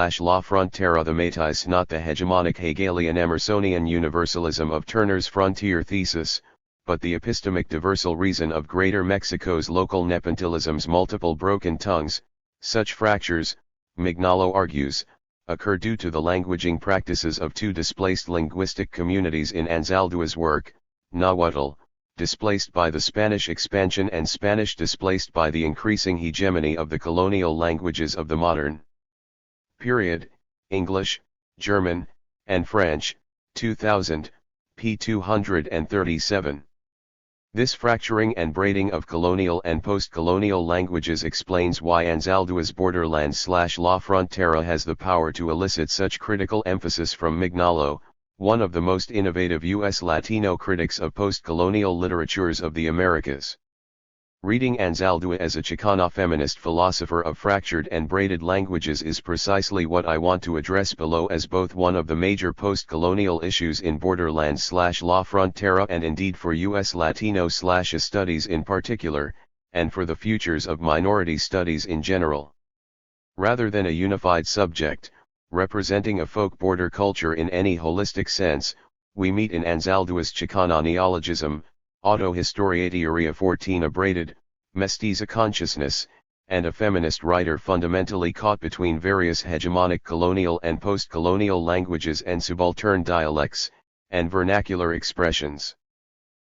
La frontera de Matis, not the hegemonic Hegelian Emersonian universalism of Turner's frontier thesis, but the epistemic diversal reason of Greater Mexico's local nepotilism's multiple broken tongues. Such fractures, Mignolo argues, occur due to the languaging practices of two displaced linguistic communities in Anzaldua's work, Nahuatl, displaced by the Spanish expansion, and Spanish displaced by the increasing hegemony of the colonial languages of the modern period, English, German, and French, 2000, p. 237. This fracturing and braiding of colonial and post-colonial languages explains why Anzaldua's Borderlands/La Frontera has the power to elicit such critical emphasis from Mignolo, one of the most innovative U.S. Latino critics of post-colonial literatures of the Americas. Reading Anzaldua as a Chicana feminist philosopher of fractured and braided languages is precisely what I want to address below as both one of the major post-colonial issues in Borderlands/La Frontera, and indeed for U.S. Latino/A studies in particular, and for the futures of minority studies in general. Rather than a unified subject, representing a folk border culture in any holistic sense, we meet in Anzaldua's Chicana neologism, autohistoriateoria 14, a braided, mestiza consciousness, and a feminist writer fundamentally caught between various hegemonic colonial and post-colonial languages and subaltern dialects, and vernacular expressions.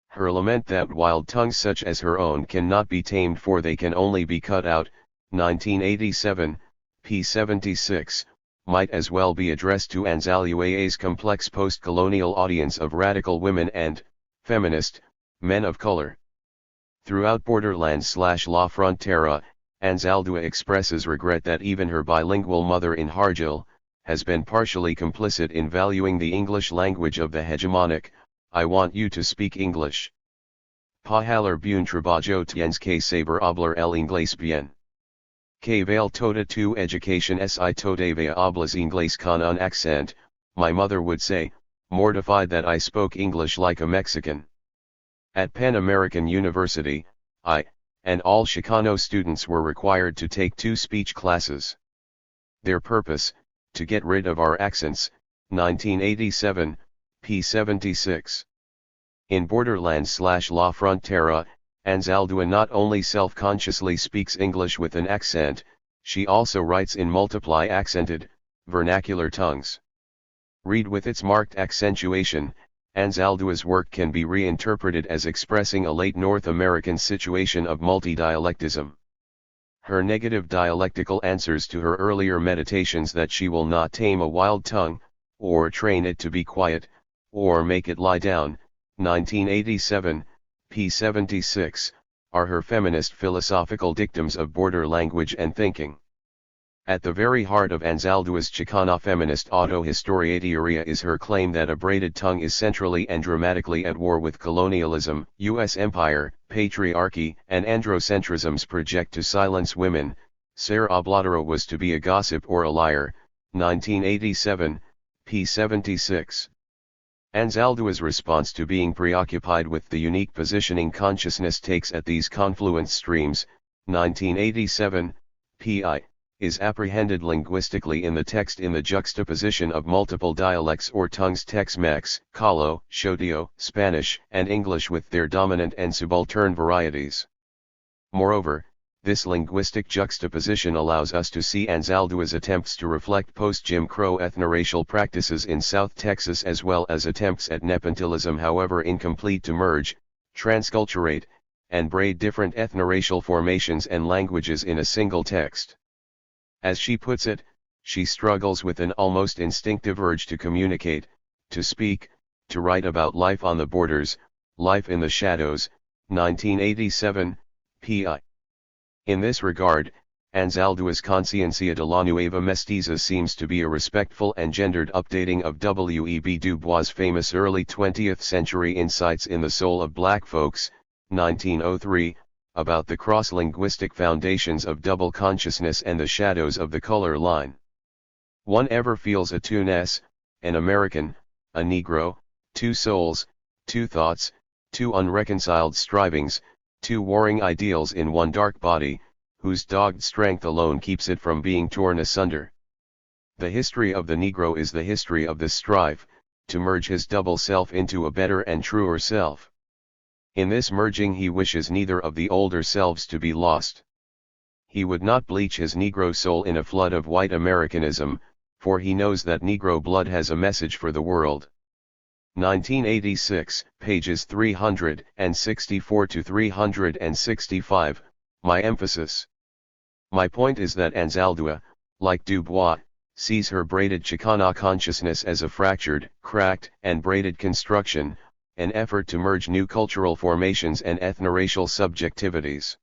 Her lament that wild tongues such as her own cannot be tamed, for they can only be cut out, 1987, p. 76, might as well be addressed to Anzaldua's complex post-colonial audience of radical women and, feminist, men of color. Throughout Borderlands/La Frontera, Anzaldua expresses regret that even her bilingual mother in Hargil has been partially complicit in valuing the English language of the hegemonic. I want you to speak English. Pa haler bien trabajo tienes que saber hablar el inglés bien. Que vale toda tu education si todavía hablas inglés con un accent, my mother would say, mortified that I spoke English like a Mexican. At Pan American University, I, and all Chicano students were required to take 2 speech classes. Their purpose, to get rid of our accents, 1987, p. 76. In Borderlands/La Frontera, Anzaldua not only self-consciously speaks English with an accent, she also writes in multiply accented, vernacular tongues. Read with its marked accentuation, Anzaldua's work can be reinterpreted as expressing a late North American situation of multidialectism. Her negative dialectical answers to her earlier meditations that she will not tame a wild tongue, or train it to be quiet, or make it lie down, 1987, p. 76, are her feminist philosophical dictums of border language and thinking. At the very heart of Anzaldua's Chicana feminist autohistoriateoria is her claim that a braided tongue is centrally and dramatically at war with colonialism, U.S. empire, patriarchy, and androcentrism's project to silence women. Ser habladora was to be a gossip or a liar, 1987, p. 76. Anzaldua's response to being preoccupied with the unique positioning consciousness takes at these confluent streams, 1987, p.I. is apprehended linguistically in the text in the juxtaposition of multiple dialects or tongues: Tex-Mex, Calo, Xodio, Spanish, and English with their dominant and subaltern varieties. Moreover, this linguistic juxtaposition allows us to see Anzaldua's attempts to reflect post-Jim Crow ethnoracial practices in South Texas, as well as attempts at nepotilism, however incomplete, to merge, transculturate, and braid different ethnoracial formations and languages in a single text. As she puts it, she struggles with an almost instinctive urge to communicate, to speak, to write about life on the borders, life in the shadows, 1987, p.I. In this regard, Anzaldua's Conciencia de la Nueva Mestiza seems to be a respectful and gendered updating of W.E.B. Du Bois' famous early 20th century insights in the soul of black folks, 1903, about the cross-linguistic foundations of double consciousness and the shadows of the color line. One ever feels a two-ness, an American, a Negro, two souls, two thoughts, two unreconciled strivings, two warring ideals in one dark body, whose dogged strength alone keeps it from being torn asunder. The history of the Negro is the history of the strife, to merge his double self into a better and truer self. In this merging he wishes neither of the older selves to be lost. He would not bleach his Negro soul in a flood of white Americanism, for he knows that Negro blood has a message for the world. 1986, pages 364 to 365, my emphasis. My point is that Anzaldúa, like Du Bois, sees her braided Chicana consciousness as a fractured, cracked, and braided construction, an effort to merge new cultural formations and ethno-racial subjectivities.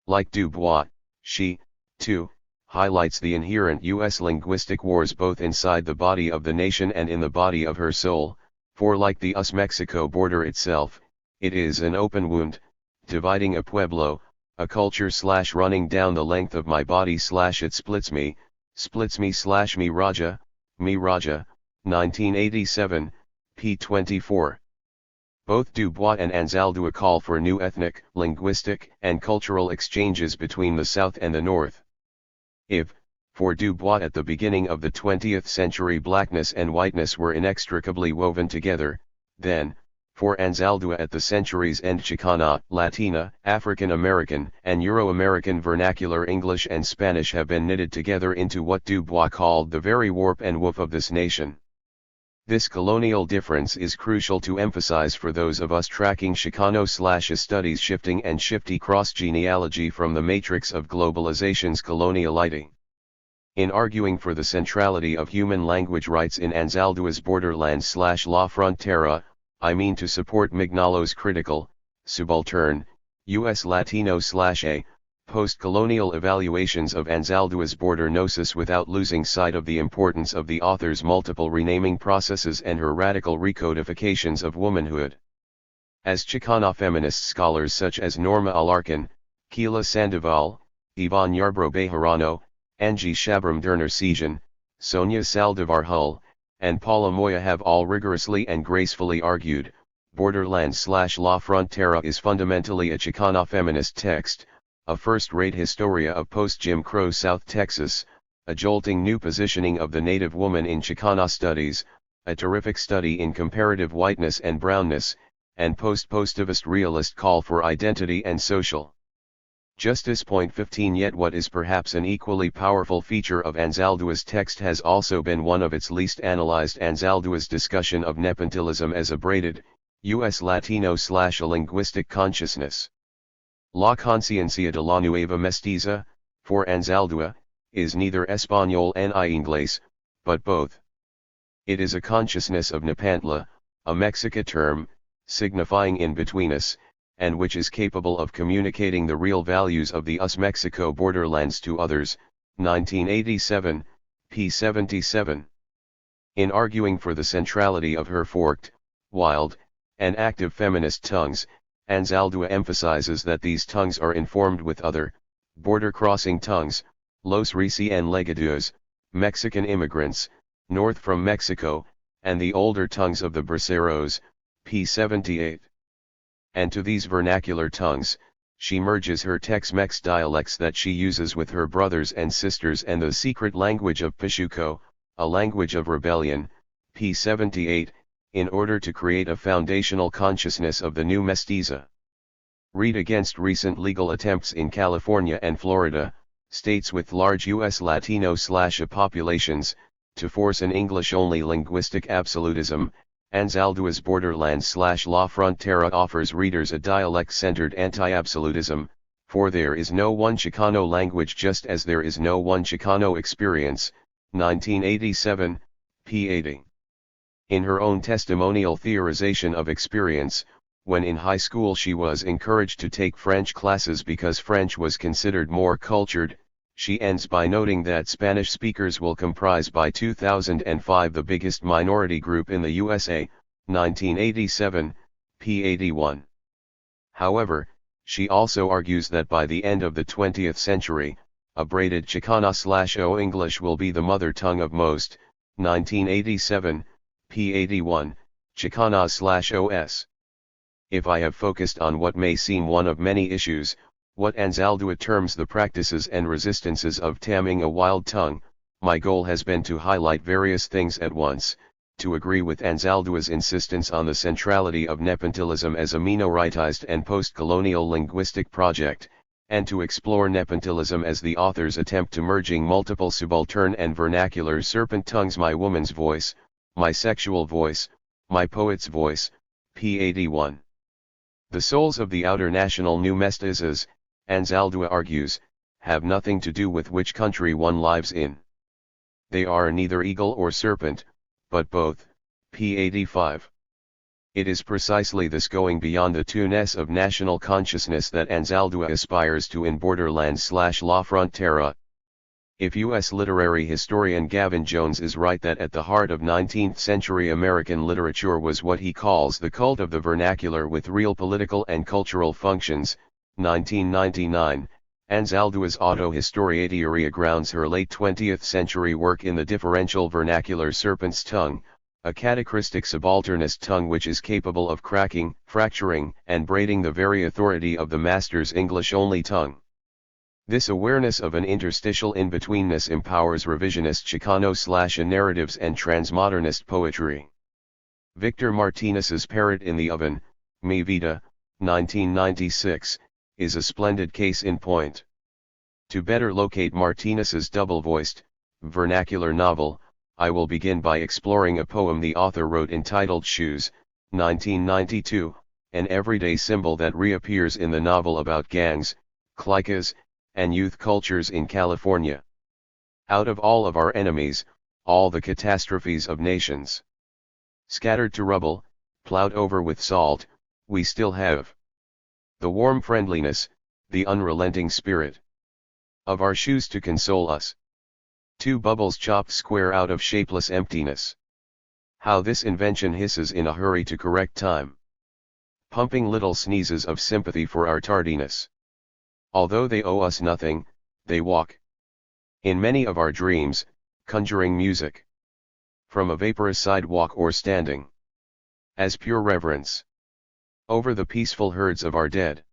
Like Du Bois, she, too, highlights the inherent U.S. linguistic wars both inside the body of the nation and in the body of her soul, for like the US-Mexico border itself, it is an open wound, dividing a pueblo, a culture / running down the length of my body / it splits me / me Raja, 1987, p. 24. Both Du Bois and Anzaldúa call for new ethnic, linguistic, and cultural exchanges between the South and the North. If, for Du Bois at the beginning of the 20th century blackness and whiteness were inextricably woven together, then, for Anzaldúa at the century's end Chicana, Latina, African American, and Euro-American vernacular English and Spanish have been knitted together into what Du Bois called the very warp and woof of this nation. This colonial difference is crucial to emphasize for those of us tracking Chicano/studies shifting and shifty cross-genealogy from the matrix of globalization's coloniality. In arguing for the centrality of human language rights in Anzaldúa's borderland / La Frontera, I mean to support Mignolo's critical, subaltern, U.S. Latino / a post-colonial evaluations of Anzaldúa's border gnosis without losing sight of the importance of the author's multiple renaming processes and her radical recodifications of womanhood. As Chicana feminist scholars such as Norma Alarcon, Keila Sandoval, Yvonne Yarbrough Bejarano, Angie Shabram-Derner-Sejan, Sonia Saldivar-Hull, and Paula Moya have all rigorously and gracefully argued, Borderland / La Frontera is fundamentally a Chicana feminist text, a first-rate historia of post-Jim Crow South Texas, a jolting new positioning of the Native woman in Chicana studies, a terrific study in comparative whiteness and brownness, and post-positivist realist call for identity and social justice. Point 15. Yet what is perhaps an equally powerful feature of Anzaldúa's text has also been one of its least analyzed. Anzaldúa's discussion of nepotilism as a braided, U.S. Latino / a linguistic consciousness. La conciencia de la nueva mestiza, for Anzaldúa, is neither español ni inglés, but both. It is a consciousness of Nepantla, a Mexica term, signifying in-betweenness, and which is capable of communicating the real values of the US-Mexico borderlands to others. 1987, p. 77. In arguing for the centrality of her forked, wild, and active feminist tongues, Anzaldúa emphasizes that these tongues are informed with other, border-crossing tongues, los recién llegados, Mexican immigrants, north from Mexico, and the older tongues of the braceros, p. 78. And to these vernacular tongues, she merges her Tex-Mex dialects that she uses with her brothers and sisters and the secret language of Pichuco, a language of rebellion, p. 78, in order to create a foundational consciousness of the new mestiza. Read against recent legal attempts in California and Florida, states with large U.S. Latino / a populations, to force an English-only linguistic absolutism. Anzaldúa's Borderland / La Frontera offers readers a dialect-centered anti-absolutism, for there is no one Chicano language just as there is no one Chicano experience. 1987, p. 80. In her own testimonial theorization of experience, when in high school she was encouraged to take French classes because French was considered more cultured, she ends by noting that Spanish speakers will comprise by 2005 the biggest minority group in the USA, 1987, p. 81. However, she also argues that by the end of the 20th century, a braided Chicana / O English will be the mother tongue of most, 1987, p. 81, Chicanas / OS. If I have focused on what may seem one of many issues, what Anzaldúa terms the practices and resistances of taming a wild tongue, my goal has been to highlight various things at once, to agree with Anzaldua's insistence on the centrality of Nepentilism as a minoritized and post-colonial linguistic project, and to explore Nepentilism as the author's attempt to merging multiple subaltern and vernacular serpent tongues: my woman's voice, my sexual voice, my poet's voice, p. 81. The souls of the outer national new mestizas, Anzaldua argues, have nothing to do with which country one lives in. They are neither eagle or serpent, but both, p. 85. It is precisely this going beyond the two-ness of national consciousness that Anzaldua aspires to in Borderlands/La Frontera. If U.S. literary historian Gavin Jones is right that at the heart of 19th-century American literature was what he calls the cult of the vernacular with real political and cultural functions, 1999, Anzaldua's Autohistoriateoria grounds her late 20th-century work in the differential vernacular serpent's tongue, a catachristic subalternist tongue which is capable of cracking, fracturing, and braiding the very authority of the master's English-only tongue. This awareness of an interstitial in-betweenness empowers revisionist Chicano/narratives and transmodernist poetry. Victor Martinez's Parrot in the Oven, Mi Vida, 1996, is a splendid case in point. To better locate Martinez's double-voiced, vernacular novel, I will begin by exploring a poem the author wrote entitled Shoes, 1992, an everyday symbol that reappears in the novel about gangs, cliques, and youth cultures in California. Out of all of our enemies, all the catastrophes of nations, scattered to rubble, plowed over with salt, we still have the warm friendliness, the unrelenting spirit of our shoes to console us. Two bubbles chopped square out of shapeless emptiness. How this invention hisses in a hurry to correct time, pumping little sneezes of sympathy for our tardiness. Although they owe us nothing, they walk in many of our dreams, conjuring music from a vaporous sidewalk or standing as pure reverence over the peaceful herds of our dead.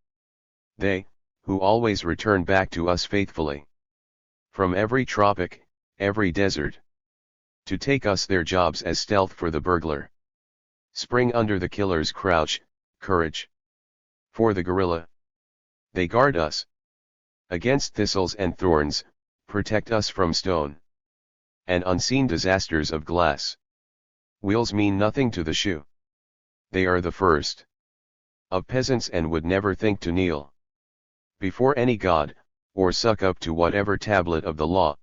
They, who always return back to us faithfully from every tropic, every desert, to take us their jobs as stealth for the burglar, spring under the killer's crouch, courage for the guerrilla. They guard us against thistles and thorns, protect us from stone and unseen disasters of glass. Wheels mean nothing to the shoe. They are the first of peasants and would never think to kneel before any god, or suck up to whatever tablet of the law.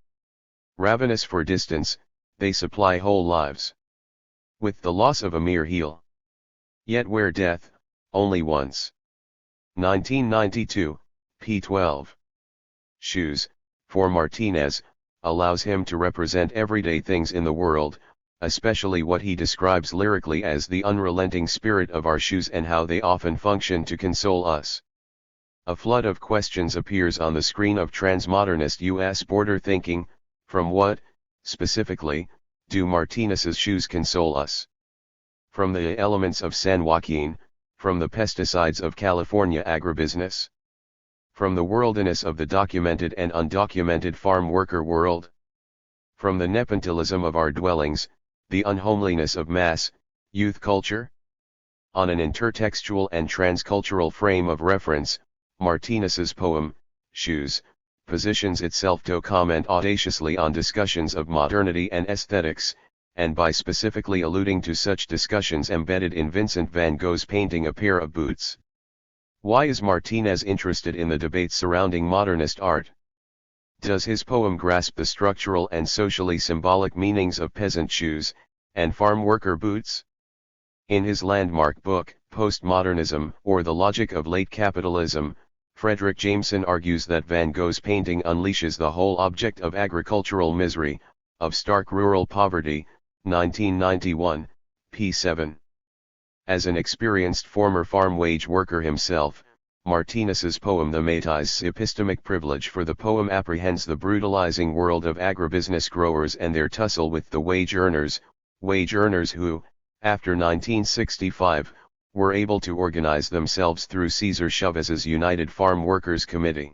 Ravenous for distance, they supply whole lives with the loss of a mere heel. Yet wear death, only once. 1992, p. 12. Shoes, for Martinez, allows him to represent everyday things in the world, especially what he describes lyrically as the unrelenting spirit of our shoes and how they often function to console us. A flood of questions appears on the screen of transmodernist U.S. border thinking: from what, specifically, do Martinez's shoes console us? From the elements of San Joaquin, from the pesticides of California agribusiness? From the worldliness of the documented and undocumented farm worker world? From the nependilism of our dwellings, the unhomeliness of mass, youth culture? On an intertextual and transcultural frame of reference, Martinez's poem, Shoes, positions itself to comment audaciously on discussions of modernity and aesthetics, and by specifically alluding to such discussions embedded in Vincent van Gogh's painting A Pair of Boots. Why is Martinez interested in the debate surrounding modernist art? Does his poem grasp the structural and socially symbolic meanings of peasant shoes, and farm worker boots? In his landmark book, Postmodernism, or the Logic of Late Capitalism, Frederick Jameson argues that Van Gogh's painting unleashes the whole object of agricultural misery, of stark rural poverty, 1991, p. 7. As an experienced former farm wage worker himself, Martinez's poem The Métis epistemic privilege for the poem apprehends the brutalizing world of agribusiness growers and their tussle with the wage earners who, after 1965, were able to organize themselves through Cesar Chavez's United Farm Workers Committee.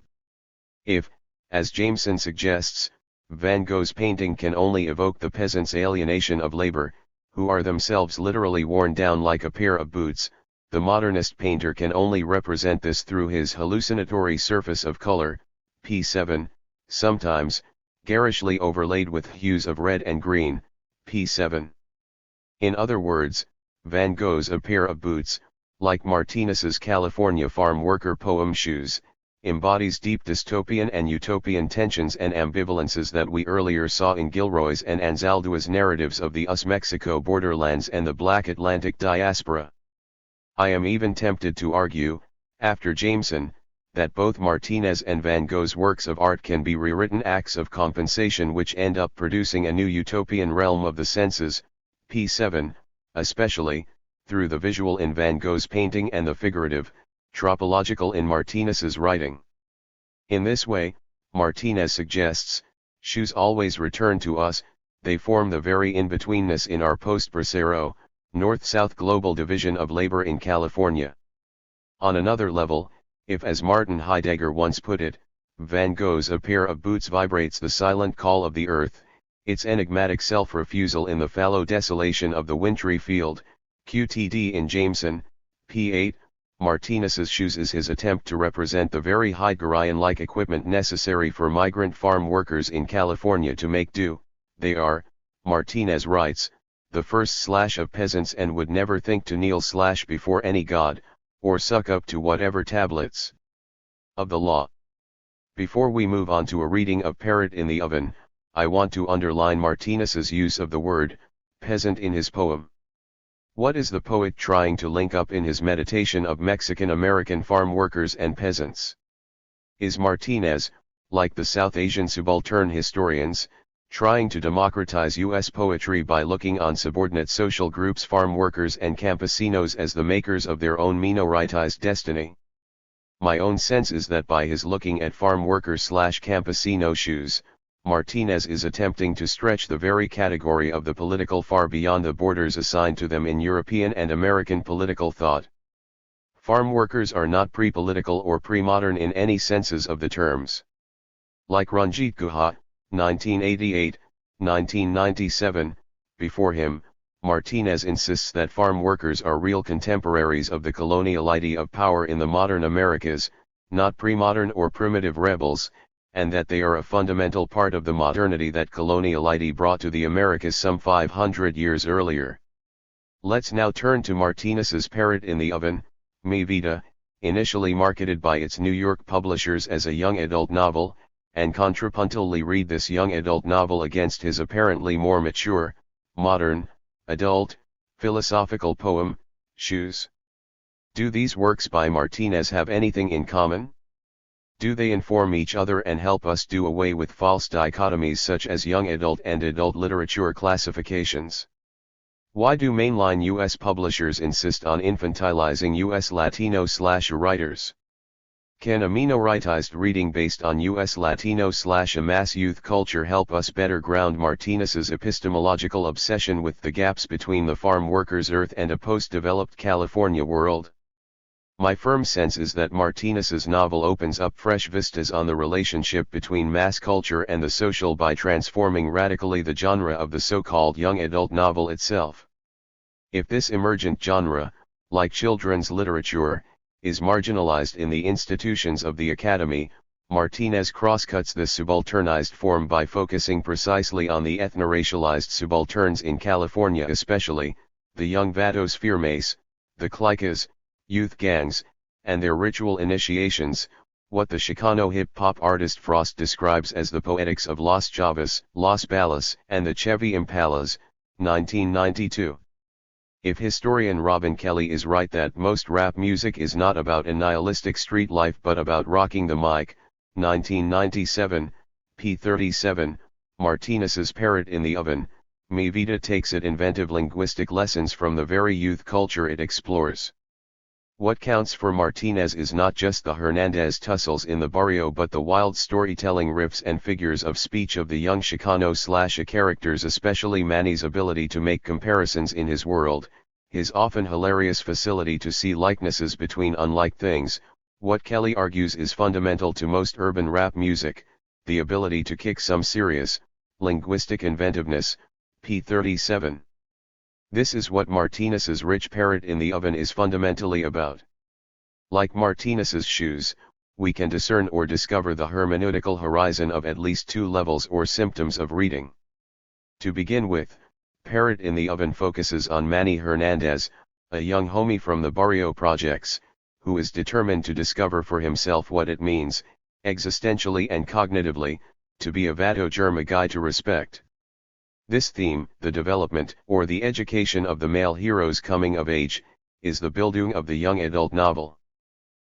If, as Jameson suggests, Van Gogh's painting can only evoke the peasants' alienation of labor, who are themselves literally worn down like a pair of boots. The modernist painter can only represent this through his hallucinatory surface of color, p7, sometimes, garishly overlaid with hues of red and green, p7. In other words, Van Gogh's A Pair of Boots, like Martinez's California farm worker poem Shoes, embodies deep dystopian and utopian tensions and ambivalences that we earlier saw in Gilroy's and Anzaldua's narratives of the US-Mexico borderlands and the Black Atlantic diaspora. I am even tempted to argue, after Jameson, that both Martinez and Van Gogh's works of art can be rewritten acts of compensation which end up producing a new utopian realm of the senses, p7, especially, through the visual in Van Gogh's painting and the figurative, tropological in Martinez's writing. In this way, Martinez suggests, shoes always return to us, they form the very in-betweenness in our post-Bracero, North-South global division of labor in California. On another level, if as Martin Heidegger once put it, Van Gogh's A Pair of Boots vibrates the silent call of the earth, its enigmatic self-refusal in the fallow desolation of the wintry field, QTD in Jameson, p8, Martinez's Shoes is his attempt to represent the very Heideggerian-like equipment necessary for migrant farm workers in California to make do. They are, Martinez writes, the first slash of peasants and would never think to kneel slash before any god, or suck up to whatever tablets of the law. Before we move on to a reading of Parrot in the Oven, I want to underline Martinez's use of the word peasant in his poem. What is the poet trying to link up in his meditation of Mexican-American farm workers and peasants? Is Martinez, like the South Asian subaltern historians, trying to democratize U.S. poetry by looking on subordinate social groups farm workers and campesinos as the makers of their own minoritized destiny? My own sense is that by his looking at farm worker/campesino shoes, Martinez is attempting to stretch the very category of the political far beyond the borders assigned to them in European and American political thought. Farm workers are not pre-political or pre-modern in any senses of the terms. Like Ranjit Guha, 1988, 1997, before him, Martinez insists that farm workers are real contemporaries of the colonial idea of power in the modern Americas, not pre-modern or primitive rebels, and that they are a fundamental part of the modernity that colonial idea brought to the Americas some 500 years earlier. Let's now turn to Martinez's Parrot in the Oven, Mi Vida, initially marketed by its New York publishers as a young adult novel, and contrapuntally read this young adult novel against his apparently more mature, modern, adult, philosophical poem, Shoes. Do these works by Martinez have anything in common? Do they inform each other and help us do away with false dichotomies such as young adult and adult literature classifications? Why do mainline U.S. publishers insist on infantilizing U.S. Latino/writers? Can a minoritized reading based on U.S. Latino/a mass youth culture help us better ground Martinez's epistemological obsession with the gaps between the farm worker's earth and a post-developed California world? My firm sense is that Martinez's novel opens up fresh vistas on the relationship between mass culture and the social by transforming radically the genre of the so-called young adult novel itself. If this emergent genre, like children's literature, is marginalized in the institutions of the Academy, Martinez crosscuts this subalternized form by focusing precisely on the ethno-racialized subalterns in California, especially the young vatos firmes, the clicas, youth gangs, and their ritual initiations, what the Chicano hip-hop artist Frost describes as the poetics of Los Chavas, Los Balas, and the Chevy Impalas, 1992. If historian Robin Kelly is right that most rap music is not about a nihilistic street life but about rocking the mic, 1997, p37, Martinez's Parrot in the Oven, Mi Vida takes it inventive linguistic lessons from the very youth culture it explores. What counts for Martinez is not just the Hernandez tussles in the barrio but the wild storytelling riffs and figures of speech of the young Chicano/a characters, especially Manny's ability to make comparisons in his world, his often hilarious facility to see likenesses between unlike things, what Kelly argues is fundamental to most urban rap music, the ability to kick some serious, linguistic inventiveness, p. 37. This is what Martinez's rich parrot in the oven is fundamentally about. Like Martinez's shoes, we can discern or discover the hermeneutical horizon of at least two levels or symptoms of reading. To begin with, Parrot in the Oven focuses on Manny Hernandez, a young homie from the Barrio Projects, who is determined to discover for himself what it means, existentially and cognitively, to be a vato germa guy to respect. This theme, the development or the education of the male hero's coming of age, is the Bildung of the young adult novel.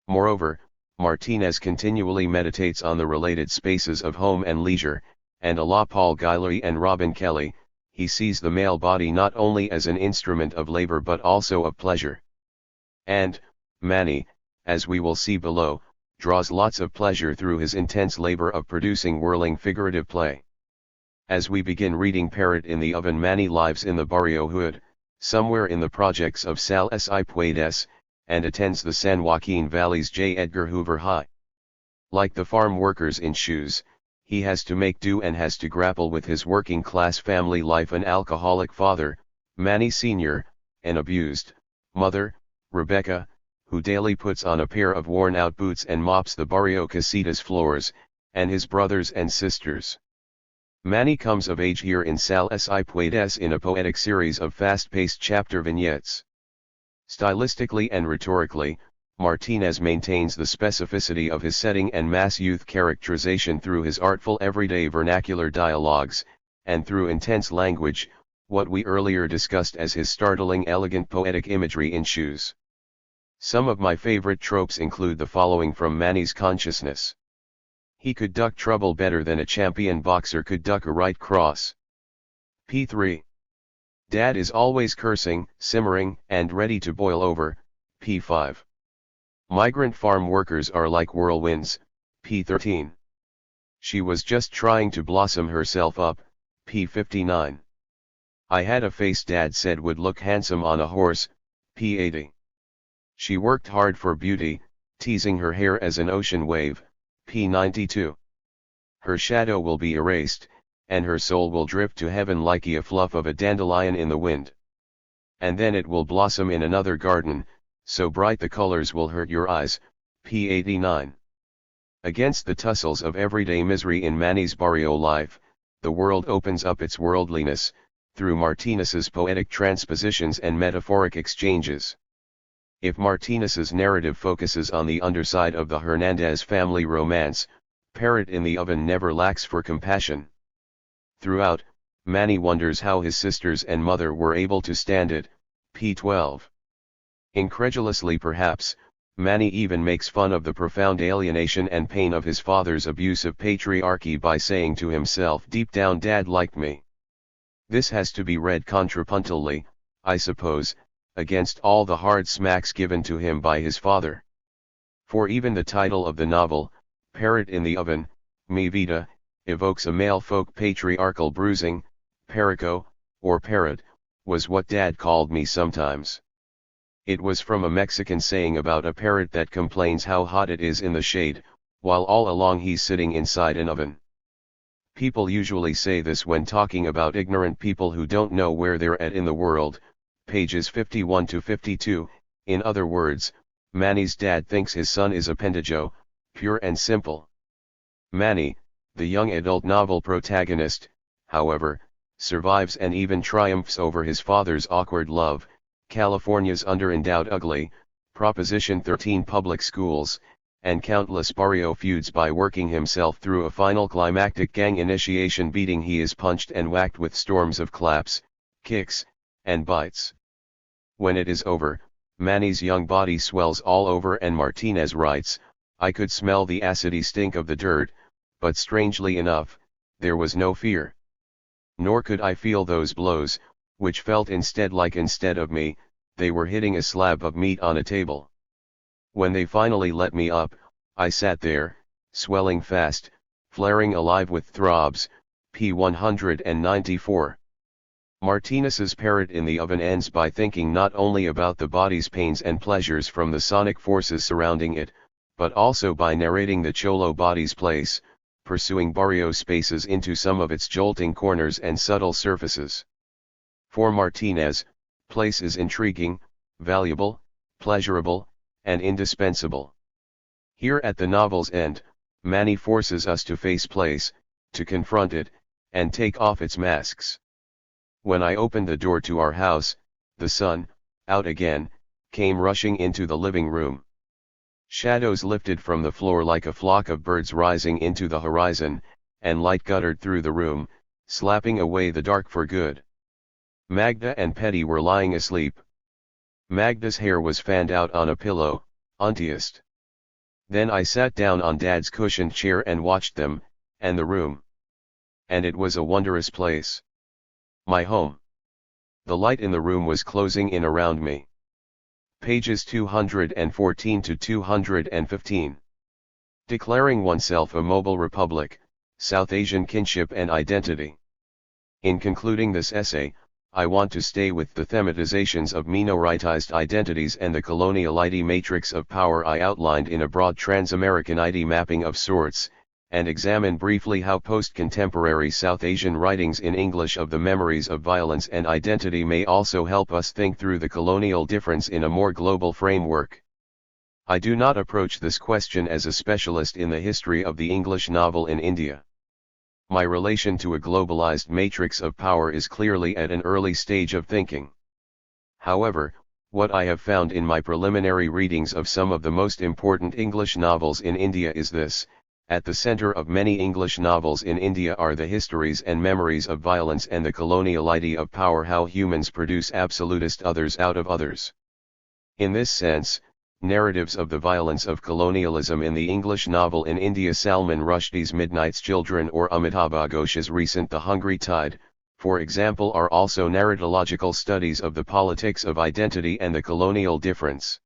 Moreover, Martinez continually meditates on the related spaces of home and leisure, and a la Paul Guillory and Robin Kelly, he sees the male body not only as an instrument of labor but also of pleasure. And, Manny, as we will see below, draws lots of pleasure through his intense labor of producing whirling figurative play. As we begin reading Parrot in the Oven, Manny lives in the Barrio Hood, somewhere in the projects of Sal S.I. Puedes, and attends the San Joaquin Valley's J. Edgar Hoover High. Like the farm workers in shoes, he has to make do and has to grapple with his working-class family life, an alcoholic father, Manny Sr., an abused mother, Rebecca, who daily puts on a pair of worn-out boots and mops the Barrio Casitas floors, and his brothers and sisters. Manny comes of age here in Sal S.I. Puedes in a poetic series of fast-paced chapter vignettes. Stylistically and rhetorically, Martinez maintains the specificity of his setting and mass youth characterization through his artful everyday vernacular dialogues, and through intense language, what we earlier discussed as his startling elegant poetic imagery in shoes. Some of my favorite tropes include the following from Manny's consciousness. He could duck trouble better than a champion boxer could duck a right cross. P3. Dad is always cursing, simmering, and ready to boil over. P5. Migrant farm workers are like whirlwinds. P13. She was just trying to blossom herself up. P59. I had a face Dad said would look handsome on a horse. P80. She worked hard for beauty, teasing her hair as an ocean wave. P92. Her shadow will be erased, and her soul will drift to heaven like a fluff of a dandelion in the wind. And then it will blossom in another garden, so bright the colors will hurt your eyes. P89. Against the tussles of everyday misery in Manny's barrio life, the world opens up its worldliness, through Martinez's poetic transpositions and metaphoric exchanges. If Martinez's narrative focuses on the underside of the Hernandez family romance, Parrot in the Oven never lacks for compassion. Throughout, Manny wonders how his sisters and mother were able to stand it. P12. Incredulously perhaps, Manny even makes fun of the profound alienation and pain of his father's abusive patriarchy by saying to himself, deep down Dad liked me. This has to be read contrapuntally, I suppose, against all the hard smacks given to him by his father. For even the title of the novel, Parrot in the Oven, Mi Vida, evokes a male folk patriarchal bruising. Perico, or parrot, was what Dad called me sometimes. It was from a Mexican saying about a parrot that complains how hot it is in the shade, while all along he's sitting inside an oven. People usually say this when talking about ignorant people who don't know where they're at in the world, pages 51 to 52, in other words, Manny's dad thinks his son is a pendejo, pure and simple. Manny, the young adult novel protagonist, however, survives and even triumphs over his father's awkward love, California's under-endowed ugly, Proposition 13 public schools, and countless barrio feuds by working himself through a final climactic gang initiation beating. He is punched and whacked with storms of claps, kicks, and bites. When it is over, Manny's young body swells all over and Martinez writes, I could smell the acidy stink of the dirt, but strangely enough, there was no fear. Nor could I feel those blows, which felt instead like instead of me, they were hitting a slab of meat on a table. When they finally let me up, I sat there, swelling fast, flaring alive with throbs. P194. Martinez's Parrot in the Oven ends by thinking not only about the body's pains and pleasures from the sonic forces surrounding it, but also by narrating the cholo body's place, pursuing barrio spaces into some of its jolting corners and subtle surfaces. For Martinez, place is intriguing, valuable, pleasurable, and indispensable. Here at the novel's end, Manny forces us to face place, to confront it, and take off its masks. When I opened the door to our house, the sun, out again, came rushing into the living room. Shadows lifted from the floor like a flock of birds rising into the horizon, and light guttered through the room, slapping away the dark for good. Magda and Petty were lying asleep. Magda's hair was fanned out on a pillow, unteased. Then I sat down on Dad's cushioned chair and watched them, and the room. And it was a wondrous place. My home. The light in the room was closing in around me. Pages 214 to 215. Declaring oneself a mobile republic, South Asian kinship and identity. In concluding this essay, I want to stay with the thematizations of minoritized identities and the coloniality matrix of power I outlined in a broad trans-Americanity mapping of sorts, and examine briefly how post-contemporary South Asian writings in English of the memories of violence and identity may also help us think through the colonial difference in a more global framework. I do not approach this question as a specialist in the history of the English novel in India. My relation to a globalized matrix of power is clearly at an early stage of thinking. However, what I have found in my preliminary readings of some of the most important English novels in India is this: at the center of many English novels in India are the histories and memories of violence and the coloniality of power, how humans produce absolutist others out of others. In this sense, narratives of the violence of colonialism in the English novel in India, Salman Rushdie's Midnight's Children or Amitabh Ghosh's recent The Hungry Tide, for example, are also narratological studies of the politics of identity and the colonial difference.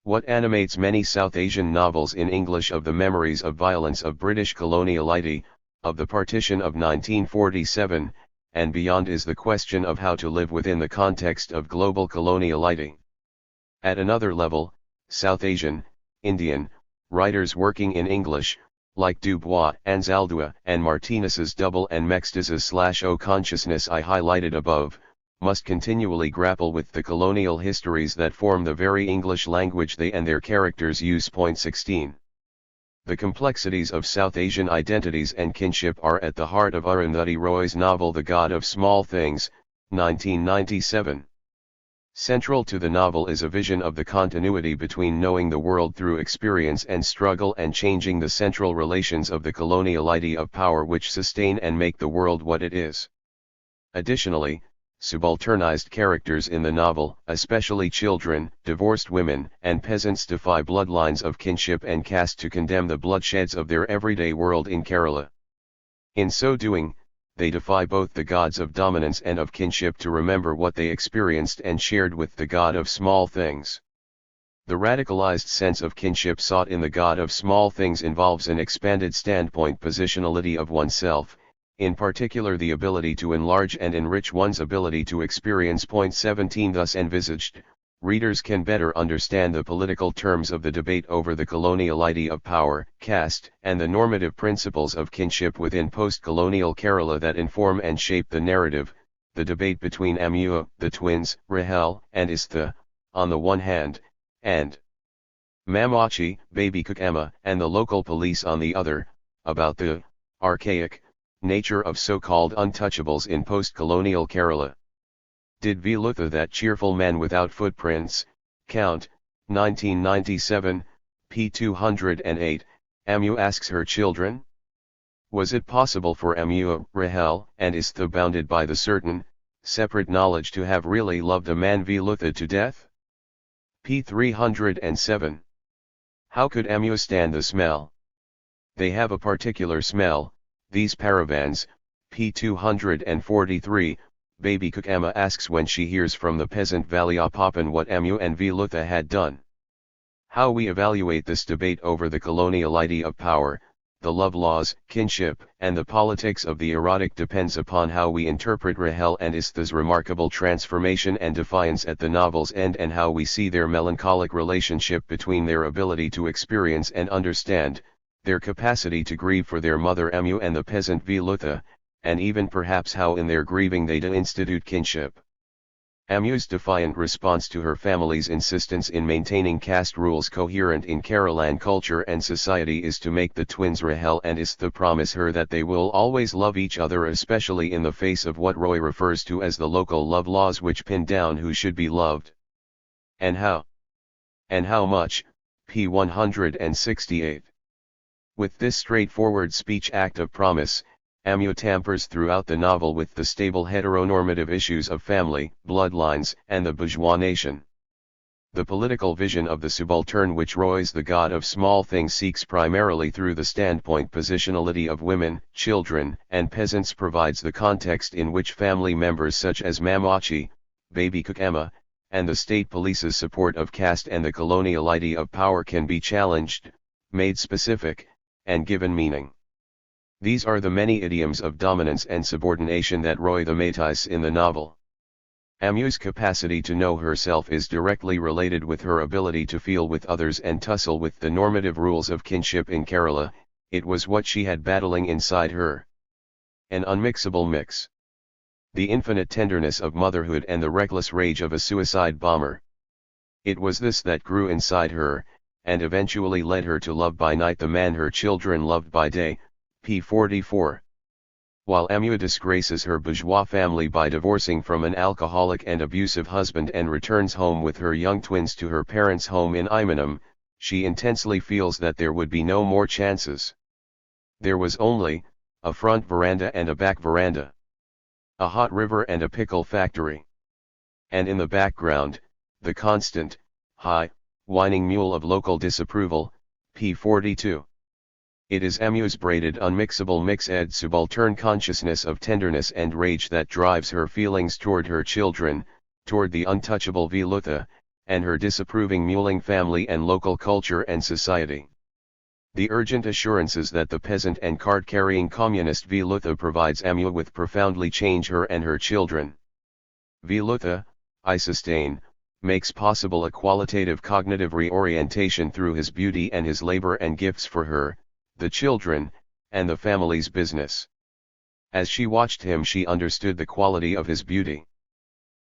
What animates many South Asian novels in English of the memories of violence of British coloniality, of the partition of 1947, and beyond is the question of how to live within the context of global coloniality. At another level, South Asian, Indian, writers working in English, like Dubois, Anzaldúa, and Martinez's Double and Mextez's/O consciousness I highlighted above, must continually grapple with the colonial histories that form the very English language they and their characters use. 16. The complexities of South Asian identities and kinship are at the heart of Arundhati Roy's novel The God of Small Things, 1997. Central to the novel is a vision of the continuity between knowing the world through experience and struggle and changing the central relations of the coloniality of power which sustain and make the world what it is. Additionally, subalternized characters in the novel, especially children, divorced women, and peasants, defy bloodlines of kinship and caste to condemn the bloodsheds of their everyday world in Kerala. In so doing, they defy both the gods of dominance and of kinship to remember what they experienced and shared with the God of Small Things. The radicalized sense of kinship sought in the God of Small Things involves an expanded standpoint positionality of oneself, in particular the ability to enlarge and enrich one's ability to experience. 17 Thus envisaged, readers can better understand the political terms of the debate over the coloniality of power, caste, and the normative principles of kinship within post-colonial Kerala that inform and shape the narrative, the debate between Amua, the twins, Rahel, and Istha, on the one hand, and Mamachi, Baby Kukama, and the local police on the other, about the archaic nature of so-called untouchables in post-colonial Kerala. Did Vilutha, that cheerful man without footprints, count? 1997, p. 208, Amu asks her children? Was it possible for Amua, Rahel, and Istha, bounded by the certain, separate knowledge, to have really loved a man Vilutha to death? p. 307. How could Amua stand the smell? They have a particular smell, these paravans. p. 243, Baby Kukama asks when she hears from the peasant Valiappapan what Amu and Vilutha had done. How we evaluate this debate over the coloniality of power, the love laws, kinship, and the politics of the erotic depends upon how we interpret Rahel and Istha's remarkable transformation and defiance at the novel's end, and how we see their melancholic relationship between their ability to experience and understand, their capacity to grieve for their mother Amu and the peasant Vilutha, and even perhaps how in their grieving they institute kinship. Amu's defiant response to her family's insistence in maintaining caste rules coherent in Kerolan culture and society is to make the twins Rahel and Istha promise her that they will always love each other, especially in the face of what Roy refers to as the local love laws which pin down who should be loved. And how? And how much? p. 168. With this straightforward speech act of promise, Amu tampers throughout the novel with the stable heteronormative issues of family, bloodlines, and the bourgeois nation. The political vision of the subaltern which Roy's The God of Small Things seeks primarily through the standpoint positionality of women, children, and peasants provides the context in which family members such as Mamachi, Baby Cook Emma, and the state police's support of caste and the coloniality of power can be challenged, made specific, and given meaning. These are the many idioms of dominance and subordination that Roy the Métis in the novel. Amu's capacity to know herself is directly related with her ability to feel with others and tussle with the normative rules of kinship in Kerala. It was what she had battling inside her. An unmixable mix. The infinite tenderness of motherhood and the reckless rage of a suicide bomber. It was this that grew inside her, and eventually led her to love by night the man her children loved by day. p. 44. While Amu disgraces her bourgeois family by divorcing from an alcoholic and abusive husband and returns home with her young twins to her parents' home in Imanam, she intensely feels that there would be no more chances. There was only a front veranda and a back veranda, a hot river and a pickle factory. And in the background, the constant, high, whining mule of local disapproval. p. 42. It is Amu's braided unmixable mixed subaltern consciousness of tenderness and rage that drives her feelings toward her children, toward the untouchable Vilutha, and her disapproving muling family and local culture and society. The urgent assurances that the peasant and cart-carrying communist Vilutha provides Amu with profoundly change her and her children. Vilutha, I sustain, makes possible a qualitative cognitive reorientation through his beauty and his labor and gifts for her, the children, and the family's business. As she watched him she understood the quality of his beauty.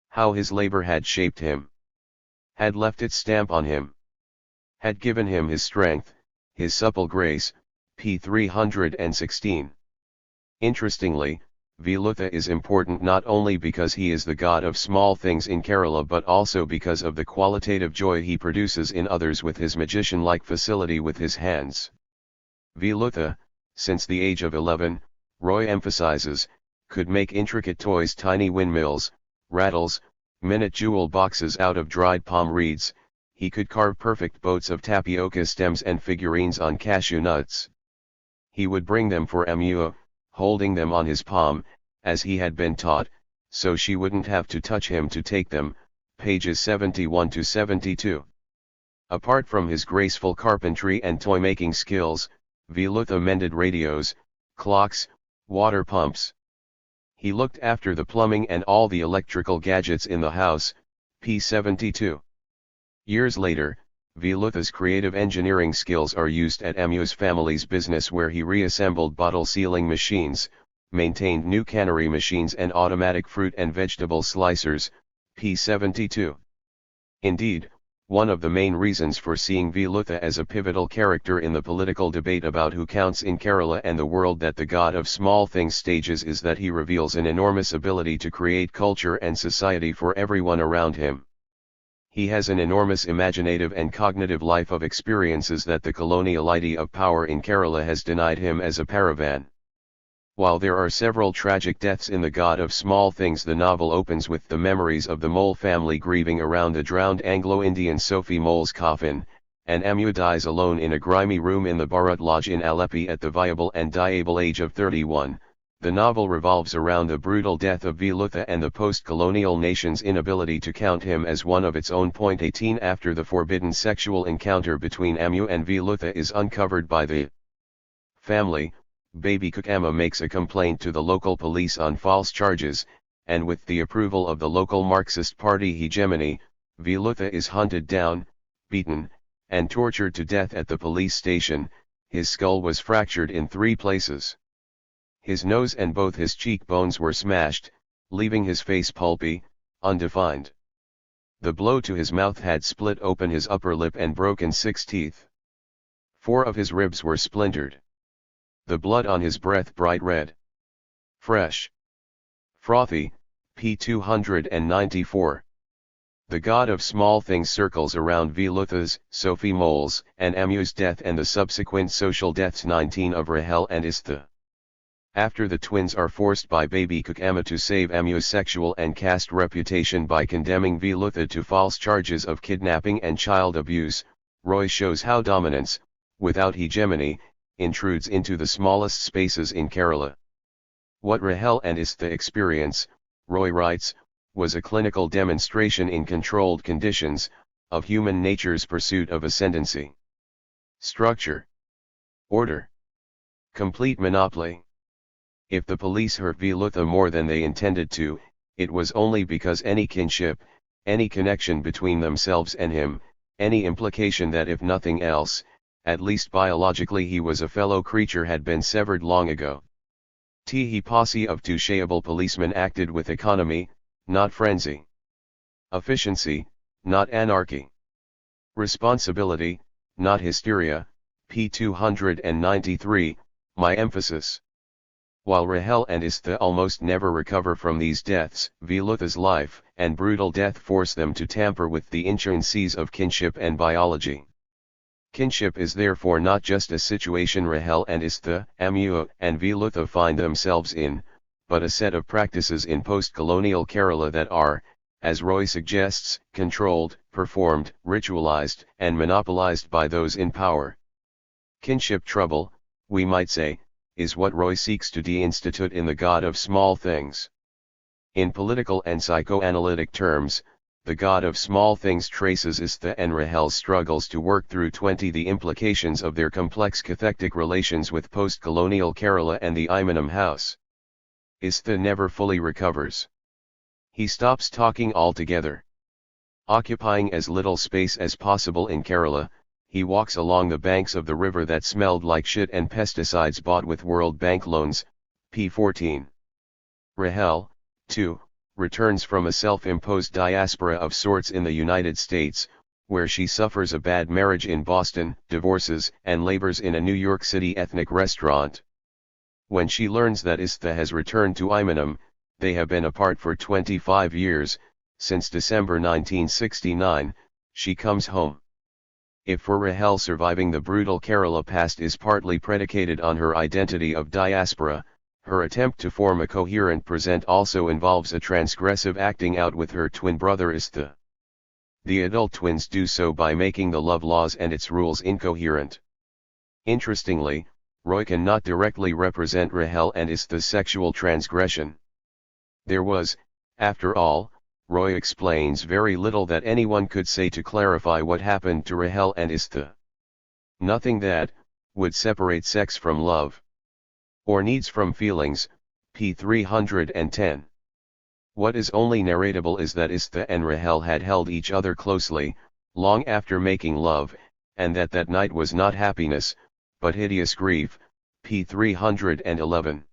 How his labor had shaped him. Had left its stamp on him. Had given him his strength, his supple grace. p. 316. Interestingly, Vilutha is important not only because he is the god of small things in Kerala but also because of the qualitative joy he produces in others with his magician-like facility with his hands. Vilutha, since the age of 11, Roy emphasizes, could make intricate toys, tiny windmills, rattles, minute jewel boxes out of dried palm reeds. He could carve perfect boats of tapioca stems and figurines on cashew nuts. He would bring them for Amu, holding them on his palm, as he had been taught, so she wouldn't have to touch him to take them. Pages 71 to 72. Apart from his graceful carpentry and toy-making skills, Vilutha mended radios, clocks, water pumps. He looked after the plumbing and all the electrical gadgets in the house. p. 72. Years later, Vilutha's creative engineering skills are used at Amu's family's business where he reassembled bottle sealing machines, maintained new cannery machines and automatic fruit and vegetable slicers. p. 72. Indeed, one of the main reasons for seeing Vilutha as a pivotal character in the political debate about who counts in Kerala and the world that the God of Small Things stages is that he reveals an enormous ability to create culture and society for everyone around him. He has an enormous imaginative and cognitive life of experiences that the coloniality of power in Kerala has denied him as a paravan. While there are several tragic deaths in The God of Small Things, the novel opens with the memories of the Mole family grieving around the drowned Anglo-Indian Sophie Mole's coffin, and Amu dies alone in a grimy room in the Bharat Lodge in Alleppey at the viable and diable age of 31. The novel revolves around the brutal death of Vilutha and the post-colonial nation's inability to count him as one of its own. 18 After the forbidden sexual encounter between Amu and Vilutha is uncovered by the family, Baby Cook Emma makes a complaint to the local police on false charges, and with the approval of the local Marxist party hegemony, Vilutha is hunted down, beaten, and tortured to death at the police station. his skull was fractured in 3 places. His nose and both his cheekbones were smashed, leaving his face pulpy, undefined. The blow to his mouth had split open his upper lip and broken 6 teeth. 4 of his ribs were splintered. The blood on his breath bright red. Fresh. Frothy, p. 294. The god of small things circles around Velutha's, Sophie Mole's, and Amu's death and the subsequent social deaths 19 of Rahel and Istha. After the twins are forced by baby cook Amma to save Amu's sexual and caste reputation by condemning Velutha to false charges of kidnapping and child abuse, Roy shows how dominance, without hegemony, intrudes into the smallest spaces in Kerala. What Rahel and Istha experience, Roy writes, was a clinical demonstration in controlled conditions, of human nature's pursuit of ascendancy. Structure. Order. Complete monopoly. If the police hurt Velutha more than they intended to, it was only because any kinship, any connection between themselves and him, any implication that if nothing else, at least biologically he was a fellow creature had been severed long ago. The posse of touchable policemen acted with economy, not frenzy. Efficiency, not anarchy. Responsibility, not hysteria, p. 293, my emphasis. While Rahel and Istha almost never recover from these deaths, Velutha's life and brutal death force them to tamper with the intricacies of kinship and biology. Kinship is therefore not just a situation Rahel and Istha, Amu and Velutha find themselves in, but a set of practices in post-colonial Kerala that are, as Roy suggests, controlled, performed, ritualized, and monopolized by those in power. Kinship trouble, we might say, is what Roy seeks to deinstitute in the God of Small Things. In political and psychoanalytic terms, the God of Small Things traces Istha and Rahel's struggles to work through the implications of their complex cathectic relations with post-colonial Kerala and the Imanam house. Istha never fully recovers. He stops talking altogether. Occupying as little space as possible in Kerala, he walks along the banks of the river that smelled like shit and pesticides bought with World Bank loans, p. 14. Rahel, too, returns from a self-imposed diaspora of sorts in the United States, where she suffers a bad marriage in Boston, divorces, and labors in a New York City ethnic restaurant. When she learns that Istha has returned to Imanam, they have been apart for 25 years, since December 1969, she comes home. If for Rahel surviving the brutal Kerala past is partly predicated on her identity of diaspora, her attempt to form a coherent present also involves a transgressive acting out with her twin brother Istha. The adult twins do so by making the love laws and its rules incoherent. Interestingly, Roy cannot directly represent Rahel and Istha's sexual transgression. There was, after all, Roy explains very little that anyone could say to clarify what happened to Rahel and Istha. Nothing that would separate sex from love. Or needs from feelings, p. 310. What is only narratable is that Istha and Rahel had held each other closely, long after making love, and that night was not happiness, but hideous grief, p. 311.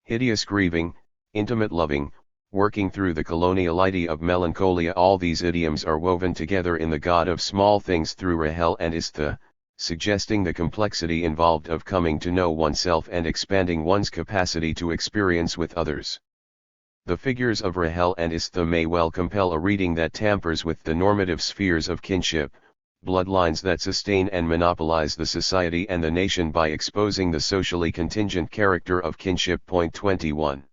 Hideous grieving, intimate loving, working through the coloniality of melancholia. All these idioms are woven together in the God of Small Things through Rahel and Istha, suggesting the complexity involved of coming to know oneself and expanding one's capacity to experience with others. The figures of Rahel and Istha may well compel a reading that tampers with the normative spheres of kinship, bloodlines that sustain and monopolize the society and the nation by exposing the socially contingent character of kinship. 21.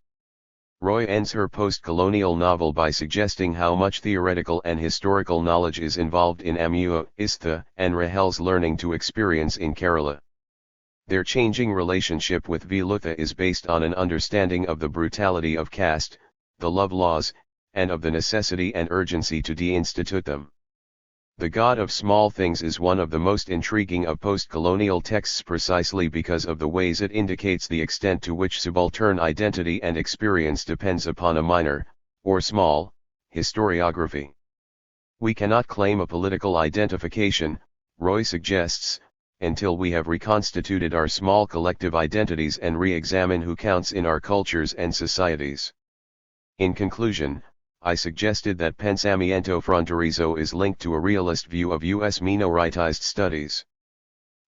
Roy ends her post-colonial novel by suggesting how much theoretical and historical knowledge is involved in Amu, Istha, and Rahel's learning to experience in Kerala. Their changing relationship with Velutha is based on an understanding of the brutality of caste, the love laws, and of the necessity and urgency to deinstitute them. The God of Small Things is one of the most intriguing of post-colonial texts precisely because of the ways it indicates the extent to which subaltern identity and experience depends upon a minor, or small, historiography. We cannot claim a political identification, Roy suggests, until we have reconstituted our small collective identities and re-examine who counts in our cultures and societies. In conclusion, I suggested that pensamiento fronterizo is linked to a realist view of U.S. minoritized studies.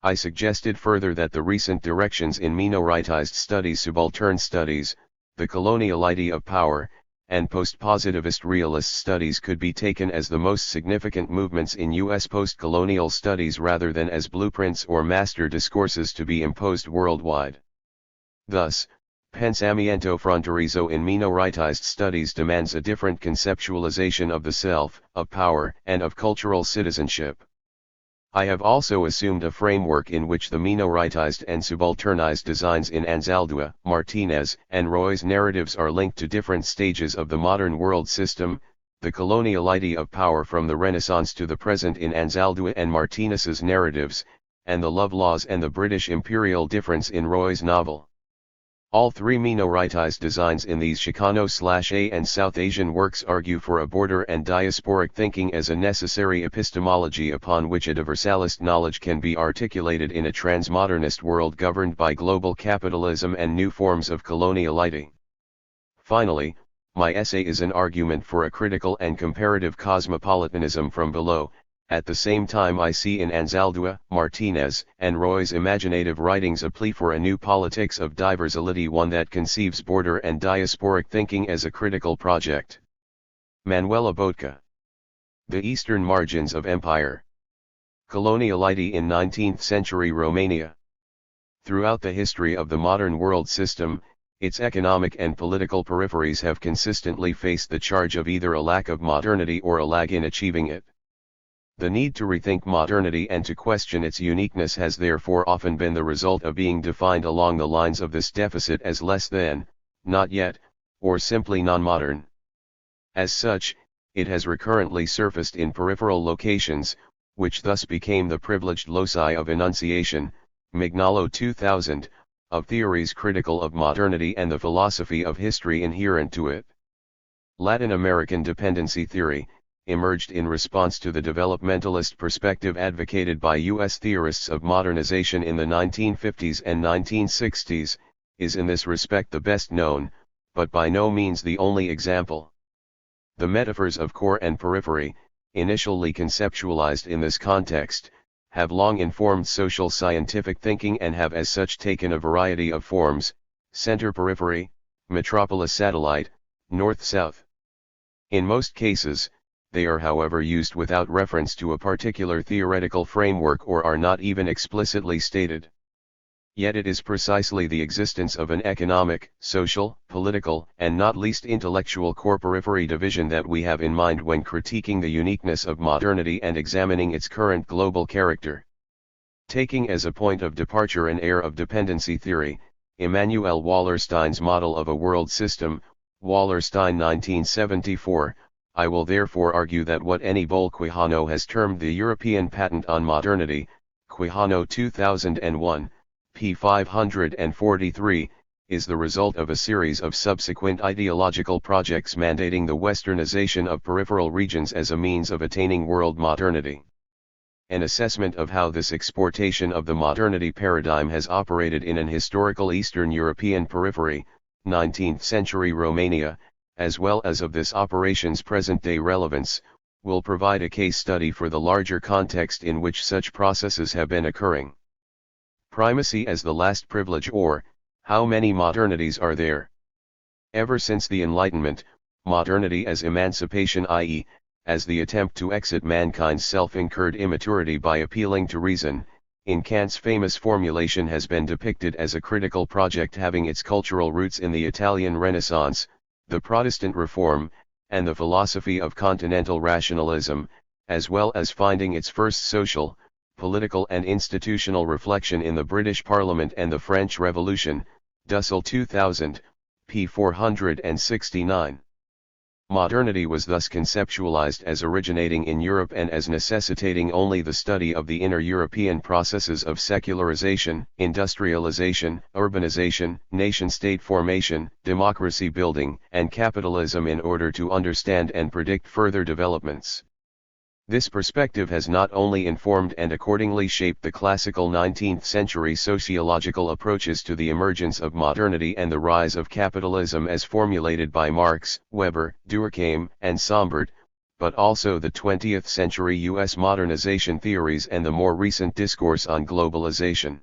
I suggested further that the recent directions in minoritized studies, subaltern studies, the colonial idea of power, and post-positivist realist studies could be taken as the most significant movements in U.S. post-colonial studies rather than as blueprints or master discourses to be imposed worldwide. Thus, pensamiento fronterizo in minoritized studies demands a different conceptualization of the self, of power, and of cultural citizenship. I have also assumed a framework in which the minoritized and subalternized designs in Anzaldúa, Martínez, and Roy's narratives are linked to different stages of the modern world system, the colonial idea of power from the Renaissance to the present in Anzaldúa and Martínez's narratives, and the love laws and the British imperial difference in Roy's novel. All three minoritized designs in these Chicano/A and South Asian works argue for a border and diasporic thinking as a necessary epistemology upon which a diversalist knowledge can be articulated in a transmodernist world governed by global capitalism and new forms of coloniality. Finally, my essay is an argument for a critical and comparative cosmopolitanism from below. At the same time, I see in Anzaldúa, Martínez, and Roy's imaginative writings a plea for a new politics of diversality, one that conceives border and diasporic thinking as a critical project. Manuela Botka. The Eastern Margins of Empire. Coloniality in 19th century Romania. Throughout the history of the modern world system, its economic and political peripheries have consistently faced the charge of either a lack of modernity or a lag in achieving it. The need to rethink modernity and to question its uniqueness has therefore often been the result of being defined along the lines of this deficit as less than, not yet, or simply non-modern. As such, it has recurrently surfaced in peripheral locations, which thus became the privileged loci of enunciation, Mignolo 2000, of theories critical of modernity and the philosophy of history inherent to it. Latin American dependency theory, emerged in response to the developmentalist perspective advocated by U.S. theorists of modernization in the 1950s and 1960s, is in this respect the best known, but by no means the only example. The metaphors of core and periphery, initially conceptualized in this context, have long informed social scientific thinking and have as such taken a variety of forms: center-periphery, metropolis-satellite, north-south. In most cases, they are however used without reference to a particular theoretical framework or are not even explicitly stated. Yet it is precisely the existence of an economic, social, political, and not least intellectual core periphery division that we have in mind when critiquing the uniqueness of modernity and examining its current global character. Taking as a point of departure an air of dependency theory, Immanuel Wallerstein's model of a world system, Wallerstein 1974, I will therefore argue that what Aníbal Quijano has termed the European patent on modernity, Quijano 2001, p. 543, is the result of a series of subsequent ideological projects mandating the westernization of peripheral regions as a means of attaining world modernity. An assessment of how this exportation of the modernity paradigm has operated in an historical Eastern European periphery, 19th century Romania, as well as of this operation's present-day relevance, will provide a case study for the larger context in which such processes have been occurring. Primacy as the last privilege, or, how many modernities are there? Ever since the Enlightenment, modernity as emancipation, i.e., as the attempt to exit mankind's self-incurred immaturity by appealing to reason, in Kant's famous formulation has been depicted as a critical project having its cultural roots in the Italian Renaissance, the Protestant Reform, and the philosophy of continental rationalism, as well as finding its first social, political and institutional reflection in the British Parliament and the French Revolution, Dussel 2000, p. 469. Modernity was thus conceptualized as originating in Europe and as necessitating only the study of the inner European processes of secularization, industrialization, urbanization, nation-state formation, democracy building, and capitalism in order to understand and predict further developments. This perspective has not only informed and accordingly shaped the classical 19th century sociological approaches to the emergence of modernity and the rise of capitalism as formulated by Marx, Weber, Durkheim, and Sombart, but also the 20th century U.S. modernization theories and the more recent discourse on globalization.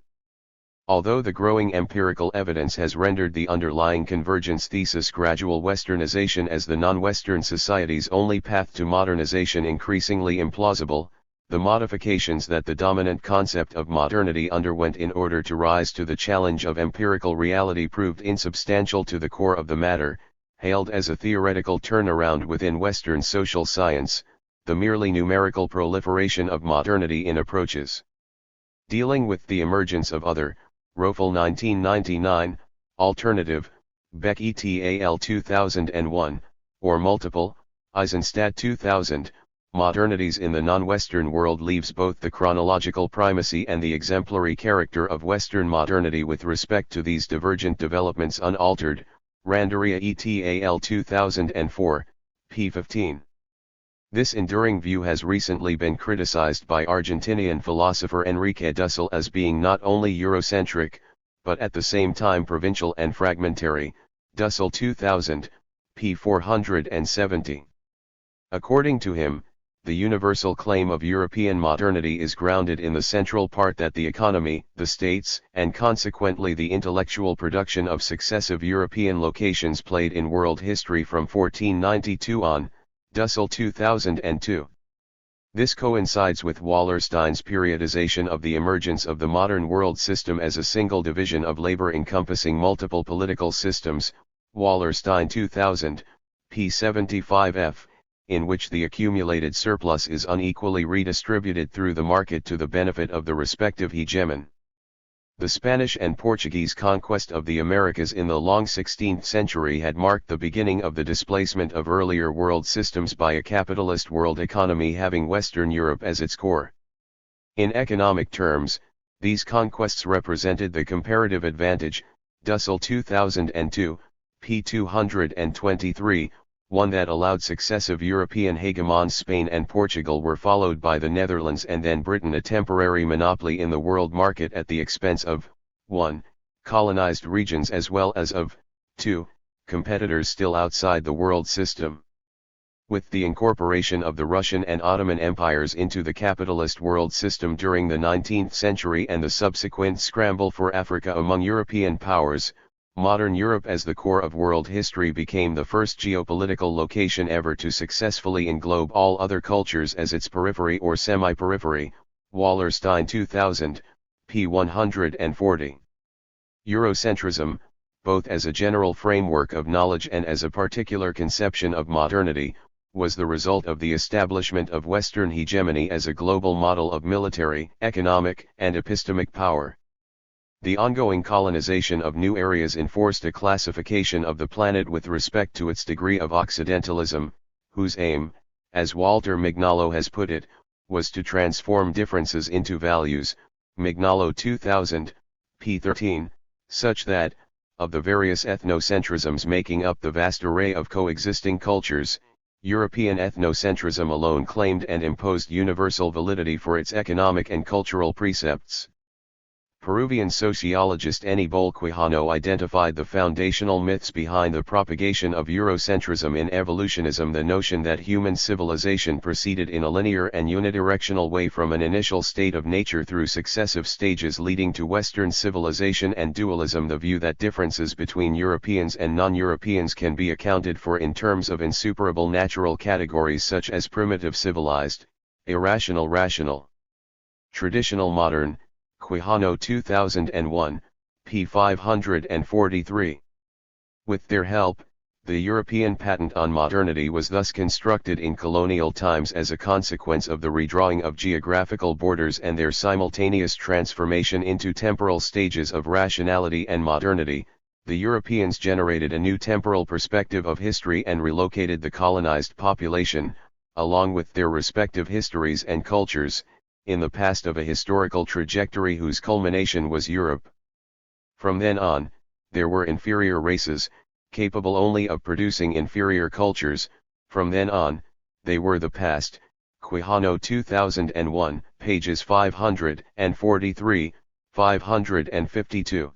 Although the growing empirical evidence has rendered the underlying convergence thesis gradual westernization as the non-Western society's only path to modernization increasingly implausible, the modifications that the dominant concept of modernity underwent in order to rise to the challenge of empirical reality proved insubstantial to the core of the matter, hailed as a theoretical turnaround within Western social science, the merely numerical proliferation of modernity in approaches. Dealing with the emergence of other, Rofel 1999, alternative, Beck et al. 2001, or multiple, Eisenstadt 2000, modernities in the non-Western world leaves both the chronological primacy and the exemplary character of Western modernity with respect to these divergent developments unaltered, Randeria et al. 2004, p. 15. This enduring view has recently been criticized by Argentinian philosopher Enrique Dussel as being not only Eurocentric, but at the same time provincial and fragmentary, Dussel 2000, p. 470. According to him, the universal claim of European modernity is grounded in the central part that the economy, the states, and consequently the intellectual production of successive European locations played in world history from 1492 on, Dussel 2002. This coincides with Wallerstein's periodization of the emergence of the modern world system as a single division of labor encompassing multiple political systems, Wallerstein 2000, p. 75f, in which the accumulated surplus is unequally redistributed through the market to the benefit of the respective hegemon. The Spanish and Portuguese conquest of the Americas in the long 16th century had marked the beginning of the displacement of earlier world systems by a capitalist world economy having Western Europe as its core. In economic terms, these conquests represented the comparative advantage, Dussel 2002, p. 223, one that allowed successive European hegemons. Spain and Portugal were followed by the Netherlands and then Britain, a temporary monopoly in the world market at the expense of 1. colonized regions as well as of 2. competitors still outside the world system. With the incorporation of the Russian and Ottoman empires into the capitalist world system during the 19th century and the subsequent scramble for Africa among European powers, modern Europe as the core of world history became the first geopolitical location ever to successfully englobe all other cultures as its periphery or semi-periphery, Wallerstein 2000, p. 140. Eurocentrism, both as a general framework of knowledge and as a particular conception of modernity, was the result of the establishment of Western hegemony as a global model of military, economic, and epistemic power. The ongoing colonization of new areas enforced a classification of the planet with respect to its degree of Occidentalism, whose aim, as Walter Mignolo has put it, was to transform differences into values, Mignolo 2000, p. 13, such that, of the various ethnocentrisms making up the vast array of coexisting cultures, European ethnocentrism alone claimed and imposed universal validity for its economic and cultural precepts. Peruvian sociologist Aníbal Quijano identified the foundational myths behind the propagation of Eurocentrism in evolutionism: the notion that human civilization proceeded in a linear and unidirectional way from an initial state of nature through successive stages leading to Western civilization, and dualism, the view that differences between Europeans and non-Europeans can be accounted for in terms of insuperable natural categories such as primitive civilized, irrational rational, traditional modern, Quijano 2001, p. 543. With their help, the European patent on modernity was thus constructed in colonial times as a consequence of the redrawing of geographical borders and their simultaneous transformation into temporal stages of rationality and modernity. The Europeans generated a new temporal perspective of history and relocated the colonized population, along with their respective histories and cultures, in the past of a historical trajectory whose culmination was Europe. From then on, there were inferior races, capable only of producing inferior cultures. From then on, they were the past, Quijano 2001, pages 543, 552.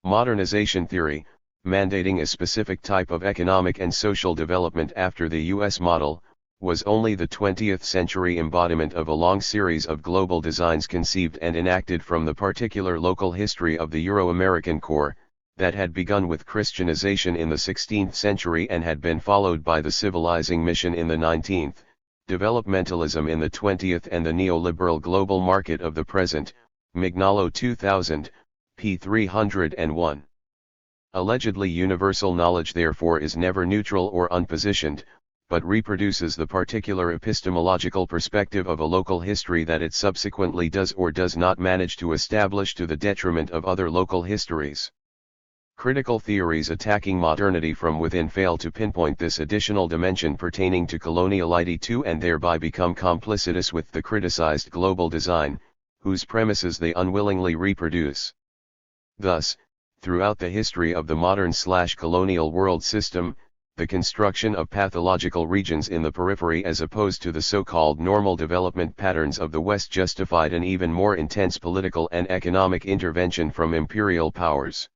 Modernization theory, mandating a specific type of economic and social development after the U.S. model, was only the 20th century embodiment of a long series of global designs conceived and enacted from the particular local history of the Euro-American core, that had begun with Christianization in the 16th century and had been followed by the civilizing mission in the 19th, developmentalism in the 20th and the neoliberal global market of the present. Mignolo 2000, p. 301. Allegedly universal knowledge therefore is never neutral or unpositioned, but reproduces the particular epistemological perspective of a local history that it subsequently does or does not manage to establish to the detriment of other local histories. Critical theories attacking modernity from within fail to pinpoint this additional dimension pertaining to coloniality too, and thereby become complicitous with the criticized global design, whose premises they unwillingly reproduce. Thus, throughout the history of the modern/colonial world system, the construction of pathological regions in the periphery as opposed to the so-called normal development patterns of the West justified an even more intense political and economic intervention from imperial powers.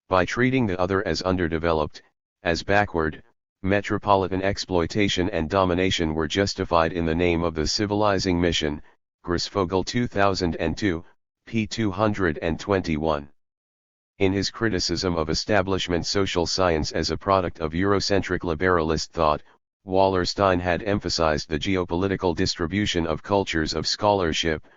By treating the other as underdeveloped, as backward, metropolitan exploitation and domination were justified in the name of the civilizing mission. Grossvogel 2002, p. 221. In his criticism of establishment social science as a product of Eurocentric liberalist thought, Wallerstein had emphasized the geopolitical distribution of cultures of scholarship,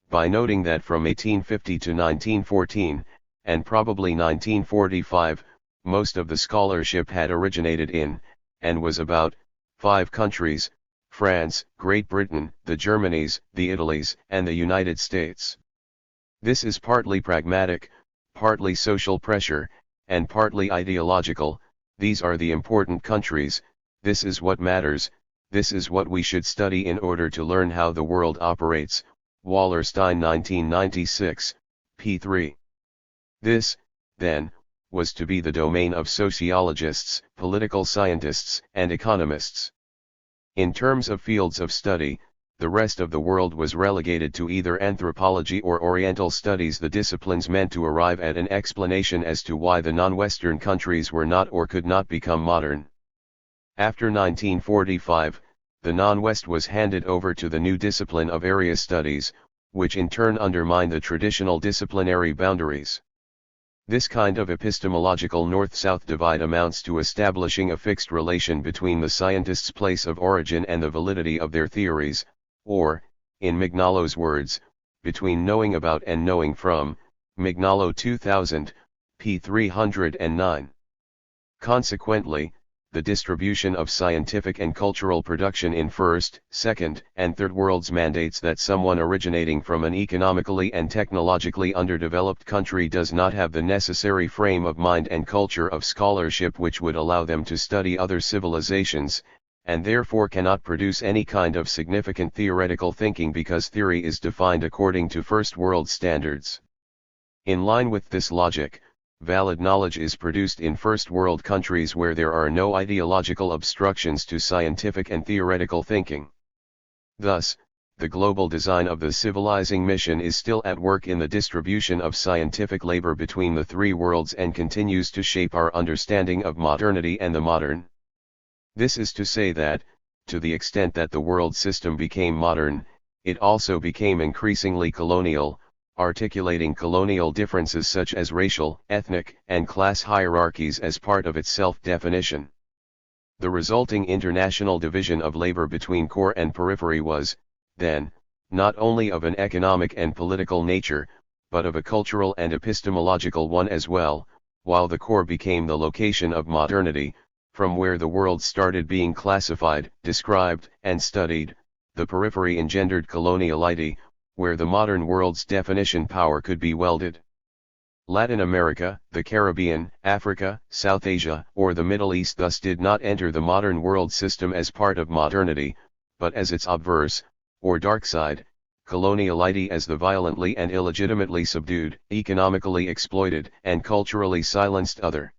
by noting that from 1850 to 1914, and probably 1945, most of the scholarship had originated in, and was about, 5 countries: France, Great Britain, the Germanys, the Italys, and the United States. This is partly pragmatic, partly social pressure, and partly ideological. These are the important countries, this is what matters, this is what we should study in order to learn how the world operates. Wallerstein 1996, p. 3. This, then, was to be the domain of sociologists, political scientists, and economists. In terms of fields of study, the rest of the world was relegated to either anthropology or Oriental studies, the disciplines meant to arrive at an explanation as to why the non-Western countries were not or could not become modern. After 1945, the non-West was handed over to the new discipline of area studies, which in turn undermined the traditional disciplinary boundaries. This kind of epistemological north-south divide amounts to establishing a fixed relation between the scientist's place of origin and the validity of their theories, or, in Mignolo's words, between knowing about and knowing from. Mignolo 2000, p. 309. Consequently, the distribution of scientific and cultural production in first, second, and third worlds mandates that someone originating from an economically and technologically underdeveloped country does not have the necessary frame of mind and culture of scholarship which would allow them to study other civilizations, and therefore cannot produce any kind of significant theoretical thinking because theory is defined according to first world standards. In line with this logic, valid knowledge is produced in first world countries where there are no ideological obstructions to scientific and theoretical thinking. Thus, the global design of the civilizing mission is still at work in the distribution of scientific labor between the 3 worlds and continues to shape our understanding of modernity and the modern. This is to say that, to the extent that the world system became modern, it also became increasingly colonial, articulating colonial differences such as racial, ethnic, and class hierarchies as part of its self-definition. The resulting international division of labor between core and periphery was, then, not only of an economic and political nature, but of a cultural and epistemological one as well. While the core became the location of modernity, from where the world started being classified, described, and studied, the periphery engendered coloniality, where the modern world's definition power could be welded. Latin America, the Caribbean, Africa, South Asia, or the Middle East thus did not enter the modern world system as part of modernity, but as its obverse, or dark side, coloniality as the violently and illegitimately subdued, economically exploited, and culturally silenced other.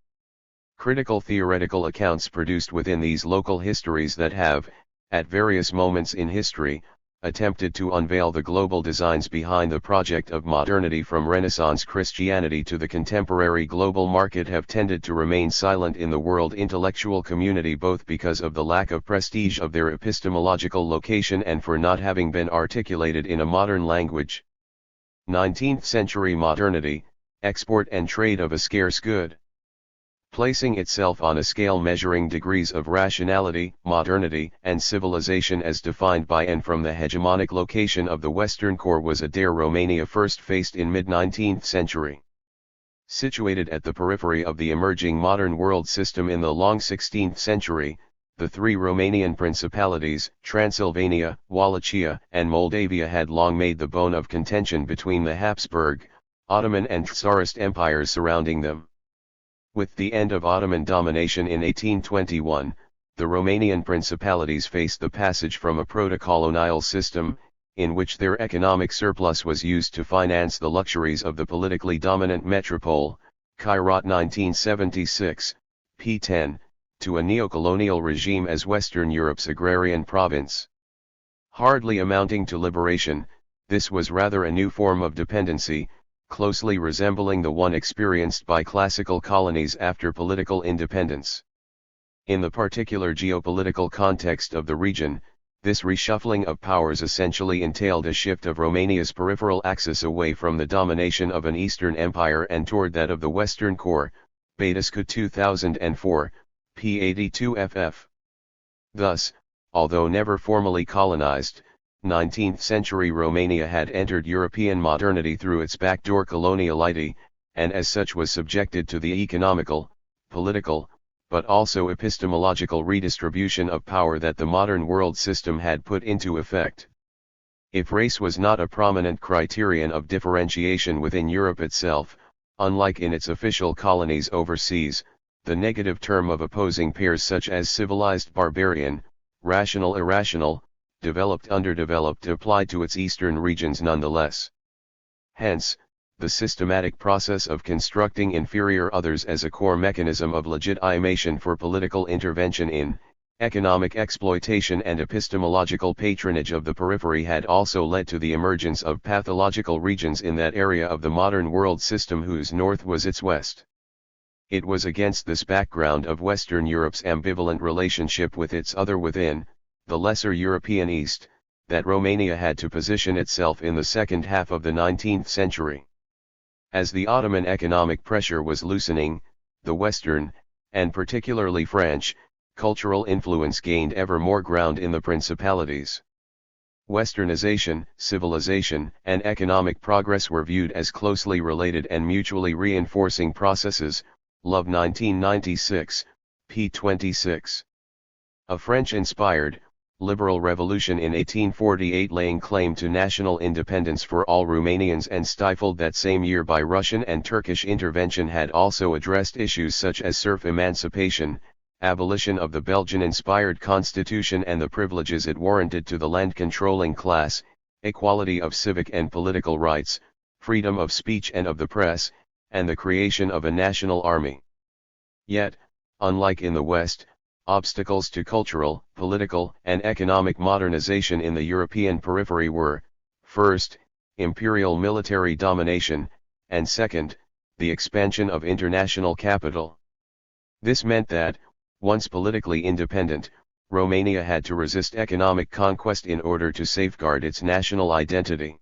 Critical theoretical accounts produced within these local histories that have, at various moments in history, attempted to unveil the global designs behind the project of modernity. From Renaissance Christianity to the contemporary global market, have tended to remain silent in the world intellectual community, both because of the lack of prestige of their epistemological location and for not having been articulated in a modern language. 19th century modernity, export and trade of a scarce good. Placing itself on a scale measuring degrees of rationality, modernity, and civilization as defined by and from the hegemonic location of the Western core was a dare Romania first faced in mid-19th century. Situated at the periphery of the emerging modern world system in the long 16th century, the three Romanian principalities, Transylvania, Wallachia, and Moldavia, had long made the bone of contention between the Habsburg, Ottoman and Tsarist empires surrounding them. With the end of Ottoman domination in 1821, the Romanian principalities faced the passage from a proto-colonial system, in which their economic surplus was used to finance the luxuries of the politically dominant metropole, Kairat 1976, p. 10, to a neo-colonial regime as Western Europe's agrarian province. Hardly amounting to liberation, this was rather a new form of dependency, closely resembling the one experienced by classical colonies after political independence. In the particular geopolitical context of the region, this reshuffling of powers essentially entailed a shift of Romania's peripheral axis away from the domination of an Eastern empire and toward that of the Western core, Bătescu 2004, p. 82 ff. Thus, although never formally colonized, 19th century Romania had entered European modernity through its backdoor coloniality, and as such was subjected to the economical, political, but also epistemological redistribution of power that the modern world system had put into effect. If race was not a prominent criterion of differentiation within Europe itself, unlike in its official colonies overseas, the negative term of opposing pairs such as civilized barbarian, rational irrational, developed underdeveloped applied to its eastern regions nonetheless. Hence, the systematic process of constructing inferior others as a core mechanism of legitimation for political intervention in economic exploitation and epistemological patronage of the periphery had also led to the emergence of pathological regions in that area of the modern world system whose north was its west. It was against this background of Western Europe's ambivalent relationship with its other within, the lesser European East, that Romania had to position itself in the second half of the 19th century. As the Ottoman economic pressure was loosening, the Western, and particularly French, cultural influence gained ever more ground in the principalities. Westernization, civilization, and economic progress were viewed as closely related and mutually reinforcing processes, Love 1996, p. 26. A French-inspired, liberal revolution in 1848 laying claim to national independence for all Romanians and stifled that same year by Russian and Turkish intervention had also addressed issues such as serf emancipation, abolition of the Belgian-inspired constitution and the privileges it warranted to the land-controlling class, equality of civic and political rights, freedom of speech and of the press, and the creation of a national army. Yet, unlike in the West, obstacles to cultural, political, and economic modernization in the European periphery were, first, imperial military domination, and second, the expansion of international capital. This meant that, once politically independent, Romania had to resist economic conquest in order to safeguard its national identity.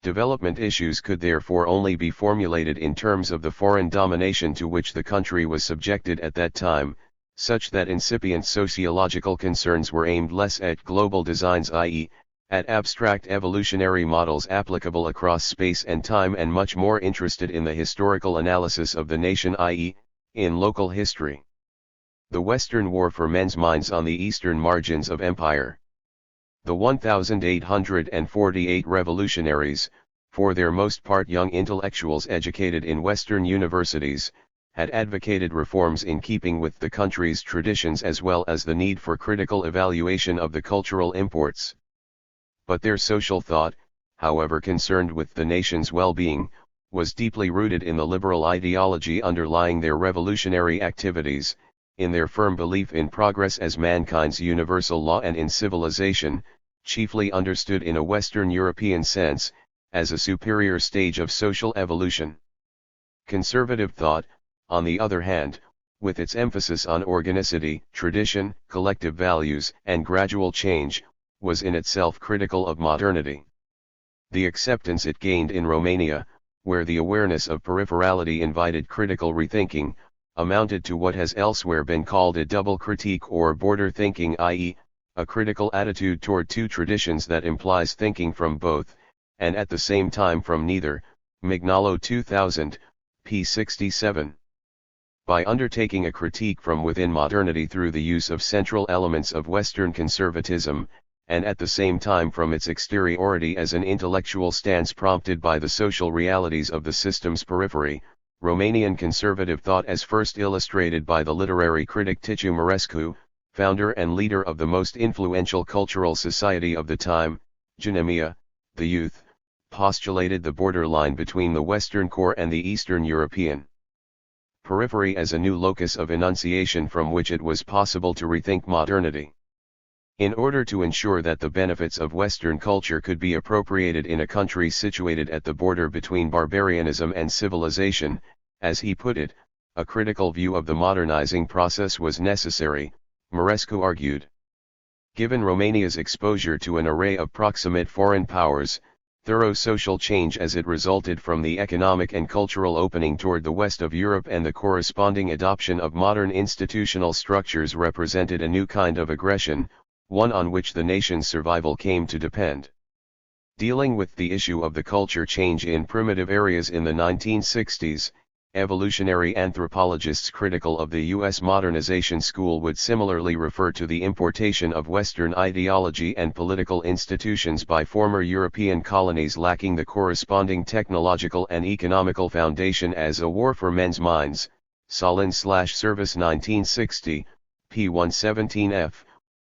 Development issues could therefore only be formulated in terms of the foreign domination to which the country was subjected at that time, such that incipient sociological concerns were aimed less at global designs, i.e., at abstract evolutionary models applicable across space and time, and much more interested in the historical analysis of the nation, i.e., in local history. The Western war for men's minds on the eastern margins of empire. The 1848 revolutionaries, for their most part young intellectuals educated in Western universities, had advocated reforms in keeping with the country's traditions as well as the need for critical evaluation of the cultural imports. But their social thought, however concerned with the nation's well-being, was deeply rooted in the liberal ideology underlying their revolutionary activities, in their firm belief in progress as mankind's universal law and in civilization, chiefly understood in a Western European sense, as a superior stage of social evolution. Conservative thought, on the other hand, with its emphasis on organicity, tradition, collective values, and gradual change, was in itself critical of modernity. The acceptance it gained in Romania, where the awareness of peripherality invited critical rethinking, amounted to what has elsewhere been called a double critique or border thinking, i.e., a critical attitude toward two traditions that implies thinking from both, and at the same time from neither. Mignolo 2000, p. 67. By undertaking a critique from within modernity through the use of central elements of Western conservatism, and at the same time from its exteriority as an intellectual stance prompted by the social realities of the system's periphery, Romanian conservative thought as first illustrated by the literary critic Titu Mărescu, founder and leader of the most influential cultural society of the time, Ghinemia, the Youth, postulated the borderline between the Western core and the Eastern European periphery as a new locus of enunciation from which it was possible to rethink modernity. In order to ensure that the benefits of Western culture could be appropriated in a country situated at the border between barbarianism and civilization, as he put it, a critical view of the modernizing process was necessary, Mărescu argued. Given Romania's exposure to an array of proximate foreign powers, thorough social change as it resulted from the economic and cultural opening toward the west of Europe and the corresponding adoption of modern institutional structures represented a new kind of aggression, one on which the nation's survival came to depend. Dealing with the issue of the culture change in primitive areas in the 1960s, evolutionary anthropologists critical of the U.S. modernization school would similarly refer to the importation of Western ideology and political institutions by former European colonies lacking the corresponding technological and economical foundation as a war for men's minds. Solon/Service 1960, p. 117f,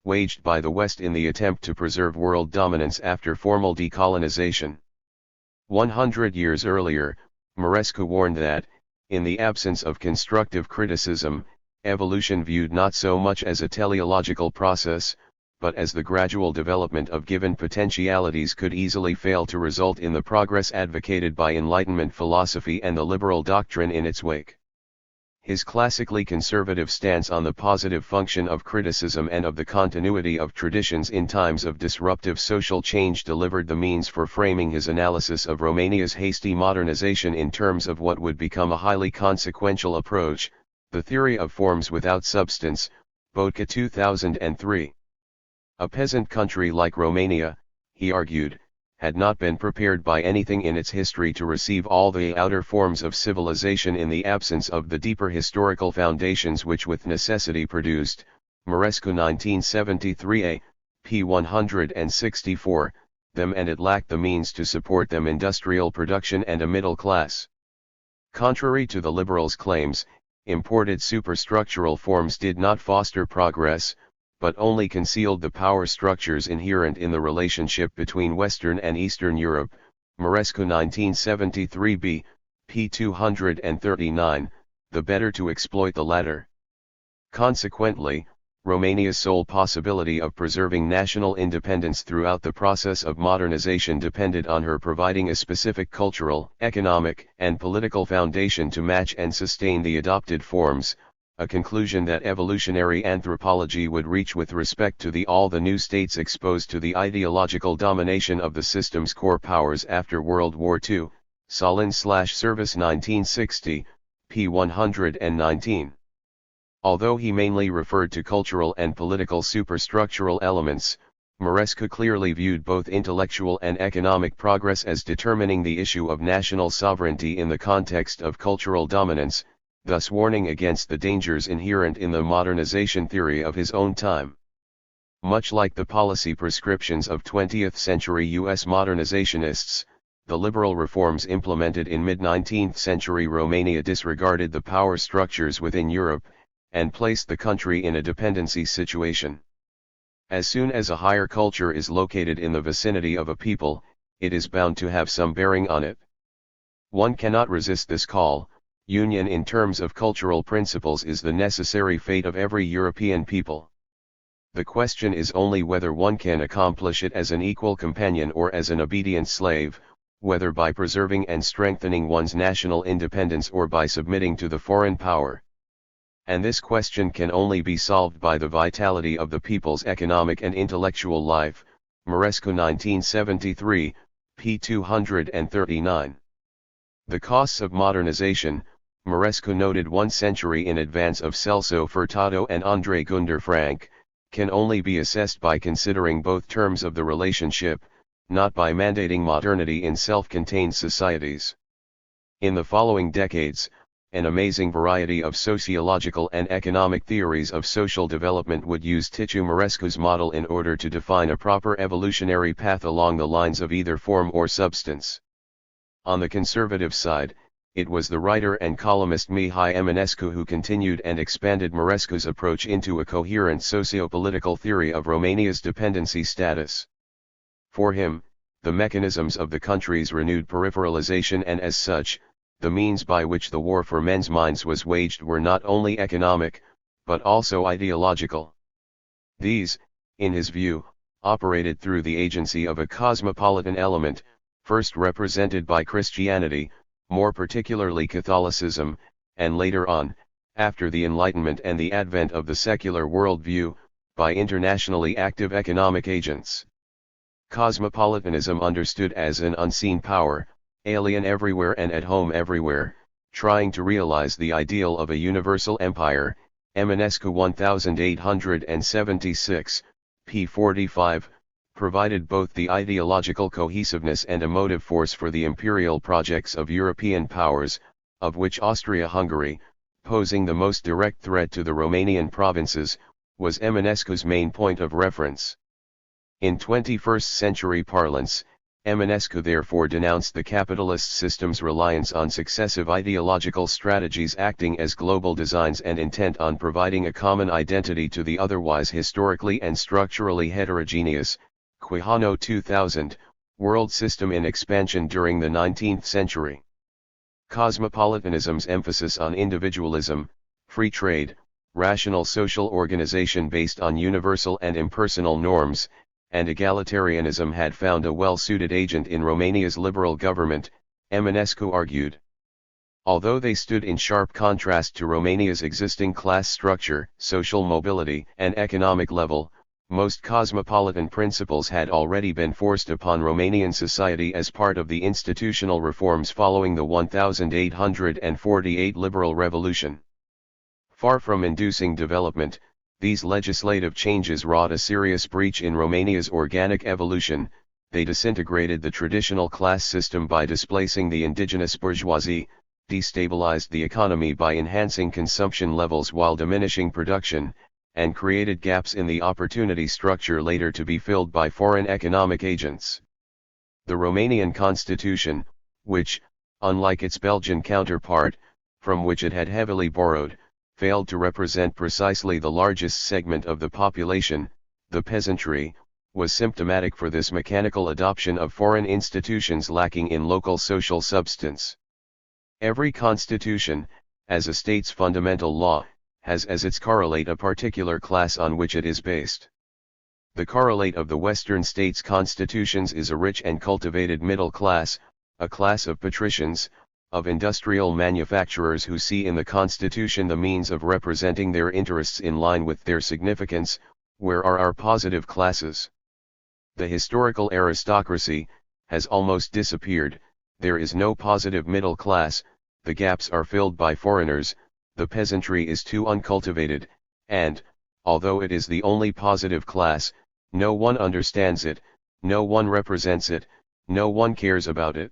waged by the West in the attempt to preserve world dominance after formal decolonization. 100 years earlier, Mărescu warned that, in the absence of constructive criticism, evolution viewed not so much as a teleological process, but as the gradual development of given potentialities could easily fail to result in the progress advocated by Enlightenment philosophy and the liberal doctrine in its wake. His classically conservative stance on the positive function of criticism and of the continuity of traditions in times of disruptive social change delivered the means for framing his analysis of Romania's hasty modernization in terms of what would become a highly consequential approach, the theory of forms without substance, Bodka 2003. A peasant country like Romania, he argued, had not been prepared by anything in its history to receive all the outer forms of civilization in the absence of the deeper historical foundations which with necessity produced, Mărescu 1973a, p. 164, them, and it lacked the means to support them industrial production and a middle class. Contrary to the liberals' claims, imported superstructural forms did not foster progress, but only concealed the power structures inherent in the relationship between Western and Eastern Europe. Mărescu 1973b, p. 239, the better to exploit the latter. Consequently, Romania's sole possibility of preserving national independence throughout the process of modernization depended on her providing a specific cultural, economic, and political foundation to match and sustain the adopted forms, a conclusion that evolutionary anthropology would reach with respect to all the new states exposed to the ideological domination of the system's core powers after World War II, Solon/Service 1960, p. 119. Although he mainly referred to cultural and political superstructural elements, Mărescu clearly viewed both intellectual and economic progress as determining the issue of national sovereignty in the context of cultural dominance, thus warning against the dangers inherent in the modernization theory of his own time. Much like the policy prescriptions of 20th-century U.S. modernizationists, the liberal reforms implemented in mid-19th century Romania disregarded the power structures within Europe, and placed the country in a dependency situation. As soon as a higher culture is located in the vicinity of a people, it is bound to have some bearing on it. One cannot resist this call, Union in terms of cultural principles is the necessary fate of every European people. The question is only whether one can accomplish it as an equal companion or as an obedient slave, whether by preserving and strengthening one's national independence or by submitting to the foreign power. And this question can only be solved by the vitality of the people's economic and intellectual life. Muraresku 1973, p. 239. The costs of modernization, Muraresku noted 1 century in advance of Celso Furtado and André Gunder Frank, can only be assessed by considering both terms of the relationship, not by mandating modernity in self-contained societies. In the following decades, an amazing variety of sociological and economic theories of social development would use Titu Muraresku's model in order to define a proper evolutionary path along the lines of either form or substance. On the conservative side, it was the writer and columnist Mihai Eminescu who continued and expanded Murarescu's approach into a coherent socio-political theory of Romania's dependency status. For him, the mechanisms of the country's renewed peripheralization and as such, the means by which the war for men's minds was waged were not only economic, but also ideological. These, in his view, operated through the agency of a cosmopolitan element, first represented by Christianity, more particularly Catholicism, and later on, after the Enlightenment and the advent of the secular worldview, by internationally active economic agents. Cosmopolitanism understood as an unseen power, alien everywhere and at home everywhere, trying to realize the ideal of a universal empire. Eminescu 1876, p. 45, provided both the ideological cohesiveness and emotive force for the imperial projects of European powers, of which Austria-Hungary, posing the most direct threat to the Romanian provinces, was Eminescu's main point of reference. In 21st century parlance, Eminescu therefore denounced the capitalist system's reliance on successive ideological strategies acting as global designs and intent on providing a common identity to the otherwise historically and structurally heterogeneous, Quijano 2000, world system in expansion during the 19th century. Cosmopolitanism's emphasis on individualism, free trade, rational social organization based on universal and impersonal norms, and egalitarianism had found a well-suited agent in Romania's liberal government, Eminescu argued. Although they stood in sharp contrast to Romania's existing class structure, social mobility, and economic level, most cosmopolitan principles had already been forced upon Romanian society as part of the institutional reforms following the 1848 liberal revolution. Far from inducing development, these legislative changes wrought a serious breach in Romania's organic evolution. They disintegrated the traditional class system by displacing the indigenous bourgeoisie, destabilized the economy by enhancing consumption levels while diminishing production, and created gaps in the opportunity structure later to be filled by foreign economic agents. The Romanian constitution, which, unlike its Belgian counterpart, from which it had heavily borrowed, failed to represent precisely the largest segment of the population, the peasantry, was symptomatic for this mechanical adoption of foreign institutions lacking in local social substance. Every constitution, as a state's fundamental law, has as its correlate a particular class on which it is based. The correlate of the Western states' constitutions is a rich and cultivated middle class, a class of patricians, of industrial manufacturers who see in the constitution the means of representing their interests in line with their significance. Where are our positive classes? The historical aristocracy has almost disappeared. There is no positive middle class, the gaps are filled by foreigners, the peasantry is too uncultivated, and, although it is the only positive class, no one understands it, no one represents it, no one cares about it.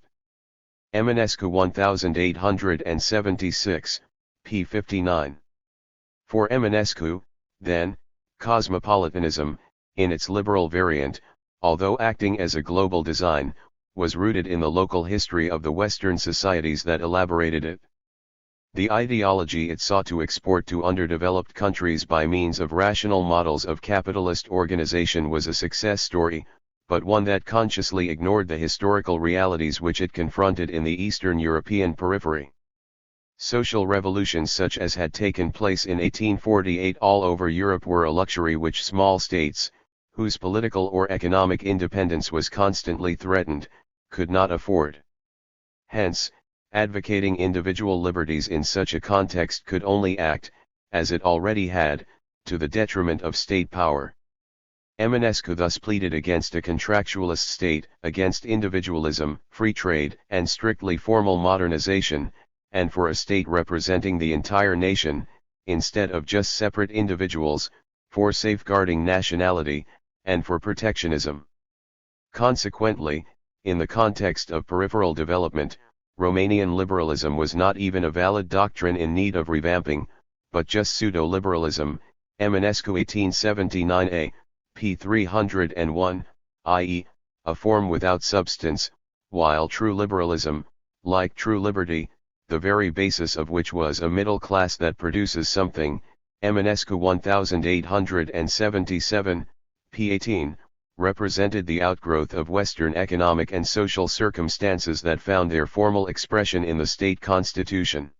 Eminescu 1876, p. 59. For Eminescu, then, cosmopolitanism, in its liberal variant, although acting as a global design, was rooted in the local history of the Western societies that elaborated it. The ideology it sought to export to underdeveloped countries by means of rational models of capitalist organization was a success story, but one that consciously ignored the historical realities which it confronted in the Eastern European periphery. Social revolutions such as had taken place in 1848 all over Europe were a luxury which small states, whose political or economic independence was constantly threatened, could not afford. Hence, advocating individual liberties in such a context could only act, as it already had, to the detriment of state power. Eminescu thus pleaded against a contractualist state, against individualism, free trade, and strictly formal modernization, and for a state representing the entire nation, instead of just separate individuals, for safeguarding nationality, and for protectionism. Consequently, in the context of peripheral development, Romanian liberalism was not even a valid doctrine in need of revamping, but just pseudo-liberalism, Eminescu 1879a, p. 301, i.e., a form without substance, while true liberalism, like true liberty, the very basis of which was a middle class that produces something, Eminescu 1877, p. 18, represented the outgrowth of Western economic and social circumstances that found their formal expression in the state constitution.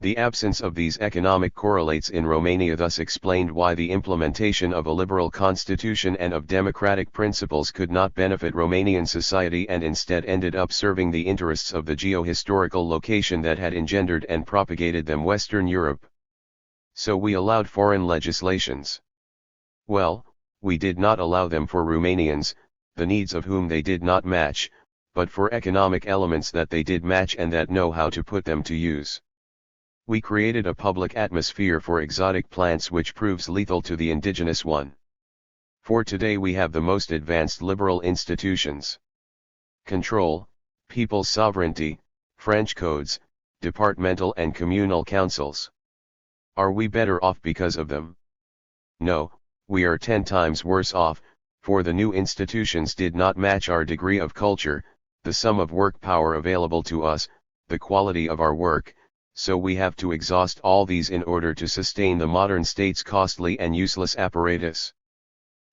The absence of these economic correlates in Romania thus explained why the implementation of a liberal constitution and of democratic principles could not benefit Romanian society and instead ended up serving the interests of the geo-historical location that had engendered and propagated them, Western Europe. So we allowed foreign legislations. Well, we did not allow them for Romanians, the needs of whom they did not match, but for economic elements that they did match and that know how to put them to use. We created a public atmosphere for exotic plants which proves lethal to the indigenous one. For today we have the most advanced liberal institutions. Control, people's sovereignty, French codes, departmental and communal councils. Are we better off because of them? No, we are 10 times worse off, for the new institutions did not match our degree of culture, the sum of work power available to us, the quality of our work, so we have to exhaust all these in order to sustain the modern state's costly and useless apparatus.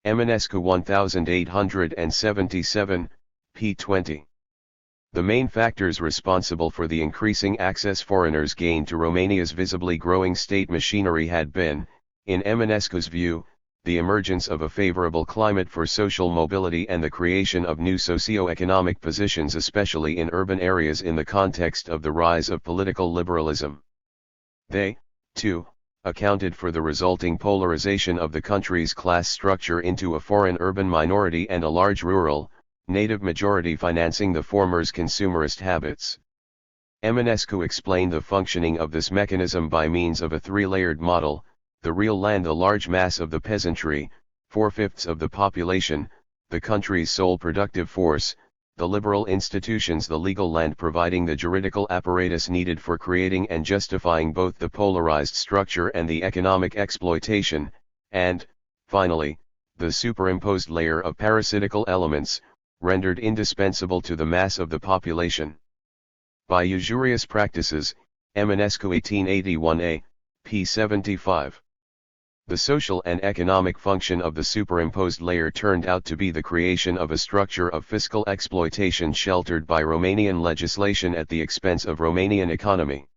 Eminescu 1877, p. 20. The main factors responsible for the increasing access foreigners gained to Romania's visibly growing state machinery had been, in Eminescu's view, the emergence of a favorable climate for social mobility and the creation of new socio-economic positions, especially in urban areas, in the context of the rise of political liberalism. They, too, accounted for the resulting polarization of the country's class structure into a foreign urban minority and a large rural, native majority financing the former's consumerist habits. Eminescu explained the functioning of this mechanism by means of a three-layered model: the real land, a large mass of the peasantry, 4/5 of the population, the country's sole productive force; the liberal institutions, the legal land providing the juridical apparatus needed for creating and justifying both the polarized structure and the economic exploitation; and, finally, the superimposed layer of parasitical elements, rendered indispensable to the mass of the population by usurious practices, Eminescu 1881a, p. 75. The social and economic function of the superimposed layer turned out to be the creation of a structure of fiscal exploitation sheltered by Romanian legislation at the expense of Romanian economy.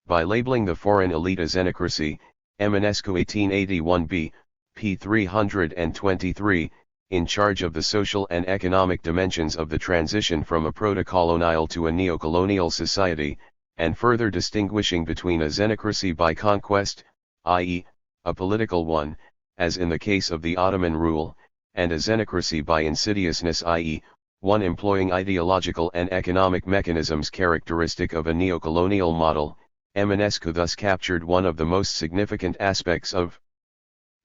By labeling the foreign elite a xenocracy, Eminescu 1881b, p. 323, in charge of the social and economic dimensions of the transition from a proto-colonial to a neo-colonial society, and further distinguishing between a xenocracy by conquest, i.e., a political one, as in the case of the Ottoman rule, and a xenocracy by insidiousness, i.e., one employing ideological and economic mechanisms characteristic of a neo-colonial model. Eminescu thus captured one of the most significant aspects of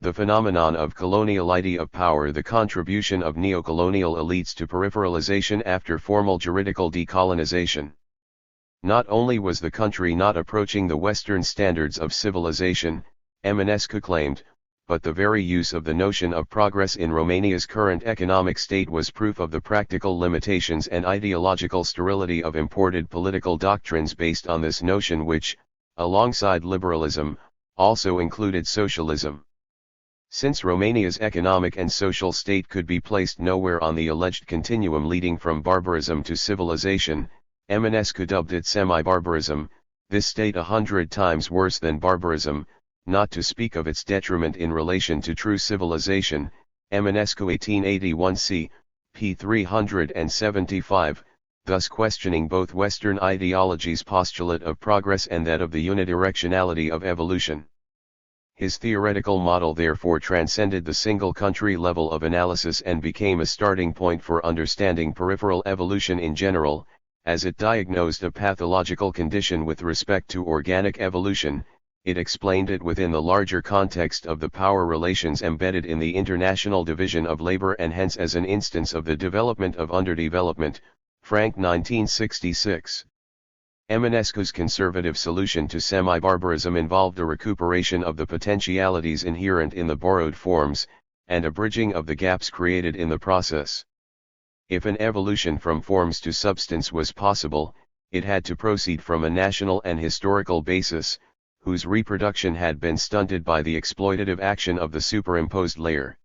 the phenomenon of coloniality of power, the contribution of neo-colonial elites to peripheralization after formal juridical decolonization. Not only was the country not approaching the Western standards of civilization, Eminescu claimed, but the very use of the notion of progress in Romania's current economic state was proof of the practical limitations and ideological sterility of imported political doctrines based on this notion, which, alongside liberalism, also included socialism. Since Romania's economic and social state could be placed nowhere on the alleged continuum leading from barbarism to civilization, Eminescu dubbed it semi-barbarism, This state 100 times worse than barbarism, not to speak of its detriment in relation to true civilization. Eminescu 1881 c. p. 375, thus questioning both Western ideology's postulate of progress and that of the unidirectionality of evolution. His theoretical model therefore transcended the single country level of analysis and became a starting point for understanding peripheral evolution in general, as it diagnosed a pathological condition with respect to organic evolution. It explained it within the larger context of the power relations embedded in the international division of labor and hence as an instance of the development of underdevelopment. Frank 1966. Eminescu's conservative solution to semi-barbarism involved a recuperation of the potentialities inherent in the borrowed forms, and a bridging of the gaps created in the process. If an evolution from forms to substance was possible, it had to proceed from a national and historical basis, whose reproduction had been stunted by the exploitative action of the superimposed layer.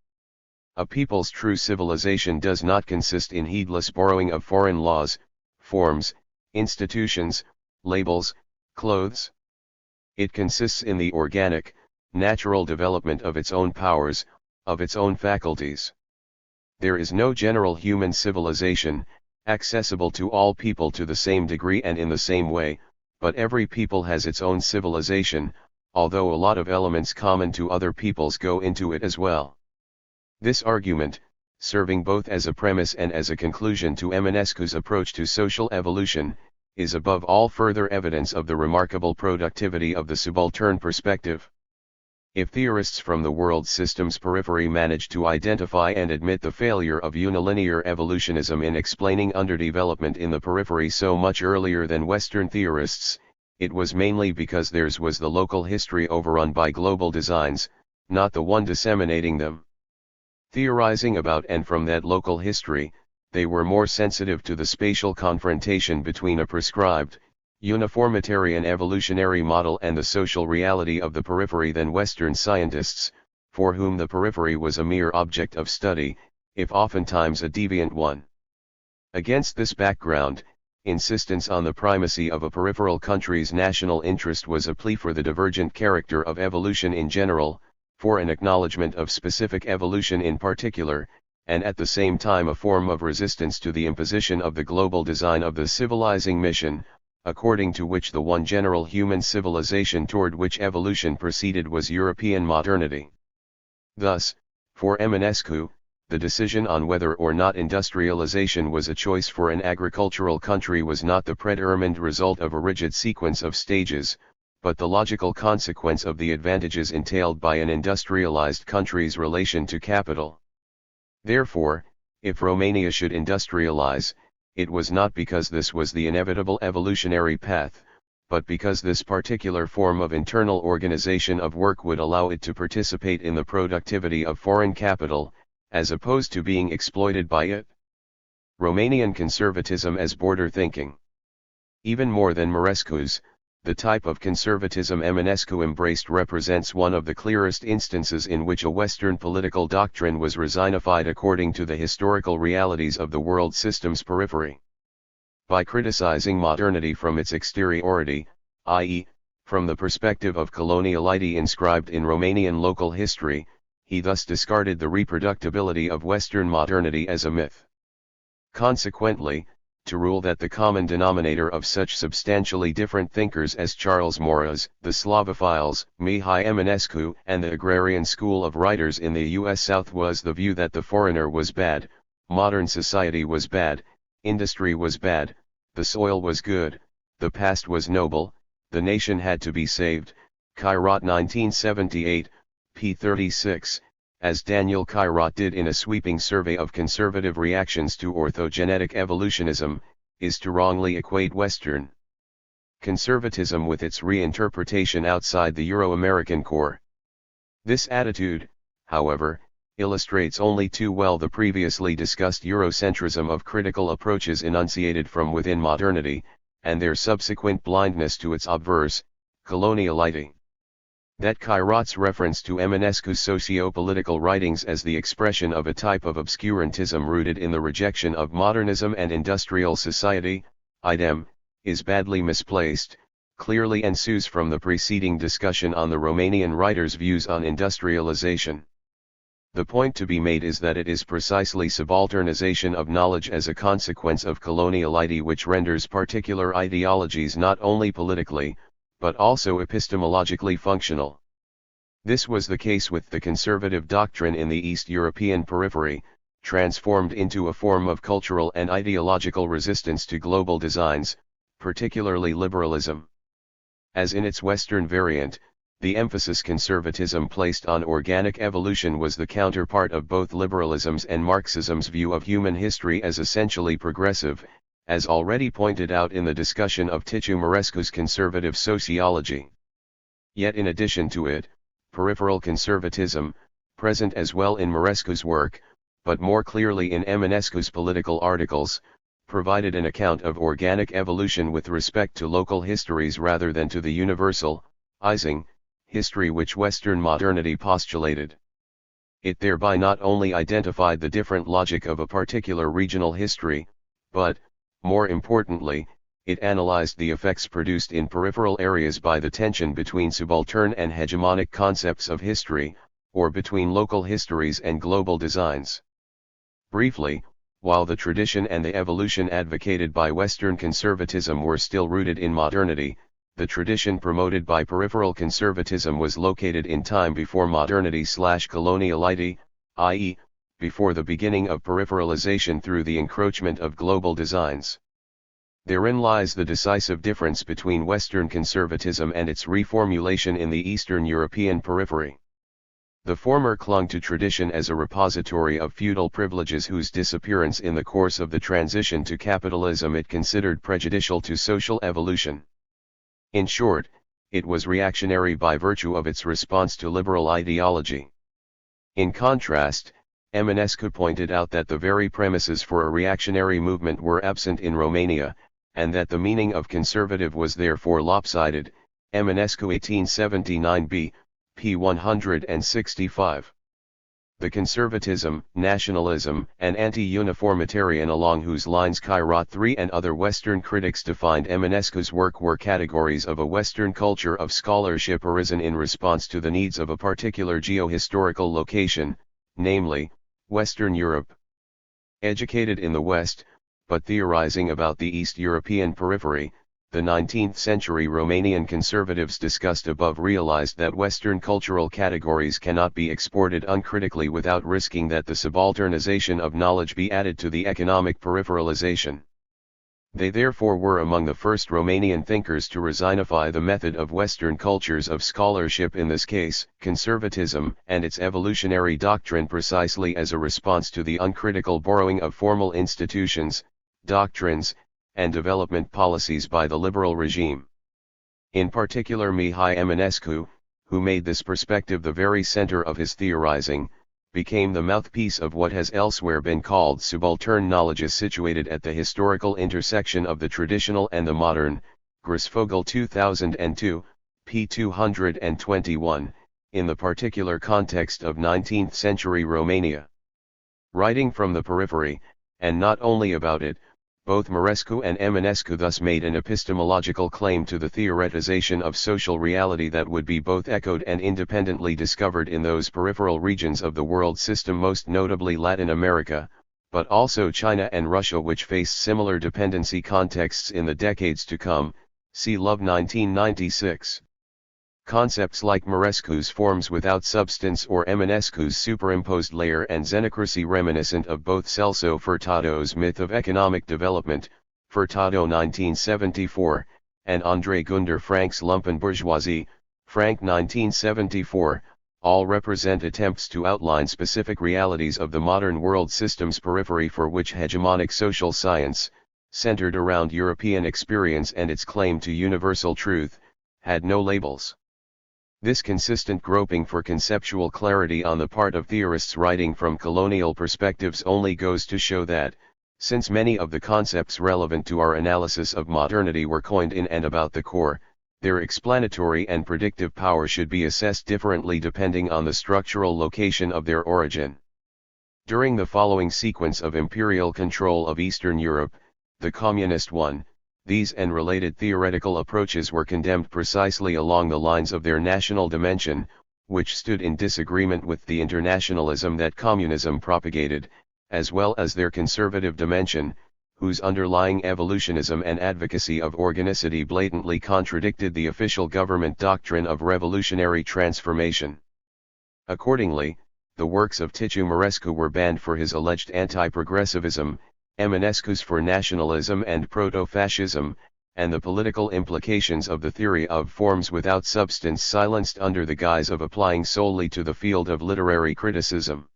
A people's true civilization does not consist in heedless borrowing of foreign laws, forms, institutions, labels, clothes. It consists in the organic, natural development of its own powers, of its own faculties. There is no general human civilization, accessible to all people to the same degree and in the same way, but every people has its own civilization, although a lot of elements common to other peoples go into it as well. This argument, serving both as a premise and as a conclusion to Eminescu's approach to social evolution, is above all further evidence of the remarkable productivity of the subaltern perspective. If theorists from the world system's periphery manage to identify and admit the failure of unilinear evolutionism in explaining underdevelopment in the periphery so much earlier than Western theorists, it was mainly because theirs was the local history overrun by global designs, not the one disseminating them. Theorizing about and from that local history, they were more sensitive to the spatial confrontation between a prescribed, uniformitarian evolutionary model and the social reality of the periphery than Western scientists, for whom the periphery was a mere object of study, if oftentimes a deviant one. Against this background, insistence on the primacy of a peripheral country's national interest was a plea for the divergent character of evolution in general, for an acknowledgement of specific evolution in particular, and at the same time a form of resistance to the imposition of the global design of the civilizing mission, according to which the one general human civilization toward which evolution proceeded was European modernity. Thus, for Eminescu, the decision on whether or not industrialization was a choice for an agricultural country was not the predetermined result of a rigid sequence of stages, but the logical consequence of the advantages entailed by an industrialized country's relation to capital. Therefore, if Romania should industrialize, it was not because this was the inevitable evolutionary path, but because this particular form of internal organization of work would allow it to participate in the productivity of foreign capital, as opposed to being exploited by it. Romanian conservatism as border thinking. Even more than Mărescu's, the type of conservatism Eminescu embraced represents one of the clearest instances in which a Western political doctrine was resignified according to the historical realities of the world system's periphery. By criticizing modernity from its exteriority, i.e., from the perspective of coloniality inscribed in Romanian local history, he thus discarded the reproducibility of Western modernity as a myth. Consequently, to rule that the common denominator of such substantially different thinkers as Charles Maurras, the Slavophiles, Mihai Eminescu, and the agrarian school of writers in the U.S. South was the view that the foreigner was bad, modern society was bad, industry was bad, the soil was good, the past was noble, the nation had to be saved. Kairat 1978, p. 36. As Daniel Kairat did in a sweeping survey of conservative reactions to orthogenetic evolutionism, is to wrongly equate Western conservatism with its reinterpretation outside the Euro-American core. This attitude, however, illustrates only too well the previously discussed Eurocentrism of critical approaches enunciated from within modernity, and their subsequent blindness to its obverse, coloniality. That Kairat's reference to Eminescu's socio-political writings as the expression of a type of obscurantism rooted in the rejection of modernism and industrial society, idem, is badly misplaced. clearly ensues from the preceding discussion on the Romanian writer's views on industrialization. The point to be made is that it is precisely subalternization of knowledge as a consequence of coloniality which renders particular ideologies not only politically, but also epistemologically functional. This was the case with the conservative doctrine in the East European periphery, transformed into a form of cultural and ideological resistance to global designs, particularly liberalism. As in its Western variant, the emphasis conservatism placed on organic evolution was the counterpart of both liberalism's and Marxism's view of human history as essentially progressive, as already pointed out in the discussion of Titu Mărescu's conservative sociology. Yet in addition to it, peripheral conservatism, present as well in Mărescu's work, but more clearly in Eminescu's political articles, provided an account of organic evolution with respect to local histories rather than to the universal-izing history which Western modernity postulated. It thereby not only identified the different logic of a particular regional history, but, more importantly, it analyzed the effects produced in peripheral areas by the tension between subaltern and hegemonic concepts of history, or between local histories and global designs. Briefly, while the tradition and the evolution advocated by Western conservatism were still rooted in modernity, the tradition promoted by peripheral conservatism was located in time before modernity/coloniality, i.e., before the beginning of peripheralization through the encroachment of global designs. Therein lies the decisive difference between Western conservatism and its reformulation in the Eastern European periphery. The former clung to tradition as a repository of feudal privileges whose disappearance in the course of the transition to capitalism it considered prejudicial to social evolution. In short, it was reactionary by virtue of its response to liberal ideology. In contrast, Eminescu pointed out that the very premises for a reactionary movement were absent in Romania, and that the meaning of conservative was therefore lopsided. Eminescu 1879b, p. 165. The conservatism, nationalism, and anti-uniformitarian along whose lines Kairat III and other Western critics defined Eminescu's work were categories of a Western culture of scholarship arisen in response to the needs of a particular geo-historical location, namely, Western Europe. Educated in the West, but theorizing about the East European periphery, the 19th-century Romanian conservatives discussed above realized that Western cultural categories cannot be exported uncritically without risking that the subalternization of knowledge be added to the economic peripheralization. They therefore were among the first Romanian thinkers to resignify the method of Western cultures of scholarship, in this case, conservatism, and its evolutionary doctrine precisely as a response to the uncritical borrowing of formal institutions, doctrines, and development policies by the liberal regime. In particular Mihai Eminescu, who made this perspective the very center of his theorizing, became the mouthpiece of what has elsewhere been called subaltern knowledge is situated at the historical intersection of the traditional and the modern, Grisfogel 2002, p. 221, in the particular context of 19th-century Romania. Writing from the periphery, and not only about it, both Mărescu and Eminescu thus made an epistemological claim to the theoretization of social reality that would be both echoed and independently discovered in those peripheral regions of the world system, most notably Latin America, but also China and Russia, which faced similar dependency contexts in the decades to come. See Love 1996. Concepts like Mărescu's forms without substance or Eminescu's superimposed layer and xenocracy reminiscent of both Celso Furtado's myth of economic development, Furtado 1974, and André Gunder Frank's Lumpenbourgeoisie, Frank 1974, all represent attempts to outline specific realities of the modern world system's periphery for which hegemonic social science, centered around European experience and its claim to universal truth, had no labels. This consistent groping for conceptual clarity on the part of theorists writing from colonial perspectives only goes to show that, since many of the concepts relevant to our analysis of modernity were coined in and about the core, their explanatory and predictive power should be assessed differently depending on the structural location of their origin. During the following sequence of imperial control of Eastern Europe, the Communist one, These and related theoretical approaches were condemned precisely along the lines of their national dimension, which stood in disagreement with the internationalism that communism propagated, as well as their conservative dimension, whose underlying evolutionism and advocacy of organicity blatantly contradicted the official government doctrine of revolutionary transformation. Accordingly, the works of Titumarescu were banned for his alleged anti-progressivism, Eminescu's for nationalism and proto-fascism, and the political implications of the theory of forms without substance silenced under the guise of applying solely to the field of literary criticism.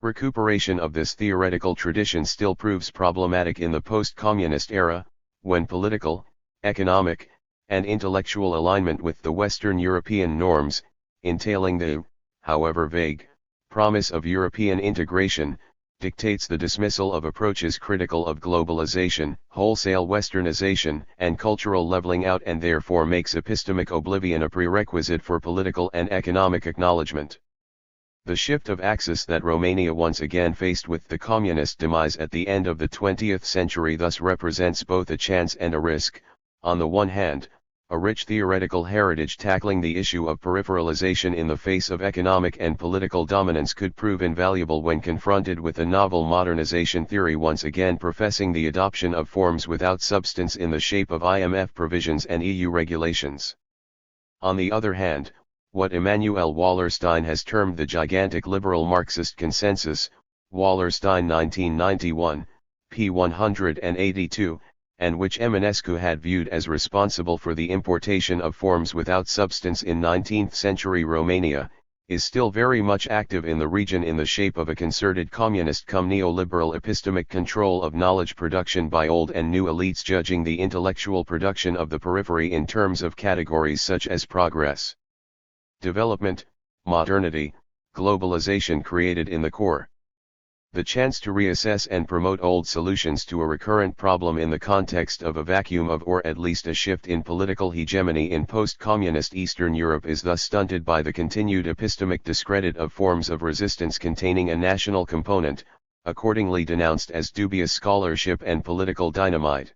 Recuperation of this theoretical tradition still proves problematic in the post-communist era, when political, economic, and intellectual alignment with the Western European norms, entailing the, however vague, promise of European integration, dictates the dismissal of approaches critical of globalization, wholesale westernization, and cultural leveling out, and therefore makes epistemic oblivion a prerequisite for political and economic acknowledgement. The shift of axis that Romania once again faced with the communist demise at the end of the 20th century thus represents both a chance and a risk. On the one hand, a rich theoretical heritage tackling the issue of peripheralization in the face of economic and political dominance could prove invaluable when confronted with a novel modernization theory once again professing the adoption of forms without substance in the shape of IMF provisions and EU regulations. On the other hand, what Immanuel Wallerstein has termed the gigantic liberal Marxist consensus, Wallerstein 1991, p. 182, and which Eminescu had viewed as responsible for the importation of forms without substance in 19th-century Romania, is still very much active in the region in the shape of a concerted communist-neoliberal epistemic control of knowledge production by old and new elites judging the intellectual production of the periphery in terms of categories such as progress, development, modernity, globalization created in the core. The chance to reassess and promote old solutions to a recurrent problem in the context of a vacuum of or at least a shift in political hegemony in post-communist Eastern Europe is thus stunted by the continued epistemic discredit of forms of resistance containing a national component, accordingly denounced as dubious scholarship and political dynamite.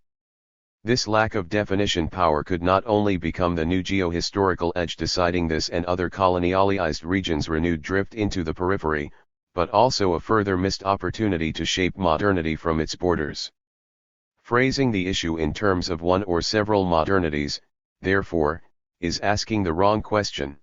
This lack of definition power could not only become the new geo-historical edge deciding this and other colonialized regions' renewed drift into the periphery, but also a further missed opportunity to shape modernity from its borders. Phrasing the issue in terms of one or several modernities, therefore, is asking the wrong question.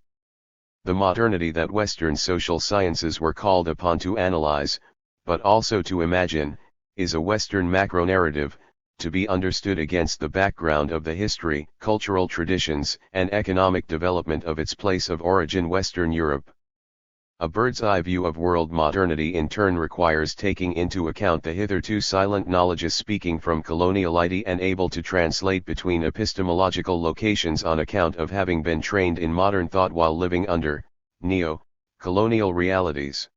The modernity that Western social sciences were called upon to analyze, but also to imagine, is a Western macro-narrative, to be understood against the background of the history, cultural traditions, and economic development of its place of origin Western Europe. A bird's-eye view of world modernity in turn requires taking into account the hitherto silent knowledges speaking from coloniality and able to translate between epistemological locations on account of having been trained in modern thought while living under neo-colonial realities.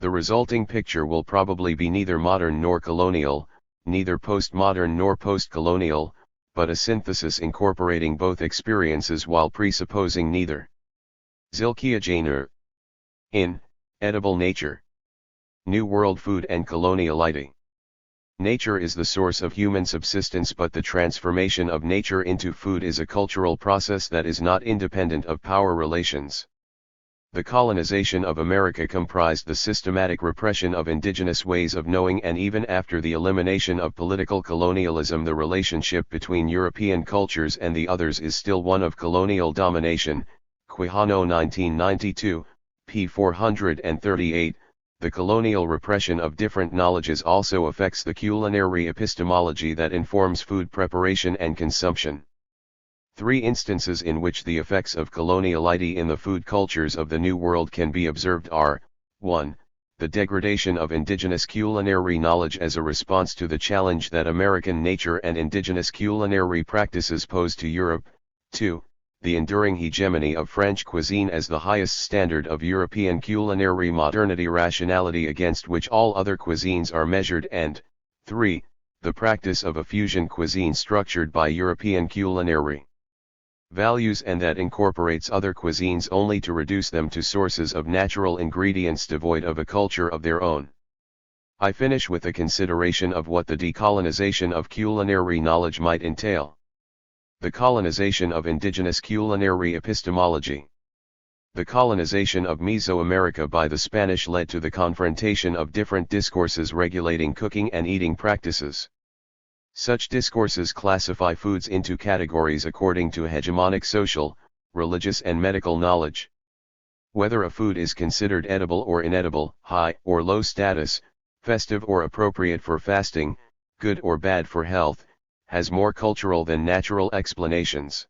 The resulting picture will probably be neither modern nor colonial, neither postmodern nor postcolonial, but a synthesis incorporating both experiences while presupposing neither. Zilkia Jainer. In Edible Nature. New World Food and Coloniality. Nature is the source of human subsistence, but the transformation of nature into food is a cultural process that is not independent of power relations. The colonization of America comprised the systematic repression of indigenous ways of knowing, and even after the elimination of political colonialism, the relationship between European cultures and the others is still one of colonial domination. Quijano 1992, p. 438. The colonial repression of different knowledges also affects the culinary epistemology that informs food preparation and consumption. Three instances in which the effects of coloniality in the food cultures of the New World can be observed are, 1. The degradation of indigenous culinary knowledge as a response to the challenge that American nature and indigenous culinary practices pose to Europe, 2. The enduring hegemony of French cuisine as the highest standard of European culinary modernity rationality against which all other cuisines are measured, and 3. The practice of a fusion cuisine structured by European culinary values and that incorporates other cuisines only to reduce them to sources of natural ingredients devoid of a culture of their own. I finish with a consideration of what the decolonization of culinary knowledge might entail. The colonization of indigenous culinary epistemology. The colonization of Mesoamerica by the Spanish led to the confrontation of different discourses regulating cooking and eating practices. Such discourses classify foods into categories according to hegemonic social, religious and medical knowledge. Whether a food is considered edible or inedible, high or low status, festive or appropriate for fasting, good or bad for health, has more cultural than natural explanations.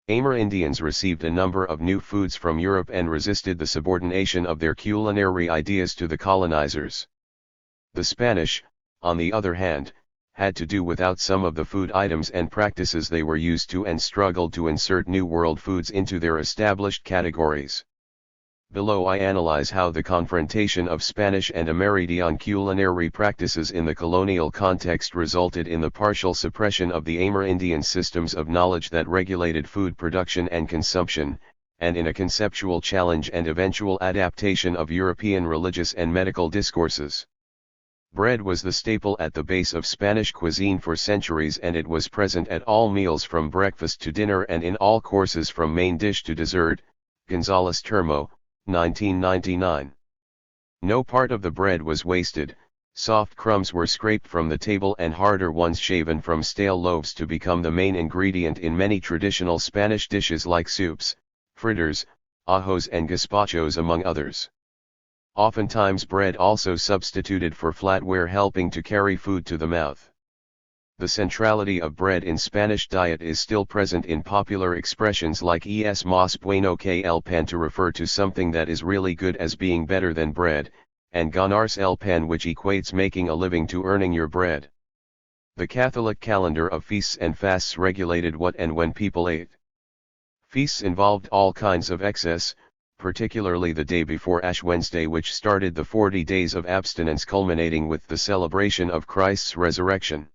Amerindians received a number of new foods from Europe and resisted the subordination of their culinary ideas to the colonizers. The Spanish, on the other hand, had to do without some of the food items and practices they were used to and struggled to insert New World foods into their established categories. Below I analyze how the confrontation of Spanish and Amerindian culinary practices in the colonial context resulted in the partial suppression of the Amerindian systems of knowledge that regulated food production and consumption, and in a conceptual challenge and eventual adaptation of European religious and medical discourses. Bread was the staple at the base of Spanish cuisine for centuries, and it was present at all meals from breakfast to dinner and in all courses from main dish to dessert. González Termo, 1999. No part of the bread was wasted, soft crumbs were scraped from the table and harder ones shaven from stale loaves to become the main ingredient in many traditional Spanish dishes like soups, fritters, ajos and gazpachos among others. Oftentimes bread also substituted for flatware, helping to carry food to the mouth. The centrality of bread in Spanish diet is still present in popular expressions like es más bueno que el pan to refer to something that is really good as being better than bread, and ganarse el pan, which equates making a living to earning your bread. The Catholic calendar of feasts and fasts regulated what and when people ate. Feasts involved all kinds of excess, particularly the day before Ash Wednesday, which started the 40 days of abstinence culminating with the celebration of Christ's resurrection.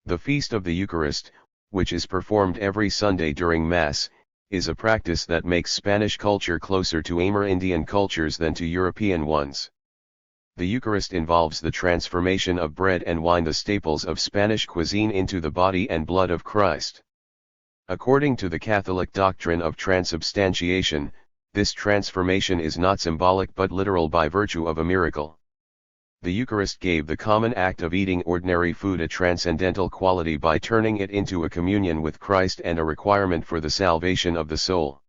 The Feast of the Eucharist, which is performed every Sunday during Mass, is a practice that makes Spanish culture closer to Amerindian cultures than to European ones. The Eucharist involves the transformation of bread and wine, the staples of Spanish cuisine, into the body and blood of Christ. According to the Catholic doctrine of transubstantiation, this transformation is not symbolic but literal by virtue of a miracle. The Eucharist gave the common act of eating ordinary food a transcendental quality by turning it into a communion with Christ and a requirement for the salvation of the soul.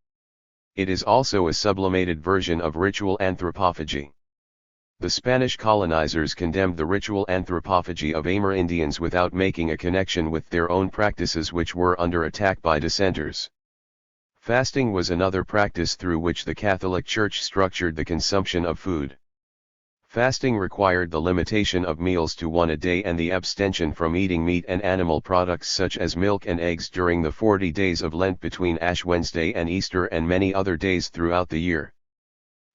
It is also a sublimated version of ritual anthropophagy. The Spanish colonizers condemned the ritual anthropophagy of Amerindians without making a connection with their own practices, which were under attack by dissenters. Fasting was another practice through which the Catholic Church structured the consumption of food. Fasting required the limitation of meals to one a day and the abstention from eating meat and animal products such as milk and eggs during the 40 days of Lent between Ash Wednesday and Easter and many other days throughout the year.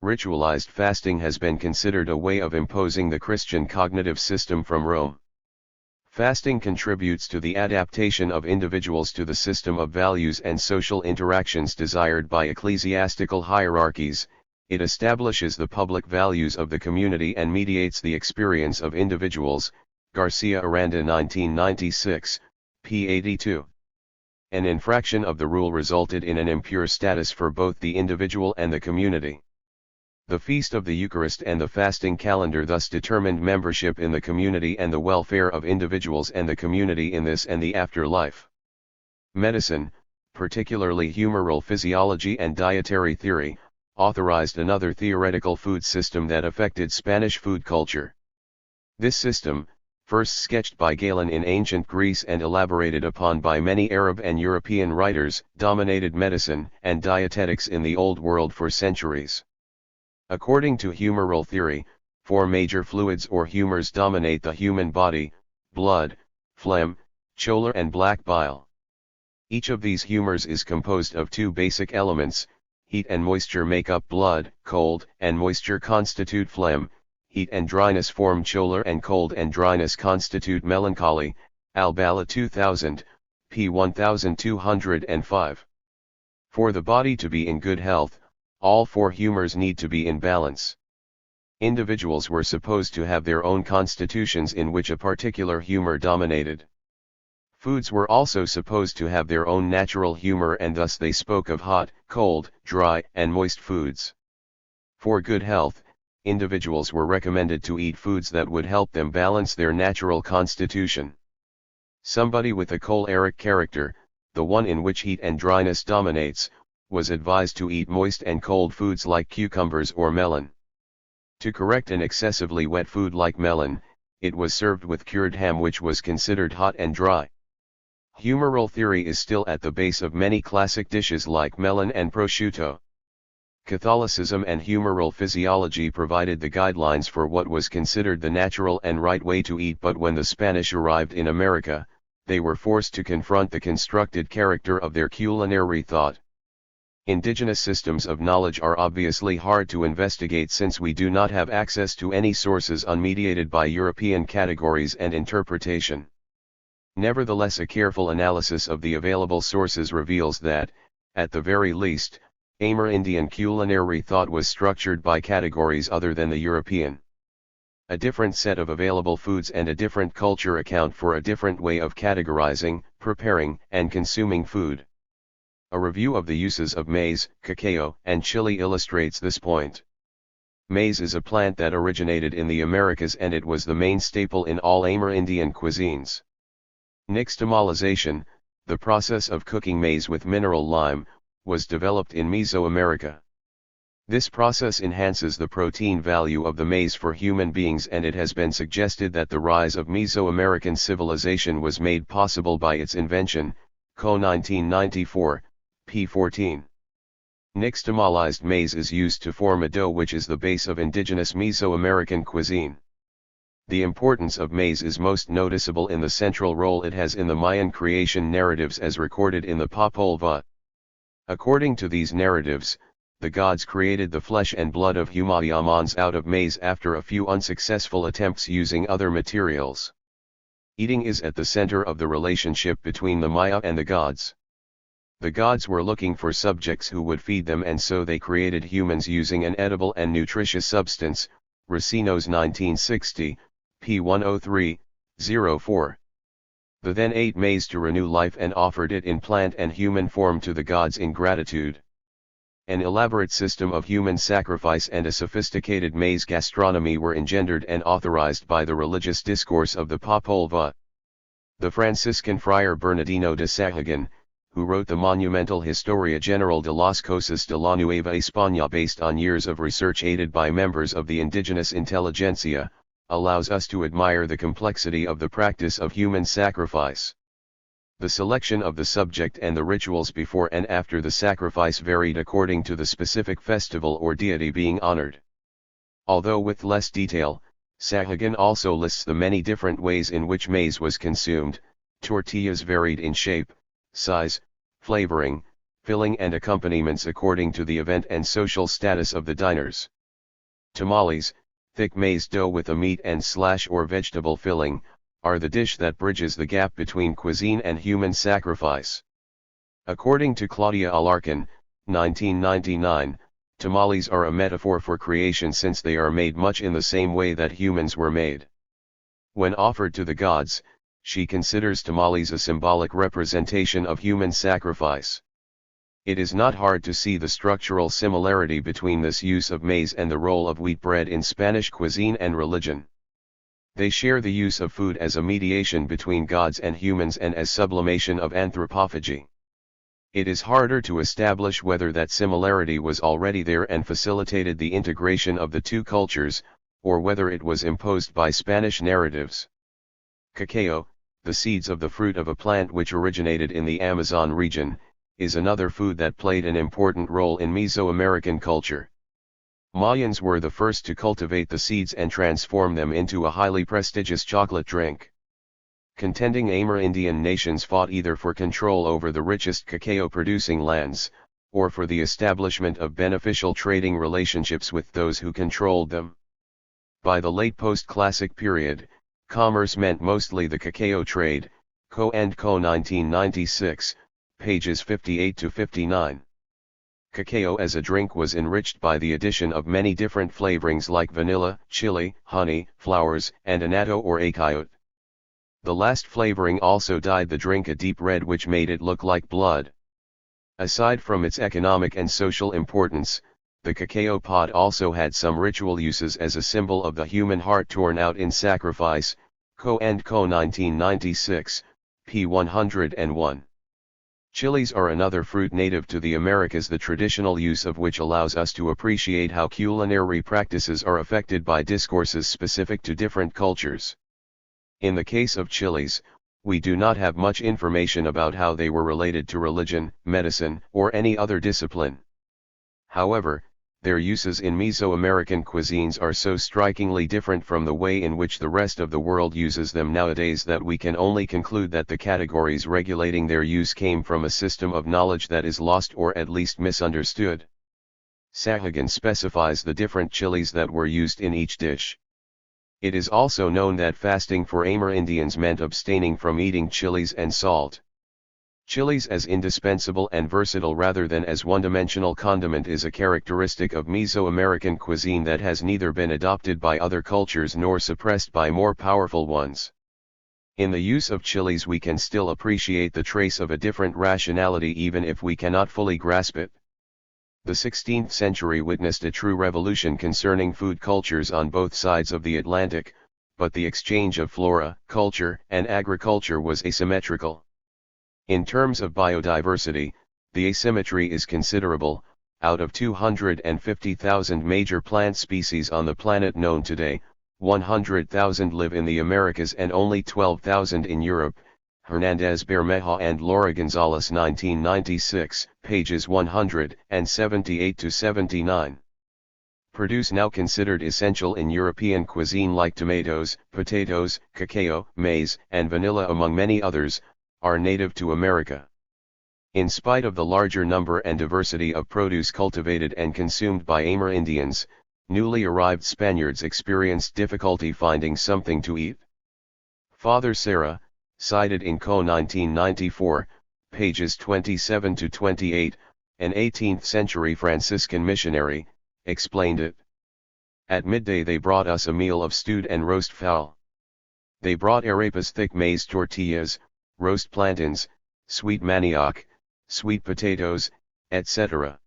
Ritualized fasting has been considered a way of imposing the Christian cognitive system from Rome. Fasting contributes to the adaptation of individuals to the system of values and social interactions desired by ecclesiastical hierarchies. It establishes the public values of the community and mediates the experience of individuals. Garcia Aranda, 1996, p. 82. An infraction of the rule resulted in an impure status for both the individual and the community. The Feast of the Eucharist and the fasting calendar thus determined membership in the community and the welfare of individuals and the community in this and the afterlife. Medicine, particularly humoral physiology and dietary theory, authorized another theoretical food system that affected Spanish food culture. This system, first sketched by Galen in ancient Greece and elaborated upon by many Arab and European writers, dominated medicine and dietetics in the Old World for centuries. According to humoral theory, 4 major fluids or humors dominate the human body: blood, phlegm, choler and black bile. Each of these humors is composed of 2 basic elements. Heat and moisture make up blood, cold and moisture constitute phlegm, heat and dryness form choler and cold and dryness constitute melancholy. Albala 2000, p. 1205. For the body to be in good health, all 4 humors need to be in balance. Individuals were supposed to have their own constitutions in which a particular humor dominated. Foods were also supposed to have their own natural humor, and thus they spoke of hot, cold, dry, and moist foods. For good health, individuals were recommended to eat foods that would help them balance their natural constitution. Somebody with a choleric character, the one in which heat and dryness dominates, was advised to eat moist and cold foods like cucumbers or melon. To correct an excessively wet food like melon, it was served with cured ham, which was considered hot and dry. Humoral theory is still at the base of many classic dishes like melon and prosciutto. Catholicism and humoral physiology provided the guidelines for what was considered the natural and right way to eat, but when the Spanish arrived in America, they were forced to confront the constructed character of their culinary thought. Indigenous systems of knowledge are obviously hard to investigate since we do not have access to any sources unmediated by European categories and interpretation. Nevertheless, a careful analysis of the available sources reveals that, at the very least, Amerindian culinary thought was structured by categories other than the European. A different set of available foods and a different culture account for a different way of categorizing, preparing, and consuming food. A review of the uses of maize, cacao, and chili illustrates this point. Maize is a plant that originated in the Americas, and it was the main staple in all Amerindian cuisines. Nixtamalization, the process of cooking maize with mineral lime, was developed in Mesoamerica. This process enhances the protein value of the maize for human beings, and it has been suggested that the rise of Mesoamerican civilization was made possible by its invention, Co 1994, p. 14. Nixtamalized maize is used to form a dough which is the base of indigenous Mesoamerican cuisine. The importance of maize is most noticeable in the central role it has in the Mayan creation narratives as recorded in the Popol Vuh. According to these narratives, the gods created the flesh and blood of Humayamans out of maize after a few unsuccessful attempts using other materials. Eating is at the center of the relationship between the Maya and the gods. The gods were looking for subjects who would feed them, and so they created humans using an edible and nutritious substance, Racino's 1960, p. 103-04. The then ate maize to renew life and offered it in plant and human form to the gods in gratitude. An elaborate system of human sacrifice and a sophisticated maize gastronomy were engendered and authorized by the religious discourse of the Popol Vuh. The Franciscan friar Bernardino de Sahagun, who wrote the monumental Historia General de las Cosas de la Nueva España based on years of research aided by members of the indigenous intelligentsia, allows us to admire the complexity of the practice of human sacrifice. The selection of the subject and the rituals before and after the sacrifice varied according to the specific festival or deity being honored. Although with less detail, Sahagun also lists the many different ways in which maize was consumed. Tortillas varied in shape, size, flavoring, filling and accompaniments according to the event and social status of the diners. Tamales, thick maize dough with a meat and / or vegetable filling, are the dish that bridges the gap between cuisine and human sacrifice. According to Claudia Alarcon, 1999, tamales are a metaphor for creation since they are made much in the same way that humans were made. When offered to the gods, she considers tamales a symbolic representation of human sacrifice. It is not hard to see the structural similarity between this use of maize and the role of wheat bread in Spanish cuisine and religion. They share the use of food as a mediation between gods and humans and as sublimation of anthropophagy. It is harder to establish whether that similarity was already there and facilitated the integration of the two cultures, or whether it was imposed by Spanish narratives. Cacao, the seeds of the fruit of a plant which originated in the Amazon region, is another food that played an important role in Mesoamerican culture. Mayans were the first to cultivate the seeds and transform them into a highly prestigious chocolate drink. Contending Amerindian nations fought either for control over the richest cacao-producing lands, or for the establishment of beneficial trading relationships with those who controlled them. By the late post-classic period, commerce meant mostly the cacao trade, Co. and Co. 1996, pages 58 to 59. Cacao as a drink was enriched by the addition of many different flavorings like vanilla, chili, honey, flowers, and annatto or achaiote. The last flavoring also dyed the drink a deep red which made it look like blood. Aside from its economic and social importance, the cacao pod also had some ritual uses as a symbol of the human heart torn out in sacrifice. Co. and Co. 1996, p. 101. Chilies are another fruit native to the Americas, the traditional use of which allows us to appreciate how culinary practices are affected by discourses specific to different cultures. In the case of chilies, we do not have much information about how they were related to religion, medicine, or any other discipline. However, their uses in Mesoamerican cuisines are so strikingly different from the way in which the rest of the world uses them nowadays that we can only conclude that the categories regulating their use came from a system of knowledge that is lost or at least misunderstood. Sahagan specifies the different chilies that were used in each dish. It is also known that fasting for Amerindians meant abstaining from eating chilies and salt. Chilies as indispensable and versatile rather than as one-dimensional condiment is a characteristic of Mesoamerican cuisine that has neither been adopted by other cultures nor suppressed by more powerful ones. In the use of chilies we can still appreciate the trace of a different rationality even if we cannot fully grasp it. The 16th century witnessed a true revolution concerning food cultures on both sides of the Atlantic, but the exchange of flora, culture, and agriculture was asymmetrical. In terms of biodiversity, the asymmetry is considerable. Out of 250,000 major plant species on the planet known today, 100,000 live in the Americas and only 12,000 in Europe. Hernandez Bermeja and Laura Gonzalez 1996, pages 178-79. Produce now considered essential in European cuisine like tomatoes, potatoes, cacao, maize, and vanilla among many others, are native to America. In spite of the larger number and diversity of produce cultivated and consumed by Amerindians, newly arrived Spaniards experienced difficulty finding something to eat. Father Serra, cited in Co. 1994, pages 27-28, an 18th-century Franciscan missionary, explained it. At midday they brought us a meal of stewed and roast fowl. They brought arepas, thick maize tortillas, roast plantains, sweet manioc, sweet potatoes, etc.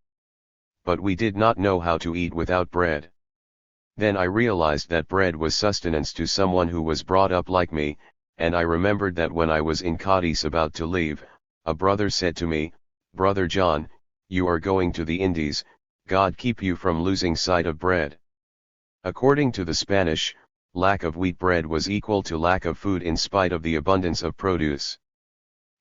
But we did not know how to eat without bread. Then I realized that bread was sustenance to someone who was brought up like me, and I remembered that when I was in Cadiz about to leave, a brother said to me, "Brother John, you are going to the Indies, God keep you from losing sight of bread." According to the Spanish, lack of wheat bread was equal to lack of food in spite of the abundance of produce.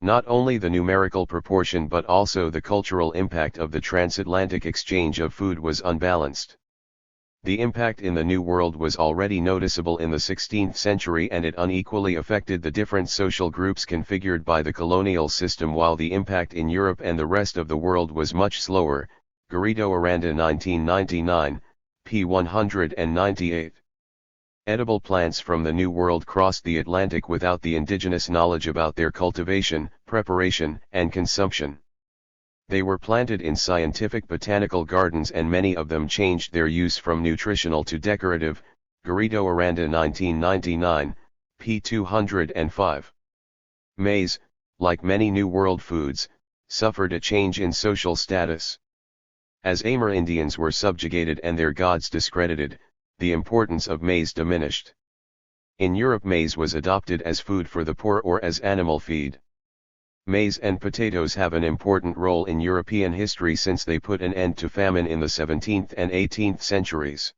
Not only the numerical proportion but also the cultural impact of the transatlantic exchange of food was unbalanced. The impact in the New World was already noticeable in the 16th century and it unequally affected the different social groups configured by the colonial system while the impact in Europe and the rest of the world was much slower. Garrido Aranda 1999, p. 198. Edible plants from the New World crossed the Atlantic without the indigenous knowledge about their cultivation, preparation, and consumption. They were planted in scientific botanical gardens and many of them changed their use from nutritional to decorative. Garrido Aranda 1999, p. 205. Maize, like many New World foods, suffered a change in social status. As Amerindians were subjugated and their gods discredited, the importance of maize diminished. In Europe maize was adopted as food for the poor or as animal feed. Maize and potatoes have an important role in European history since they put an end to famine in the 17th and 18th centuries.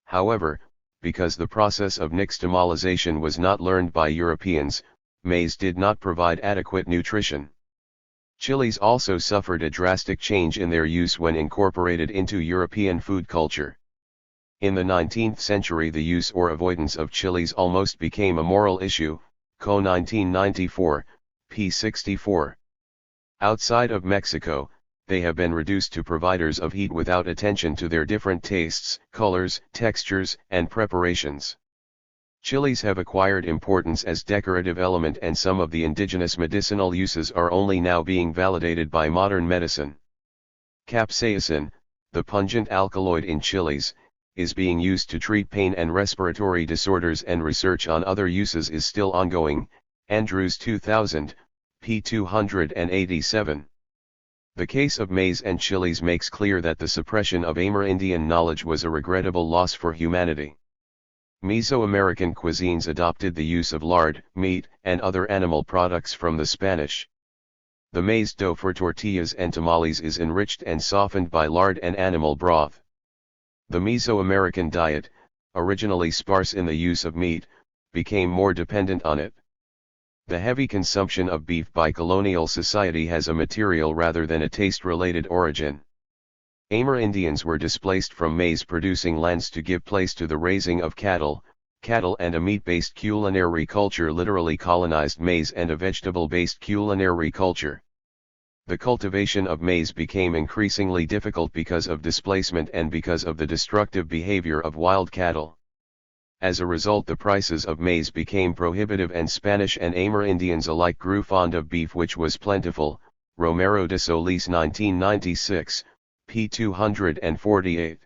However, because the process of nixtamalization was not learned by Europeans, maize did not provide adequate nutrition. Chilies also suffered a drastic change in their use when incorporated into European food culture. In the 19th century the use or avoidance of chilies almost became a moral issue. Co. 1994, p. 64. Outside of Mexico, they have been reduced to providers of heat without attention to their different tastes, colors, textures, and preparations. Chilies have acquired importance as decorative element and some of the indigenous medicinal uses are only now being validated by modern medicine. Capsaicin, the pungent alkaloid in chilies, is being used to treat pain and respiratory disorders, and research on other uses is still ongoing. Andrews 2000, p. 287. The case of maize and chilies makes clear that the suppression of Amerindian knowledge was a regrettable loss for humanity. Mesoamerican cuisines adopted the use of lard, meat, and other animal products from the Spanish. The maize dough for tortillas and tamales is enriched and softened by lard and animal broth. The Mesoamerican diet, originally sparse in the use of meat, became more dependent on it. The heavy consumption of beef by colonial society has a material rather than a taste-related origin. Amerindians were displaced from maize-producing lands to give place to the raising of cattle, and a meat-based culinary culture literally colonized maize and a vegetable-based culinary culture. The cultivation of maize became increasingly difficult because of displacement and because of the destructive behavior of wild cattle. As a result, the prices of maize became prohibitive and Spanish and Amerindians alike grew fond of beef, which was plentiful. Romero de Solis 1996, p. 248.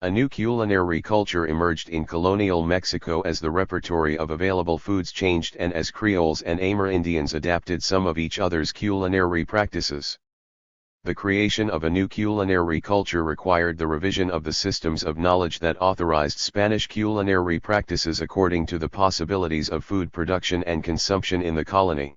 A new culinary culture emerged in colonial Mexico as the repertory of available foods changed and as Creoles and Amerindians adapted some of each other's culinary practices. The creation of a new culinary culture required the revision of the systems of knowledge that authorized Spanish culinary practices according to the possibilities of food production and consumption in the colony.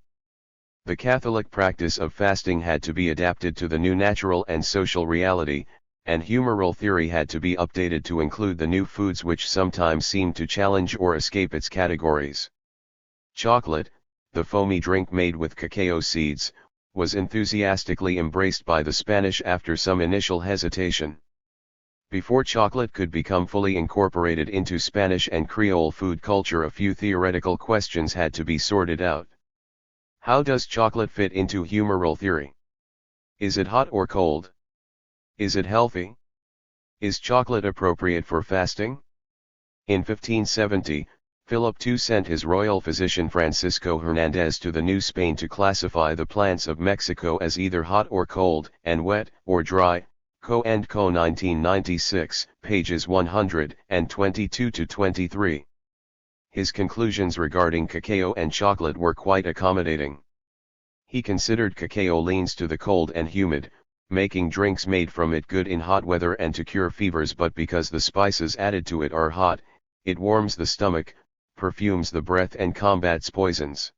The Catholic practice of fasting had to be adapted to the new natural and social reality, and humoral theory had to be updated to include the new foods which sometimes seemed to challenge or escape its categories. Chocolate, the foamy drink made with cacao seeds, was enthusiastically embraced by the Spanish after some initial hesitation. Before chocolate could become fully incorporated into Spanish and Creole food culture, a few theoretical questions had to be sorted out. How does chocolate fit into humoral theory? Is it hot or cold? Is it healthy? Is chocolate appropriate for fasting? In 1570, Philip II sent his royal physician Francisco Hernandez to the New Spain to classify the plants of Mexico as either hot or cold, and wet or dry. Co. and Co. 1996, pages 122-23. His conclusions regarding cacao and chocolate were quite accommodating. He considered cacao leans to the cold and humid, making drinks made from it good in hot weather and to cure fevers, but because the spices added to it are hot, it warms the stomach, perfumes the breath and combats poisons.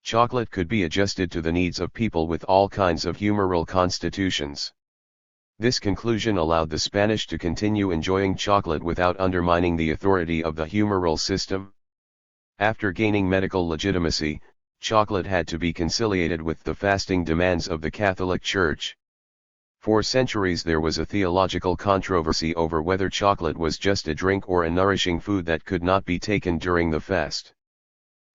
Chocolate could be adjusted to the needs of people with all kinds of humoral constitutions. This conclusion allowed the Spanish to continue enjoying chocolate without undermining the authority of the humoral system. After gaining medical legitimacy, chocolate had to be conciliated with the fasting demands of the Catholic Church. For centuries there was a theological controversy over whether chocolate was just a drink or a nourishing food that could not be taken during the fast.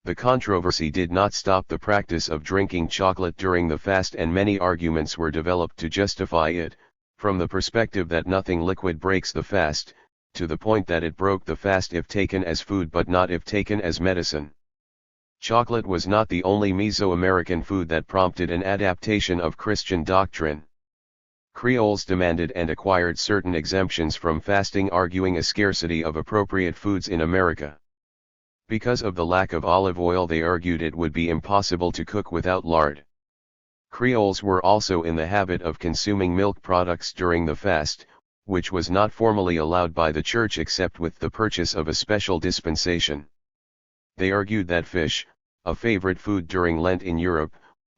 The controversy did not stop the practice of drinking chocolate during the fast, and many arguments were developed to justify it, from the perspective that nothing liquid breaks the fast, to the point that it broke the fast if taken as food but not if taken as medicine. Chocolate was not the only Mesoamerican food that prompted an adaptation of Christian doctrine. Creoles demanded and acquired certain exemptions from fasting, arguing a scarcity of appropriate foods in America. Because of the lack of olive oil, they argued it would be impossible to cook without lard. Creoles were also in the habit of consuming milk products during the fast, which was not formally allowed by the Church except with the purchase of a special dispensation. They argued that fish, a favorite food during Lent in Europe,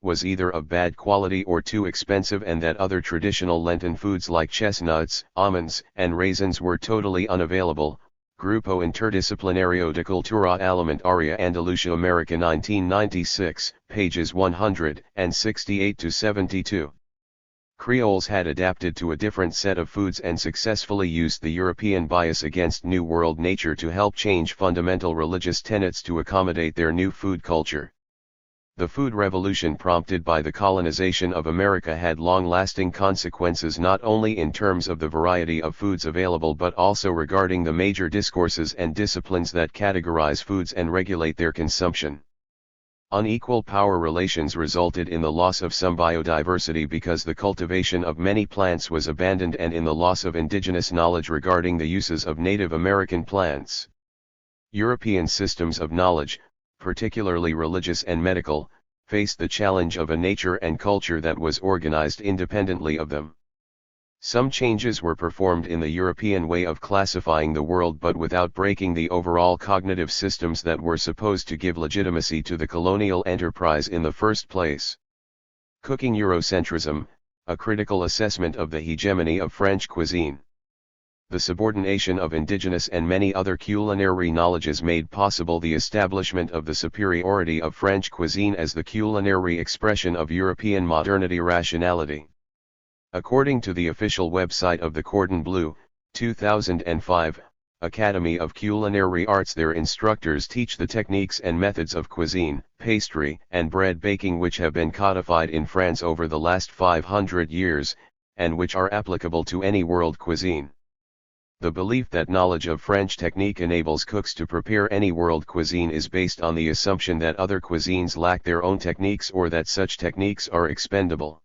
was either of bad quality or too expensive, and that other traditional Lenten foods like chestnuts, almonds, and raisins were totally unavailable. Grupo Interdisciplinario de Cultura Alimentaria Andalucia America 1996, pages 168-72. Creoles had adapted to a different set of foods and successfully used the European bias against New World nature to help change fundamental religious tenets to accommodate their new food culture. The food revolution prompted by the colonization of America had long-lasting consequences, not only in terms of the variety of foods available but also regarding the major discourses and disciplines that categorize foods and regulate their consumption. Unequal power relations resulted in the loss of some biodiversity because the cultivation of many plants was abandoned and in the loss of indigenous knowledge regarding the uses of Native American plants. European systems of knowledge, particularly religious and medical, faced the challenge of a nature and culture that was organized independently of them. Some changes were performed in the European way of classifying the world but without breaking the overall cognitive systems that were supposed to give legitimacy to the colonial enterprise in the first place. Cooking Eurocentrism, a critical assessment of the hegemony of French cuisine. The subordination of indigenous and many other culinary knowledges made possible the establishment of the superiority of French cuisine as the culinary expression of European modernity rationality. According to the official website of the Cordon Bleu, 2005, Academy of Culinary Arts, their instructors teach the techniques and methods of cuisine, pastry, and bread baking which have been codified in France over the last 500 years, and which are applicable to any world cuisine. The belief that knowledge of French technique enables cooks to prepare any world cuisine is based on the assumption that other cuisines lack their own techniques or that such techniques are expendable.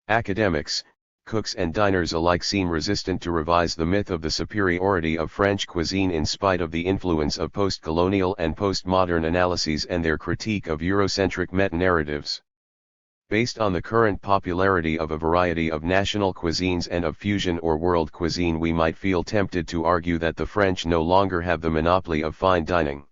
Academics, cooks and diners alike seem resistant to revise the myth of the superiority of French cuisine in spite of the influence of post-colonial and postmodern analyses and their critique of Eurocentric meta-narratives. Based on the current popularity of a variety of national cuisines and of fusion or world cuisine, we might feel tempted to argue that the French no longer have the monopoly of fine dining.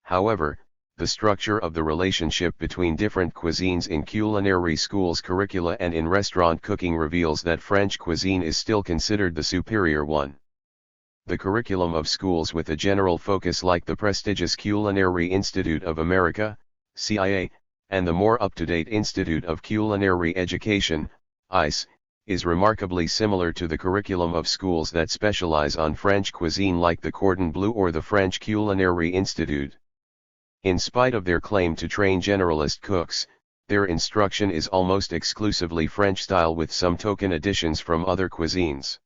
However, the structure of the relationship between different cuisines in culinary schools curricula and in restaurant cooking reveals that French cuisine is still considered the superior one. The curriculum of schools with a general focus like the prestigious Culinary Institute of America, CIA, and the more up-to-date Institute of Culinary Education, ICE, is remarkably similar to the curriculum of schools that specialize on French cuisine like the Cordon Bleu or the French Culinary Institute. In spite of their claim to train generalist cooks, their instruction is almost exclusively French style with some token additions from other cuisines.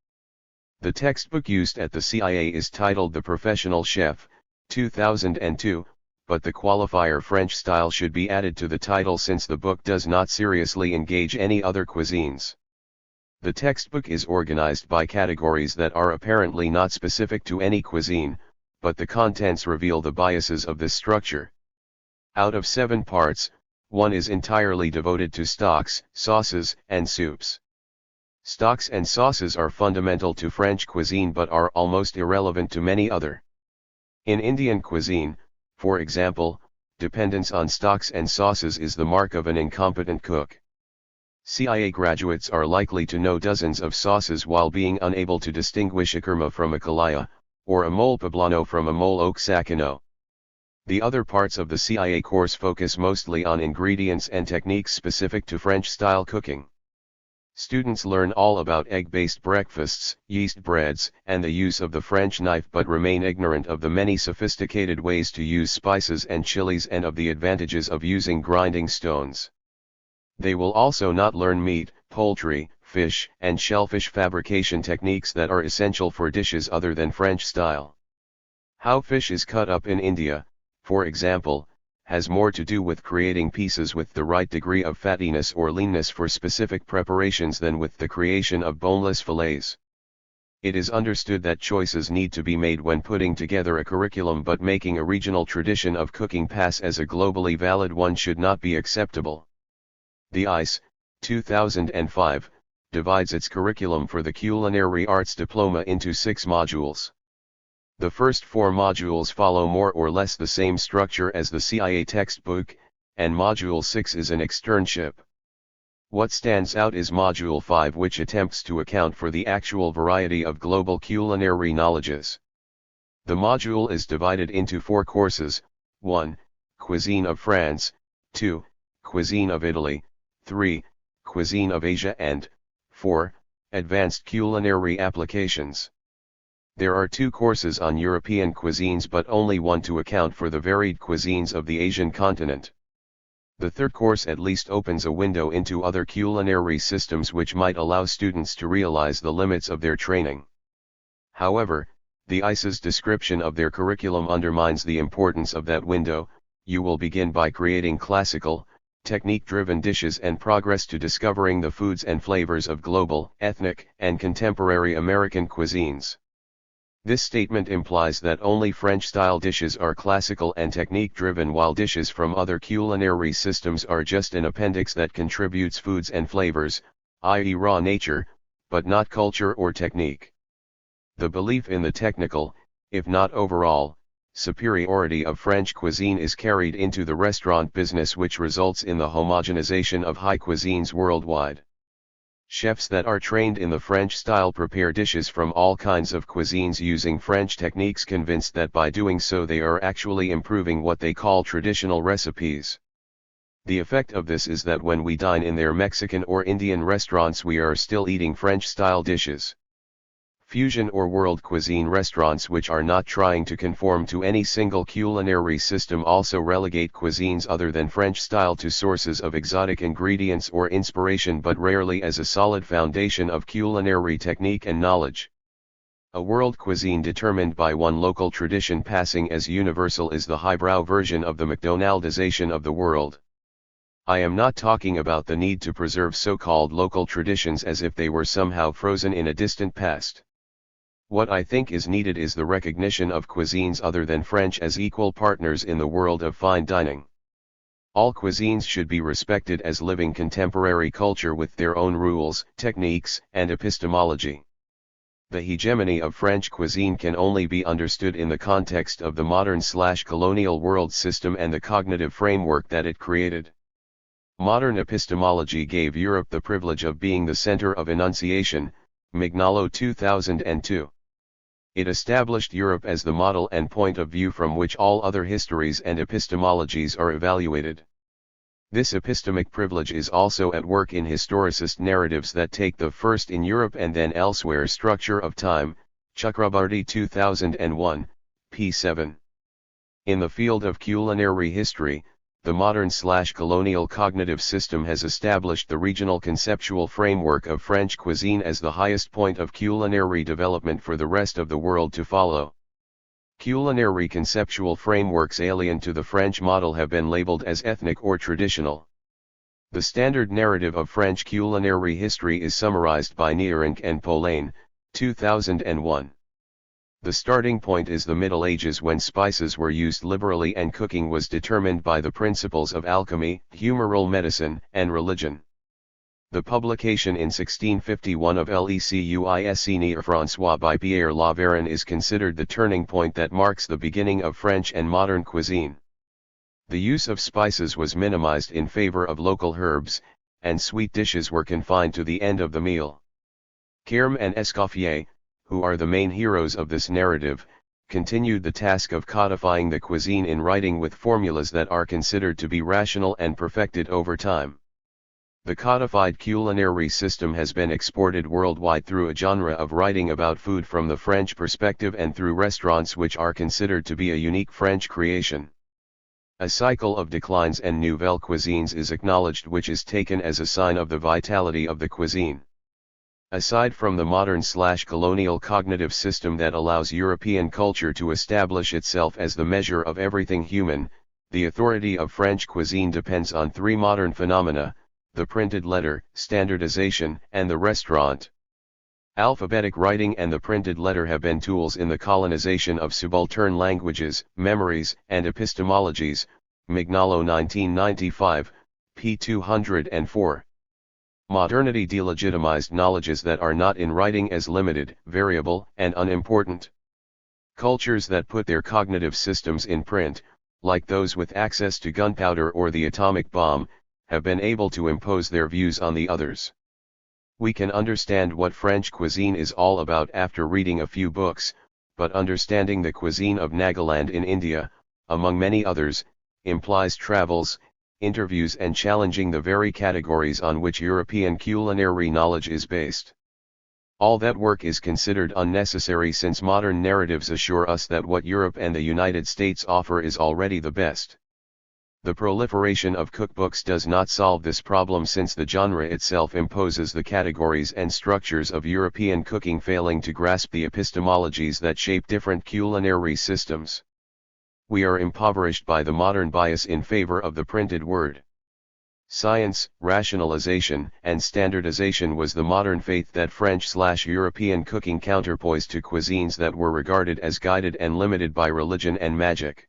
The textbook used at the CIA is titled The Professional Chef, 2002, but the qualifier French style should be added to the title since the book does not seriously engage any other cuisines. The textbook is organized by categories that are apparently not specific to any cuisine, but the contents reveal the biases of this structure. Out of 7 parts, 1 is entirely devoted to stocks, sauces, and soups. Stocks and sauces are fundamental to French cuisine but are almost irrelevant to many other. In Indian cuisine, for example, dependence on stocks and sauces is the mark of an incompetent cook. CIA graduates are likely to know dozens of sauces while being unable to distinguish a kurma from a kalaya, or a mole poblano from a mole oaxaqueño. The other parts of the CIA course focus mostly on ingredients and techniques specific to French-style cooking. Students learn all about egg-based breakfasts, yeast breads, and the use of the French knife but remain ignorant of the many sophisticated ways to use spices and chilies and of the advantages of using grinding stones. They will also not learn meat, poultry, fish, and shellfish fabrication techniques that are essential for dishes other than French style. How fish is cut up in India, for example, has more to do with creating pieces with the right degree of fattiness or leanness for specific preparations than with the creation of boneless fillets. It is understood that choices need to be made when putting together a curriculum, but making a regional tradition of cooking pass as a globally valid one should not be acceptable. The ICE, 2005, divides its curriculum for the Culinary Arts Diploma into 6 modules. The first 4 modules follow more or less the same structure as the CIA textbook, and Module 6 is an externship. What stands out is Module 5, which attempts to account for the actual variety of global culinary knowledges. The module is divided into 4 courses: 1. Cuisine of France, 2. Cuisine of Italy, 3. Cuisine of Asia, and 4. Advanced Culinary Applications. There are 2 courses on European cuisines but only 1 to account for the varied cuisines of the Asian continent. The third course at least opens a window into other culinary systems which might allow students to realize the limits of their training. However, the ICE's description of their curriculum undermines the importance of that window, you will begin by creating classical, technique-driven dishes and progress to discovering the foods and flavors of global, ethnic, and contemporary American cuisines. This statement implies that only French-style dishes are classical and technique-driven, while dishes from other culinary systems are just an appendix that contributes foods and flavors, i.e. raw nature, but not culture or technique. The belief in the technical, if not overall, superiority of French cuisine is carried into the restaurant business, which results in the homogenization of high cuisines worldwide. Chefs that are trained in the French style prepare dishes from all kinds of cuisines using French techniques, convinced that by doing so they are actually improving what they call traditional recipes. The effect of this is that when we dine in their Mexican or Indian restaurants, we are still eating French style dishes. Fusion or world cuisine restaurants, which are not trying to conform to any single culinary system, also relegate cuisines other than French style to sources of exotic ingredients or inspiration, but rarely as a solid foundation of culinary technique and knowledge. A world cuisine determined by one local tradition passing as universal is the highbrow version of the McDonaldization of the world. I am not talking about the need to preserve so-called local traditions as if they were somehow frozen in a distant past. What I think is needed is the recognition of cuisines other than French as equal partners in the world of fine dining. All cuisines should be respected as living contemporary culture with their own rules, techniques, and epistemology. The hegemony of French cuisine can only be understood in the context of the modern/colonial world system and the cognitive framework that it created. Modern epistemology gave Europe the privilege of being the center of enunciation, Mignolo 2002. It established Europe as the model and point of view from which all other histories and epistemologies are evaluated. This epistemic privilege is also at work in historicist narratives that take the first in Europe and then elsewhere structure of time, Chakrabarty 2001, p. 7. In the field of culinary history, the modern/colonial cognitive system has established the regional conceptual framework of French cuisine as the highest point of culinary development for the rest of the world to follow. Culinary conceptual frameworks alien to the French model have been labeled as ethnic or traditional. The standard narrative of French culinary history is summarized by Nierenk and Poulain, 2001. The starting point is the Middle Ages, when spices were used liberally and cooking was determined by the principles of alchemy, humoral medicine, and religion. The publication in 1651 of L'Ecuisine François by Pierre Laveran is considered the turning point that marks the beginning of French and modern cuisine. The use of spices was minimized in favor of local herbs, and sweet dishes were confined to the end of the meal. Carême and Escoffier, who are the main heroes of this narrative, continued the task of codifying the cuisine in writing with formulas that are considered to be rational and perfected over time. The codified culinary system has been exported worldwide through a genre of writing about food from the French perspective and through restaurants, which are considered to be a unique French creation. A cycle of declines and nouvelle cuisines is acknowledged, which is taken as a sign of the vitality of the cuisine. Aside from the modern/colonial cognitive system that allows European culture to establish itself as the measure of everything human, the authority of French cuisine depends on three modern phenomena: the printed letter, standardization, and the restaurant. Alphabetic writing and the printed letter have been tools in the colonization of subaltern languages, memories, and epistemologies, Mignolo 1995, p. 204. Modernity delegitimized knowledges that are not in writing as limited, variable, and unimportant. Cultures that put their cognitive systems in print, like those with access to gunpowder or the atomic bomb, have been able to impose their views on the others. We can understand what French cuisine is all about after reading a few books, but understanding the cuisine of Nagaland in India, among many others, implies travels, interviews, and challenging the very categories on which European culinary knowledge is based. All that work is considered unnecessary, since modern narratives assure us that what Europe and the United States offer is already the best. The proliferation of cookbooks does not solve this problem, since the genre itself imposes the categories and structures of European cooking, failing to grasp the epistemologies that shape different culinary systems. We are impoverished by the modern bias in favor of the printed word. Science, rationalization, and standardization was the modern faith that French/European cooking counterpoised to cuisines that were regarded as guided and limited by religion and magic.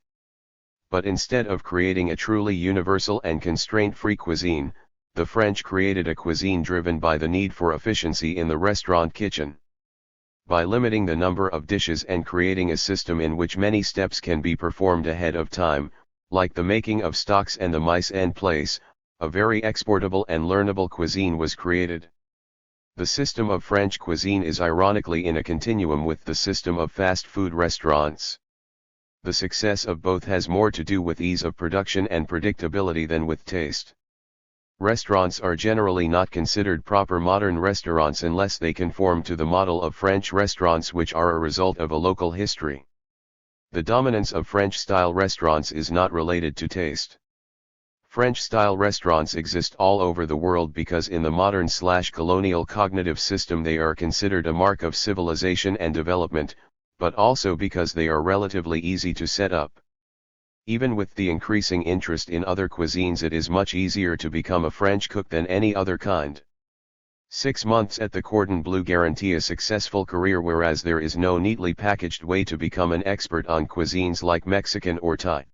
But instead of creating a truly universal and constraint-free cuisine, the French created a cuisine driven by the need for efficiency in the restaurant kitchen. By limiting the number of dishes and creating a system in which many steps can be performed ahead of time, like the making of stocks and the mise en place, a very exportable and learnable cuisine was created. The system of French cuisine is ironically in a continuum with the system of fast food restaurants. The success of both has more to do with ease of production and predictability than with taste. Restaurants are generally not considered proper modern restaurants unless they conform to the model of French restaurants, which are a result of a local history. The dominance of French-style restaurants is not related to taste. French-style restaurants exist all over the world because in the modern/colonial cognitive system they are considered a mark of civilization and development, but also because they are relatively easy to set up. Even with the increasing interest in other cuisines, it is much easier to become a French cook than any other kind. 6 months at the Cordon Bleu guarantee a successful career, whereas there is no neatly packaged way to become an expert on cuisines like Mexican or Thai.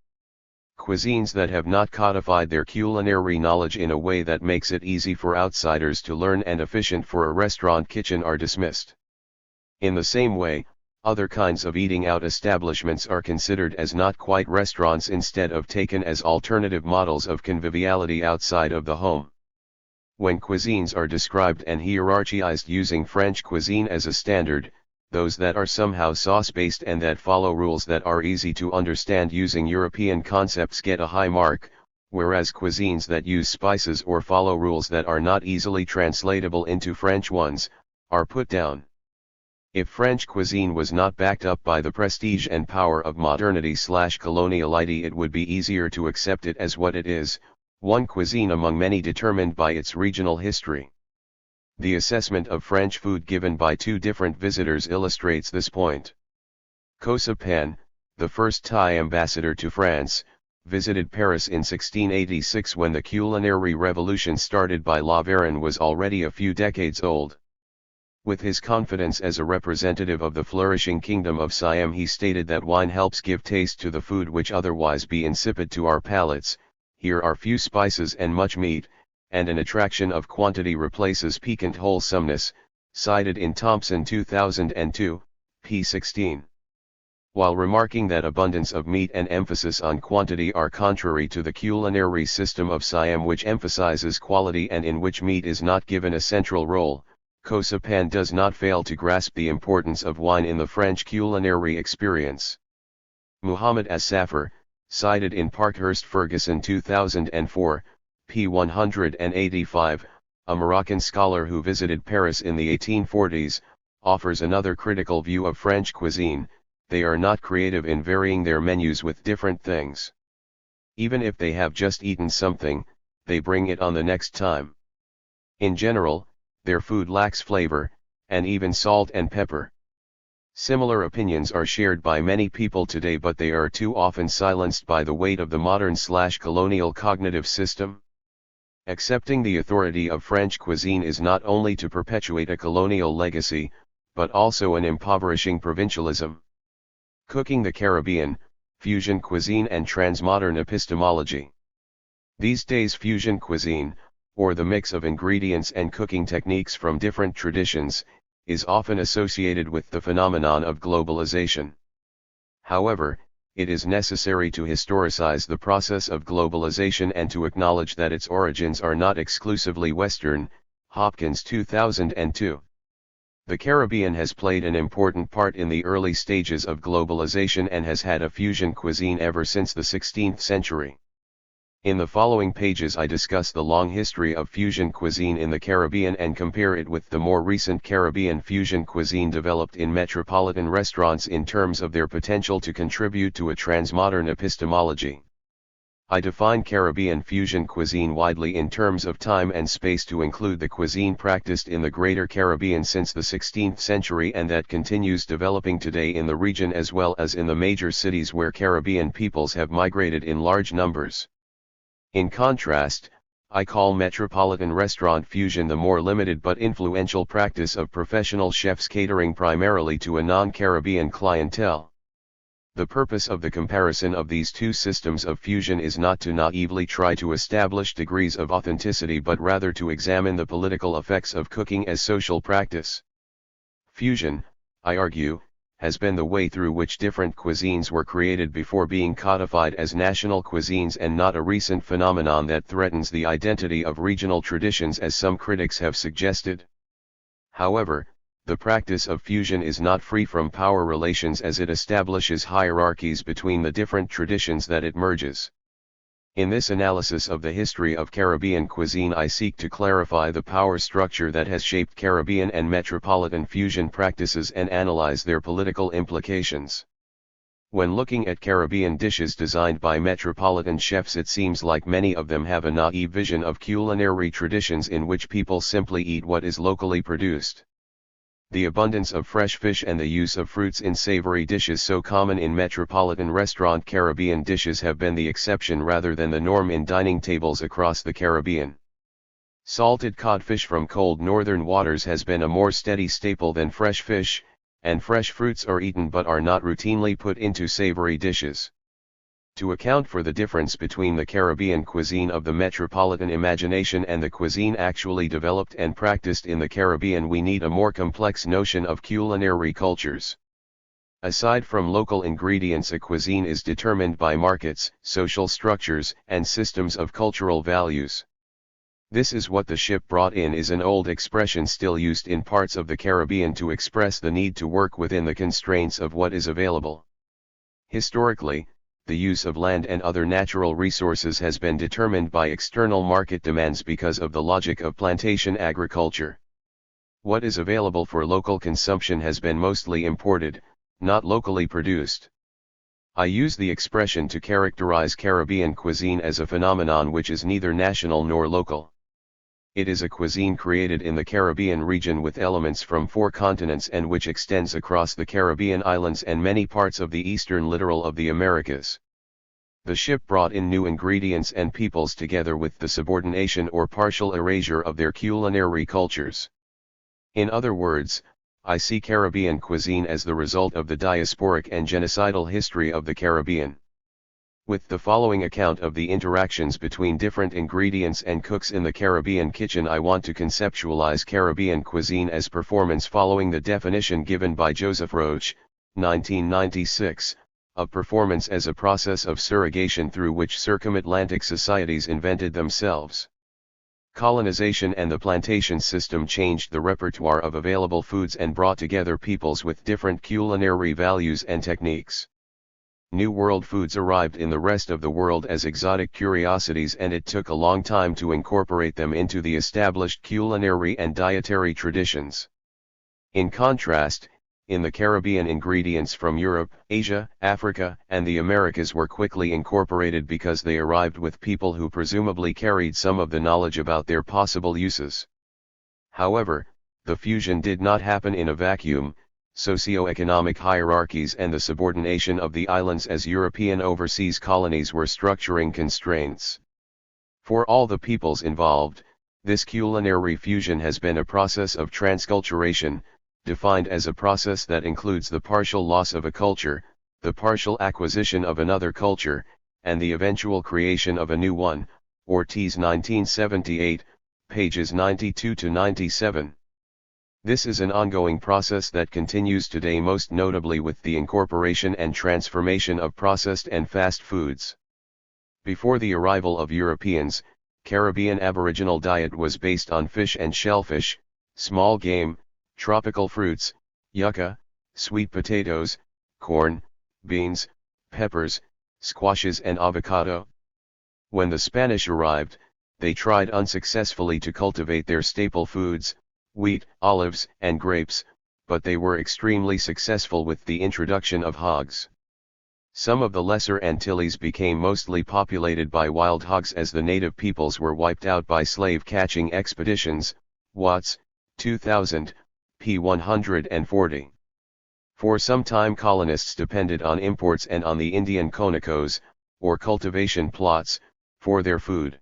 Cuisines that have not codified their culinary knowledge in a way that makes it easy for outsiders to learn and efficient for a restaurant kitchen are dismissed. In the same way, other kinds of eating out establishments are considered as not quite restaurants instead of taken as alternative models of conviviality outside of the home. When cuisines are described and hierarchized using French cuisine as a standard, those that are somehow sauce-based and that follow rules that are easy to understand using European concepts get a high mark, whereas cuisines that use spices or follow rules that are not easily translatable into French ones, are put down. If French cuisine was not backed up by the prestige and power of modernity/coloniality, it would be easier to accept it as what it is, one cuisine among many determined by its regional history. The assessment of French food given by 2 different visitors illustrates this point. Kosa Pan, the first Thai ambassador to France, visited Paris in 1686 when the culinary revolution started by La Varenne was already a few decades old. With his confidence as a representative of the flourishing kingdom of Siam, he stated that wine helps give taste to the food which otherwise be insipid to our palates. Here are few spices and much meat, and an attraction of quantity replaces piquant wholesomeness, cited in Thompson 2002, p. 16. While remarking that abundance of meat and emphasis on quantity are contrary to the culinary system of Siam, which emphasizes quality and in which meat is not given a central role, Kosa Pan does not fail to grasp the importance of wine in the French culinary experience. Muhammad As-Safar, cited in Parkhurst Ferguson 2004, p. 185, a Moroccan scholar who visited Paris in the 1840s, offers another critical view of French cuisine: they are not creative in varying their menus with different things. Even if they have just eaten something, they bring it on the next time. In general, their food lacks flavor, and even salt and pepper. Similar opinions are shared by many people today, but they are too often silenced by the weight of the modern/colonial cognitive system. Accepting the authority of French cuisine is not only to perpetuate a colonial legacy, but also an impoverishing provincialism. Cooking the Caribbean, fusion cuisine and transmodern epistemology. These days fusion cuisine, or the mix of ingredients and cooking techniques from different traditions, is often associated with the phenomenon of globalization. However, it is necessary to historicize the process of globalization and to acknowledge that its origins are not exclusively Western. Hopkins 2002. The Caribbean has played an important part in the early stages of globalization and has had a fusion cuisine ever since the 16th century. In the following pages I discuss the long history of fusion cuisine in the Caribbean and compare it with the more recent Caribbean fusion cuisine developed in metropolitan restaurants in terms of their potential to contribute to a transmodern epistemology. I define Caribbean fusion cuisine widely in terms of time and space to include the cuisine practiced in the Greater Caribbean since the 16th century and that continues developing today in the region as well as in the major cities where Caribbean peoples have migrated in large numbers. In contrast, I call metropolitan restaurant fusion the more limited but influential practice of professional chefs catering primarily to a non-Caribbean clientele. The purpose of the comparison of these two systems of fusion is not to naively try to establish degrees of authenticity but rather to examine the political effects of cooking as social practice. Fusion, I argue, has been the way through which different cuisines were created before being codified as national cuisines and not a recent phenomenon that threatens the identity of regional traditions as some critics have suggested. However, the practice of fusion is not free from power relations as it establishes hierarchies between the different traditions that it merges. In this analysis of the history of Caribbean cuisine, I seek to clarify the power structure that has shaped Caribbean and metropolitan fusion practices and analyze their political implications. When looking at Caribbean dishes designed by metropolitan chefs, it seems like many of them have a naive vision of culinary traditions in which people simply eat what is locally produced. The abundance of fresh fish and the use of fruits in savory dishes so common in metropolitan restaurant Caribbean dishes have been the exception rather than the norm in dining tables across the Caribbean. Salted codfish from cold northern waters has been a more steady staple than fresh fish, and fresh fruits are eaten but are not routinely put into savory dishes. To account for the difference between the Caribbean cuisine of the metropolitan imagination and the cuisine actually developed and practiced in the Caribbean, we need a more complex notion of culinary cultures. Aside from local ingredients, a cuisine is determined by markets, social structures, and systems of cultural values. This is what the ship brought in is an old expression still used in parts of the Caribbean to express the need to work within the constraints of what is available. Historically, the use of land and other natural resources has been determined by external market demands because of the logic of plantation agriculture. What is available for local consumption has been mostly imported, not locally produced. I use the expression to characterize Caribbean cuisine as a phenomenon which is neither national nor local. It is a cuisine created in the Caribbean region with elements from 4 continents and which extends across the Caribbean islands and many parts of the eastern littoral of the Americas. The ship brought in new ingredients and peoples together with the subordination or partial erasure of their culinary cultures. In other words, I see Caribbean cuisine as the result of the diasporic and genocidal history of the Caribbean. With the following account of the interactions between different ingredients and cooks in the Caribbean kitchen, I want to conceptualize Caribbean cuisine as performance following the definition given by Joseph Roach, 1996, of performance as a process of surrogation through which circumatlantic societies invented themselves. Colonization and the plantation system changed the repertoire of available foods and brought together peoples with different culinary values and techniques. New World foods arrived in the rest of the world as exotic curiosities, and it took a long time to incorporate them into the established culinary and dietary traditions. In contrast, in the Caribbean, ingredients from Europe, Asia, Africa, and the Americas were quickly incorporated because they arrived with people who presumably carried some of the knowledge about their possible uses. However, the fusion did not happen in a vacuum. Socioeconomic hierarchies and the subordination of the islands as European overseas colonies were structuring constraints. For all the peoples involved, this culinary fusion has been a process of transculturation, defined as a process that includes the partial loss of a culture, the partial acquisition of another culture, and the eventual creation of a new one, Ortiz 1978, pages 92 to 97. This is an ongoing process that continues today, most notably with the incorporation and transformation of processed and fast foods. Before the arrival of Europeans, Caribbean Aboriginal diet was based on fish and shellfish, small game, tropical fruits, yucca, sweet potatoes, corn, beans, peppers, squashes and avocado. When the Spanish arrived, they tried unsuccessfully to cultivate their staple foods, wheat, olives, and grapes, but they were extremely successful with the introduction of hogs. Some of the Lesser Antilles became mostly populated by wild hogs as the native peoples were wiped out by slave-catching expeditions. Watts, 2000, p. 140. For some time colonists depended on imports and on the Indian conocos, or cultivation plots, for their food.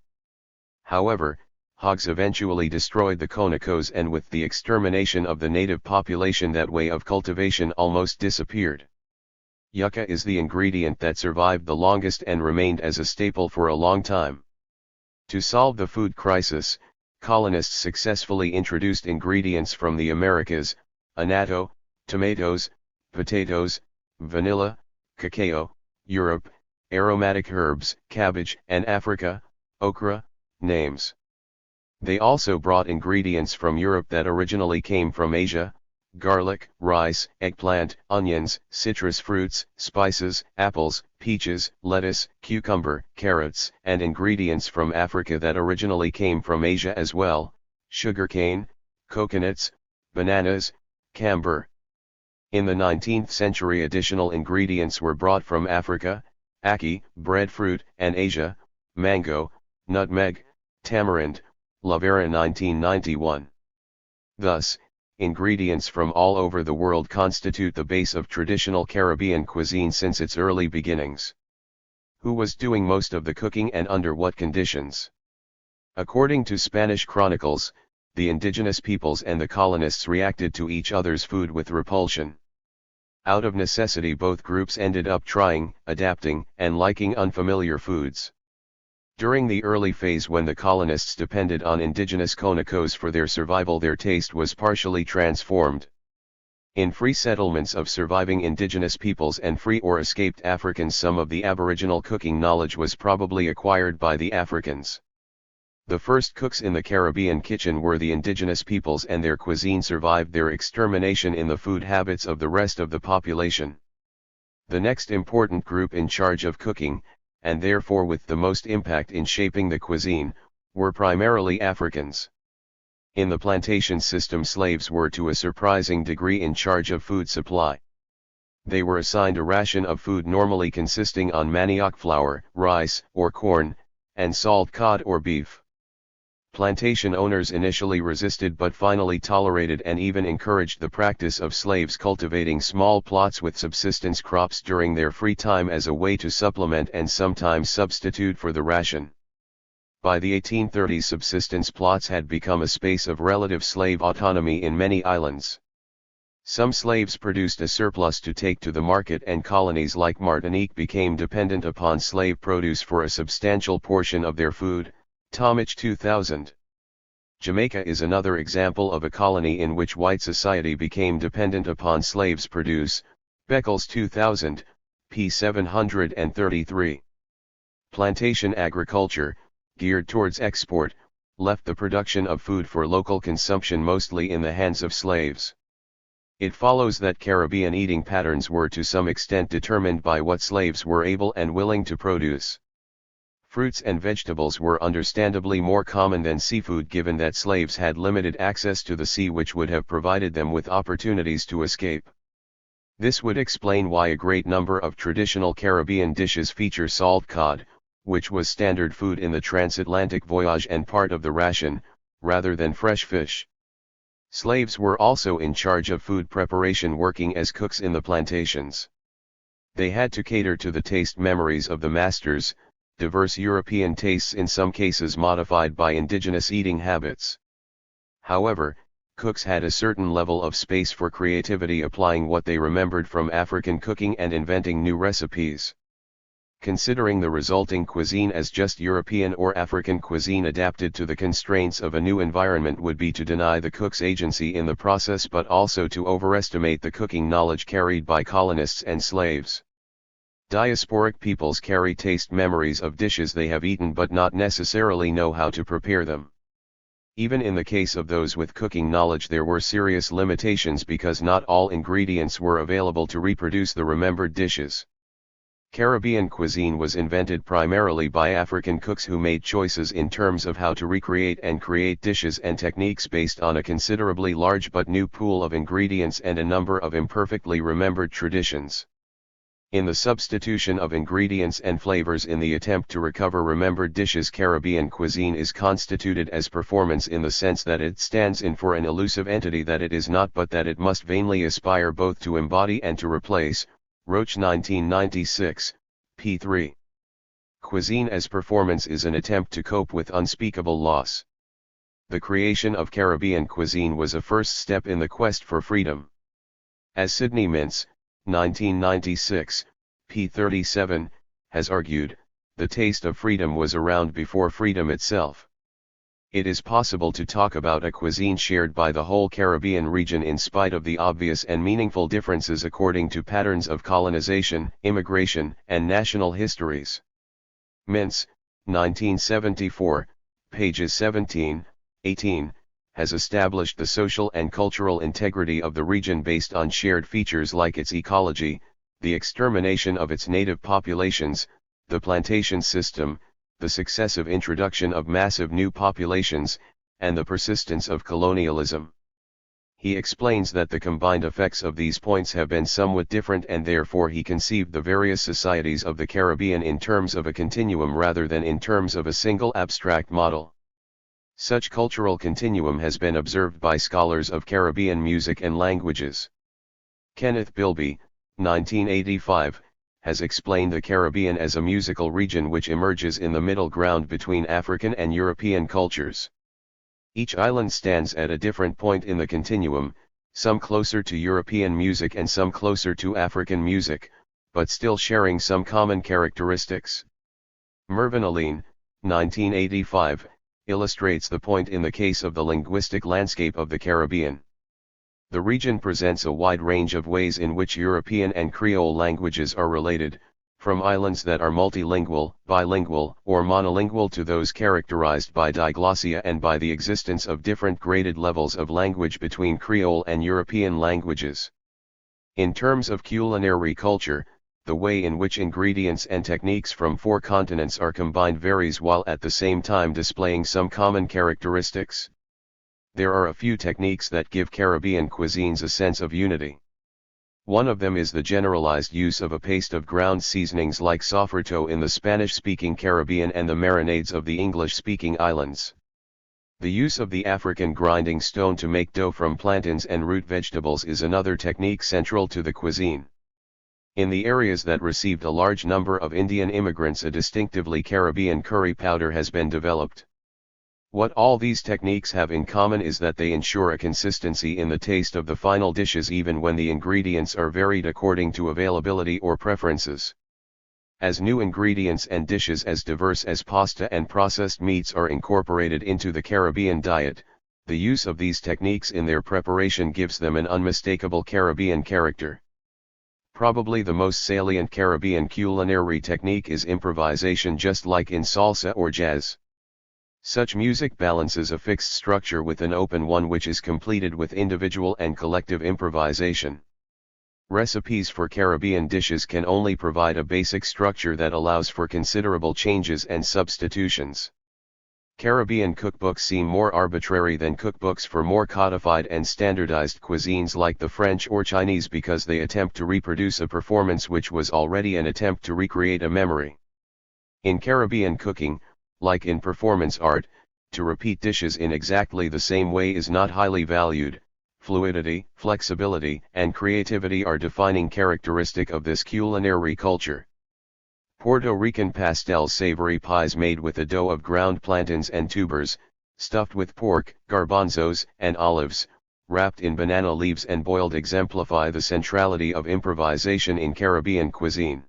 However, hogs eventually destroyed the conocos, and with the extermination of the native population that way of cultivation almost disappeared. Yucca is the ingredient that survived the longest and remained as a staple for a long time. To solve the food crisis, colonists successfully introduced ingredients from the Americas: annatto, tomatoes, potatoes, vanilla, cacao; Europe, aromatic herbs, cabbage; and Africa, okra, names. They also brought ingredients from Europe that originally came from Asia: garlic, rice, eggplant, onions, citrus fruits, spices, apples, peaches, lettuce, cucumber, carrots; and ingredients from Africa that originally came from Asia as well: sugarcane, coconuts, bananas, camphor. In the 19th century additional ingredients were brought from Africa: ackee, breadfruit; and Asia: mango, nutmeg, tamarind, Lavera 1991. Thus, ingredients from all over the world constitute the base of traditional Caribbean cuisine since its early beginnings. Who was doing most of the cooking and under what conditions? According to Spanish chronicles, the indigenous peoples and the colonists reacted to each other's food with repulsion. Out of necessity, both groups ended up trying, adapting, and liking unfamiliar foods. During the early phase, when the colonists depended on indigenous conocos for their survival, their taste was partially transformed. In free settlements of surviving indigenous peoples and free or escaped Africans, some of the aboriginal cooking knowledge was probably acquired by the Africans. The first cooks in the Caribbean kitchen were the indigenous peoples, and their cuisine survived their extermination in the food habits of the rest of the population. The next important group in charge of cooking, and therefore with the most impact in shaping the cuisine, were primarily Africans. In the plantation system, slaves were to a surprising degree in charge of food supply. They were assigned a ration of food normally consisting on manioc flour, rice, or corn, and salt cod or beef. Plantation owners initially resisted but finally tolerated and even encouraged the practice of slaves cultivating small plots with subsistence crops during their free time as a way to supplement and sometimes substitute for the ration. By the 1830s, subsistence plots had become a space of relative slave autonomy in many islands. Some slaves produced a surplus to take to the market, and colonies like Martinique became dependent upon slave produce for a substantial portion of their food. Tomich 2000. Jamaica is another example of a colony in which white society became dependent upon slaves' produce. Beckles 2000, p. 733. Plantation agriculture, geared towards export, left the production of food for local consumption mostly in the hands of slaves. It follows that Caribbean eating patterns were to some extent determined by what slaves were able and willing to produce. Fruits and vegetables were understandably more common than seafood, given that slaves had limited access to the sea, which would have provided them with opportunities to escape. This would explain why a great number of traditional Caribbean dishes feature salt cod, which was standard food in the transatlantic voyage and part of the ration, rather than fresh fish. Slaves were also in charge of food preparation, working as cooks in the plantations. They had to cater to the taste memories of the masters, diverse European tastes in some cases modified by indigenous eating habits. However, cooks had a certain level of space for creativity, applying what they remembered from African cooking and inventing new recipes. Considering the resulting cuisine as just European or African cuisine adapted to the constraints of a new environment would be to deny the cook's agency in the process, but also to overestimate the cooking knowledge carried by colonists and slaves. Diasporic peoples carry taste memories of dishes they have eaten but not necessarily know how to prepare them. Even in the case of those with cooking knowledge, there were serious limitations because not all ingredients were available to reproduce the remembered dishes. Caribbean cuisine was invented primarily by African cooks who made choices in terms of how to recreate and create dishes and techniques based on a considerably large but new pool of ingredients and a number of imperfectly remembered traditions. In the substitution of ingredients and flavors in the attempt to recover remembered dishes, Caribbean cuisine is constituted as performance in the sense that it stands in for an elusive entity that it is not, but that it must vainly aspire both to embody and to replace. Roach 1996, p. 3. Cuisine as performance is an attempt to cope with unspeakable loss. The creation of Caribbean cuisine was a first step in the quest for freedom. As Sidney Mintz, 1996, p. 37, has argued, the taste of freedom was around before freedom itself. It is possible to talk about a cuisine shared by the whole Caribbean region in spite of the obvious and meaningful differences according to patterns of colonization, immigration, and national histories. Mintz, 1974, pages 17, 18, has established the social and cultural integrity of the region based on shared features like its ecology, the extermination of its native populations, the plantation system, the successive introduction of massive new populations, and the persistence of colonialism. He explains that the combined effects of these points have been somewhat different, and therefore he conceived the various societies of the Caribbean in terms of a continuum rather than in terms of a single abstract model. Such cultural continuum has been observed by scholars of Caribbean music and languages. Kenneth Bilby, 1985, has explained the Caribbean as a musical region which emerges in the middle ground between African and European cultures. Each island stands at a different point in the continuum, some closer to European music and some closer to African music, but still sharing some common characteristics. Mervyn Aline, 1985, illustrates the point in the case of the linguistic landscape of the Caribbean. The region presents a wide range of ways in which European and Creole languages are related, from islands that are multilingual, bilingual, or monolingual to those characterized by diglossia and by the existence of different graded levels of language between Creole and European languages. In terms of culinary culture, the way in which ingredients and techniques from 4 continents are combined varies while at the same time displaying some common characteristics. There are a few techniques that give Caribbean cuisines a sense of unity. One of them is the generalized use of a paste of ground seasonings like sofrito in the Spanish-speaking Caribbean and the marinades of the English-speaking islands. The use of the African grinding stone to make dough from plantains and root vegetables is another technique central to the cuisine. In the areas that received a large number of Indian immigrants, a distinctively Caribbean curry powder has been developed. What all these techniques have in common is that they ensure a consistency in the taste of the final dishes even when the ingredients are varied according to availability or preferences. As new ingredients and dishes as diverse as pasta and processed meats are incorporated into the Caribbean diet, the use of these techniques in their preparation gives them an unmistakable Caribbean character. Probably the most salient Caribbean culinary technique is improvisation, just like in salsa or jazz. Such music balances a fixed structure with an open one which is completed with individual and collective improvisation. Recipes for Caribbean dishes can only provide a basic structure that allows for considerable changes and substitutions. Caribbean cookbooks seem more arbitrary than cookbooks for more codified and standardized cuisines like the French or Chinese because they attempt to reproduce a performance which was already an attempt to recreate a memory. In Caribbean cooking, like in performance art, to repeat dishes in exactly the same way is not highly valued. Fluidity, flexibility, and creativity are defining characteristic of this culinary culture. Puerto Rican pastel savory pies made with a dough of ground plantains and tubers, stuffed with pork, garbanzos, and olives, wrapped in banana leaves and boiled exemplify the centrality of improvisation in Caribbean cuisine.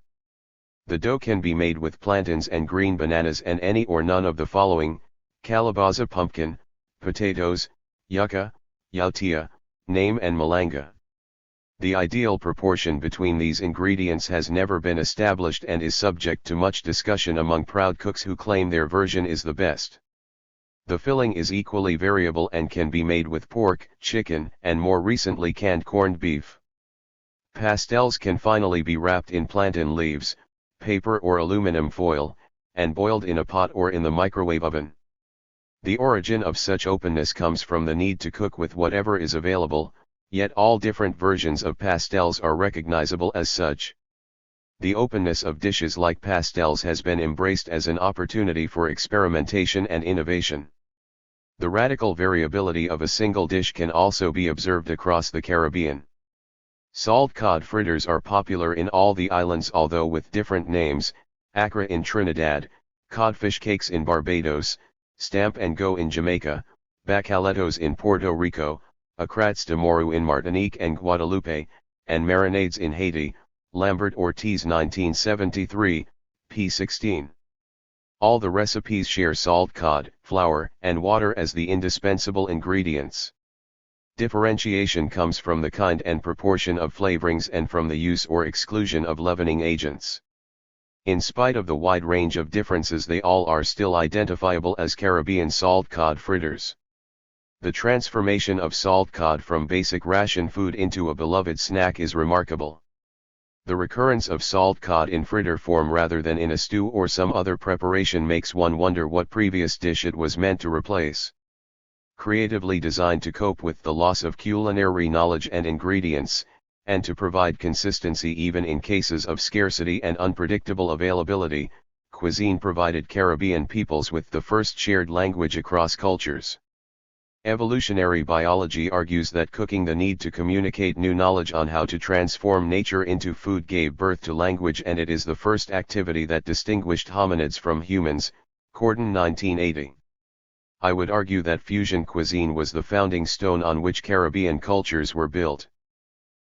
The dough can be made with plantains and green bananas and any or none of the following: calabaza pumpkin, potatoes, yucca, yautía, name and malanga. The ideal proportion between these ingredients has never been established and is subject to much discussion among proud cooks who claim their version is the best. The filling is equally variable and can be made with pork, chicken, and more recently canned corned beef. Pastels can finally be wrapped in plantain leaves, paper or aluminum foil, and boiled in a pot or in the microwave oven. The origin of such openness comes from the need to cook with whatever is available, yet all different versions of pastels are recognizable as such. The openness of dishes like pastels has been embraced as an opportunity for experimentation and innovation. The radical variability of a single dish can also be observed across the Caribbean. Salt cod fritters are popular in all the islands, although with different names: Accra in Trinidad, codfish cakes in Barbados, stamp and go in Jamaica, bacaletos in Puerto Rico, acrats de moru in Martinique and Guadeloupe, and marinades in Haiti. Lambert Ortiz 1973, p. 16. All the recipes share salt cod, flour, and water as the indispensable ingredients. Differentiation comes from the kind and proportion of flavorings and from the use or exclusion of leavening agents. In spite of the wide range of differences, they all are still identifiable as Caribbean salt cod fritters. The transformation of salt cod from basic ration food into a beloved snack is remarkable. The recurrence of salt cod in fritter form rather than in a stew or some other preparation makes one wonder what previous dish it was meant to replace. Creatively designed to cope with the loss of culinary knowledge and ingredients, and to provide consistency even in cases of scarcity and unpredictable availability, cuisine provided Caribbean peoples with the first shared language across cultures. Evolutionary biology argues that cooking, the need to communicate new knowledge on how to transform nature into food, gave birth to language, and it is the first activity that distinguished hominids from humans. Corden 1980. I would argue that fusion cuisine was the founding stone on which Caribbean cultures were built.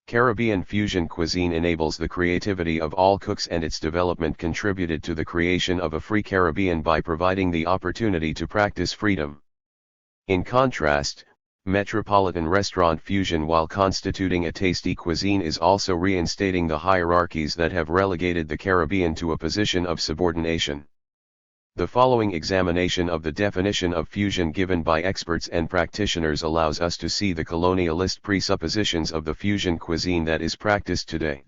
Caribbean fusion cuisine enables the creativity of all cooks, and its development contributed to the creation of a free Caribbean by providing the opportunity to practice freedom. In contrast, metropolitan restaurant fusion, while constituting a tasty cuisine, is also reinstating the hierarchies that have relegated the Caribbean to a position of subordination. The following examination of the definition of fusion given by experts and practitioners allows us to see the colonialist presuppositions of the fusion cuisine that is practiced today.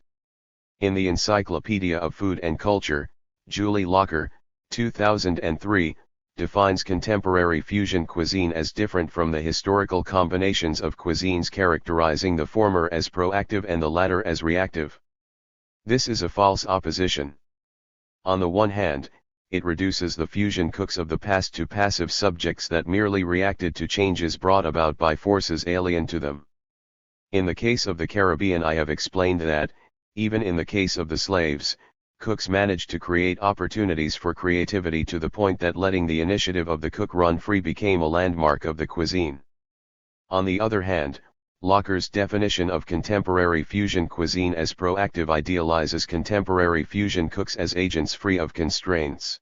In the Encyclopedia of Food and Culture, Julie Locker, 2003, defines contemporary fusion cuisine as different from the historical combinations of cuisines, characterizing the former as proactive and the latter as reactive. This is a false opposition. On the one hand, it reduces the fusion cooks of the past to passive subjects that merely reacted to changes brought about by forces alien to them. In the case of the Caribbean, I have explained that, even in the case of the slaves, cooks managed to create opportunities for creativity to the point that letting the initiative of the cook run free became a landmark of the cuisine. On the other hand, Locker's definition of contemporary fusion cuisine as proactive idealizes contemporary fusion cooks as agents free of constraints.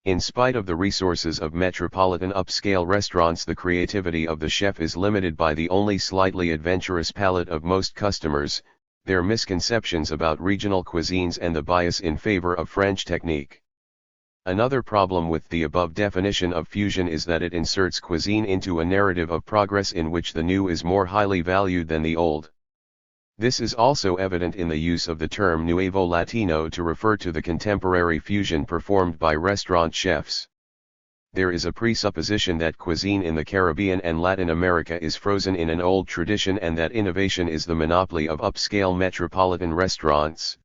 In spite of the resources of metropolitan upscale restaurants, the creativity of the chef is limited by the only slightly adventurous palate of most customers, their misconceptions about regional cuisines, and the bias in favor of French technique. Another problem with the above definition of fusion is that it inserts cuisine into a narrative of progress in which the new is more highly valued than the old. This is also evident in the use of the term Nuevo Latino to refer to the contemporary fusion performed by restaurant chefs. There is a presupposition that cuisine in the Caribbean and Latin America is frozen in an old tradition, and that innovation is the monopoly of upscale metropolitan restaurants.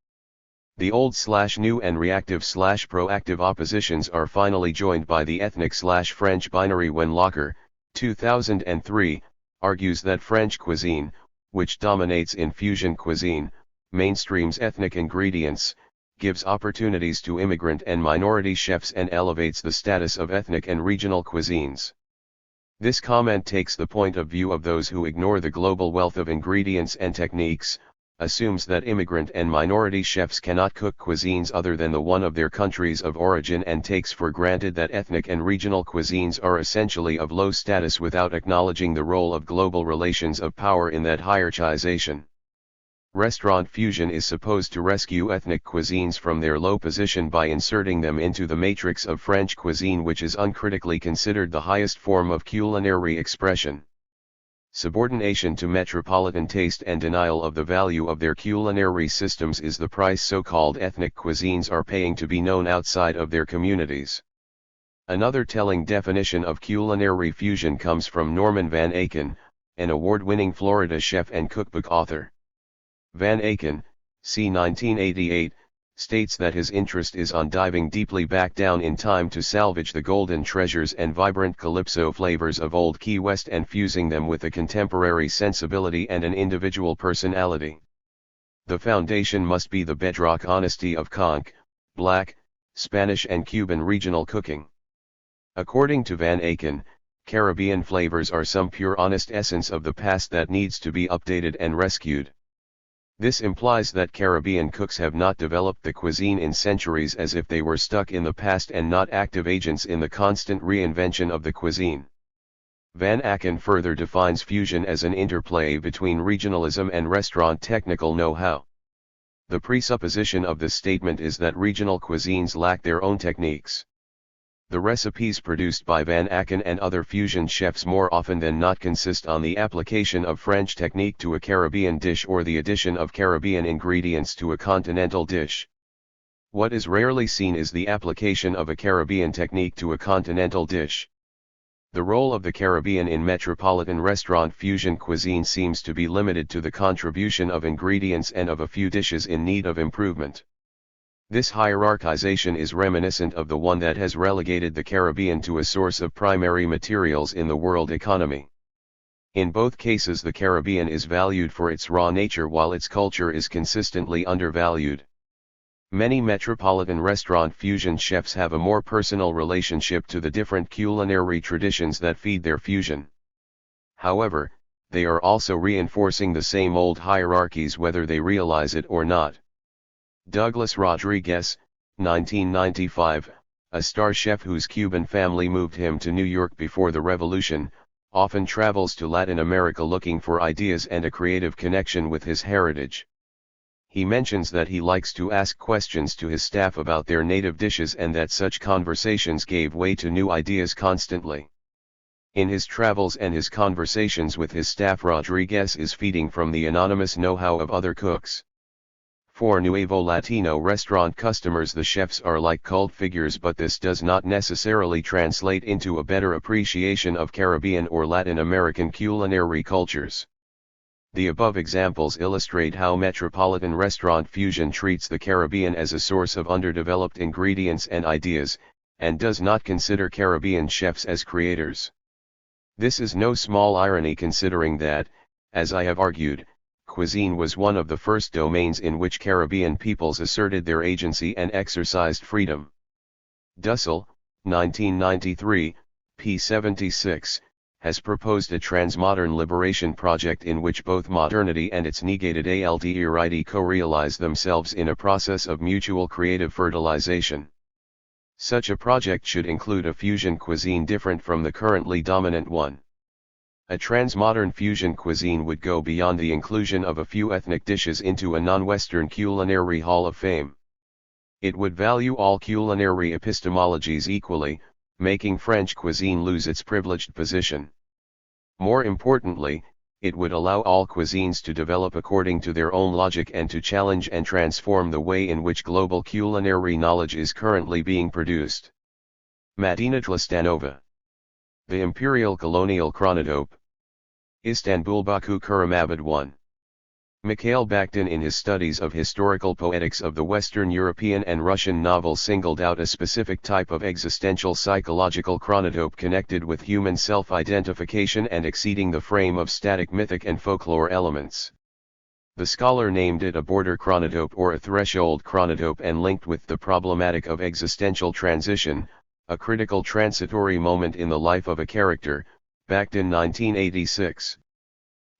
The old/new and reactive/proactive oppositions are finally joined by the ethnic/French binary when Locker, 2003, argues that French cuisine, which dominates in fusion cuisine, mainstreams ethnic ingredients, gives opportunities to immigrant and minority chefs, and elevates the status of ethnic and regional cuisines. This comment takes the point of view of those who ignore the global wealth of ingredients and techniques, assumes that immigrant and minority chefs cannot cook cuisines other than the one of their countries of origin, and takes for granted that ethnic and regional cuisines are essentially of low status without acknowledging the role of global relations of power in that hierarchization. Restaurant fusion is supposed to rescue ethnic cuisines from their low position by inserting them into the matrix of French cuisine, which is uncritically considered the highest form of culinary expression. Subordination to metropolitan taste and denial of the value of their culinary systems is the price so-called ethnic cuisines are paying to be known outside of their communities. Another telling definition of culinary fusion comes from Norman Van Aken, an award-winning Florida chef and cookbook author. Van Aken, c. 1988, states that his interest is on diving deeply back down in time to salvage the golden treasures and vibrant calypso flavors of Old Key West and fusing them with a contemporary sensibility and an individual personality. The foundation must be the bedrock honesty of conch, black, Spanish and Cuban regional cooking. According to Van Aken, Caribbean flavors are some pure honest essence of the past that needs to be updated and rescued. This implies that Caribbean cooks have not developed the cuisine in centuries as if they were stuck in the past and not active agents in the constant reinvention of the cuisine. Van Aken further defines fusion as an interplay between regionalism and restaurant technical know-how. The presupposition of this statement is that regional cuisines lack their own techniques. The recipes produced by Van Aken and other fusion chefs more often than not consist on the application of French technique to a Caribbean dish or the addition of Caribbean ingredients to a continental dish. What is rarely seen is the application of a Caribbean technique to a continental dish. The role of the Caribbean in metropolitan restaurant fusion cuisine seems to be limited to the contribution of ingredients and of a few dishes in need of improvement. This hierarchization is reminiscent of the one that has relegated the Caribbean to a source of primary materials in the world economy. In both cases, the Caribbean is valued for its raw nature while its culture is consistently undervalued. Many metropolitan restaurant fusion chefs have a more personal relationship to the different culinary traditions that feed their fusion. However, they are also reinforcing the same old hierarchies whether they realize it or not. Douglas Rodriguez, 1995, a star chef whose Cuban family moved him to New York before the revolution, often travels to Latin America looking for ideas and a creative connection with his heritage. He mentions that he likes to ask questions to his staff about their native dishes and that such conversations gave way to new ideas constantly. In his travels and his conversations with his staff, Rodriguez is feeding from the anonymous know-how of other cooks. For Nuevo Latino restaurant customers, the chefs are like cult figures, but this does not necessarily translate into a better appreciation of Caribbean or Latin American culinary cultures. The above examples illustrate how metropolitan restaurant fusion treats the Caribbean as a source of underdeveloped ingredients and ideas, and does not consider Caribbean chefs as creators. This is no small irony considering that, as I have argued, cuisine was one of the first domains in which Caribbean peoples asserted their agency and exercised freedom. Dussel, 1993, p. 76, has proposed a transmodern liberation project in which both modernity and its negated alterity co-realize themselves in a process of mutual creative fertilization. Such a project should include a fusion cuisine different from the currently dominant one. A transmodern fusion cuisine would go beyond the inclusion of a few ethnic dishes into a non-Western culinary hall of fame. It would value all culinary epistemologies equally, making French cuisine lose its privileged position. More importantly, it would allow all cuisines to develop according to their own logic and to challenge and transform the way in which global culinary knowledge is currently being produced. Madina Tlistanova. The Imperial Colonial Chronotope. Istanbul Baku Kuramabad 1. Mikhail Bakhtin in his studies of historical poetics of the Western European and Russian novels singled out a specific type of existential psychological chronotope connected with human self-identification and exceeding the frame of static mythic and folklore elements. The scholar named it a border chronotope or a threshold chronotope and linked with the problematic of existential transition, a critical transitory moment in the life of a character, Bakhtin 1986.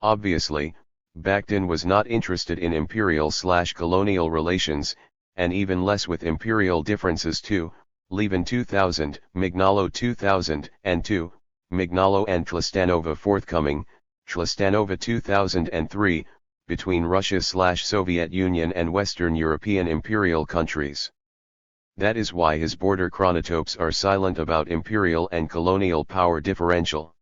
Obviously, Bakhtin was not interested in imperial/colonial relations, and even less with imperial differences too. Levin 2000, Mignolo 2002, Mignolo and Tlistanova forthcoming, Tlistanova 2003, between Russia/Soviet Union and Western European imperial countries. That is why his border chronotopes are silent about imperial and colonial power differential.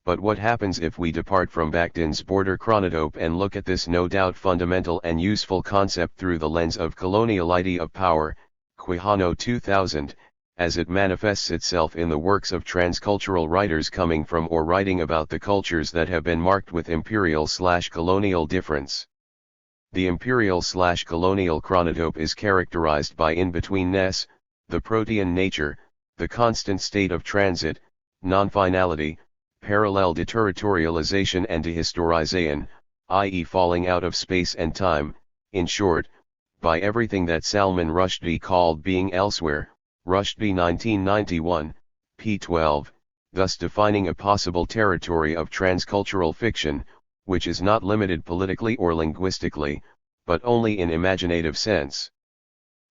But what happens if we depart from Bakhtin's border chronotope and look at this no doubt fundamental and useful concept through the lens of coloniality of power, Quijano 2000, as it manifests itself in the works of transcultural writers coming from or writing about the cultures that have been marked with imperial/colonial difference? The imperial/colonial chronotope is characterized by in-betweenness, the protean nature, the constant state of transit, non-finality, parallel deterritorialization and dehistorization, i.e. falling out of space and time, in short, by everything that Salman Rushdie called being elsewhere, Rushdie 1991, p. 12, thus defining a possible territory of transcultural fiction, which is not limited politically or linguistically, but only in imaginative sense.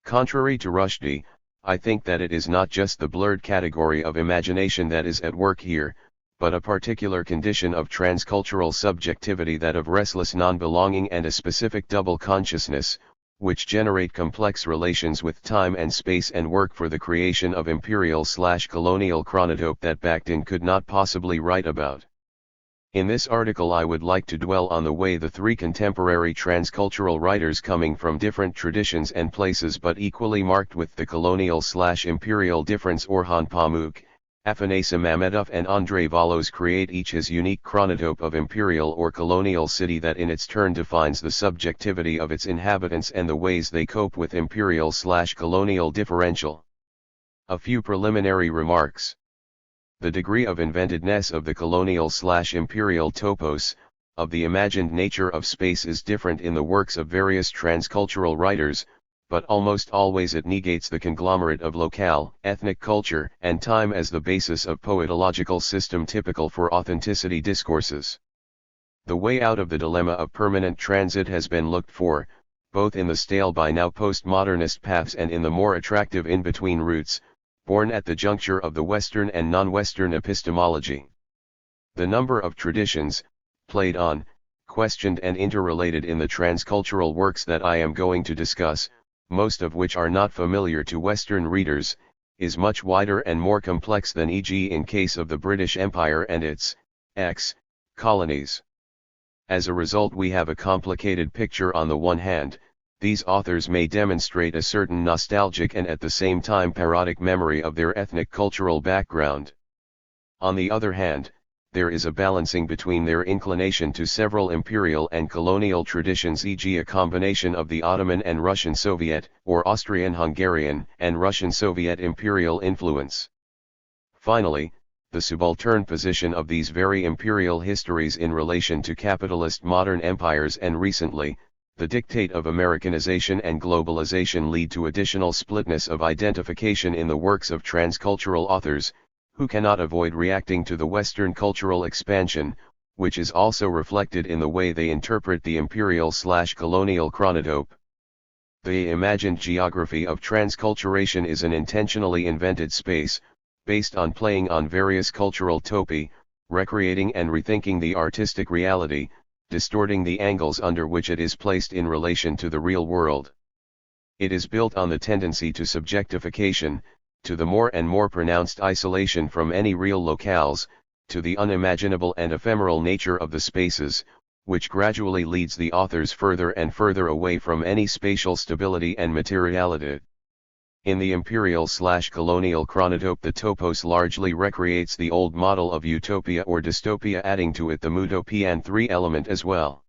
Contrary to Rushdie, I think that it is not just the blurred category of imagination that is at work here, but a particular condition of transcultural subjectivity, that of restless non-belonging and a specific double consciousness, which generate complex relations with time and space and work for the creation of imperial/colonial chronotope that Bakhtin could not possibly write about. In this article I would like to dwell on the way the three contemporary transcultural writers coming from different traditions and places but equally marked with the colonial/imperial difference, Orhan Pamuk, Afanasy Mamedov and Andrei Valos, create each his unique chronotope of imperial or colonial city that in its turn defines the subjectivity of its inhabitants and the ways they cope with imperial/colonial differential. A few preliminary remarks. The degree of inventedness of the colonial/imperial topos, of the imagined nature of space, is different in the works of various transcultural writers, but almost always it negates the conglomerate of locale, ethnic culture, and time as the basis of poetological system typical for authenticity discourses. The way out of the dilemma of permanent transit has been looked for, both in the stale by now postmodernist paths and in the more attractive in-between routes, born at the juncture of the Western and non-Western epistemology. The number of traditions, played on, questioned and interrelated in the transcultural works that I am going to discuss, most of which are not familiar to Western readers, is much wider and more complex than e.g. in case of the British Empire and its colonies. As a result, we have a complicated picture. On the one hand, these authors may demonstrate a certain nostalgic and at the same time parodic memory of their ethnic cultural background. On the other hand, there is a balancing between their inclination to several imperial and colonial traditions, e.g. a combination of the Ottoman and Russian Soviet, or Austrian-Hungarian, and Russian Soviet imperial influence. Finally, the subaltern position of these very imperial histories in relation to capitalist modern empires and recently, the dictate of Americanization and globalization lead to additional splitness of identification in the works of transcultural authors, who cannot avoid reacting to the Western cultural expansion, which is also reflected in the way they interpret the imperial/colonial chronotope. The imagined geography of transculturation is an intentionally invented space, based on playing on various cultural topi, recreating and rethinking the artistic reality, distorting the angles under which it is placed in relation to the real world. It is built on the tendency to subjectification, to the more and more pronounced isolation from any real locales, to the unimaginable and ephemeral nature of the spaces, which gradually leads the authors further and further away from any spatial stability and materiality. In the imperial/colonial chronotope, the topos largely recreates the old model of utopia or dystopia, adding to it the mutopian three element as well.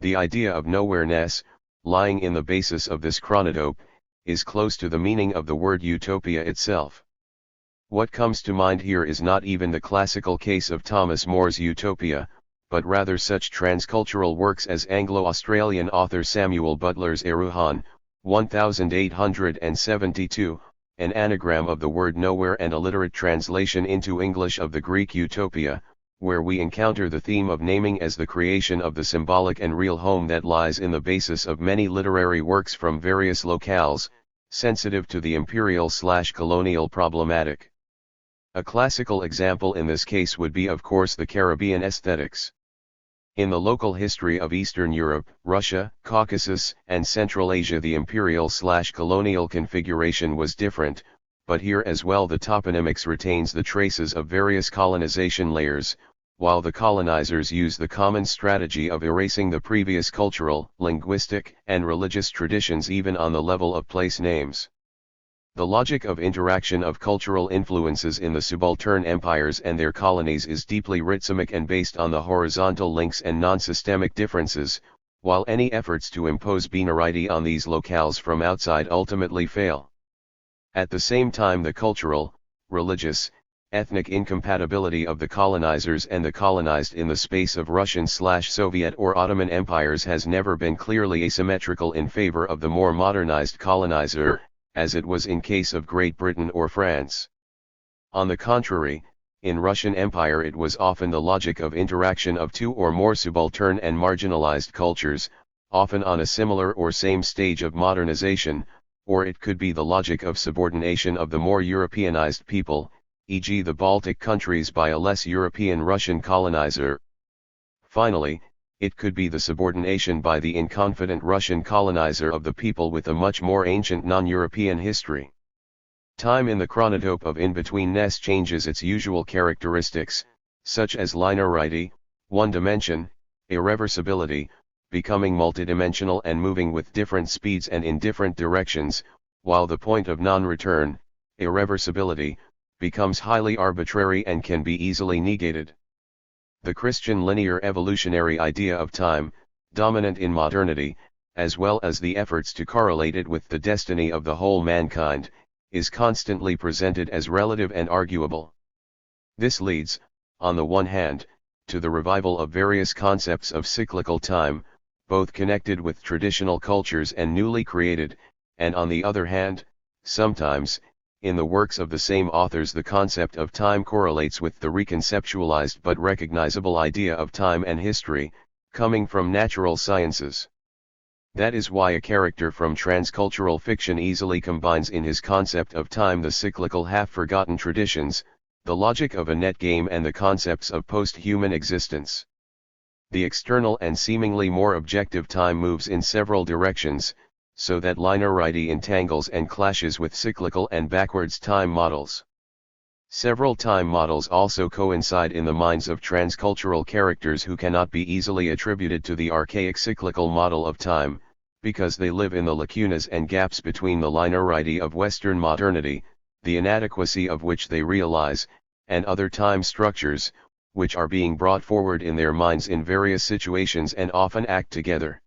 The idea of nowhereness, lying in the basis of this chronotope, is close to the meaning of the word utopia itself. What comes to mind here is not even the classical case of Thomas More's Utopia, but rather such transcultural works as Anglo-Australian author Samuel Butler's Eruhan, 1872, an anagram of the word nowhere and a literate translation into English of the Greek utopia, where we encounter the theme of naming as the creation of the symbolic and real home that lies in the basis of many literary works from various locales, sensitive to the imperial/colonial problematic. A classical example in this case would be of course the Caribbean aesthetics. In the local history of Eastern Europe, Russia, Caucasus, and Central Asia, the imperial/colonial configuration was different, but here as well the toponymics retains the traces of various colonization layers, while the colonizers use the common strategy of erasing the previous cultural, linguistic, and religious traditions even on the level of place names. The logic of interaction of cultural influences in the subaltern empires and their colonies is deeply rhythmic and based on the horizontal links and non-systemic differences, while any efforts to impose binarity on these locales from outside ultimately fail. At the same time, the cultural, religious, ethnic incompatibility of the colonizers and the colonized in the space of Russian/Soviet or Ottoman empires has never been clearly asymmetrical in favor of the more modernized colonizer, as it was in case of Great Britain or France. On the contrary, in Russian Empire it was often the logic of interaction of two or more subaltern and marginalized cultures, often on a similar or same stage of modernization, or it could be the logic of subordination of the more Europeanized people, e.g. the Baltic countries by a less European Russian colonizer. Finally, it could be the subordination by the inconfident Russian colonizer of the people with a much more ancient non-European history. Time in the chronotope of in-betweenness changes its usual characteristics, such as linearity, one dimension, irreversibility, becoming multidimensional and moving with different speeds and in different directions, while the point of non-return, irreversibility, becomes highly arbitrary and can be easily negated. The Christian linear evolutionary idea of time, dominant in modernity, as well as the efforts to correlate it with the destiny of the whole mankind, is constantly presented as relative and arguable. This leads, on the one hand, to the revival of various concepts of cyclical time, both connected with traditional cultures and newly created, and on the other hand, sometimes, in the works of the same authors the concept of time correlates with the reconceptualized but recognizable idea of time and history, coming from natural sciences. That is why a character from transcultural fiction easily combines in his concept of time the cyclical half-forgotten traditions, the logic of a net game and the concepts of post-human existence. The external and seemingly more objective time moves in several directions, so that linearity entangles and clashes with cyclical and backwards time models. Several time models also coincide in the minds of transcultural characters who cannot be easily attributed to the archaic cyclical model of time, because they live in the lacunas and gaps between the linearity of Western modernity, the inadequacy of which they realize, and other time structures, which are being brought forward in their minds in various situations and often act together.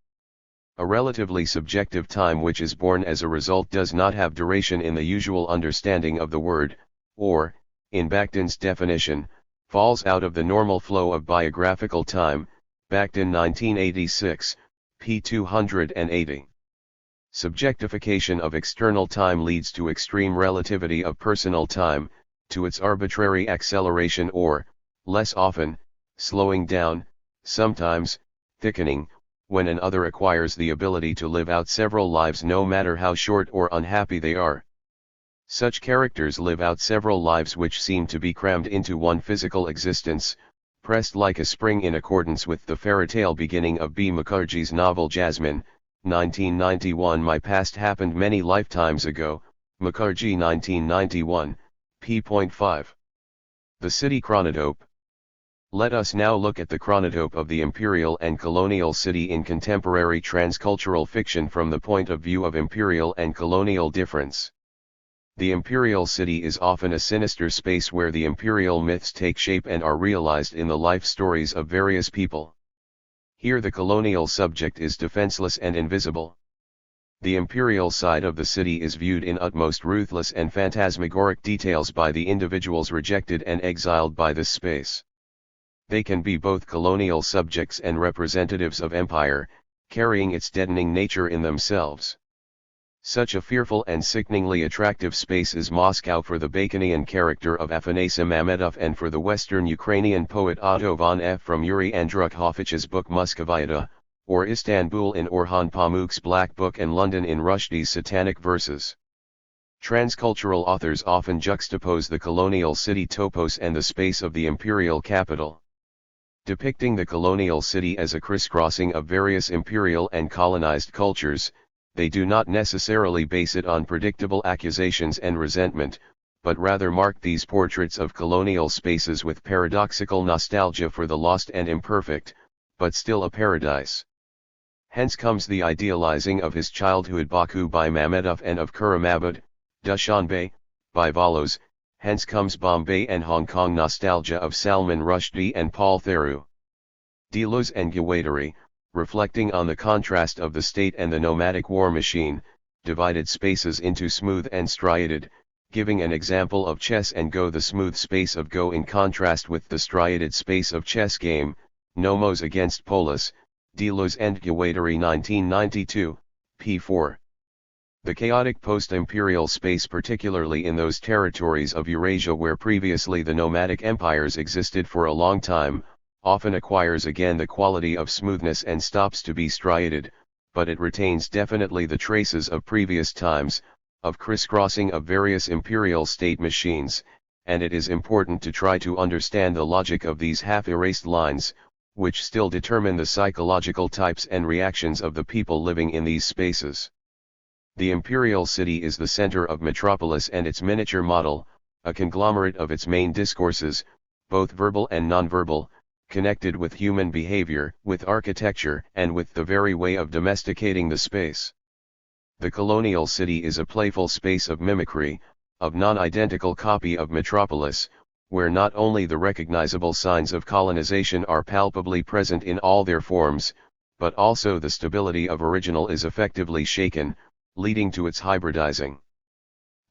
A relatively subjective time which is born as a result does not have duration in the usual understanding of the word, or, in Bakhtin's definition, falls out of the normal flow of biographical time, Bakhtin 1986, p. 280. Subjectification of external time leads to extreme relativity of personal time, to its arbitrary acceleration or, less often, slowing down, sometimes, thickening, when an other acquires the ability to live out several lives no matter how short or unhappy they are. Such characters live out several lives which seem to be crammed into one physical existence, pressed like a spring in accordance with the fairy-tale beginning of B. Mukherjee's novel Jasmine, 1991. My past happened many lifetimes ago, Mukherjee 1991, p.5. The city chronotope. Let us now look at the chronotope of the imperial and colonial city in contemporary transcultural fiction from the point of view of imperial and colonial difference. The imperial city is often a sinister space where the imperial myths take shape and are realized in the life stories of various people. Here the colonial subject is defenseless and invisible. The imperial side of the city is viewed in utmost ruthless and phantasmagoric details by the individuals rejected and exiled by this space. They can be both colonial subjects and representatives of empire, carrying its deadening nature in themselves. Such a fearful and sickeningly attractive space is Moscow for the Baconian character of Afanasy Mamedov and for the Western Ukrainian poet Otto von F. from Yuri Andrukhovich's book Muscovita, or Istanbul in Orhan Pamuk's Black Book and London in Rushdie's Satanic Verses. Transcultural authors often juxtapose the colonial city topos and the space of the imperial capital. Depicting the colonial city as a crisscrossing of various imperial and colonized cultures, they do not necessarily base it on predictable accusations and resentment, but rather mark these portraits of colonial spaces with paradoxical nostalgia for the lost and imperfect, but still a paradise. Hence comes the idealizing of his childhood Baku by Mamedov and of Kuramabad, Dushanbe, by Volos. Hence comes Bombay and Hong Kong nostalgia of Salman Rushdie and Paul Theroux. Deleuze and Guattari, reflecting on the contrast of the state and the nomadic war machine, divided spaces into smooth and striated, giving an example of chess and Go. The smooth space of Go in contrast with the striated space of chess game, Nomos against Polis, Delos and Guattari 1992, p. 4. The chaotic post-imperial space, particularly in those territories of Eurasia where previously the nomadic empires existed for a long time, often acquires again the quality of smoothness and stops to be striated, but it retains definitely the traces of previous times, of crisscrossing of various imperial state machines, and it is important to try to understand the logic of these half-erased lines, which still determine the psychological types and reactions of the people living in these spaces. The imperial city is the center of metropolis and its miniature model, a conglomerate of its main discourses, both verbal and nonverbal, connected with human behavior, with architecture, and with the very way of domesticating the space. The colonial city is a playful space of mimicry, of non-identical copy of metropolis, where not only the recognizable signs of colonization are palpably present in all their forms, but also the stability of original is effectively shaken, leading to its hybridizing.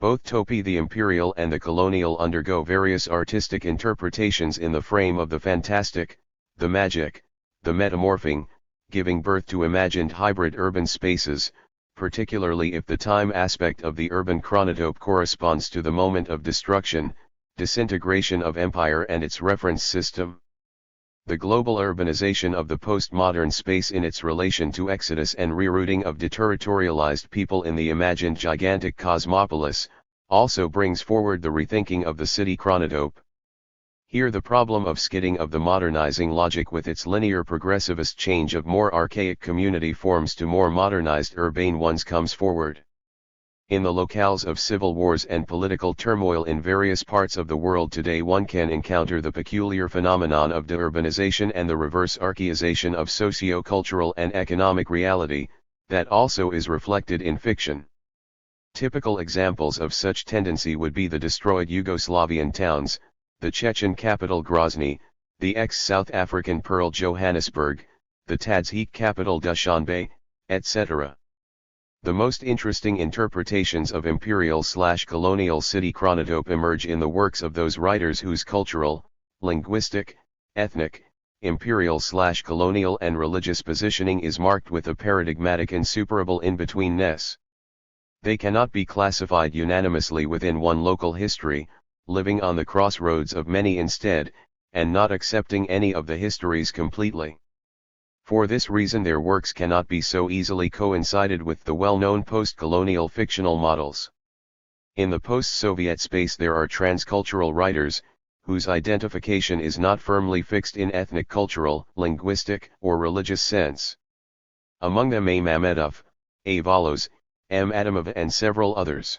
Both topi, the imperial and the colonial, undergo various artistic interpretations in the frame of the fantastic, the magic, the metamorphing, giving birth to imagined hybrid urban spaces, particularly if the time aspect of the urban chronotope corresponds to the moment of destruction, disintegration of empire and its reference system. The global urbanization of the postmodern space in its relation to exodus and rerouting of deterritorialized people in the imagined gigantic cosmopolis, also brings forward the rethinking of the city chronotope. Here the problem of skidding of the modernizing logic with its linear progressivist change of more archaic community forms to more modernized urbane ones comes forward. In the locales of civil wars and political turmoil in various parts of the world today, one can encounter the peculiar phenomenon of deurbanization and the reverse archaization of socio-cultural and economic reality, that also is reflected in fiction. Typical examples of such tendency would be the destroyed Yugoslavian towns, the Chechen capital Grozny, the ex-South African Pearl Johannesburg, the Tadzhik capital Dushanbe, etc. The most interesting interpretations of imperial/colonial city chronotope emerge in the works of those writers whose cultural, linguistic, ethnic, imperial/colonial and religious positioning is marked with a paradigmatic insuperable in-betweenness. They cannot be classified unanimously within one local history, living on the crossroads of many instead, and not accepting any of the histories completely. For this reason their works cannot be so easily coincided with the well-known post-colonial fictional models. In the post-Soviet space there are transcultural writers, whose identification is not firmly fixed in ethnic, cultural, linguistic, or religious sense. Among them A. Mamedov, A. Volos, M. Adamov and several others.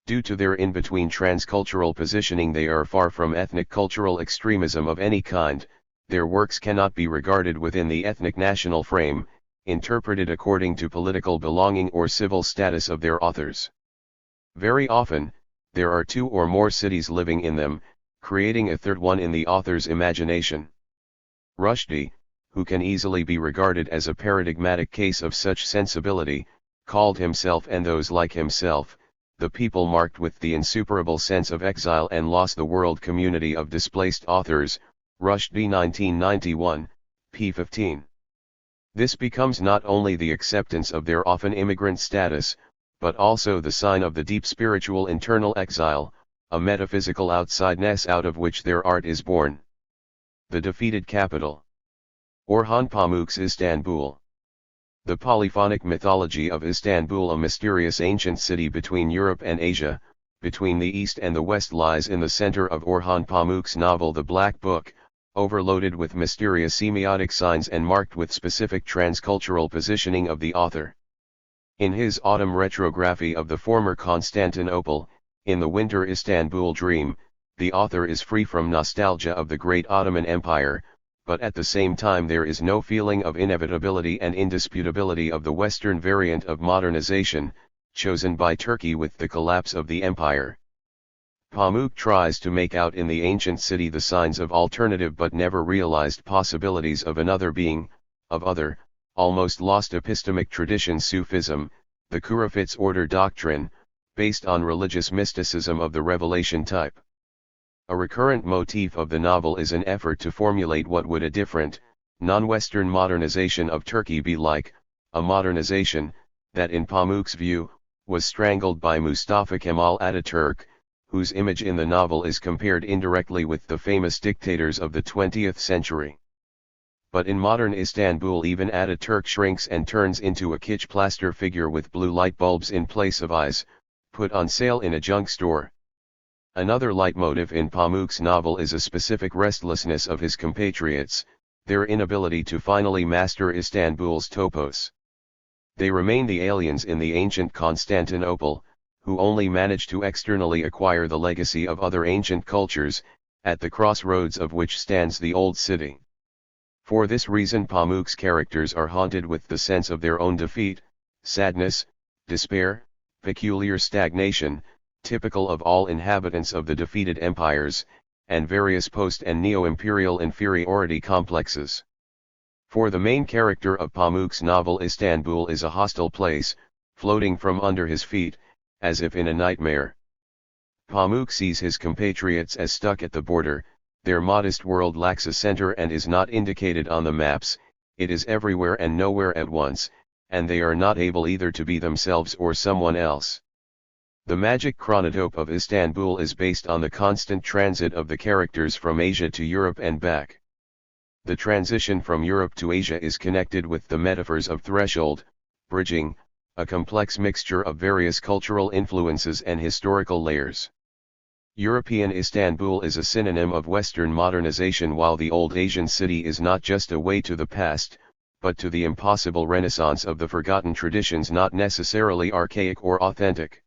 Due to their in-between transcultural positioning they are far from ethnic cultural extremism of any kind. Their works cannot be regarded within the ethnic national frame, interpreted according to political belonging or civil status of their authors. Very often, there are two or more cities living in them, creating a third one in the author's imagination. Rushdie, who can easily be regarded as a paradigmatic case of such sensibility, called himself and those like himself, the people marked with the insuperable sense of exile and loss, the world community of displaced authors, Rushdie 1991, p. 15. This becomes not only the acceptance of their often immigrant status, but also the sign of the deep spiritual internal exile, a metaphysical outsideness out of which their art is born. The defeated capital. Orhan Pamuk's Istanbul. The polyphonic mythology of Istanbul, a mysterious ancient city between Europe and Asia, between the East and the West, lies in the center of Orhan Pamuk's novel The Black Book, overloaded with mysterious semiotic signs and marked with specific transcultural positioning of the author. In his autumn retrography of the former Constantinople, in the winter Istanbul dream, the author is free from nostalgia of the great Ottoman Empire, but at the same time there is no feeling of inevitability and indisputability of the Western variant of modernization, chosen by Turkey with the collapse of the empire. Pamuk tries to make out in the ancient city the signs of alternative but never realized possibilities of another being, of other, almost lost epistemic tradition Sufism, the Khurafit's order doctrine, based on religious mysticism of the revelation type. A recurrent motif of the novel is an effort to formulate what would a different, non-Western modernization of Turkey be like, a modernization, that in Pamuk's view, was strangled by Mustafa Kemal Ataturk, whose image in the novel is compared indirectly with the famous dictators of the 20th century. But in modern Istanbul even Ataturk shrinks and turns into a kitsch plaster figure with blue light bulbs in place of eyes, put on sale in a junk store. Another leitmotif in Pamuk's novel is a specific restlessness of his compatriots, their inability to finally master Istanbul's topos. They remain the aliens in the ancient Constantinople, who only manage to externally acquire the legacy of other ancient cultures, at the crossroads of which stands the old city. For this reason Pamuk's characters are haunted with the sense of their own defeat, sadness, despair, peculiar stagnation, typical of all inhabitants of the defeated empires, and various post- and neo-imperial inferiority complexes. For the main character of Pamuk's novel Istanbul is a hostile place, floating from under his feet, as if in a nightmare. Pamuk sees his compatriots as stuck at the border, their modest world lacks a center and is not indicated on the maps, it is everywhere and nowhere at once, and they are not able either to be themselves or someone else. The magic chronotope of Istanbul is based on the constant transit of the characters from Asia to Europe and back. The transition from Europe to Asia is connected with the metaphors of threshold, bridging, a complex mixture of various cultural influences and historical layers. European Istanbul is a synonym of Western modernization, while the old Asian city is not just a way to the past, but to the impossible renaissance of the forgotten traditions not necessarily archaic or authentic.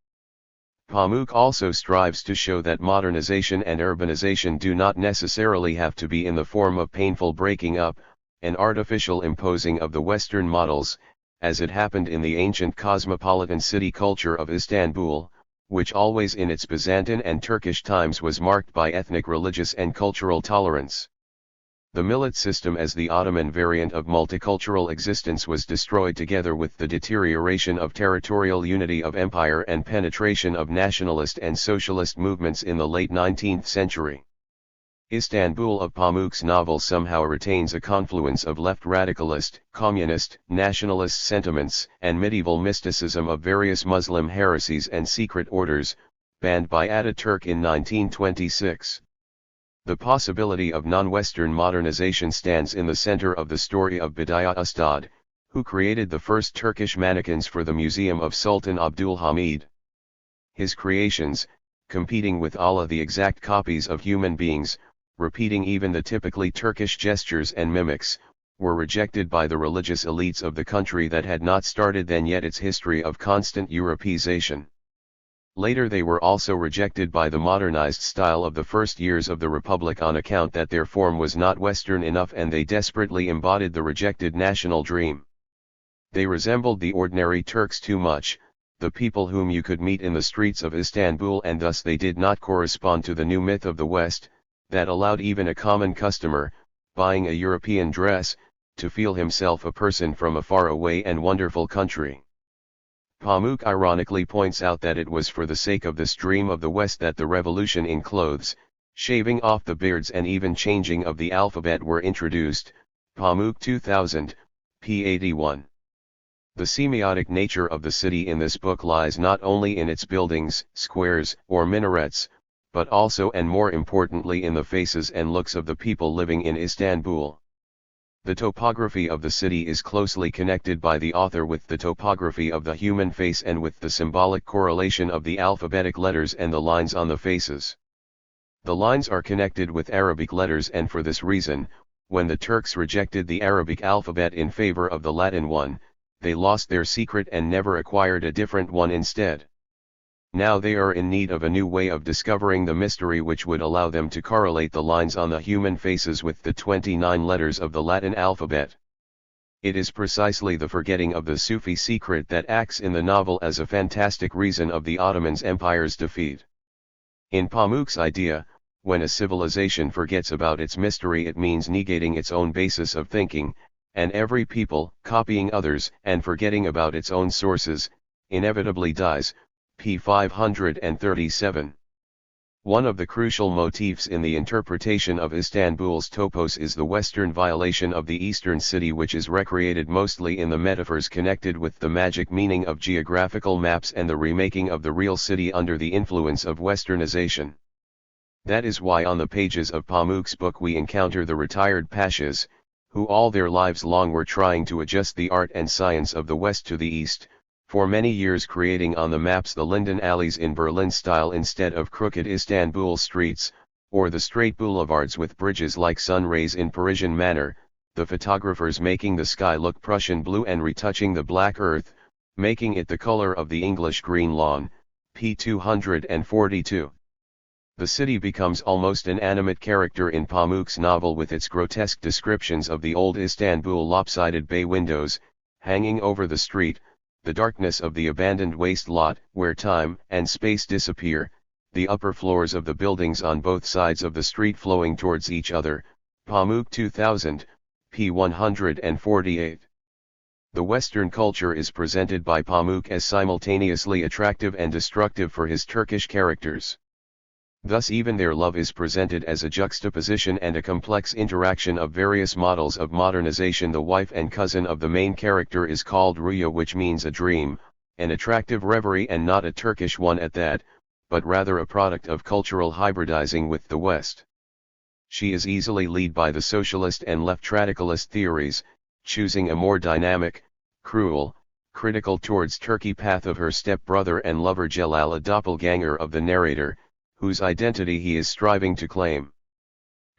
Pamuk also strives to show that modernization and urbanization do not necessarily have to be in the form of painful breaking up, an artificial imposing of the Western models, as it happened in the ancient cosmopolitan city culture of Istanbul, which always in its Byzantine and Turkish times was marked by ethnic, religious and cultural tolerance. The millet system as the Ottoman variant of multicultural existence was destroyed together with the deterioration of territorial unity of empire and penetration of nationalist and socialist movements in the late 19th century. Istanbul of Pamuk's novel somehow retains a confluence of left radicalist, communist, nationalist sentiments and medieval mysticism of various Muslim heresies and secret orders, banned by Ataturk in 1926. The possibility of non-Western modernization stands in the center of the story of Bediye Ustad, who created the first Turkish mannequins for the Museum of Sultan Abdülhamid. His creations, competing with Allah the exact copies of human beings, repeating even the typically Turkish gestures and mimics, were rejected by the religious elites of the country that had not started then yet its history of constant Europeization. Later they were also rejected by the modernized style of the first years of the Republic on account that their form was not Western enough, and they desperately embodied the rejected national dream. They resembled the ordinary Turks too much, the people whom you could meet in the streets of Istanbul, and thus they did not correspond to the new myth of the West, that allowed even a common customer, buying a European dress, to feel himself a person from a far-away and wonderful country. Pamuk ironically points out that it was for the sake of this dream of the West that the revolution in clothes, shaving off the beards and even changing of the alphabet were introduced. Pamuk 2000, p. 81. The semiotic nature of the city in this book lies not only in its buildings, squares, or minarets, but also and more importantly in the faces and looks of the people living in Istanbul. The topography of the city is closely connected by the author with the topography of the human face and with the symbolic correlation of the alphabetic letters and the lines on the faces. The lines are connected with Arabic letters, and for this reason, when the Turks rejected the Arabic alphabet in favor of the Latin one, they lost their secret and never acquired a different one instead. Now they are in need of a new way of discovering the mystery which would allow them to correlate the lines on the human faces with the 29 letters of the Latin alphabet. It is precisely the forgetting of the Sufi secret that acts in the novel as a fantastic reason of the Ottoman Empire's defeat. In Pamuk's idea, when a civilization forgets about its mystery, it means negating its own basis of thinking, and every people, copying others and forgetting about its own sources, inevitably dies. p. 537. One of the crucial motifs in the interpretation of Istanbul's topos is the Western violation of the Eastern city, which is recreated mostly in the metaphors connected with the magic meaning of geographical maps and the remaking of the real city under the influence of Westernization. That is why on the pages of Pamuk's book we encounter the retired pashas, who all their lives long were trying to adjust the art and science of the West to the East, for many years creating on the maps the Linden alleys in Berlin style instead of crooked Istanbul streets, or the straight boulevards with bridges like sun rays in Parisian manner, the photographers making the sky look Prussian blue and retouching the black earth, making it the color of the English green lawn. p. 242. The city becomes almost an animate character in Pamuk's novel with its grotesque descriptions of the old Istanbul lopsided bay windows, hanging over the street, the darkness of the abandoned waste lot where time and space disappear, the upper floors of the buildings on both sides of the street flowing towards each other. Pamuk 2000, p. 148. The Western culture is presented by Pamuk as simultaneously attractive and destructive for his Turkish characters. Thus even their love is presented as a juxtaposition and a complex interaction of various models of modernization. The wife and cousin of the main character is called Rüya, which means a dream, an attractive reverie, and not a Turkish one at that, but rather a product of cultural hybridizing with the West. She is easily led by the socialist and left-radicalist theories, choosing a more dynamic, cruel, critical towards Turkey path of her step-brother and lover Celal, a doppelganger of the narrator, whose identity he is striving to claim.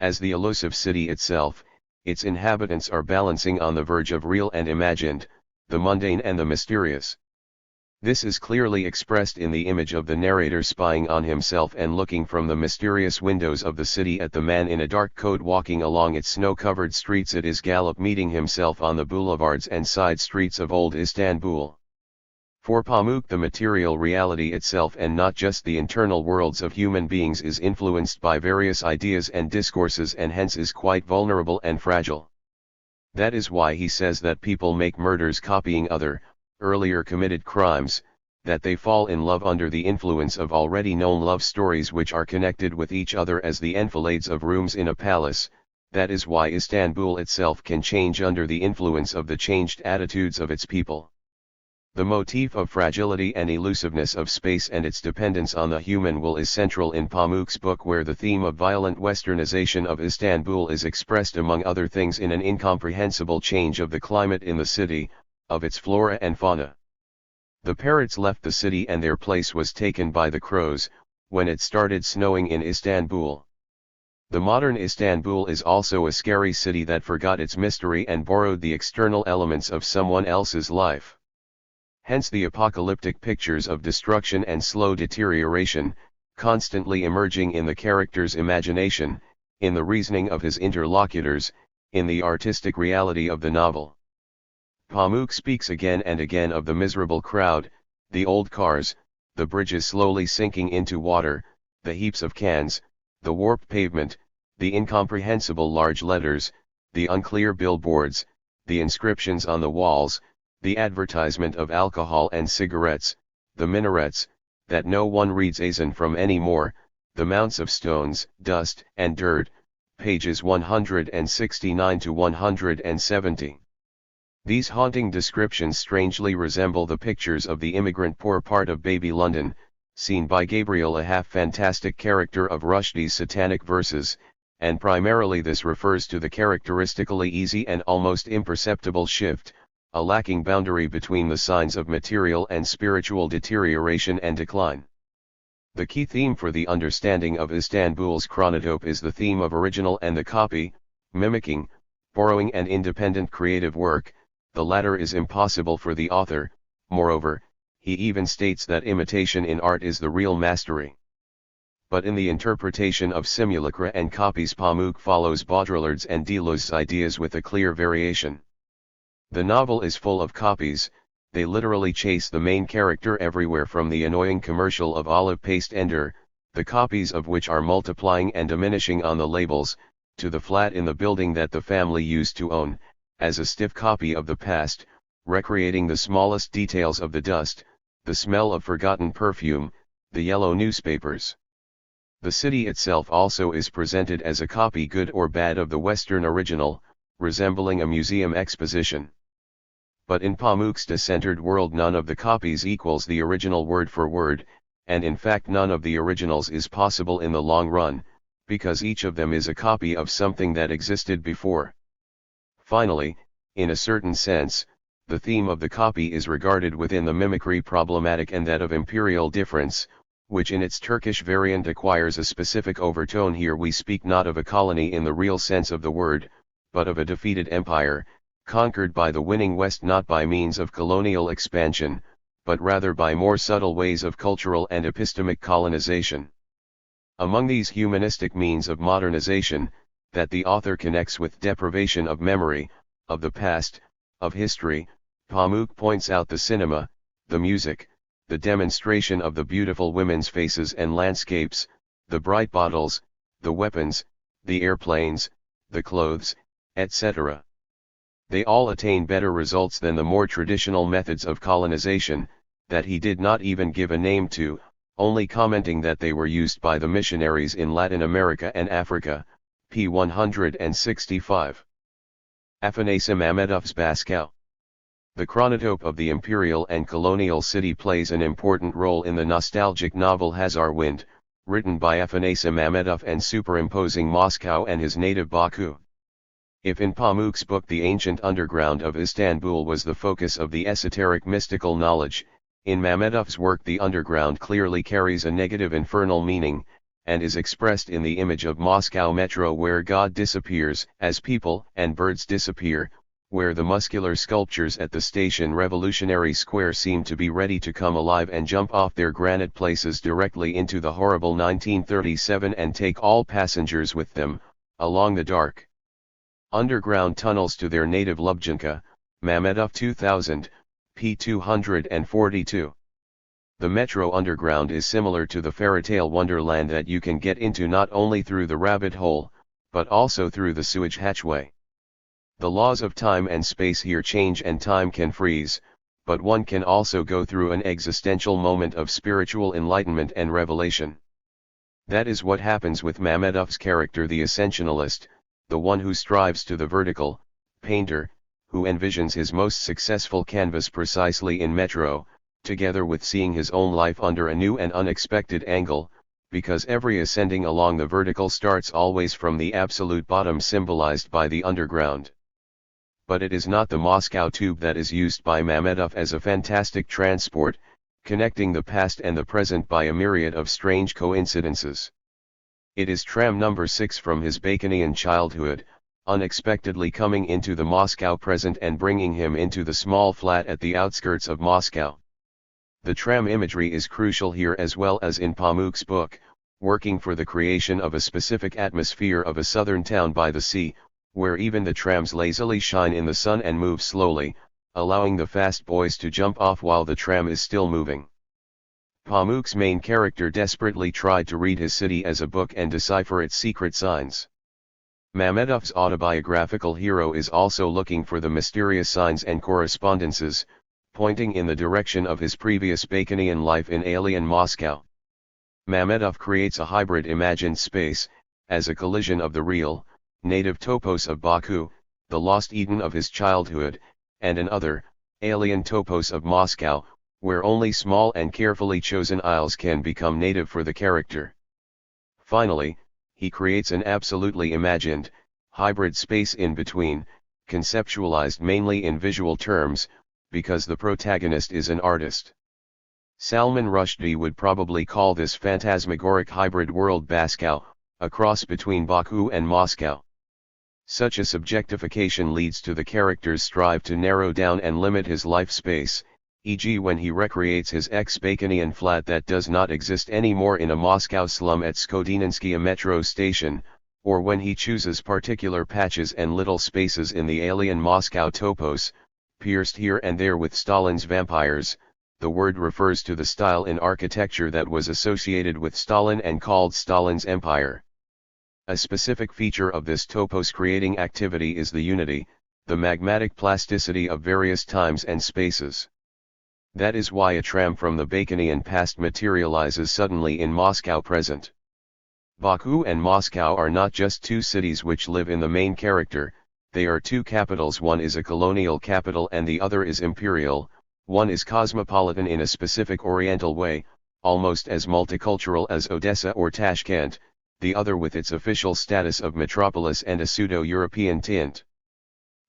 As the elusive city itself, its inhabitants are balancing on the verge of real and imagined, the mundane and the mysterious. This is clearly expressed in the image of the narrator spying on himself and looking from the mysterious windows of the city at the man in a dark coat walking along its snow-covered streets. It is Galip meeting himself on the boulevards and side streets of old Istanbul. For Pamuk, the material reality itself and not just the internal worlds of human beings is influenced by various ideas and discourses, and hence is quite vulnerable and fragile. That is why he says that people make murders copying other, earlier committed crimes, that they fall in love under the influence of already known love stories which are connected with each other as the enfilades of rooms in a palace. That is why Istanbul itself can change under the influence of the changed attitudes of its people. The motif of fragility and elusiveness of space and its dependence on the human will is central in Pamuk's book, where the theme of violent westernization of Istanbul is expressed among other things in an incomprehensible change of the climate in the city, of its flora and fauna. The parrots left the city and their place was taken by the crows, when it started snowing in Istanbul. The modern Istanbul is also a scary city that forgot its mystery and borrowed the external elements of someone else's life. Hence the apocalyptic pictures of destruction and slow deterioration, constantly emerging in the character's imagination, in the reasoning of his interlocutors, in the artistic reality of the novel. Pamuk speaks again and again of the miserable crowd, the old cars, the bridges slowly sinking into water, the heaps of cans, the warped pavement, the incomprehensible large letters, the unclear billboards, the inscriptions on the walls, the advertisement of alcohol and cigarettes, the minarets, that no one reads Azan from anymore, the mounts of stones, dust, and dirt, pages 169 to 170. These haunting descriptions strangely resemble the pictures of the immigrant poor part of baby London, seen by Gabriel, a half-fantastic character of Rushdie's Satanic Verses, and primarily this refers to the characteristically easy and almost imperceptible shift, a lacking boundary between the signs of material and spiritual deterioration and decline. The key theme for the understanding of Istanbul's chronotope is the theme of original and the copy, mimicking, borrowing and independent creative work. The latter is impossible for the author. Moreover, he even states that imitation in art is the real mastery. But in the interpretation of simulacra and copies, Pamuk follows Baudrillard's and Deleuze's ideas with a clear variation. The novel is full of copies. They literally chase the main character everywhere, from the annoying commercial of olive paste Ender, the copies of which are multiplying and diminishing on the labels, to the flat in the building that the family used to own, as a stiff copy of the past, recreating the smallest details of the dust, the smell of forgotten perfume, the yellow newspapers. The city itself also is presented as a copy, good or bad, of the Western original, resembling a museum exposition. But in Pamuk's decentered world, none of the copies equals the original word for word, and in fact none of the originals is possible in the long run, because each of them is a copy of something that existed before. Finally, in a certain sense, the theme of the copy is regarded within the mimicry problematic and that of imperial difference, which in its Turkish variant acquires a specific overtone. Here we speak not of a colony in the real sense of the word, but of a defeated empire, conquered by the winning West not by means of colonial expansion, but rather by more subtle ways of cultural and epistemic colonization. Among these humanistic means of modernization, that the author connects with deprivation of memory, of the past, of history, Pamuk points out the cinema, the music, the demonstration of the beautiful women's faces and landscapes, the bright bottles, the weapons, the airplanes, the clothes, etc. They all attain better results than the more traditional methods of colonization, that he did not even give a name to, only commenting that they were used by the missionaries in Latin America and Africa, p. 165. Afanasy Mamedov's Baskau. The chronotope of the imperial and colonial city plays an important role in the nostalgic novel Hazar Wind, written by Afanasy Mamedov and superimposing Moscow and his native Baku. If in Pamuk's book the ancient underground of Istanbul was the focus of the esoteric mystical knowledge, in Mamedov's work the underground clearly carries a negative infernal meaning, and is expressed in the image of Moscow Metro, where God disappears as people and birds disappear, where the muscular sculptures at the station Revolutionary Square seem to be ready to come alive and jump off their granite places directly into the horrible 1937 and take all passengers with them, along the dark underground tunnels to their native Lubjanka, Mamedov 2000, p. 242. The metro underground is similar to the fairytale wonderland that you can get into not only through the rabbit hole, but also through the sewage hatchway. The laws of time and space here change and time can freeze, but one can also go through an existential moment of spiritual enlightenment and revelation. That is what happens with Mamedov's character, the ascensionalist, the one who strives to the vertical, painter, who envisions his most successful canvas precisely in metro, together with seeing his own life under a new and unexpected angle, because every ascending along the vertical starts always from the absolute bottom symbolized by the underground. But it is not the Moscow tube that is used by Mamedov as a fantastic transport, connecting the past and the present by a myriad of strange coincidences. It is tram number 6 from his Baconian childhood, unexpectedly coming into the Moscow present and bringing him into the small flat at the outskirts of Moscow. The tram imagery is crucial here as well as in Pamuk's book, working for the creation of a specific atmosphere of a southern town by the sea, where even the trams lazily shine in the sun and move slowly, allowing the fast boys to jump off while the tram is still moving. Pamuk's main character desperately tried to read his city as a book and decipher its secret signs. Mamedov's autobiographical hero is also looking for the mysterious signs and correspondences, pointing in the direction of his previous Baconian life in alien Moscow. Mamedov creates a hybrid imagined space, as a collision of the real, native topos of Baku, the lost Eden of his childhood, and an other, alien topos of Moscow, where only small and carefully chosen isles can become native for the character. Finally, he creates an absolutely imagined, hybrid space in between, conceptualized mainly in visual terms, because the protagonist is an artist. Salman Rushdie would probably call this phantasmagoric hybrid world Baskau, a cross between Baku and Moscow. Such a subjectification leads to the character's strive to narrow down and limit his life space, e.g. when he recreates his ex-Baconian flat that does not exist anymore in a Moscow slum at Skodinensky metro station, or when he chooses particular patches and little spaces in the alien Moscow topos, pierced here and there with Stalin's vampires. The word refers to the style in architecture that was associated with Stalin and called Stalin's empire. A specific feature of this topos creating activity is the unity, the magmatic plasticity of various times and spaces. That is why a tram from the Baconian past materializes suddenly in Moscow present. Baku and Moscow are not just two cities which live in the main character, they are two capitals. One is a colonial capital and the other is imperial. One is cosmopolitan in a specific oriental way, almost as multicultural as Odessa or Tashkent, the other with its official status of metropolis and a pseudo-European tint.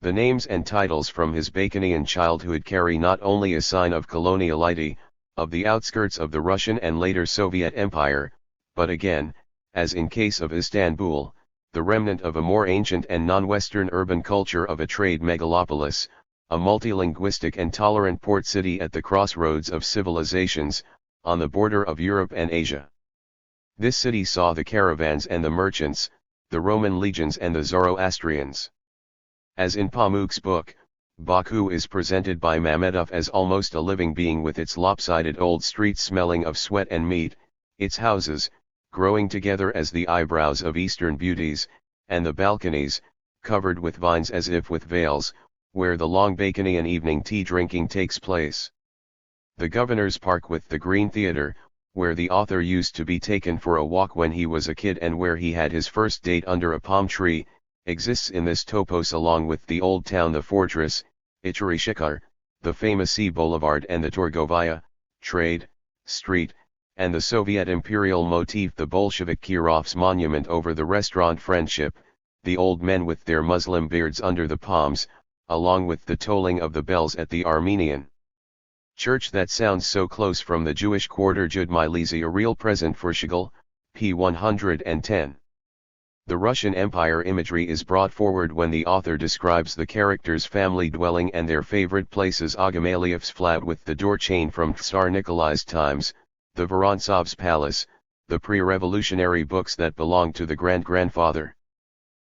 The names and titles from his Baconian childhood carry not only a sign of coloniality, of the outskirts of the Russian and later Soviet Empire, but again, as in case of Istanbul, the remnant of a more ancient and non-Western urban culture of a trade megalopolis, a multilinguistic and tolerant port city at the crossroads of civilizations, on the border of Europe and Asia. This city saw the caravans and the merchants, the Roman legions and the Zoroastrians. As in Pamuk's book, Baku is presented by Mamedov as almost a living being with its lopsided old streets smelling of sweat and meat, its houses, growing together as the eyebrows of Eastern beauties, and the balconies, covered with vines as if with veils, where the long Baconian evening tea drinking takes place. The Governor's Park with the Green Theatre, where the author used to be taken for a walk when he was a kid and where he had his first date under a palm tree, exists in this topos along with the old town, the fortress, Ichirishikar, the famous Sea Boulevard and the Torgovaya, trade, street, and the Soviet imperial motif, the Bolshevik Kirov's monument over the restaurant Friendship, the old men with their Muslim beards under the palms, along with the tolling of the bells at the Armenian church that sounds so close from the Jewish quarter Judmilizi, a real present for Chagall, p. 110. The Russian Empire imagery is brought forward when the author describes the characters' family dwelling and their favorite places: Agamalyev's flat with the door chain from Tsar Nikolai's times, the Vorontsov's palace, the pre-revolutionary books that belonged to the grand-grandfather.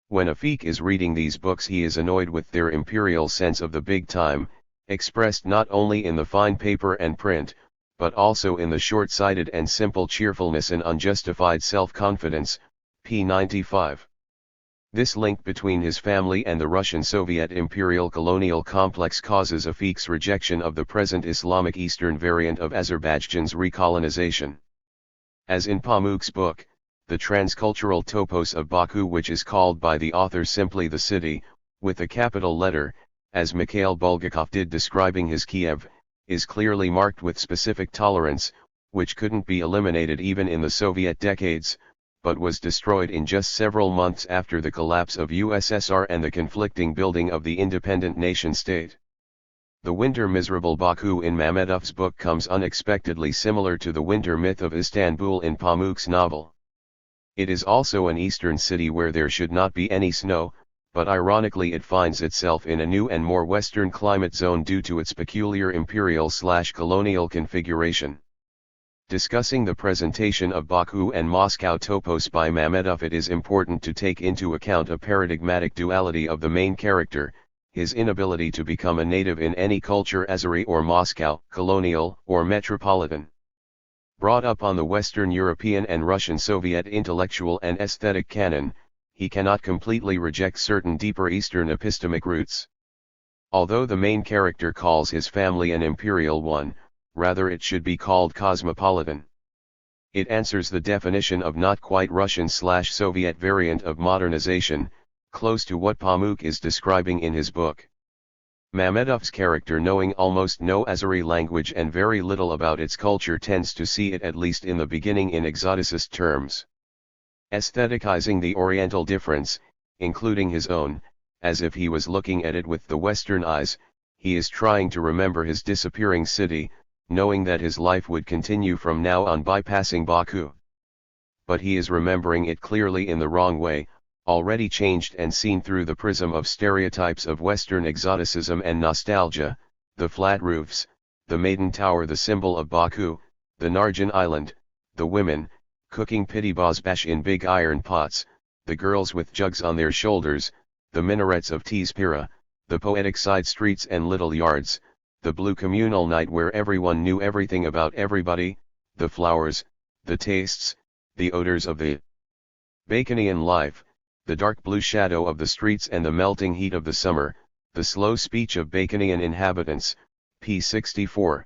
When Afik is reading these books, he is annoyed with their imperial sense of the big time, expressed not only in the fine paper and print, but also in the short-sighted and simple cheerfulness and unjustified self-confidence, p. 95. This link between his family and the Russian-Soviet imperial colonial complex causes Afik's rejection of the present Islamic Eastern variant of Azerbaijan's recolonization. As in Pamuk's book, the transcultural topos of Baku, which is called by the author simply the city, with a capital letter, as Mikhail Bulgakov did describing his Kiev, is clearly marked with specific tolerance, which couldn't be eliminated even in the Soviet decades, but was destroyed in just several months after the collapse of USSR and the conflicting building of the independent nation-state. The winter miserable Baku in Mamedov's book comes unexpectedly similar to the winter myth of Istanbul in Pamuk's novel. It is also an eastern city where there should not be any snow, but ironically it finds itself in a new and more western climate zone due to its peculiar imperial/colonial configuration. Discussing the presentation of Baku and Moscow topos by Mamedov, it is important to take into account a paradigmatic duality of the main character, his inability to become a native in any culture, Azeri or Moscow, colonial or metropolitan. Brought up on the Western European and Russian Soviet intellectual and aesthetic canon, he cannot completely reject certain deeper Eastern epistemic roots. Although the main character calls his family an imperial one, rather it should be called cosmopolitan. It answers the definition of not quite Russian/Soviet variant of modernization, close to what Pamuk is describing in his book. Mamedov's character, knowing almost no Azeri language and very little about its culture, tends to see it, at least in the beginning, in exoticist terms. Aestheticizing the Oriental difference, including his own, as if he was looking at it with the Western eyes, he is trying to remember his disappearing city, knowing that his life would continue from now on bypassing Baku. But he is remembering it clearly in the wrong way, already changed and seen through the prism of stereotypes of Western exoticism and nostalgia: the flat roofs, the Maiden Tower, the symbol of Baku, the Narjan Island, the women, cooking pitibazbash in big iron pots, the girls with jugs on their shoulders, the minarets of Tizpira, the poetic side streets and little yards, the blue communal night where everyone knew everything about everybody, the flowers, the tastes, the odors of the Baconian life, the dark blue shadow of the streets and the melting heat of the summer, The Slow Speech of Baconian Inhabitants, p. 64.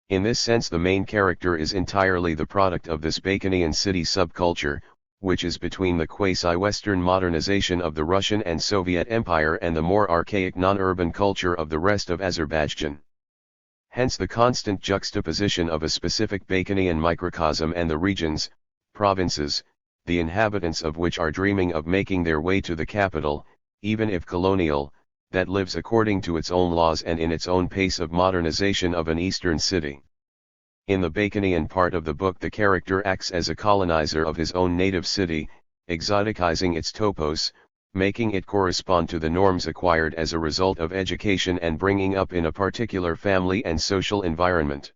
In this sense the main character is entirely the product of this Baconian city subculture, which is between the quasi-Western modernization of the Russian and Soviet Empire and the more archaic non-urban culture of the rest of Azerbaijan. Hence the constant juxtaposition of a specific Baconian microcosm and the regions, provinces, the inhabitants of which are dreaming of making their way to the capital, even if colonial, that lives according to its own laws and in its own pace of modernization of an eastern city. In the Baconian part of the book the character acts as a colonizer of his own native city, exoticizing its topos, making it correspond to the norms acquired as a result of education and bringing up in a particular family and social environment.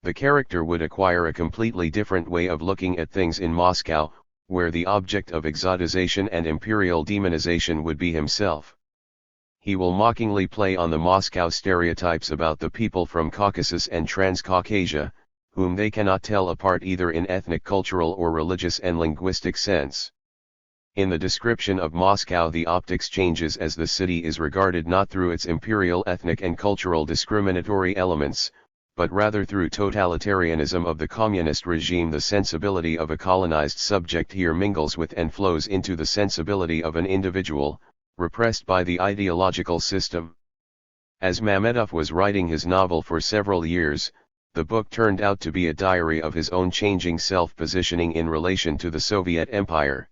The character would acquire a completely different way of looking at things in Moscow, where the object of exotization and imperial demonization would be himself. He will mockingly play on the Moscow stereotypes about the people from Caucasus and Transcaucasia, whom they cannot tell apart either in ethnic, cultural or religious and linguistic sense. In the description of Moscow the optics changes as the city is regarded not through its imperial ethnic and cultural discriminatory elements, but rather through totalitarianism of the communist regime. The sensibility of a colonized subject here mingles with and flows into the sensibility of an individual, repressed by the ideological system. As Mamedov was writing his novel for several years, the book turned out to be a diary of his own changing self-positioning in relation to the Soviet Empire.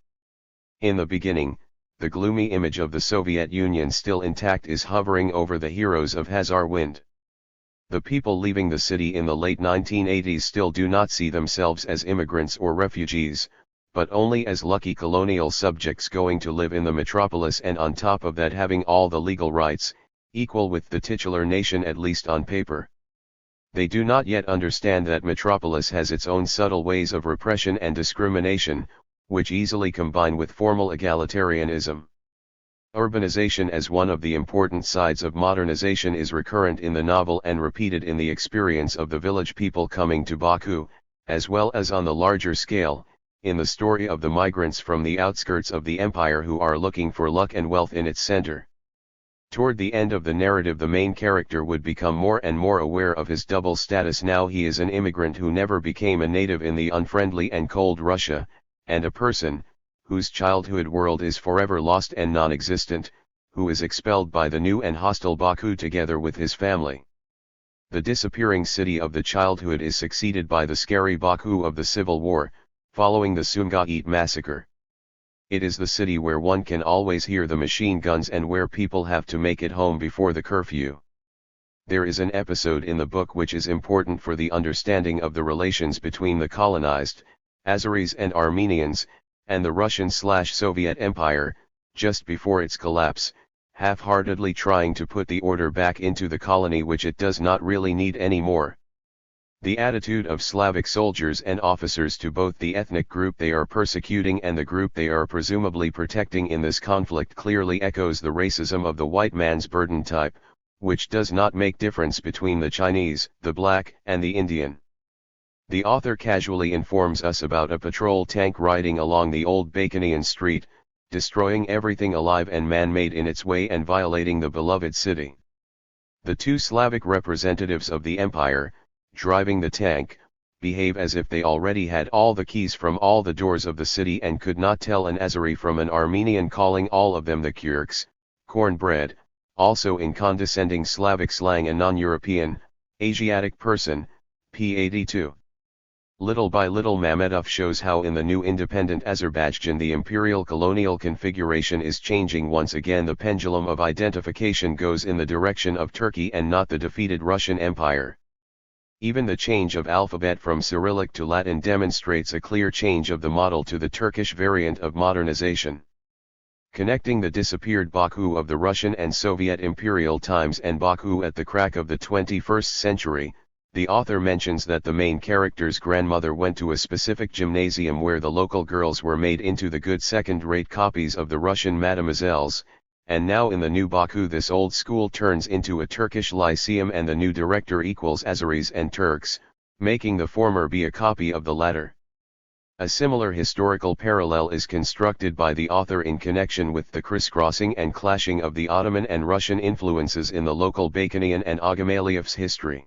In the beginning, the gloomy image of the Soviet Union still intact is hovering over the heroes of Hazar Wind. The people leaving the city in the late 1980s still do not see themselves as immigrants or refugees, but only as lucky colonial subjects going to live in the metropolis and on top of that having all the legal rights, equal with the titular nation at least on paper. They do not yet understand that metropolis has its own subtle ways of repression and discrimination, which easily combine with formal egalitarianism. Urbanization as one of the important sides of modernization is recurrent in the novel and repeated in the experience of the village people coming to Baku, as well as on the larger scale, in the story of the migrants from the outskirts of the empire who are looking for luck and wealth in its center. Toward the end of the narrative the main character would become more and more aware of his double status. Now he is an immigrant who never became a native in the unfriendly and cold Russia, and a person, whose childhood world is forever lost and non-existent, who is expelled by the new and hostile Baku together with his family. The disappearing city of the childhood is succeeded by the scary Baku of the Civil War, following the Sumgait massacre. It is the city where one can always hear the machine guns and where people have to make it home before the curfew. There is an episode in the book which is important for the understanding of the relations between the colonized, Azeris and Armenians, and the Russian/Soviet Empire, just before its collapse, half-heartedly trying to put the order back into the colony which it does not really need anymore. The attitude of Slavic soldiers and officers to both the ethnic group they are persecuting and the group they are presumably protecting in this conflict clearly echoes the racism of the white man's burden type, which does not make difference between the Chinese, the black, and the Indian. The author casually informs us about a patrol tank riding along the old Baconian street, destroying everything alive and man-made in its way and violating the beloved city. The two Slavic representatives of the empire, driving the tank, behave as if they already had all the keys from all the doors of the city and could not tell an Azeri from an Armenian, calling all of them the Kurks, cornbread, also in condescending Slavic slang a non-European, Asiatic person, p. 82. Little by little Mamedov shows how in the new independent Azerbaijan the imperial colonial configuration is changing once again. The pendulum of identification goes in the direction of Turkey and not the defeated Russian Empire. Even the change of alphabet from Cyrillic to Latin demonstrates a clear change of the model to the Turkish variant of modernization. Connecting the disappeared Baku of the Russian and Soviet imperial times and Baku at the crack of the 21st century, the author mentions that the main character's grandmother went to a specific gymnasium where the local girls were made into the good second-rate copies of the Russian mademoiselles, and now in the new Baku this old school turns into a Turkish lyceum and the new director equals Azeris and Turks, making the former be a copy of the latter. A similar historical parallel is constructed by the author in connection with the crisscrossing and clashing of the Ottoman and Russian influences in the local Baconian and Ogamaliev's history.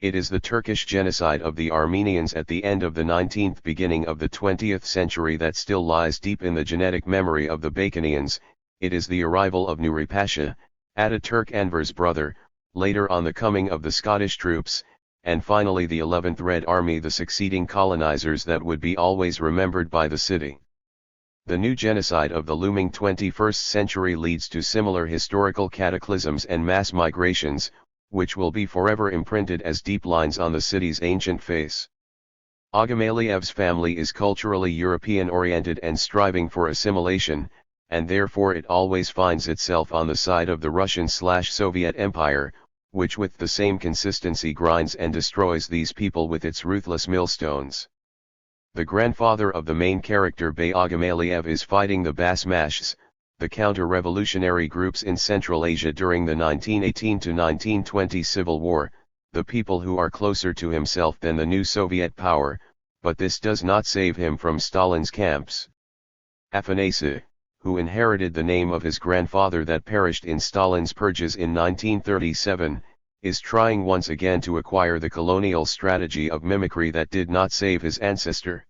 It is the Turkish genocide of the Armenians at the end of the 19th beginning of the 20th century that still lies deep in the genetic memory of the Baconians. It is the arrival of Nuri Pasha, Ataturk Enver's brother, later on the coming of the Scottish troops, and finally the 11th Red Army, the succeeding colonizers, that would be always remembered by the city. The new genocide of the looming 21st century leads to similar historical cataclysms and mass migrations, which will be forever imprinted as deep lines on the city's ancient face. Ogamaliev's family is culturally European-oriented and striving for assimilation, and therefore it always finds itself on the side of the Russian/Soviet Empire, which with the same consistency grinds and destroys these people with its ruthless millstones. The grandfather of the main character, Bey Ogamaliev, is fighting the Basmashs, the counter-revolutionary groups in Central Asia during the 1918-1920 Civil War, the people who are closer to himself than the new Soviet power, but this does not save him from Stalin's camps. Afanasy, who inherited the name of his grandfather that perished in Stalin's purges in 1937, is trying once again to acquire the colonial strategy of mimicry that did not save his ancestor.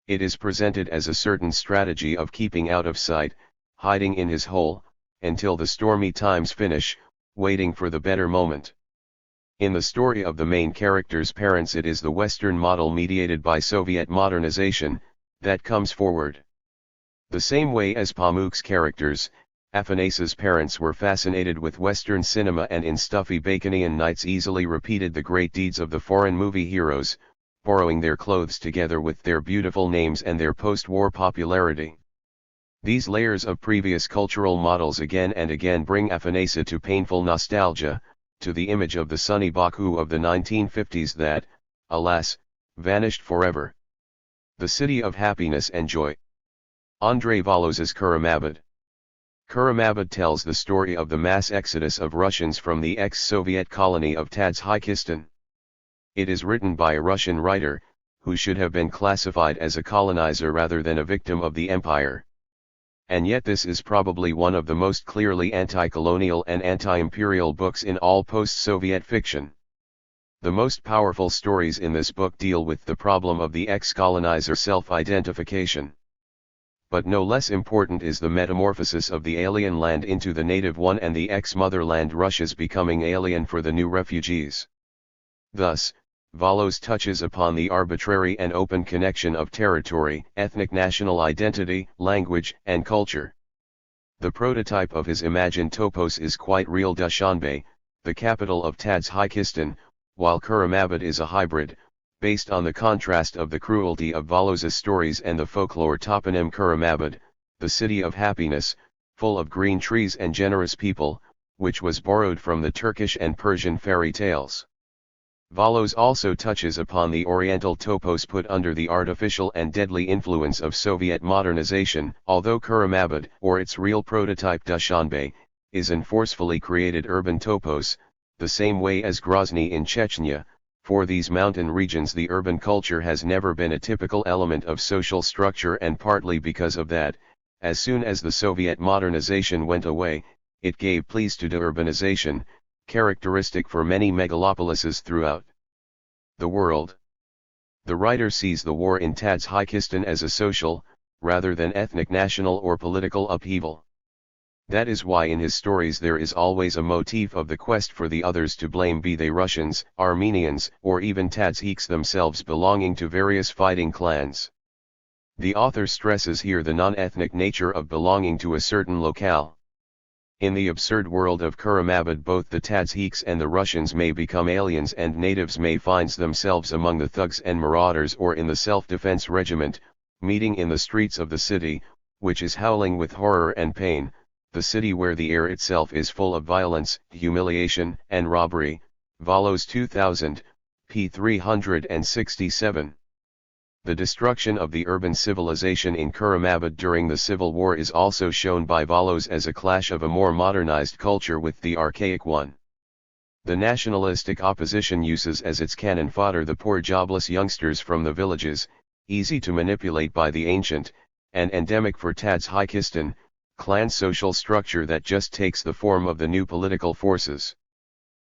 It is presented as a certain strategy of keeping out of sight, hiding in his hole, until the stormy times finish, waiting for the better moment. In the story of the main character's parents, it is the Western model mediated by Soviet modernization that comes forward. The same way as Pamuk's characters, Afanasy's parents were fascinated with Western cinema and in stuffy Baconian nights easily repeated the great deeds of the foreign movie heroes, borrowing their clothes together with their beautiful names and their post-war popularity. These layers of previous cultural models again and again bring Afanasy to painful nostalgia, to the image of the sunny Baku of the 1950s that, alas, vanished forever. The city of happiness and joy. Andrei Volos's Kuramabad. Kuramabad tells the story of the mass exodus of Russians from the ex-Soviet colony of Tadzhikistan. It is written by a Russian writer, who should have been classified as a colonizer rather than a victim of the empire. And yet this is probably one of the most clearly anti-colonial and anti-imperial books in all post-Soviet fiction. The most powerful stories in this book deal with the problem of the ex-colonizer self-identification. But no less important is the metamorphosis of the alien land into the native one and the ex-motherland Russia's becoming alien for the new refugees. Thus, Volos touches upon the arbitrary and open connection of territory, ethnic national identity, language, and culture. The prototype of his imagined topos is quite real Dushanbe, the capital of Tadzhikistan, while Kuramabad is a hybrid, based on the contrast of the cruelty of Volos's stories and the folklore toponym Kuramabad, the city of happiness, full of green trees and generous people, which was borrowed from the Turkish and Persian fairy tales. Volos also touches upon the Oriental topos put under the artificial and deadly influence of Soviet modernization, although Kuramabad, or its real prototype Dushanbe, is an forcefully created urban topos, the same way as Grozny in Chechnya. For these mountain regions the urban culture has never been a typical element of social structure, and partly because of that, as soon as the Soviet modernization went away, it gave place to deurbanization, characteristic for many megalopolises throughout the world. The writer sees the war in Tadzhikistan as a social, rather than ethnic national or political upheaval. That is why in his stories there is always a motif of the quest for the others to blame, be they Russians, Armenians, or even Tadzhiks themselves belonging to various fighting clans. The author stresses here the non-ethnic nature of belonging to a certain locale. In the absurd world of Kuramabad, both the Tadzhiks and the Russians may become aliens, and natives may find themselves among the thugs and marauders or in the self-defense regiment, meeting in the streets of the city, which is howling with horror and pain, the city where the air itself is full of violence, humiliation, and robbery. Volos 2000, p. 367. The destruction of the urban civilization in Kuramabad during the Civil War is also shown by Volos as a clash of a more modernized culture with the archaic one. The nationalistic opposition uses as its cannon fodder the poor jobless youngsters from the villages, easy to manipulate by the ancient, and endemic for Tadzhikistan, clan social structure that just takes the form of the new political forces.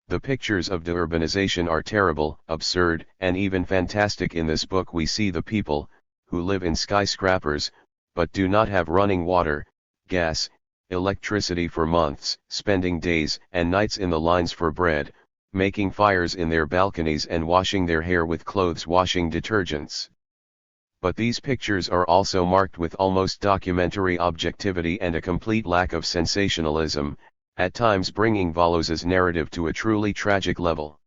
The pictures of deurbanization are terrible, absurd, and even fantastic. In this book we see the people, who live in skyscrapers, but do not have running water, gas, electricity for months, spending days and nights in the lines for bread, making fires in their balconies and washing their hair with clothes washing detergents. But these pictures are also marked with almost documentary objectivity and a complete lack of sensationalism, at times bringing Valos's narrative to a truly tragic level.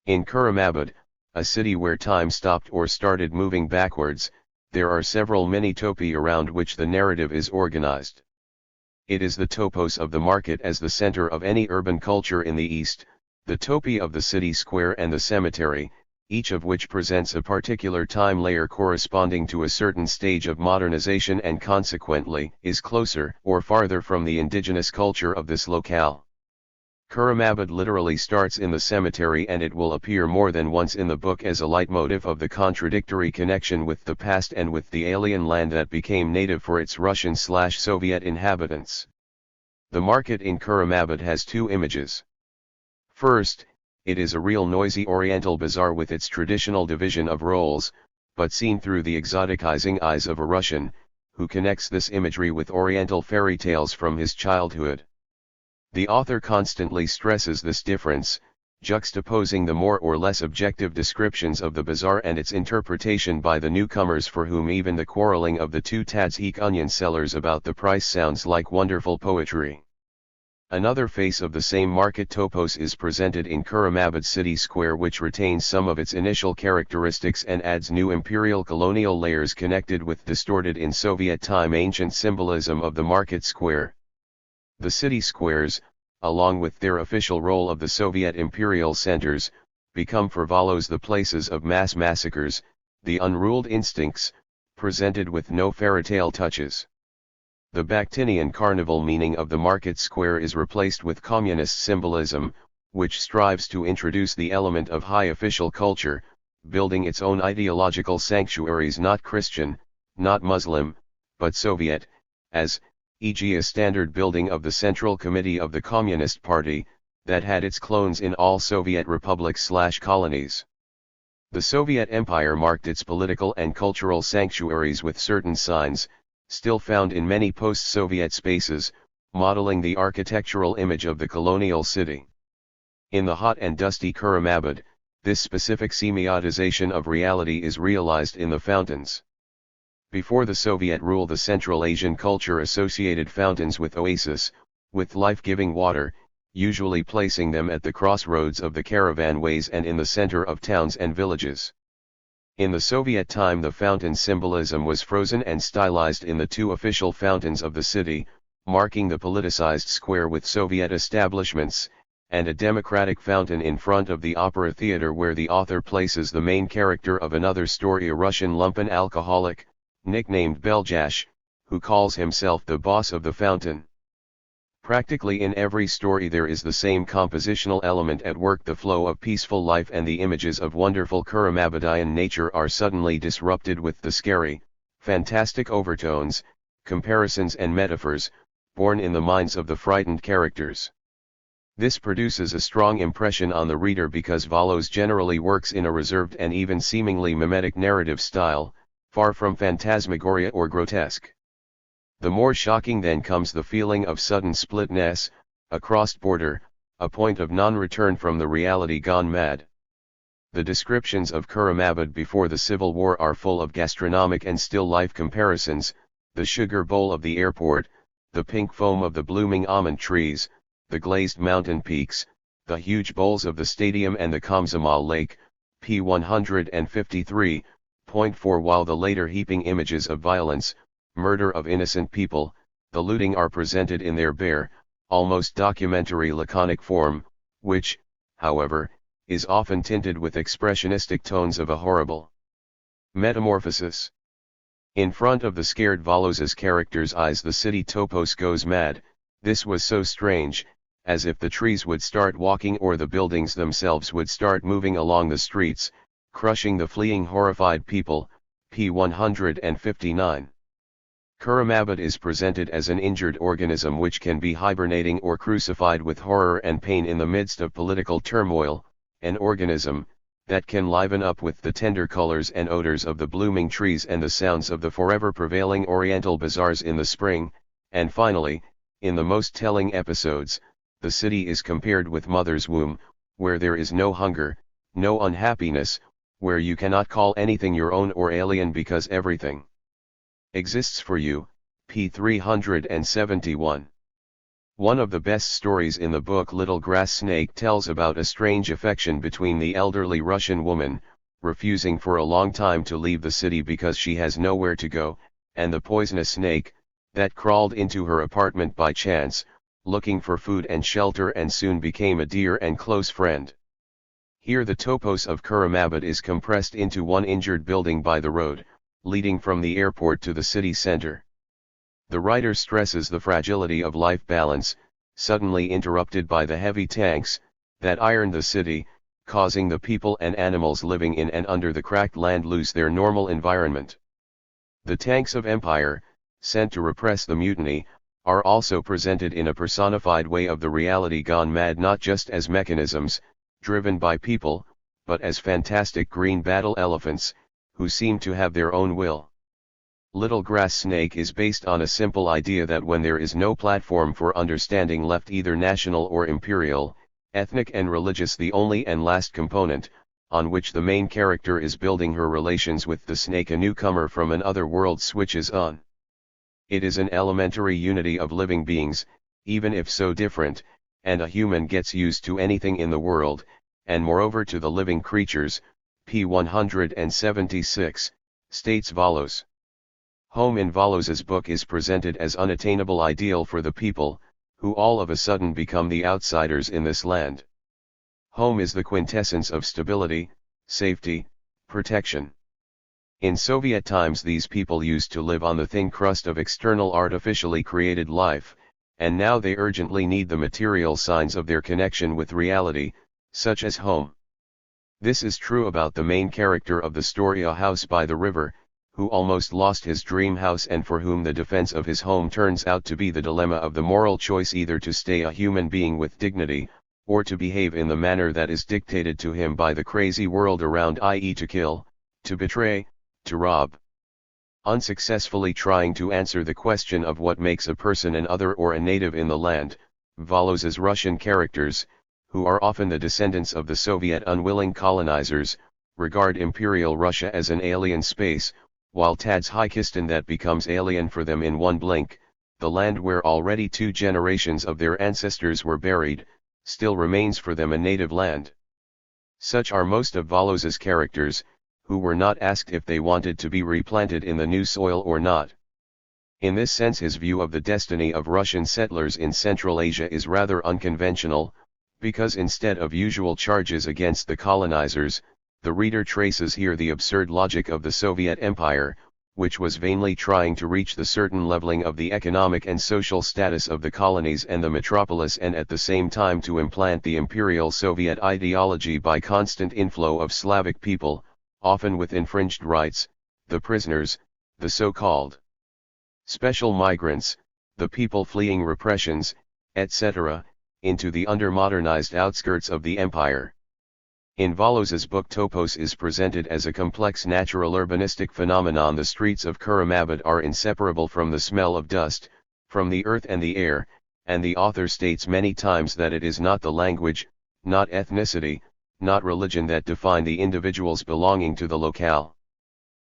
In Kuramabad, a city where time stopped or started moving backwards, there are several mini-topi around which the narrative is organized. It is the topos of the market as the center of any urban culture in the East, the topi of the city square and the cemetery, each of which presents a particular time layer corresponding to a certain stage of modernization and consequently is closer or farther from the indigenous culture of this locale. Kuramabad literally starts in the cemetery, and it will appear more than once in the book as a leitmotif of the contradictory connection with the past and with the alien land that became native for its Russian/Soviet inhabitants. The market in Kuramabad has two images. First, it is a real noisy oriental bazaar with its traditional division of roles, but seen through the exoticizing eyes of a Russian, who connects this imagery with oriental fairy tales from his childhood. The author constantly stresses this difference, juxtaposing the more or less objective descriptions of the bazaar and its interpretation by the newcomers, for whom even the quarreling of the two Tadzhik onion sellers about the price sounds like wonderful poetry. Another face of the same market topos is presented in Kuramabad city square, which retains some of its initial characteristics and adds new imperial colonial layers connected with distorted in Soviet time ancient symbolism of the market square. The city squares, along with their official role of the Soviet imperial centers, become for Valos the places of mass massacres, the unruled instincts, presented with no fairytale touches. The Bakhtinian carnival meaning of the market square is replaced with communist symbolism, which strives to introduce the element of high official culture, building its own ideological sanctuaries, not Christian, not Muslim, but Soviet, as, e.g. a standard building of the Central Committee of the Communist Party, that had its clones in all Soviet republics/colonies. The Soviet Empire marked its political and cultural sanctuaries with certain signs, still found in many post-Soviet spaces, modeling the architectural image of the colonial city. In the hot and dusty Kuramabad, this specific semiotization of reality is realized in the fountains. Before the Soviet rule, the Central Asian culture associated fountains with oasis, with life-giving water, usually placing them at the crossroads of the caravan ways and in the center of towns and villages. In the Soviet time, the fountain symbolism was frozen and stylized in the two official fountains of the city, marking the politicized square with Soviet establishments, and a democratic fountain in front of the opera theater where the author places the main character of another story, a Russian lumpen alcoholic, nicknamed Beljash, who calls himself the boss of the fountain. Practically in every story there is the same compositional element at work. The flow of peaceful life and the images of wonderful Kuramabadian nature are suddenly disrupted with the scary, fantastic overtones, comparisons and metaphors, born in the minds of the frightened characters. This produces a strong impression on the reader because Valos generally works in a reserved and even seemingly mimetic narrative style, far from phantasmagoria or grotesque. The more shocking then comes the feeling of sudden splitness, a crossed border, a point of non-return from the reality gone mad. The descriptions of Kuramabad before the Civil War are full of gastronomic and still life comparisons: the sugar bowl of the airport, the pink foam of the blooming almond trees, the glazed mountain peaks, the huge bowls of the stadium and the Komsomol Lake, p. 153.4, while the later heaping images of violence, murder of innocent people, the looting are presented in their bare, almost documentary laconic form, which, however, is often tinted with expressionistic tones of a horrible metamorphosis. In front of the scared Valos's characters' eyes the city topos goes mad. This was so strange, as if the trees would start walking or the buildings themselves would start moving along the streets, crushing the fleeing horrified people, p. 159. Kuramabit is presented as an injured organism which can be hibernating or crucified with horror and pain in the midst of political turmoil, an organism that can liven up with the tender colors and odors of the blooming trees and the sounds of the forever prevailing oriental bazaars in the spring, and finally, in the most telling episodes, the city is compared with mother's womb, where there is no hunger, no unhappiness, where you cannot call anything your own or alien because everything exists for you, p. 371. One of the best stories in the book Little Grass Snake tells about a strange affection between the elderly Russian woman, refusing for a long time to leave the city because she has nowhere to go, and the poisonous snake, that crawled into her apartment by chance, looking for food and shelter and soon became a dear and close friend. Here the topos of Kuramabit is compressed into one injured building by the road, leading from the airport to the city center. The writer stresses the fragility of life balance, suddenly interrupted by the heavy tanks that iron the city, causing the people and animals living in and under the cracked land lose their normal environment. The tanks of empire, sent to repress the mutiny, are also presented in a personified way of the reality gone mad, not just as mechanisms, driven by people, but as fantastic green battle elephants, who seem to have their own will. Little Grass Snake is based on a simple idea that when there is no platform for understanding left, either national or imperial, ethnic and religious, the only and last component, on which the main character is building her relations with the snake, a newcomer from another world, switches on. It is an elementary unity of living beings, even if so different, and a human gets used to anything in the world, and moreover to the living creatures, p. 176, states Volos. Home in Volos's book is presented as unattainable ideal for the people, who all of a sudden become the outsiders in this land. Home is the quintessence of stability, safety, protection. In Soviet times these people used to live on the thin crust of external artificially created life, and now they urgently need the material signs of their connection with reality, such as home. This is true about the main character of the story, a house by the river, who almost lost his dream house and for whom the defense of his home turns out to be the dilemma of the moral choice, either to stay a human being with dignity, or to behave in the manner that is dictated to him by the crazy world around, i.e. to kill, to betray, to rob. Unsuccessfully trying to answer the question of what makes a person an other or a native in the land, Volos's Russian characters, who are often the descendants of the Soviet unwilling colonizers, regard Imperial Russia as an alien space, while Tadzhikistan that becomes alien for them in one blink, the land where already 2 generations of their ancestors were buried, still remains for them a native land. Such are most of Volos's characters, who were not asked if they wanted to be replanted in the new soil or not. In this sense his view of the destiny of Russian settlers in Central Asia is rather unconventional, because instead of usual charges against the colonizers, the reader traces here the absurd logic of the Soviet Empire, which was vainly trying to reach the certain leveling of the economic and social status of the colonies and the metropolis, and at the same time to implant the Imperial Soviet ideology by constant inflow of Slavic people, often with infringed rights, the prisoners, the so-called special migrants, the people fleeing repressions, etc., into the under-modernized outskirts of the empire. In Volos's book, topos is presented as a complex natural urbanistic phenomenon. The streets of Kuramabit are inseparable from the smell of dust, from the earth and the air, and the author states many times that it is not the language, not ethnicity, not religion that define the individuals belonging to the locale.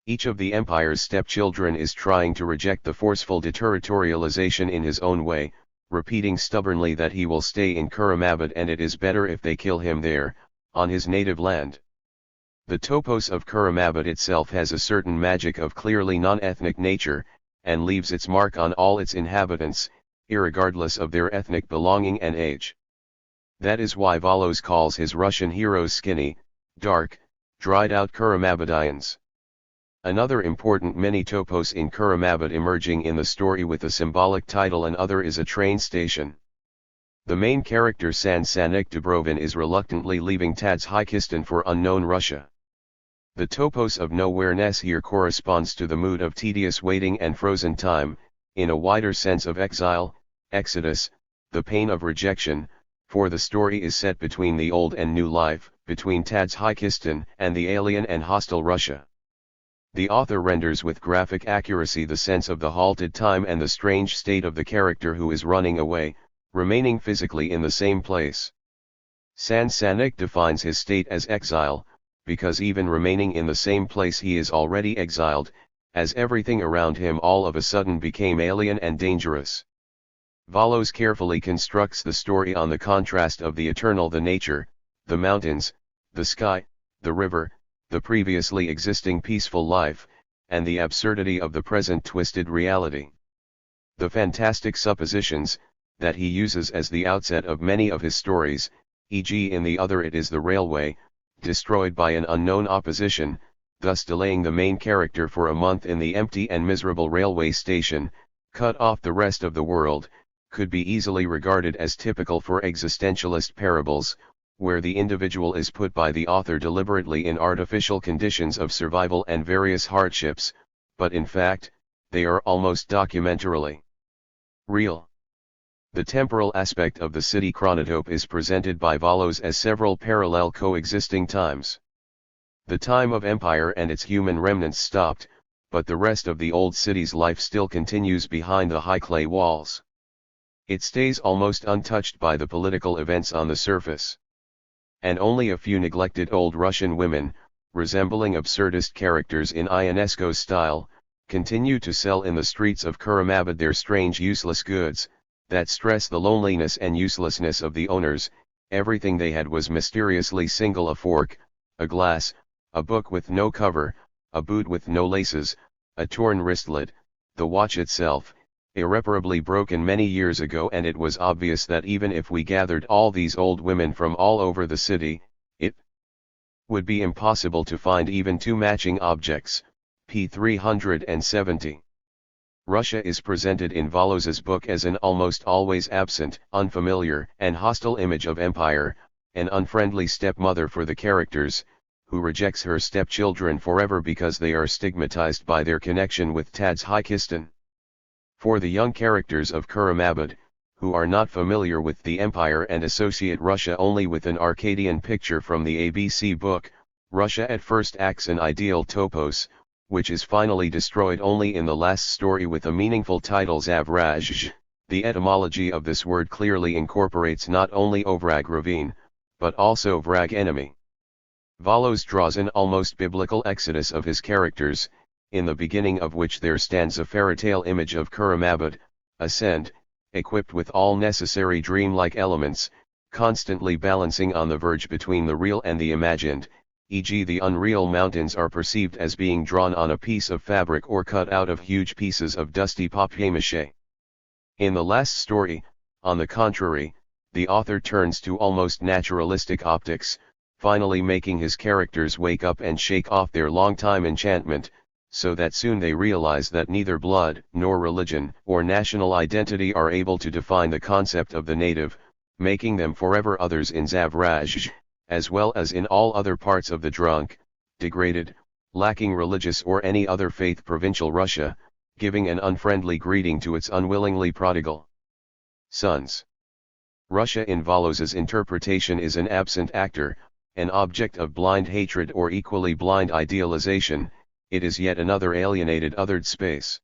Each of the empire's stepchildren is trying to reject the forceful deterritorialization in his own way, repeating stubbornly that he will stay in Kuramabit and it is better if they kill him there, on his native land. The topos of Kuramabit itself has a certain magic of clearly non-ethnic nature, and leaves its mark on all its inhabitants, irregardless of their ethnic belonging and age. That is why Volos calls his Russian heroes skinny, dark, dried-out Kuramabitians. Another important mini-topos in Kuramabit emerging in the story with a symbolic title and other is a train station. The main character San Sanik Dubrovin is reluctantly leaving Tadzhikistan for unknown Russia. The topos of nowhereness here corresponds to the mood of tedious waiting and frozen time, in a wider sense of exile, exodus, the pain of rejection, for the story is set between the old and new life, between Tadzhikistan and the alien and hostile Russia. The author renders with graphic accuracy the sense of the halted time and the strange state of the character who is running away, remaining physically in the same place. Sansanik defines his state as exile, because even remaining in the same place he is already exiled, as everything around him all of a sudden became alien and dangerous. Valos carefully constructs the story on the contrast of the eternal, the nature, the mountains, the sky, the river, the previously existing peaceful life, and the absurdity of the present twisted reality. The fantastic suppositions, that he uses as the outset of many of his stories, e.g. in the other it is the railway, destroyed by an unknown opposition, thus delaying the main character for a month in the empty and miserable railway station, cut off the rest of the world, could be easily regarded as typical for existentialist parables, where the individual is put by the author deliberately in artificial conditions of survival and various hardships, but in fact, they are almost documentarily real. The temporal aspect of the city chronotope is presented by Valos as several parallel coexisting times. The time of empire and its human remnants stopped, but the rest of the old city's life still continues behind the high clay walls. It stays almost untouched by the political events on the surface. And only a few neglected old Russian women, resembling absurdist characters in Ionesco's style, continue to sell in the streets of Kuramabad their strange useless goods, that stress the loneliness and uselessness of the owners. Everything they had was mysteriously single: a fork, a glass, a book with no cover, a boot with no laces, a torn wristlet, the watch itself, irreparably broken many years ago, and it was obvious that even if we gathered all these old women from all over the city, it would be impossible to find even two matching objects. p. 370. Russia is presented in Valos's book as an almost always absent, unfamiliar, and hostile image of empire, an unfriendly stepmother for the characters, who rejects her stepchildren forever because they are stigmatized by their connection with Tadzhikistan. For the young characters of Kuramabad, who are not familiar with the empire and associate Russia only with an Arcadian picture from the ABC book, Russia at first acts an ideal topos, which is finally destroyed only in the last story with a meaningful title Zavraj. The etymology of this word clearly incorporates not only Ovrag ravine, but also Vrag enemy. Valos draws an almost biblical exodus of his characters, in the beginning of which there stands a fairytale image of Kuramabad, ascend, equipped with all necessary dreamlike elements, constantly balancing on the verge between the real and the imagined, e.g. the unreal mountains are perceived as being drawn on a piece of fabric or cut out of huge pieces of dusty papier-mâché. In the last story, on the contrary, the author turns to almost naturalistic optics, finally making his characters wake up and shake off their long-time enchantment, so that soon they realize that neither blood, nor religion, or national identity are able to define the concept of the native, making them forever others in Zavraj, as well as in all other parts of the drunk, degraded, lacking religious or any other faith provincial Russia, giving an unfriendly greeting to its unwillingly prodigal sons. Russia in Valos's interpretation is an absent actor, an object of blind hatred or equally blind idealization. It is yet another alienated othered space.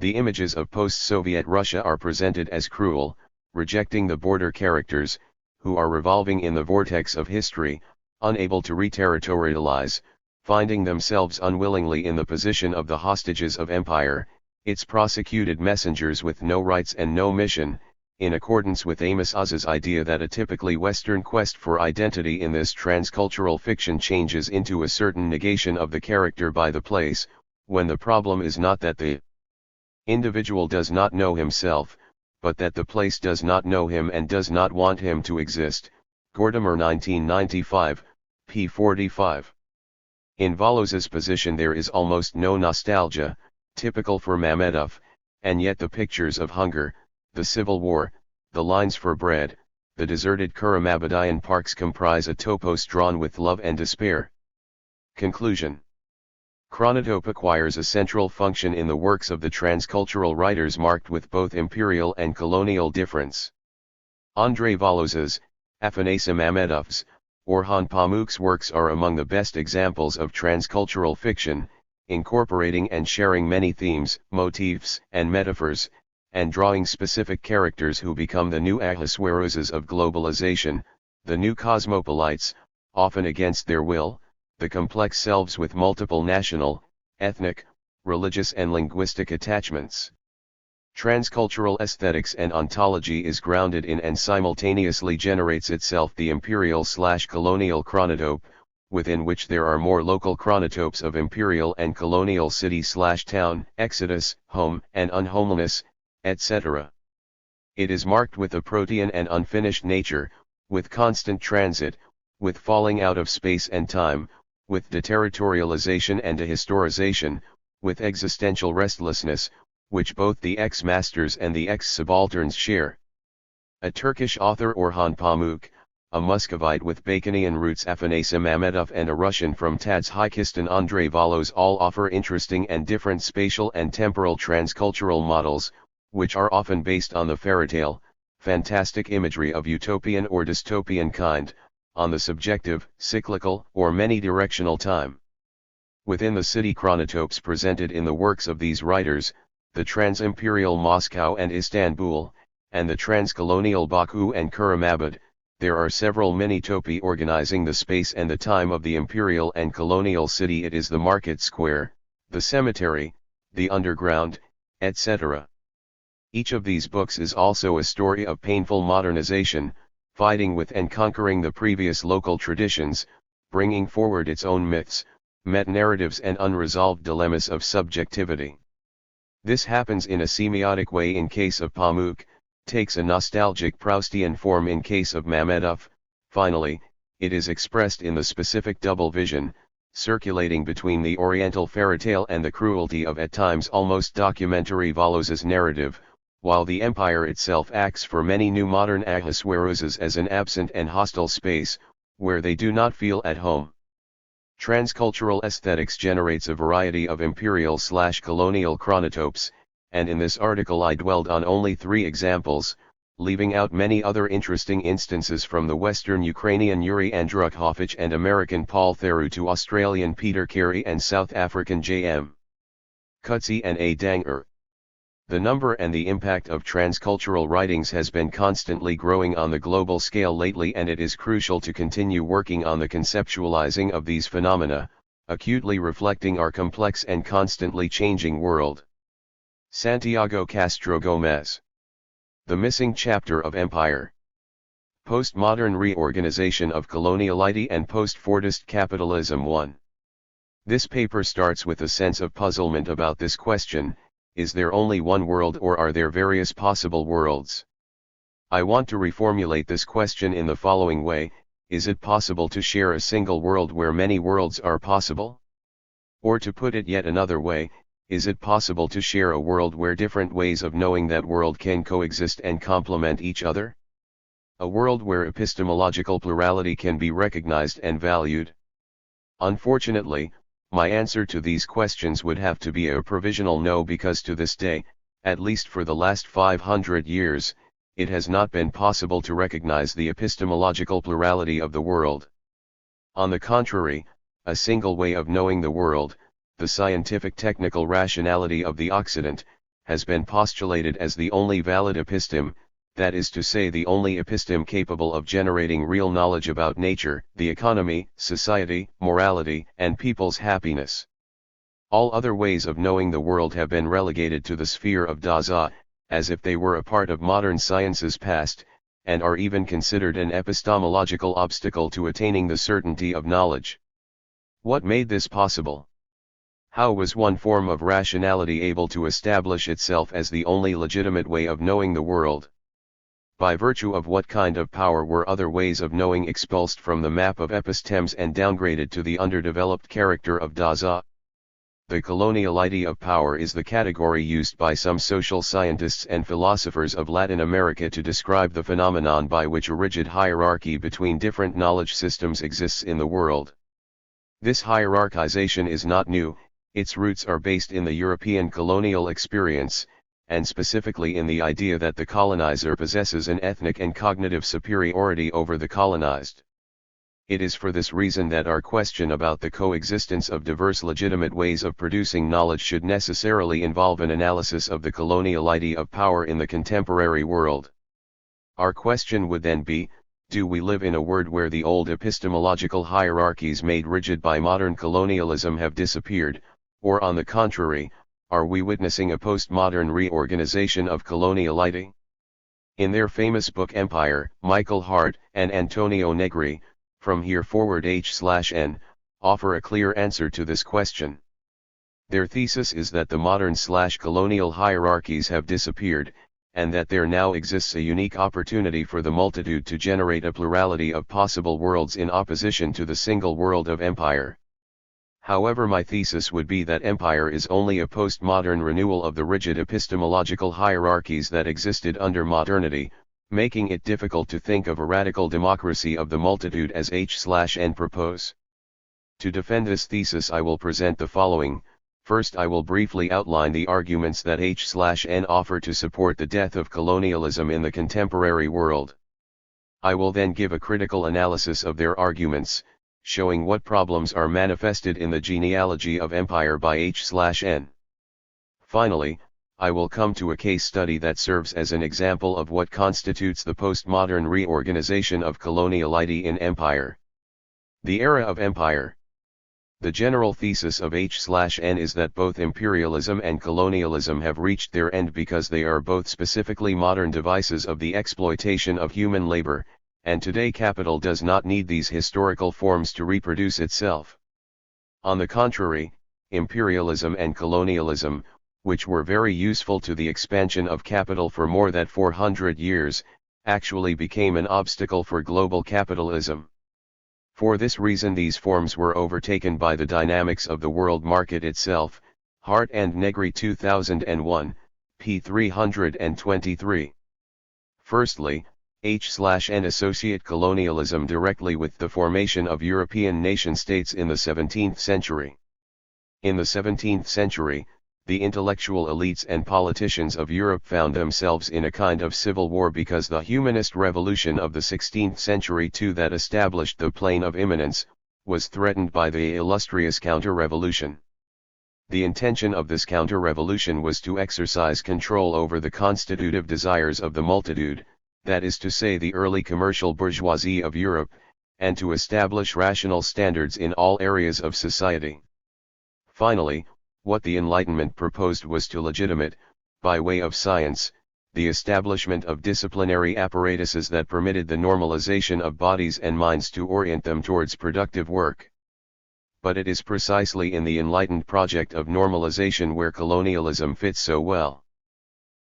The images of post-Soviet Russia are presented as cruel, rejecting the border characters, who are revolving in the vortex of history, unable to re-territorialize, finding themselves unwillingly in the position of the hostages of empire, its prosecuted messengers with no rights and no mission, in accordance with Amos Oz's idea that a typically Western quest for identity in this transcultural fiction changes into a certain negation of the character by the place, when the problem is not that the individual does not know himself, but that the place does not know him and does not want him to exist. Gordimer 1995, p. 45. In Valos's position there is almost no nostalgia, typical for Mamedov, and yet the pictures of hunger, the civil war, the lines for bread, the deserted Kuramabadian parks comprise a topos drawn with love and despair. Conclusion. Chronotope acquires a central function in the works of the transcultural writers marked with both imperial and colonial difference. André Valos's, Afanasim Mamedov's, Orhan Pamuk's works are among the best examples of transcultural fiction, incorporating and sharing many themes, motifs, and metaphors, and drawing specific characters who become the new Ahasueruses of globalization, the new cosmopolites, often against their will, the complex selves with multiple national, ethnic, religious and linguistic attachments. Transcultural aesthetics and ontology is grounded in and simultaneously generates itself the imperial/colonial chronotope, within which there are more local chronotopes of imperial and colonial city/town, exodus, home and unhomeliness, etc. It is marked with a protean and unfinished nature, with constant transit, with falling out of space and time, with deterritorialization and dehistorization, with existential restlessness, which both the ex-masters and the ex-subalterns share. A Turkish author Orhan Pamuk, a Muscovite with Baconian roots Afanasim Mamedov and a Russian from Tadzhikistan Andrei Valos all offer interesting and different spatial and temporal transcultural models, which are often based on the fairytale, fantastic imagery of utopian or dystopian kind, on the subjective, cyclical, or many-directional time. Within the city chronotopes presented in the works of these writers, the trans-imperial Moscow and Istanbul, and the trans-colonial Baku and Kuramabad, there are several mini-topi organizing the space and the time of the imperial and colonial city. It is the market square, the cemetery, the underground, etc. Each of these books is also a story of painful modernization, fighting with and conquering the previous local traditions, bringing forward its own myths, meta-narratives and unresolved dilemmas of subjectivity. This happens in a semiotic way in case of Pamuk, takes a nostalgic Proustian form in case of Mamedov. Finally, it is expressed in the specific double vision, circulating between the Oriental fairytale and the cruelty of at times almost documentary Valos's narrative, while the empire itself acts for many new modern Ahasueruses as an absent and hostile space, where they do not feel at home. Transcultural aesthetics generates a variety of imperial/colonial chronotopes, and in this article I dwelled on only 3 examples, leaving out many other interesting instances from the Western Ukrainian Yuri Andrukhovich and American Paul Theroux to Australian Peter Carey and South African J.M. Coetzee and A. Danger. The number and the impact of transcultural writings has been constantly growing on the global scale lately, and it is crucial to continue working on the conceptualizing of these phenomena, acutely reflecting our complex and constantly changing world. Santiago Castro Gomez. The Missing Chapter of Empire. Postmodern Reorganization of Coloniality and Post-Fordist Capitalism 1. This paper starts with a sense of puzzlement about this question: is there only one world or are there various possible worlds? I want to reformulate this question in the following way: is it possible to share a single world where many worlds are possible? Or to put it yet another way, is it possible to share a world where different ways of knowing that world can coexist and complement each other? A world where epistemological plurality can be recognized and valued? Unfortunately, my answer to these questions would have to be a provisional no, because to this day, at least for the last 500 years, it has not been possible to recognize the epistemological plurality of the world. On the contrary, a single way of knowing the world, the scientific technical rationality of the Occident, has been postulated as the only valid episteme, that is to say the only episteme capable of generating real knowledge about nature, the economy, society, morality, and people's happiness. All other ways of knowing the world have been relegated to the sphere of Dasein, as if they were a part of modern science's past, and are even considered an epistemological obstacle to attaining the certainty of knowledge. What made this possible? How was one form of rationality able to establish itself as the only legitimate way of knowing the world? By virtue of what kind of power were other ways of knowing expulsed from the map of epistemes and downgraded to the underdeveloped character of Dasein? The coloniality of power is the category used by some social scientists and philosophers of Latin America to describe the phenomenon by which a rigid hierarchy between different knowledge systems exists in the world. This hierarchization is not new, its roots are based in the European colonial experience, and specifically in the idea that the colonizer possesses an ethnic and cognitive superiority over the colonized. It is for this reason that our question about the coexistence of diverse legitimate ways of producing knowledge should necessarily involve an analysis of the coloniality of power in the contemporary world. Our question would then be, do we live in a world where the old epistemological hierarchies made rigid by modern colonialism have disappeared, or on the contrary, are we witnessing a postmodern reorganization of coloniality? In their famous book Empire, Michael Hart and Antonio Negri, from here forward H/N, offer a clear answer to this question. Their thesis is that the modern/colonial hierarchies have disappeared, and that there now exists a unique opportunity for the multitude to generate a plurality of possible worlds in opposition to the single world of empire. However, my thesis would be that empire is only a postmodern renewal of the rigid epistemological hierarchies that existed under modernity, making it difficult to think of a radical democracy of the multitude as H/N propose. To defend this thesis I will present the following. First, I will briefly outline the arguments that H/N offer to support the death of colonialism in the contemporary world. I will then give a critical analysis of their arguments, showing what problems are manifested in the genealogy of empire by H/N. Finally, I will come to a case study that serves as an example of what constitutes the postmodern reorganization of coloniality in empire. The era of empire. The general thesis of H/N is that both imperialism and colonialism have reached their end because they are both specifically modern devices of the exploitation of human labor, and today capital does not need these historical forms to reproduce itself. On the contrary, imperialism and colonialism, which were very useful to the expansion of capital for more than 400 years, actually became an obstacle for global capitalism. For this reason these forms were overtaken by the dynamics of the world market itself. Hart and Negri 2001, p. 323. Firstly, H/N associate colonialism directly with the formation of European nation-states in the 17th century. In the 17th century, the intellectual elites and politicians of Europe found themselves in a kind of civil war because the humanist revolution of the 16th century too that established the plane of immanence, was threatened by the illustrious counter-revolution. The intention of this counter-revolution was to exercise control over the constitutive desires of the multitude, that is to say the early commercial bourgeoisie of Europe, and to establish rational standards in all areas of society. Finally, what the Enlightenment proposed was to legitimate, by way of science, the establishment of disciplinary apparatuses that permitted the normalization of bodies and minds to orient them towards productive work. But it is precisely in the enlightened project of normalization where colonialism fits so well.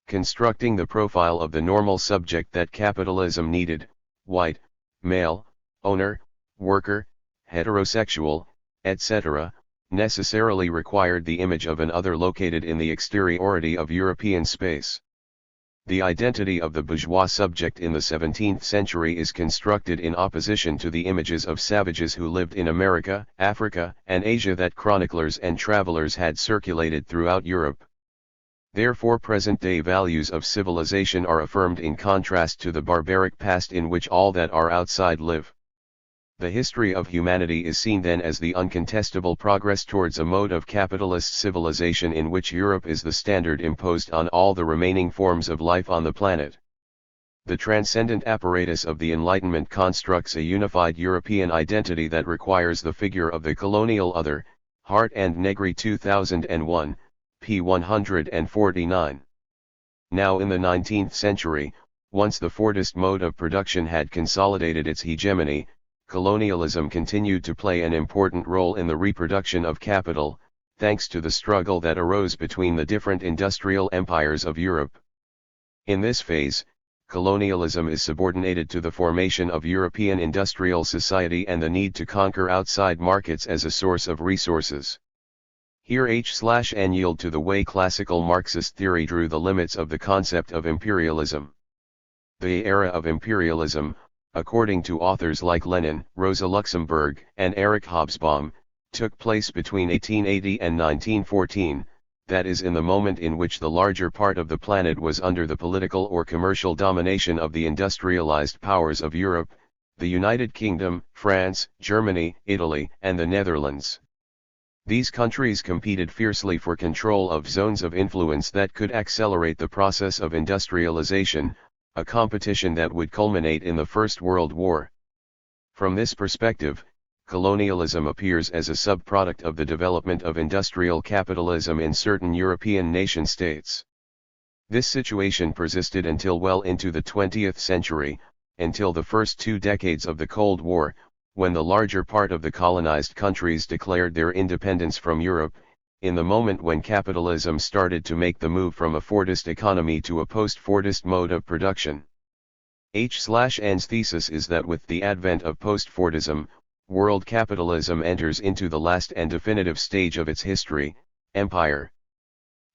Constructing the profile of the normal subject that capitalism needed, white, male, owner, worker, heterosexual, etc., necessarily required the image of an other located in the exteriority of European space. The identity of the bourgeois subject in the 17th century is constructed in opposition to the images of savages who lived in America, Africa, and Asia that chroniclers and travelers had circulated throughout Europe. Therefore present-day values of civilization are affirmed in contrast to the barbaric past in which all that are outside live. The history of humanity is seen then as the uncontestable progress towards a mode of capitalist civilization in which Europe is the standard imposed on all the remaining forms of life on the planet. The transcendent apparatus of the Enlightenment constructs a unified European identity that requires the figure of the colonial other. Hart and Negri 2001, p. 149. Now in the 19th century, once the Fordist mode of production had consolidated its hegemony, colonialism continued to play an important role in the reproduction of capital, thanks to the struggle that arose between the different industrial empires of Europe. In this phase, colonialism is subordinated to the formation of European industrial society and the need to conquer outside markets as a source of resources. Here H/N yield to the way classical Marxist theory drew the limits of the concept of imperialism. The era of imperialism, according to authors like Lenin, Rosa Luxemburg, and Erich Hobsbawm, took place between 1880 and 1914, that is in the moment in which the larger part of the planet was under the political or commercial domination of the industrialized powers of Europe, the United Kingdom, France, Germany, Italy, and the Netherlands. These countries competed fiercely for control of zones of influence that could accelerate the process of industrialization, a competition that would culminate in the First World War. From this perspective, colonialism appears as a subproduct of the development of industrial capitalism in certain European nation-states. This situation persisted until well into the 20th century, until the first 2 decades of the Cold War, when the larger part of the colonized countries declared their independence from Europe, in the moment when capitalism started to make the move from a Fordist economy to a post-Fordist mode of production. H/N's thesis is that with the advent of post-Fordism, world capitalism enters into the last and definitive stage of its history, empire.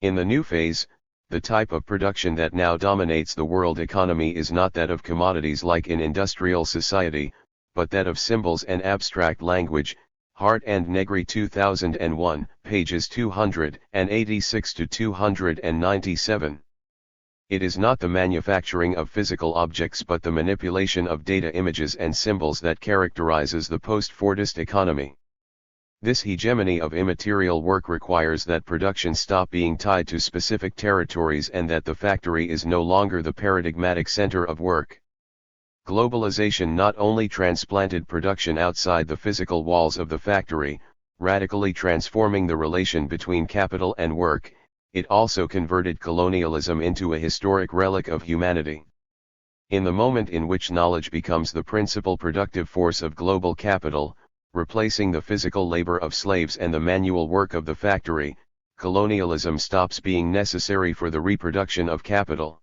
In the new phase, the type of production that now dominates the world economy is not that of commodities like in industrial society, but that of symbols and abstract language. Hart and Negri 2001, pages 286 to 297. It is not the manufacturing of physical objects but the manipulation of data, images and symbols that characterizes the post-Fordist economy. This hegemony of immaterial work requires that production stop being tied to specific territories and that the factory is no longer the paradigmatic center of work. Globalization not only transplanted production outside the physical walls of the factory, radically transforming the relation between capital and work, it also converted colonialism into a historic relic of humanity. In the moment in which knowledge becomes the principal productive force of global capital, replacing the physical labor of slaves and the manual work of the factory, colonialism stops being necessary for the reproduction of capital.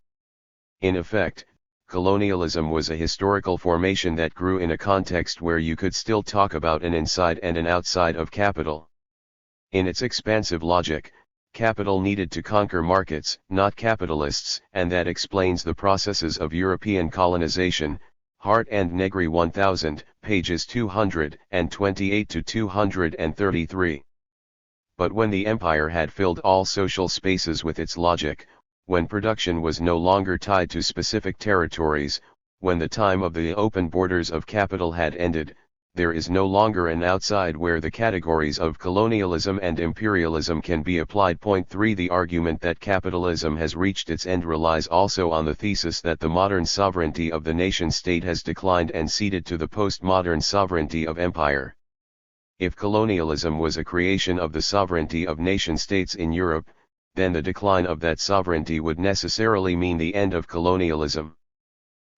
In effect, colonialism was a historical formation that grew in a context where you could still talk about an inside and an outside of capital. In its expansive logic, capital needed to conquer markets, not capitalists, and that explains the processes of European colonization. Hart and Negri 1000, pages 228 to 233. But when the empire had filled all social spaces with its logic, when production was no longer tied to specific territories, when the time of the open borders of capital had ended, there is no longer an outside where the categories of colonialism and imperialism can be applied. Point 3. The argument that capitalism has reached its end relies also on the thesis that the modern sovereignty of the nation-state has declined and ceded to the postmodern sovereignty of empire. If colonialism was a creation of the sovereignty of nation-states in Europe, then the decline of that sovereignty would necessarily mean the end of colonialism.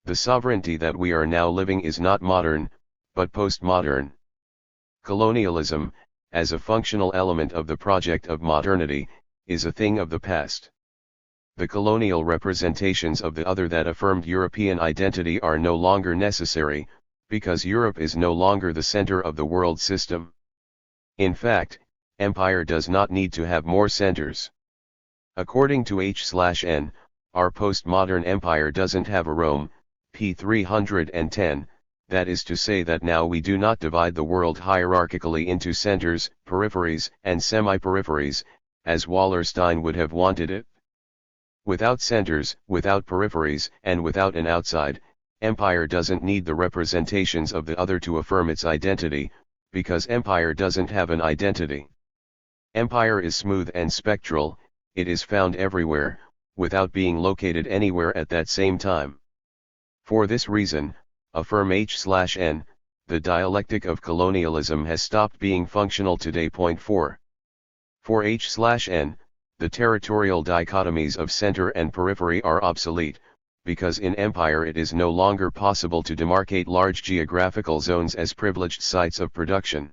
The sovereignty that we are now living is not modern, but postmodern. Colonialism, as a functional element of the project of modernity, is a thing of the past. The colonial representations of the other that affirmed European identity are no longer necessary, because Europe is no longer the center of the world system. In fact, empire does not need to have more centers. According to H/N, our postmodern empire doesn't have a Rome, p. 310, that is to say that now we do not divide the world hierarchically into centers, peripheries, and semi-peripheries, as Wallerstein would have wanted it. Without centers, without peripheries, and without an outside, empire doesn't need the representations of the other to affirm its identity, because empire doesn't have an identity. Empire is smooth and spectral, it is found everywhere, without being located anywhere at that same time. For this reason, affirm H/N, the dialectic of colonialism has stopped being functional today. Point 4. For H/N, the territorial dichotomies of center and periphery are obsolete, because in empire it is no longer possible to demarcate large geographical zones as privileged sites of production.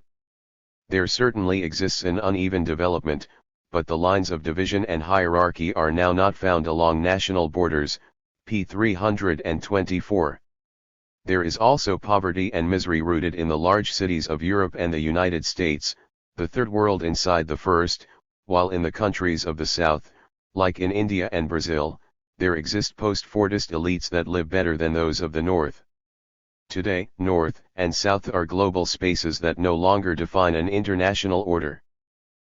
There certainly exists an uneven development, but the lines of division and hierarchy are now not found along national borders, p. 324. There is also poverty and misery rooted in the large cities of Europe and the United States, the third world inside the first, while in the countries of the South, like in India and Brazil, there exist post-Fordist elites that live better than those of the North. Today, North and South are global spaces that no longer define an international order.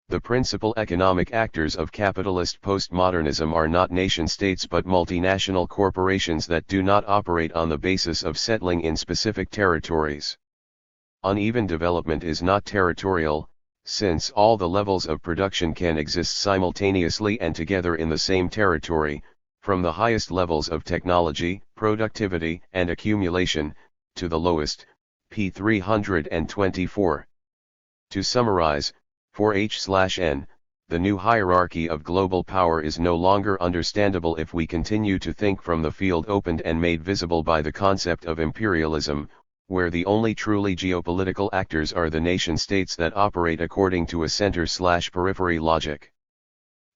The principal economic actors of capitalist postmodernism are not nation-states but multinational corporations that do not operate on the basis of settling in specific territories. Uneven development is not territorial, since all the levels of production can exist simultaneously and together in the same territory, from the highest levels of technology, productivity, and accumulation, to the lowest, p. 324. To summarize, for H/N, the new hierarchy of global power is no longer understandable if we continue to think from the field opened and made visible by the concept of imperialism, where the only truly geopolitical actors are the nation-states that operate according to a center/periphery logic.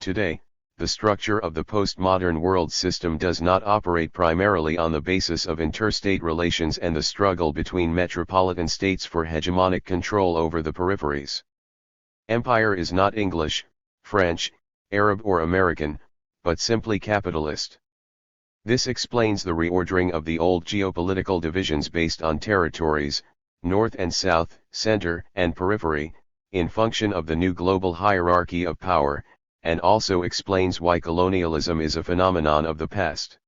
Today, the structure of the postmodern world system does not operate primarily on the basis of interstate relations and the struggle between metropolitan states for hegemonic control over the peripheries. Empire is not English, French, Arab or American, but simply capitalist. This explains the reordering of the old geopolitical divisions based on territories, North and South, Center and Periphery, in function of the new global hierarchy of power, and also explains why colonialism is a phenomenon of the past.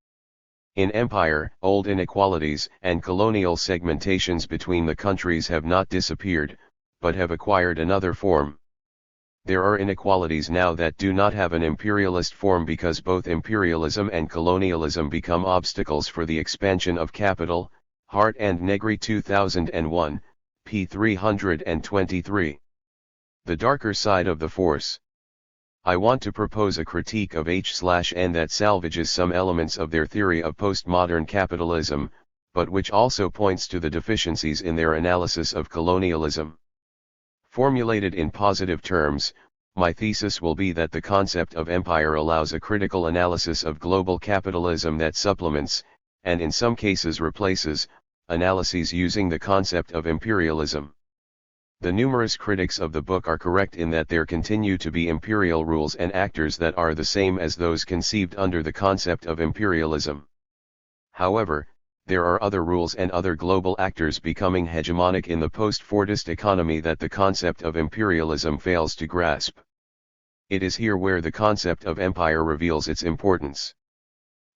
In empire, old inequalities and colonial segmentations between the countries have not disappeared, but have acquired another form. There are inequalities now that do not have an imperialist form because both imperialism and colonialism become obstacles for the expansion of capital. Hart and Negri 2001, p. 323. The darker side of the force. I want to propose a critique of H/N that salvages some elements of their theory of postmodern capitalism, but which also points to the deficiencies in their analysis of colonialism. Formulated in positive terms, my thesis will be that the concept of empire allows a critical analysis of global capitalism that supplements, and in some cases replaces, analyses using the concept of imperialism. The numerous critics of the book are correct in that there continue to be imperial rules and actors that are the same as those conceived under the concept of imperialism. However, there are other rules and other global actors becoming hegemonic in the post-Fordist economy that the concept of imperialism fails to grasp. It is here where the concept of empire reveals its importance.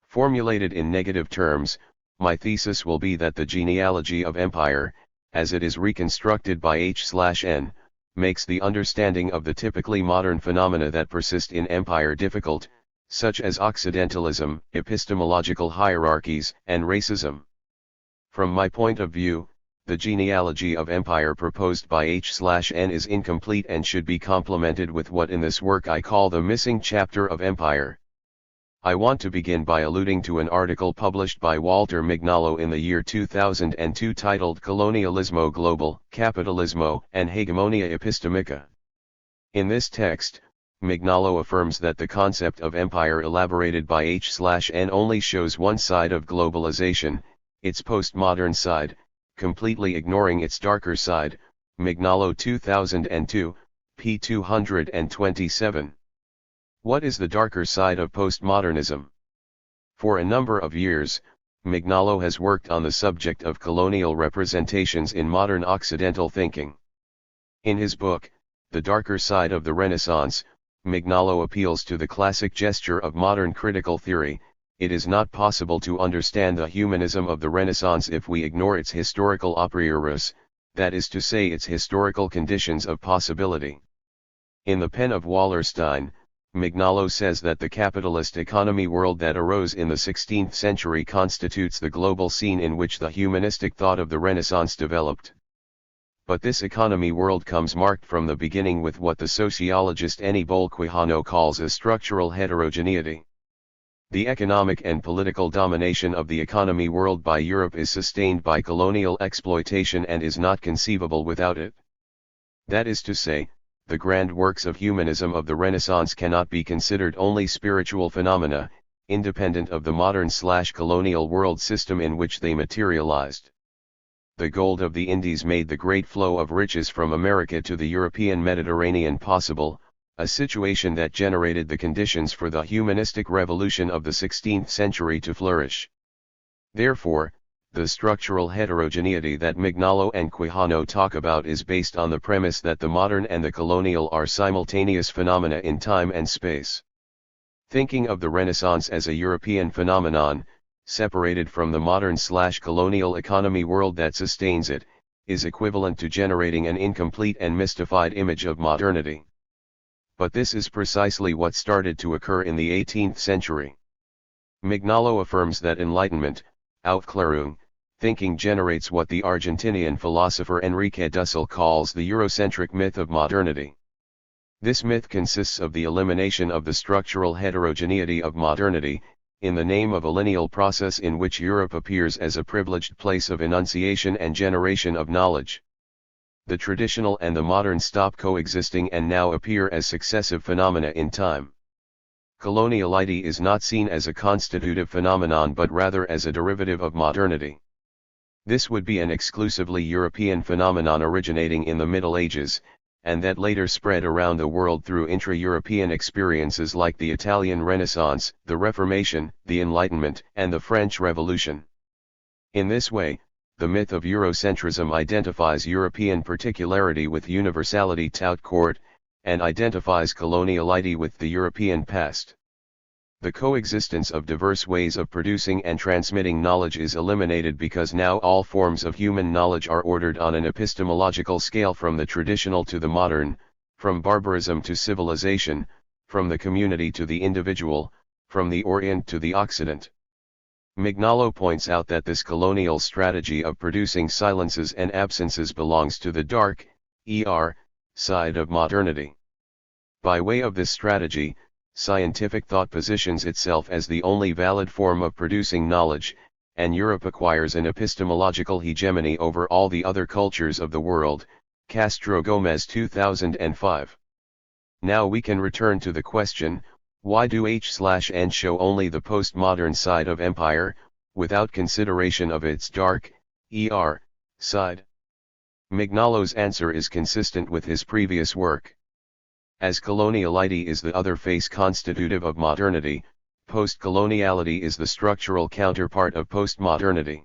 Formulated in negative terms, my thesis will be that the genealogy of empire, as it is reconstructed by H/N, makes the understanding of the typically modern phenomena that persist in empire difficult, such as Occidentalism, epistemological hierarchies, and racism. From my point of view, the genealogy of empire proposed by H/N is incomplete and should be complemented with what in this work I call the missing chapter of empire. I want to begin by alluding to an article published by Walter Mignolo in the year 2002 titled Colonialismo Global, Capitalismo, and Hegemonia Epistemica. In this text, Mignolo affirms that the concept of empire elaborated by H/N only shows one side of globalization, its postmodern side, completely ignoring its darker side. Mignolo 2002, p. 227. What is the darker side of postmodernism? For a number of years, Mignolo has worked on the subject of colonial representations in modern Occidental thinking. In his book, The Darker Side of the Renaissance, Mignolo appeals to the classic gesture of modern critical theory. It is not possible to understand the humanism of the Renaissance if we ignore its historical a prioris, that is to say its historical conditions of possibility. In the pen of Wallerstein, Mignolo says that the capitalist economy world that arose in the 16th century constitutes the global scene in which the humanistic thought of the Renaissance developed. But this economy world comes marked from the beginning with what the sociologist Ennio Quijano calls a structural heterogeneity. The economic and political domination of the economy world by Europe is sustained by colonial exploitation and is not conceivable without it. That is to say, the grand works of humanism of the Renaissance cannot be considered only spiritual phenomena, independent of the modern/colonial world system in which they materialized. The gold of the Indies made the great flow of riches from America to the European Mediterranean possible, a situation that generated the conditions for the humanistic revolution of the 16th century to flourish. Therefore, The structural heterogeneity that Mignolo and Quijano talk about is based on the premise that the modern and the colonial are simultaneous phenomena in time and space. Thinking of the Renaissance as a European phenomenon, separated from the modern/colonial economy world that sustains it, is equivalent to generating an incomplete and mystified image of modernity. But this is precisely what started to occur in the 18th century. Mignolo affirms that Enlightenment, Aufklärung, thinking generates what the Argentinian philosopher Enrique Dussel calls the Eurocentric myth of modernity. This myth consists of the elimination of the structural heterogeneity of modernity, in the name of a lineal process in which Europe appears as a privileged place of enunciation and generation of knowledge. The traditional and the modern stop coexisting and now appear as successive phenomena in time. Coloniality is not seen as a constitutive phenomenon but rather as a derivative of modernity. This would be an exclusively European phenomenon originating in the Middle Ages, and that later spread around the world through intra-European experiences like the Italian Renaissance, the Reformation, the Enlightenment, and the French Revolution. In this way, the myth of Eurocentrism identifies European particularity with universality tout court, and identifies coloniality with the European past. The coexistence of diverse ways of producing and transmitting knowledge is eliminated because now all forms of human knowledge are ordered on an epistemological scale from the traditional to the modern, from barbarism to civilization, from the community to the individual, from the Orient to the Occident. Mignolo points out that this colonial strategy of producing silences and absences belongs to the dark, side of modernity. By way of this strategy, scientific thought positions itself as the only valid form of producing knowledge, and Europe acquires an epistemological hegemony over all the other cultures of the world. Castro Gomez 2005. Now we can return to the question, why do H/N show only the postmodern side of empire, without consideration of its dark, side? Mignolo's answer is consistent with his previous work. As coloniality is the other face constitutive of modernity, post-coloniality is the structural counterpart of postmodernity.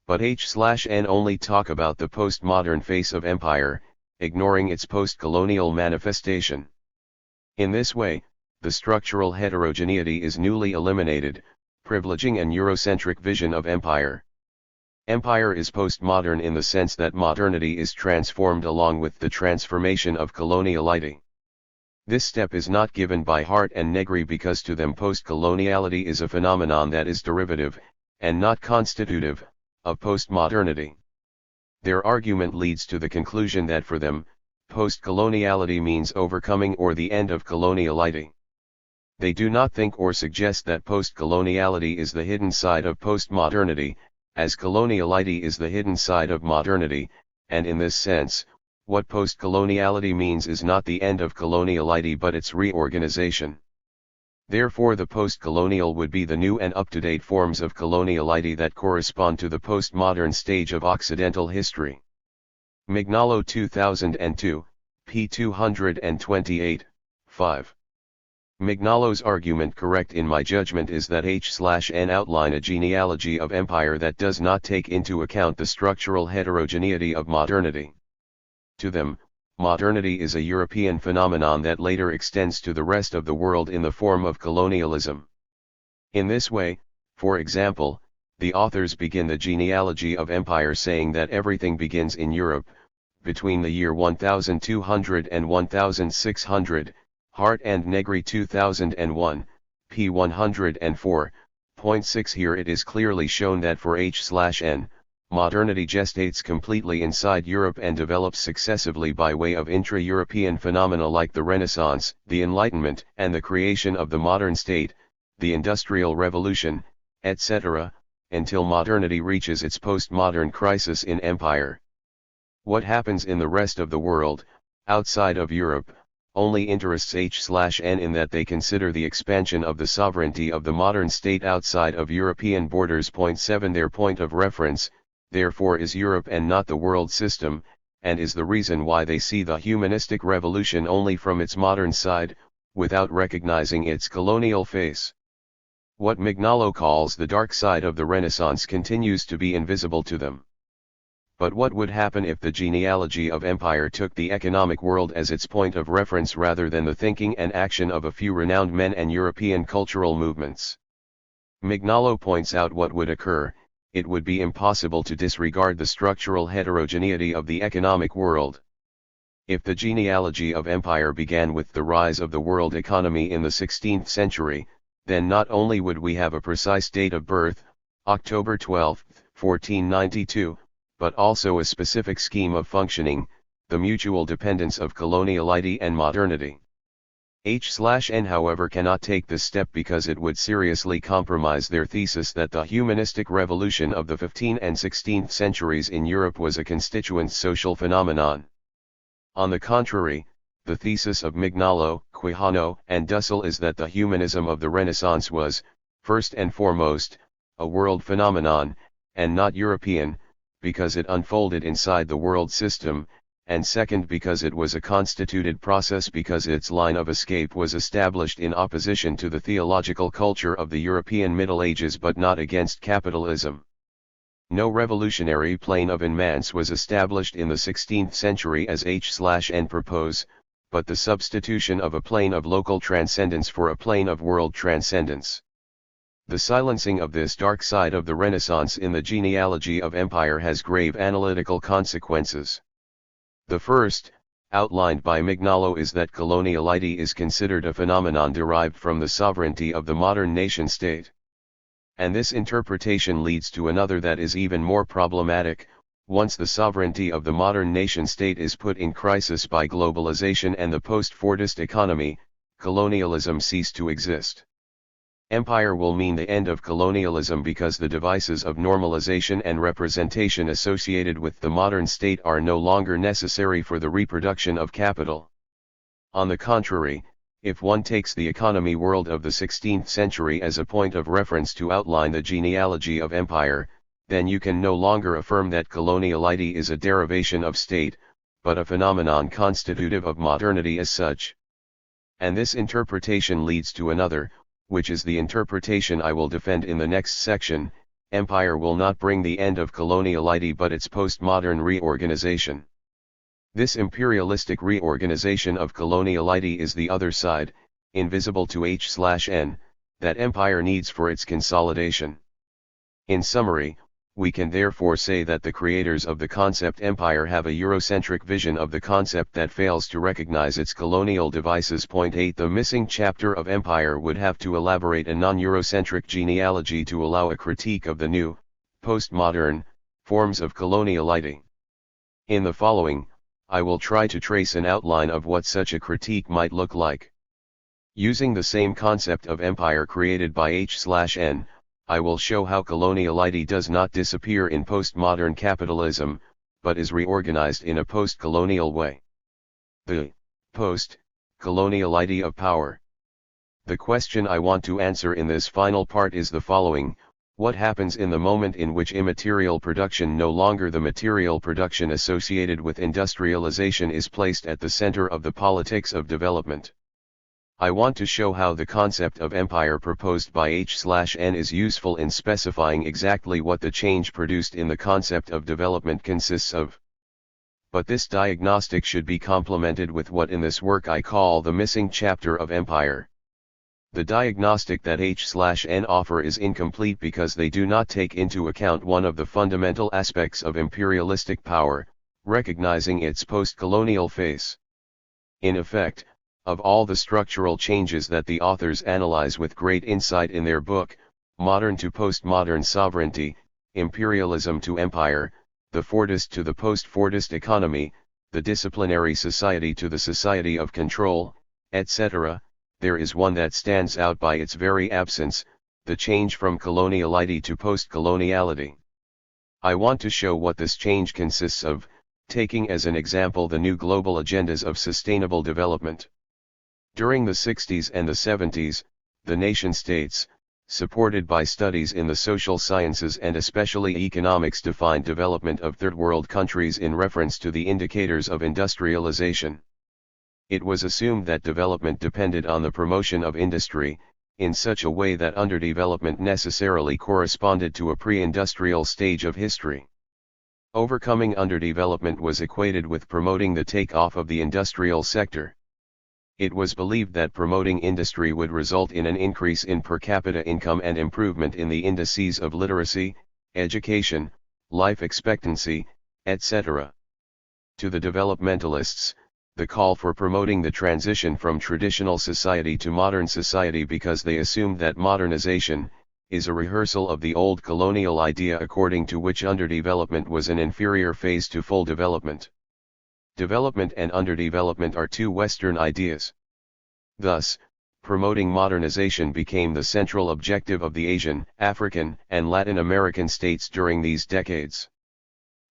But H/N only talk about the postmodern face of empire, ignoring its post-colonial manifestation. In this way, the structural heterogeneity is newly eliminated, privileging an Eurocentric vision of empire. Empire is postmodern in the sense that modernity is transformed along with the transformation of coloniality. This step is not given by Hart and Negri because to them post-coloniality is a phenomenon that is derivative, and not constitutive, of postmodernity. Their argument leads to the conclusion that for them, post-coloniality means overcoming or the end of coloniality. They do not think or suggest that post-coloniality is the hidden side of postmodernity, as coloniality is the hidden side of modernity, and in this sense, what post-coloniality means is not the end of coloniality but its reorganization. Therefore the post-colonial would be the new and up-to-date forms of coloniality that correspond to the postmodern stage of Occidental history. Mignolo 2002, p. 228, 5. Mignolo's argument correct in my judgment is that H/N outline a genealogy of empire that does not take into account the structural heterogeneity of modernity. To them, modernity is a European phenomenon that later extends to the rest of the world in the form of colonialism. In this way, for example, the authors begin the genealogy of empire saying that everything begins in Europe, between the year 1200 and 1600, Hart and Negri 2001, p. 104.6. Here it is clearly shown that for H/N, modernity gestates completely inside Europe and develops successively by way of intra-European phenomena like the Renaissance, the Enlightenment, and the creation of the modern state, the Industrial Revolution, etc., until modernity reaches its postmodern crisis in empire. What happens in the rest of the world, outside of Europe, only interests H/N in that they consider the expansion of the sovereignty of the modern state outside of European borders. 7 Their point of reference, therefore, is Europe and not the world system, and is the reason why they see the humanistic revolution only from its modern side, without recognizing its colonial face. What Mignolo calls the dark side of the Renaissance continues to be invisible to them. But what would happen if the genealogy of empire took the economic world as its point of reference rather than the thinking and action of a few renowned men and European cultural movements? Mignolo points out what would occur. It would be impossible to disregard the structural heterogeneity of the economic world. If the genealogy of empire began with the rise of the world economy in the 16th century, then not only would we have a precise date of birth, October 12, 1492, but also a specific scheme of functioning, the mutual dependence of coloniality and modernity. H/N however cannot take this step because it would seriously compromise their thesis that the humanistic revolution of the 15th and 16th centuries in Europe was a constituent social phenomenon. On the contrary, the thesis of Mignolo, Quijano, and Dussel is that the humanism of the Renaissance was, first and foremost, a world phenomenon, and not European, because it unfolded inside the world system, and second because it was a constituted process because its line of escape was established in opposition to the theological culture of the European Middle Ages but not against capitalism. No revolutionary plane of immanence was established in the 16th century as H/N propose, but the substitution of a plane of local transcendence for a plane of world transcendence. The silencing of this dark side of the Renaissance in the genealogy of empire has grave analytical consequences. The first, outlined by Mignolo, is that coloniality is considered a phenomenon derived from the sovereignty of the modern nation-state. And this interpretation leads to another that is even more problematic. Once the sovereignty of the modern nation-state is put in crisis by globalization and the post-Fordist economy, colonialism ceased to exist. Empire will mean the end of colonialism because the devices of normalization and representation associated with the modern state are no longer necessary for the reproduction of capital. On the contrary, if one takes the economy world of the 16th century as a point of reference to outline the genealogy of empire, then you can no longer affirm that coloniality is a derivation of state, but a phenomenon constitutive of modernity as such. And this interpretation leads to another, which is the interpretation I will defend in the next section. Empire will not bring the end of coloniality but its postmodern reorganization. This imperialistic reorganization of coloniality is the other side, invisible to H/N, that empire needs for its consolidation. In summary, we can therefore say that the creators of the concept empire have a Eurocentric vision of the concept that fails to recognize its colonial devices. Point 8. The missing chapter of empire would have to elaborate a non-Eurocentric genealogy to allow a critique of the new, postmodern, forms of coloniality. In the following, I will try to trace an outline of what such a critique might look like. Using the same concept of empire created by H/N, I will show how coloniality does not disappear in postmodern capitalism, but is reorganized in a post-colonial way. The post-coloniality of power. The question I want to answer in this final part is the following: what happens in the moment in which immaterial production, no longer the material production associated with industrialization, is placed at the center of the politics of development? I want to show how the concept of empire proposed by H/N is useful in specifying exactly what the change produced in the concept of development consists of. But this diagnostic should be complemented with what in this work I call the missing chapter of empire. The diagnostic that H/N offer is incomplete because they do not take into account one of the fundamental aspects of imperialistic power, recognizing its post-colonial face. In effect, of all the structural changes that the authors analyze with great insight in their book, Modern to Postmodern Sovereignty, Imperialism to Empire, the Fordist to the Post-Fordist Economy, the Disciplinary Society to the Society of Control, etc., there is one that stands out by its very absence: the change from coloniality to post-coloniality. I want to show what this change consists of, taking as an example the new global agendas of sustainable development. During the 60s and the 70s, the nation-states, supported by studies in the social sciences and especially economics, defined development of third-world countries in reference to the indicators of industrialization. It was assumed that development depended on the promotion of industry, in such a way that underdevelopment necessarily corresponded to a pre-industrial stage of history. Overcoming underdevelopment was equated with promoting the take-off of the industrial sector. It was believed that promoting industry would result in an increase in per capita income and improvement in the indices of literacy, education, life expectancy, etc. To the developmentalists, the call for promoting the transition from traditional society to modern society because they assumed that modernization is a rehearsal of the old colonial idea according to which underdevelopment was an inferior phase to full development. Development and underdevelopment are two Western ideas. Thus, promoting modernization became the central objective of the Asian, African, and Latin American states during these decades.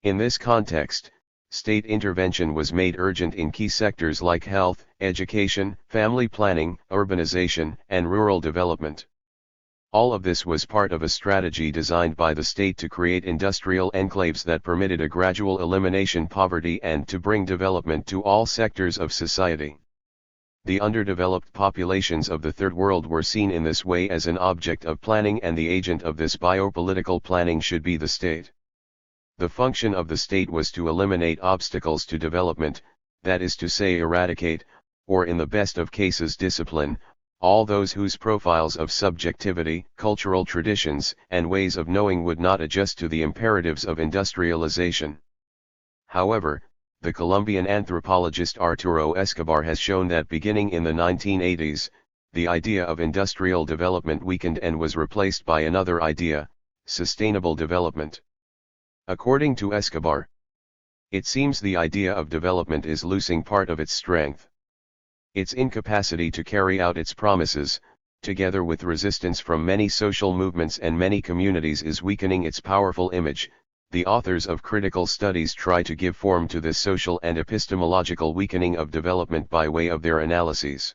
In this context, state intervention was made urgent in key sectors like health, education, family planning, urbanization, and rural development. All of this was part of a strategy designed by the state to create industrial enclaves that permitted a gradual elimination of poverty and to bring development to all sectors of society. The underdeveloped populations of the Third World were seen in this way as an object of planning, and the agent of this biopolitical planning should be the state. The function of the state was to eliminate obstacles to development, that is to say eradicate, or in the best of cases discipline, all those whose profiles of subjectivity, cultural traditions, and ways of knowing would not adjust to the imperatives of industrialization. However, the Colombian anthropologist Arturo Escobar has shown that beginning in the 1980s, the idea of industrial development weakened and was replaced by another idea, sustainable development. According to Escobar, it seems the idea of development is losing part of its strength. Its incapacity to carry out its promises, together with resistance from many social movements and many communities, is weakening its powerful image. The authors of critical studies try to give form to this social and epistemological weakening of development by way of their analyses.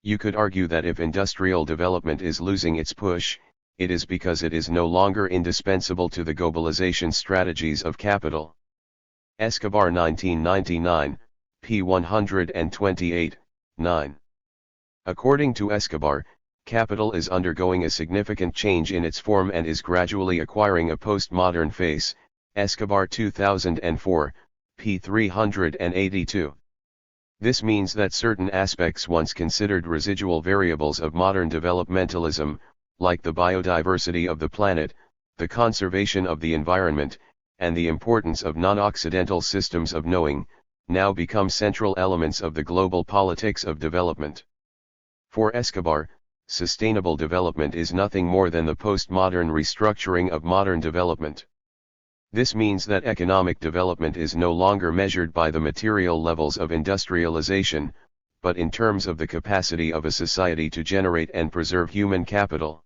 You could argue that if industrial development is losing its push, it is because it is no longer indispensable to the globalization strategies of capital. Escobar 1999, p. 128. 9. According to Escobar, capital is undergoing a significant change in its form and is gradually acquiring a postmodern face. Escobar 2004, p. 382. This means that certain aspects once considered residual variables of modern developmentalism, like the biodiversity of the planet, the conservation of the environment, and the importance of non-occidental systems of knowing, now become central elements of the global politics of development. For Escobar, sustainable development is nothing more than the postmodern restructuring of modern development. This means that economic development is no longer measured by the material levels of industrialization, but in terms of the capacity of a society to generate and preserve human capital.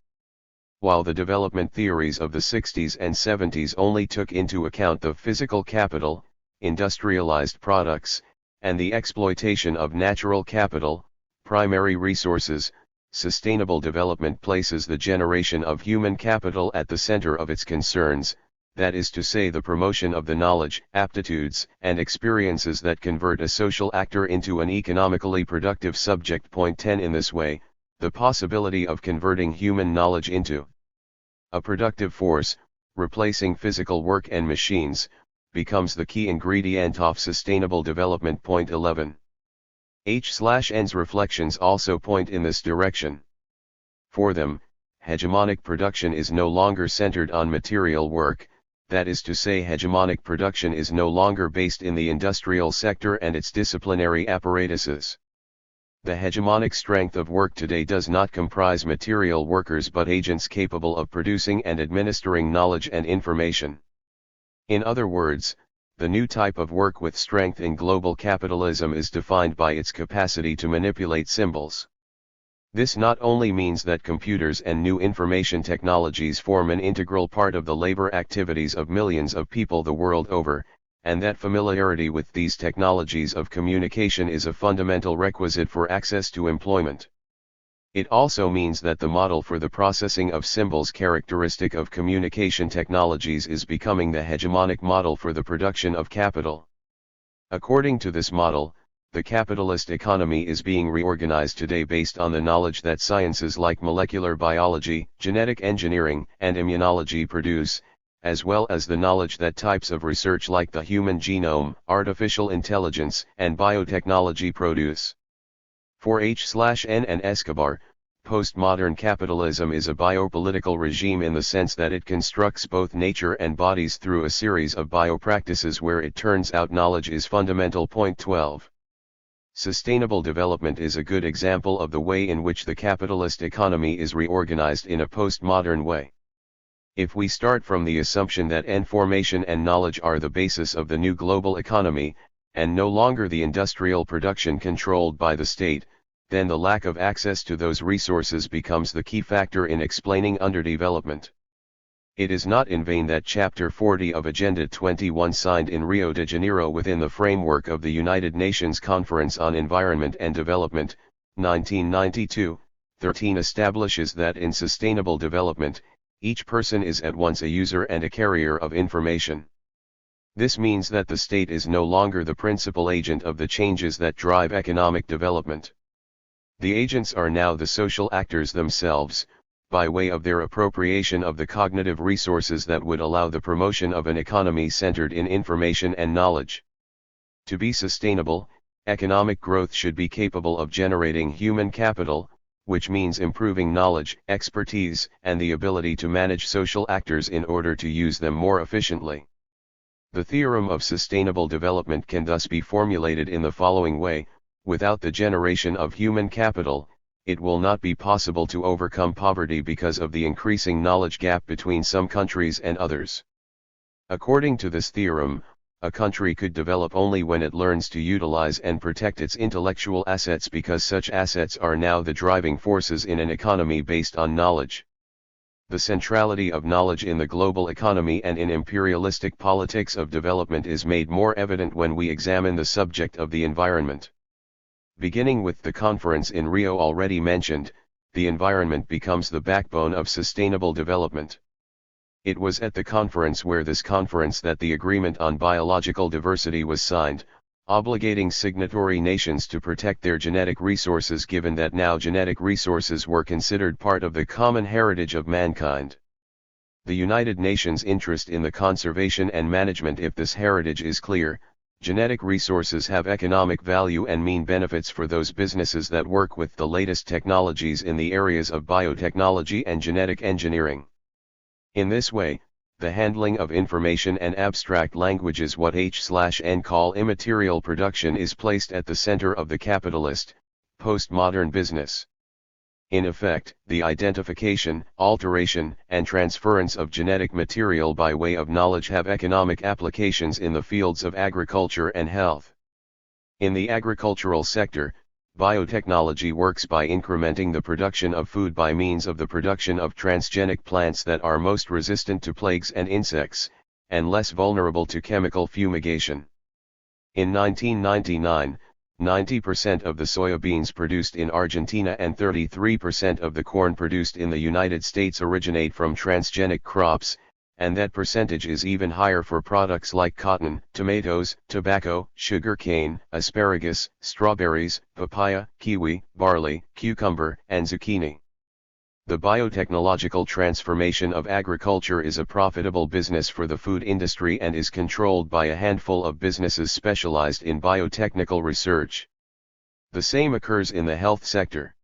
While the development theories of the 60s and 70s only took into account the physical capital, industrialized products, and the exploitation of natural capital, primary resources, sustainable development places the generation of human capital at the center of its concerns, that is to say the promotion of the knowledge, aptitudes, and experiences that convert a social actor into an economically productive subject. Point 10. In this way, the possibility of converting human knowledge into a productive force, replacing physical work and machines, becomes the key ingredient of sustainable development. Point 11. H/N's reflections also point in this direction. For them, hegemonic production is no longer centered on material work, that is to say hegemonic production is no longer based in the industrial sector and its disciplinary apparatuses. The hegemonic strength of work today does not comprise material workers but agents capable of producing and administering knowledge and information. In other words, the new type of work with strength in global capitalism is defined by its capacity to manipulate symbols. This not only means that computers and new information technologies form an integral part of the labor activities of millions of people the world over, and that familiarity with these technologies of communication is a fundamental requisite for access to employment. It also means that the model for the processing of symbols characteristic of communication technologies is becoming the hegemonic model for the production of capital. According to this model, The capitalist economy is being reorganized today based on the knowledge that sciences like molecular biology, genetic engineering, and immunology produce, as well as the knowledge that types of research like the human genome, artificial intelligence, and biotechnology produce. For H/N and Escobar, postmodern capitalism is a biopolitical regime in the sense that it constructs both nature and bodies through a series of biopractices where it turns out knowledge is fundamental. Point 12. Sustainable development is a good example of the way in which the capitalist economy is reorganized in a postmodern way. If we start from the assumption that information and knowledge are the basis of the new global economy, and no longer the industrial production controlled by the state, then the lack of access to those resources becomes the key factor in explaining underdevelopment. It is not in vain that Chapter 40 of Agenda 21 signed in Rio de Janeiro within the framework of the United Nations Conference on Environment and Development, 1992, 13 establishes that in sustainable development, each person is at once a user and a carrier of information. This means that the state is no longer the principal agent of the changes that drive economic development. The agents are now the social actors themselves, by way of their appropriation of the cognitive resources that would allow the promotion of an economy centered in information and knowledge. To be sustainable, economic growth should be capable of generating human capital, which means improving knowledge, expertise, and the ability to manage social actors in order to use them more efficiently. The theorem of sustainable development can thus be formulated in the following way: without the generation of human capital, it will not be possible to overcome poverty because of the increasing knowledge gap between some countries and others. According to this theorem, a country could develop only when it learns to utilize and protect its intellectual assets, because such assets are now the driving forces in an economy based on knowledge. The centrality of knowledge in the global economy and in imperialistic politics of development is made more evident when we examine the subject of the environment. Beginning with the conference in Rio already mentioned, the environment becomes the backbone of sustainable development. It was at the conference that the Agreement on Biological Diversity was signed, obligating signatory nations to protect their genetic resources, given that now genetic resources were considered part of the common heritage of mankind. The United Nations' interest in the conservation and management of this heritage is clear. Genetic resources have economic value and mean benefits for those businesses that work with the latest technologies in the areas of biotechnology and genetic engineering. In this way, the handling of information and abstract languages, what H/N call immaterial production, is placed at the center of the capitalist, postmodern business. In effect, the identification, alteration, and transference of genetic material by way of knowledge have economic applications in the fields of agriculture and health. In the agricultural sector, biotechnology works by incrementing the production of food by means of the production of transgenic plants that are most resistant to plagues and insects, and less vulnerable to chemical fumigation. In 1999, 90% of the soybeans produced in Argentina and 33% of the corn produced in the United States originate from transgenic crops, and that percentage is even higher for products like cotton, tomatoes, tobacco, sugarcane, asparagus, strawberries, papaya, kiwi, barley, cucumber, and zucchini. The biotechnological transformation of agriculture is a profitable business for the food industry and is controlled by a handful of businesses specialized in biotechnical research. The same occurs in the health sector.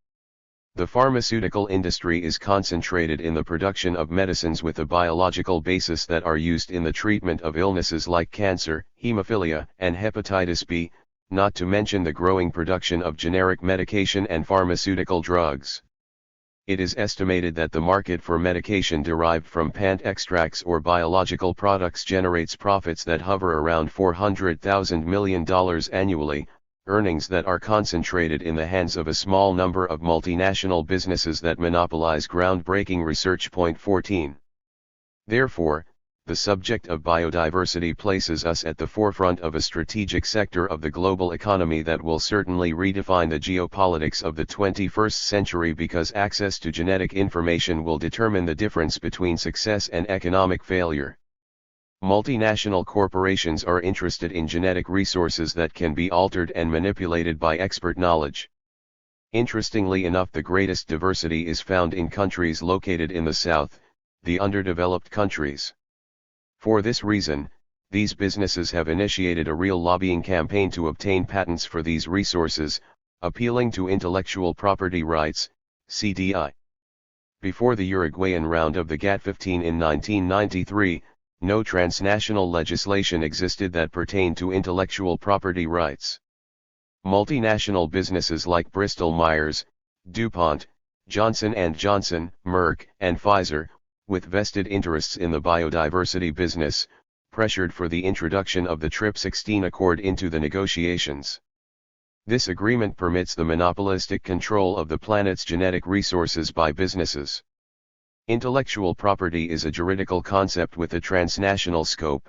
The pharmaceutical industry is concentrated in the production of medicines with a biological basis that are used in the treatment of illnesses like cancer, hemophilia, and hepatitis B, not to mention the growing production of generic medication and pharmaceutical drugs. It is estimated that the market for medication derived from plant extracts or biological products generates profits that hover around $400,000 million annually, earnings that are concentrated in the hands of a small number of multinational businesses that monopolize groundbreaking research. Point 14. Therefore, the subject of biodiversity places us at the forefront of a strategic sector of the global economy that will certainly redefine the geopolitics of the 21st century, because access to genetic information will determine the difference between success and economic failure. Multinational corporations are interested in genetic resources that can be altered and manipulated by expert knowledge. Interestingly enough, the greatest diversity is found in countries located in the South, the underdeveloped countries. For this reason, these businesses have initiated a real lobbying campaign to obtain patents for these resources, appealing to intellectual property rights, CDI. Before the Uruguayan round of the GATT-15 in 1993, no transnational legislation existed that pertained to intellectual property rights. Multinational businesses like Bristol-Myers, DuPont, Johnson & Johnson, Merck, and Pfizer, with vested interests in the biodiversity business, pressured for the introduction of the TRIPS-16 Accord into the negotiations. This agreement permits the monopolistic control of the planet's genetic resources by businesses. Intellectual property is a juridical concept with a transnational scope.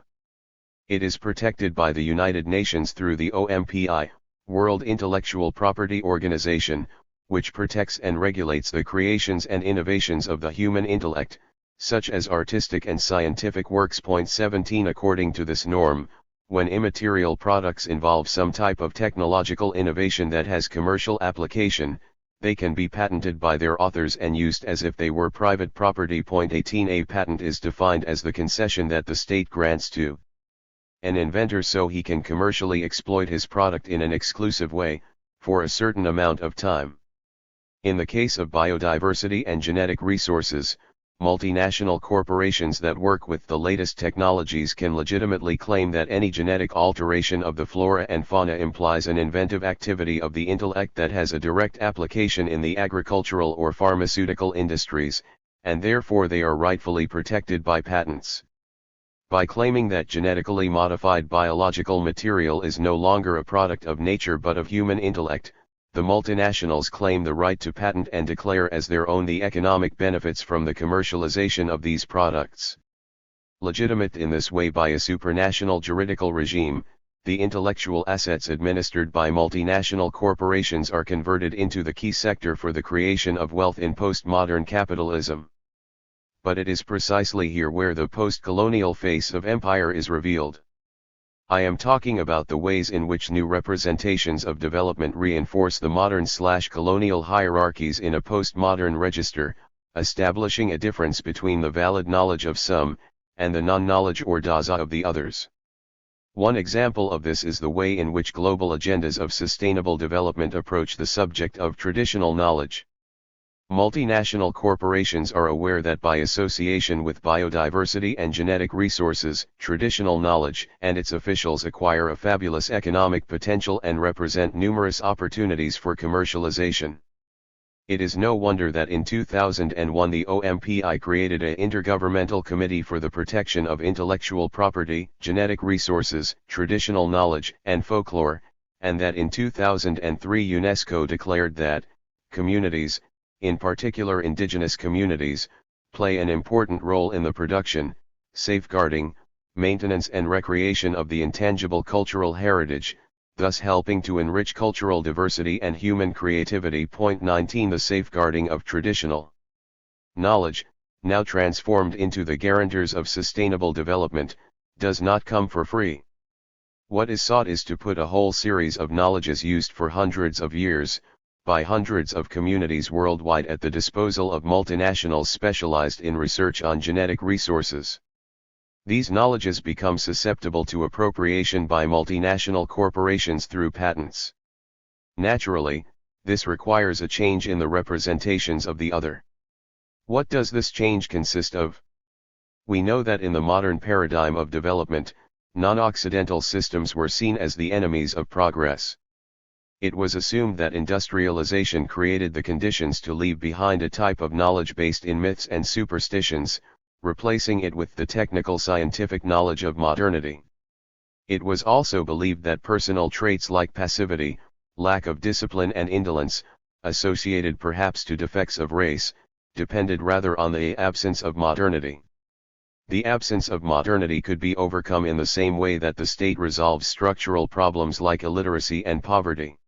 It is protected by the United Nations through the OMPI, World Intellectual Property Organization, which protects and regulates the creations and innovations of the human intellect, such as artistic and scientific works. 17 According to this norm, when immaterial products involve some type of technological innovation that has commercial application, they can be patented by their authors and used as if they were private property. 18 A patent is defined as the concession that the state grants to an inventor so he can commercially exploit his product in an exclusive way, for a certain amount of time. In the case of biodiversity and genetic resources, multinational corporations that work with the latest technologies can legitimately claim that any genetic alteration of the flora and fauna implies an inventive activity of the intellect that has a direct application in the agricultural or pharmaceutical industries, and therefore they are rightfully protected by patents. By claiming that genetically modified biological material is no longer a product of nature but of human intellect, the multinationals claim the right to patent and declare as their own the economic benefits from the commercialization of these products. Legitimate in this way by a supranational juridical regime, the intellectual assets administered by multinational corporations are converted into the key sector for the creation of wealth in postmodern capitalism. But it is precisely here where the post-colonial face of empire is revealed. I am talking about the ways in which new representations of development reinforce the modern/colonial hierarchies in a postmodern register, establishing a difference between the valid knowledge of some, and the non-knowledge or daza of the others. One example of this is the way in which global agendas of sustainable development approach the subject of traditional knowledge. Multinational corporations are aware that by association with biodiversity and genetic resources, traditional knowledge and its officials acquire a fabulous economic potential and represent numerous opportunities for commercialization. It is no wonder that in 2001 the OMPI created an Intergovernmental Committee for the Protection of Intellectual Property, Genetic Resources, Traditional Knowledge, and Folklore, and that in 2003 UNESCO declared that communities, in particular indigenous communities, play an important role in the production, safeguarding, maintenance and recreation of the intangible cultural heritage, thus helping to enrich cultural diversity and human creativity. 19 The safeguarding of traditional knowledge, now transformed into the guarantors of sustainable development, does not come for free. What is sought is to put a whole series of knowledges used for hundreds of years, by hundreds of communities worldwide at the disposal of multinationals specialized in research on genetic resources. These knowledges become susceptible to appropriation by multinational corporations through patents. Naturally, this requires a change in the representations of the other. What does this change consist of? We know that in the modern paradigm of development, non-Occidental systems were seen as the enemies of progress. It was assumed that industrialization created the conditions to leave behind a type of knowledge based in myths and superstitions, replacing it with the technical scientific knowledge of modernity. It was also believed that personal traits like passivity, lack of discipline and indolence, associated perhaps to defects of race, depended rather on the absence of modernity. The absence of modernity could be overcome in the same way that the state resolves structural problems like illiteracy and poverty.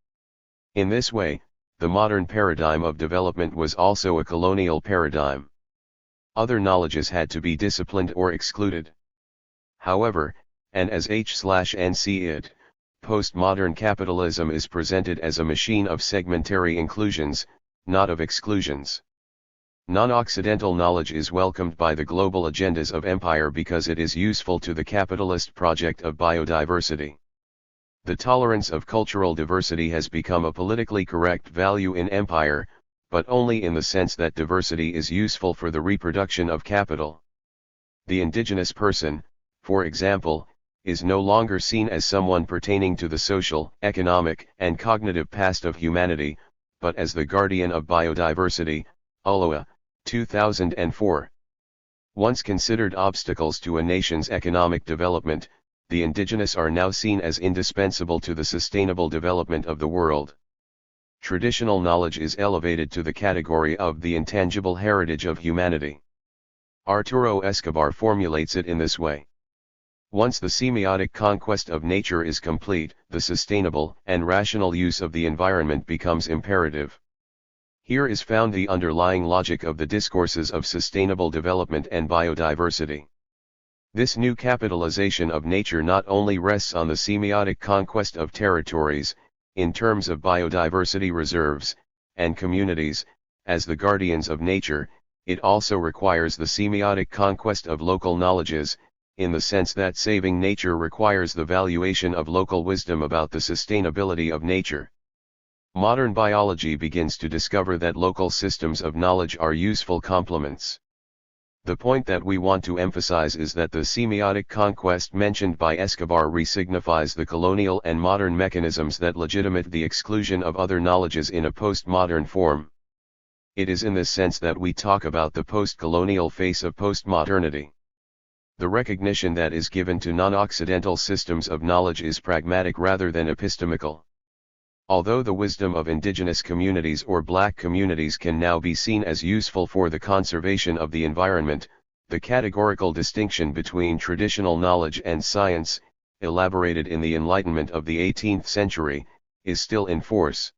In this way, the modern paradigm of development was also a colonial paradigm. Other knowledges had to be disciplined or excluded. However, and as H/N see it, postmodern capitalism is presented as a machine of segmentary inclusions, not of exclusions. Non-Occidental knowledge is welcomed by the global agendas of empire because it is useful to the capitalist project of biodiversity. The tolerance of cultural diversity has become a politically correct value in empire, but only in the sense that diversity is useful for the reproduction of capital. The indigenous person, for example, is no longer seen as someone pertaining to the social, economic, and cognitive past of humanity, but as the guardian of biodiversity, ULOA, 2004. Once considered obstacles to a nation's economic development, the indigenous are now seen as indispensable to the sustainable development of the world. Traditional knowledge is elevated to the category of the intangible heritage of humanity. Arturo Escobar formulates it in this way. Once the semiotic conquest of nature is complete, the sustainable and rational use of the environment becomes imperative. Here is found the underlying logic of the discourses of sustainable development and biodiversity. This new capitalization of nature not only rests on the semiotic conquest of territories, in terms of biodiversity reserves, and communities, as the guardians of nature, it also requires the semiotic conquest of local knowledges, in the sense that saving nature requires the valuation of local wisdom about the sustainability of nature. Modern biology begins to discover that local systems of knowledge are useful complements. The point that we want to emphasize is that the semiotic conquest mentioned by Escobar resignifies the colonial and modern mechanisms that legitimate the exclusion of other knowledges in a postmodern form. It is in this sense that we talk about the post-colonial face of postmodernity. The recognition that is given to non-Occidental systems of knowledge is pragmatic rather than epistemical. Although the wisdom of indigenous communities or black communities can now be seen as useful for the conservation of the environment, the categorical distinction between traditional knowledge and science, elaborated in the Enlightenment of the 18th century, is still in force.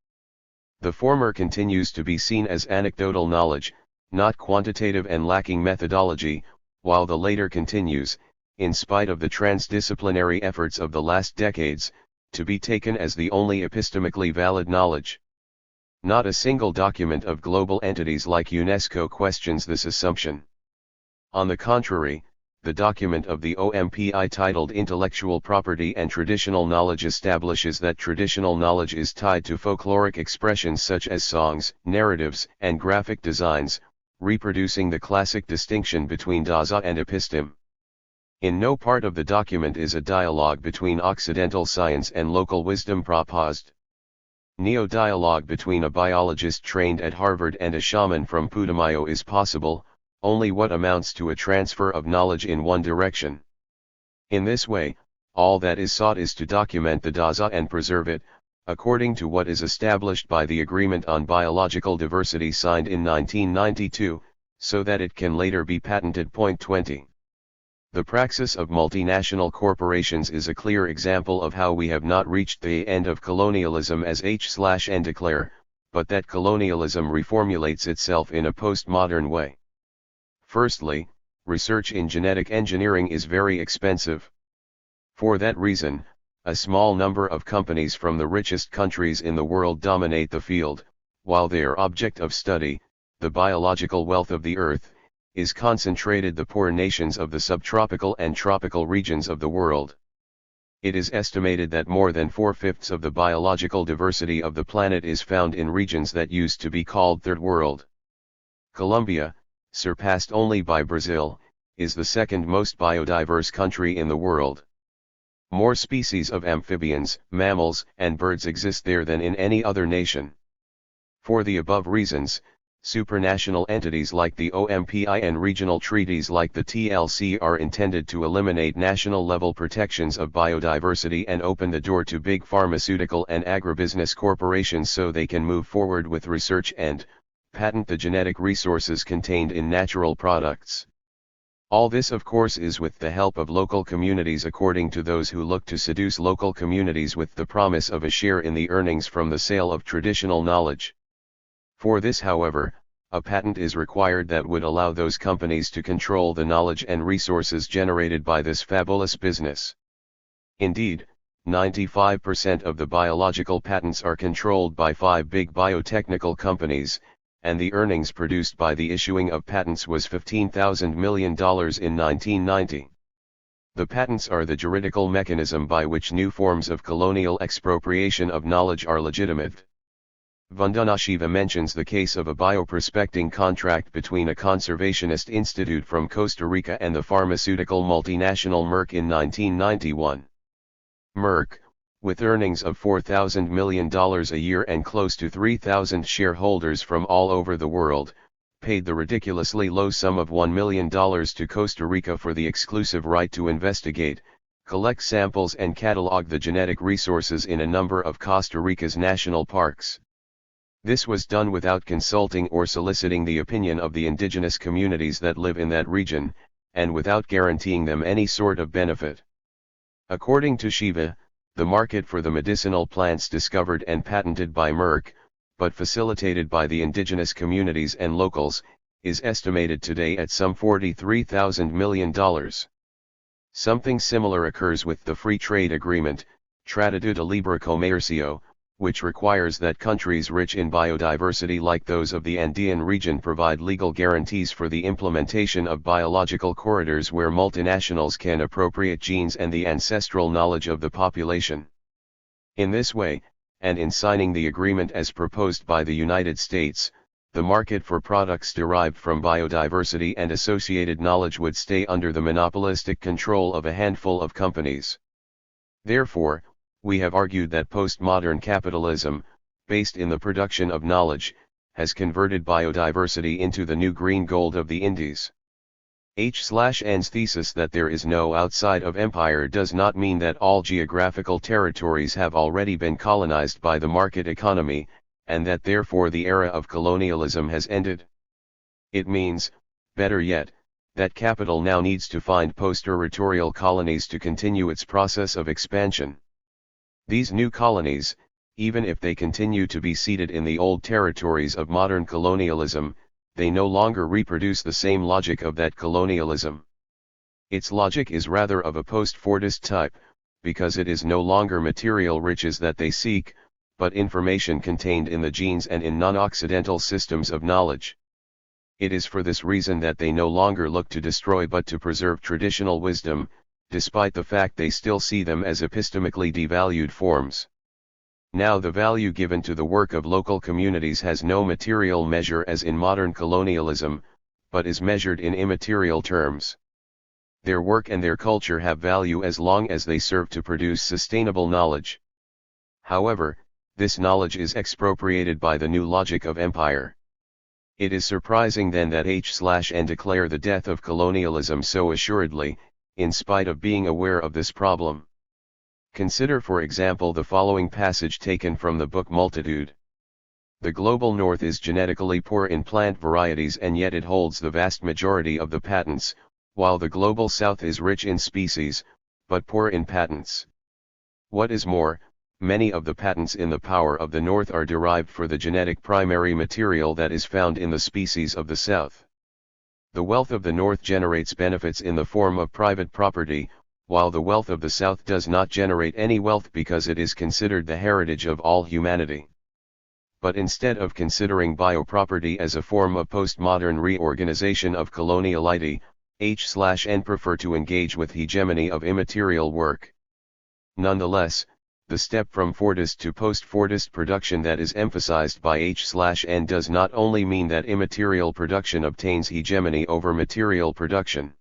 The former continues to be seen as anecdotal knowledge, not quantitative and lacking methodology, while the later continues, in spite of the transdisciplinary efforts of the last decades, to be taken as the only epistemically valid knowledge. Not a single document of global entities like UNESCO questions this assumption. On the contrary, the document of the OMPI titled Intellectual Property and Traditional Knowledge establishes that traditional knowledge is tied to folkloric expressions such as songs, narratives, and graphic designs, reproducing the classic distinction between Daza and episteme. In no part of the document is a dialogue between Occidental science and local wisdom proposed. Neo-dialogue between a biologist trained at Harvard and a shaman from Putumayo is possible, only what amounts to a transfer of knowledge in one direction. In this way, all that is sought is to document the Daza and preserve it, according to what is established by the Agreement on Biological Diversity signed in 1992, so that it can later be patented. Point 20. The praxis of multinational corporations is a clear example of how we have not reached the end of colonialism as H/N declare, but that colonialism reformulates itself in a postmodern way. Firstly, research in genetic engineering is very expensive. For that reason, a small number of companies from the richest countries in the world dominate the field, while their object of study, the biological wealth of the earth, is concentrated the poor nations of the subtropical and tropical regions of the world. It is estimated that more than 4/5 of the biological diversity of the planet is found in regions that used to be called Third World. Colombia, surpassed only by Brazil, is the second most biodiverse country in the world. More species of amphibians, mammals, and birds exist there than in any other nation. For the above reasons, supranational entities like the OMPI and regional treaties like the TLC are intended to eliminate national-level protections of biodiversity and open the door to big pharmaceutical and agribusiness corporations so they can move forward with research and patent the genetic resources contained in natural products. All this of course is with the help of local communities according to those who look to seduce local communities with the promise of a share in the earnings from the sale of traditional knowledge. For this, however, a patent is required that would allow those companies to control the knowledge and resources generated by this fabulous business. Indeed, 95% of the biological patents are controlled by 5 big biotechnical companies, and the earnings produced by the issuing of patents was $15,000 million in 1990. The patents are the juridical mechanism by which new forms of colonial expropriation of knowledge are legitimate. Vandanashiva mentions the case of a bioprospecting contract between a conservationist institute from Costa Rica and the pharmaceutical multinational Merck in 1991. Merck, with earnings of $4,000 million a year and close to 3,000 shareholders from all over the world, paid the ridiculously low sum of $1 million to Costa Rica for the exclusive right to investigate, collect samples and catalog the genetic resources in a number of Costa Rica's national parks. This was done without consulting or soliciting the opinion of the indigenous communities that live in that region, and without guaranteeing them any sort of benefit. According to Shiva, the market for the medicinal plants discovered and patented by Merck, but facilitated by the indigenous communities and locals, is estimated today at some $43,000 million. Something similar occurs with the Free Trade Agreement, Tratado de Libre Comercio, which requires that countries rich in biodiversity like those of the Andean region provide legal guarantees for the implementation of biological corridors where multinationals can appropriate genes and the ancestral knowledge of the population. In this way, and in signing the agreement as proposed by the United States, the market for products derived from biodiversity and associated knowledge would stay under the monopolistic control of a handful of companies. Therefore, we have argued that postmodern capitalism, based in the production of knowledge, has converted biodiversity into the new green gold of the Indies. H/N's thesis that there is no outside of empire does not mean that all geographical territories have already been colonized by the market economy, and that therefore the era of colonialism has ended. It means, better yet, that capital now needs to find post-territorial colonies to continue its process of expansion. These new colonies, even if they continue to be seated in the old territories of modern colonialism, they no longer reproduce the same logic of that colonialism. Its logic is rather of a post-Fordist type, because it is no longer material riches that they seek, but information contained in the genes and in non-occidental systems of knowledge. It is for this reason that they no longer look to destroy but to preserve traditional wisdom, despite the fact they still see them as epistemically devalued forms. Now the value given to the work of local communities has no material measure as in modern colonialism, but is measured in immaterial terms. Their work and their culture have value as long as they serve to produce sustainable knowledge. However, this knowledge is expropriated by the new logic of empire. It is surprising then that H/N declare the death of colonialism so assuredly, in spite of being aware of this problem. Consider for example the following passage taken from the book Multitude. The global north is genetically poor in plant varieties and yet it holds the vast majority of the patents, while the global south is rich in species, but poor in patents. What is more, many of the patents in the power of the north are derived for the genetic primary material that is found in the species of the south. The wealth of the north generates benefits in the form of private property, while the wealth of the south does not generate any wealth because it is considered the heritage of all humanity. But instead of considering bioproperty as a form of postmodern reorganization of coloniality, H/N prefer to engage with hegemony of immaterial work. Nonetheless, the step from Fordist to post-Fordist production that is emphasized by H/N does not only mean that immaterial production obtains hegemony over material production.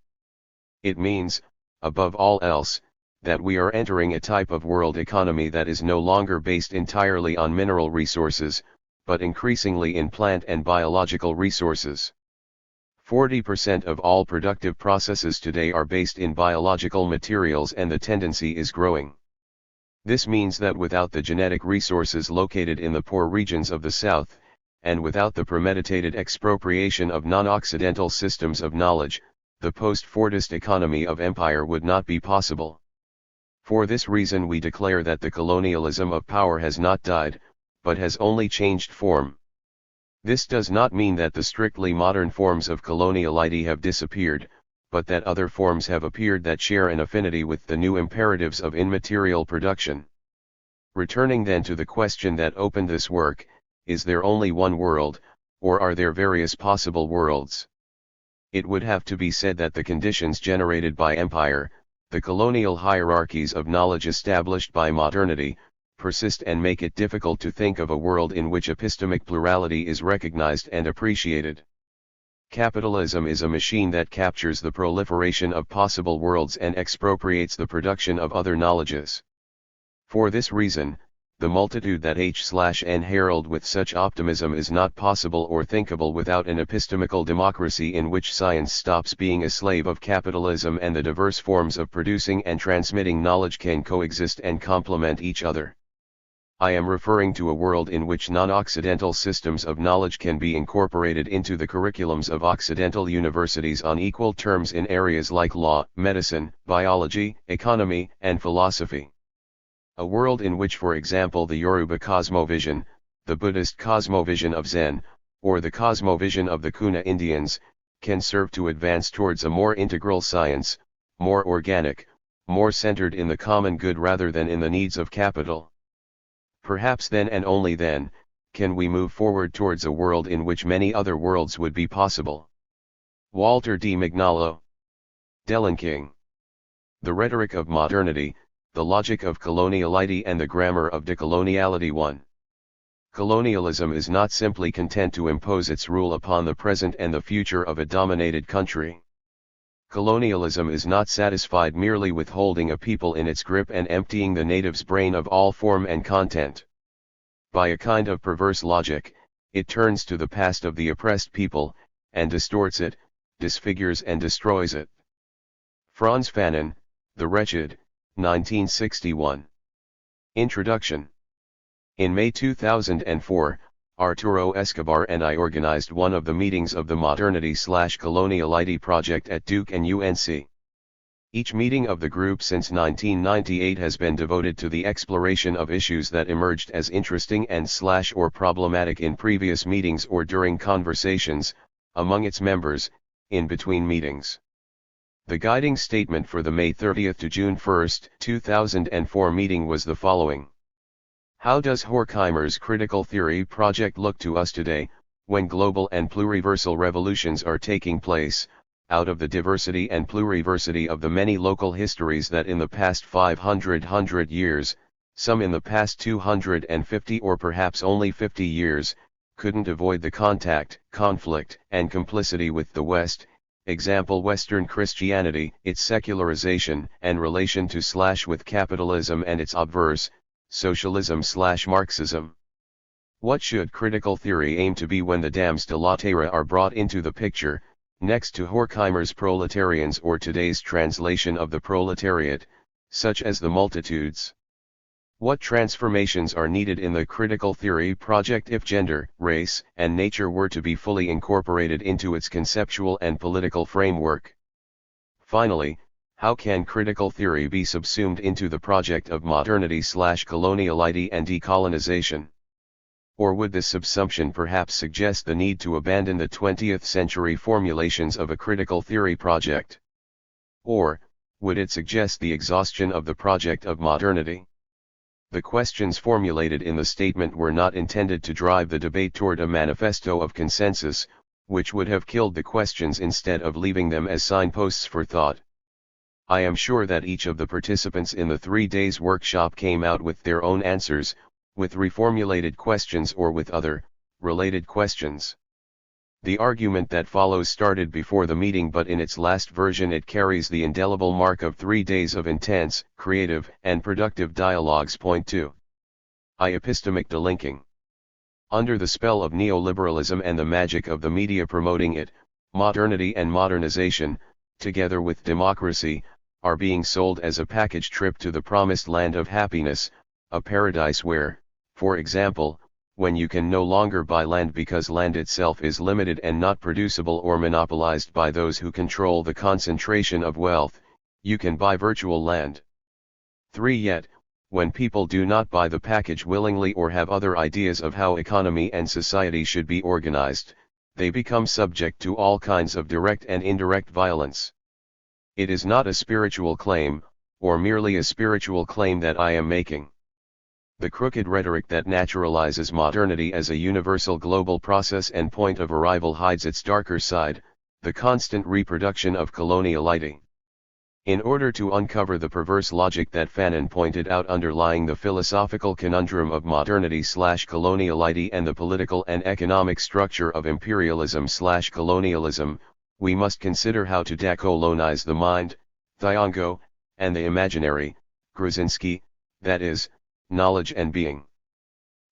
It means, above all else, that we are entering a type of world economy that is no longer based entirely on mineral resources, but increasingly in plant and biological resources. 40% of all productive processes today are based in biological materials and the tendency is growing. This means that without the genetic resources located in the poor regions of the South, and without the premeditated expropriation of non-occidental systems of knowledge, the post-Fordist economy of empire would not be possible. For this reason we declare that the colonialism of power has not died, but has only changed form. This does not mean that the strictly modern forms of coloniality have disappeared, but that other forms have appeared that share an affinity with the new imperatives of immaterial production. Returning then to the question that opened this work, is there only one world, or are there various possible worlds? It would have to be said that the conditions generated by empire, the colonial hierarchies of knowledge established by modernity, persist and make it difficult to think of a world in which epistemic plurality is recognized and appreciated. Capitalism is a machine that captures the proliferation of possible worlds and expropriates the production of other knowledges. For this reason, the multitude that H/N herald with such optimism is not possible or thinkable without an epistemical democracy in which science stops being a slave of capitalism and the diverse forms of producing and transmitting knowledge can coexist and complement each other. I am referring to a world in which non-Occidental systems of knowledge can be incorporated into the curriculums of Occidental universities on equal terms in areas like law, medicine, biology, economy, and philosophy. A world in which, for example, the Yoruba cosmovision, the Buddhist cosmovision of Zen, or the cosmovision of the Kuna Indians, can serve to advance towards a more integral science, more organic, more centered in the common good rather than in the needs of capital. Perhaps then and only then, can we move forward towards a world in which many other worlds would be possible. Walter D. Mignolo. Delenking. The Rhetoric of Modernity, the Logic of Coloniality and the Grammar of Decoloniality 1. Colonialism is not simply content to impose its rule upon the present and the future of a dominated country. Colonialism is not satisfied merely with holding a people in its grip and emptying the native's brain of all form and content. By a kind of perverse logic, it turns to the past of the oppressed people, and distorts it, disfigures and destroys it. Franz Fanon, The Wretched, 1961. Introduction. In May 2004, Arturo Escobar and I organized one of the meetings of the Modernity/Coloniality project at Duke and UNC. Each meeting of the group since 1998 has been devoted to the exploration of issues that emerged as interesting and/or problematic in previous meetings or during conversations, among its members, in between meetings. The guiding statement for the May 30th to June 1st, 2004 meeting was the following. How does Horkheimer's critical theory project look to us today, when global and pluriversal revolutions are taking place, out of the diversity and pluriversity of the many local histories that in the past 500 years, some in the past 250 or perhaps only 50 years, couldn't avoid the contact, conflict, and complicity with the West, example Western Christianity, its secularization and relation to with capitalism and its obverse, socialism/Marxism. What should critical theory aim to be when the dams de la terra are brought into the picture, next to Horkheimer's proletarians or today's translation of the proletariat, such as the multitudes? What transformations are needed in the critical theory project if gender, race, and nature were to be fully incorporated into its conceptual and political framework? Finally, how can critical theory be subsumed into the project of modernity/coloniality and decolonization? Or would this subsumption perhaps suggest the need to abandon the 20th century formulations of a critical theory project? Or, would it suggest the exhaustion of the project of modernity? The questions formulated in the statement were not intended to drive the debate toward a manifesto of consensus, which would have killed the questions instead of leaving them as signposts for thought. I am sure that each of the participants in the 3 days workshop came out with their own answers, with reformulated questions or with other, related questions. The argument that follows started before the meeting, but in its last version it carries the indelible mark of 3 days of intense, creative, and productive dialogues. Point 2. Epistemic delinking. Under the spell of neoliberalism and the magic of the media promoting it, modernity and modernization, together with democracy, are being sold as a package trip to the promised land of happiness, a paradise where, for example, when you can no longer buy land because land itself is limited and not producible or monopolized by those who control the concentration of wealth, you can buy virtual land. 3. Yet, When people do not buy the package willingly or have other ideas of how economy and society should be organized, they become subject to all kinds of direct and indirect violence. It is not a spiritual claim, or merely a spiritual claim that I am making. The crooked rhetoric that naturalizes modernity as a universal global process and point of arrival hides its darker side, the constant reproduction of coloniality. In order to uncover the perverse logic that Fanon pointed out underlying the philosophical conundrum of modernity/coloniality and the political and economic structure of imperialism/colonialism, we must consider how to decolonize the mind, Thiongo, and the imaginary, Grzinski, that is, knowledge and being.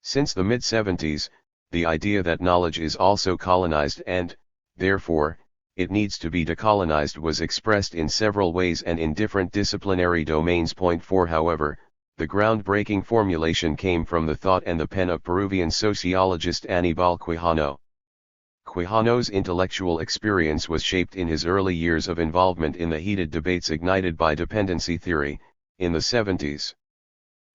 Since the mid-70s, the idea that knowledge is also colonized and, therefore, it needs to be decolonized was expressed in several ways and in different disciplinary domains. Point 4 However, the groundbreaking formulation came from the thought and the pen of Peruvian sociologist Aníbal Quijano. Quijano's intellectual experience was shaped in his early years of involvement in the heated debates ignited by dependency theory, in the 70s.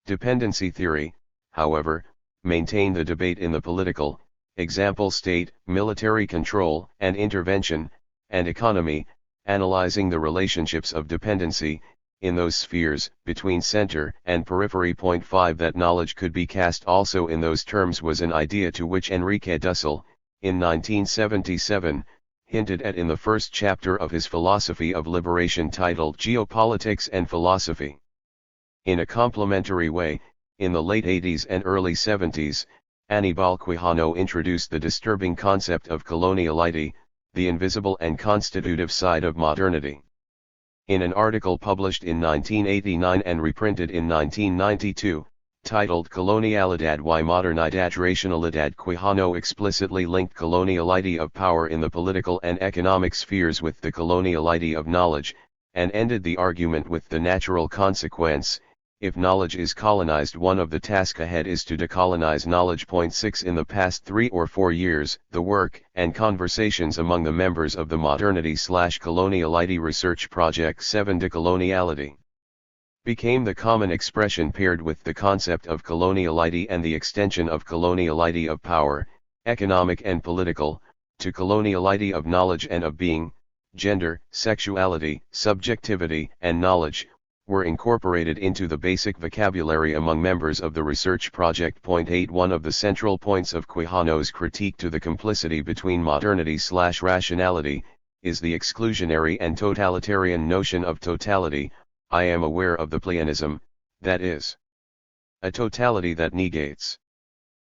Dependency theory, however, maintained the debate in the political, example state, military control and intervention, and economy, analyzing the relationships of dependency, in those spheres, between center and periphery. Point 5 That knowledge could be cast also in those terms was an idea to which Enrique Dussel, in 1977, hinted at in the first chapter of his philosophy of liberation titled Geopolitics and Philosophy. In a complementary way, in the late 80s and early 70s, Aníbal Quijano introduced the disturbing concept of coloniality, the invisible and constitutive side of modernity. In an article published in 1989 and reprinted in 1992, titled Colonialidad y Modernidad Racionalidad, Quijano explicitly linked coloniality of power in the political and economic spheres with the coloniality of knowledge, and ended the argument with the natural consequence: if knowledge is colonized, one of the tasks ahead is to decolonize knowledge. Point 6 In the past 3 or 4 years, the work and conversations among the members of the Modernity/Coloniality Research Project 7 Decoloniality became the common expression paired with the concept of coloniality and the extension of coloniality of power, economic and political, to coloniality of knowledge and of being. Gender, sexuality, subjectivity, and knowledge were incorporated into the basic vocabulary among members of the research project. Point 8 One of the central points of Quijano's critique to the complicity between modernity/rationality is the exclusionary and totalitarian notion of totality. I am aware of the pleonasm, that is, a totality that negates,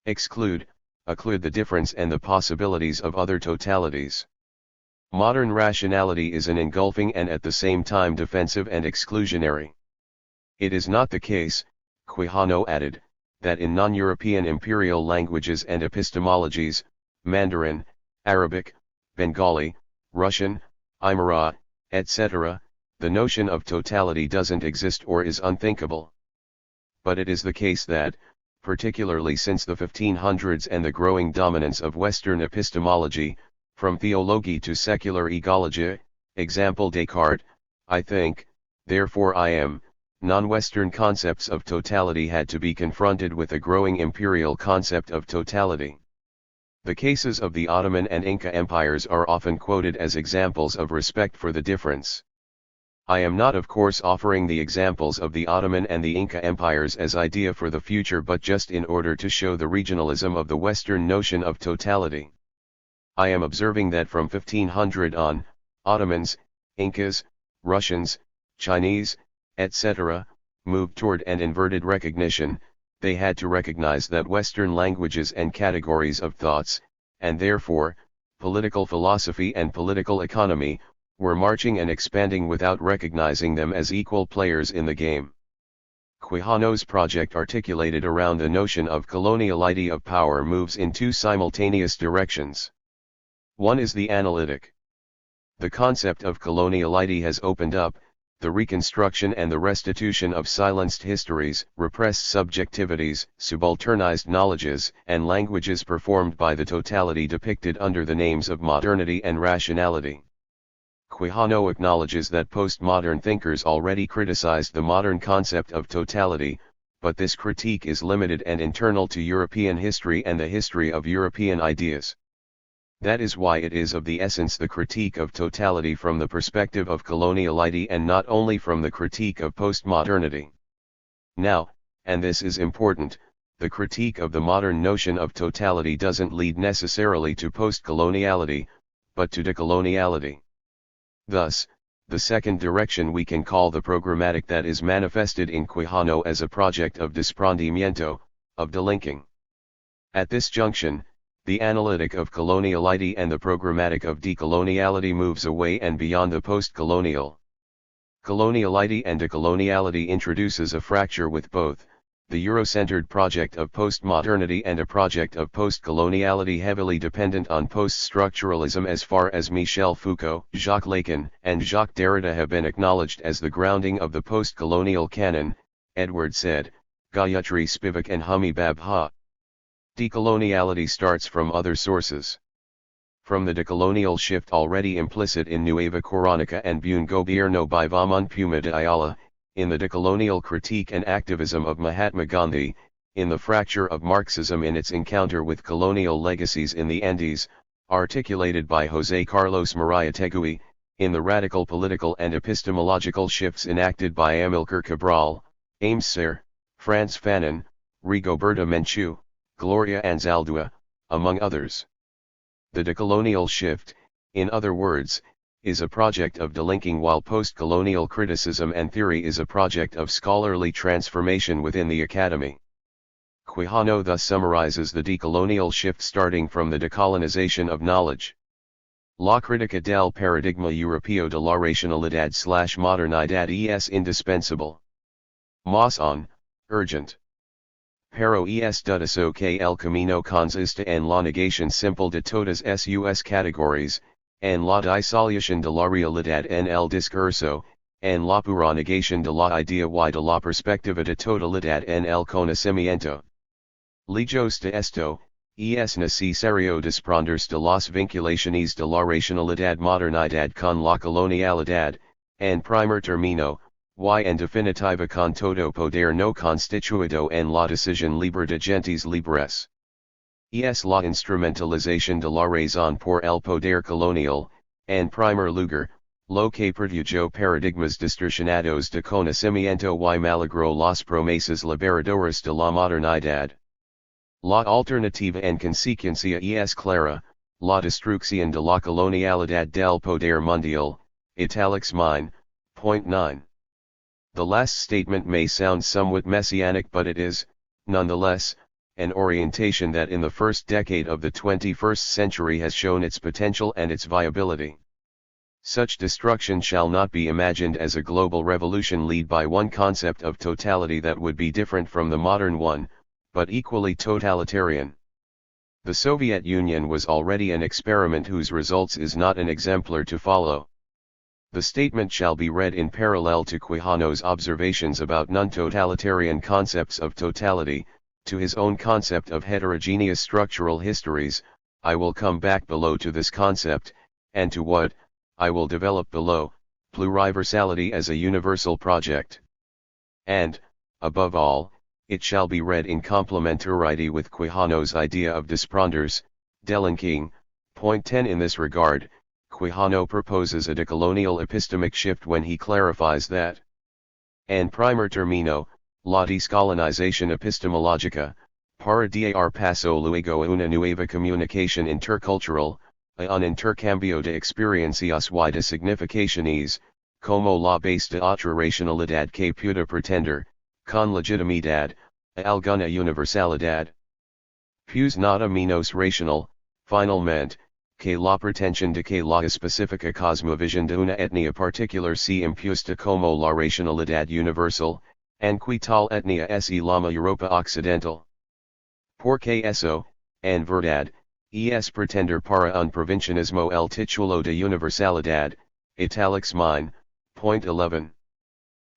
occlude the difference and the possibilities of other totalities. Modern rationality is an engulfing and at the same time defensive and exclusionary. It is not the case, Quijano added, that in non-European imperial languages and epistemologies, Mandarin, Arabic, Bengali, Russian, Aymara, etc., the notion of totality doesn't exist or is unthinkable. But it is the case that, particularly since the 1500s and the growing dominance of Western epistemology, from theology to secular egology, example Descartes, I think, therefore I am, non-Western concepts of totality had to be confronted with a growing imperial concept of totality. The cases of the Ottoman and Inca empires are often quoted as examples of respect for the difference. I am not of course offering the examples of the Ottoman and the Inca empires as idea for the future, but just in order to show the regionalism of the Western notion of totality. I am observing that from 1500 on, Ottomans, Incas, Russians, Chinese, etc., moved toward an inverted recognition. They had to recognize that Western languages and categories of thoughts, and therefore, political philosophy and political economy, were marching and expanding without recognizing them as equal players in the game. Quijano's project articulated around the notion of coloniality of power moves in two simultaneous directions. One is the analytic. The concept of coloniality has opened up, the reconstruction and the restitution of silenced histories, repressed subjectivities, subalternized knowledges, and languages performed by the totality depicted under the names of modernity and rationality. Quijano acknowledges that postmodern thinkers already criticized the modern concept of totality, but this critique is limited and internal to European history and the history of European ideas. That is why it is of the essence the critique of totality from the perspective of coloniality and not only from the critique of postmodernity. Now, and this is important, the critique of the modern notion of totality doesn't lead necessarily to post-coloniality, but to decoloniality. Thus, the second direction we can call the programmatic that is manifested in Quijano as a project of desprendimiento, of delinking. At this junction, the analytic of coloniality and the programmatic of decoloniality moves away and beyond the post-colonial. Coloniality and decoloniality introduces a fracture with both, the Euro-centered project of postmodernity and a project of post-coloniality heavily dependent on post-structuralism as far as Michel Foucault, Jacques Lacan, and Jacques Derrida have been acknowledged as the grounding of the post-colonial canon, Edward said, Gayatri Spivak and Homi Babha. Decoloniality starts from other sources. From the decolonial shift already implicit in Nueva Coronica and Buen Gobierno by Vamon Puma de Ayala, in the decolonial critique and activism of Mahatma Gandhi, in the fracture of Marxism in its encounter with colonial legacies in the Andes, articulated by José Carlos Mariátegui, in the radical political and epistemological shifts enacted by Amilcar Cabral, Ames Serre, Franz Fanon, Rigoberta Menchú, Gloria Anzaldúa, among others. The decolonial shift, in other words, is a project of delinking while post-colonial criticism and theory is a project of scholarly transformation within the academy. Quijano thus summarizes the decolonial shift starting from the decolonization of knowledge. La crítica del paradigma europeo de la racionalidad/modernidad es indispensable. Más aún, urgent. Pero es dudoso que el camino consista en la negación simple de todas sus categorías, en la disolución de la realidad en el discurso, en la pura negación de la idea y de la perspectiva de totalidad en el conocimiento. Lejos de esto, es necesario desprenderse de las vinculaciones de la racionalidad modernidad con la colonialidad, en primer término, y en definitiva con todo poder no constituido en la decisión libre de gentes libres. Es la instrumentalización de la razón por el poder colonial, en primer lugar, lo que produjo paradigmas distorsionados de conocimiento y malogró las promesas liberadoras de la modernidad. La alternativa en consecuencia es clara, la destrucción de la colonialidad del poder mundial, italics mine, point 9. The last statement may sound somewhat messianic, but it is, nonetheless, an orientation that in the first decade of the 21st century has shown its potential and its viability. Such destruction shall not be imagined as a global revolution led by one concept of totality that would be different from the modern one, but equally totalitarian. The Soviet Union was already an experiment whose results is not an exemplar to follow. The statement shall be read in parallel to Quijano's observations about non-totalitarian concepts of totality, to his own concept of heterogeneous structural histories. I will come back below to this concept, and to what, I will develop below, pluriversality as a universal project. And, above all, it shall be read in complementarity with Quijano's idea of desprenders, delinking. Point 10. In this regard, Quijano proposes a decolonial epistemic shift when he clarifies that en primer término, la descolonización epistemológica, para dar paso luego a una nueva comunicación intercultural, a un intercambio de experiencias y de significaciones, como la base de otra racionalidad que pueda pretender, con legitimidad, a alguna universalidad. Pues nada menos racional, finalmente, que la pretensión de que la específica cosmovisión de una etnia particular se impuesta como la racionalidad universal, en que tal etnia es la Europa occidental. Porque eso, en verdad, es pretender para un provincianismo el título de universalidad, italics mine, point 11.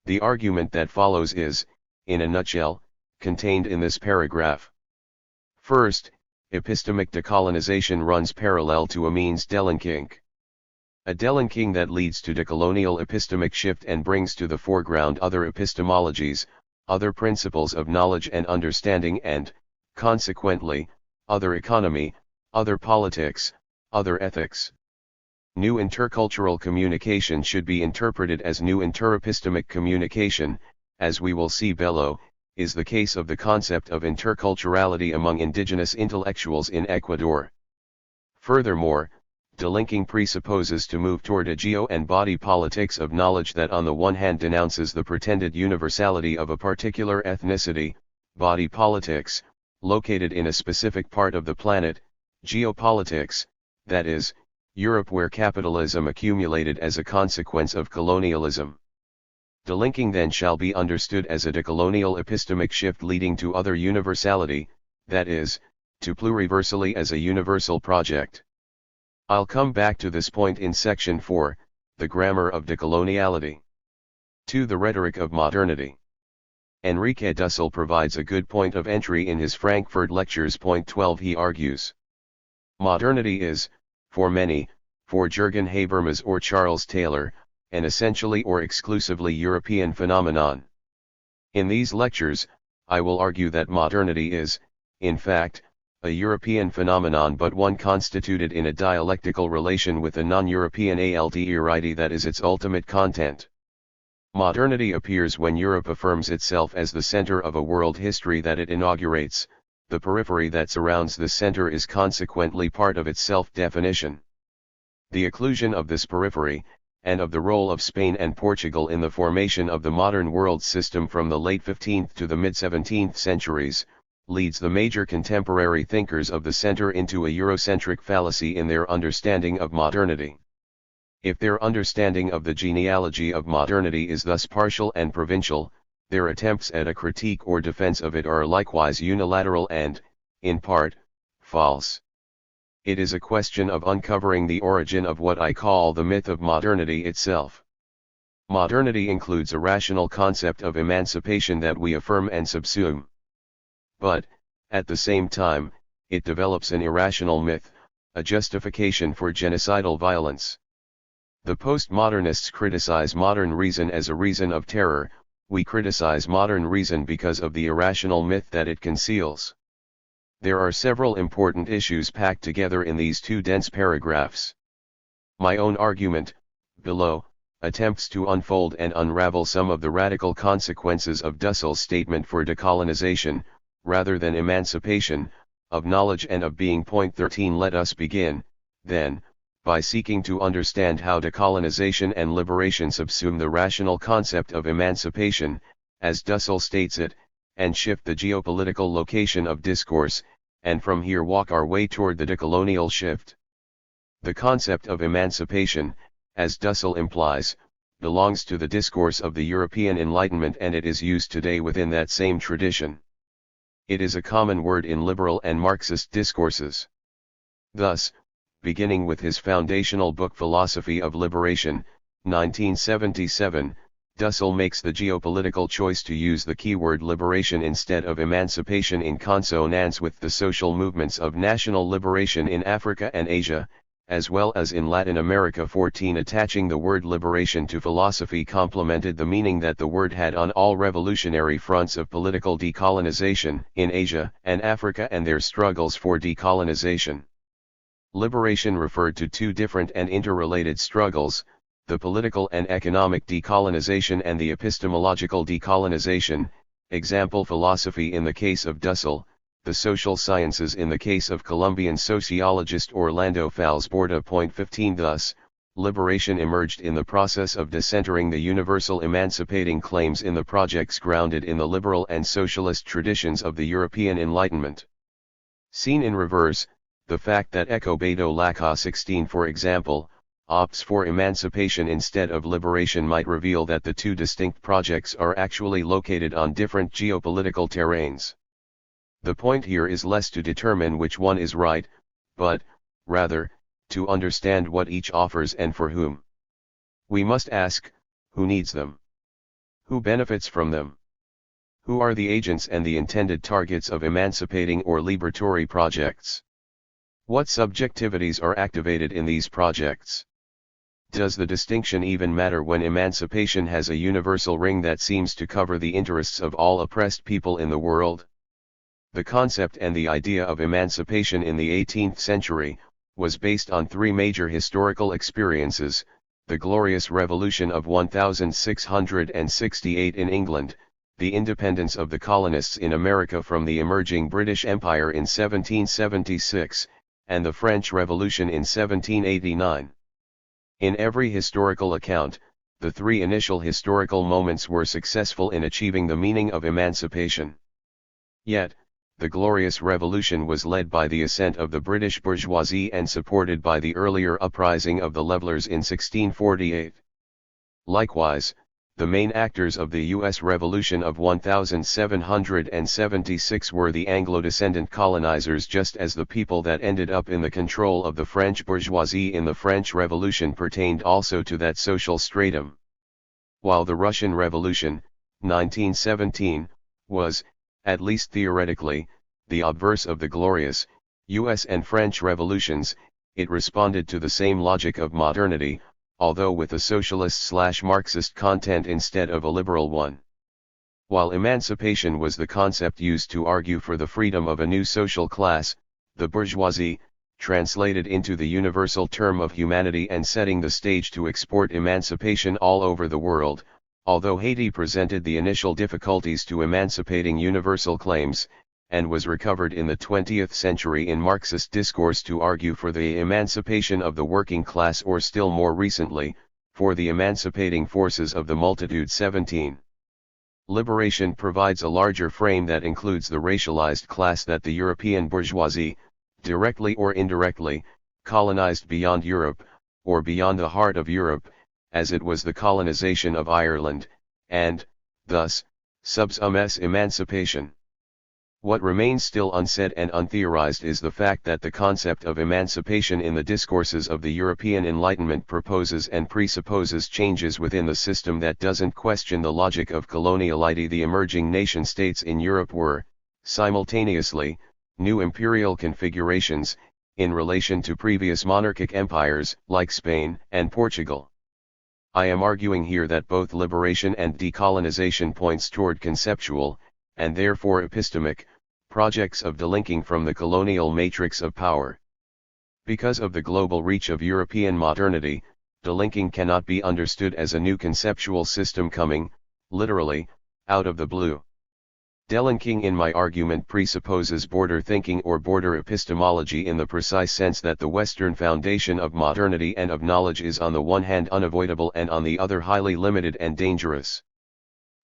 The argument that follows is, in a nutshell, contained in this paragraph. First, epistemic decolonization runs parallel to a means delinking. A delinking that leads to decolonial epistemic shift and brings to the foreground other epistemologies, other principles of knowledge and understanding and, consequently, other economy, other politics, other ethics. New intercultural communication should be interpreted as new interepistemic communication, as we will see below, is the case of the concept of interculturality among indigenous intellectuals in Ecuador. Furthermore, delinking presupposes to move toward a geo and body politics of knowledge that on the one hand denounces the pretended universality of a particular ethnicity, body politics, located in a specific part of the planet, geopolitics, that is, Europe where capitalism accumulated as a consequence of colonialism. Delinking then shall be understood as a decolonial epistemic shift leading to other universality, that is, to pluriversally as a universal project. I'll come back to this point in section 4, the grammar of decoloniality. 2. The rhetoric of modernity. Enrique Dussel provides a good point of entry in his Frankfurt Lectures. Point 12. He argues, modernity is, for many, for Jürgen Habermas or Charles Taylor, an essentially or exclusively European phenomenon. In these lectures, I will argue that modernity is, in fact, a European phenomenon, but one constituted in a dialectical relation with a non-European alterity that is its ultimate content. Modernity appears when Europe affirms itself as the center of a world history that it inaugurates. The periphery that surrounds the center is consequently part of its self-definition. The occlusion of this periphery, and of the role of Spain and Portugal in the formation of the modern world system from the late 15th to the mid-17th centuries, leads the major contemporary thinkers of the center into a Eurocentric fallacy in their understanding of modernity. If their understanding of the genealogy of modernity is thus partial and provincial, their attempts at a critique or defense of it are likewise unilateral and, in part, false. It is a question of uncovering the origin of what I call the myth of modernity itself. Modernity includes a rational concept of emancipation that we affirm and subsume. But, at the same time, it develops an irrational myth, a justification for genocidal violence. The postmodernists criticize modern reason as a reason of terror. We criticize modern reason because of the irrational myth that it conceals. There are several important issues packed together in these two dense paragraphs. My own argument, below, attempts to unfold and unravel some of the radical consequences of Dussel's statement for decolonization, rather than emancipation, of knowledge and of being. Point 13. Let us begin, then, by seeking to understand how decolonization and liberation subsume the rational concept of emancipation, as Dussel states it, and shift the geopolitical location of discourse, and from here walk our way toward the decolonial shift. The concept of emancipation, as Dussel implies, belongs to the discourse of the European Enlightenment, and it is used today within that same tradition. It is a common word in liberal and Marxist discourses. Thus, beginning with his foundational book Philosophy of Liberation, 1977, Dussel makes the geopolitical choice to use the keyword liberation instead of emancipation in consonance with the social movements of national liberation in Africa and Asia, as well as in Latin America. 14. Attaching the word liberation to philosophy complemented the meaning that the word had on all revolutionary fronts of political decolonization in Asia and Africa and their struggles for decolonization. Liberation referred to two different and interrelated struggles, the political and economic decolonization and the epistemological decolonization, example philosophy in the case of Dussel, the social sciences in the case of Colombian sociologist Orlando Falsborda. Point 15. Thus, liberation emerged in the process of decentering the universal emancipating claims in the projects grounded in the liberal and socialist traditions of the European Enlightenment. Seen in reverse, the fact that Escobedo Laca 16, for example, opts for emancipation instead of liberation might reveal that the two distinct projects are actually located on different geopolitical terrains. The point here is less to determine which one is right, but, rather, to understand what each offers and for whom. We must ask, who needs them? Who benefits from them? Who are the agents and the intended targets of emancipating or liberatory projects? What subjectivities are activated in these projects? Does the distinction even matter when emancipation has a universal ring that seems to cover the interests of all oppressed people in the world? The concept and the idea of emancipation in the 18th century was based on three major historical experiences: the Glorious Revolution of 1668 in England, the independence of the colonists in America from the emerging British Empire in 1776, and the French Revolution in 1789. In every historical account, the three initial historical moments were successful in achieving the meaning of emancipation. Yet, the Glorious Revolution was led by the ascent of the British bourgeoisie and supported by the earlier uprising of the Levellers in 1648. Likewise, the main actors of the U.S. Revolution of 1776 were the Anglo-descendant colonizers, just as the people that ended up in the control of the French bourgeoisie in the French Revolution pertained also to that social stratum. While the Russian Revolution, 1917, was, at least theoretically, the obverse of the glorious U.S. and French revolutions, it responded to the same logic of modernity, although with a socialist/Marxist content instead of a liberal one. While emancipation was the concept used to argue for the freedom of a new social class, the bourgeoisie, translated into the universal term of humanity and setting the stage to export emancipation all over the world, although Haiti presented the initial difficulties to emancipating universal claims, and was recovered in the 20th century in Marxist discourse to argue for the emancipation of the working class, or still more recently, for the emancipating forces of the multitude. 17. Liberation provides a larger frame that includes the racialized class that the European bourgeoisie, directly or indirectly, colonized beyond Europe, or beyond the heart of Europe, as it was the colonization of Ireland, and, thus, subsumes emancipation. What remains still unsaid and untheorized is the fact that the concept of emancipation in the discourses of the European Enlightenment proposes and presupposes changes within the system that doesn't question the logic of coloniality. The emerging nation-states in Europe were, simultaneously, new imperial configurations, in relation to previous monarchic empires, like Spain and Portugal. I am arguing here that both liberation and decolonization points toward conceptual, and therefore epistemic, projects of delinking from the colonial matrix of power. Because of the global reach of European modernity, delinking cannot be understood as a new conceptual system coming, literally, out of the blue. Delinking in my argument presupposes border thinking or border epistemology in the precise sense that the Western foundation of modernity and of knowledge is on the one hand unavoidable and on the other highly limited and dangerous.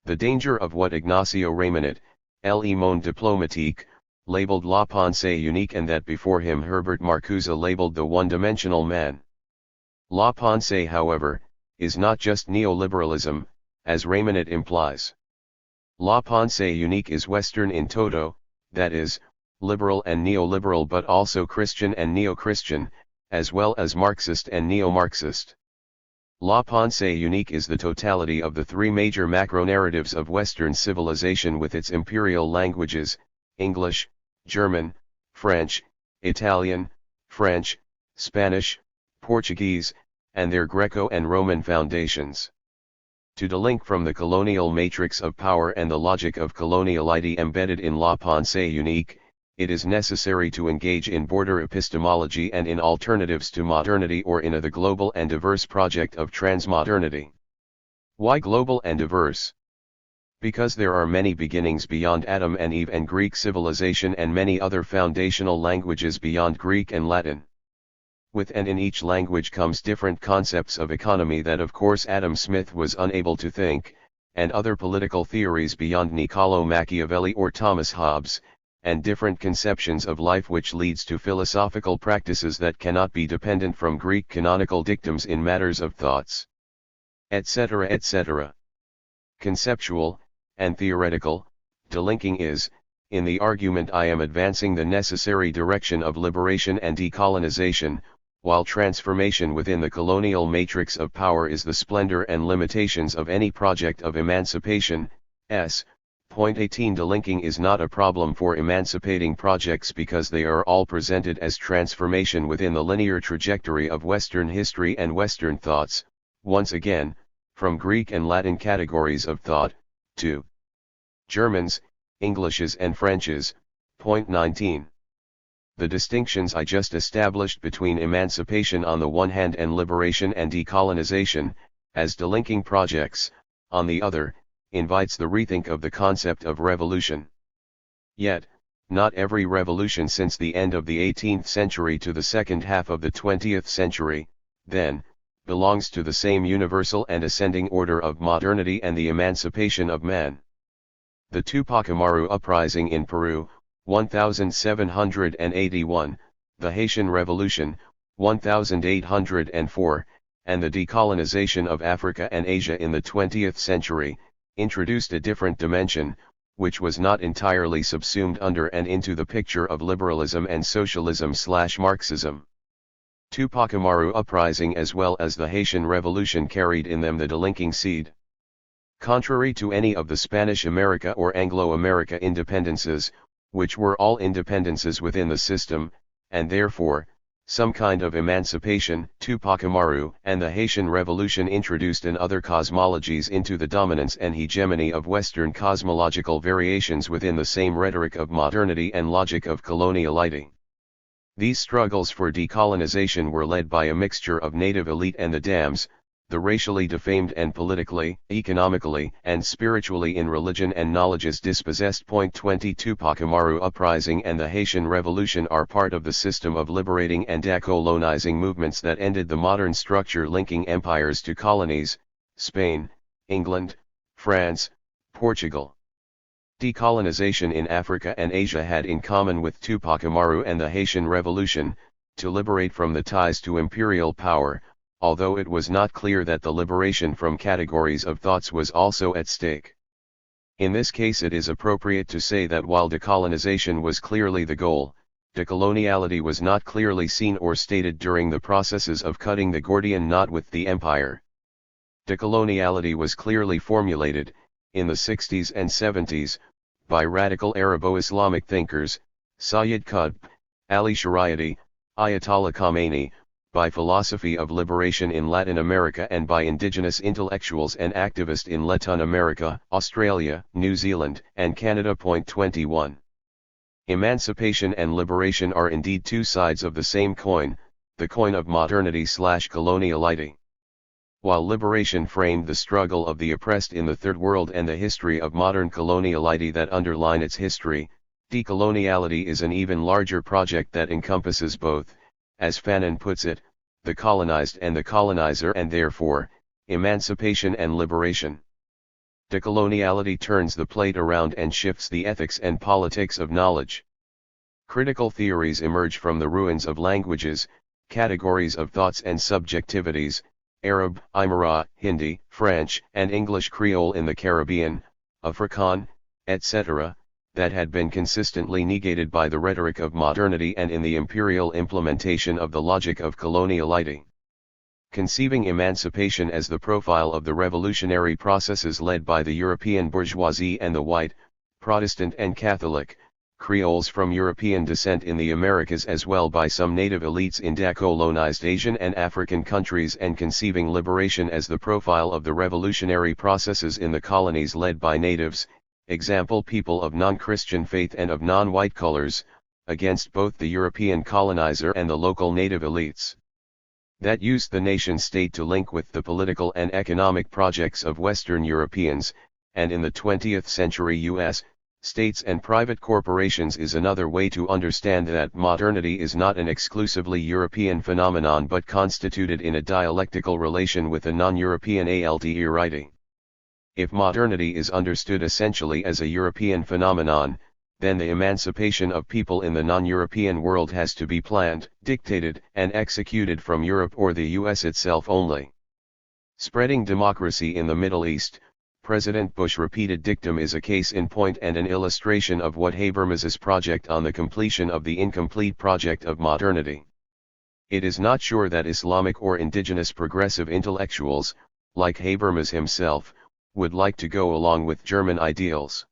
The danger of what Ignacio Reymanet, Le Monde Diplomatique, labeled la pensée unique, and that before him Herbert Marcuse labeled the one-dimensional man. La pensée, however, is not just neoliberalism, as Reymanet implies. La pensée unique is Western in toto, that is, liberal and neoliberal, but also Christian and neo-Christian, as well as Marxist and neo-Marxist. La pensée unique is the totality of the three major macro-narratives of Western civilization with its imperial languages, English, German, French, Italian, French, Spanish, Portuguese, and their Greco and Roman foundations. To delink from the colonial matrix of power and the logic of coloniality embedded in la pensée unique, it is necessary to engage in border epistemology and in alternatives to modernity, or in the global and diverse project of transmodernity. Why global and diverse? Because there are many beginnings beyond Adam and Eve and Greek civilization, and many other foundational languages beyond Greek and Latin. With and in each language comes different concepts of economy that of course Adam Smith was unable to think, and other political theories beyond Niccolo Machiavelli or Thomas Hobbes, and different conceptions of life, which leads to philosophical practices that cannot be dependent from Greek canonical dictums in matters of thoughts, etc. etc. Conceptual, and theoretical, delinking is, in the argument I am advancing, the necessary direction of liberation and decolonization, while transformation within the colonial matrix of power is the splendor and limitations of any project of emancipation. Point 18. Delinking is not a problem for emancipating projects because they are all presented as transformation within the linear trajectory of Western history and Western thoughts, once again, from Greek and Latin categories of thought, to Germans, Englishes and Frenches. Point 19. The distinctions I just established between emancipation on the one hand and liberation and decolonization, as delinking projects, on the other, invites the rethink of the concept of revolution. Yet, not every revolution since the end of the 18th century to the second half of the 20th century, then, belongs to the same universal and ascending order of modernity and the emancipation of man. The Tupac Amaru uprising in Peru, 1781, the Haitian Revolution, 1804, and the decolonization of Africa and Asia in the 20th century, introduced a different dimension, which was not entirely subsumed under and into the picture of liberalism and socialism/Marxism. Tupac Amaru uprising as well as the Haitian Revolution carried in them the delinking seed. Contrary to any of the Spanish America or Anglo-America independences, which were all independences within the system, and therefore, some kind of emancipation, Tupac Amaru and the Haitian Revolution introduced in other cosmologies into the dominance and hegemony of Western cosmological variations within the same rhetoric of modernity and logic of coloniality. These struggles for decolonization were led by a mixture of native elite and the dams, the racially defamed and politically, economically, and spiritually in religion and knowledges dispossessed. Point 20. Tupac Amaru uprising and the Haitian Revolution are part of the system of liberating and decolonizing movements that ended the modern structure linking empires to colonies, Spain, England, France, Portugal. Decolonization in Africa and Asia had in common with Tupac Amaru and the Haitian Revolution, to liberate from the ties to imperial power, although it was not clear that the liberation from categories of thoughts was also at stake. In this case it is appropriate to say that while decolonization was clearly the goal, decoloniality was not clearly seen or stated during the processes of cutting the Gordian knot with the empire. Decoloniality was clearly formulated, in the 60s and 70s, by radical Arabo-Islamic thinkers, Sayyid Qutb, Ali Shariati, Ayatollah Khomeini, by philosophy of liberation in Latin America and by indigenous intellectuals and activists in Latin America, Australia, New Zealand, and Canada. Point 21. Emancipation and liberation are indeed two sides of the same coin, the coin of modernity/coloniality. While liberation framed the struggle of the oppressed in the Third World and the history of modern coloniality that underline its history, decoloniality is an even larger project that encompasses both, as Fanon puts it, the colonized and the colonizer, and therefore, emancipation and liberation. Decoloniality turns the plate around and shifts the ethics and politics of knowledge. Critical theories emerge from the ruins of languages, categories of thoughts and subjectivities, Arab, Aymara, Hindi, French, and English Creole in the Caribbean, Afrikaans, etc., that had been consistently negated by the rhetoric of modernity and in the imperial implementation of the logic of coloniality. Conceiving emancipation as the profile of the revolutionary processes led by the European bourgeoisie and the white, Protestant and Catholic, Creoles from European descent in the Americas as well by some native elites in decolonized Asian and African countries, and conceiving liberation as the profile of the revolutionary processes in the colonies led by natives, example people of non-Christian faith and of non-white colors, against both the European colonizer and the local native elites. That used the nation-state to link with the political and economic projects of Western Europeans, and in the 20th century US, states and private corporations is another way to understand that modernity is not an exclusively European phenomenon but constituted in a dialectical relation with a non-European alterity. If modernity is understood essentially as a European phenomenon, then the emancipation of people in the non-European world has to be planned, dictated, and executed from Europe or the US itself only. Spreading democracy in the Middle East, President Bush repeated dictum is a case in point and an illustration of what Habermas's project on the completion of the incomplete project of modernity. It is not sure that Islamic or indigenous progressive intellectuals, like Habermas himself, would like to go along with German ideals.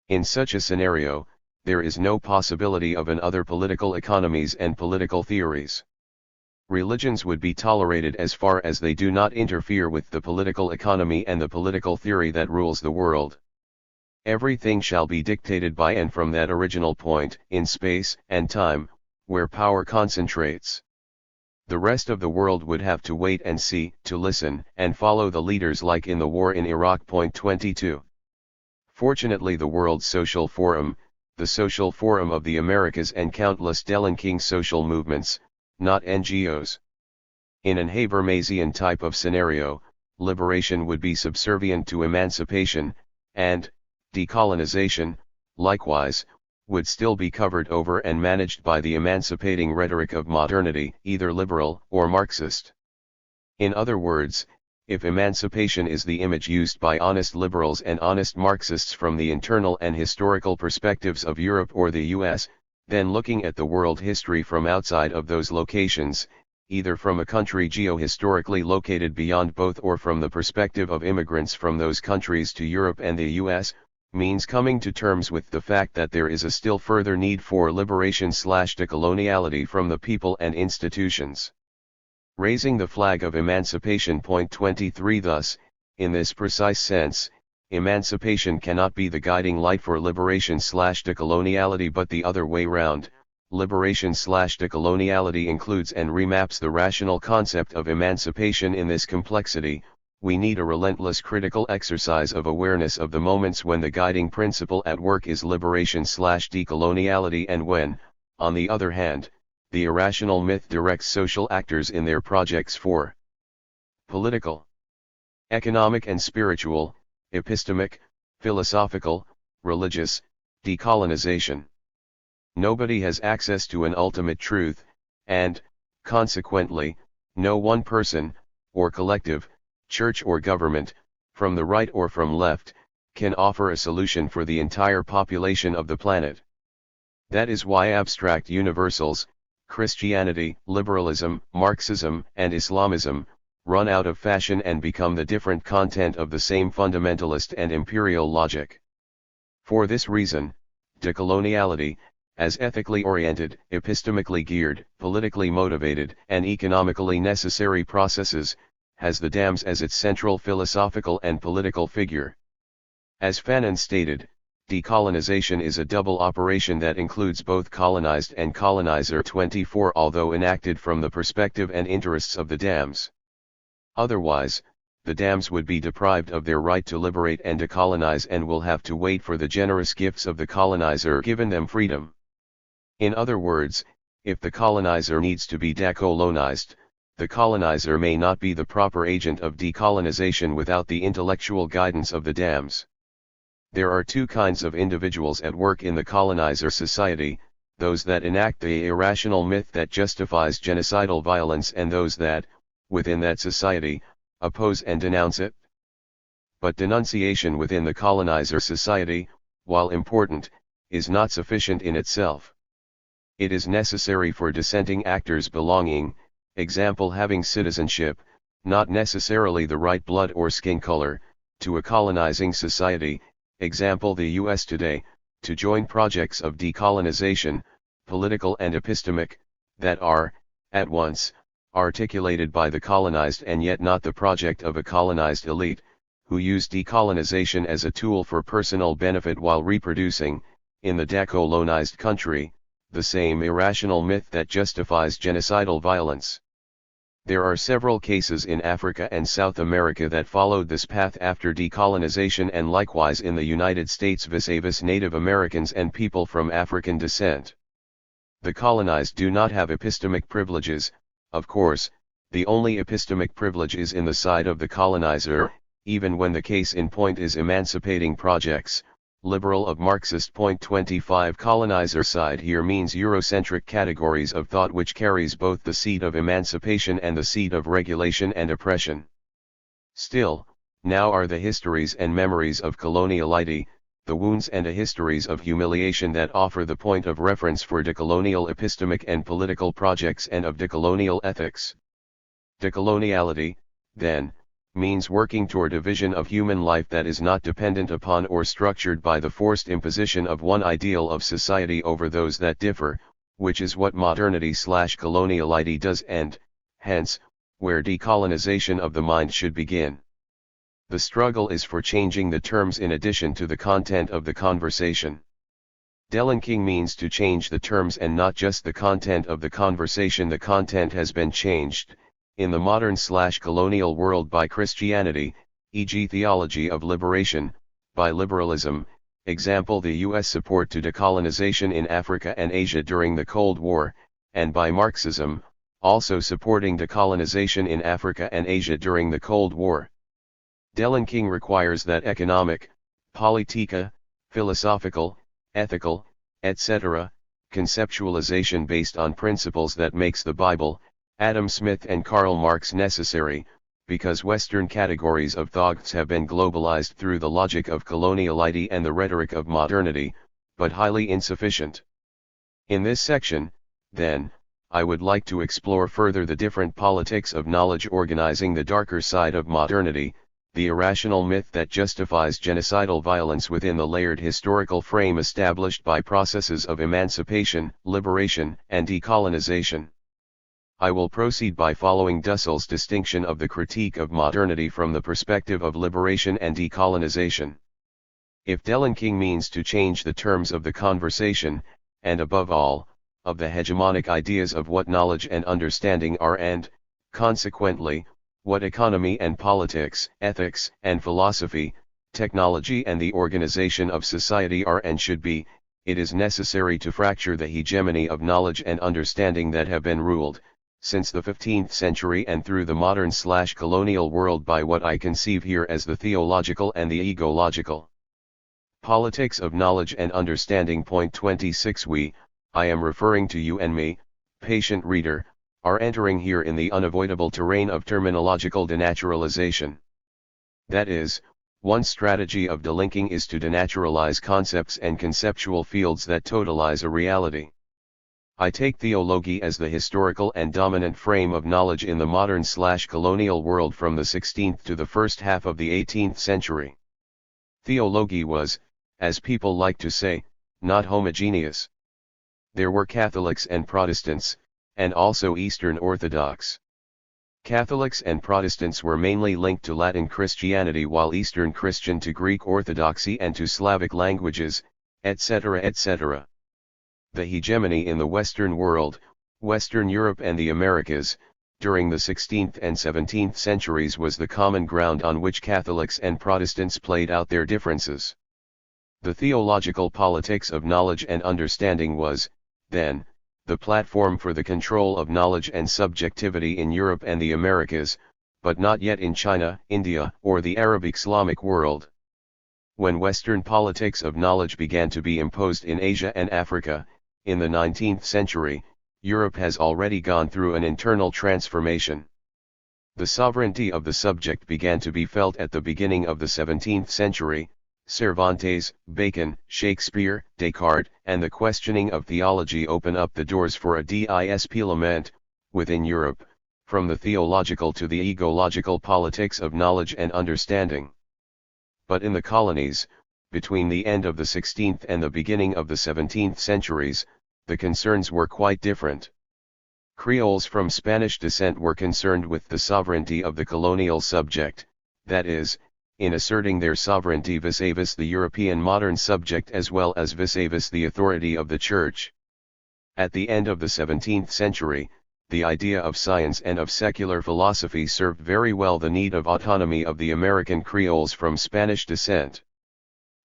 In such a scenario, there is no possibility of an other political economies and political theories. Religions would be tolerated as far as they do not interfere with the political economy and the political theory that rules the world. Everything shall be dictated by and from that original point, in space and time, where power concentrates. The rest of the world would have to wait and see, to listen, and follow the leaders like in the war in Iraq. 22. Fortunately, the World Social Forum, the social forum of the Americas and countless delinking social movements, not NGOs. In an Habermasian type of scenario, liberation would be subservient to emancipation, and decolonization, likewise, would still be covered over and managed by the emancipating rhetoric of modernity, either liberal or Marxist. In other words, if emancipation is the image used by honest liberals and honest Marxists from the internal and historical perspectives of Europe or the US, then looking at the world history from outside of those locations, either from a country geohistorically located beyond both or from the perspective of immigrants from those countries to Europe and the US, means coming to terms with the fact that there is a still further need for liberation/decoloniality from the people and institutions. Raising the flag of emancipation. 23. Thus, in this precise sense, emancipation cannot be the guiding light for liberation/decoloniality but the other way round. Liberation/decoloniality includes and remaps the rational concept of emancipation in this complexity. We need a relentless critical exercise of awareness of the moments when the guiding principle at work is liberation/decoloniality and when, on the other hand, the irrational myth directs social actors in their projects for political, economic and spiritual, epistemic, philosophical, religious, decolonization. Nobody has access to an ultimate truth, and, consequently, no one person, or collective, church or government, from the right or from left, can offer a solution for the entire population of the planet. That is why abstract universals, Christianity, liberalism, Marxism, and Islamism, run out of fashion and become the different content of the same fundamentalist and imperial logic. For this reason, decoloniality, as ethically oriented, epistemically geared, politically motivated, and economically necessary processes, has the dams as its central philosophical and political figure. As Fanon stated, decolonization is a double operation that includes both colonized and colonizer. 24. Although enacted from the perspective and interests of the dams. Otherwise, the dams would be deprived of their right to liberate and decolonize and will have to wait for the generous gifts of the colonizer given them freedom. In other words, if the colonizer needs to be decolonized, the colonizer may not be the proper agent of decolonization without the intellectual guidance of the dams. There are two kinds of individuals at work in the colonizer society, those that enact the irrational myth that justifies genocidal violence and those that, within that society, oppose and denounce it. But denunciation within the colonizer society, while important, is not sufficient in itself. It is necessary for dissenting actors belonging, example having citizenship, not necessarily the right blood or skin color, to a colonizing society, example the US today, to join projects of decolonization, political and epistemic, that are, at once, articulated by the colonized and yet not the project of a colonized elite, who use decolonization as a tool for personal benefit while reproducing, in the decolonized country, the same irrational myth that justifies genocidal violence. There are several cases in Africa and South America that followed this path after decolonization and likewise in the United States vis-a-vis Native Americans and people from African descent. The colonized do not have epistemic privileges, of course, the only epistemic privilege is in the side of the colonizer, even when the case in point is emancipating projects. Liberal of Marxist. 25 Colonizer side here means Eurocentric categories of thought which carries both the seed of emancipation and the seed of regulation and oppression. Still, now are the histories and memories of coloniality, the wounds and histories of humiliation that offer the point of reference for decolonial epistemic and political projects and of decolonial ethics. Decoloniality, then, means working toward a vision of human life that is not dependent upon or structured by the forced imposition of one ideal of society over those that differ, which is what modernity/coloniality does and, hence, where decolonization of the mind should begin. The struggle is for changing the terms in addition to the content of the conversation. Delinking means to change the terms and not just the content of the conversation. The content has been changed, in the modern/colonial world by Christianity, e.g. theology of liberation, by liberalism, example the U.S. support to decolonization in Africa and Asia during the Cold War, and by Marxism, also supporting decolonization in Africa and Asia during the Cold War. Delinking requires that economic, politica, philosophical, ethical, etc., conceptualization based on principles that makes the Bible, Adam Smith and Karl Marx necessary, because Western categories of thoughts have been globalized through the logic of coloniality and the rhetoric of modernity, but highly insufficient. In this section, then, I would like to explore further the different politics of knowledge organizing the darker side of modernity, the irrational myth that justifies genocidal violence within the layered historical frame established by processes of emancipation, liberation, and decolonization. I will proceed by following Dussell's distinction of the critique of modernity from the perspective of liberation and decolonization. If delinking means to change the terms of the conversation, and above all, of the hegemonic ideas of what knowledge and understanding are and, consequently, what economy and politics, ethics and philosophy, technology and the organization of society are and should be, it is necessary to fracture the hegemony of knowledge and understanding that have been ruled, since the 15th century and through the modern/colonial world by what I conceive here as the theological and the egological. Politics of knowledge and understanding. Point 26. I am referring to you and me, patient reader, are entering here in the unavoidable terrain of terminological denaturalization. That is, one strategy of delinking is to denaturalize concepts and conceptual fields that totalize a reality. I take theology as the historical and dominant frame of knowledge in the modern/colonial world from the 16th to the first half of the 18th century. Theology was, as people like to say, not homogeneous. There were Catholics and Protestants, and also Eastern Orthodox. Catholics and Protestants were mainly linked to Latin Christianity while Eastern Christian to Greek Orthodoxy and to Slavic languages, etc. etc. The hegemony in the Western world, Western Europe and the Americas, during the 16th and 17th centuries was the common ground on which Catholics and Protestants played out their differences. The theological politics of knowledge and understanding was, then, the platform for the control of knowledge and subjectivity in Europe and the Americas, but not yet in China, India, or the Arab Islamic world. When Western politics of knowledge began to be imposed in Asia and Africa, in the 19th century, Europe has already gone through an internal transformation. The sovereignty of the subject began to be felt at the beginning of the 17th century. Cervantes, Bacon, Shakespeare, Descartes, and the questioning of theology open up the doors for a displacement, within Europe, from the theological to the egological politics of knowledge and understanding. But in the colonies, between the end of the 16th and the beginning of the 17th centuries, the concerns were quite different. Creoles from Spanish descent were concerned with the sovereignty of the colonial subject, that is, in asserting their sovereignty vis-a-vis the European modern subject as well as vis-a-vis the authority of the Church. At the end of the 17th century, the idea of science and of secular philosophy served very well the need of autonomy of the American Creoles from Spanish descent.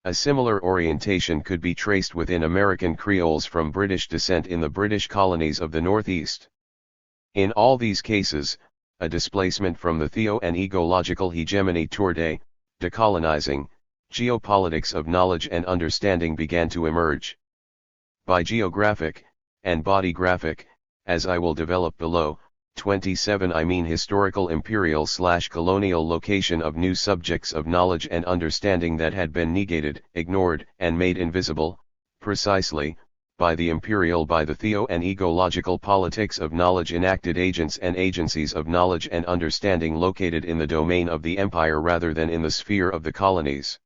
A similar orientation could be traced within American Creoles from British descent in the British colonies of the Northeast. In all these cases, a displacement from the theo- and egological hegemony toward a decolonizing geopolitics of knowledge and understanding began to emerge. By geographic and bodygraphic, as I will develop below, 27 I mean historical imperial/colonial location of new subjects of knowledge and understanding that had been negated, ignored, and made invisible, precisely, by the theo and ego-logical politics of knowledge enacted agents and agencies of knowledge and understanding located in the domain of the empire rather than in the sphere of the colonies.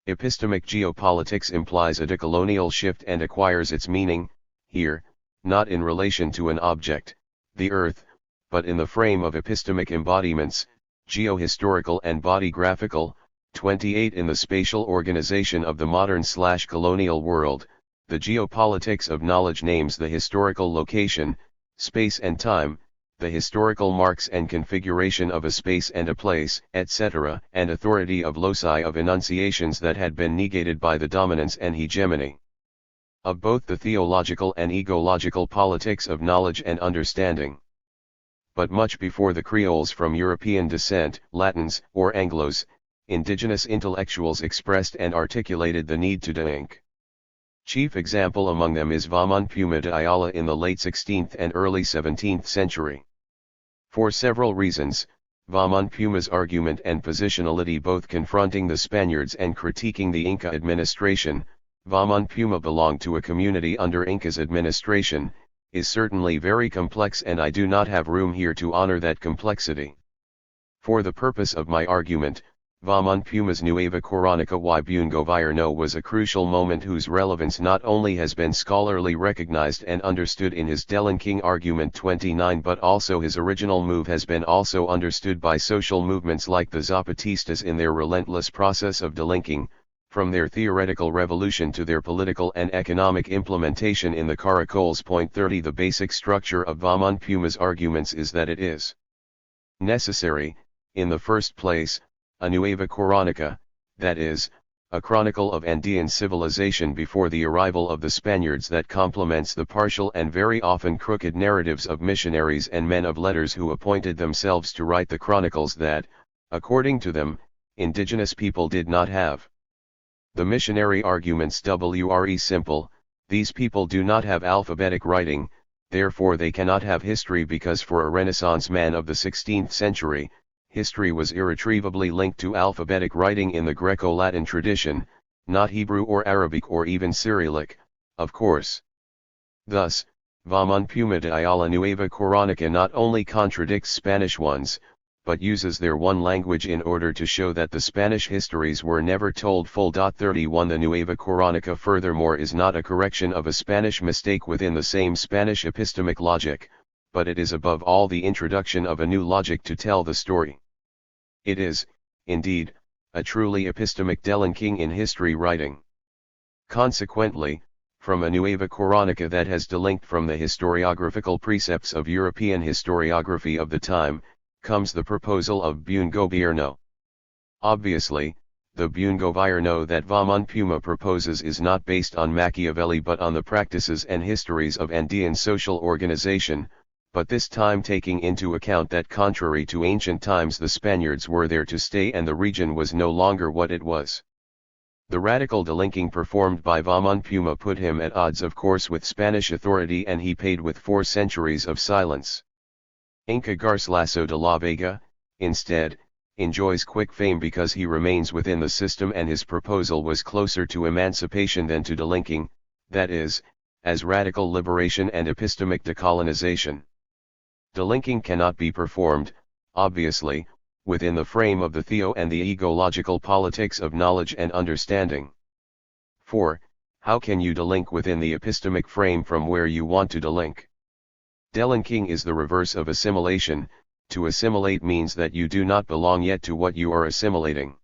Epistemic geopolitics implies a decolonial shift and acquires its meaning, here, not in relation to an object, the earth, but in the frame of epistemic embodiments, geohistorical and body-graphical. 28 In the spatial organization of the modern/colonial world, the geopolitics of knowledge names the historical location, space and time, the historical marks and configuration of a space and a place, etc., and authority of loci of enunciations that had been negated by the dominance and hegemony of both the theological and ego-logical politics of knowledge and understanding. But much before the Creoles from European descent, Latins, or Anglos, indigenous intellectuals expressed and articulated the need to de-ink. Chief example among them is Vaughn Puma de Ayala in the late 16th and early 17th century. For several reasons, Vaughn Puma's argument and positionality, both confronting the Spaniards and critiquing the Inca administration, Vaughn Puma belonged to a community under Inca's administration, is certainly very complex, and I do not have room here to honor that complexity. For the purpose of my argument, Vaughn Puma's Nueva Crónica y Buen Gobierno was a crucial moment whose relevance not only has been scholarly recognized and understood in his delinking argument 29, but also his original move has been also understood by social movements like the Zapatistas in their relentless process of delinking, from their theoretical revolution to their political and economic implementation in the Caracoles. 30 The basic structure of Vaughn Puma's arguments is that it is necessary, in the first place, a Nueva Crónica, that is, a chronicle of Andean civilization before the arrival of the Spaniards that complements the partial and very often crooked narratives of missionaries and men of letters who appointed themselves to write the chronicles that, according to them, indigenous people did not have. The missionary arguments were simple: these people do not have alphabetic writing, therefore they cannot have history, because for a Renaissance man of the 16th century, history was irretrievably linked to alphabetic writing in the Greco-Latin tradition, not Hebrew or Arabic or even Cyrillic, of course. Thus, Vaughn Puma de Ayala Nueva Crónica not only contradicts Spanish ones, but uses their one language in order to show that the Spanish histories were never told full. 31 The Nueva Crónica furthermore is not a correction of a Spanish mistake within the same Spanish epistemic logic, but it is above all the introduction of a new logic to tell the story. It is, indeed, a truly epistemic delinking in history writing. Consequently, from a Nueva Crónica that has delinked from the historiographical precepts of European historiography of the time, comes the proposal of Buen Gobierno. Obviously, the Buen Gobierno that Vaughn Puma proposes is not based on Machiavelli but on the practices and histories of Andean social organization, but this time taking into account that contrary to ancient times the Spaniards were there to stay and the region was no longer what it was. The radical delinking performed by Vaughn Puma put him at odds of course with Spanish authority, and he paid with 4 centuries of silence. Inca Garcilaso de la Vega, instead, enjoys quick fame because he remains within the system, and his proposal was closer to emancipation than to delinking, that is, as radical liberation and epistemic decolonization. Delinking cannot be performed, obviously, within the frame of the theo and the ego-logical politics of knowledge and understanding. For, how can you delink within the epistemic frame from where you want to delink? Delinking is the reverse of assimilation. To assimilate means that you do not belong yet to what you are assimilating.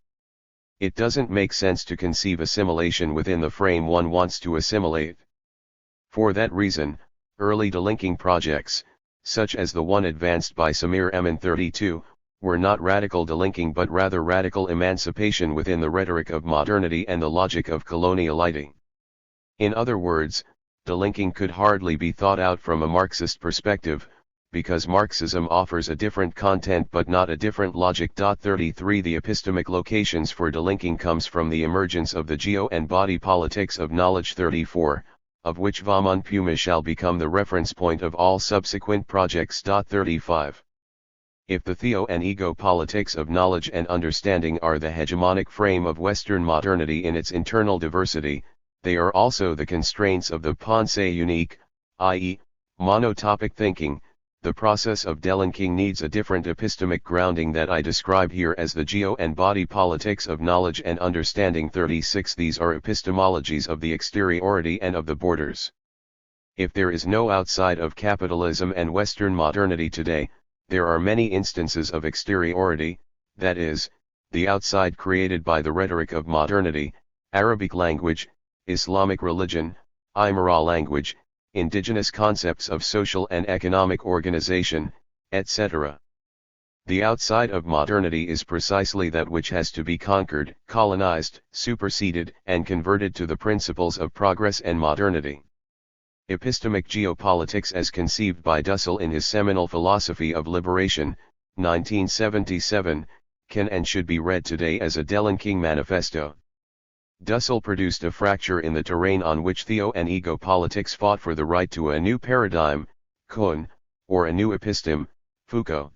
It doesn't make sense to conceive assimilation within the frame one wants to assimilate. For that reason, early delinking projects, such as the one advanced by Samir Emin 32, were not radical delinking but rather radical emancipation within the rhetoric of modernity and the logic of coloniality. In other words, delinking could hardly be thought out from a Marxist perspective, because Marxism offers a different content but not a different logic. 33 The epistemic locations for delinking comes from the emergence of the geo and body politics of knowledge. 34, of which Vaughn Puma shall become the reference point of all subsequent projects. 35. If the theo and ego politics of knowledge and understanding are the hegemonic frame of Western modernity in its internal diversity, they are also the constraints of the pensée unique, i.e., monotopic thinking. The process of delinking needs a different epistemic grounding that I describe here as the geo and body politics of knowledge and understanding. 36. These are epistemologies of the exteriority and of the borders. If there is no outside of capitalism and Western modernity today, there are many instances of exteriority, that is, the outside created by the rhetoric of modernity, Arabic language, Islamic religion, Aymara language, indigenous concepts of social and economic organization, etc. The outside of modernity is precisely that which has to be conquered, colonized, superseded, and converted to the principles of progress and modernity. Epistemic geopolitics as conceived by Dussel in his seminal Philosophy of Liberation, 1977, can and should be read today as a delinking manifesto. Dussel produced a fracture in the terrain on which theo and ego politics fought for the right to a new paradigm, Kuhn, or a new episteme, Foucault.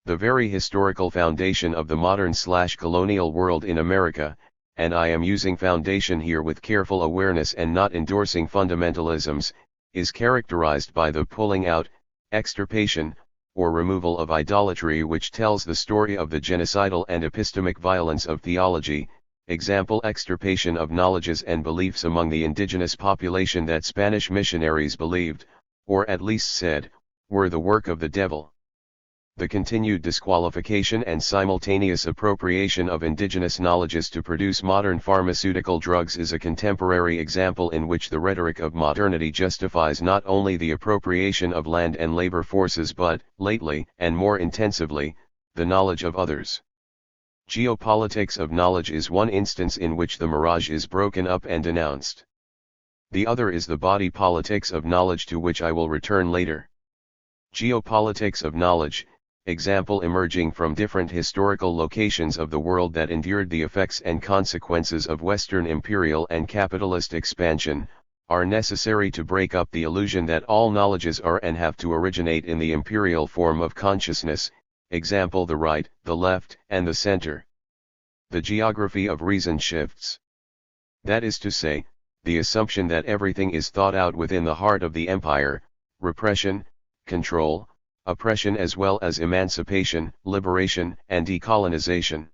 The very historical foundation of the modern/colonial world in America, and I am using foundation here with careful awareness and not endorsing fundamentalisms, is characterized by the pulling out, extirpation, or removal of idolatry, which tells the story of the genocidal and epistemic violence of theology. Example: extirpation of knowledges and beliefs among the indigenous population that Spanish missionaries believed, or at least said, were the work of the devil. The continued disqualification and simultaneous appropriation of indigenous knowledges to produce modern pharmaceutical drugs is a contemporary example in which the rhetoric of modernity justifies not only the appropriation of land and labor forces but, lately, and more intensively, the knowledge of others. Geopolitics of knowledge is one instance in which the mirage is broken up and denounced. The other is the body politics of knowledge, to which I will return later. Geopolitics of knowledge, example emerging from different historical locations of the world that endured the effects and consequences of Western imperial and capitalist expansion, are necessary to break up the illusion that all knowledges are and have to originate in the imperial form of consciousness, example the right, the left, and the center. The geography of reason shifts. That is to say, the assumption that everything is thought out within the heart of the empire, repression, control, oppression as well as emancipation, liberation, and decolonization.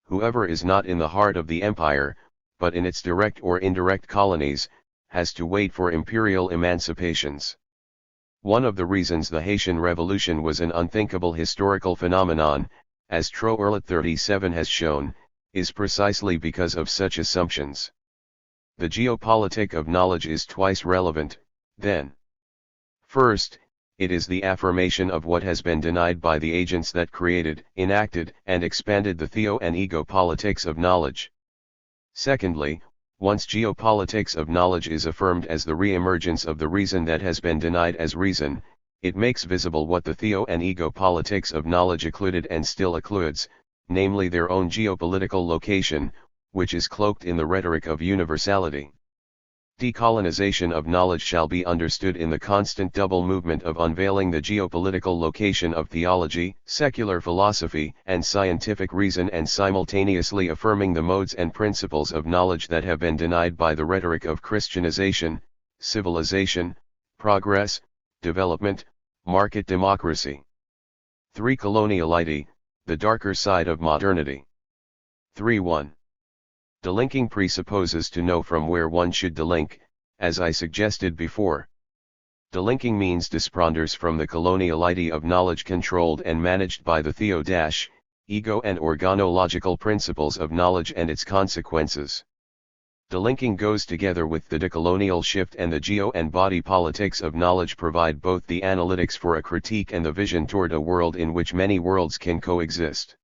Whoever is not in the heart of the empire, but in its direct or indirect colonies, has to wait for imperial emancipations. One of the reasons the Haitian Revolution was an unthinkable historical phenomenon, as THIRD-WORLDISM 37 has shown, is precisely because of such assumptions. The geopolitic of knowledge is twice relevant, then. First, it is the affirmation of what has been denied by the agents that created, enacted, and expanded the theo and ego politics of knowledge. Secondly, once geopolitics of knowledge is affirmed as the re-emergence of the reason that has been denied as reason, it makes visible what the theo and ego politics of knowledge occluded and still occludes, namely their own geopolitical location, which is cloaked in the rhetoric of universality. Decolonization of knowledge shall be understood in the constant double movement of unveiling the geopolitical location of theology, secular philosophy, and scientific reason, and simultaneously affirming the modes and principles of knowledge that have been denied by the rhetoric of Christianization, civilization, progress, development, market democracy. 3. Coloniality, the darker side of modernity. 3.1. Delinking presupposes to know from where one should delink, as I suggested before. Delinking means desprenders from the coloniality of knowledge controlled and managed by the theo-ego and organological principles of knowledge and its consequences. Delinking goes together with the decolonial shift, and the geo and body politics of knowledge provide both the analytics for a critique and the vision toward a world in which many worlds can coexist.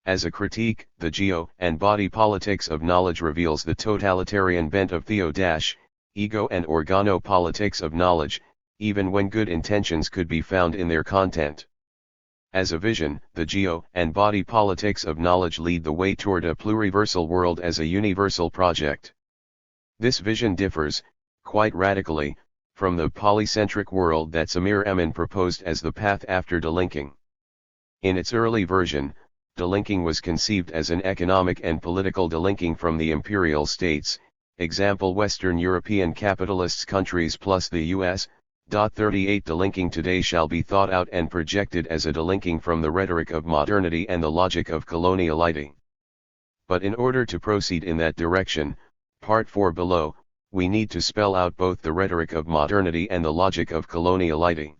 As a critique, the geo and body politics of knowledge reveals the totalitarian bent of theo-ego and organopolitics of knowledge, even when good intentions could be found in their content. As a vision, the geo and body politics of knowledge lead the way toward a pluriversal world as a universal project. This vision differs, quite radically, from the polycentric world that Samir Amin proposed as the path after delinking. In its early version, delinking was conceived as an economic and political delinking from the imperial states, Example Western European capitalists countries plus the US. 38 Delinking today shall be thought out and projected as a delinking from the rhetoric of modernity and the logic of coloniality. But in order to proceed in that direction, part 4 below, we need to spell out both the rhetoric of modernity and the logic of coloniality.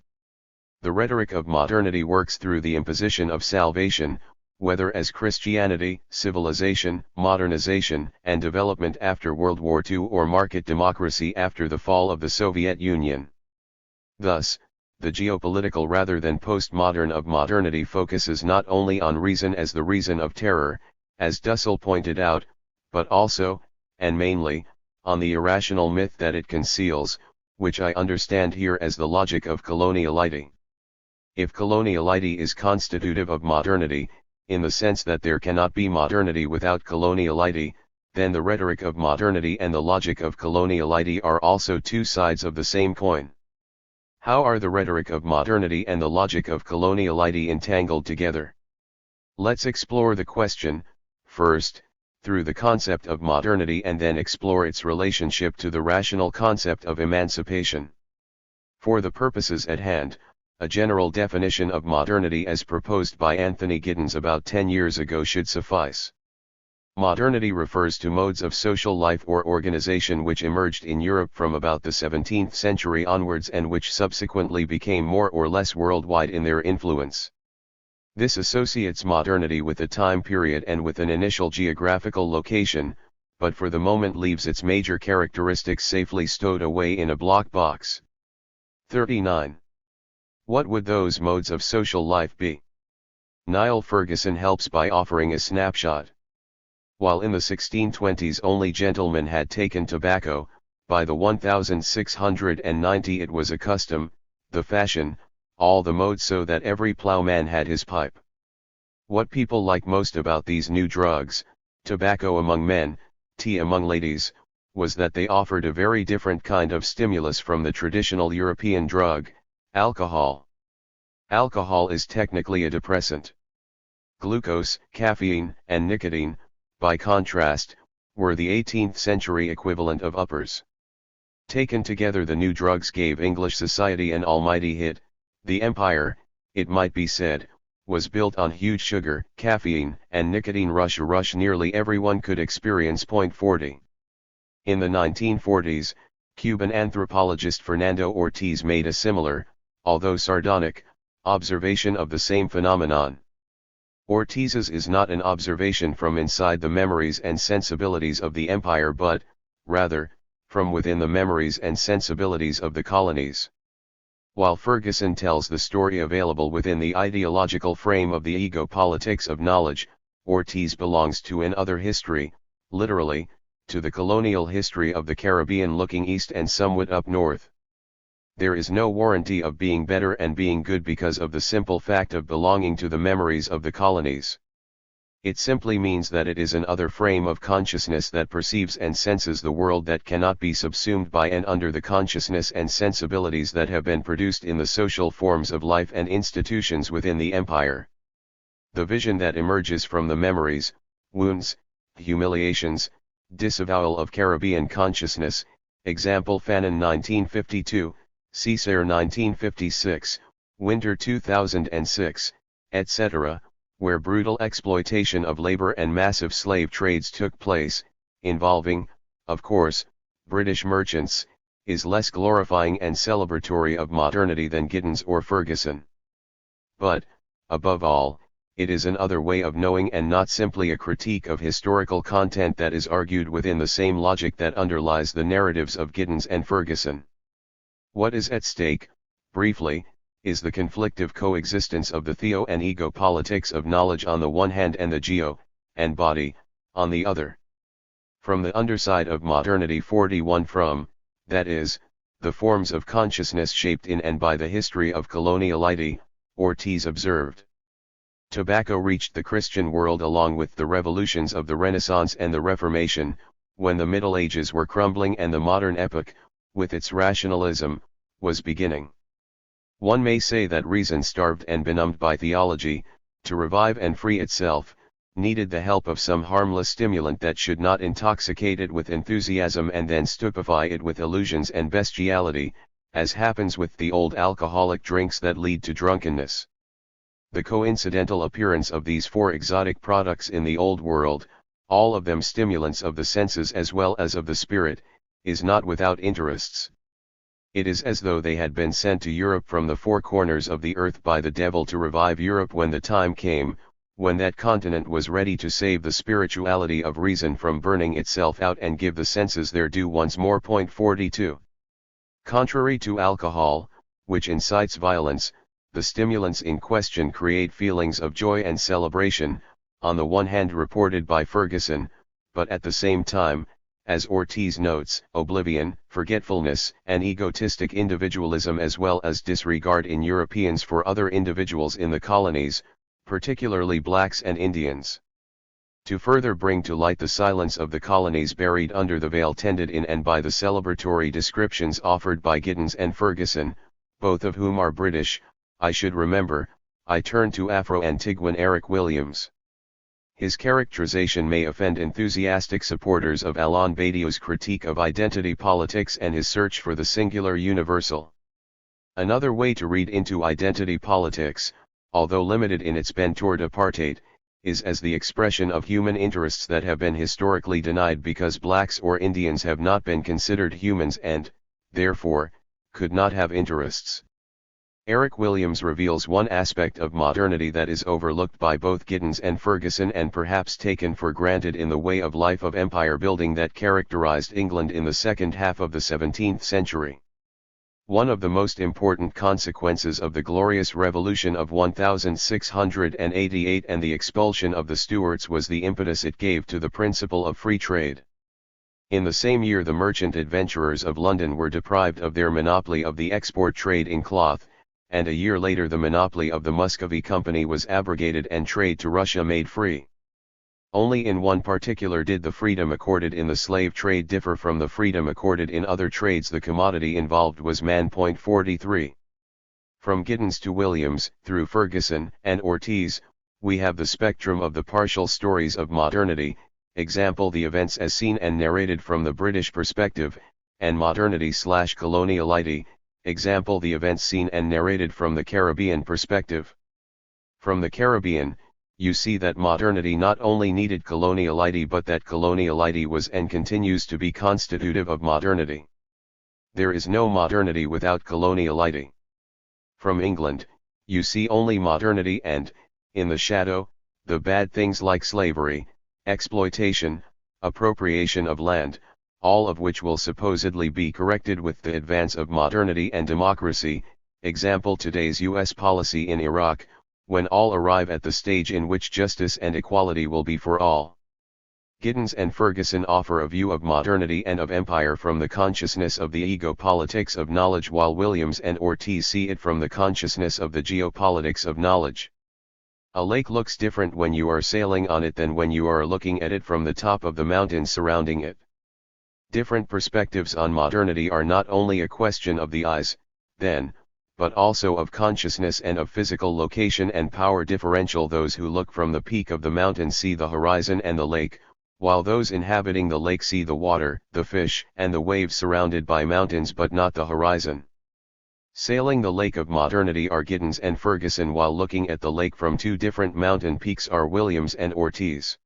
The rhetoric of modernity works through the imposition of salvation, whether as Christianity, civilization, modernization, and development after World War II or market democracy after the fall of the Soviet Union. Thus, the geopolitical rather than postmodern of modernity focuses not only on reason as the reason of terror, as Dussel pointed out, but also, and mainly, on the irrational myth that it conceals, which I understand here as the logic of coloniality. If coloniality is constitutive of modernity, in the sense that there cannot be modernity without coloniality, then the rhetoric of modernity and the logic of coloniality are also two sides of the same coin. How are the rhetoric of modernity and the logic of coloniality entangled together? Let's explore the question, first, through the concept of modernity and then explore its relationship to the rational concept of emancipation. For the purposes at hand, a general definition of modernity as proposed by Anthony Giddens about 10 years ago should suffice. Modernity refers to modes of social life or organization which emerged in Europe from about the 17th century onwards and which subsequently became more or less worldwide in their influence. This associates modernity with a time period and with an initial geographical location, but for the moment leaves its major characteristics safely stowed away in a block box. 39. What would those modes of social life be? Niall Ferguson helps by offering a snapshot. While in the 1620s only gentlemen had taken tobacco, by the 1690 it was a custom, the fashion, all the modes so that every ploughman had his pipe. What people like most about these new drugs, tobacco among men, tea among ladies, was that they offered a very different kind of stimulus from the traditional European drug, alcohol. Alcohol is technically a depressant. Glucose, caffeine, and nicotine, by contrast, were the 18th century equivalent of uppers. Taken together the new drugs gave English society an almighty hit. The empire, it might be said, was built on huge sugar, caffeine, and nicotine rush nearly everyone could experience. 40. In the 1940s, Cuban anthropologist Fernando Ortiz made a similar, although sardonic, observation of the same phenomenon. Ortiz's is not an observation from inside the memories and sensibilities of the empire but, rather, from within the memories and sensibilities of the colonies. While Ferguson tells the story available within the ideological frame of the ego politics of knowledge, Ortiz belongs to another history, literally, to the colonial history of the Caribbean looking east and somewhat up north. There is no warranty of being better and being good because of the simple fact of belonging to the memories of the colonies. It simply means that it is an other frame of consciousness that perceives and senses the world that cannot be subsumed by and under the consciousness and sensibilities that have been produced in the social forms of life and institutions within the empire. The vision that emerges from the memories, wounds, humiliations, disavowal of Caribbean consciousness, example Fanon 1952, Césaire 1956, Winter 2006, etc., where brutal exploitation of labor and massive slave trades took place, involving, of course, British merchants, is less glorifying and celebratory of modernity than Giddens or Ferguson. But, above all, it is an other way of knowing and not simply a critique of historical content that is argued within the same logic that underlies the narratives of Giddens and Ferguson. What is at stake, briefly, is the conflictive coexistence of the theo and ego politics of knowledge on the one hand and the geo, and body, on the other. From the underside of modernity 41 from, that is, the forms of consciousness shaped in and by the history of coloniality, Ortiz observed. Tobacco reached the Christian world along with the revolutions of the Renaissance and the Reformation, when the Middle Ages were crumbling and the modern epoch, with its rationalism, was beginning. One may say that reason starved and benumbed by theology, to revive and free itself, needed the help of some harmless stimulant that should not intoxicate it with enthusiasm and then stupefy it with illusions and bestiality, as happens with the old alcoholic drinks that lead to drunkenness. The coincidental appearance of these four exotic products in the Old World, all of them stimulants of the senses as well as of the spirit, is not without interests. It is as though they had been sent to Europe from the four corners of the earth by the devil to revive Europe when the time came, when that continent was ready to save the spirituality of reason from burning itself out and give the senses their due once more. 42. Contrary to alcohol, which incites violence, the stimulants in question create feelings of joy and celebration, on the one hand reported by Ferguson, but at the same time, as Ortiz notes, oblivion, forgetfulness, and egotistic individualism as well as disregard in Europeans for other individuals in the colonies, particularly blacks and Indians. To further bring to light the silence of the colonies buried under the veil tended in and by the celebratory descriptions offered by Giddens and Ferguson, both of whom are British, I should remember, I turn to Afro-Antiguan Eric Williams. His characterization may offend enthusiastic supporters of Alain Badiou's critique of identity politics and his search for the singular universal. Another way to read into identity politics, although limited in its bent toward apartheid, is as the expression of human interests that have been historically denied because blacks or Indians have not been considered humans and, therefore, could not have interests. Eric Williams reveals one aspect of modernity that is overlooked by both Giddens and Ferguson and perhaps taken for granted in the way of life of empire building that characterized England in the second half of the 17th century. One of the most important consequences of the Glorious Revolution of 1688 and the expulsion of the Stuarts was the impetus it gave to the principle of free trade. In the same year the merchant adventurers of London were deprived of their monopoly of the export trade in cloth, and a year later the monopoly of the Muscovy Company was abrogated and trade to Russia made free. Only in one particular did the freedom accorded in the slave trade differ from the freedom accorded in other trades. The commodity involved was man. 43. From Giddens to Williams, through Ferguson and Ortiz, we have the spectrum of the partial stories of modernity, example the events as seen and narrated from the British perspective, and modernity/coloniality, example the events seen and narrated from the Caribbean perspective. From the Caribbean, you see that modernity not only needed coloniality but that coloniality was and continues to be constitutive of modernity. There is no modernity without coloniality. From England, you see only modernity and, in the shadow, the bad things like slavery, exploitation, appropriation of land, all of which will supposedly be corrected with the advance of modernity and democracy, example today's US policy in Iraq, when all arrive at the stage in which justice and equality will be for all. Giddens and Ferguson offer a view of modernity and of empire from the consciousness of the ego-politics of knowledge while Williams and Ortiz see it from the consciousness of the geopolitics of knowledge. A lake looks different when you are sailing on it than when you are looking at it from the top of the mountains surrounding it. Different perspectives on modernity are not only a question of the eyes, then, but also of consciousness and of physical location and power differential. Those who look from the peak of the mountain see the horizon and the lake, while those inhabiting the lake see the water, the fish, and the waves surrounded by mountains but not the horizon. Sailing the lake of modernity are Giddens and Ferguson, while looking at the lake from two different mountain peaks are Williams and Ortiz.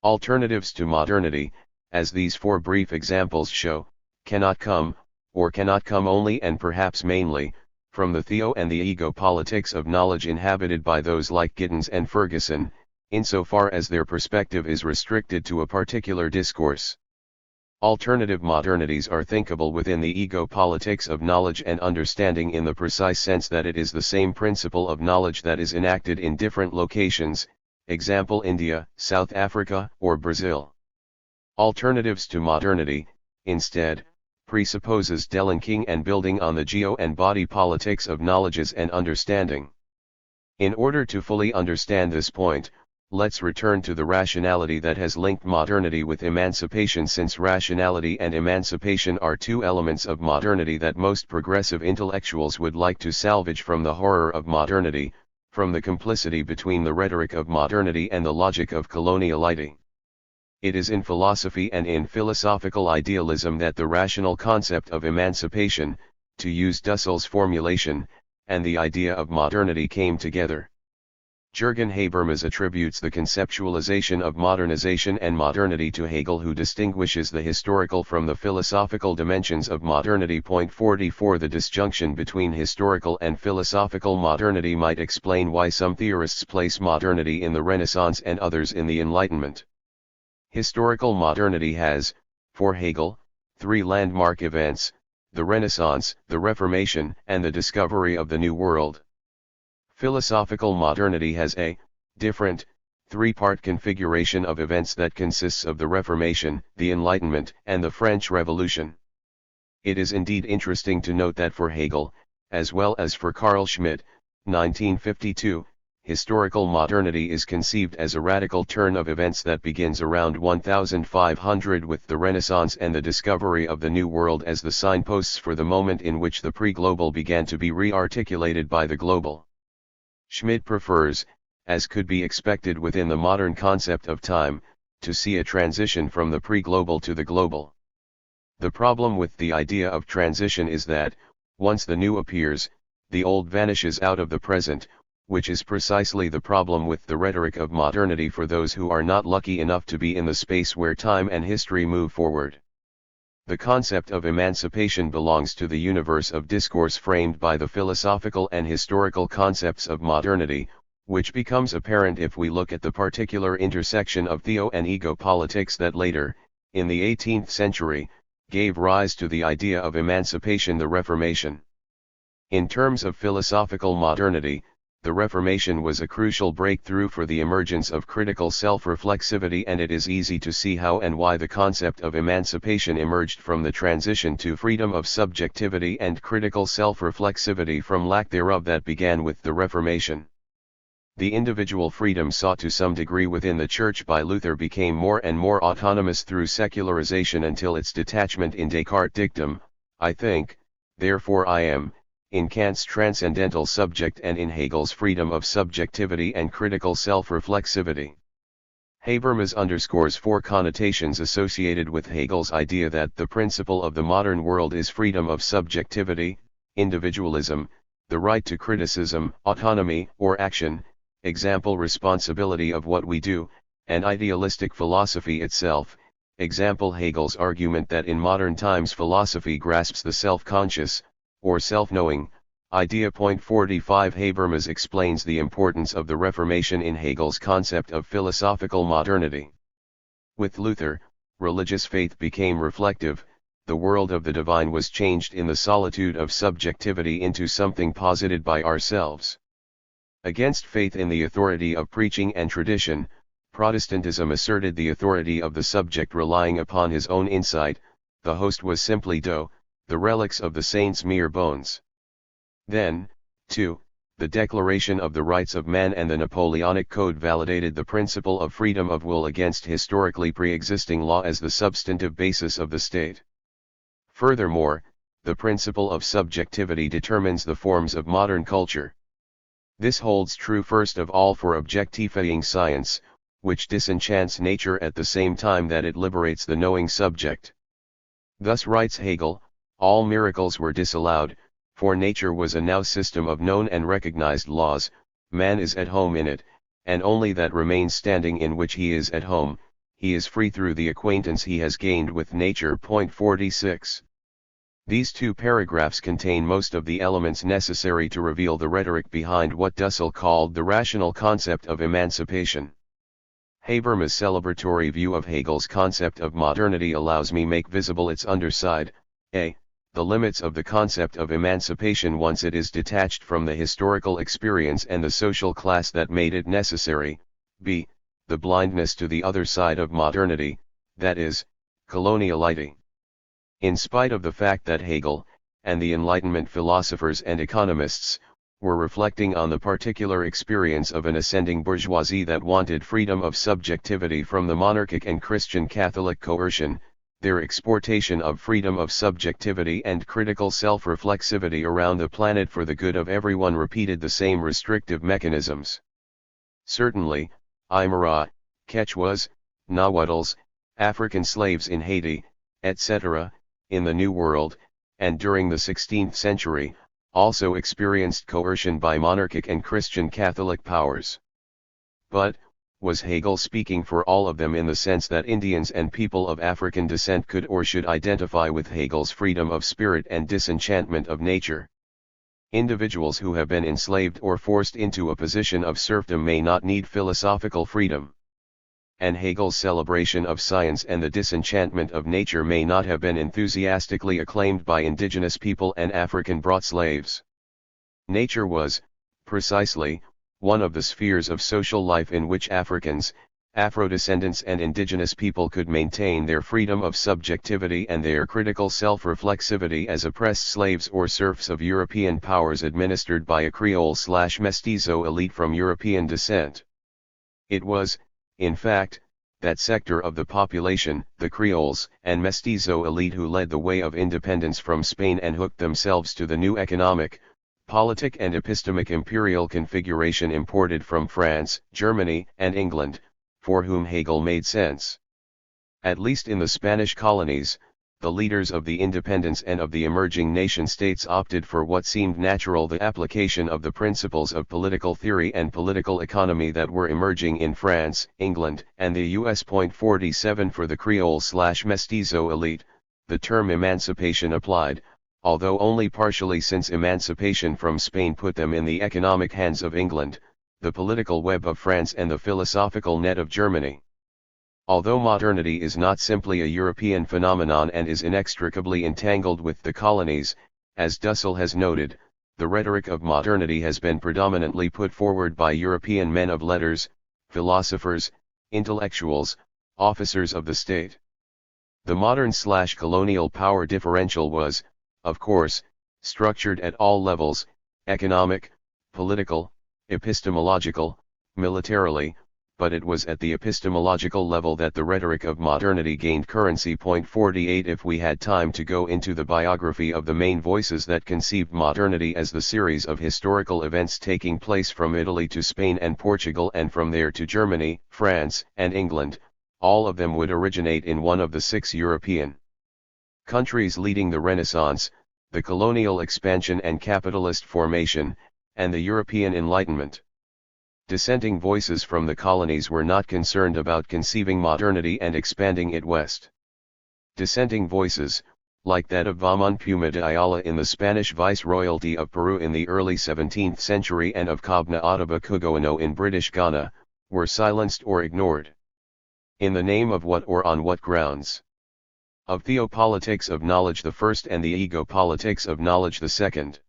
Alternatives to modernity, as these four brief examples show, cannot come, or cannot come only and perhaps mainly, from the theo and the ego politics of knowledge inhabited by those like Giddens and Ferguson, insofar as their perspective is restricted to a particular discourse. Alternative modernities are thinkable within the ego politics of knowledge and understanding in the precise sense that it is the same principle of knowledge that is enacted in different locations, example India, South Africa, or Brazil. Alternatives to modernity, instead, presupposes delinking and building on the geo and body politics of knowledges and understanding. In order to fully understand this point, let's return to the rationality that has linked modernity with emancipation, since rationality and emancipation are two elements of modernity that most progressive intellectuals would like to salvage from the horror of modernity. from the complicity between the rhetoric of modernity and the logic of coloniality. It is in philosophy and in philosophical idealism that the rational concept of emancipation, to use Dussell's formulation, and the idea of modernity came together. Jürgen Habermas attributes the conceptualization of modernization and modernity to Hegel, who distinguishes the historical from the philosophical dimensions of modernity. 44 The disjunction between historical and philosophical modernity might explain why some theorists place modernity in the Renaissance and others in the Enlightenment. Historical modernity has, for Hegel, three landmark events: the Renaissance, the Reformation, and the discovery of the New World. Philosophical modernity has a different, three-part configuration of events that consists of the Reformation, the Enlightenment, and the French Revolution. It is indeed interesting to note that for Hegel, as well as for Carl Schmitt, 1952, historical modernity is conceived as a radical turn of events that begins around 1500 with the Renaissance and the discovery of the New World as the signposts for the moment in which the pre-global began to be re-articulated by the global. Schmitt prefers, as could be expected within the modern concept of time, to see a transition from the pre-global to the global. The problem with the idea of transition is that, once the new appears, the old vanishes out of the present, which is precisely the problem with the rhetoric of modernity for those who are not lucky enough to be in the space where time and history move forward. The concept of emancipation belongs to the universe of discourse framed by the philosophical and historical concepts of modernity, which becomes apparent if we look at the particular intersection of theo and ego politics that later, in the 18th century, gave rise to the idea of emancipation, the Reformation. In terms of philosophical modernity, the Reformation was a crucial breakthrough for the emergence of critical self-reflexivity, and it is easy to see how and why the concept of emancipation emerged from the transition to freedom of subjectivity and critical self-reflexivity from lack thereof that began with the Reformation. The individual freedom sought to some degree within the Church by Luther became more and more autonomous through secularization until its detachment in Descartes' dictum, "I think, therefore I am," in Kant's transcendental subject and in Hegel's freedom of subjectivity and critical self-reflexivity. Habermas underscores four connotations associated with Hegel's idea that the principle of the modern world is freedom of subjectivity, individualism, the right to criticism, autonomy or action, example responsibility of what we do, and idealistic philosophy itself, example Hegel's argument that in modern times philosophy grasps the self-conscious, or self-knowing, idea. 45 Habermas explains the importance of the Reformation in Hegel's concept of philosophical modernity. With Luther, religious faith became reflective, the world of the divine was changed in the solitude of subjectivity into something posited by ourselves. Against faith in the authority of preaching and tradition, Protestantism asserted the authority of the subject relying upon his own insight. The host was simply dough, the relics of the saints mere bones. Then, too, the Declaration of the Rights of Man and the Napoleonic Code validated the principle of freedom of will against historically pre-existing law as the substantive basis of the state. Furthermore, the principle of subjectivity determines the forms of modern culture. This holds true first of all for objectifying science, which disenchants nature at the same time that it liberates the knowing subject. Thus writes Hegel, all miracles were disallowed, for nature was a now system of known and recognized laws, man is at home in it, and only that remains standing in which he is at home, he is free through the acquaintance he has gained with nature. 46. These two paragraphs contain most of the elements necessary to reveal the rhetoric behind what Dussel called the rational concept of emancipation. Habermas' celebratory view of Hegel's concept of modernity allows me make visible its underside, a. The limits of the concept of emancipation once it is detached from the historical experience and the social class that made it necessary, b. The blindness to the other side of modernity, that is, coloniality. In spite of the fact that Hegel, and the Enlightenment philosophers and economists, were reflecting on the particular experience of an ascending bourgeoisie that wanted freedom of subjectivity from the monarchic and Christian Catholic coercion, their exportation of freedom of subjectivity and critical self-reflexivity around the planet for the good of everyone repeated the same restrictive mechanisms. Certainly, Aymara, Quechuas, Nahuatls, African slaves in Haiti, etc., in the New World, and during the 16th century, also experienced coercion by monarchic and Christian Catholic powers. But, was Hegel speaking for all of them in the sense that Indians and people of African descent could or should identify with Hegel's freedom of spirit and disenchantment of nature? Individuals who have been enslaved or forced into a position of serfdom may not need philosophical freedom. And Hegel's celebration of science and the disenchantment of nature may not have been enthusiastically acclaimed by indigenous people and African-brought slaves. Nature was, precisely, one of the spheres of social life in which Africans, Afro-descendants and indigenous people could maintain their freedom of subjectivity and their critical self-reflexivity as oppressed slaves or serfs of European powers administered by a Creole/Mestizo elite from European descent. It was, in fact, that sector of the population, the Creoles and Mestizo elite, who led the way of independence from Spain and hooked themselves to the new economic, politic and epistemic imperial configuration imported from France, Germany, and England, for whom Hegel made sense. At least in the Spanish colonies, the leaders of the independence and of the emerging nation-states opted for what seemed natural: the application of the principles of political theory and political economy that were emerging in France, England, and the US. 47 For the Creole/Mestizo elite, the term emancipation applied, although only partially, since emancipation from Spain put them in the economic hands of England, the political web of France and the philosophical net of Germany. Although modernity is not simply a European phenomenon and is inextricably entangled with the colonies, as Dussel has noted, the rhetoric of modernity has been predominantly put forward by European men of letters, philosophers, intellectuals, officers of the state. The modern/colonial power differential was, of course, structured at all levels: economic, political, epistemological, militarily, but it was at the epistemological level that the rhetoric of modernity gained currency. 48 If we had time to go into the biography of the main voices that conceived modernity as the series of historical events taking place from Italy to Spain and Portugal and from there to Germany, France, and England, all of them would originate in one of the 6 European countries leading the Renaissance, the colonial expansion and capitalist formation, and the European Enlightenment. Dissenting voices from the colonies were not concerned about conceiving modernity and expanding it west. Dissenting voices, like that of Ramon Puma de Ayala in the Spanish Viceroyalty of Peru in the early 17th century and of Kobna Ottaba Kugoano in British Ghana, were silenced or ignored. In the name of what or on what grounds? Of theopolitics of knowledge the first and the ego-politics of knowledge the second.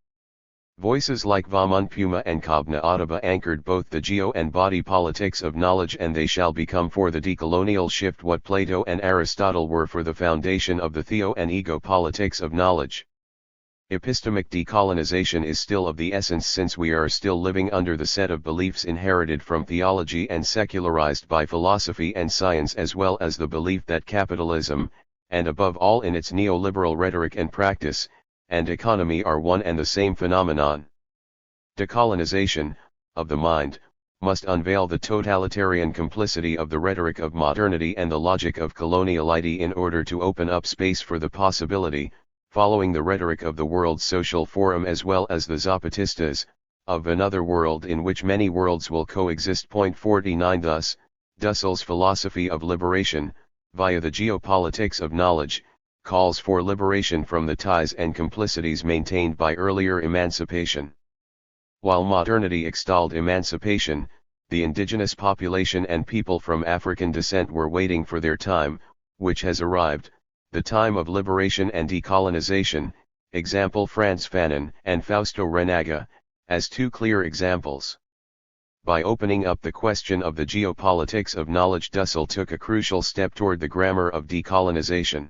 Voices like Ramon Puma and Kobna Ottaba anchored both the geo and body politics of knowledge, and they shall become for the decolonial shift what Plato and Aristotle were for the foundation of the theo and ego politics of knowledge. Epistemic decolonization is still of the essence, since we are still living under the set of beliefs inherited from theology and secularized by philosophy and science, as well as the belief that capitalism, and above all in its neoliberal rhetoric and practice, and economy are one and the same phenomenon. Decolonization, of the mind, must unveil the totalitarian complicity of the rhetoric of modernity and the logic of coloniality in order to open up space for the possibility, following the rhetoric of the World Social Forum as well as the Zapatistas, of another world in which many worlds will coexist. 49 Thus, Dussel's philosophy of liberation, via the geopolitics of knowledge, calls for liberation from the ties and complicities maintained by earlier emancipation. While modernity extolled emancipation, the indigenous population and people from African descent were waiting for their time, which has arrived, the time of liberation and decolonization, example Frantz Fanon and Fausto Renaga, as 2 clear examples. By opening up the question of the geopolitics of knowledge, Dussel took a crucial step toward the grammar of decolonization.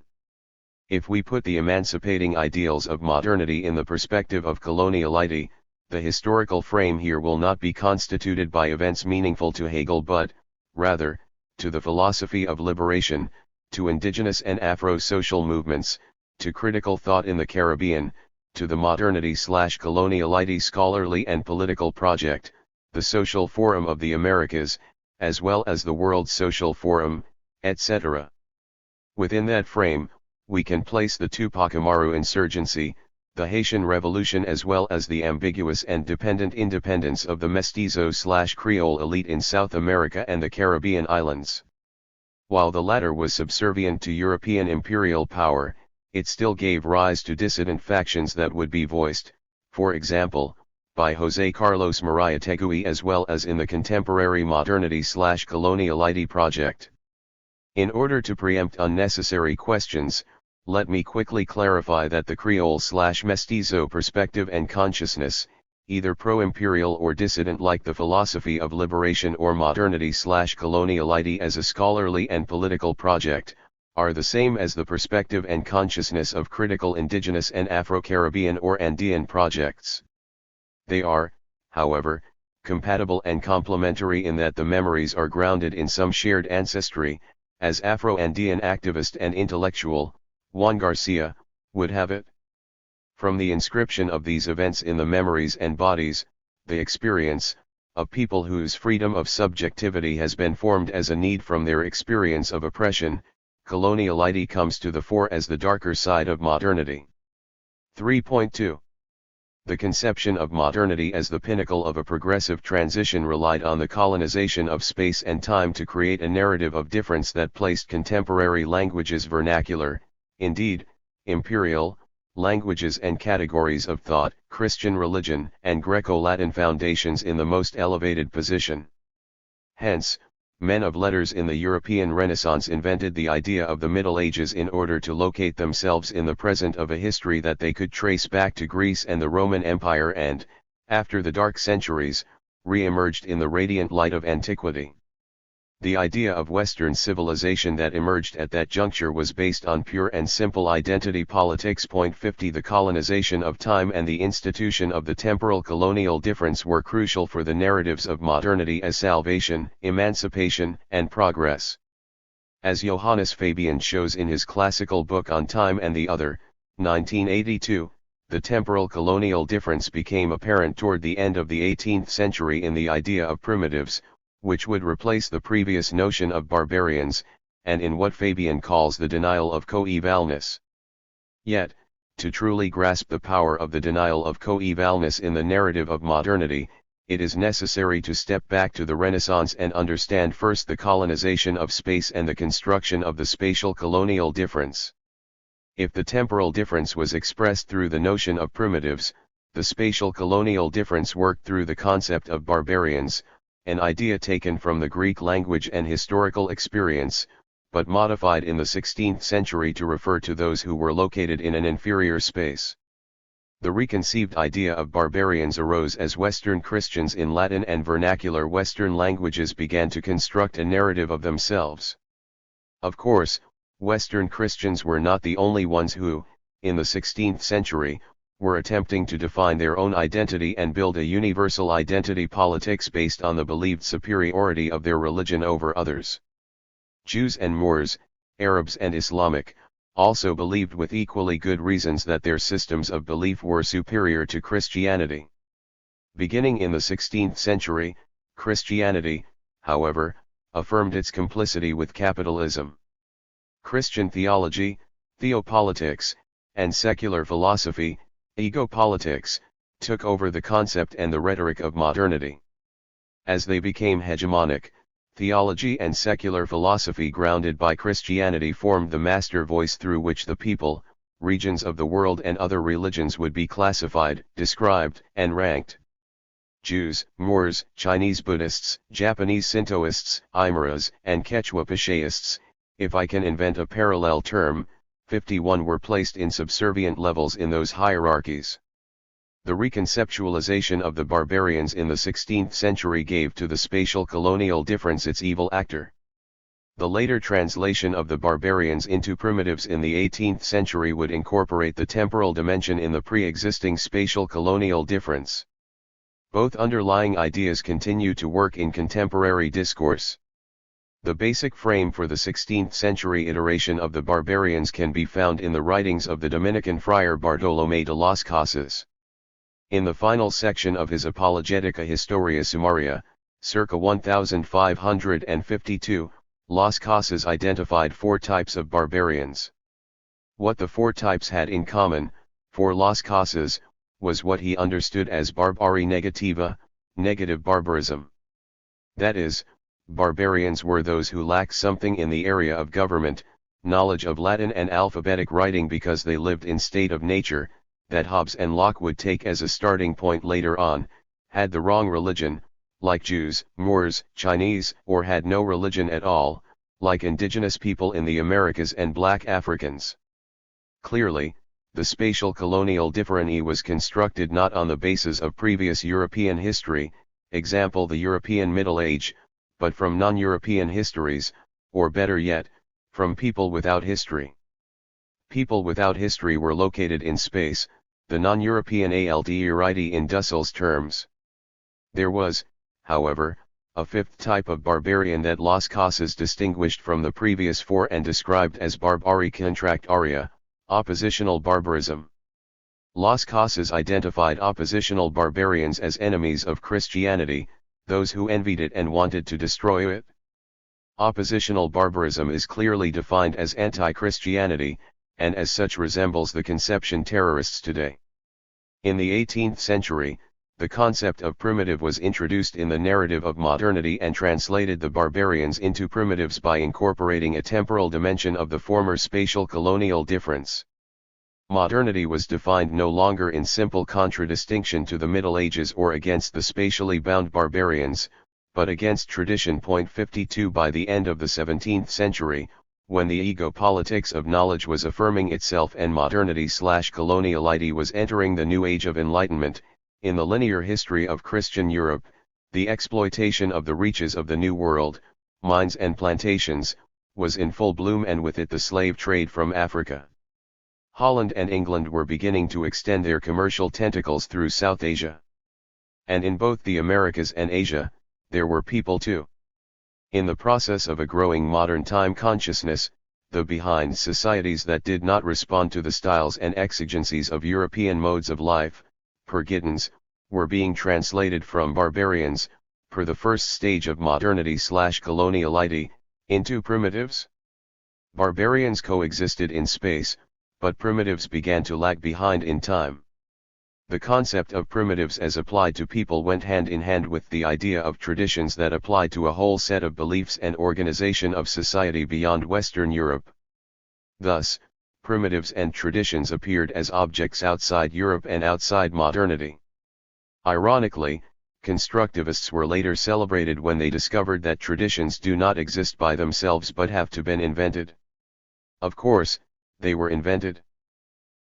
If we put the emancipating ideals of modernity in the perspective of coloniality, the historical frame here will not be constituted by events meaningful to Hegel but, rather, to the philosophy of liberation, to indigenous and Afro-social movements, to critical thought in the Caribbean, to the modernity/coloniality scholarly and political project, the Social Forum of the Americas, as well as the World Social Forum, etc. Within that frame, we can place the Tupac Amaru insurgency, the Haitian Revolution, as well as the ambiguous and dependent independence of the mestizo/Creole elite in South America and the Caribbean islands. While the latter was subservient to European imperial power, it still gave rise to dissident factions that would be voiced, for example, by José Carlos Mariátegui, as well as in the contemporary modernity/coloniality project. In order to preempt unnecessary questions, let me quickly clarify that the Creole/Mestizo perspective and consciousness, either pro-imperial or dissident like the philosophy of liberation or modernity/coloniality as a scholarly and political project, are the same as the perspective and consciousness of critical indigenous and Afro-Caribbean or Andean projects. They are, however, compatible and complementary in that the memories are grounded in some shared ancestry, as Afro-Andean activist and intellectual, Juan Garcia, would have it. From the inscription of these events in the memories and bodies, the experience, of people whose freedom of subjectivity has been formed as a need from their experience of oppression, coloniality comes to the fore as the darker side of modernity. 3.2. The conception of modernity as the pinnacle of a progressive transition relied on the colonization of space and time to create a narrative of difference that placed contemporary languages, vernacular, indeed, imperial, languages and categories of thought, Christian religion and Greco-Latin foundations in the most elevated position. Hence, men of letters in the European Renaissance invented the idea of the Middle Ages in order to locate themselves in the present of a history that they could trace back to Greece and the Roman Empire and, after the dark centuries, re-emerged in the radiant light of antiquity. The idea of Western civilization that emerged at that juncture was based on pure and simple identity politics. 50 The colonization of time and the institution of the temporal colonial difference were crucial for the narratives of modernity as salvation, emancipation, and progress. As Johannes Fabian shows in his classical book On Time and the Other, 1982, the temporal colonial difference became apparent toward the end of the 18th century in the idea of primitives, which would replace the previous notion of barbarians, and in what Fabian calls the denial of coevalness. Yet, to truly grasp the power of the denial of coevalness in the narrative of modernity, it is necessary to step back to the Renaissance and understand first the colonization of space and the construction of the spatial colonial difference. If the temporal difference was expressed through the notion of primitives, the spatial colonial difference worked through the concept of barbarians, an idea taken from the Greek language and historical experience, but modified in the 16th century to refer to those who were located in an inferior space. The reconceived idea of barbarians arose as Western Christians in Latin and vernacular Western languages began to construct a narrative of themselves. Of course, Western Christians were not the only ones who, in the 16th century, were attempting to define their own identity and build a universal identity politics based on the believed superiority of their religion over others. Jews and Moors, Arabs and Islamic, also believed with equally good reasons that their systems of belief were superior to Christianity. Beginning in the 16th century, Christianity, however, affirmed its complicity with capitalism. Christian theology, theopolitics, and secular philosophy, ego-politics, took over the concept and the rhetoric of modernity. As they became hegemonic, theology and secular philosophy grounded by Christianity formed the master voice through which the people, regions of the world and other religions would be classified, described, and ranked. Jews, Moors, Chinese Buddhists, Japanese Shintoists, Aymaras, and Quechua Pashaists, if I can invent a parallel term, 51 were placed in subservient levels in those hierarchies. The reconceptualization of the barbarians in the 16th century gave to the spatial colonial difference its evil actor. The later translation of the barbarians into primitives in the 18th century would incorporate the temporal dimension in the pre-existing spatial colonial difference. Both underlying ideas continue to work in contemporary discourse. The basic frame for the 16th century iteration of the barbarians can be found in the writings of the Dominican friar Bartolomé de las Casas. In the final section of his Apologetica Historia Summaria, circa 1552, Las Casas identified 4 types of barbarians. What the 4 types had in common, for Las Casas, was what he understood as barbarie negativa, negative barbarism. That is, barbarians were those who lacked something in the area of government, knowledge of Latin and alphabetic writing because they lived in state of nature, that Hobbes and Locke would take as a starting point later on, had the wrong religion, like Jews, Moors, Chinese, or had no religion at all, like indigenous people in the Americas and black Africans. Clearly, the spatial colonial differentiae was constructed not on the basis of previous European history, example the European Middle Age, but from non-European histories, or better yet, from people without history. People without history were located in space, the non-European Aldeiridae in Dussell's terms. There was, however, a 5th type of barbarian that Las Casas distinguished from the previous 4 and described as barbarie contractaria, oppositional barbarism. Las Casas identified oppositional barbarians as enemies of Christianity, those who envied it and wanted to destroy it. Oppositional barbarism is clearly defined as anti-Christianity, and as such resembles the conception terrorists today. In the 18th century, the concept of primitive was introduced in the narrative of modernity and translated the barbarians into primitives by incorporating a temporal dimension of the former spatial colonial difference. Modernity was defined no longer in simple contradistinction to the Middle Ages or against the spatially bound barbarians, but against tradition. 52 By the end of the 17th century, when the ego politics of knowledge was affirming itself and modernity/coloniality was entering the new age of enlightenment, in the linear history of Christian Europe, the exploitation of the reaches of the New World, mines and plantations, was in full bloom, and with it the slave trade from Africa. Holland and England were beginning to extend their commercial tentacles through South Asia. And in both the Americas and Asia, there were people too. In the process of a growing modern time consciousness, the behind societies that did not respond to the styles and exigencies of European modes of life, per Giddens, were being translated from barbarians, per the first stage of modernity/coloniality, into primitives. Barbarians coexisted in space, but primitives began to lag behind in time. The concept of primitives as applied to people went hand in hand with the idea of traditions that applied to a whole set of beliefs and organization of society beyond Western Europe. Thus, primitives and traditions appeared as objects outside Europe and outside modernity. Ironically, constructivists were later celebrated when they discovered that traditions do not exist by themselves but have to be invented. Of course, they were invented.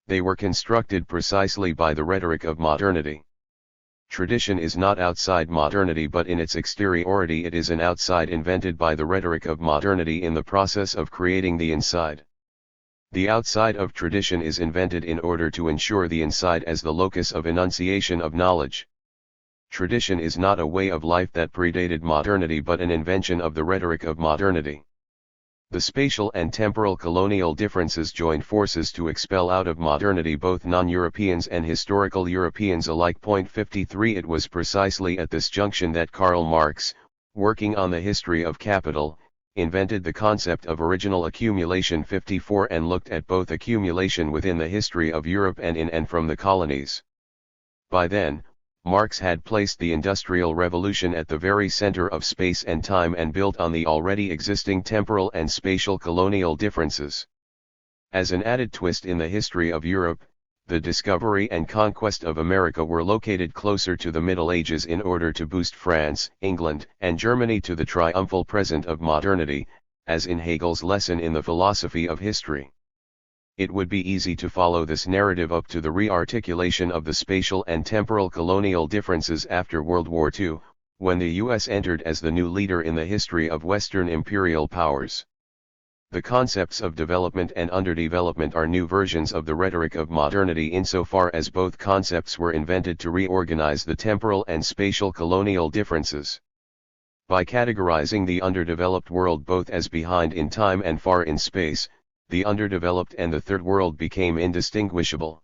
They were constructed precisely by the rhetoric of modernity. Tradition is not outside modernity, but in its exteriority it is an outside invented by the rhetoric of modernity in the process of creating the inside. The outside of tradition is invented in order to ensure the inside as the locus of enunciation of knowledge. Tradition is not a way of life that predated modernity but an invention of the rhetoric of modernity. The spatial and temporal colonial differences joined forces to expel out of modernity both non-Europeans and historical Europeans alike. 53 It was precisely at this junction that Karl Marx, working on the history of capital, invented the concept of original accumulation. 54 And looked at both accumulation within the history of Europe and in and from the colonies. By then, Marx had placed the Industrial Revolution at the very center of space and time and built on the already existing temporal and spatial colonial differences. As an added twist in the history of Europe, the discovery and conquest of America were located closer to the Middle Ages in order to boost France, England, and Germany to the triumphal present of modernity, as in Hegel's lesson in the philosophy of history. It would be easy to follow this narrative up to the re-articulation of the spatial and temporal colonial differences after World War II, when the US entered as the new leader in the history of Western imperial powers. The concepts of development and underdevelopment are new versions of the rhetoric of modernity insofar as both concepts were invented to reorganize the temporal and spatial colonial differences. By categorizing the underdeveloped world both as behind in time and far in space, the underdeveloped and the third world became indistinguishable.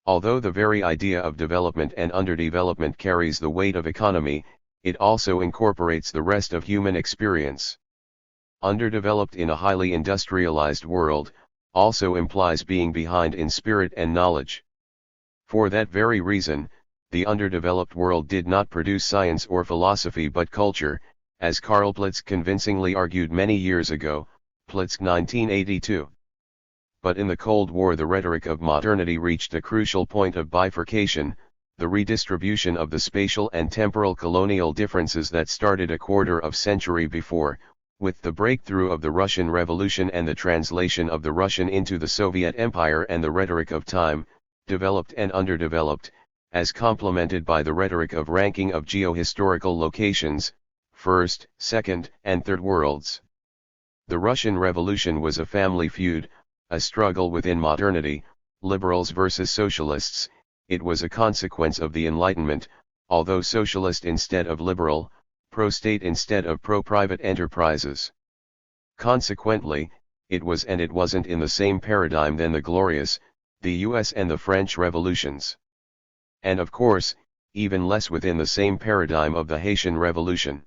Although the very idea of development and underdevelopment carries the weight of economy, it also incorporates the rest of human experience. Underdeveloped in a highly industrialized world also implies being behind in spirit and knowledge. For that very reason, the underdeveloped world did not produce science or philosophy but culture, as Karl Plotz convincingly argued many years ago, Plotz 1982. But in the Cold War the rhetoric of modernity reached a crucial point of bifurcation, the redistribution of the spatial and temporal colonial differences that started a quarter of a century before, with the breakthrough of the Russian Revolution and the translation of the Russian into the Soviet Empire and the rhetoric of time, developed and underdeveloped, as complemented by the rhetoric of ranking of geohistorical locations, first, second, and third worlds. The Russian Revolution was a family feud, a struggle within modernity, liberals versus socialists. It was a consequence of the Enlightenment, although socialist instead of liberal, pro-state instead of pro-private enterprises. Consequently, it was and it wasn't in the same paradigm than the Glorious, the US and the French revolutions. And of course, even less within the same paradigm of the Haitian Revolution.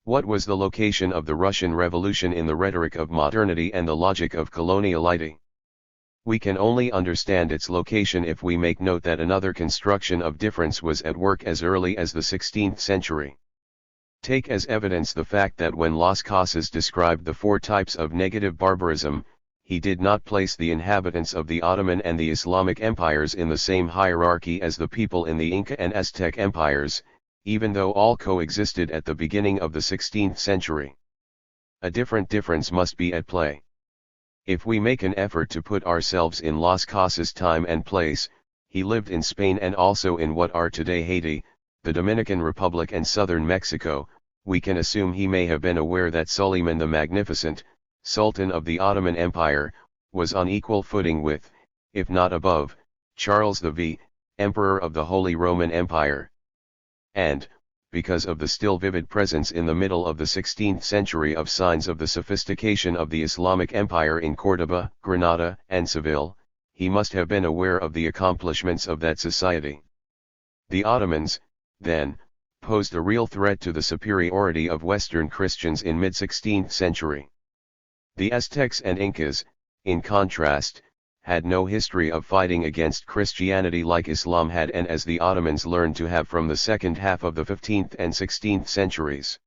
What was the location of the Russian Revolution in the rhetoric of modernity and the logic of coloniality? We can only understand its location if we make note that another construction of difference was at work as early as the 16th century. Take as evidence the fact that when Las Casas described the four types of negative barbarism, he did not place the inhabitants of the Ottoman and the Islamic empires in the same hierarchy as the people in the Inca and Aztec empires, even though all coexisted at the beginning of the 16th century. A difference must be at play. If we make an effort to put ourselves in Las Casas' time and place, he lived in Spain and also in what are today Haiti, the Dominican Republic and southern Mexico, we can assume he may have been aware that Suleiman the Magnificent, Sultan of the Ottoman Empire, was on equal footing with, if not above, Charles V, Emperor of the Holy Roman Empire. And, because of the still vivid presence in the middle of the 16th century of signs of the sophistication of the Islamic Empire in Córdoba, Granada, and Seville, he must have been aware of the accomplishments of that society. The Ottomans, then, posed a real threat to the superiority of Western Christians in mid-16th century. The Aztecs and Incas, in contrast, had no history of fighting against Christianity like Islam had and as the Ottomans learned to have from the second half of the 15th and 16th centuries.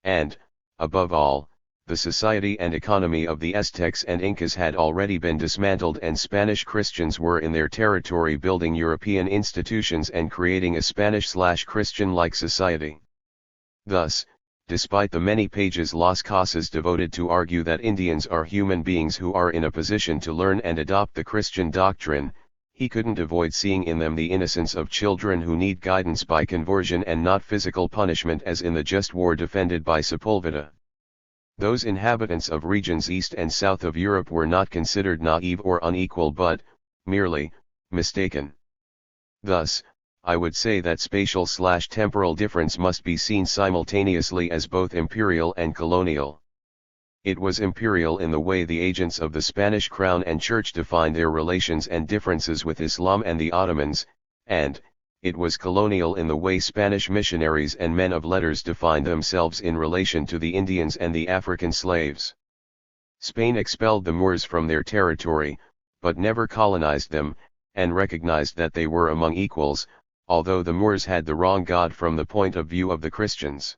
And, above all, the society and economy of the Aztecs and Incas had already been dismantled and Spanish Christians were in their territory building European institutions and creating a Spanish/Christian-like society. Thus, despite the many pages Las Casas devoted to argue that Indians are human beings who are in a position to learn and adopt the Christian doctrine, he couldn't avoid seeing in them the innocence of children who need guidance by conversion and not physical punishment as in the just war defended by Sepulveda. Those inhabitants of regions east and south of Europe were not considered naive or unequal but, merely, mistaken. Thus, I would say that spatial/temporal difference must be seen simultaneously as both imperial and colonial. It was imperial in the way the agents of the Spanish crown and church defined their relations and differences with Islam and the Ottomans, and, it was colonial in the way Spanish missionaries and men of letters defined themselves in relation to the Indians and the African slaves. Spain expelled the Moors from their territory, but never colonized them, and recognized that they were among equals, although the Moors had the wrong God from the point of view of the Christians.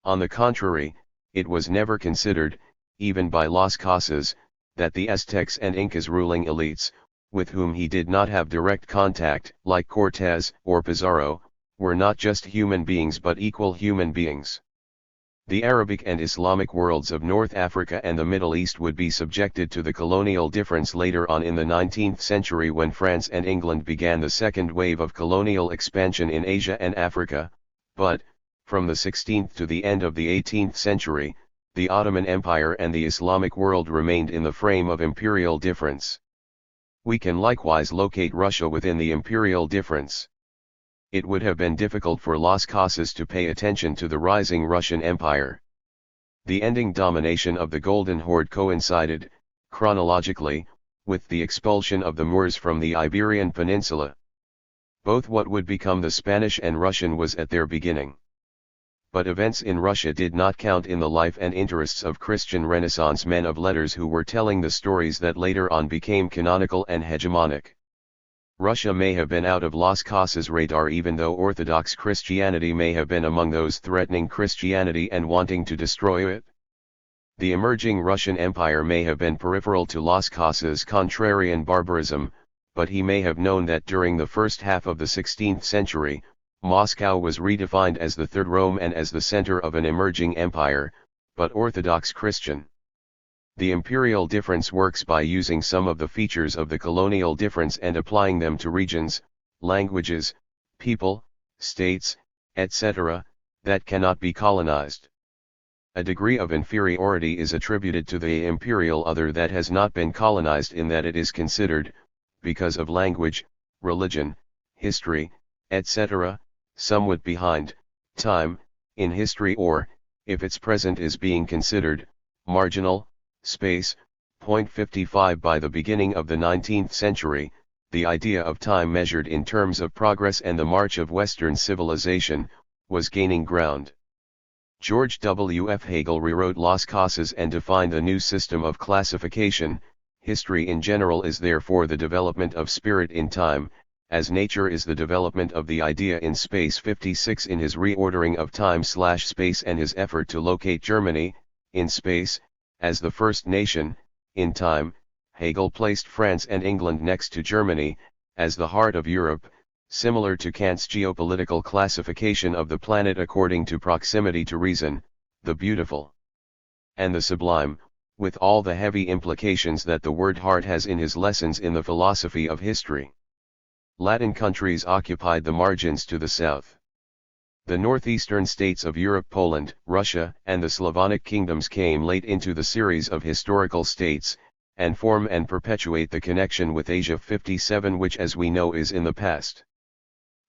On the contrary, it was never considered, even by Las Casas, that the Aztecs and Incas ruling elites, with whom he did not have direct contact, like Cortés or Pizarro, were not just human beings but equal human beings. The Arabic and Islamic worlds of North Africa and the Middle East would be subjected to the colonial difference later on in the 19th century when France and England began the second wave of colonial expansion in Asia and Africa, but, from the 16th to the end of the 18th century, the Ottoman Empire and the Islamic world remained in the frame of imperial difference. We can likewise locate Russia within the imperial difference. it would have been difficult for Las Casas to pay attention to the rising Russian Empire. The ending domination of the Golden Horde coincided, chronologically, with the expulsion of the Moors from the Iberian Peninsula. Both what would become the Spanish and Russian was at their beginning. But events in Russia did not count in the life and interests of Christian Renaissance men of letters who were telling the stories that later on became canonical and hegemonic. Russia may have been out of Las Casas' radar, even though Orthodox Christianity may have been among those threatening Christianity and wanting to destroy it. The emerging Russian Empire may have been peripheral to Las Casas' contrarian barbarism, but he may have known that during the first half of the 16th century, Moscow was redefined as the Third Rome and as the center of an emerging empire, but Orthodox Christian. The imperial difference works by using some of the features of the colonial difference and applying them to regions, languages, people, states, etc., that cannot be colonized. A degree of inferiority is attributed to the imperial other that has not been colonized in that it is considered, because of language, religion, history, etc., somewhat behind time in history, or, if its present is being considered, marginal space. 55 By the beginning of the 19th century, the idea of time measured in terms of progress and the march of Western civilization was gaining ground. George W. F. Hegel rewrote Las Casas and defined a new system of classification. History in general is therefore the development of spirit in time, as nature is the development of the idea in space. 56 In his reordering of time/space and his effort to locate Germany, in space, as the first nation, in time, Hegel placed France and England next to Germany, as the heart of Europe, similar to Kant's geopolitical classification of the planet according to proximity to reason, the beautiful and the sublime, with all the heavy implications that the word heart has in his lessons in the philosophy of history. Latin countries occupied the margins to the south. The northeastern states of Europe, Poland, Russia, and the Slavonic kingdoms came late into the series of historical states, and form and perpetuate the connection with Asia. 57 Which as we know is in the past.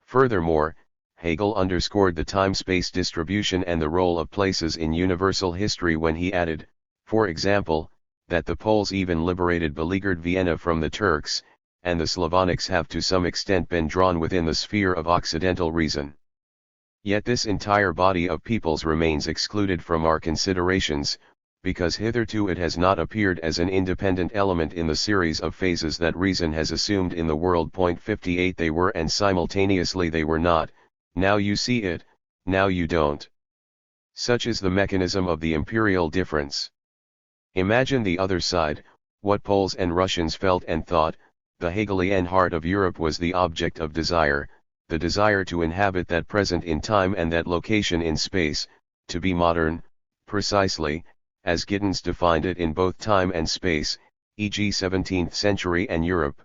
Furthermore, Hegel underscored the time-space distribution and the role of places in universal history when he added, for example, that the Poles even liberated beleaguered Vienna from the Turks, and the Slavonics have to some extent been drawn within the sphere of Occidental reason. Yet this entire body of peoples remains excluded from our considerations, because hitherto it has not appeared as an independent element in the series of phases that reason has assumed in the world. 58 They were and simultaneously they were not, now you see it, now you don't. Such is the mechanism of the imperial difference. Imagine the other side, what Poles and Russians felt and thought. The Hegelian heart of Europe was the object of desire, the desire to inhabit that present in time and that location in space, to be modern, precisely, as Giddens defined it in both time and space, e.g. 17th century and Europe.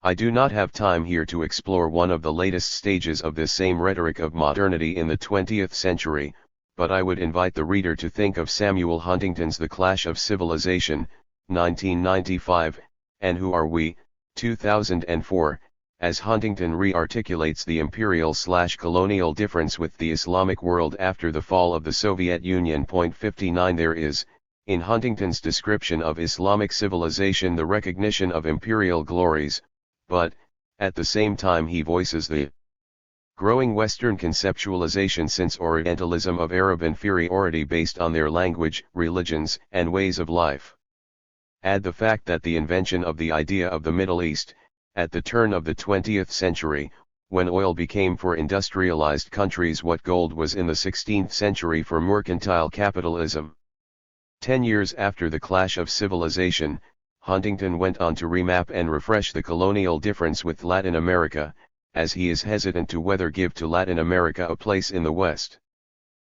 I do not have time here to explore one of the latest stages of this same rhetoric of modernity in the 20th century, but I would invite the reader to think of Samuel Huntington's The Clash of Civilization, 1995, and Who Are We, 2004, as Huntington re-articulates the imperial/colonial difference with the Islamic world after the fall of the Soviet Union. 59 There is, in Huntington's description of Islamic civilization, the recognition of imperial glories, but, at the same time he voices the growing Western conceptualization since Orientalism of Arab inferiority based on their language, religions, and ways of life. Add the fact that the invention of the idea of the Middle East, at the turn of the 20th century, when oil became for industrialized countries what gold was in the 16th century for mercantile capitalism. 10 years after the clash of civilization, Huntington went on to remap and refresh the colonial difference with Latin America, as he is hesitant to whether give to Latin America a place in the West.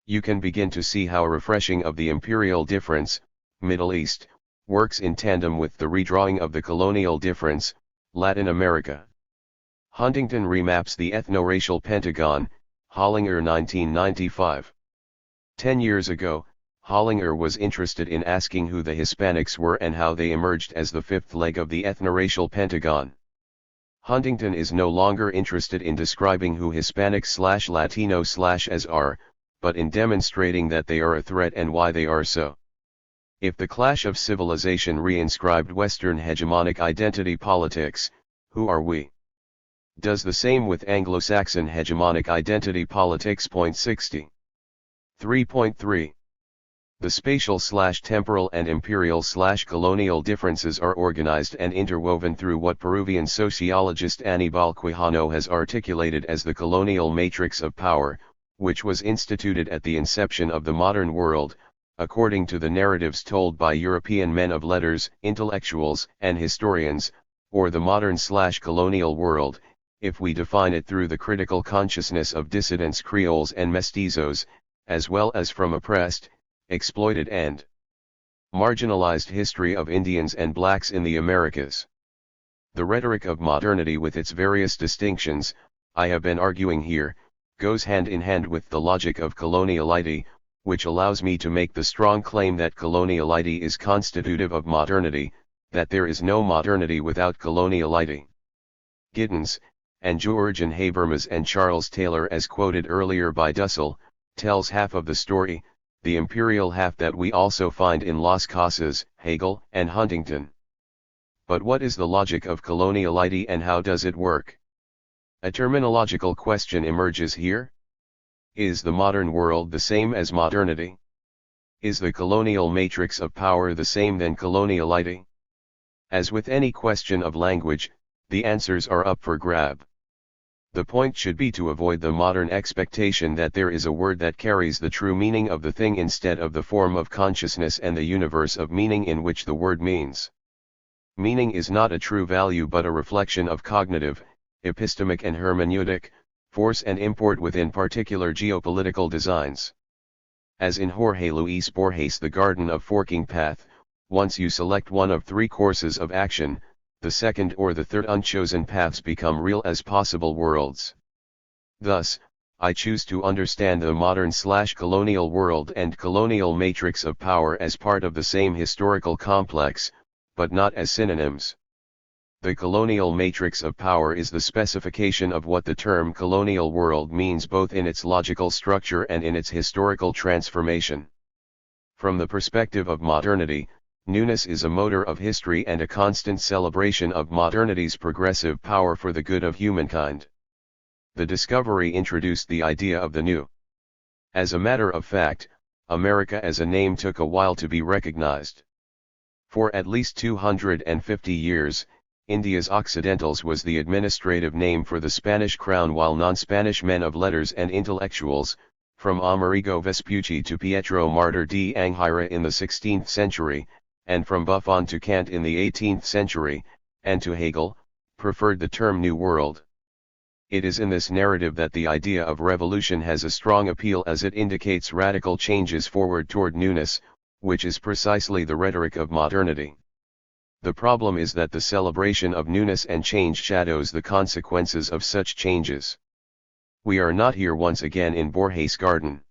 You can begin to see how a refreshing of the imperial difference, Middle East, works in tandem with the redrawing of the colonial difference, Latin America. Huntington remaps the ethno-racial pentagon, Hollinger 1995. 10 years ago, Hollinger was interested in asking who the Hispanics were and how they emerged as the fifth leg of the ethno-racial pentagon. Huntington is no longer interested in describing who Hispanics/Latinos/as are, but in demonstrating that they are a threat and why they are so. If the clash of civilization reinscribed Western hegemonic identity politics, who are we? Does the same with Anglo-Saxon hegemonic identity politics. 60. 3.3. The spatial/temporal and imperial/colonial differences are organized and interwoven through what Peruvian sociologist Aníbal Quijano has articulated as the colonial matrix of power, which was instituted at the inception of the modern world, according to the narratives told by European men of letters, intellectuals, and historians, or the modern/colonial world, if we define it through the critical consciousness of dissidents, Creoles and mestizos, as well as from oppressed, exploited and marginalized history of Indians and blacks in the Americas. The rhetoric of modernity with its various distinctions, I have been arguing here, goes hand in hand with the logic of coloniality, which allows me to make the strong claim that coloniality is constitutive of modernity, that there is no modernity without coloniality. Giddens, and Georgian Habermas and Charles Taylor, as quoted earlier by Dussel, tells half of the story, the imperial half that we also find in Las Casas, Hegel, and Huntington. But what is the logic of coloniality and how does it work? A terminological question emerges here. Is the modern world the same as modernity? Is the colonial matrix of power the same than coloniality? As with any question of language, the answers are up for grab. The point should be to avoid the modern expectation that there is a word that carries the true meaning of the thing instead of the form of consciousness and the universe of meaning in which the word means. Meaning is not a true value but a reflection of cognitive, epistemic and hermeneutic, force and import within particular geopolitical designs. As in Jorge Luis Borges' The Garden of Forking Path, once you select one of three courses of action, the second or the third unchosen paths become real as possible worlds. Thus, I choose to understand the modern/colonial world and colonial matrix of power as part of the same historical complex, but not as synonyms. The colonial matrix of power is the specification of what the term colonial world means both in its logical structure and in its historical transformation. From the perspective of modernity, newness is a motor of history and a constant celebration of modernity's progressive power for the good of humankind. The discovery introduced the idea of the new. As a matter of fact, America as a name took a while to be recognized. For at least 250 years, India's Occidentals was the administrative name for the Spanish crown, while non-Spanish men of letters and intellectuals, from Amerigo Vespucci to Pietro Martyr di Anghira in the 16th century, and from Buffon to Kant in the 18th century, and to Hegel, preferred the term New World. It is in this narrative that the idea of revolution has a strong appeal, as it indicates radical changes forward toward newness, which is precisely the rhetoric of modernity. The problem is that the celebration of newness and change shadows the consequences of such changes. We are not here once again in Borges' garden.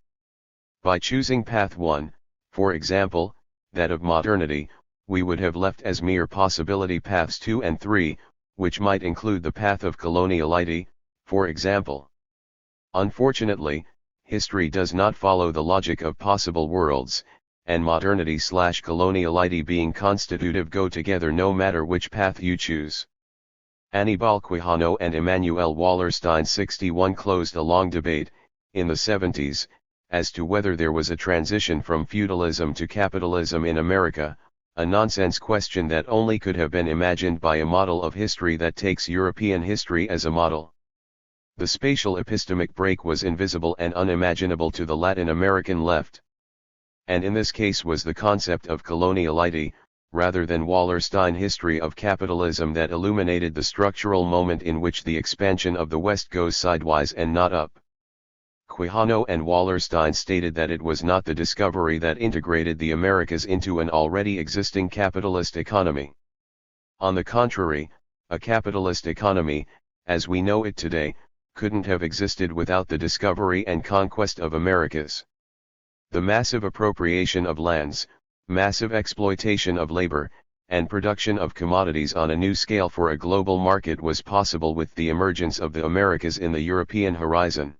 By choosing path 1, for example, that of modernity, we would have left as mere possibility paths 2 and 3, which might include the path of coloniality, for example. Unfortunately, history does not follow the logic of possible worlds, and modernity/coloniality being constitutive go together no matter which path you choose. Aníbal Quijano and Emanuel Wallerstein 61 closed a long debate, in the 70s, as to whether there was a transition from feudalism to capitalism in America, a nonsense question that only could have been imagined by a model of history that takes European history as a model. The spatial epistemic break was invisible and unimaginable to the Latin American left. And in this case was the concept of coloniality, rather than Wallerstein history of capitalism, that illuminated the structural moment in which the expansion of the West goes sidewise and not up. Quijano and Wallerstein stated that it was not the discovery that integrated the Americas into an already existing capitalist economy. On the contrary, a capitalist economy, as we know it today, couldn't have existed without the discovery and conquest of Americas. The massive appropriation of lands, massive exploitation of labor, and production of commodities on a new scale for a global market was possible with the emergence of the Americas in the European horizon.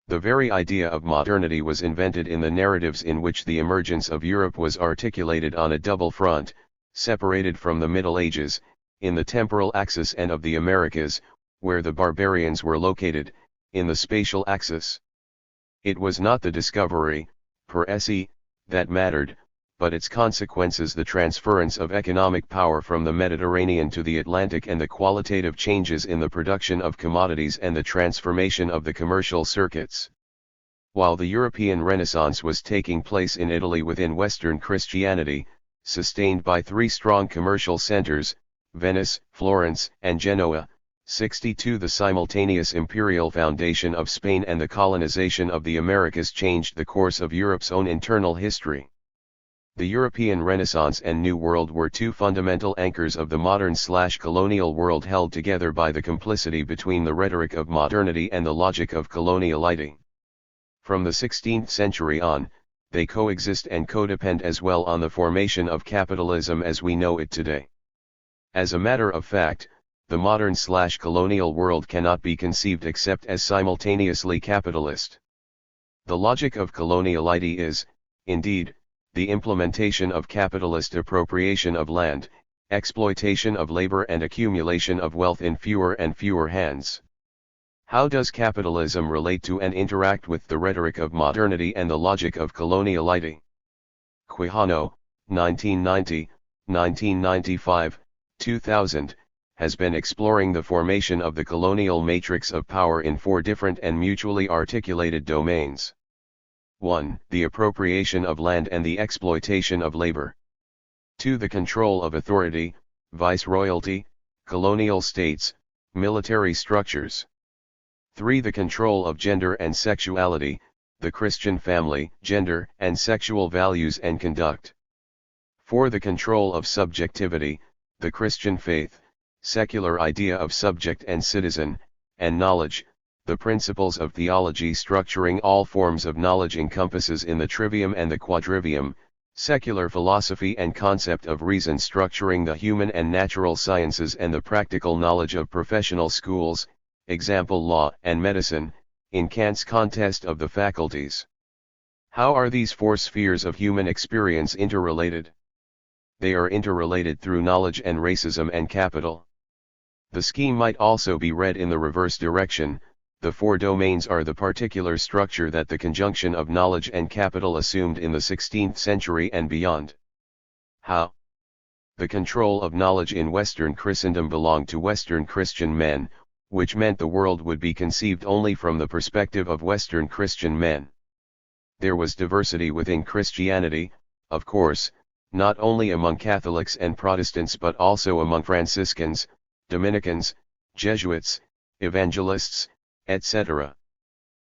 The very idea of modernity was invented in the narratives in which the emergence of Europe was articulated on a double front, separated from the Middle Ages, in the temporal axis, and of the Americas, where the barbarians were located, in the spatial axis. It was not the discovery, per se, that mattered, but its consequences: the transference of economic power from the Mediterranean to the Atlantic, and the qualitative changes in the production of commodities and the transformation of the commercial circuits. While the European Renaissance was taking place in Italy within Western Christianity, sustained by three strong commercial centers, Venice, Florence, and Genoa, 62, the simultaneous imperial foundation of Spain and the colonization of the Americas changed the course of Europe's own internal history. The European Renaissance and New World were two fundamental anchors of the modern/colonial world, held together by the complicity between the rhetoric of modernity and the logic of coloniality. From the 16th century on, they coexist and codepend as well on the formation of capitalism as we know it today. As a matter of fact, the modern/colonial world cannot be conceived except as simultaneously capitalist. The logic of coloniality is, indeed, the implementation of capitalist appropriation of land, exploitation of labor, and accumulation of wealth in fewer and fewer hands. How does capitalism relate to and interact with the rhetoric of modernity and the logic of coloniality? Quijano, 1990, 1995, 2000, has been exploring the formation of the colonial matrix of power in four different and mutually articulated domains. 1. The appropriation of land and the exploitation of labor. 2. The control of authority, viceroyalty, colonial states, military structures. 3. The control of gender and sexuality, the Christian family, gender and sexual values and conduct. 4. The control of subjectivity, the Christian faith, secular idea of subject and citizen, and knowledge. The principles of theology structuring all forms of knowledge encompasses in the trivium and the quadrivium, secular philosophy and concept of reason structuring the human and natural sciences and the practical knowledge of professional schools, example law and medicine, in Kant's contest of the faculties. How are these four spheres of human experience interrelated? They are interrelated through knowledge and racism and capital. The scheme might also be read in the reverse direction. The four domains are the particular structure that the conjunction of knowledge and capital assumed in the 16th century and beyond. How? The control of knowledge in Western Christendom belonged to Western Christian men, which meant the world would be conceived only from the perspective of Western Christian men. There was diversity within Christianity, of course, not only among Catholics and Protestants but also among Franciscans, Dominicans, Jesuits, Evangelists, etc.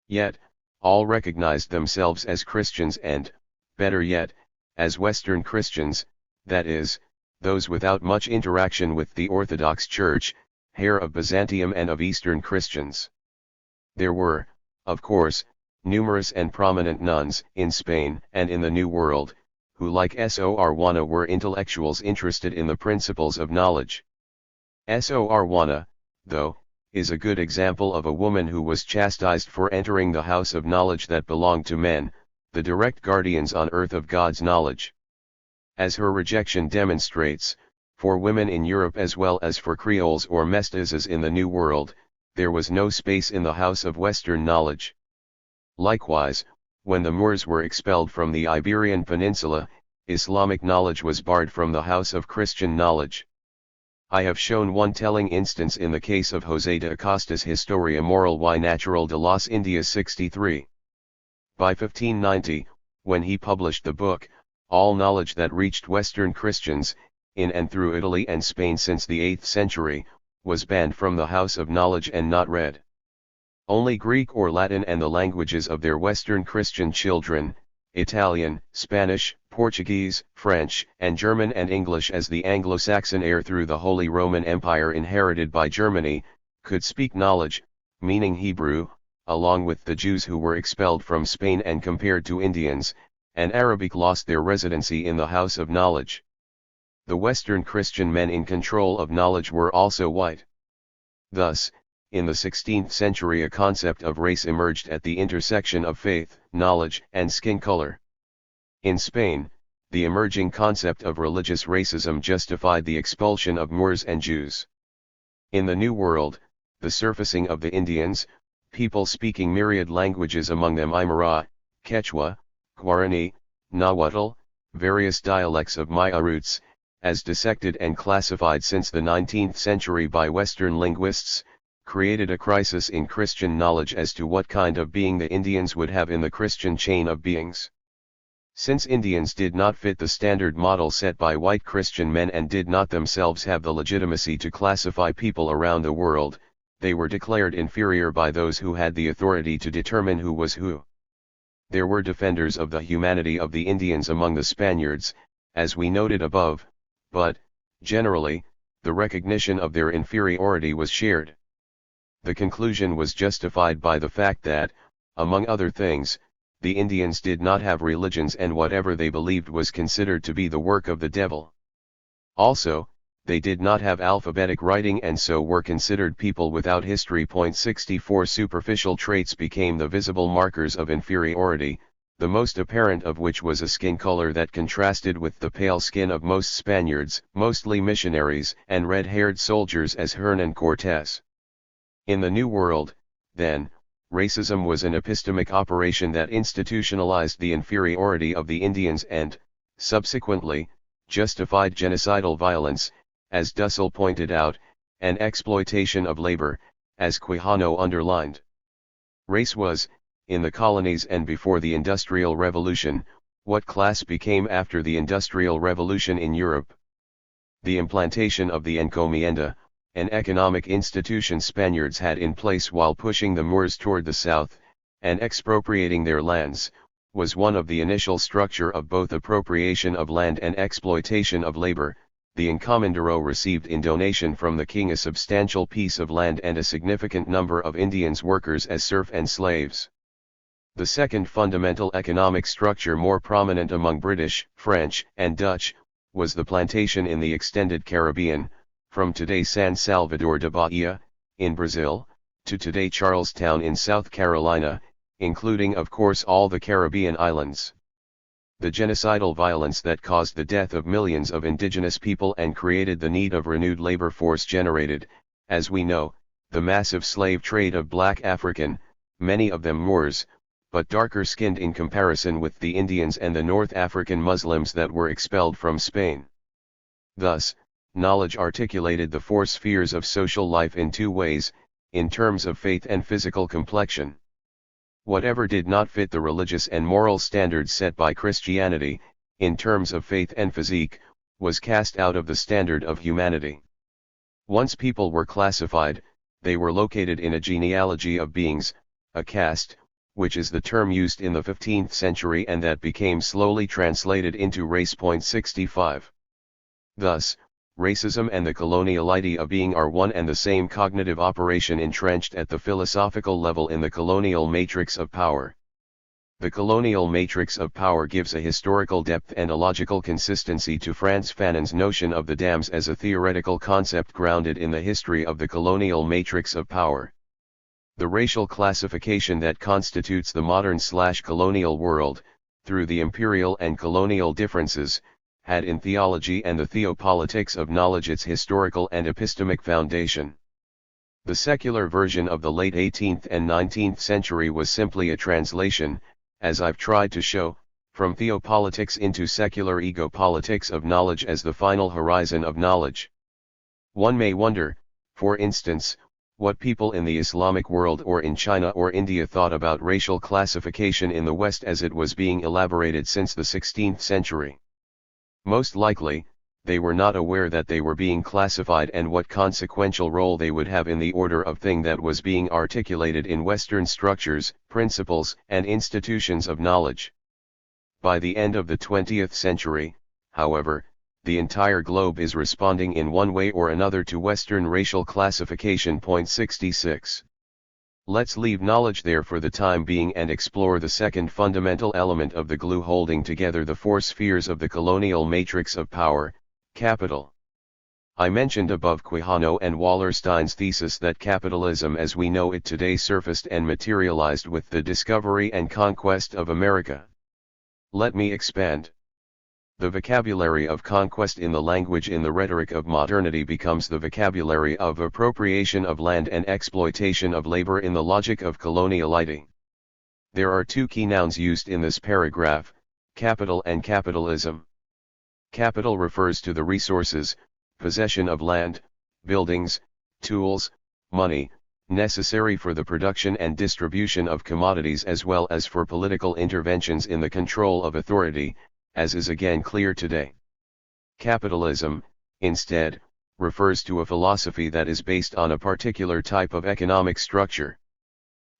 Yet, all recognized themselves as Christians and, better yet, as Western Christians, that is, those without much interaction with the Orthodox Church, heir of Byzantium and of Eastern Christians. There were, of course, numerous and prominent nuns in Spain and in the New World, who like Sor Juana were intellectuals interested in the principles of knowledge. Sor Juana, though, is a good example of a woman who was chastised for entering the house of knowledge that belonged to men, the direct guardians on earth of God's knowledge. As her rejection demonstrates, for women in Europe as well as for Creoles or mestizos in the New World, there was no space in the house of Western knowledge. Likewise, when the Moors were expelled from the Iberian Peninsula, Islamic knowledge was barred from the house of Christian knowledge. I have shown one telling instance in the case of José de Acosta's Historia Moral y Natural de las Indias 63. By 1590, when he published the book, all knowledge that reached Western Christians, in and through Italy and Spain since the 8th century, was banned from the house of knowledge and not read. Only Greek or Latin and the languages of their Western Christian children, Italian, Spanish, Portuguese, French, and German and English as the Anglo-Saxon heir through the Holy Roman Empire inherited by Germany, could speak knowledge, meaning Hebrew, along with the Jews who were expelled from Spain and compared to Indians, and Arabic lost their residency in the house of knowledge. The Western Christian men in control of knowledge were also white. Thus, in the 16th century a concept of race emerged at the intersection of faith, knowledge, and skin color. In Spain, the emerging concept of religious racism justified the expulsion of Moors and Jews. In the New World, the surfacing of the Indians, people speaking myriad languages, among them Aymara, Quechua, Guarani, Nahuatl, various dialects of Maya roots, as dissected and classified since the 19th century by Western linguists, created a crisis in Christian knowledge as to what kind of being the Indians would have in the Christian chain of beings. Since Indians did not fit the standard model set by white Christian men and did not themselves have the legitimacy to classify people around the world, they were declared inferior by those who had the authority to determine who was who. There were defenders of the humanity of the Indians among the Spaniards, as we noted above, but, generally, the recognition of their inferiority was shared. The conclusion was justified by the fact that, among other things, the Indians did not have religions and whatever they believed was considered to be the work of the devil. Also, they did not have alphabetic writing and so were considered people without history. 64 Superficial traits became the visible markers of inferiority, the most apparent of which was a skin color that contrasted with the pale skin of most Spaniards, mostly missionaries, and red-haired soldiers as Hernán Cortés. In the New World, then, racism was an epistemic operation that institutionalized the inferiority of the Indians and, subsequently, justified genocidal violence, as Dussel pointed out, and exploitation of labor, as Quijano underlined. Race was, in the colonies and before the Industrial Revolution, what class became after the Industrial Revolution in Europe. The implantation of the encomienda, an economic institution Spaniards had in place while pushing the Moors toward the south, and expropriating their lands, was one of the initial structure of both appropriation of land and exploitation of labor. The encomendero received in donation from the king a substantial piece of land and a significant number of Indians workers as serf and slaves. The second fundamental economic structure more prominent among British, French, and Dutch, was the plantation in the extended Caribbean, from today San Salvador de Bahia, in Brazil, to today Charlestown in South Carolina, including of course all the Caribbean islands. The genocidal violence that caused the death of millions of indigenous people and created the need of renewed labor force generated, as we know, the massive slave trade of black African, many of them Moors, but darker skinned in comparison with the Indians and the North African Muslims that were expelled from Spain. Thus, knowledge articulated the four spheres of social life in two ways, in terms of faith and physical complexion. Whatever did not fit the religious and moral standards set by Christianity, in terms of faith and physique, was cast out of the standard of humanity. Once people were classified, they were located in a genealogy of beings, a caste, which is the term used in the 15th century and that became slowly translated into race. 65. Thus, racism and the colonial idea of being are one and the same cognitive operation entrenched at the philosophical level in the colonial matrix of power. The colonial matrix of power gives a historical depth and a logical consistency to Frantz Fanon's notion of the dams as a theoretical concept grounded in the history of the colonial matrix of power. The racial classification that constitutes the modern/colonial world, through the imperial and colonial differences, had in theology and the theopolitics of knowledge its historical and epistemic foundation. The secular version of the late 18th and 19th century was simply a translation, as I've tried to show, from theopolitics into secular egopolitics of knowledge as the final horizon of knowledge. One may wonder, for instance, what people in the Islamic world or in China or India thought about racial classification in the West as it was being elaborated since the 16th century. Most likely, they were not aware that they were being classified and what consequential role they would have in the order of thing that was being articulated in Western structures, principles, and institutions of knowledge. By the end of the 20th century, however, the entire globe is responding in one way or another to Western racial classification. 66. Let's leave knowledge there for the time being and explore the second fundamental element of the glue holding together the four spheres of the colonial matrix of power, Capital. I mentioned above Quijano and Wallerstein's thesis that capitalism as we know it today surfaced and materialized with the discovery and conquest of America. Let me expand. The vocabulary of conquest in the language in the rhetoric of modernity becomes the vocabulary of appropriation of land and exploitation of labor in the logic of coloniality. There are two key nouns used in this paragraph, capital and capitalism. Capital refers to the resources, possession of land, buildings, tools, money, necessary for the production and distribution of commodities as well as for political interventions in the control of authority, as is again clear today. Capitalism, instead, refers to a philosophy that is based on a particular type of economic structure.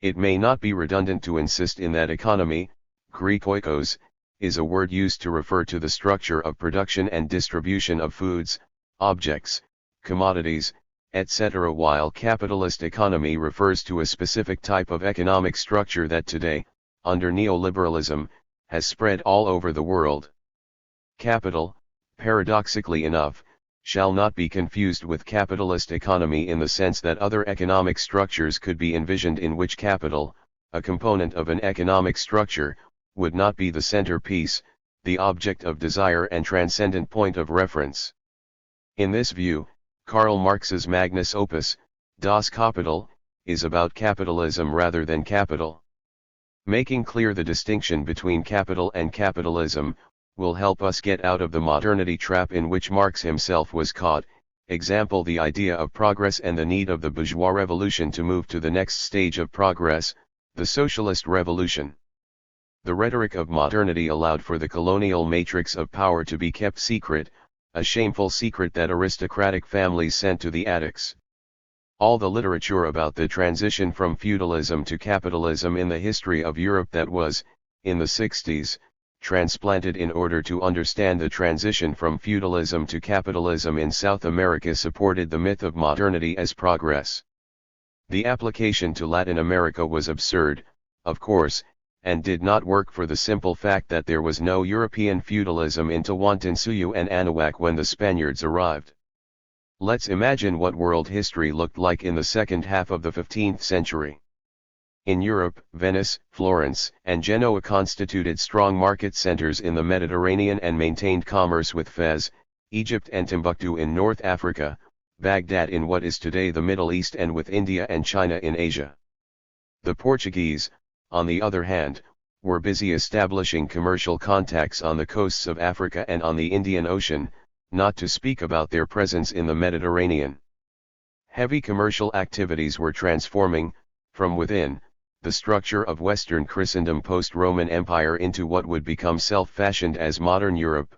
It may not be redundant to insist in that economy, Greek oikos, is a word used to refer to the structure of production and distribution of foods, objects, commodities, etc., while capitalist economy refers to a specific type of economic structure that today, under neoliberalism, has spread all over the world. Capital, paradoxically enough, shall not be confused with capitalist economy in the sense that other economic structures could be envisioned in which capital, a component of an economic structure, would not be the centerpiece, the object of desire and transcendent point of reference. In this view, Karl Marx's magnus opus, Das Kapital, is about capitalism rather than capital. Making clear the distinction between capital and capitalism, will help us get out of the modernity trap in which Marx himself was caught, example the idea of progress and the need of the bourgeois revolution to move to the next stage of progress, the socialist revolution. The rhetoric of modernity allowed for the colonial matrix of power to be kept secret, a shameful secret that aristocratic families sent to the attics. All the literature about the transition from feudalism to capitalism in the history of Europe that was, in the 60s, transplanted in order to understand the transition from feudalism to capitalism in South America supported the myth of modernity as progress. The application to Latin America was absurd, of course, and did not work for the simple fact that there was no European feudalism in Tawantinsuyu and Anahuac when the Spaniards arrived. Let's imagine what world history looked like in the second half of the 15th century. In Europe, Venice, Florence, and Genoa constituted strong market centers in the Mediterranean and maintained commerce with Fez, Egypt and Timbuktu in North Africa, Baghdad in what is today the Middle East and with India and China in Asia. The Portuguese, on the other hand, were busy establishing commercial contacts on the coasts of Africa and on the Indian Ocean, not to speak about their presence in the Mediterranean. Heavy commercial activities were transforming, from within, the structure of Western Christendom post-Roman Empire into what would become self-fashioned as modern Europe.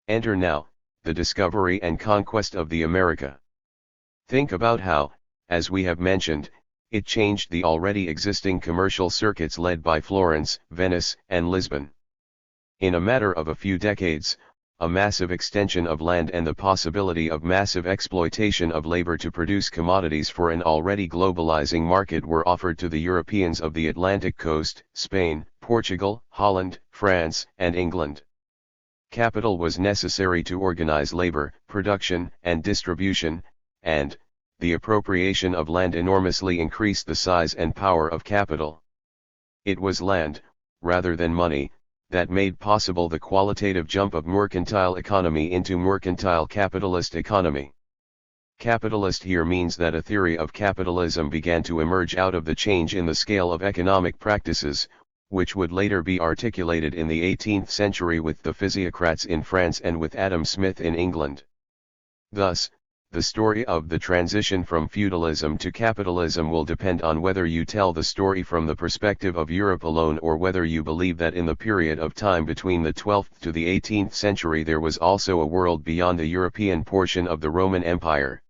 Enter now, the discovery and conquest of the America. Think about how, as we have mentioned, it changed the already existing commercial circuits led by Florence, Venice, and Lisbon. In a matter of a few decades, a massive extension of land and the possibility of massive exploitation of labor to produce commodities for an already globalizing market were offered to the Europeans of the Atlantic coast, Spain, Portugal, Holland, France, and England. Capital was necessary to organize labor, production, and distribution, and the appropriation of land enormously increased the size and power of capital. It was land, rather than money, that made possible the qualitative jump of mercantile economy into mercantile capitalist economy. Capitalist here means that a theory of capitalism began to emerge out of the change in the scale of economic practices, which would later be articulated in the 18th century with the physiocrats in France and with Adam Smith in England. Thus, the story of the transition from feudalism to capitalism will depend on whether you tell the story from the perspective of Europe alone or whether you believe that in the period of time between the 12th to the 18th century there was also a world beyond the European portion of the Roman Empire.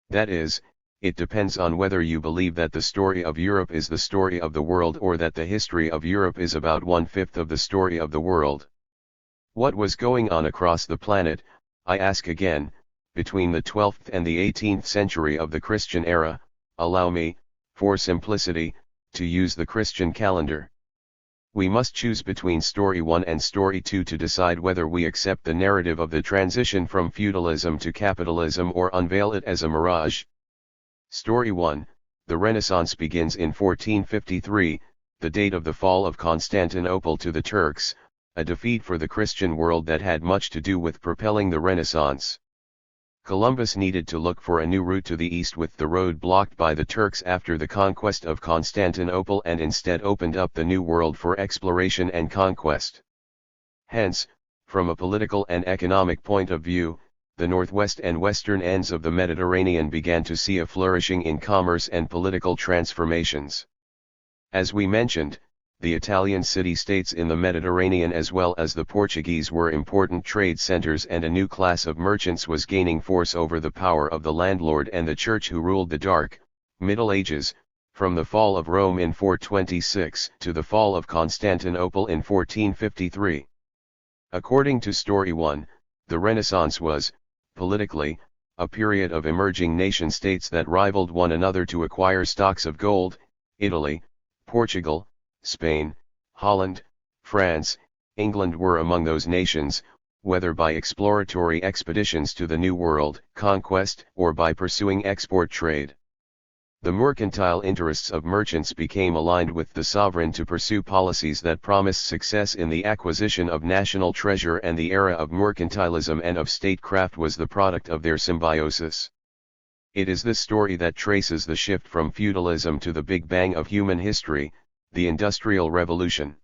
That is, it depends on whether you believe that the story of Europe is the story of the world or that the history of Europe is about 1/5 of the story of the world. What was going on across the planet, I ask again, between the 12th and the 18th century of the Christian era? Allow me, for simplicity, to use the Christian calendar. We must choose between Story 1 and Story 2 to decide whether we accept the narrative of the transition from feudalism to capitalism or unveil it as a mirage. Story 1, the Renaissance begins in 1453, the date of the fall of Constantinople to the Turks, a defeat for the Christian world that had much to do with propelling the Renaissance. Columbus needed to look for a new route to the east with the road blocked by the Turks after the conquest of Constantinople, and instead opened up the New World for exploration and conquest. Hence, from a political and economic point of view, the northwest and western ends of the Mediterranean began to see a flourishing in commerce and political transformations. As we mentioned, the Italian city-states in the Mediterranean as well as the Portuguese were important trade centers, and a new class of merchants was gaining force over the power of the landlord and the church, who ruled the Dark Middle Ages, from the fall of Rome in 426 to the fall of Constantinople in 1453. According to Story 1, the Renaissance was, politically, a period of emerging nation-states that rivaled one another to acquire stocks of gold. Italy, Portugal, Spain, Holland, France, England were among those nations, whether by exploratory expeditions to the New World, conquest, or by pursuing export trade. The mercantile interests of merchants became aligned with the sovereign to pursue policies that promised success in the acquisition of national treasure, and the era of mercantilism and of statecraft was the product of their symbiosis. It is this story that traces the shift from feudalism to the Big Bang of human history, the Industrial Revolution.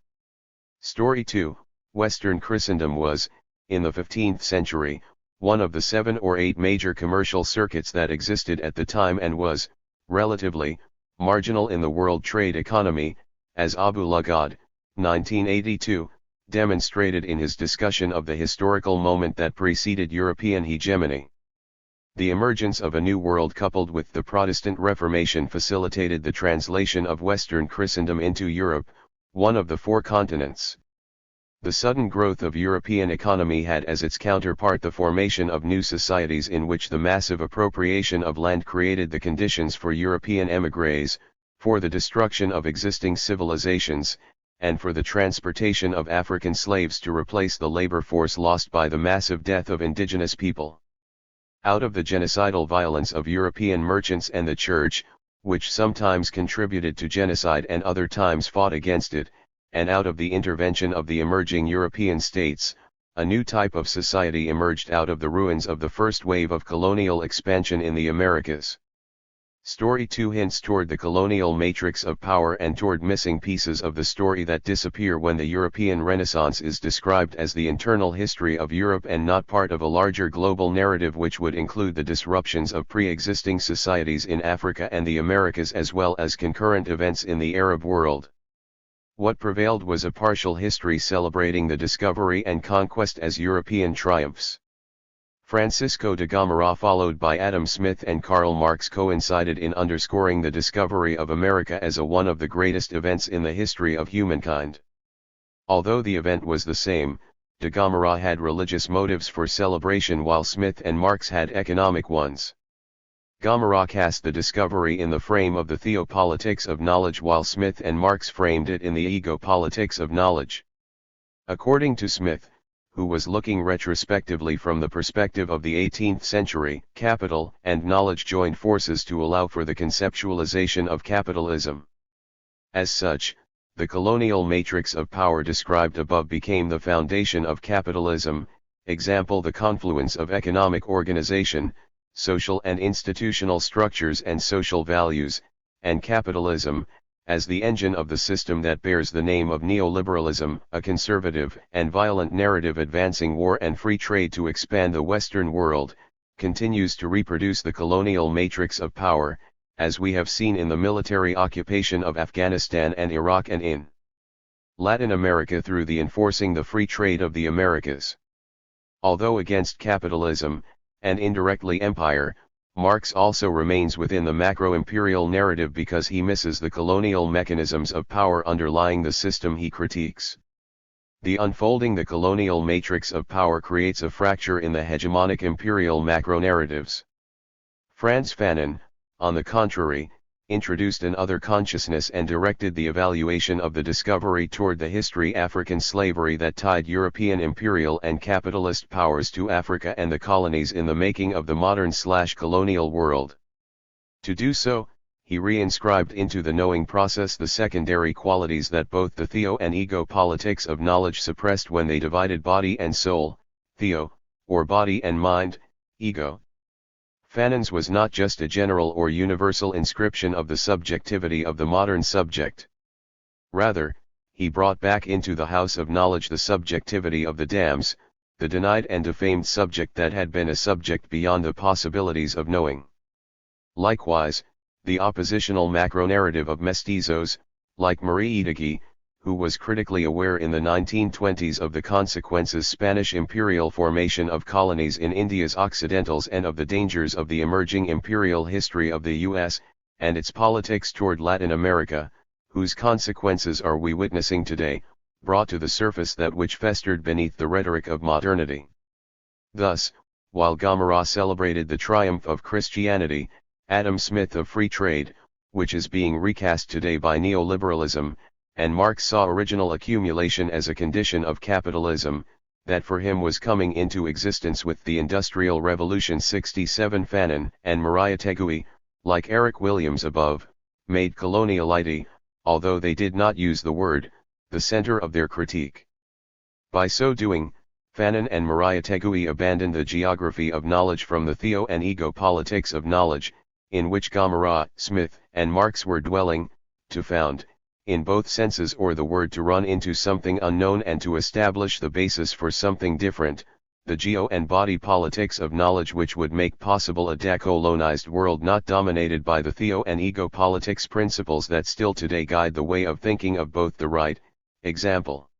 Story 2, Western Christendom was, in the 15th century, one of the 7 or 8 major commercial circuits that existed at the time, and was, relatively, marginal in the world trade economy, as Abu Lughod, 1982, demonstrated in his discussion of the historical moment that preceded European hegemony. The emergence of a new world coupled with the Protestant Reformation facilitated the translation of Western Christendom into Europe, one of the 4 continents. The sudden growth of European economy had as its counterpart the formation of new societies in which the massive appropriation of land created the conditions for European émigrés, for the destruction of existing civilizations, and for the transportation of African slaves to replace the labor force lost by the massive death of indigenous people. Out of the genocidal violence of European merchants and the Church, which sometimes contributed to genocide and other times fought against it, and out of the intervention of the emerging European states, a new type of society emerged out of the ruins of the first wave of colonial expansion in the Americas. Story 2 hints toward the colonial matrix of power and toward missing pieces of the story that disappear when the European Renaissance is described as the internal history of Europe and not part of a larger global narrative which would include the disruptions of pre-existing societies in Africa and the Americas as well as concurrent events in the Arab world. What prevailed was a partial history celebrating the discovery and conquest as European triumphs. Francisco de Gamarra followed by Adam Smith and Karl Marx coincided in underscoring the discovery of America as one of the greatest events in the history of humankind. Although the event was the same, de Gamarra had religious motives for celebration while Smith and Marx had economic ones. Gamarra cast the discovery in the frame of the theopolitics of knowledge while Smith and Marx framed it in the ego-politics of knowledge. According to Smith, who was looking retrospectively from the perspective of the 18th century, capital and knowledge joined forces to allow for the conceptualization of capitalism. As such, the colonial matrix of power described above became the foundation of capitalism, example the confluence of economic organization, social and institutional structures and social values, and capitalism, as the engine of the system that bears the name of neoliberalism, a conservative and violent narrative advancing war and free trade to expand the Western world, continues to reproduce the colonial matrix of power, as we have seen in the military occupation of Afghanistan and Iraq and in Latin America through the enforcing the free trade of the Americas. Although against capitalism, and indirectly empire, Marx also remains within the macro-imperial narrative because he misses the colonial mechanisms of power underlying the system he critiques. The unfolding the colonial matrix of power creates a fracture in the hegemonic imperial macro-narratives. Frantz Fanon, on the contrary, introduced an other consciousness and directed the evaluation of the discovery toward the history African slavery that tied European imperial and capitalist powers to Africa and the colonies in the making of the modern/colonial world. To do so, he reinscribed into the knowing process the secondary qualities that both the theo and ego politics of knowledge suppressed when they divided body and soul, theo, or body and mind, ego. Fanon's was not just a general or universal inscription of the subjectivity of the modern subject. Rather, he brought back into the house of knowledge the subjectivity of the dams, the denied and defamed subject that had been a subject beyond the possibilities of knowing. Likewise, the oppositional macro-narrative of mestizos, like Marie Idegui, who was critically aware in the 1920s of the consequences Spanish imperial formation of colonies in India's Occidentals and of the dangers of the emerging imperial history of the U.S., and its politics toward Latin America, whose consequences are we witnessing today, brought to the surface that which festered beneath the rhetoric of modernity. Thus, while Gomara celebrated the triumph of Christianity, Adam Smith of free trade, which is being recast today by neoliberalism, and Marx saw original accumulation as a condition of capitalism, that for him was coming into existence with the Industrial Revolution. 67 Fanon and Maria Tegui, like Eric Williams above, made coloniality, although they did not use the word, the center of their critique. By so doing, Fanon and Maria Tegui abandoned the geography of knowledge from the theo and ego politics of knowledge, in which Gomara, Smith, and Marx were dwelling, to found, in both senses, or the word to run into something unknown and to establish the basis for something different, the geo and body politics of knowledge, which would make possible a decolonized world not dominated by the theo and ego politics principles that still today guide the way of thinking of both the right, example,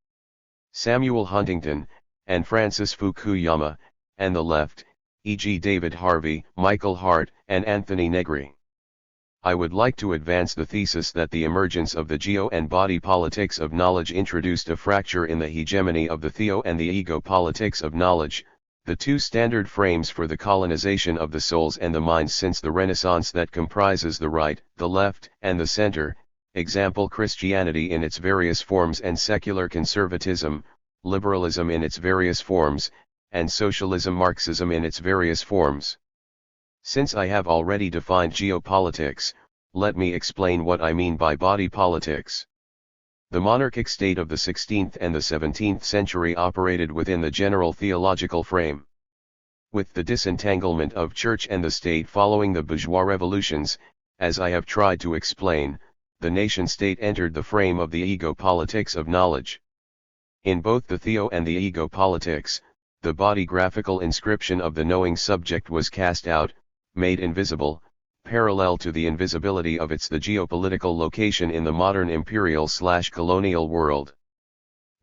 Samuel Huntington, and Francis Fukuyama, and the left, e.g. David Harvey, Michael Hart, and Anthony Negri. I would like to advance the thesis that the emergence of the geo and body politics of knowledge introduced a fracture in the hegemony of the theo and the ego politics of knowledge, the two standard frames for the colonization of the souls and the minds since the Renaissance that comprises the right, the left, and the center, example Christianity in its various forms and secular conservatism, liberalism in its various forms, and socialism Marxism in its various forms. Since I have already defined geopolitics, let me explain what I mean by body politics. The monarchic state of the 16th and the 17th century operated within the general theological frame. With the disentanglement of church and the state following the bourgeois revolutions, as I have tried to explain, the nation-state entered the frame of the ego politics of knowledge. In both the theo and the ego politics, the body graphical inscription of the knowing subject was cast out, made invisible, parallel to the invisibility of the geopolitical location in the modern imperial/colonial world.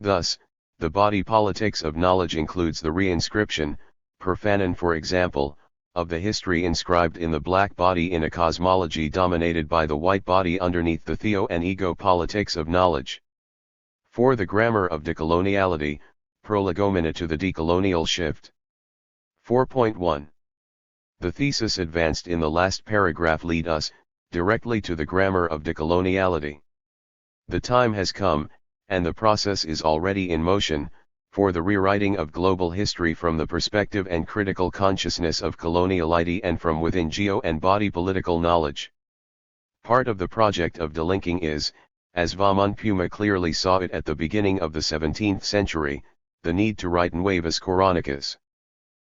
Thus, the body politics of knowledge includes the reinscription, per Fanon for example, of the history inscribed in the black body in a cosmology dominated by the white body underneath the theo and ego politics of knowledge. For the grammar of decoloniality, prolegomena to the decolonial shift. 4.1. The thesis advanced in the last paragraph lead us, directly to the grammar of decoloniality. The time has come, and the process is already in motion, for the rewriting of global history from the perspective and critical consciousness of coloniality and from within geo and body political knowledge. Part of the project of delinking is, as Vamon Puma clearly saw it at the beginning of the 17th century, the need to write nuevas coronicas.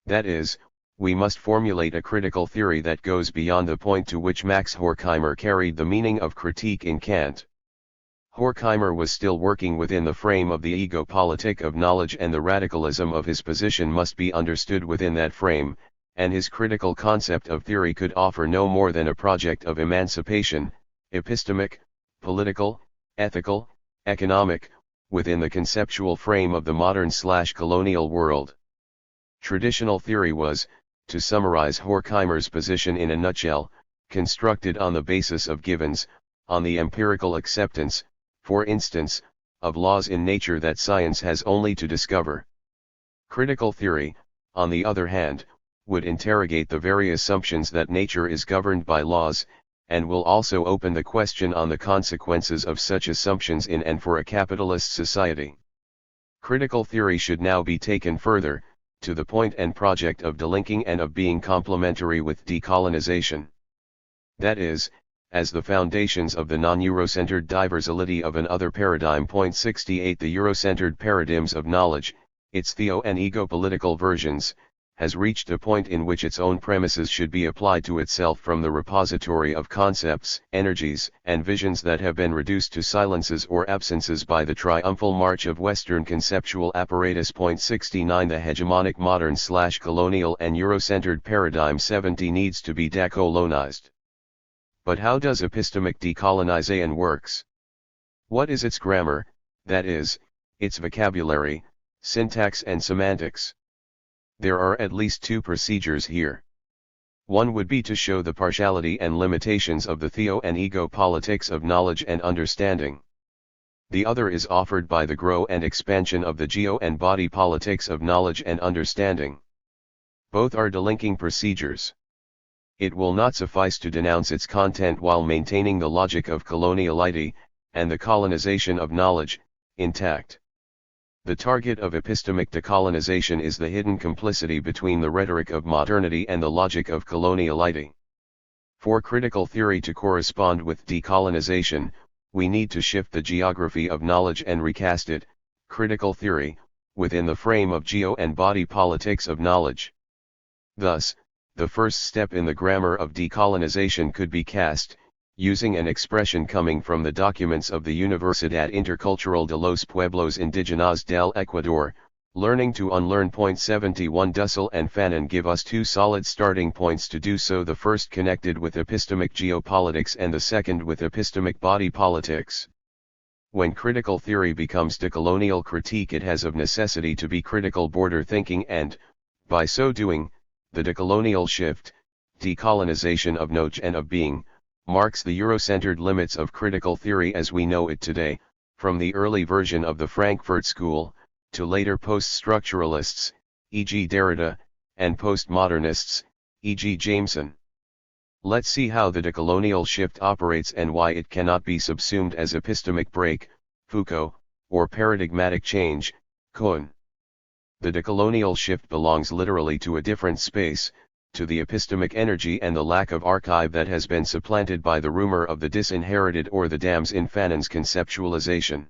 That is, we must formulate a critical theory that goes beyond the point to which Max Horkheimer carried the meaning of critique in Kant. Horkheimer was still working within the frame of the ego politic of knowledge, and the radicalism of his position must be understood within that frame, and his critical concept of theory could offer no more than a project of emancipation, epistemic, political, ethical, economic, within the conceptual frame of the modern/colonial world. Traditional theory was, to summarize Horkheimer's position in a nutshell, constructed on the basis of givens, on the empirical acceptance, for instance, of laws in nature that science has only to discover. Critical theory, on the other hand, would interrogate the very assumptions that nature is governed by laws, and will also open the question on the consequences of such assumptions in and for a capitalist society. Critical theory should now be taken further, to the point and project of delinking and of being complementary with decolonization. That is, as the foundations of the non-Eurocentered diversality of an other paradigm. 68 The Eurocentered paradigms of knowledge, its theo and ego-political versions, has reached a point in which its own premises should be applied to itself from the repository of concepts, energies, and visions that have been reduced to silences or absences by the triumphal march of Western conceptual apparatus. 69 The hegemonic modern/colonial and Eurocentered paradigm 70 needs to be decolonized. But how does epistemic decolonization works? What is its grammar, that is, its vocabulary, syntax and semantics? There are at least two procedures here. One would be to show the partiality and limitations of the theo and ego politics of knowledge and understanding. The other is offered by the grow and expansion of the geo and body politics of knowledge and understanding. Both are delinking procedures. It will not suffice to denounce its content while maintaining the logic of coloniality, and the colonization of knowledge, intact. The target of epistemic decolonization is the hidden complicity between the rhetoric of modernity and the logic of coloniality. For critical theory to correspond with decolonization, we need to shift the geography of knowledge and recast it, critical theory, within the frame of geo and body politics of knowledge. Thus, the first step in the grammar of decolonization could be cast, using an expression coming from the documents of the Universidad Intercultural de los Pueblos Indígenas del Ecuador, learning to unlearn. 71 Dussel and Fanon give us two solid starting points to do so, the first connected with epistemic geopolitics and the second with epistemic body politics. When critical theory becomes decolonial critique, it has of necessity to be critical border thinking and, by so doing, the decolonial shift, decolonization of knowledge and of being, marks the Eurocentered limits of critical theory as we know it today, from the early version of the Frankfurt School, to later post-structuralists, e.g. Derrida, and postmodernists, e.g. Jameson. Let's see how the decolonial shift operates and why it cannot be subsumed as epistemic break, Foucault, or paradigmatic change, Cohen. The decolonial shift belongs literally to a different space, to the epistemic energy and the lack of archive that has been supplanted by the rumor of the disinherited or the dams in Fanon's conceptualization.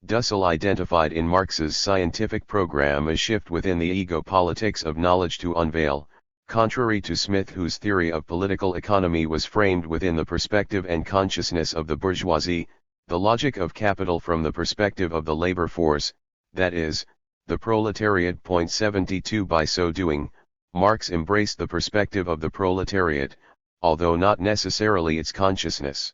Dussel identified in Marx's scientific program a shift within the ego politics of knowledge to unveil, contrary to Smith, whose theory of political economy was framed within the perspective and consciousness of the bourgeoisie, the logic of capital from the perspective of the labor force, that is, the proletariat. 72 By so doing, Marx embraced the perspective of the proletariat, although not necessarily its consciousness.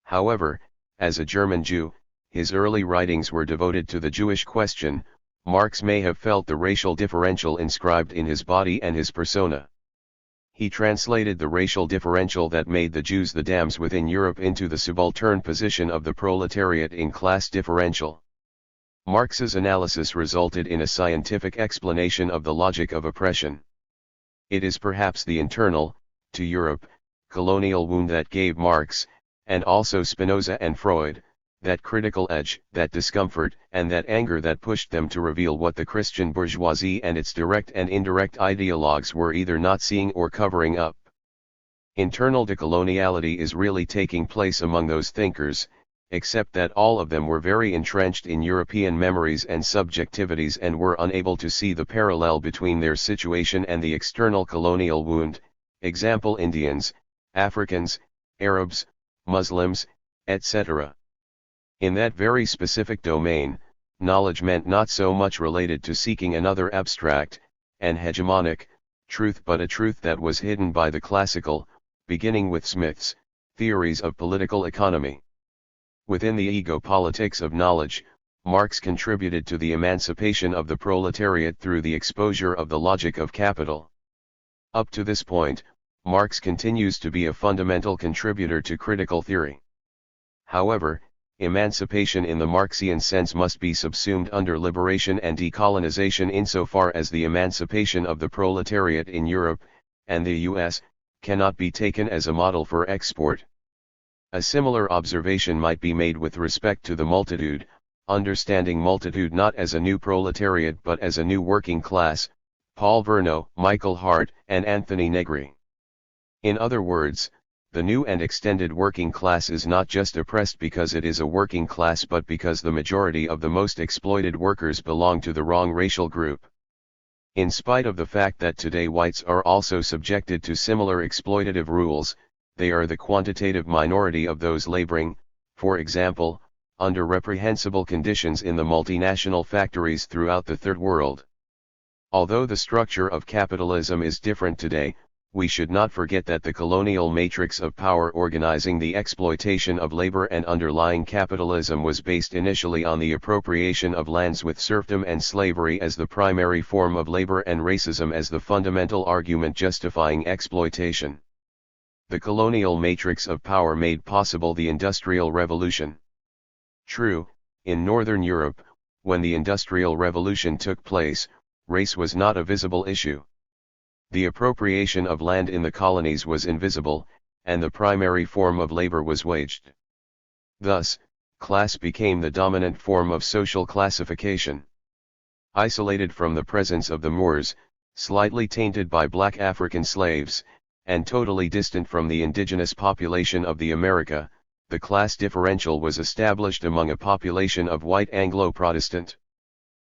However, as a German Jew, his early writings were devoted to the Jewish question. Marx may have felt the racial differential inscribed in his body and his persona. He translated the racial differential that made the Jews the dams within Europe into the subaltern position of the proletariat in class differential. Marx's analysis resulted in a scientific explanation of the logic of oppression. It is perhaps the internal, to Europe, colonial wound that gave Marx, and also Spinoza and Freud, that critical edge, that discomfort, and that anger that pushed them to reveal what the Christian bourgeoisie and its direct and indirect ideologues were either not seeing or covering up. Internal decoloniality is really taking place among those thinkers, except that all of them were very entrenched in European memories and subjectivities and were unable to see the parallel between their situation and the external colonial wound, example Indians, Africans, Arabs, Muslims, etc. In that very specific domain, knowledge meant not so much related to seeking another abstract, and hegemonic, truth, but a truth that was hidden by the classical, beginning with Smith's, theories of political economy. Within the ego politics of knowledge, Marx contributed to the emancipation of the proletariat through the exposure of the logic of capital. Up to this point, Marx continues to be a fundamental contributor to critical theory. However, emancipation in the Marxian sense must be subsumed under liberation and decolonization insofar as the emancipation of the proletariat in Europe, and the US, cannot be taken as a model for export. A similar observation might be made with respect to the multitude, understanding multitude not as a new proletariat but as a new working class, Paul Verno, Michael Hart, and Anthony Negri. In other words, the new and extended working class is not just oppressed because it is a working class but because the majority of the most exploited workers belong to the wrong racial group. In spite of the fact that today whites are also subjected to similar exploitative rules, they are the quantitative minority of those laboring, for example, under reprehensible conditions in the multinational factories throughout the Third World. Although the structure of capitalism is different today, we should not forget that the colonial matrix of power organizing the exploitation of labor and underlying capitalism was based initially on the appropriation of lands with serfdom and slavery as the primary form of labor and racism as the fundamental argument justifying exploitation. The colonial matrix of power made possible the Industrial Revolution. True, in Northern Europe, when the Industrial Revolution took place, race was not a visible issue. The appropriation of land in the colonies was invisible, and the primary form of labor was waged. Thus, class became the dominant form of social classification. Isolated from the presence of the Moors, slightly tainted by black African slaves, and totally distant from the indigenous population of the America, the class differential was established among a population of white Anglo-Protestant.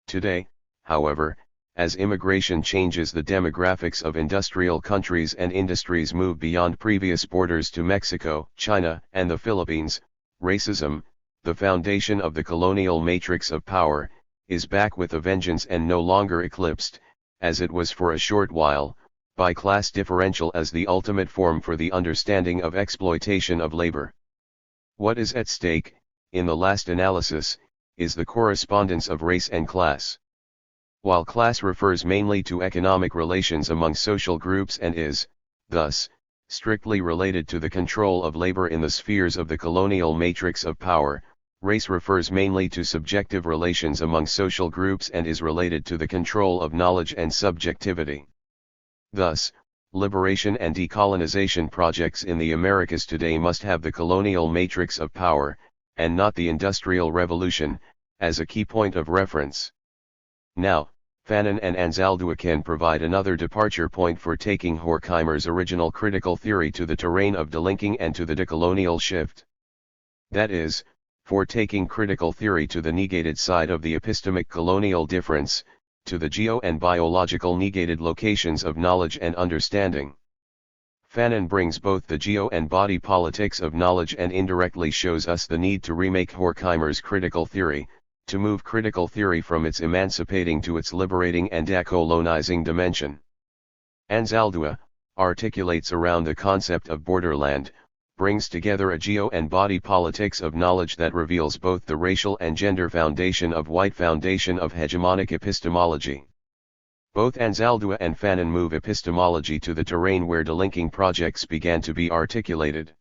Today, however, as immigration changes the demographics of industrial countries and industries move beyond previous borders to Mexico, China, and the Philippines, racism, the foundation of the colonial matrix of power, is back with a vengeance and no longer eclipsed, as it was for a short while, by class differential as the ultimate form for the understanding of exploitation of labor. What is at stake, in the last analysis, is the correspondence of race and class. While class refers mainly to economic relations among social groups and is, thus, strictly related to the control of labor in the spheres of the colonial matrix of power, race refers mainly to subjective relations among social groups and is related to the control of knowledge and subjectivity. Thus, liberation and decolonization projects in the Americas today must have the colonial matrix of power, and not the Industrial Revolution, as a key point of reference. Now, Fanon and Anzaldúa can provide another departure point for taking Horkheimer's original critical theory to the terrain of delinking and to the decolonial shift. That is, for taking critical theory to the negated side of the epistemic colonial difference, to the geo and biological negated locations of knowledge and understanding. Fanon brings both the geo and body politics of knowledge and indirectly shows us the need to remake Horkheimer's critical theory, to move critical theory from its emancipating to its liberating and decolonizing dimension. Anzaldúa articulates around the concept of borderland, brings together a geo and body politics of knowledge that reveals both the racial and gender foundation of white foundation of hegemonic epistemology. Both Anzaldúa and Fanon move epistemology to the terrain where delinking projects began to be articulated.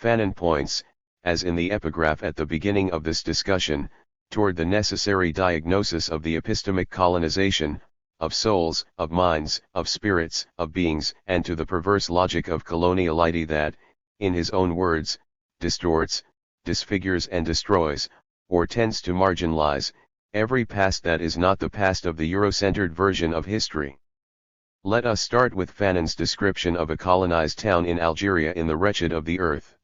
Fanon points, as in the epigraph at the beginning of this discussion, toward the necessary diagnosis of the epistemic colonization, of souls, of minds, of spirits, of beings, and to the perverse logic of coloniality that, in his own words, distorts, disfigures and destroys, or tends to marginalize, every past that is not the past of the Eurocentered version of history. Let us start with Fanon's description of a colonized town in Algeria in The Wretched of the Earth.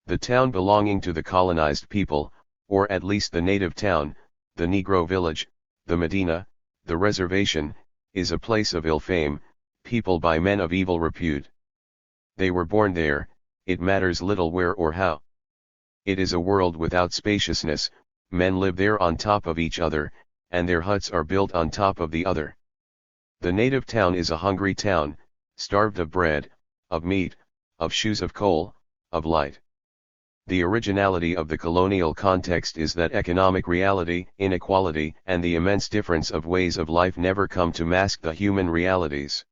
The town belonging to the colonized people, or at least the native town, the Negro village, the Medina, the reservation, is a place of ill fame, peopled by men of evil repute. They were born there, it matters little where or how. It is a world without spaciousness, men live there on top of each other, and their huts are built on top of the other. The native town is a hungry town, starved of bread, of meat, of shoes of coal, of light. The originality of the colonial context is that economic reality, inequality, and the immense difference of ways of life never come to mask the human realities.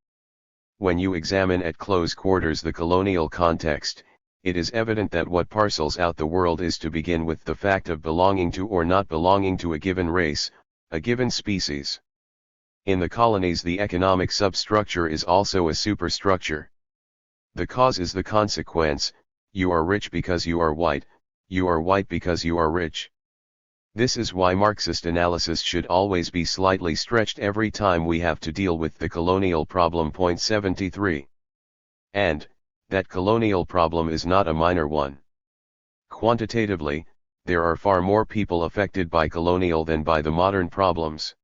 When you examine at close quarters the colonial context, it is evident that what parcels out the world is to begin with the fact of belonging to or not belonging to a given race, a given species. In the colonies the economic substructure is also a superstructure. The cause is the consequence. You are rich because you are white because you are rich. This is why Marxist analysis should always be slightly stretched every time we have to deal with the colonial problem. Point 73. And, that colonial problem is not a minor one. Quantitatively, there are far more people affected by colonial than by the modern problems.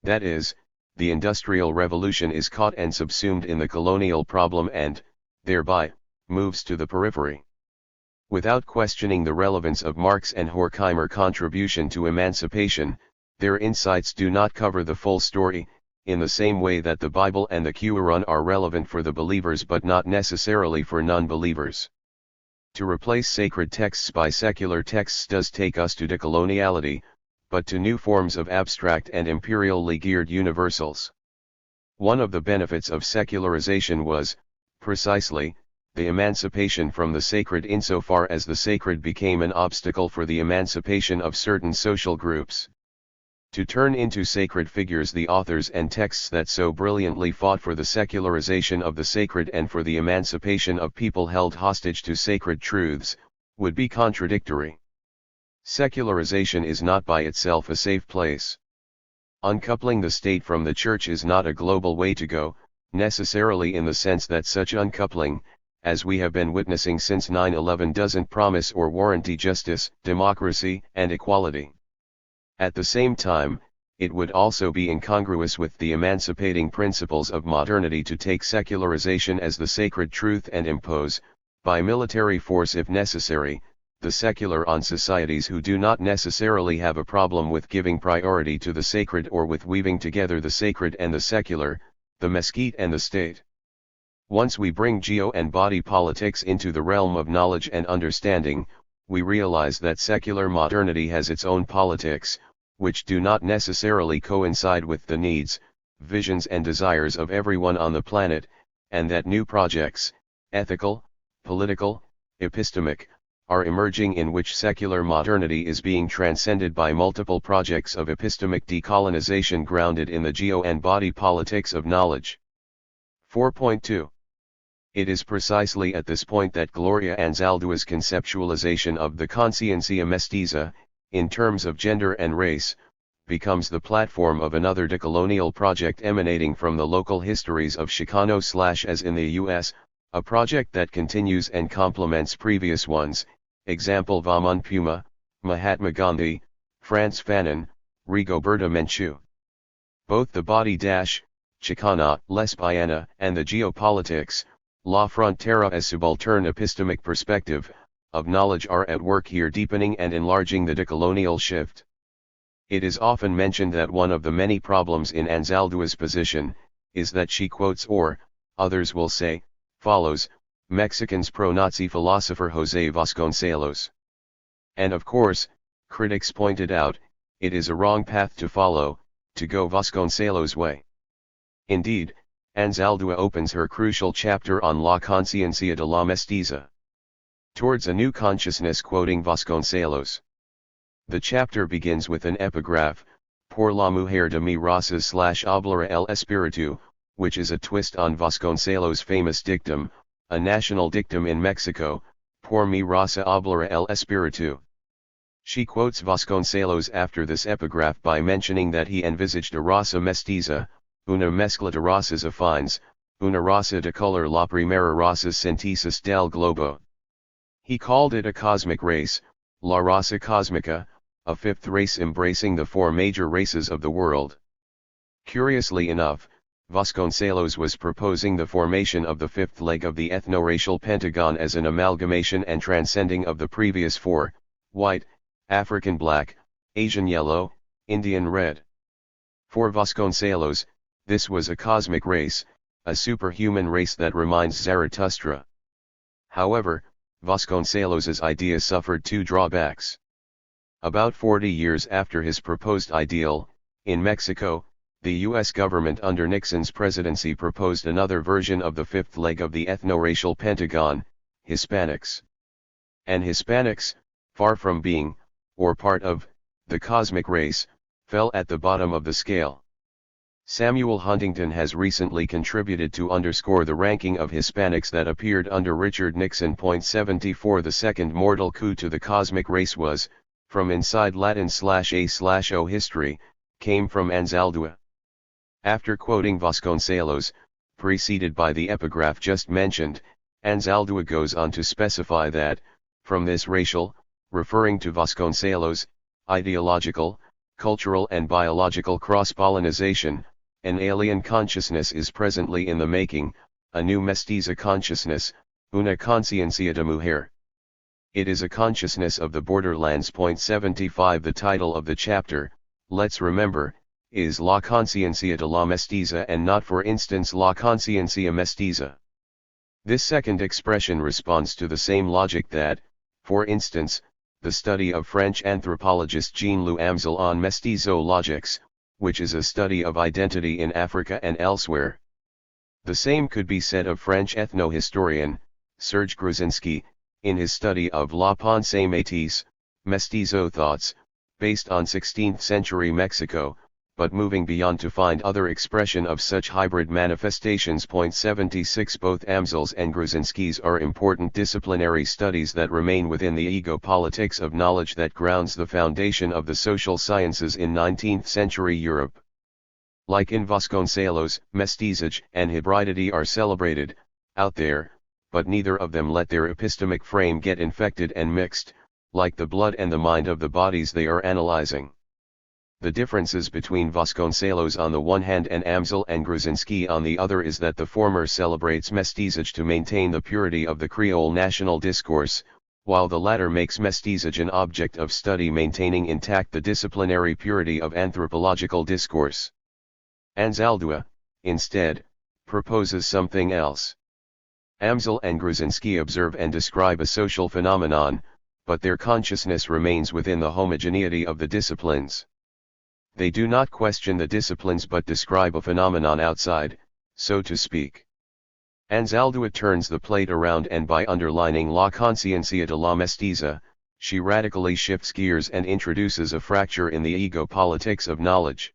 That is, the Industrial Revolution is caught and subsumed in the colonial problem and, thereby, moves to the periphery. Without questioning the relevance of Marx and Horkheimer contribution to emancipation, their insights do not cover the full story, in the same way that the Bible and the Qur'an are relevant for the believers but not necessarily for non-believers. To replace sacred texts by secular texts does take us to decoloniality, but to new forms of abstract and imperially geared universals. One of the benefits of secularization was, precisely, the emancipation from the sacred insofar as the sacred became an obstacle for the emancipation of certain social groups. To turn into sacred figures the authors and texts that so brilliantly fought for the secularization of the sacred and for the emancipation of people held hostage to sacred truths, would be contradictory. Secularization is not by itself a safe place. Uncoupling the state from the church is not a global way to go, necessarily in the sense that such uncoupling, as we have been witnessing since 9/11, doesn't promise or warranty justice, democracy, and equality. At the same time, it would also be incongruous with the emancipating principles of modernity to take secularization as the sacred truth and impose, by military force if necessary, the secular on societies who do not necessarily have a problem with giving priority to the sacred or with weaving together the sacred and the secular, the mesquite and the state. Once we bring geo and body politics into the realm of knowledge and understanding, we realize that secular modernity has its own politics, which do not necessarily coincide with the needs, visions and desires of everyone on the planet, and that new projects, ethical, political, epistemic, are emerging in which secular modernity is being transcended by multiple projects of epistemic decolonization grounded in the geo and body politics of knowledge. 4.2. It is precisely at this point that Gloria Anzaldua's conceptualization of the conciencia mestiza, in terms of gender and race, becomes the platform of another decolonial project emanating from the local histories of Chicano / as in the U.S., a project that continues and complements previous ones, example Vaman Puma, Mahatma Gandhi, Frantz Fanon, Rigoberta Menchú. Both the body - Chicana, Lesbiana, and the geopolitics, La Frontera as subaltern epistemic perspective, of knowledge are at work here deepening and enlarging the decolonial shift. It is often mentioned that one of the many problems in Anzaldua's position, is that she quotes or, others will say, follows, Mexicans pro-Nazi philosopher José Vasconcelos. And of course, critics pointed out, it is a wrong path to follow, to go Vasconcelos' way. Indeed, Anzaldúa opens her crucial chapter on La Conciencia de la Mestiza. Towards a New Consciousness quoting Vasconcelos. The chapter begins with an epigraph, Por la mujer de mi raza / hablará el espíritu, which is a twist on Vasconcelos' famous dictum, a national dictum in Mexico, Por mi raza hablará el espíritu. She quotes Vasconcelos after this epigraph by mentioning that he envisaged a raza mestiza, una mezcla de razas afines, una raza de color la primera raza científicas del globo. He called it a cosmic race, la raza cósmica, a fifth race embracing the four major races of the world. Curiously enough, Vasconcelos was proposing the formation of the fifth leg of the ethno-racial pentagon as an amalgamation and transcending of the previous four, white, African black, Asian yellow, Indian red. For Vasconcelos, this was a cosmic race, a superhuman race that reminds Zarathustra. However, Vasconcelos's idea suffered two drawbacks. About 40 years after his proposed ideal, in Mexico, the U.S. government under Nixon's presidency proposed another version of the fifth leg of the ethno-racial pentagon, Hispanics. And Hispanics, far from being, or part of, the cosmic race, fell at the bottom of the scale. Samuel Huntington has recently contributed to underscore the ranking of Hispanics that appeared under Richard Nixon. 74 The second mortal coup to the cosmic race was, from inside Latin/A/O history, came from Anzaldúa. After quoting Vasconcelos, preceded by the epigraph just mentioned, Anzaldúa goes on to specify that, from this racial, referring to Vasconcelos, ideological, cultural and biological cross-pollinization, an alien consciousness is presently in the making, a new mestiza consciousness, una conciencia de mujer. It is a consciousness of the borderlands. 75 The title of the chapter, let's remember, is La conciencia de la mestiza and not for instance La conciencia mestiza. This second expression responds to the same logic that, for instance, the study of French anthropologist Jean-Louis Amsel on mestizo-logics, which is a study of identity in Africa and elsewhere. The same could be said of French ethno-historian, Serge Gruzinski, in his study of La pensée métisse, mestizo thoughts, based on 16th century Mexico, but moving beyond to find other expression of such hybrid manifestations. 76 Both Amsel's and Gruzinski's are important disciplinary studies that remain within the ego-politics of knowledge that grounds the foundation of the social sciences in 19th century Europe. Like in Vasconcelos, mestizage and hybridity are celebrated, out there, but neither of them let their epistemic frame get infected and mixed, like the blood and the mind of the bodies they are analyzing. The differences between Vasconcelos on the one hand and Amsel and Gruzinski on the other is that the former celebrates mestizage to maintain the purity of the Creole national discourse, while the latter makes mestizage an object of study maintaining intact the disciplinary purity of anthropological discourse. Anzaldúa, instead, proposes something else. Amsel and Gruzinski observe and describe a social phenomenon, but their consciousness remains within the homogeneity of the disciplines. They do not question the disciplines but describe a phenomenon outside, so to speak. Anzaldúa turns the plate around and by underlining La conciencia de la mestiza, she radically shifts gears and introduces a fracture in the ego-politics of knowledge.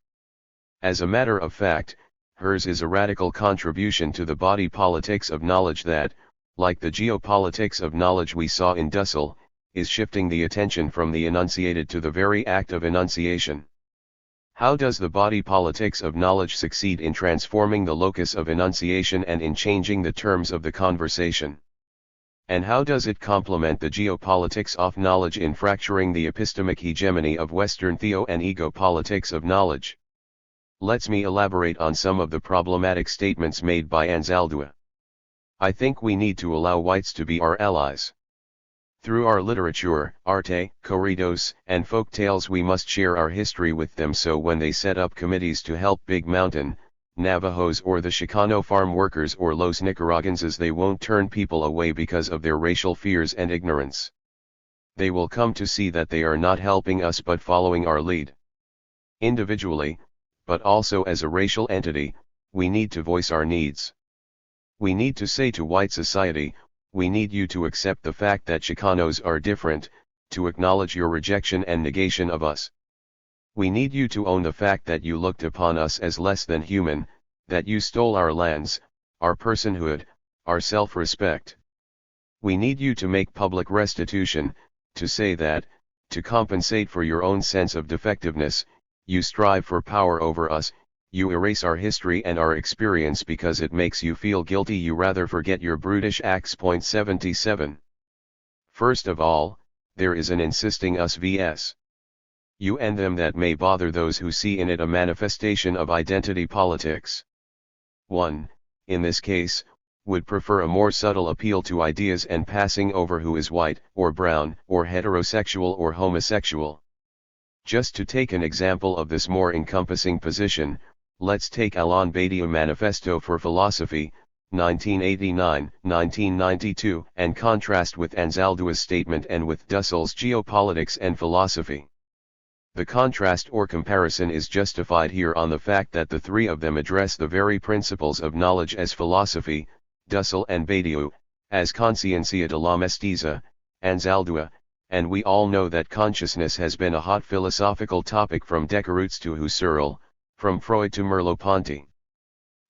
As a matter of fact, hers is a radical contribution to the body politics of knowledge that, like the geopolitics of knowledge we saw in Dussel, is shifting the attention from the enunciated to the very act of enunciation. How does the body politics of knowledge succeed in transforming the locus of enunciation and in changing the terms of the conversation? And how does it complement the geopolitics of knowledge in fracturing the epistemic hegemony of Western theo and ego politics of knowledge? Let me elaborate on some of the problematic statements made by Anzaldúa. I think we need to allow whites to be our allies. Through our literature, arte, corridos, and folk tales we must share our history with them so when they set up committees to help Big Mountain, Navajos or the Chicano farm workers or Los Nicaraguenses they won't turn people away because of their racial fears and ignorance. They will come to see that they are not helping us but following our lead. Individually, but also as a racial entity, we need to voice our needs. We need to say to white society, we need you to accept the fact that Chicanos are different, to acknowledge your rejection and negation of us. We need you to own the fact that you looked upon us as less than human, that you stole our lands, our personhood, our self-respect. We need you to make public restitution, to say that, to compensate for your own sense of defectiveness, you strive for power over us, you erase our history and our experience because it makes you feel guilty you rather forget your brutish acts. 77. First of all, there is an insisting us vs. you and them that may bother those who see in it a manifestation of identity politics. 1, in this case, would prefer a more subtle appeal to ideas and passing over who is white, or brown, or heterosexual or homosexual. Just to take an example of this more encompassing position, let's take Alain Badiou's Manifesto for Philosophy, 1989-1992, and contrast with Anzaldúa's statement and with Dussel's Geopolitics and Philosophy. The contrast or comparison is justified here on the fact that the three of them address the very principles of knowledge as philosophy, Dussel and Badiou, as conciencia de la mestiza, Anzaldúa, and we all know that consciousness has been a hot philosophical topic from Descartes to Husserl, from Freud to Merleau-Ponty.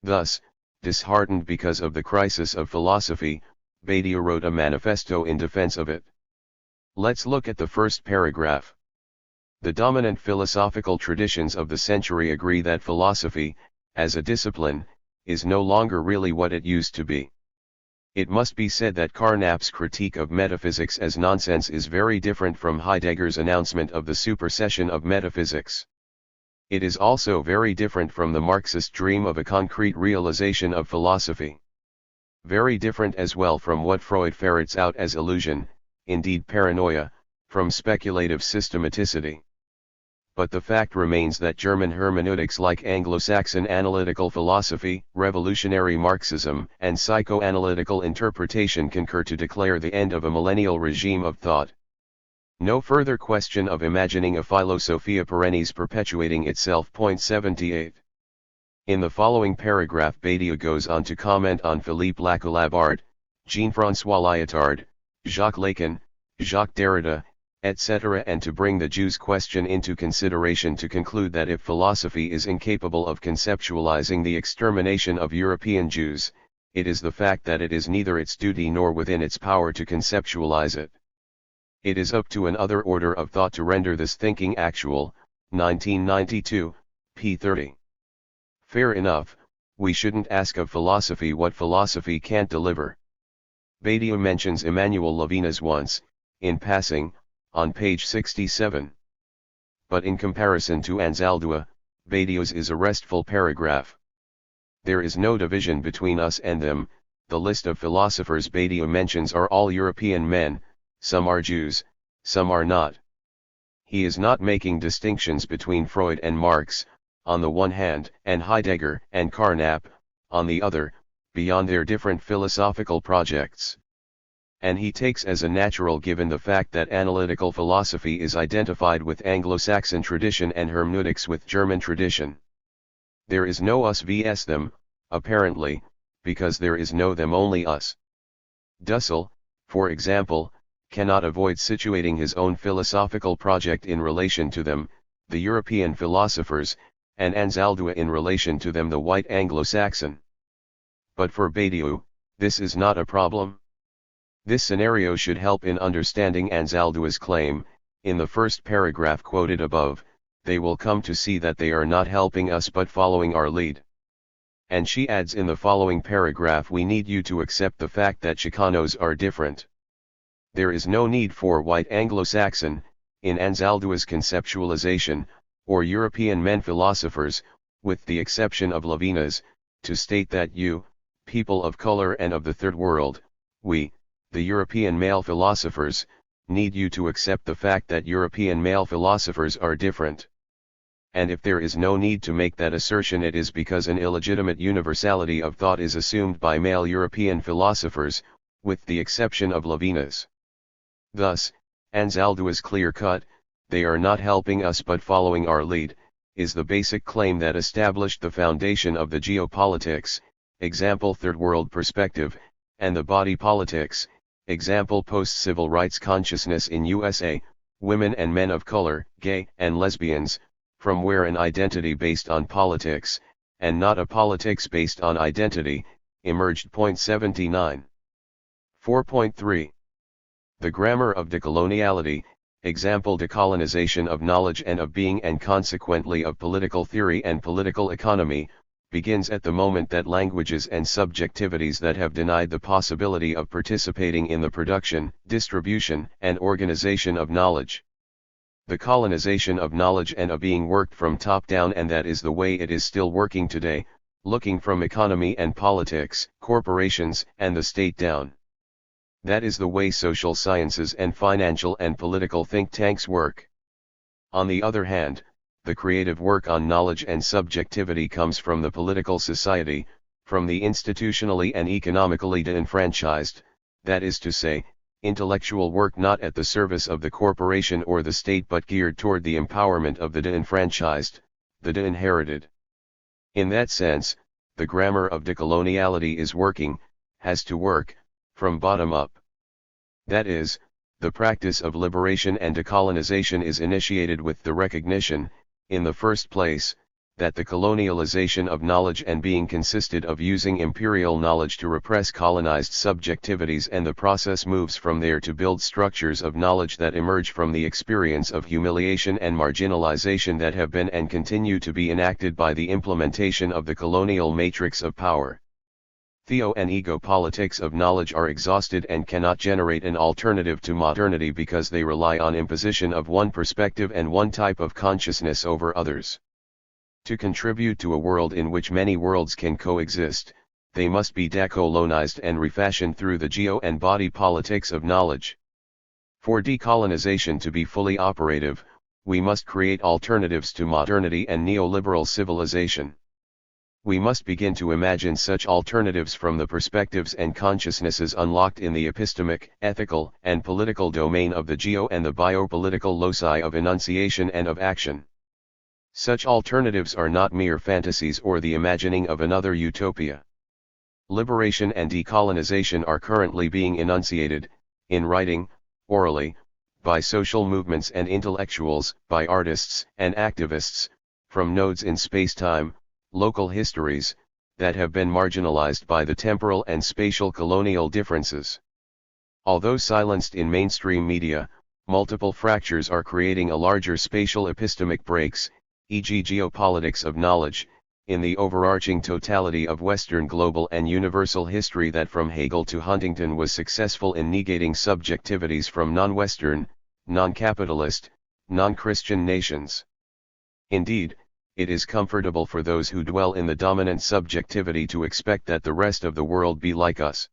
Thus, disheartened because of the crisis of philosophy, Badiou wrote a manifesto in defense of it. Let's look at the first paragraph. The dominant philosophical traditions of the century agree that philosophy, as a discipline, is no longer really what it used to be. It must be said that Carnap's critique of metaphysics as nonsense is very different from Heidegger's announcement of the supersession of metaphysics. It is also very different from the Marxist dream of a concrete realization of philosophy. Very different as well from what Freud ferrets out as illusion, indeed paranoia, from speculative systematicity. But the fact remains that German hermeneutics like Anglo-Saxon analytical philosophy, revolutionary Marxism, and psychoanalytical interpretation concur to declare the end of a millennial regime of thought. No further question of imagining a philosophia perennis perpetuating itself. 78. In the following paragraph Badiou goes on to comment on Philippe Lacoue-Laborde, Jean-François Lyotard, Jacques Lacan, Jacques Derrida, etc., and to bring the Jews question into consideration to conclude that if philosophy is incapable of conceptualizing the extermination of European Jews, it is the fact that it is neither its duty nor within its power to conceptualize it. It is up to another order of thought to render this thinking actual. 1992, p. 30. Fair enough, we shouldn't ask of philosophy what philosophy can't deliver. Badiou mentions Emmanuel Levinas once, in passing, on page 67. But in comparison to Anzaldúa, Badiou's is a restful paragraph. There is no division between us and them. The list of philosophers Badiou mentions are all European men, some are Jews, some are not. He is not making distinctions between Freud and Marx, on the one hand, and Heidegger and Carnap, on the other, beyond their different philosophical projects. And he takes as a natural given the fact that analytical philosophy is identified with Anglo-Saxon tradition and hermeneutics with German tradition. There is no us vs them, apparently, because there is no them only us. Dussel, for example, cannot avoid situating his own philosophical project in relation to them, the European philosophers, and Anzaldúa in relation to them, the white Anglo-Saxon. But for Badiou, this is not a problem. This scenario should help in understanding Anzaldúa's claim. In the first paragraph quoted above, they will come to see that they are not helping us but following our lead. And she adds in the following paragraph, we need you to accept the fact that Chicanos are different. There is no need for white Anglo-Saxon, in Anzaldúa's conceptualization, or European men philosophers, with the exception of Levinas, to state that you, people of color and of the Third World, we, the European male philosophers, need you to accept the fact that European male philosophers are different. And if there is no need to make that assertion, it is because an illegitimate universality of thought is assumed by male European philosophers, with the exception of Levinas. Thus, Anzaldúa's clear-cut, they are not helping us but following our lead, is the basic claim that established the foundation of the geopolitics, example Third World perspective, and the body politics, example post-civil rights consciousness in USA, women and men of color, gay and lesbians, from where an identity based on politics, and not a politics based on identity, emerged. 79. 4.3. The grammar of decoloniality, example decolonization of knowledge and of being and consequently of political theory and political economy, begins at the moment that languages and subjectivities that have denied the possibility of participating in the production, distribution, and organization of knowledge. The colonization of knowledge and of being worked from top down, and that is the way it is still working today, looking from economy and politics, corporations, and the state down. That is the way social sciences and financial and political think tanks work. On the other hand, the creative work on knowledge and subjectivity comes from the political society, from the institutionally and economically disenfranchised, that is to say, intellectual work not at the service of the corporation or the state but geared toward the empowerment of the disenfranchised, the disinherited. In that sense, the grammar of decoloniality is working, has to work, from bottom up. That is, the practice of liberation and decolonization is initiated with the recognition, in the first place, that the colonialization of knowledge and being consisted of using imperial knowledge to repress colonized subjectivities, and the process moves from there to build structures of knowledge that emerge from the experience of humiliation and marginalization that have been and continue to be enacted by the implementation of the colonial matrix of power. Theo and ego politics of knowledge are exhausted and cannot generate an alternative to modernity because they rely on imposition of one perspective and one type of consciousness over others. To contribute to a world in which many worlds can coexist, they must be decolonized and refashioned through the geo and body politics of knowledge. For decolonization to be fully operative, we must create alternatives to modernity and neoliberal civilization. We must begin to imagine such alternatives from the perspectives and consciousnesses unlocked in the epistemic, ethical, and political domain of the geo and the biopolitical loci of enunciation and of action. Such alternatives are not mere fantasies or the imagining of another utopia. Liberation and decolonization are currently being enunciated, in writing, orally, by social movements and intellectuals, by artists and activists, from nodes in space-time, local histories, that have been marginalized by the temporal and spatial colonial differences. Although silenced in mainstream media, multiple fractures are creating a larger spatial epistemic breaks, e.g. geopolitics of knowledge, in the overarching totality of Western global and universal history that from Hegel to Huntington was successful in negating subjectivities from non-Western, non-capitalist, non-Christian nations. Indeed, it is comfortable for those who dwell in the dominant subjectivity to expect that the rest of the world be like us.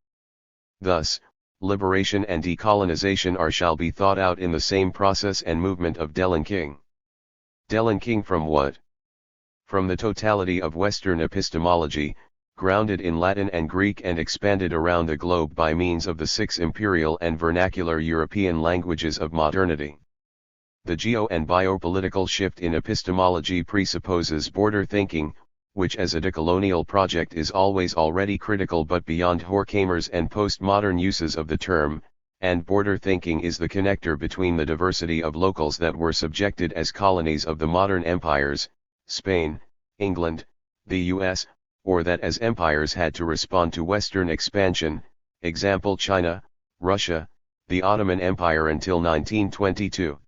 Thus, liberation and decolonization shall be thought out in the same process and movement of delinking. Delinking from what? From the totality of Western epistemology, grounded in Latin and Greek and expanded around the globe by means of the 6 imperial and vernacular European languages of modernity. The geo and biopolitical shift in epistemology presupposes border thinking, which as a decolonial project is already critical but beyond Horkheimer's and postmodern uses of the term, and border thinking is the connector between the diversity of locals that were subjected as colonies of the modern empires, Spain, England, the US, or that as empires had to respond to Western expansion, example China, Russia, the Ottoman Empire until 1922.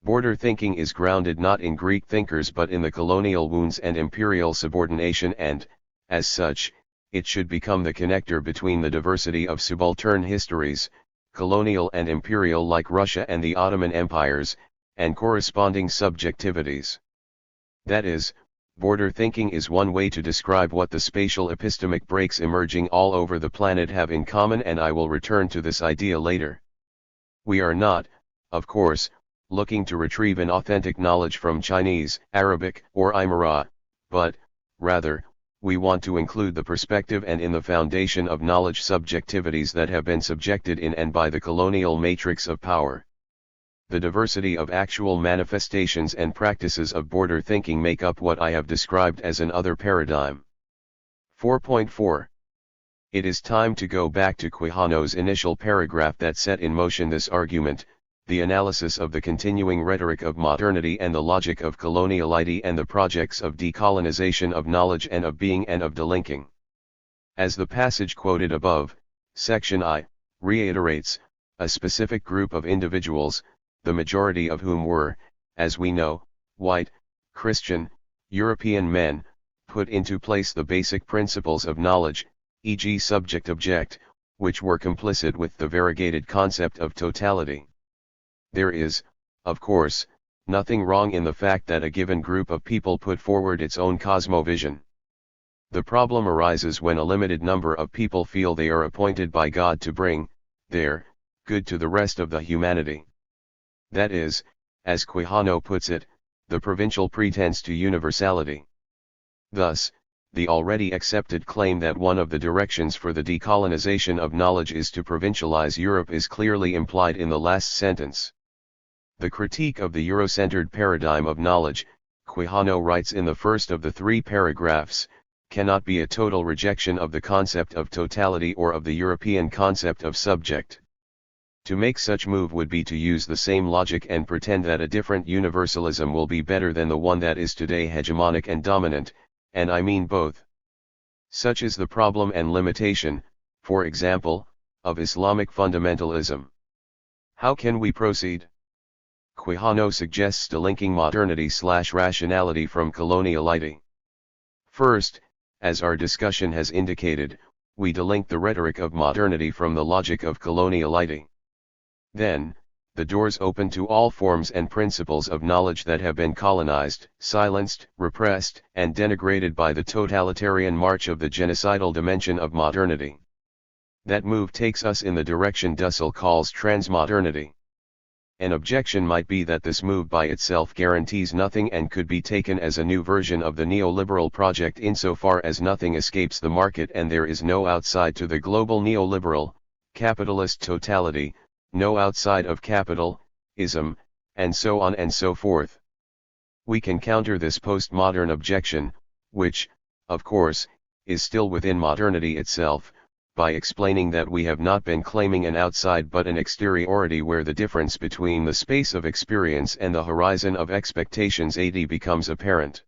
Border thinking is grounded not in Greek thinkers but in the colonial wounds and imperial subordination and, as such, it should become the connector between the diversity of subaltern histories, colonial and imperial like Russia and the Ottoman empires, and corresponding subjectivities. That is, border thinking is one way to describe what the spatial epistemic breaks emerging all over the planet have in common, and I will return to this idea later. We are not, of course, looking to retrieve an authentic knowledge from Chinese, Arabic, or Aymara, but, rather, we want to include the perspective and in the foundation of knowledge subjectivities that have been subjected in and by the colonial matrix of power. The diversity of actual manifestations and practices of border thinking make up what I have described as an other paradigm. 4.4. It is time to go back to Quijano's initial paragraph that set in motion this argument, the analysis of the continuing rhetoric of modernity and the logic of coloniality and the projects of decolonization of knowledge and of being and of delinking. As the passage quoted above, section I, reiterates, a specific group of individuals, the majority of whom were, as we know, white, Christian, European men, put into place the basic principles of knowledge, e.g. subject-object, which were complicit with the variegated concept of totality. There is, of course, nothing wrong in the fact that a given group of people put forward its own cosmovision. The problem arises when a limited number of people feel they are appointed by God to bring their good to the rest of the humanity. That is, as Quijano puts it, the provincial pretense to universality. Thus, the already accepted claim that one of the directions for the decolonization of knowledge is to provincialize Europe is clearly implied in the last sentence. The critique of the Eurocentered paradigm of knowledge, Quijano writes in the first of the 3 paragraphs, cannot be a total rejection of the concept of totality or of the European concept of subject. To make such move would be to use the same logic and pretend that a different universalism will be better than the one that is today hegemonic and dominant, and I mean both. Such is the problem and limitation, for example, of Islamic fundamentalism. How can we proceed? Quijano suggests delinking modernity/rationality from coloniality. First, as our discussion has indicated, we delink the rhetoric of modernity from the logic of coloniality. Then, the doors open to all forms and principles of knowledge that have been colonized, silenced, repressed, and denigrated by the totalitarian march of the genocidal dimension of modernity. That move takes us in the direction Dussel calls transmodernity. An objection might be that this move by itself guarantees nothing and could be taken as a new version of the neoliberal project insofar as nothing escapes the market and there is no outside to the global neoliberal, capitalist totality, no outside of capitalism, and so on and so forth. We can counter this postmodern objection, which, of course, is still within modernity itself, by explaining that we have not been claiming an outside but an exteriority where the difference between the space of experience and the horizon of expectations becomes apparent.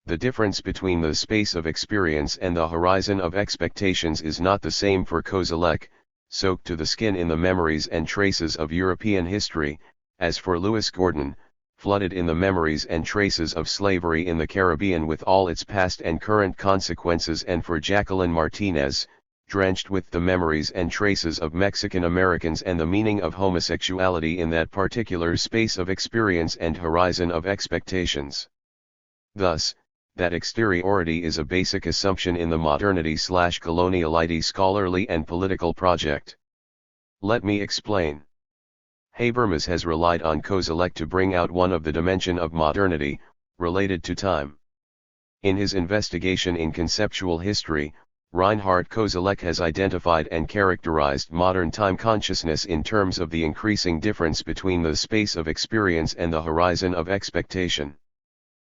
The difference between the space of experience and the horizon of expectations is not the same for Koselleck, soaked to the skin in the memories and traces of European history, as for Lewis Gordon, flooded in the memories and traces of slavery in the Caribbean with all its past and current consequences, and for Jacqueline Martinez, drenched with the memories and traces of Mexican Americans and the meaning of homosexuality in that particular space of experience and horizon of expectations. Thus, that exteriority is a basic assumption in the modernity/coloniality scholarly and political project. Let me explain. Habermas has relied on Koselleck to bring out one of the dimension of modernity, related to time. In his investigation in conceptual history, Reinhard Koselleck has identified and characterized modern time consciousness in terms of the increasing difference between the space of experience and the horizon of expectation.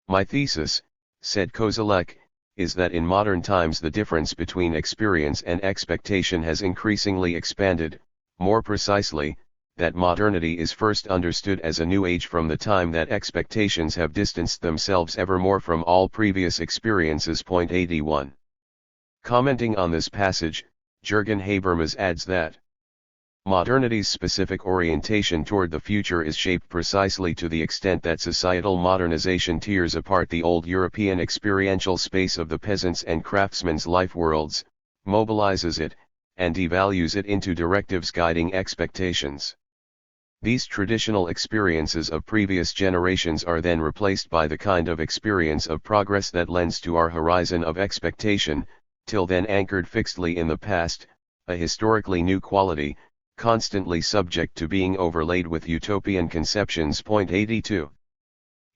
My thesis, said Koselleck, is that in modern times the difference between experience and expectation has increasingly expanded, more precisely, that modernity is first understood as a new age from the time that expectations have distanced themselves ever more from all previous experiences. 81. Commenting on this passage, Jürgen Habermas adds that modernity's specific orientation toward the future is shaped precisely to the extent that societal modernization tears apart the old European experiential space of the peasants' and craftsmen's life worlds, mobilizes it, and devalues it into directives guiding expectations. These traditional experiences of previous generations are then replaced by the kind of experience of progress that lends to our horizon of expectation, till then anchored fixedly in the past, a historically new quality, constantly subject to being overlaid with utopian conceptions. 82.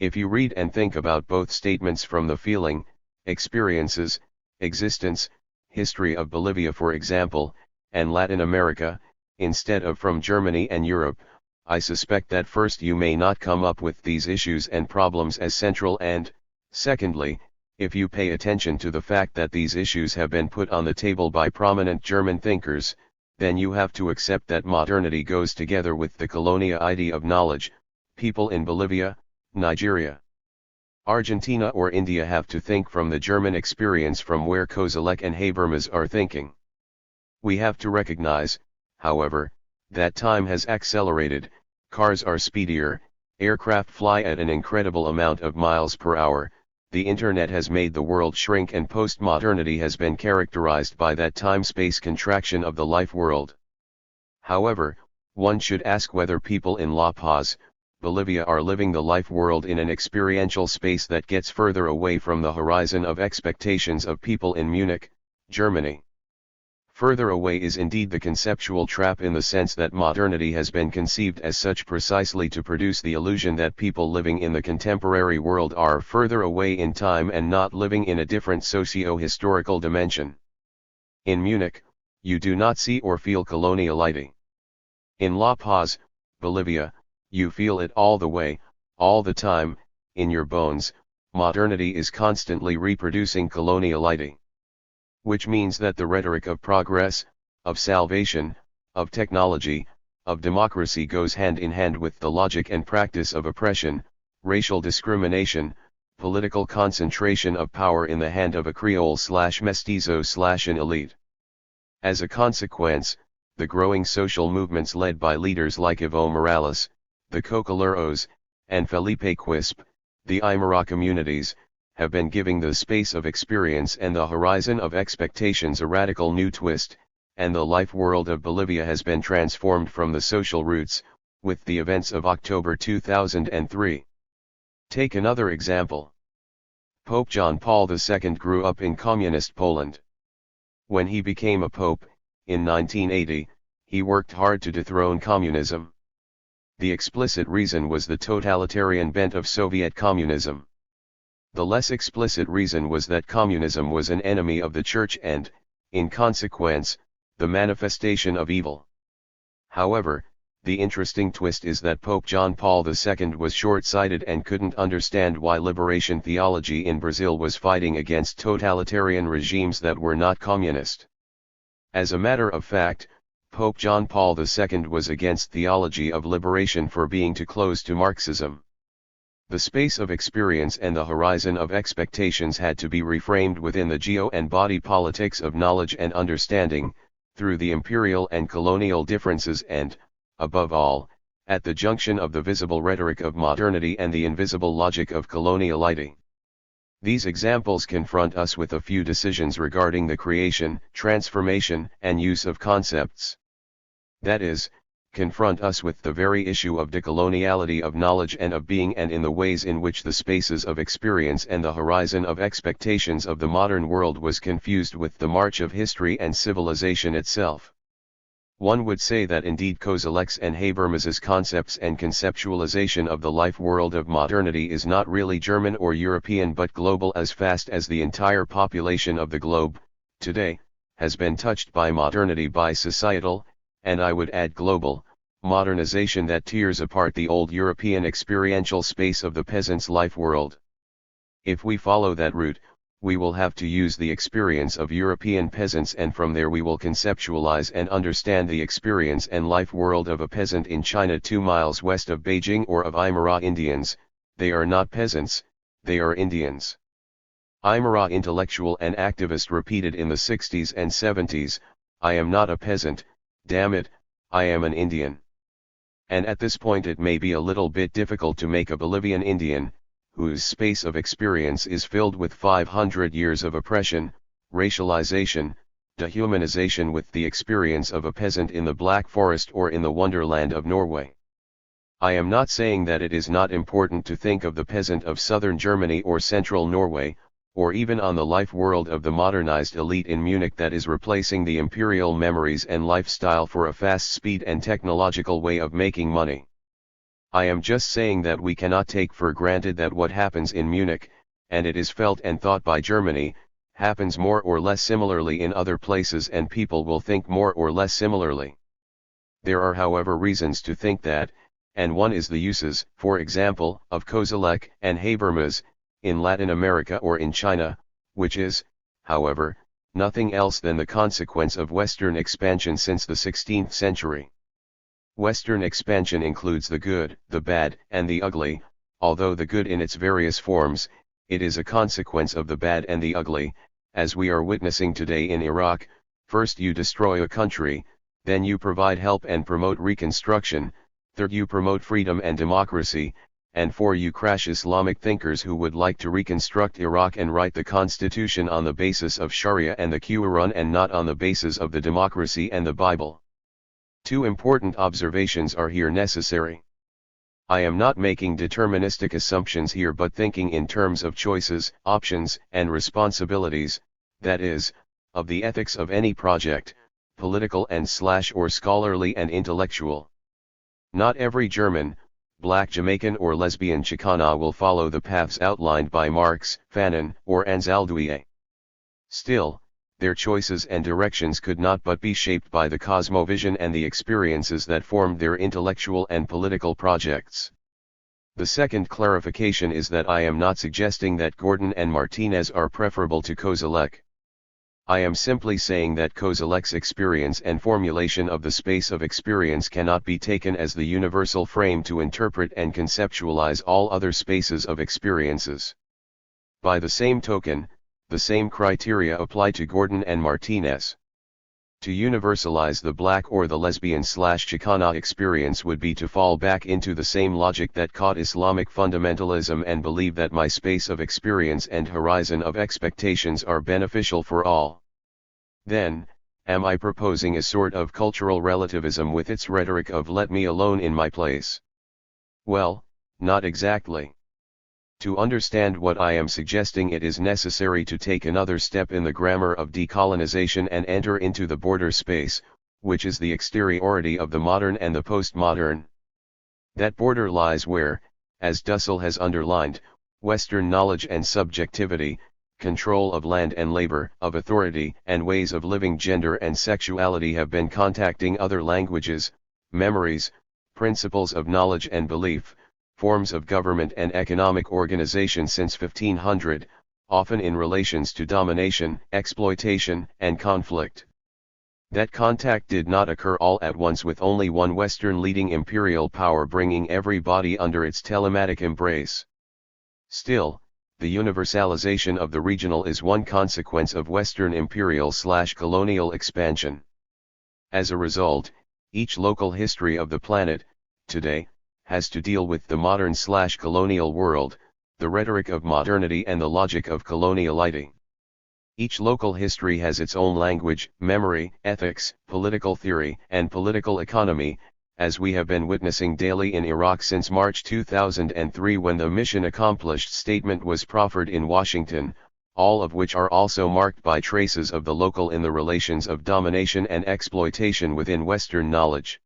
If you read and think about both statements from the feeling, experiences, existence, history of Bolivia for example, and Latin America, instead of from Germany and Europe, I suspect that first you may not come up with these issues and problems as central, and, secondly, if you pay attention to the fact that these issues have been put on the table by prominent German thinkers, then you have to accept that modernity goes together with the colonia idea of knowledge. People in Bolivia, Nigeria, Argentina or India have to think from the German experience from where Koselleck and Habermas are thinking. We have to recognize, however, that time has accelerated, cars are speedier, aircraft fly at an incredible amount of miles per hour, the internet has made the world shrink, and postmodernity has been characterized by that time-space contraction of the life world. However, one should ask whether people in La Paz, Bolivia are living the life world in an experiential space that gets further away from the horizon of expectations of people in Munich, Germany. Further away is indeed the conceptual trap, in the sense that modernity has been conceived as such precisely to produce the illusion that people living in the contemporary world are further away in time and not living in a different socio-historical dimension. In Munich, you do not see or feel coloniality. In La Paz, Bolivia, you feel it all the way, all the time, in your bones. Modernity is constantly reproducing coloniality. Which means that the rhetoric of progress, of salvation, of technology, of democracy goes hand in hand with the logic and practice of oppression, racial discrimination, political concentration of power in the hand of a Creole/mestizo/an elite. As a consequence, the growing social movements led by leaders like Evo Morales, the Cocoleros, and Felipe Quispe, the Aymara communities, have been giving the space of experience and the horizon of expectations a radical new twist, and the life world of Bolivia has been transformed from the social roots, with the events of October 2003. Take another example. Pope John Paul II grew up in communist Poland. When he became a pope, in 1980, he worked hard to dethrone communism. The explicit reason was the totalitarian bent of Soviet communism. The less explicit reason was that communism was an enemy of the Church and, in consequence, the manifestation of evil. However, the interesting twist is that Pope John Paul II was short-sighted and couldn't understand why liberation theology in Brazil was fighting against totalitarian regimes that were not communist. As a matter of fact, Pope John Paul II was against theology of liberation for being too close to Marxism. The space of experience and the horizon of expectations had to be reframed within the geo and body politics of knowledge and understanding, through the imperial and colonial differences and, above all, at the junction of the visible rhetoric of modernity and the invisible logic of coloniality. These examples confront us with a few decisions regarding the creation, transformation, and use of concepts. That is, confront us with the very issue of decoloniality of knowledge and of being, and in the ways in which the spaces of experience and the horizon of expectations of the modern world was confused with the march of history and civilization itself. One would say that indeed Kozelek's and Habermas's concepts and conceptualization of the life world of modernity is not really German or European but global, as fast as the entire population of the globe, today, has been touched by modernity, by societal, and I would add global, modernization that tears apart the old European experiential space of the peasant's life world. If we follow that route, we will have to use the experience of European peasants, and from there we will conceptualize and understand the experience and life world of a peasant in China 2 miles west of Beijing, or of Aymara Indians. They are not peasants, they are Indians. Aymara intellectual and activist repeated in the 60s and 70s, "I am not a peasant, damn it, I am an Indian." And at this point it may be a little bit difficult to make a Bolivian Indian, whose space of experience is filled with 500 years of oppression, racialization, dehumanization, with the experience of a peasant in the Black Forest or in the wonderland of Norway. I am not saying that it is not important to think of the peasant of southern Germany or central Norway, or even on the life world of the modernized elite in Munich that is replacing the imperial memories and lifestyle for a fast speed and technological way of making money. I am just saying that we cannot take for granted that what happens in Munich, and it is felt and thought by Germany, happens more or less similarly in other places, and people will think more or less similarly. There are, however, reasons to think that, and one is the uses, for example, of Kozelek and Habermas, in Latin America or in China, which is, however, nothing else than the consequence of Western expansion since the 16th century. Western expansion includes the good, the bad, and the ugly. Although the good in its various forms, it is a consequence of the bad and the ugly, as we are witnessing today in Iraq. First you destroy a country, then you provide help and promote reconstruction, third you promote freedom and democracy, and fourth you crash Islamic thinkers who would like to reconstruct Iraq and write the constitution on the basis of Sharia and the Quran and not on the basis of the democracy and the Bible. Two important observations are here necessary. I am not making deterministic assumptions here but thinking in terms of choices, options, and responsibilities, that is, of the ethics of any project, political and or scholarly and intellectual. Not every German, black Jamaican or lesbian Chicana will follow the paths outlined by Marx, Fanon, or Anzaldúa. Still, their choices and directions could not but be shaped by the cosmovision and the experiences that formed their intellectual and political projects. The second clarification is that I am not suggesting that Gordon and Martinez are preferable to Kozelek. I am simply saying that Kozelek's experience and formulation of the space of experience cannot be taken as the universal frame to interpret and conceptualize all other spaces of experiences. By the same token, the same criteria apply to Gordon and Martinez. To universalize the black or the lesbian/Chicana experience would be to fall back into the same logic that caught Islamic fundamentalism and believe that my space of experience and horizon of expectations are beneficial for all. Then, am I proposing a sort of cultural relativism with its rhetoric of let me alone in my place? Well, not exactly. To understand what I am suggesting, it is necessary to take another step in the grammar of decolonization and enter into the border space, which is the exteriority of the modern and the postmodern. That border lies where, as Dussel has underlined, Western knowledge and subjectivity, control of land and labor, of authority and ways of living, gender and sexuality have been contacting other languages, memories, principles of knowledge and belief, forms of government and economic organization since 1500, often in relations to domination, exploitation, and conflict. That contact did not occur all at once with only one Western leading imperial power bringing everybody under its telematic embrace. Still, the universalization of the regional is one consequence of Western imperial/colonial expansion. As a result, each local history of the planet, today, has to deal with the modern/colonial world, the rhetoric of modernity and the logic of coloniality. Each local history has its own language, memory, ethics, political theory, and political economy, as we have been witnessing daily in Iraq since March 2003 when the mission accomplished statement was proffered in Washington, all of which are also marked by traces of the local in the relations of domination and exploitation within Western knowledge.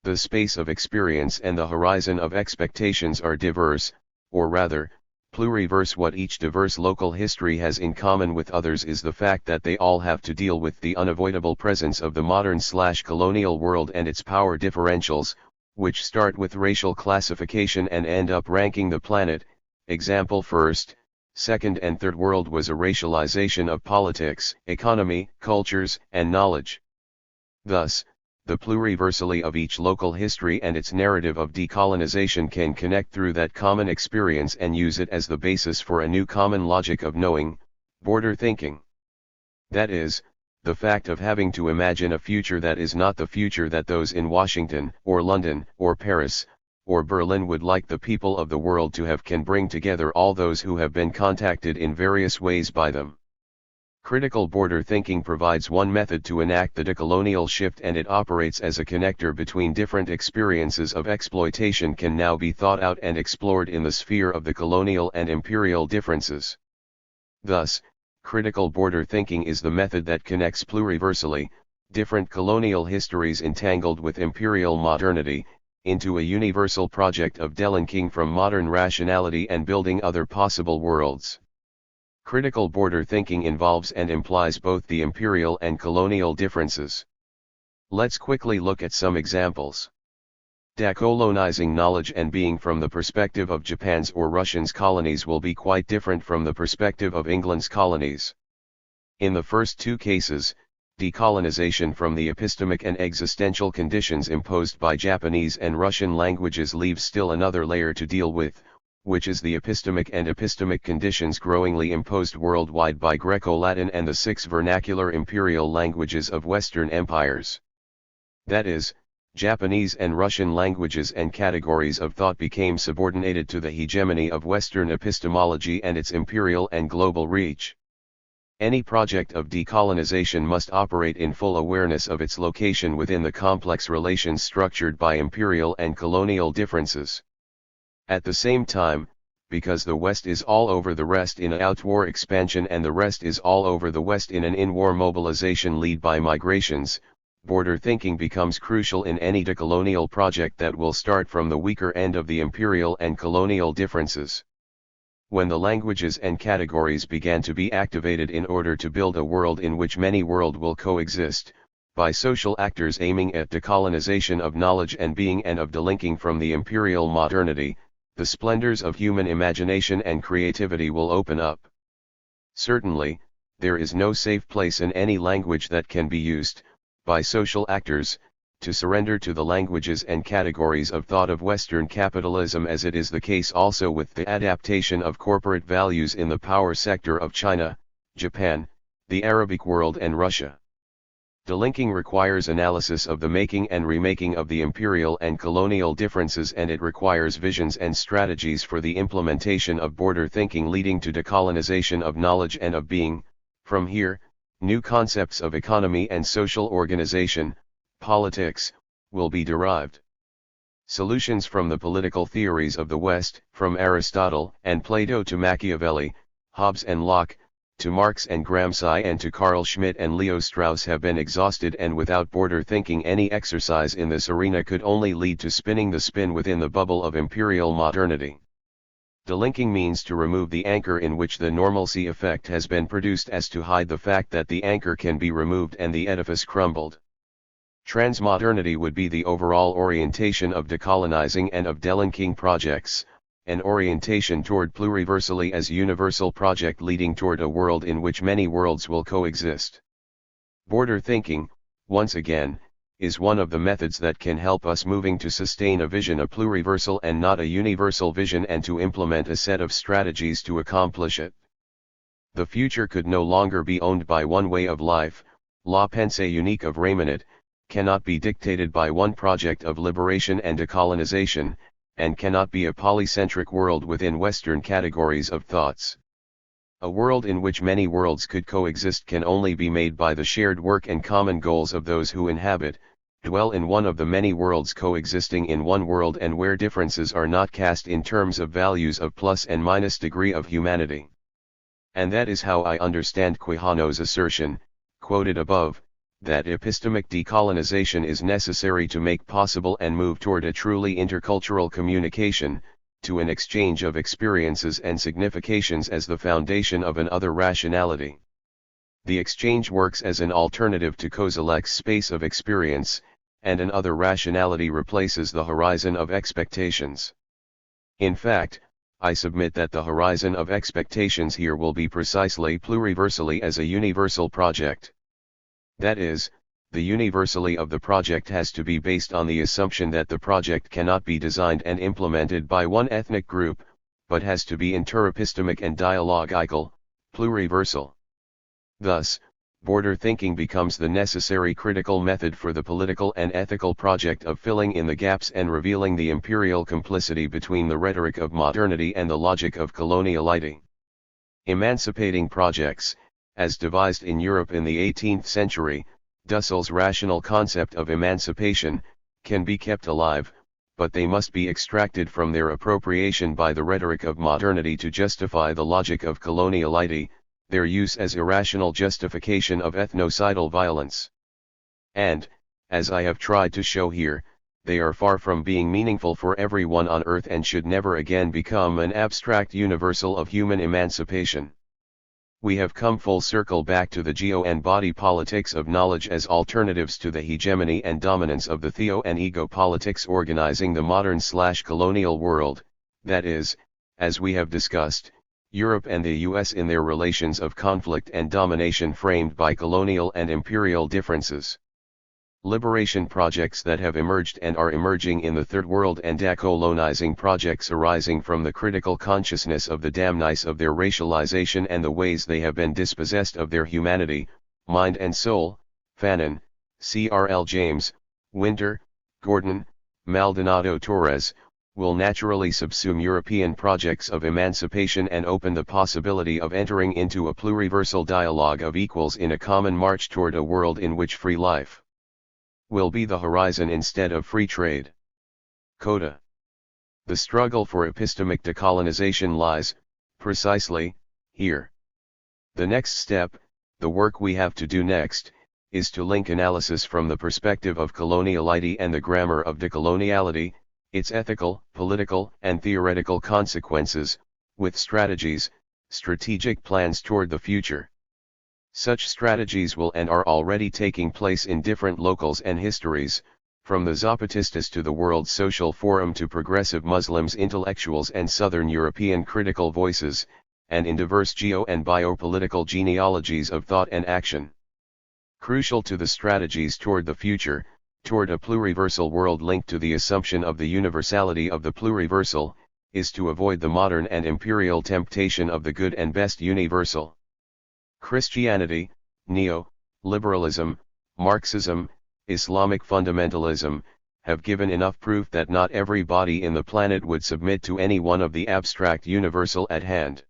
The space of experience and the horizon of expectations are diverse, or rather, pluriverse. What each diverse local history has in common with others is the fact that they all have to deal with the unavoidable presence of the modern/colonial world and its power differentials, which start with racial classification and end up ranking the planet. Example: first, second and third world was a racialization of politics, economy, cultures, and knowledge. Thus, the pluriversally of each local history and its narrative of decolonization can connect through that common experience and use it as the basis for a new common logic of knowing, border thinking. That is, the fact of having to imagine a future that is not the future that those in Washington, or London, or Paris, or Berlin would like the people of the world to have can bring together all those who have been contacted in various ways by them. Critical border thinking provides one method to enact the decolonial shift, and it operates as a connector between different experiences of exploitation can now be thought out and explored in the sphere of the colonial and imperial differences. Thus, critical border thinking is the method that connects pluriversally, different colonial histories entangled with imperial modernity, into a universal project of delinking from modern rationality and building other possible worlds. Critical border thinking involves and implies both the imperial and colonial differences. Let's quickly look at some examples. Decolonizing knowledge and being from the perspective of Japan's or Russia's colonies will be quite different from the perspective of England's colonies. In the first two cases, decolonization from the epistemic and existential conditions imposed by Japanese and Russian languages leaves still another layer to deal with, which is the epistemic and epistemic conditions growingly imposed worldwide by Greco-Latin and the 6 vernacular imperial languages of Western empires. That is, Japanese and Russian languages and categories of thought became subordinated to the hegemony of Western epistemology and its imperial and global reach. Any project of decolonization must operate in full awareness of its location within the complex relations structured by imperial and colonial differences. At the same time, because the West is all over the rest in an outwar expansion and the rest is all over the West in an in-war mobilization led by migrations, border thinking becomes crucial in any decolonial project that will start from the weaker end of the imperial and colonial differences. When the languages and categories began to be activated in order to build a world in which many worlds will coexist, by social actors aiming at decolonization of knowledge and being and of delinking from the imperial modernity, the splendors of human imagination and creativity will open up. Certainly, there is no safe place in any language that can be used, by social actors, to surrender to the languages and categories of thought of Western capitalism, as it is the case also with the adaptation of corporate values in the power sector of China, Japan, the Arabic world and Russia. Delinking requires analysis of the making and remaking of the imperial and colonial differences, and it requires visions and strategies for the implementation of border thinking leading to decolonization of knowledge and of being. From here, new concepts of economy and social organization, politics, will be derived. Solutions from the political theories of the West, from Aristotle and Plato to Machiavelli, Hobbes and Locke, to Marx and Gramsci and to Carl Schmitt and Leo Strauss have been exhausted, and without border thinking any exercise in this arena could only lead to spinning the spin within the bubble of imperial modernity. Delinking means to remove the anchor in which the normalcy effect has been produced, as to hide the fact that the anchor can be removed and the edifice crumbled. Transmodernity would be the overall orientation of decolonizing and of delinking projects, an orientation toward pluriversally as universal project leading toward a world in which many worlds will coexist. Border thinking, once again, is one of the methods that can help us moving to sustain a vision, a pluriversal and not a universal vision, and to implement a set of strategies to accomplish it. The future could no longer be owned by one way of life. La pensée unique of Raymonnet cannot be dictated by one project of liberation and decolonization, and cannot be a polycentric world within Western categories of thoughts. A world in which many worlds could coexist can only be made by the shared work and common goals of those who dwell in one of the many worlds coexisting in one world, and where differences are not cast in terms of values of plus and minus degree of humanity. And that is how I understand Quijano's assertion, quoted above, that epistemic decolonization is necessary to make possible and move toward a truly intercultural communication, to an exchange of experiences and significations as the foundation of an other rationality. The exchange works as an alternative to Kozelek's space of experience, and an other rationality replaces the horizon of expectations. In fact, I submit that the horizon of expectations here will be precisely pluriversally as a universal project. That is, the universally of the project has to be based on the assumption that the project cannot be designed and implemented by one ethnic group, but has to be interepistemic and dialogical, pluriversal. Thus, border thinking becomes the necessary critical method for the political and ethical project of filling in the gaps and revealing the imperial complicity between the rhetoric of modernity and the logic of coloniality. Emancipating projects, as devised in Europe in the 18th century, Dussell's rational concept of emancipation, can be kept alive, but they must be extracted from their appropriation by the rhetoric of modernity to justify the logic of coloniality, their use as irrational justification of ethnocidal violence. And, as I have tried to show here, they are far from being meaningful for everyone on earth and should never again become an abstract universal of human emancipation. We have come full circle back to the geo and body politics of knowledge as alternatives to the hegemony and dominance of the theo and ego politics organizing the modern/colonial world, that is, as we have discussed, Europe and the US in their relations of conflict and domination framed by colonial and imperial differences. Liberation projects that have emerged and are emerging in the Third World and decolonizing projects arising from the critical consciousness of the damnice of their racialization and the ways they have been dispossessed of their humanity, mind and soul. Fanon, C.R.L. James, Winter, Gordon, Maldonado Torres, will naturally subsume European projects of emancipation and open the possibility of entering into a pluriversal dialogue of equals in a common march toward a world in which free life will be the horizon instead of free trade. Coda. The struggle for epistemic decolonization lies, precisely, here. The next step, the work we have to do next, is to link analysis from the perspective of coloniality and the grammar of decoloniality, its ethical, political, and theoretical consequences, with strategic plans toward the future. Such strategies will and are already taking place in different locales and histories, from the Zapatistas to the World Social Forum to progressive Muslims, intellectuals and Southern European critical voices, and in diverse geo- and biopolitical genealogies of thought and action. Crucial to the strategies toward the future, toward a pluriversal world linked to the assumption of the universality of the pluriversal, is to avoid the modern and imperial temptation of the good and best universal. Christianity, neo-liberalism, Marxism, Islamic fundamentalism, have given enough proof that not every body in the planet would submit to any one of the abstract universal at hand.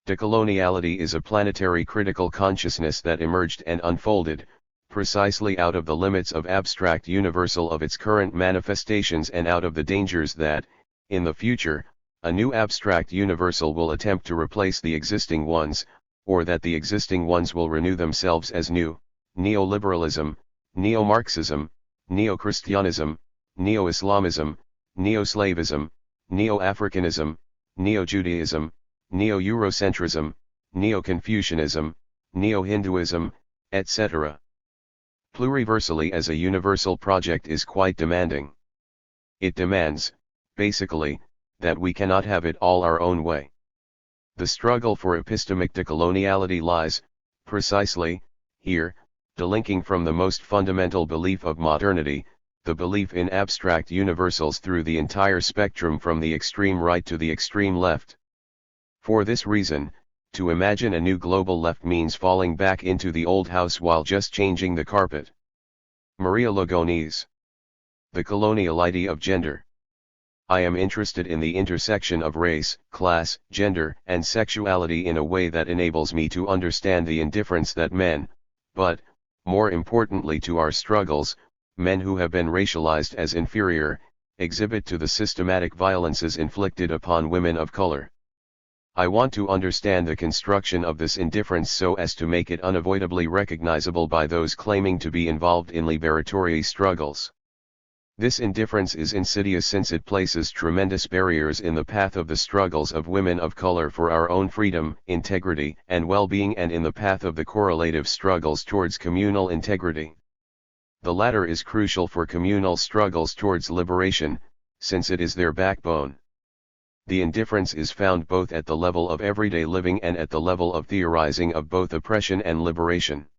Decoloniality is a planetary critical consciousness that emerged and unfolded, precisely out of the limits of abstract universal of its current manifestations and out of the dangers that, in the future, a new abstract universal will attempt to replace the existing ones, or that the existing ones will renew themselves as new. Neoliberalism, neo-Marxism, neo-Christianism, neo-Islamism, neo-Slavism, neo-Africanism, neo-Judaism, neo-Eurocentrism, neo-Confucianism, neo-Hinduism, etc. Pluriversally as a universal project is quite demanding. It demands, basically, that we cannot have it all our own way. The struggle for epistemic decoloniality lies, precisely, here, delinking from the most fundamental belief of modernity, the belief in abstract universals through the entire spectrum from the extreme right to the extreme left. For this reason, to imagine a new global left means falling back into the old house while just changing the carpet. Maria Lugones. The coloniality of gender. I am interested in the intersection of race, class, gender, and sexuality in a way that enables me to understand the indifference that men, but, more importantly to our struggles, men who have been racialized as inferior, exhibit to the systematic violences inflicted upon women of color. I want to understand the construction of this indifference so as to make it unavoidably recognizable by those claiming to be involved in liberatory struggles. This indifference is insidious since it places tremendous barriers in the path of the struggles of women of color for our own freedom, integrity, and well-being, and in the path of the correlative struggles towards communal integrity. The latter is crucial for communal struggles towards liberation, since it is their backbone. The indifference is found both at the level of everyday living and at the level of theorizing of both oppression and liberation.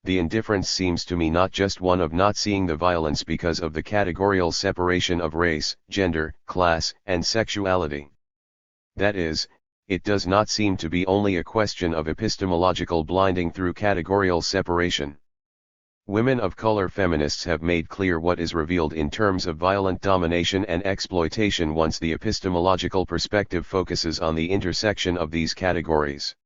The indifference seems to me not just one of not seeing the violence because of the categorical separation of race, gender, class, and sexuality. That is, it does not seem to be only a question of epistemological blinding through categorical separation. Women of color feminists have made clear what is revealed in terms of violent domination and exploitation once the epistemological perspective focuses on the intersection of these categories.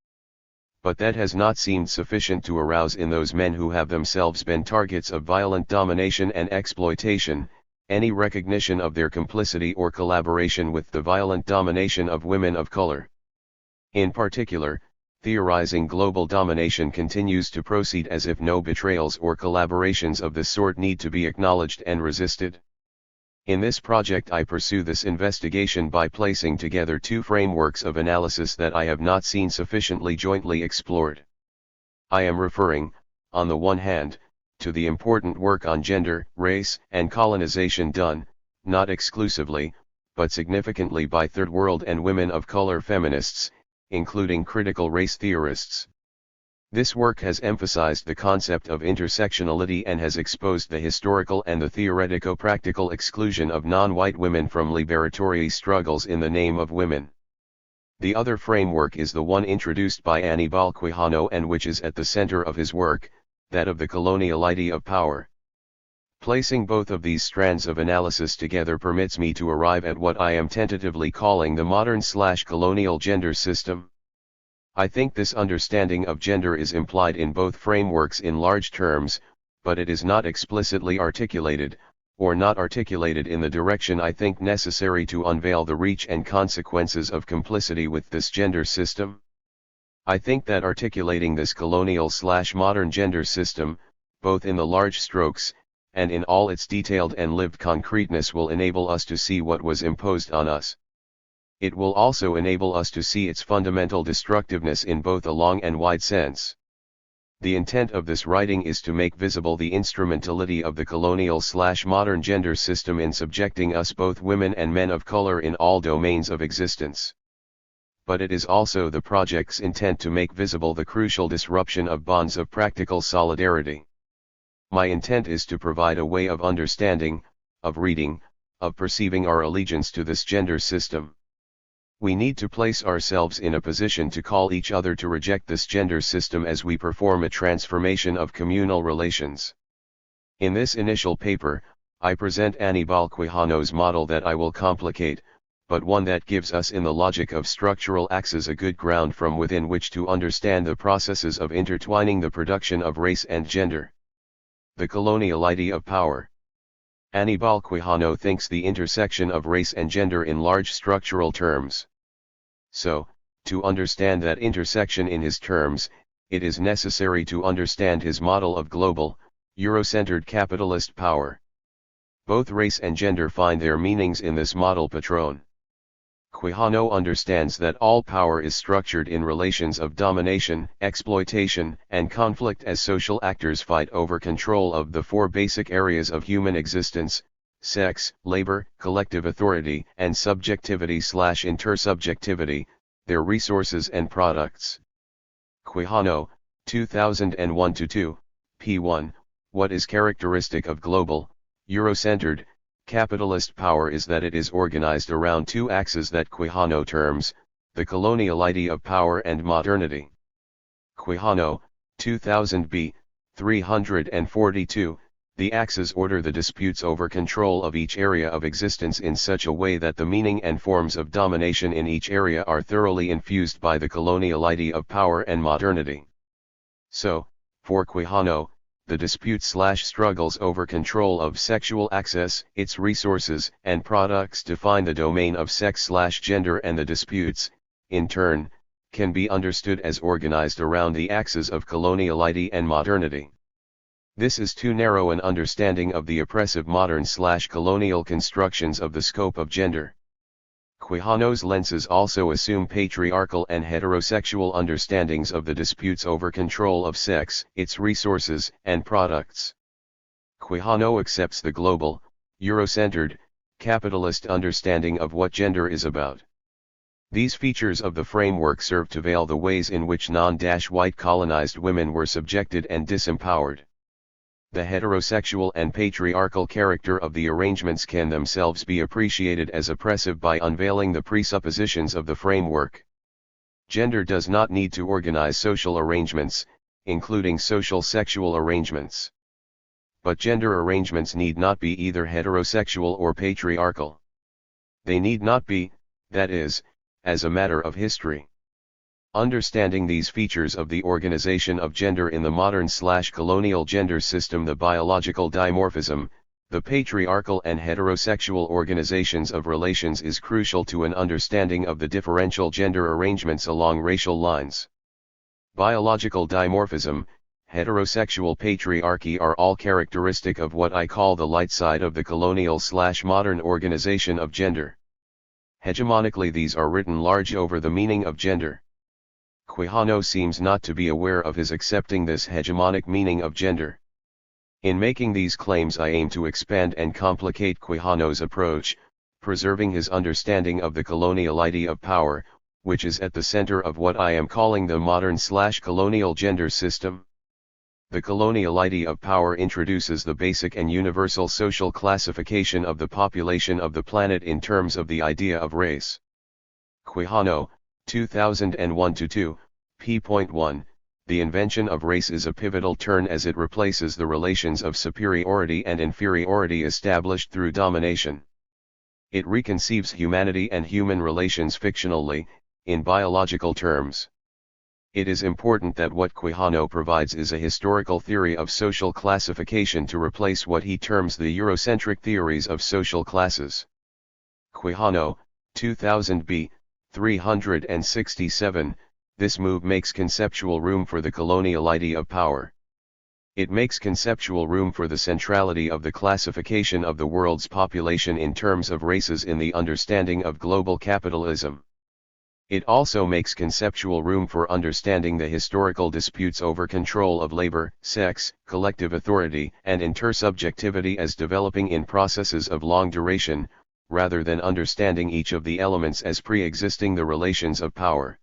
But that has not seemed sufficient to arouse in those men who have themselves been targets of violent domination and exploitation, any recognition of their complicity or collaboration with the violent domination of women of color. In particular, theorizing global domination continues to proceed as if no betrayals or collaborations of this sort need to be acknowledged and resisted. In this project I pursue this investigation by placing together two frameworks of analysis that I have not seen sufficiently jointly explored. I am referring, on the one hand, to the important work on gender, race, and colonization done, not exclusively, but significantly by Third World and women of color feminists, including critical race theorists. This work has emphasized the concept of intersectionality and has exposed the historical and the theoretico-practical exclusion of non-white women from liberatory struggles in the name of women. The other framework is the one introduced by Aníbal Quijano and which is at the center of his work, that of the coloniality of power. Placing both of these strands of analysis together permits me to arrive at what I am tentatively calling the modern/colonial gender system. I think this understanding of gender is implied in both frameworks in large terms, but it is not explicitly articulated, or not articulated in the direction I think necessary to unveil the reach and consequences of complicity with this gender system. I think that articulating this colonial/modern gender system, both in the large strokes, and in all its detailed and lived concreteness will enable us to see what was imposed on us. It will also enable us to see its fundamental destructiveness in both a long and wide sense. The intent of this writing is to make visible the instrumentality of the colonial/modern gender system in subjecting us both women and men of color in all domains of existence. but it is also the project's intent to make visible the crucial disruption of bonds of practical solidarity. My intent is to provide a way of understanding, of reading, of perceiving our allegiance to this gender system. We need to place ourselves in a position to call each other to reject this gender system as we perform a transformation of communal relations. In this initial paper, I present Aníbal Quijano's model that I will complicate, but one that gives us in the logic of structural axes a good ground from within which to understand the processes of intertwining the production of race and gender. The colonial idea of power. Aníbal Quijano thinks the intersection of race and gender in large structural terms. So, to understand that intersection in his terms, it is necessary to understand his model of global, Eurocentered capitalist power. Both race and gender find their meanings in this model patron. Quijano understands that all power is structured in relations of domination, exploitation, and conflict as social actors fight over control of the four basic areas of human existence: sex, labor, collective authority, and subjectivity/intersubjectivity, their resources and products. Quijano, 2001-2, p. 1, what is characteristic of global, Eurocentered, capitalist power is that it is organized around two axes that Quijano terms, the colonial idea of power and modernity. Quijano, 2000b, 342, the axes order the disputes over control of each area of existence in such a way that the meaning and forms of domination in each area are thoroughly infused by the colonial idea of power and modernity. So, for Quijano, the disputes/struggles over control of sexual access, its resources and products define the domain of sex/gender, and the disputes, in turn, can be understood as organized around the axes of coloniality and modernity. This is too narrow an understanding of the oppressive modern/colonial constructions of the scope of gender. Quijano's lenses also assume patriarchal and heterosexual understandings of the disputes over control of sex, its resources, and products. Quijano accepts the global, Eurocentered, capitalist understanding of what gender is about. These features of the framework serve to veil the ways in which non-white colonized women were subjected and disempowered. The heterosexual and patriarchal character of the arrangements can themselves be appreciated as oppressive by unveiling the presuppositions of the framework. Gender does not need to organize social arrangements, including social sexual arrangements. But gender arrangements need not be either heterosexual or patriarchal. They need not be, that is, as a matter of history. Understanding these features of the organization of gender in the modern/colonial gender system, the biological dimorphism, the patriarchal and heterosexual organizations of relations, is crucial to an understanding of the differential gender arrangements along racial lines. Biological dimorphism, heterosexual patriarchy are all characteristic of what I call the light side of the colonial/modern organization of gender. Hegemonically, these are written large over the meaning of gender. Quijano seems not to be aware of his accepting this hegemonic meaning of gender. In making these claims, I aim to expand and complicate Quijano's approach, preserving his understanding of the colonial idea of power, which is at the center of what I am calling the modern/colonial gender system. The colonial idea of power introduces the basic and universal social classification of the population of the planet in terms of the idea of race. Quijano, 2001-2, p.1, the invention of race is a pivotal turn as it replaces the relations of superiority and inferiority established through domination. It reconceives humanity and human relations fictionally, in biological terms. It is important that what Quijano provides is a historical theory of social classification to replace what he terms the Eurocentric theories of social classes. Quijano, 2000b, 367, this move makes conceptual room for the colonial idea of power. It makes conceptual room for the centrality of the classification of the world's population in terms of races in the understanding of global capitalism. It also makes conceptual room for understanding the historical disputes over control of labor, sex, collective authority, and intersubjectivity as developing in processes of long duration, rather than understanding each of the elements as pre-existing the relations of power.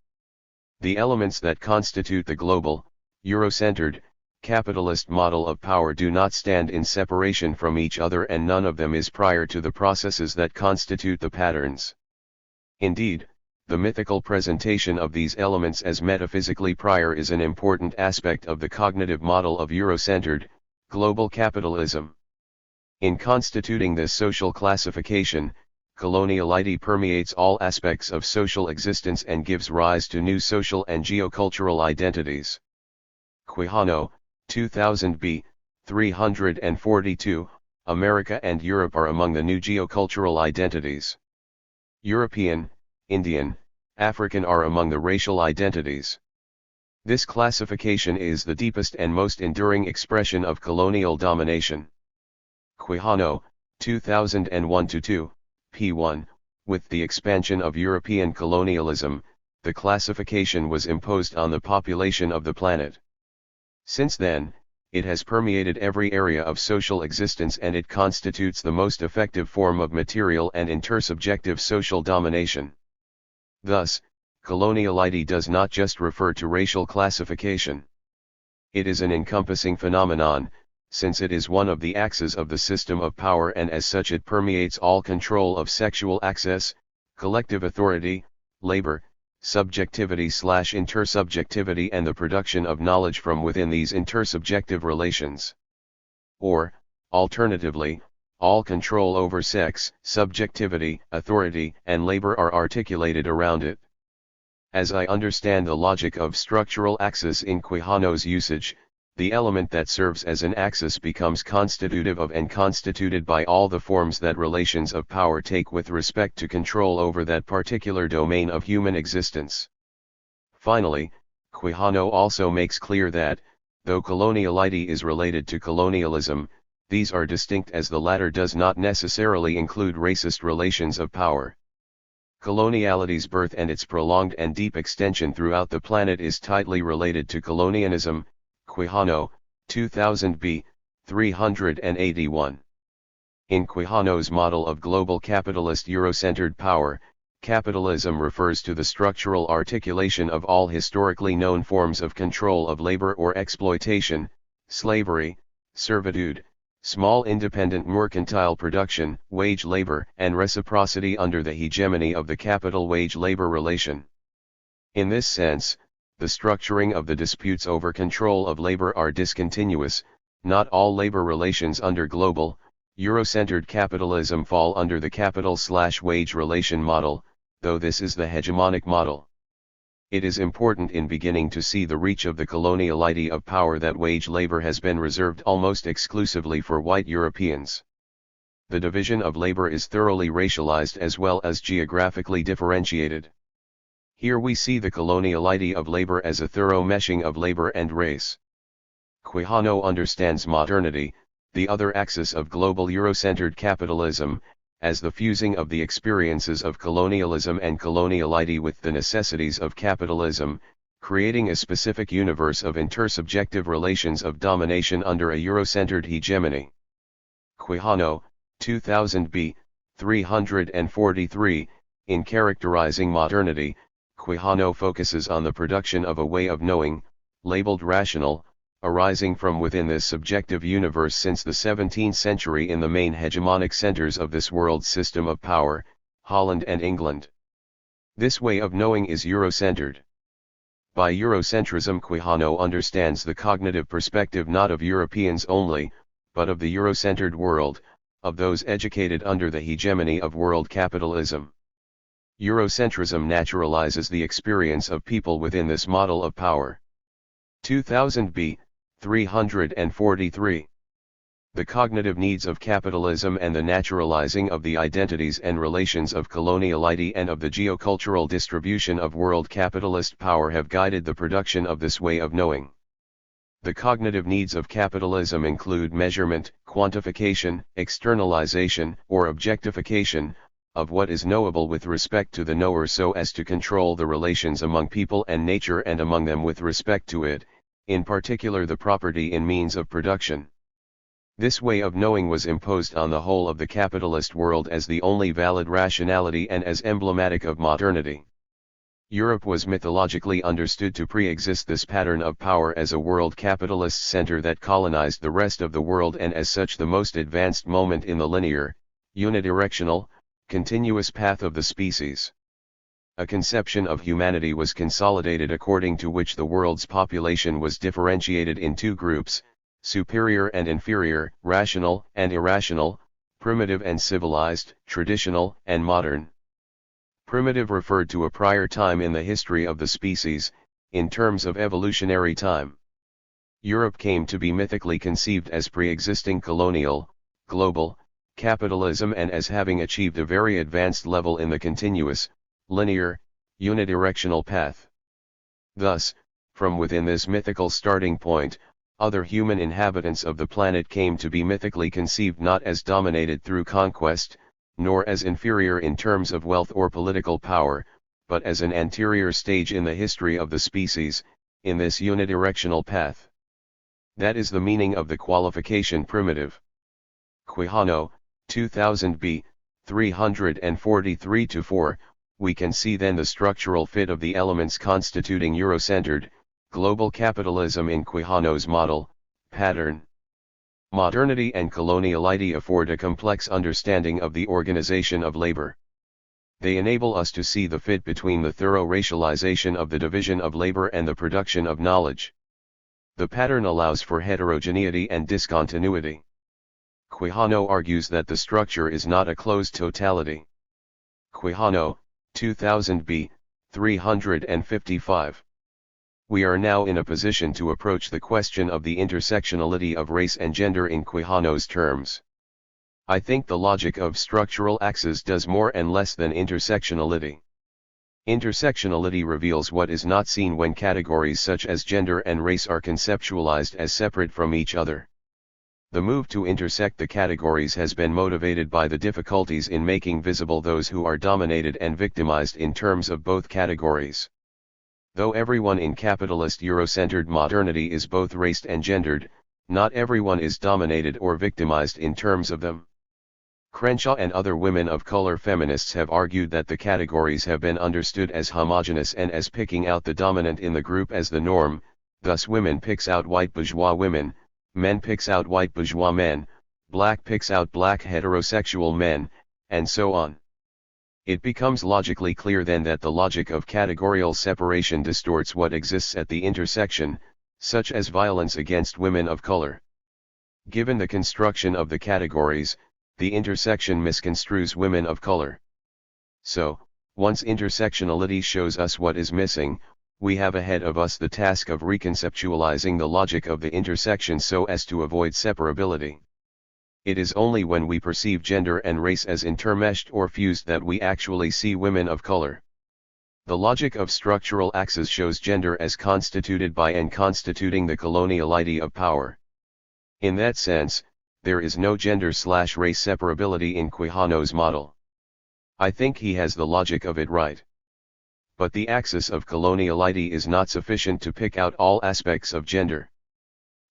The elements that constitute the global, Eurocentered, capitalist model of power do not stand in separation from each other, and none of them is prior to the processes that constitute the patterns. Indeed, the mythical presentation of these elements as metaphysically prior is an important aspect of the cognitive model of Eurocentered, global capitalism. In constituting this social classification, coloniality permeates all aspects of social existence and gives rise to new social and geocultural identities. Quijano, 2000b, 342, America and Europe are among the new geocultural identities. European, Indian, African are among the racial identities. This classification is the deepest and most enduring expression of colonial domination. Quijano, 2001-2, p1, with the expansion of European colonialism, the classification was imposed on the population of the planet. Since then, it has permeated every area of social existence, and it constitutes the most effective form of material and intersubjective social domination. Thus, coloniality does not just refer to racial classification. It is an encompassing phenomenon, since it is one of the axes of the system of power, and as such it permeates all control of sexual access, collective authority, labor, subjectivity/intersubjectivity, and the production of knowledge from within these intersubjective relations. Or, alternatively, all control over sex, subjectivity, authority, and labor are articulated around it. As I understand the logic of structural axis in Quijano's usage, the element that serves as an axis becomes constitutive of and constituted by all the forms that relations of power take with respect to control over that particular domain of human existence. Finally, Quijano also makes clear that, though coloniality is related to colonialism, these are distinct, as the latter does not necessarily include racist relations of power. Coloniality's birth and its prolonged and deep extension throughout the planet is tightly related to colonialism. Quijano, 2000b, 381. In Quijano's model of global capitalist Eurocentered power, capitalism refers to the structural articulation of all historically known forms of control of labor or exploitation, slavery, servitude, small independent mercantile production, wage labor, and reciprocity under the hegemony of the capital wage-labor relation. In this sense, the structuring of the disputes over control of labor are discontinuous. Not all labor relations under global, Eurocentered capitalism fall under the capital/wage relation model, though this is the hegemonic model. It is important in beginning to see the reach of the coloniality of power that wage labor has been reserved almost exclusively for white Europeans. The division of labor is thoroughly racialized as well as geographically differentiated. Here we see the coloniality of labor as a thorough meshing of labor and race. Quijano understands modernity, the other axis of global Eurocentered capitalism, as the fusing of the experiences of colonialism and coloniality with the necessities of capitalism, creating a specific universe of intersubjective relations of domination under a Eurocentered hegemony. Quijano, 2000b, 343, in characterizing modernity, Quijano focuses on the production of a way of knowing, labeled rational, arising from within this subjective universe since the 17th century in the main hegemonic centers of this world's system of power, Holland and England. This way of knowing is Eurocentered. By Eurocentrism, Quijano understands the cognitive perspective not of Europeans only, but of the Eurocentered world, of those educated under the hegemony of world capitalism. Eurocentrism naturalizes the experience of people within this model of power. 2000b, 343. The cognitive needs of capitalism and the naturalizing of the identities and relations of coloniality and of the geocultural distribution of world capitalist power have guided the production of this way of knowing. The cognitive needs of capitalism include measurement, quantification, externalization, or objectification, of what is knowable with respect to the knower so as to control the relations among people and nature and among them with respect to it, in particular the property in means of production. This way of knowing was imposed on the whole of the capitalist world as the only valid rationality and as emblematic of modernity. Europe was mythologically understood to pre-exist this pattern of power as a world capitalist center that colonized the rest of the world and as such the most advanced moment in the linear, unidirectional, continuous path of the species. A conception of humanity was consolidated according to which the world's population was differentiated in two groups, superior and inferior, rational and irrational, primitive and civilized, traditional and modern. Primitive referred to a prior time in the history of the species, in terms of evolutionary time. Europe came to be mythically conceived as pre-existing colonial, global, capitalism and as having achieved a very advanced level in the continuous, linear, unidirectional path. Thus, from within this mythical starting point, other human inhabitants of the planet came to be mythically conceived not as dominated through conquest, nor as inferior in terms of wealth or political power, but as an anterior stage in the history of the species, in this unidirectional path. That is the meaning of the qualification primitive. Quijano, 2000b, 343-4, we can see then the structural fit of the elements constituting Eurocentered, global capitalism in Quijano's model, pattern. Modernity and coloniality afford a complex understanding of the organization of labor. They enable us to see the fit between the thorough racialization of the division of labor and the production of knowledge. The pattern allows for heterogeneity and discontinuity. Quijano argues that the structure is not a closed totality. Quijano, 2000b, 355. We are now in a position to approach the question of the intersectionality of race and gender in Quijano's terms. I think the logic of structural axes does more and less than intersectionality. Intersectionality reveals what is not seen when categories such as gender and race are conceptualized as separate from each other. The move to intersect the categories has been motivated by the difficulties in making visible those who are dominated and victimized in terms of both categories. Though everyone in capitalist Eurocentered modernity is both raced and gendered, not everyone is dominated or victimized in terms of them. Crenshaw and other women of color feminists have argued that the categories have been understood as homogeneous and as picking out the dominant in the group as the norm, thus women picks out white bourgeois women, men picks out white bourgeois men, black picks out black heterosexual men, and so on. It becomes logically clear then that the logic of categorical separation distorts what exists at the intersection, such as violence against women of color. Given the construction of the categories, the intersection misconstrues women of color. So, once intersectionality shows us what is missing, we have ahead of us the task of reconceptualizing the logic of the intersection so as to avoid separability. It is only when we perceive gender and race as intermeshed or fused that we actually see women of color. The logic of structural axes shows gender as constituted by and constituting the coloniality of power. In that sense, there is no gender/race separability in Quijano's model. I think he has the logic of it right. But the axis of coloniality is not sufficient to pick out all aspects of gender.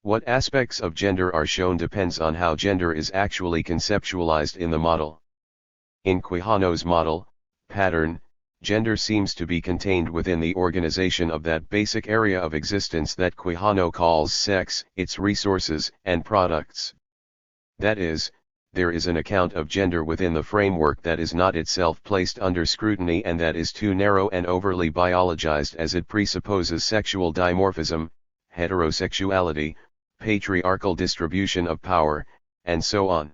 What aspects of gender are shown depends on how gender is actually conceptualized in the model. In Quijano's model, pattern, gender seems to be contained within the organization of that basic area of existence that Quijano calls sex, its resources and products. That is, there is an account of gender within the framework that is not itself placed under scrutiny and that is too narrow and overly biologized as it presupposes sexual dimorphism, heterosexuality, patriarchal distribution of power, and so on.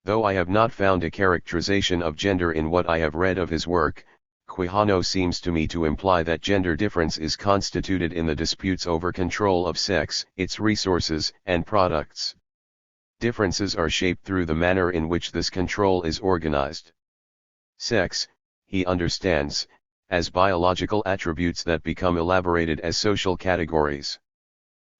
Though I have not found a characterization of gender in what I have read of his work, Quijano seems to me to imply that gender difference is constituted in the disputes over control of sex, its resources, and products. Differences are shaped through the manner in which this control is organized. Sex, he understands, as biological attributes that become elaborated as social categories.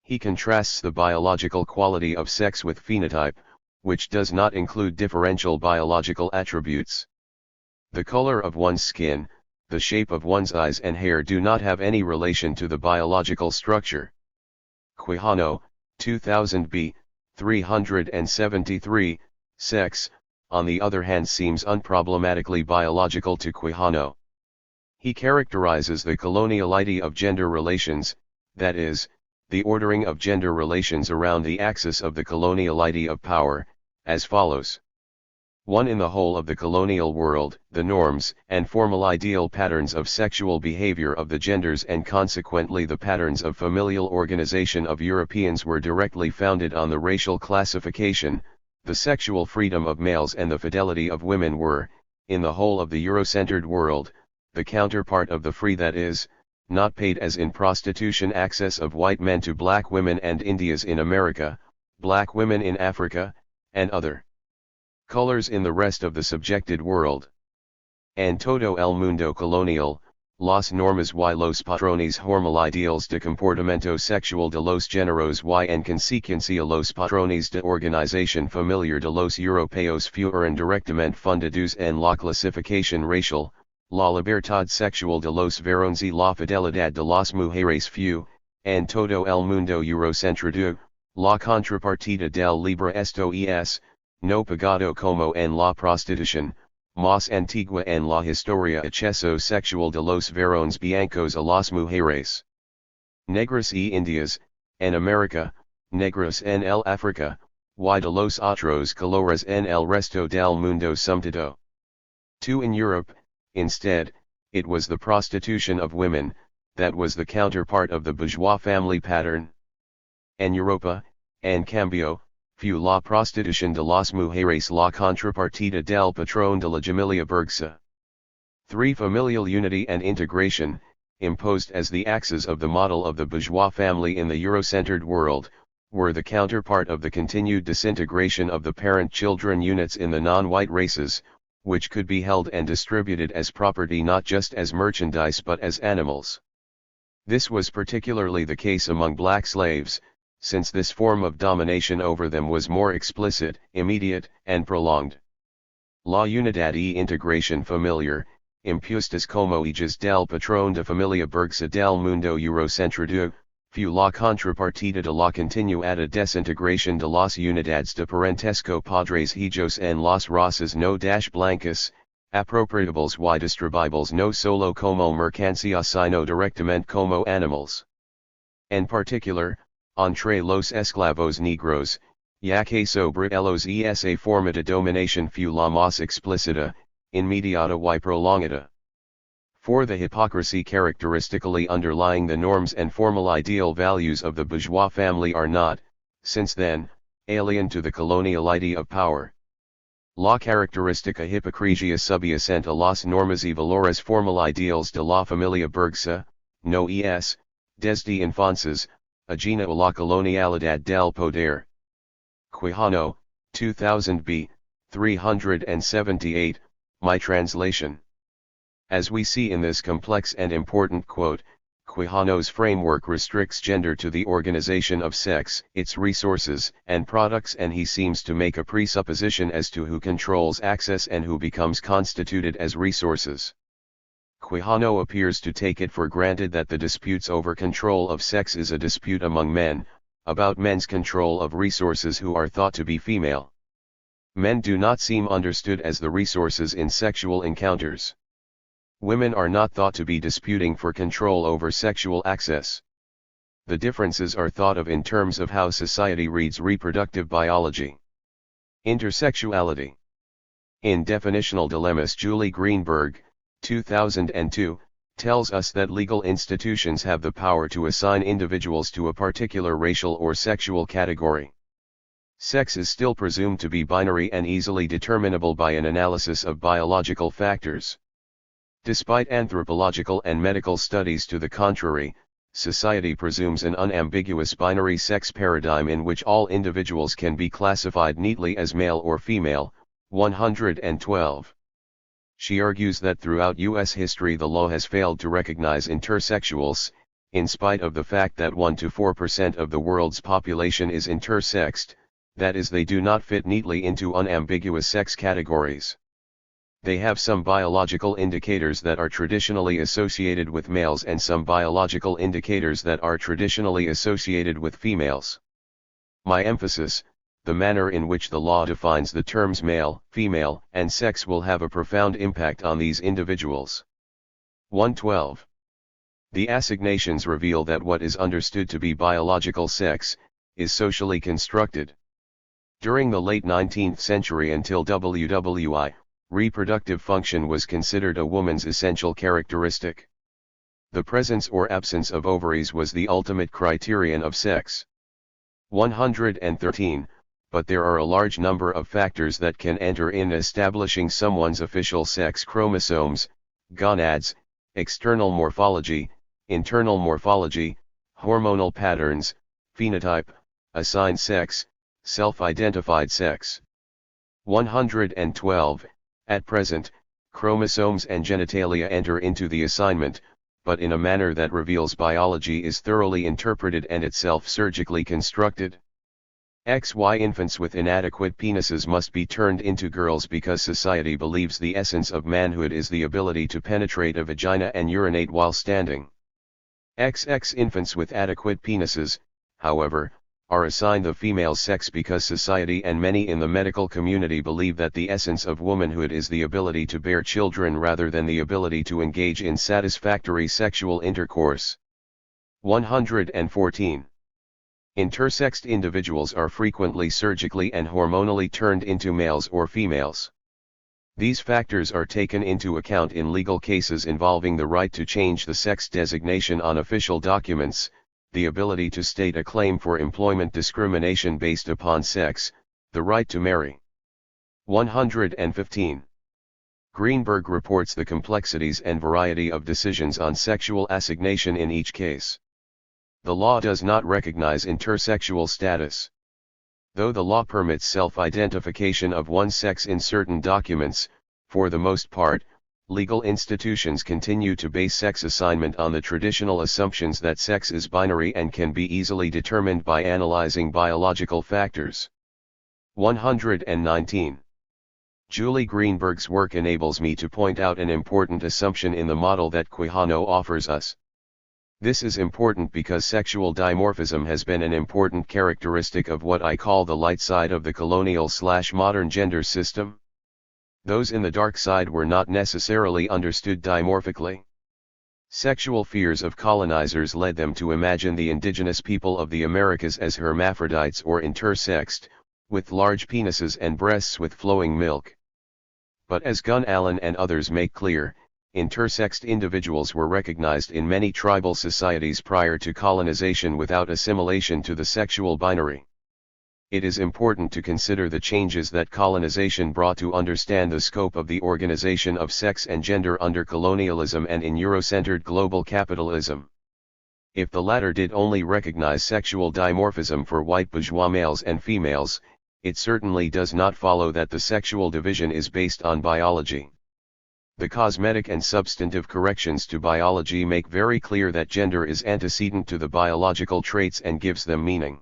He contrasts the biological quality of sex with phenotype, which does not include differential biological attributes. The color of one's skin, the shape of one's eyes and hair do not have any relation to the biological structure. Quijano, 2000b, 373, sex, on the other hand, seems unproblematically biological to Quijano. He characterizes the coloniality of gender relations, that is, the ordering of gender relations around the axis of the coloniality of power, as follows. 1. In the whole of the colonial world, the norms and formal ideal patterns of sexual behavior of the genders and consequently the patterns of familial organization of Europeans were directly founded on the racial classification. The sexual freedom of males and the fidelity of women were, in the whole of the Euro-centered world, the counterpart of the free, that is, not paid as in prostitution access of white men to black women and Indias in America, black women in Africa, and other colors in the rest of the subjected world. En todo el mundo colonial, las normas y los patrones formales de comportamiento sexual de los géneros y en consecuencia los patrones de organización familiar de los europeos fueron directamente fundados en la clasificación racial, la libertad sexual de los varones y la fidelidad de las mujeres fue, en todo el mundo eurocentrado, la contrapartida del libre esto es, no pagado como en la prostitución, más antigua en la historia acceso sexual de los varones blancos a las mujeres negras y indias, en América, negros en el África, y de los otros colores en el resto del mundo sumtado. 2. In Europe, instead, it was the prostitution of women, that was the counterpart of the bourgeois family pattern. En Europa, en cambio, fue la prostitución de las mujeres la contrapartida del patrón de la familia burguesa. 3. Familial unity and integration, imposed as the axes of the model of the bourgeois family in the Eurocentered world, were the counterpart of the continued disintegration of the parent-children units in the non-white races, which could be held and distributed as property not just as merchandise but as animals. This was particularly the case among black slaves, since this form of domination over them was more explicit, immediate, and prolonged. La unidad y integración familiar, impuestas como ejes del patrón de familia burguesa del mundo eurocentrado, fue la contrapartida de la continuada desintegración de las unidades de parentesco padres hijos en las razas no blancas, apropiables y distribuibles no solo como mercancía sino directamente como animals. En particular, entre los esclavos negros, ya que sobre ellos esa forma de dominación fue la más explícita, inmediata y prolongada. 4. The hypocrisy characteristically underlying the norms and formal ideal values of the bourgeois family are not, since then, alien to the coloniality of power. La característica hipocresia subyacente a las normas y valores formal ideals de la familia burguesa, no es, desde entonces, ajena a la colonialidad del poder. Quijano, 2000b, 378, my translation. As we see in this complex and important quote, Quijano's framework restricts gender to the organization of sex, its resources and products, and he seems to make a presupposition as to who controls access and who becomes constituted as resources. Quijano appears to take it for granted that the disputes over control of sex is a dispute among men, about men's control of resources who are thought to be female. Men do not seem understood as the resources in sexual encounters. Women are not thought to be disputing for control over sexual access. The differences are thought of in terms of how society reads reproductive biology. Intersexuality. In Definitional Dilemmas, Julie Greenberg, 2002, tells us that legal institutions have the power to assign individuals to a particular racial or sexual category. Sex is still presumed to be binary and easily determinable by an analysis of biological factors. Despite anthropological and medical studies to the contrary, society presumes an unambiguous binary sex paradigm in which all individuals can be classified neatly as male or female. 112. She argues that throughout U.S. history the law has failed to recognize intersexuals, in spite of the fact that 1 to 4% of the world's population is intersexed, that is, they do not fit neatly into unambiguous sex categories. They have some biological indicators that are traditionally associated with males and some biological indicators that are traditionally associated with females. My emphasis, the manner in which the law defines the terms male, female, and sex will have a profound impact on these individuals. 112. The assignations reveal that what is understood to be biological sex is socially constructed. During the late 19th century until WWI, reproductive function was considered a woman's essential characteristic. The presence or absence of ovaries was the ultimate criterion of sex. 113. But there are a large number of factors that can enter in establishing someone's official sex: chromosomes, gonads, external morphology, internal morphology, hormonal patterns, phenotype, assigned sex, self-identified sex. 112. At present, chromosomes and genitalia enter into the assignment, but in a manner that reveals biology is thoroughly interpreted and itself surgically constructed. XY infants with inadequate penises must be turned into girls because society believes the essence of manhood is the ability to penetrate a vagina and urinate while standing. XX infants with adequate penises, however, are assigned the female sex because society and many in the medical community believe that the essence of womanhood is the ability to bear children rather than the ability to engage in satisfactory sexual intercourse. 114. Intersexed individuals are frequently surgically and hormonally turned into males or females. These factors are taken into account in legal cases involving the right to change the sex designation on official documents, the ability to state a claim for employment discrimination based upon sex, the right to marry. 115. Greenberg reports the complexities and variety of decisions on sexual assignation in each case. The law does not recognize intersexual status. Though the law permits self-identification of one's sex in certain documents, for the most part, legal institutions continue to base sex assignment on the traditional assumptions that sex is binary and can be easily determined by analyzing biological factors. 119. Julie Greenberg's work enables me to point out an important assumption in the model that Quijano offers us. This is important because sexual dimorphism has been an important characteristic of what I call the light side of the colonial/modern gender system. Those in the dark side were not necessarily understood dimorphically. Sexual fears of colonizers led them to imagine the indigenous people of the Americas as hermaphrodites or intersexed, with large penises and breasts with flowing milk. But as Gunn Allen and others make clear, intersexed individuals were recognized in many tribal societies prior to colonization without assimilation to the sexual binary. It is important to consider the changes that colonization brought to understand the scope of the organization of sex and gender under colonialism and in Eurocentered global capitalism. If the latter did only recognize sexual dimorphism for white bourgeois males and females, it certainly does not follow that the sexual division is based on biology. The cosmetic and substantive corrections to biology make very clear that gender is antecedent to the biological traits and gives them meaning.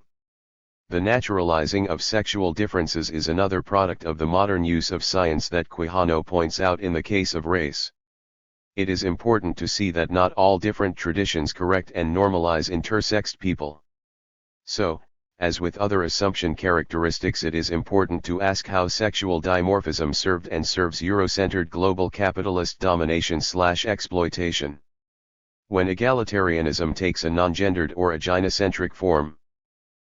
The naturalizing of sexual differences is another product of the modern use of science that Quijano points out in the case of race. It is important to see that not all different traditions correct and normalize intersexed people. So, as with other assumption characteristics, it is important to ask how sexual dimorphism served and serves Eurocentered global capitalist domination/exploitation. When egalitarianism takes a non-gendered or a gynocentric form.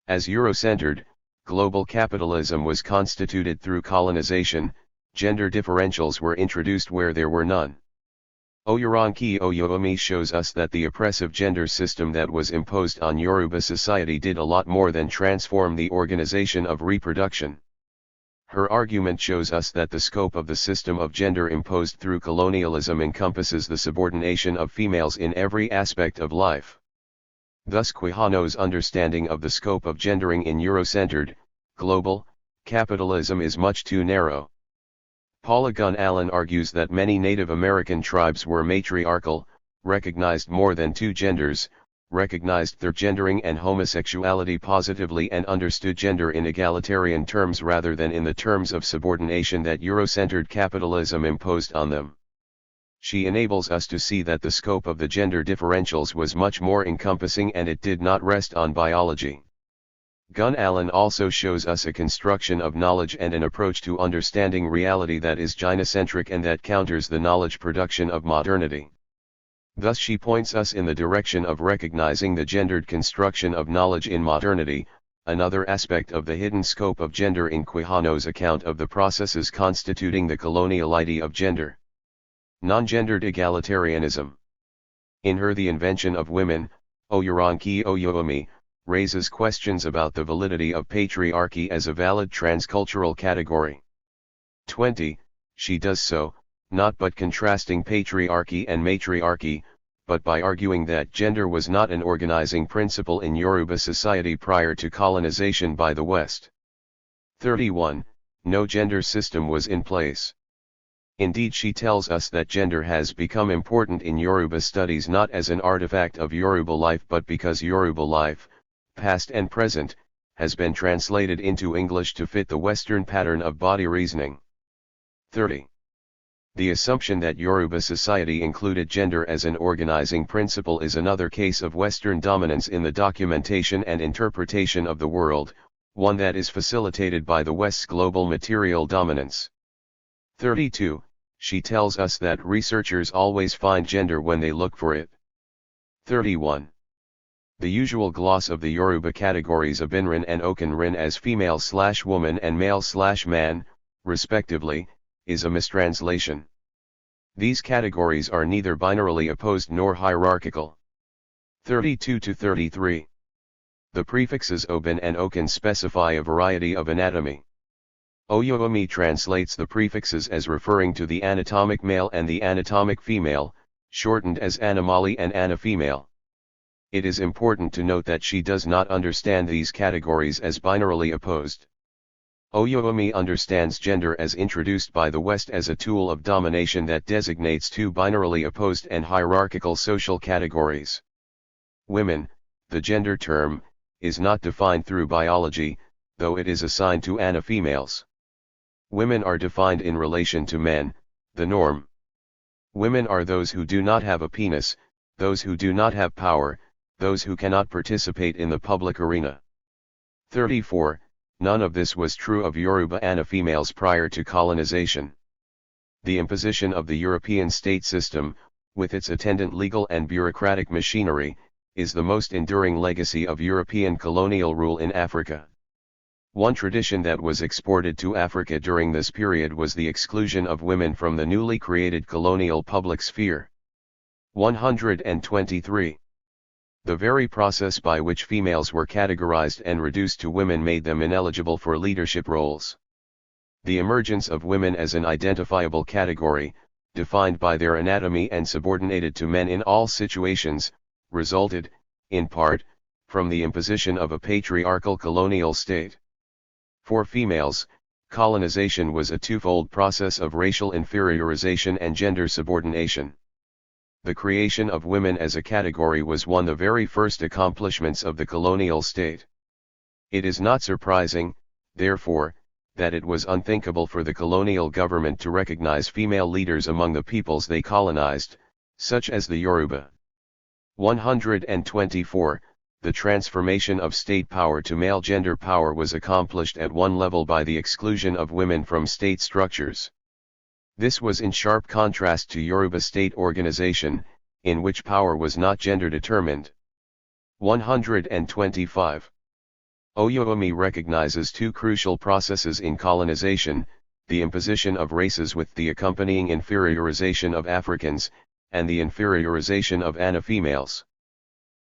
As Eurocentered, global capitalism was constituted through colonization, gender differentials were introduced where there were none. Oyoronki Oyoomi shows us that the oppressive gender system that was imposed on Yoruba society did a lot more than transform the organization of reproduction. Her argument shows us that the scope of the system of gender imposed through colonialism encompasses the subordination of females in every aspect of life. Thus Quijano's understanding of the scope of gendering in Eurocentered, global, capitalism is much too narrow. Paula Gunn Allen argues that many Native American tribes were matriarchal, recognized more than two genders, recognized their gendering and homosexuality positively and understood gender in egalitarian terms rather than in the terms of subordination that Eurocentered capitalism imposed on them. She enables us to see that the scope of the gender differentials was much more encompassing and it did not rest on biology. Gunn Allen also shows us a construction of knowledge and an approach to understanding reality that is gynocentric and that counters the knowledge production of modernity. Thus she points us in the direction of recognizing the gendered construction of knowledge in modernity, another aspect of the hidden scope of gender in Quijano's account of the processes constituting the coloniality of gender. Non-gendered egalitarianism. In her The Invention of Women, Oyoronki Oyoomi raises questions about the validity of patriarchy as a valid transcultural category. 20. She does so, not but contrasting patriarchy and matriarchy, but by arguing that gender was not an organizing principle in Yoruba society prior to colonization by the West. 31. No gender system was in place. Indeed, she tells us that gender has become important in Yoruba studies not as an artifact of Yoruba life but because Yoruba life, past and present, has been translated into English to fit the Western pattern of body reasoning. 30. The assumption that Yoruba society included gender as an organizing principle is another case of Western dominance in the documentation and interpretation of the world, one that is facilitated by the West's global material dominance. 32. She tells us that researchers always find gender when they look for it. 31. The usual gloss of the Yoruba categories Obinrin and Okenrin as female/woman and male/man, respectively, is a mistranslation. These categories are neither binarily opposed nor hierarchical. 32-33. The prefixes Obin and Oken specify a variety of anatomy. Oyoomi translates the prefixes as referring to the anatomic male and the anatomic female, shortened as Anamali and Ana-female. It is important to note that she does not understand these categories as binarily opposed. Oyoomi understands gender as introduced by the West as a tool of domination that designates two binarily opposed and hierarchical social categories. Women, the gender term, is not defined through biology, though it is assigned to Ana-females. Women are defined in relation to men, the norm. Women are those who do not have a penis, those who do not have power, those who cannot participate in the public arena. 34. None of this was true of Yoruba Ana-females prior to colonization. The imposition of the European state system, with its attendant legal and bureaucratic machinery, is the most enduring legacy of European colonial rule in Africa. One tradition that was exported to Africa during this period was the exclusion of women from the newly created colonial public sphere. 123. The very process by which females were categorized and reduced to women made them ineligible for leadership roles. The emergence of women as an identifiable category, defined by their anatomy and subordinated to men in all situations, resulted, in part, from the imposition of a patriarchal colonial state. For females, colonization was a twofold process of racial inferiorization and gender subordination. The creation of women as a category was one of the very first accomplishments of the colonial state. It is not surprising, therefore, that it was unthinkable for the colonial government to recognize female leaders among the peoples they colonized, such as the Yoruba. 124. The transformation of state power to male gender power was accomplished at one level by the exclusion of women from state structures. This was in sharp contrast to Yoruba state organization, in which power was not gender determined. 125. Oyoomi recognizes two crucial processes in colonization, the imposition of races with the accompanying inferiorization of Africans, and the inferiorization of Ana-females.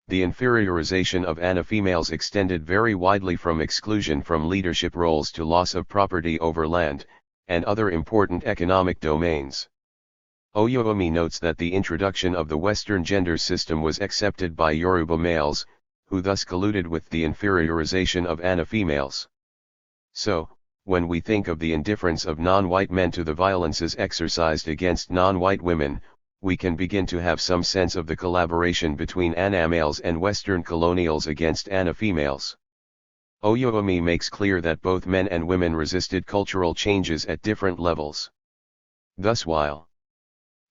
The inferiorization of Ana-females extended very widely from exclusion from leadership roles to loss of property over land, and other important economic domains. Oyoomi notes that the introduction of the Western gender system was accepted by Yoruba males, who thus colluded with the inferiorization of Ana-females. So, when we think of the indifference of non-white men to the violences exercised against non-white women, we can begin to have some sense of the collaboration between Ana-males and Western colonials against Ana-females. Oyoomi makes clear that both men and women resisted cultural changes at different levels. Thus while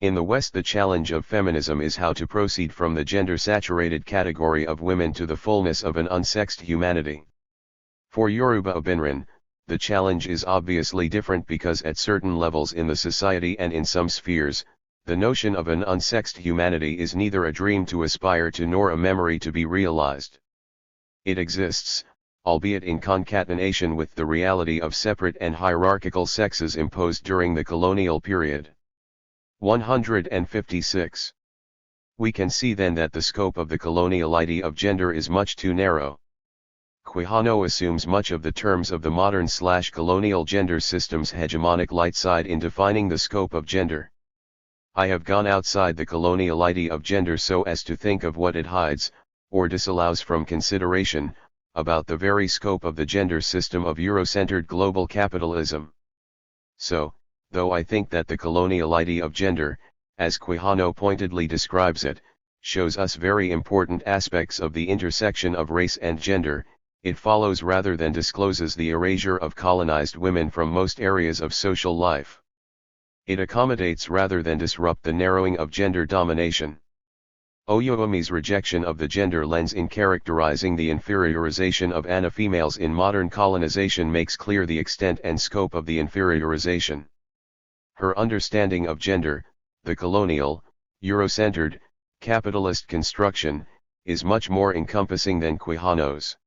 in the West the challenge of feminism is how to proceed from the gender-saturated category of women to the fullness of an unsexed humanity, For Yoruba Obinrin, the challenge is obviously different because at certain levels in the society and in some spheres, the notion of an unsexed humanity is neither a dream to aspire to nor a memory to be realized. It exists, albeit in concatenation with the reality of separate and hierarchical sexes imposed during the colonial period. 156. We can see then that the scope of the colonial idea of gender is much too narrow. Quijano assumes much of the terms of the modern/colonial gender system's hegemonic light side in defining the scope of gender. I have gone outside the colonial idea of gender so as to think of what it hides, or disallows from consideration, about the very scope of the gender system of Eurocentered global capitalism. So, though I think that the colonial idea of gender, as Quijano pointedly describes it, shows us very important aspects of the intersection of race and gender, it follows rather than discloses the erasure of colonized women from most areas of social life. It accommodates rather than disrupt the narrowing of gender domination. Oyoomi's rejection of the gender lens in characterizing the inferiorization of Ana females in modern colonization makes clear the extent and scope of the inferiorization. Her understanding of gender, the colonial, Eurocentered, capitalist construction, is much more encompassing than Quijano's.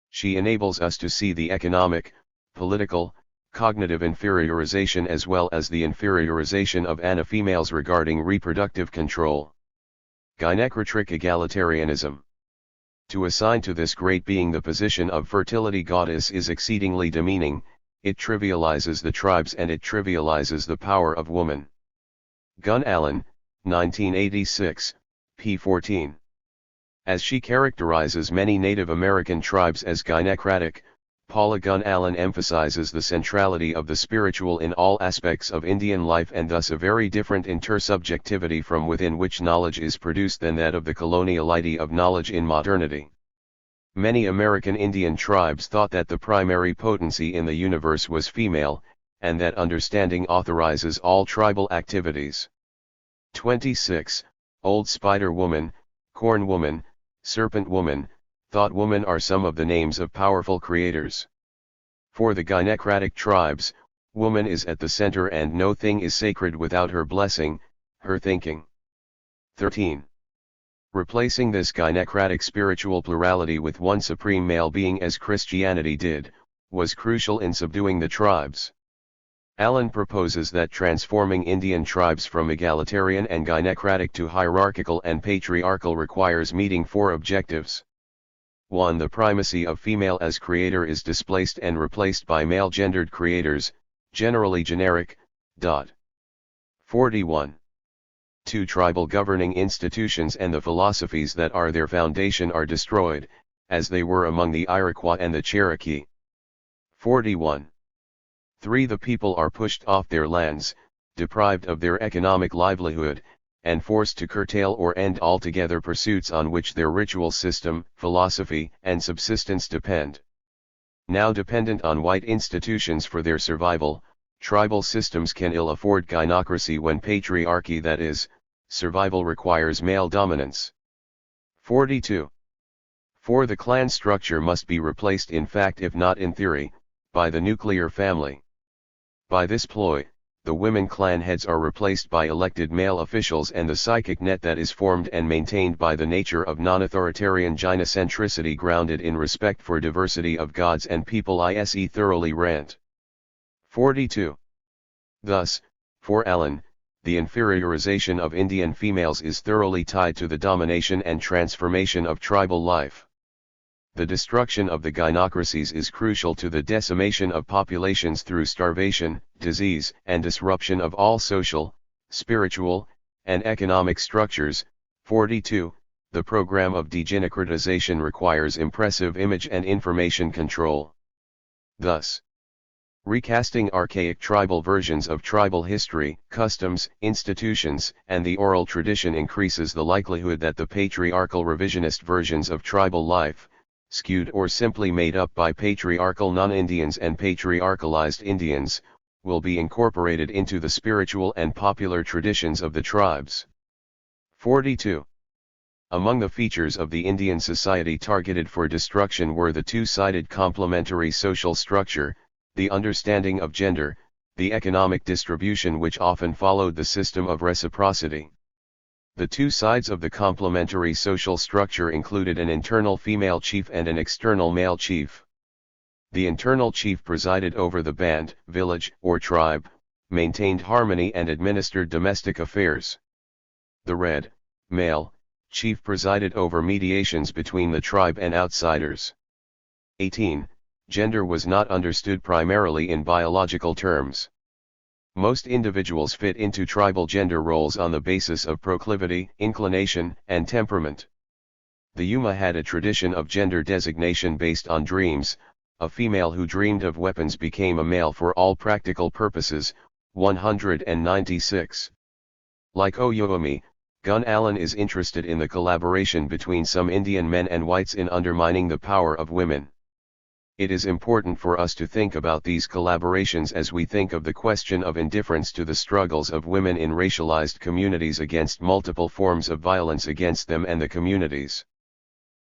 She enables us to see the economic, political, cognitive inferiorization as well as the inferiorization of Ana females regarding reproductive control. Gynecratic egalitarianism. To assign to this great being the position of fertility goddess is exceedingly demeaning, it trivializes the tribes and it trivializes the power of woman. Gunn Allen, 1986, p. 14. As she characterizes many Native American tribes as gynecratic, Paula Gunn Allen emphasizes the centrality of the spiritual in all aspects of Indian life and thus a very different intersubjectivity from within which knowledge is produced than that of the colonial idea of knowledge in modernity. Many American Indian tribes thought that the primary potency in the universe was female, and that understanding authorizes all tribal activities. 26. Old Spider Woman, Corn Woman, Serpent Woman, Thought Woman are some of the names of powerful creators. For the gynecratic tribes, woman is at the center and no thing is sacred without her blessing, her thinking. 13. Replacing this gynecratic spiritual plurality with one supreme male being as Christianity did, was crucial in subduing the tribes. Allen proposes that transforming Indian tribes from egalitarian and gynecratic to hierarchical and patriarchal requires meeting four objectives. 1. The primacy of female as creator is displaced and replaced by male-gendered creators, generally generic. 41. 2. Tribal governing institutions and the philosophies that are their foundation are destroyed, as they were among the Iroquois and the Cherokee. 41. 3. The people are pushed off their lands, deprived of their economic livelihood, and forced to curtail or end altogether pursuits on which their ritual system, philosophy, and subsistence depend. Now dependent on white institutions for their survival, tribal systems can ill afford gynocracy when patriarchy, that is, survival, requires male dominance. 42. 4. The clan structure must be replaced in fact if not in theory, by the nuclear family. By this ploy, the women clan heads are replaced by elected male officials and the psychic net that is formed and maintained by the nature of non-authoritarian gynocentricity grounded in respect for diversity of gods and people is thoroughly rent. 42. Thus, for Allen, the inferiorization of Indian females is thoroughly tied to the domination and transformation of tribal life. The destruction of the gynocracies is crucial to the decimation of populations through starvation, disease, and disruption of all social, spiritual, and economic structures. 42. The program of degynocratization requires impressive image and information control. Thus, recasting archaic tribal versions of tribal history, customs, institutions, and the oral tradition increases the likelihood that the patriarchal revisionist versions of tribal life, skewed or simply made up by patriarchal non-Indians and patriarchalized Indians, will be incorporated into the spiritual and popular traditions of the tribes. 42. Among the features of the Indian society targeted for destruction were the two-sided complementary social structure, the understanding of gender, the economic distribution which often followed the system of reciprocity. The two sides of the complementary social structure included an internal female chief and an external male chief. The internal chief presided over the band, village, or tribe, maintained harmony and administered domestic affairs. The red, male, chief presided over mediations between the tribe and outsiders. 18. Gender was not understood primarily in biological terms. Most individuals fit into tribal gender roles on the basis of proclivity, inclination, and temperament. The Yuma had a tradition of gender designation based on dreams. A female who dreamed of weapons became a male for all practical purposes. 196. Like Oyomi, Gun Allen is interested in the collaboration between some Indian men and whites in undermining the power of women. It is important for us to think about these collaborations as we think of the question of indifference to the struggles of women in racialized communities against multiple forms of violence against them and the communities.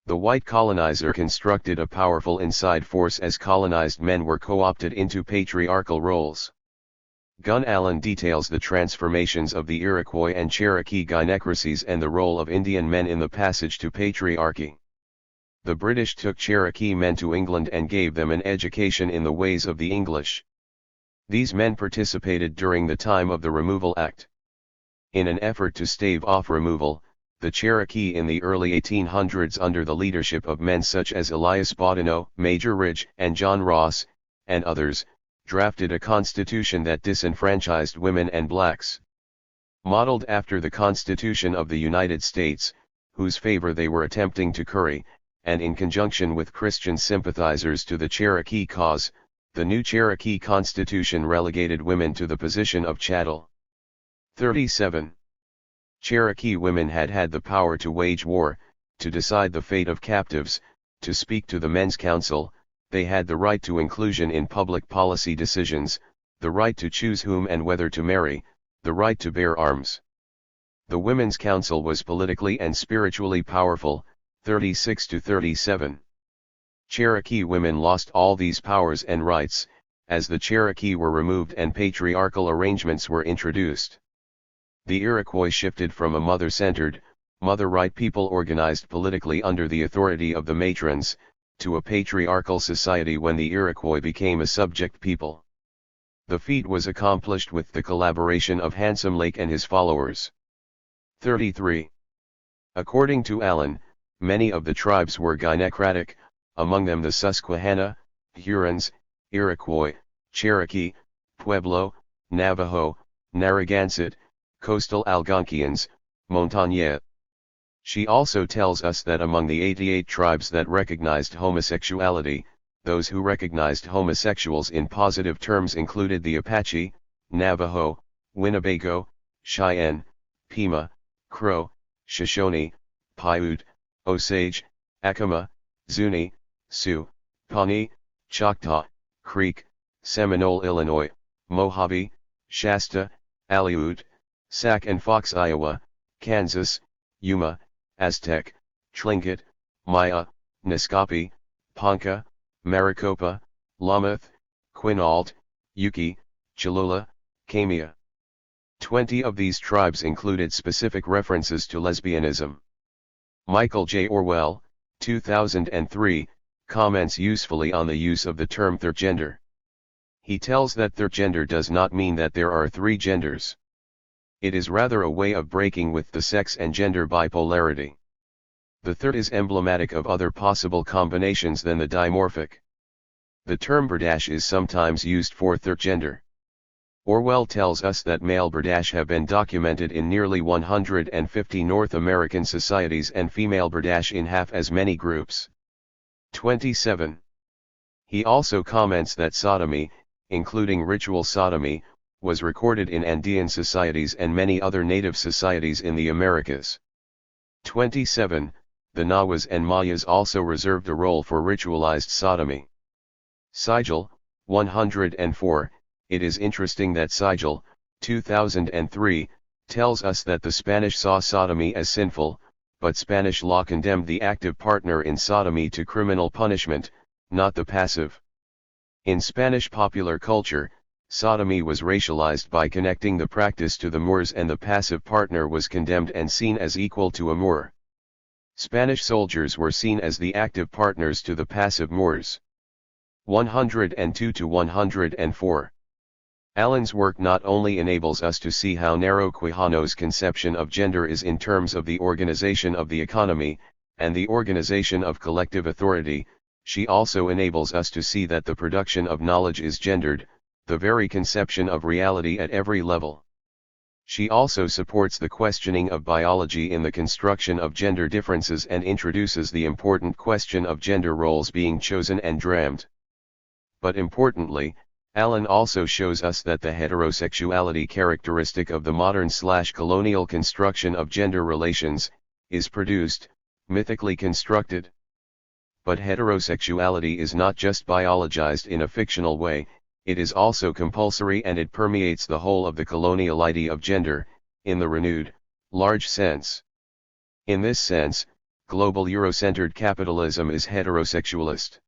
The white colonizer constructed a powerful inside force as colonized men were co-opted into patriarchal roles. Gun Allen details the transformations of the Iroquois and Cherokee gynecracies and the role of Indian men in the passage to patriarchy. The British took Cherokee men to England and gave them an education in the ways of the English. These men participated during the time of the Removal Act. In an effort to stave off removal, the Cherokee in the early 1800s under the leadership of men such as Elias Boudinot, Major Ridge, and John Ross, and others, drafted a constitution that disenfranchised women and blacks. Modeled after the Constitution of the United States, whose favor they were attempting to curry, and in conjunction with Christian sympathizers to the Cherokee cause, the new Cherokee Constitution relegated women to the position of chattel. 37. Cherokee women had the power to wage war, to decide the fate of captives, to speak to the men's council. They had the right to inclusion in public policy decisions, the right to choose whom and whether to marry, the right to bear arms. The Women's Council was politically and spiritually powerful. 36-37. Cherokee women lost all these powers and rights, as the Cherokee were removed and patriarchal arrangements were introduced. The Iroquois shifted from a mother-centered, mother-right people organized politically under the authority of the matrons, to a patriarchal society when the Iroquois became a subject people. The feat was accomplished with the collaboration of Handsome Lake and his followers. 33. According to Allen, many of the tribes were gynecratic, among them the Susquehanna, Hurons, Iroquois, Cherokee, Pueblo, Navajo, Narragansett, coastal Algonquians, Montagnais. She also tells us that among the 88 tribes that recognized homosexuality, those who recognized homosexuals in positive terms included the Apache, Navajo, Winnebago, Cheyenne, Pima, Crow, Shoshone, Paiute, Osage, Acoma, Zuni, Sioux, Pawnee, Choctaw, Creek, Seminole, Illinois, Mojave, Shasta, Aleut, Sac and Fox, Iowa, Kansas, Yuma, Aztec, Tlingit, Maya, Naskapi, Ponca, Maricopa, Lameth, Quinault, Yuki, Cholula, Kamia. 20 of these tribes included specific references to lesbianism. Michael J. Orwell, 2003, comments usefully on the use of the term third-gender. He tells that third-gender does not mean that there are three genders. It is rather a way of breaking with the sex and gender bipolarity. The third is emblematic of other possible combinations than the dimorphic. The term berdache is sometimes used for third-gender. Orwell tells us that male berdache have been documented in nearly 150 North American societies and female berdache in half as many groups. 27. He also comments that sodomy, including ritual sodomy, was recorded in Andean societies and many other native societies in the Americas. 27. The Nahuas and Mayas also reserved a role for ritualized sodomy. Sigel, 104. It is interesting that Sigel, 2003, tells us that the Spanish saw sodomy as sinful, but Spanish law condemned the active partner in sodomy to criminal punishment, not the passive. In Spanish popular culture, sodomy was racialized by connecting the practice to the Moors, and the passive partner was condemned and seen as equal to a Moor. Spanish soldiers were seen as the active partners to the passive Moors. 102 to 104. Allen's work not only enables us to see how narrow Quijano's conception of gender is in terms of the organization of the economy, and the organization of collective authority, she also enables us to see that the production of knowledge is gendered, the very conception of reality at every level. She also supports the questioning of biology in the construction of gender differences and introduces the important question of gender roles being chosen and dreamed. But importantly, Allen also shows us that the heterosexuality characteristic of the modern/colonial construction of gender relations, is produced, mythically constructed. But heterosexuality is not just biologized in a fictional way, it is also compulsory, and it permeates the whole of the colonial idea of gender, in the renewed, large sense. In this sense, global Eurocentered capitalism is heterosexualist.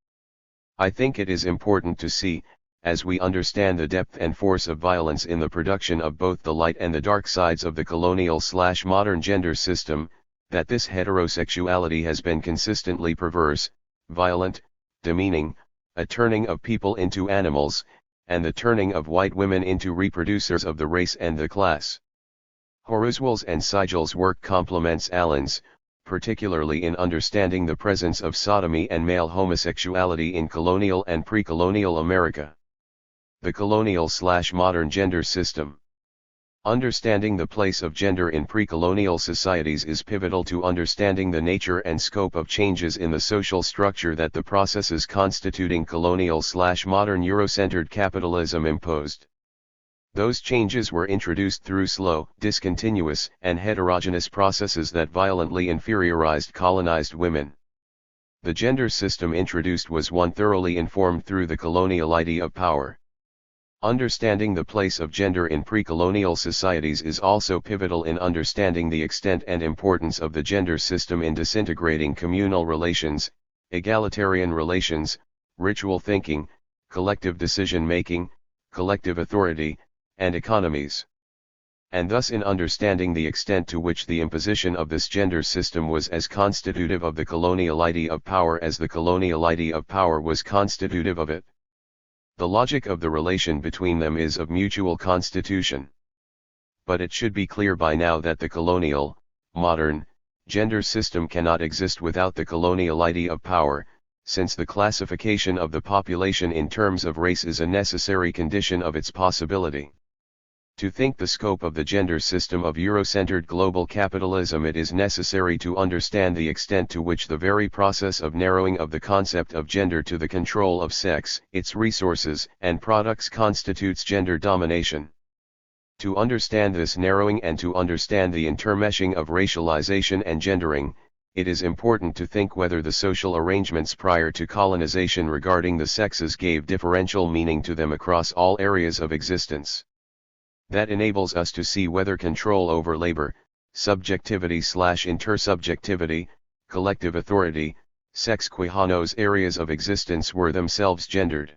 I think it is important to see, as we understand the depth and force of violence in the production of both the light and the dark sides of the colonial/modern gender system, that this heterosexuality has been consistently perverse, violent, demeaning, a turning of people into animals, and the turning of white women into reproducers of the race and the class. Horuzwal's and Seigel's work complements Allen's, particularly in understanding the presence of sodomy and male homosexuality in colonial and pre-colonial America. The colonial/modern gender system. Understanding the place of gender in pre-colonial societies is pivotal to understanding the nature and scope of changes in the social structure that the processes constituting colonial/modern Eurocentered capitalism imposed. Those changes were introduced through slow, discontinuous, and heterogeneous processes that violently inferiorized colonized women. The gender system introduced was one thoroughly informed through the colonial idea of power. Understanding the place of gender in pre-colonial societies is also pivotal in understanding the extent and importance of the gender system in disintegrating communal relations, egalitarian relations, ritual thinking, collective decision-making, collective authority, and economies. And thus in understanding the extent to which the imposition of this gender system was as constitutive of the colonial idea of power as the colonial idea of power was constitutive of it. The logic of the relation between them is of mutual constitution. But it should be clear by now that the colonial, modern, gender system cannot exist without the colonial idea of power, since the classification of the population in terms of race is a necessary condition of its possibility. To think the scope of the gender system of Eurocentered global capitalism, it is necessary to understand the extent to which the very process of narrowing of the concept of gender to the control of sex, its resources, and products constitutes gender domination. To understand this narrowing and to understand the intermeshing of racialization and gendering, it is important to think whether the social arrangements prior to colonization regarding the sexes gave differential meaning to them across all areas of existence. That enables us to see whether control over labor, subjectivity/intersubjectivity, collective authority, sex Quijano's areas of existence were themselves gendered.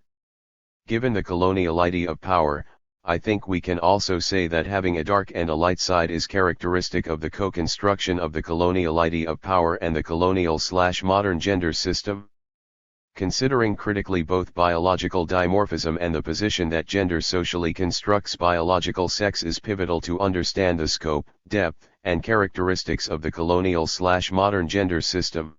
Given the colonial idea of power, I think we can also say that having a dark and a light side is characteristic of the co-construction of the colonial idea of power and the colonial/modern gender system. Considering critically both biological dimorphism and the position that gender socially constructs biological sex is pivotal to understand the scope, depth, and characteristics of the colonial/modern gender system.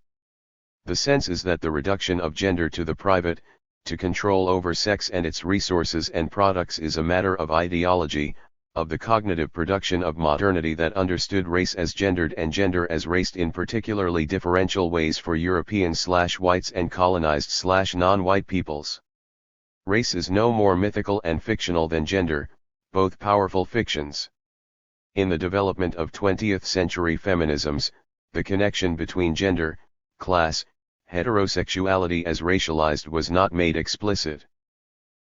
The sense is that the reduction of gender to the private, to control over sex and its resources and products is a matter of ideology, of the cognitive production of modernity that understood race as gendered and gender as raced in particularly differential ways for European/whites and colonized/non-white peoples. Race is no more mythical and fictional than gender, both powerful fictions. In the development of 20th century feminisms, the connection between gender, class, heterosexuality as racialized was not made explicit.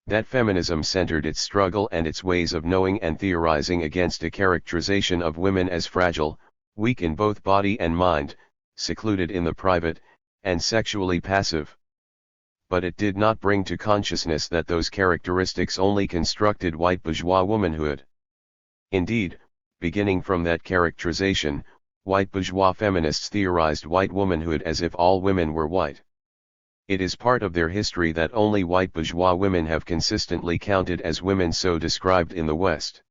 That feminism centered its struggle and its ways of knowing and theorizing against a characterization of women as fragile, weak in both body and mind, secluded in the private, and sexually passive. But it did not bring to consciousness that those characteristics only constructed white bourgeois womanhood. Indeed, beginning from that characterization, white bourgeois feminists theorized white womanhood as if all women were white. It is part of their history that only white bourgeois women have consistently counted as women so described in the West.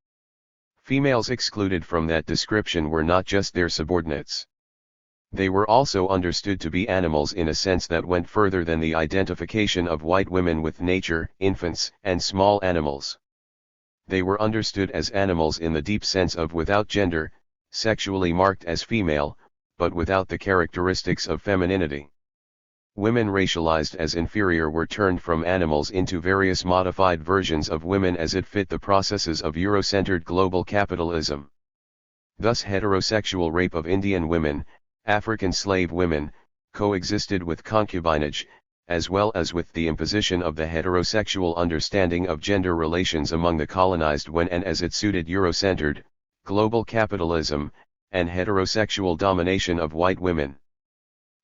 Females excluded from that description were not just their subordinates. They were also understood to be animals in a sense that went further than the identification of white women with nature, infants, and small animals. They were understood as animals in the deep sense of without gender, sexually marked as female, but without the characteristics of femininity. Women racialized as inferior were turned from animals into various modified versions of women as it fit the processes of Eurocentered global capitalism. Thus heterosexual rape of Indian women, African slave women, coexisted with concubinage, as well as with the imposition of the heterosexual understanding of gender relations among the colonized when and as it suited Eurocentered, global capitalism, and heterosexual domination of white women.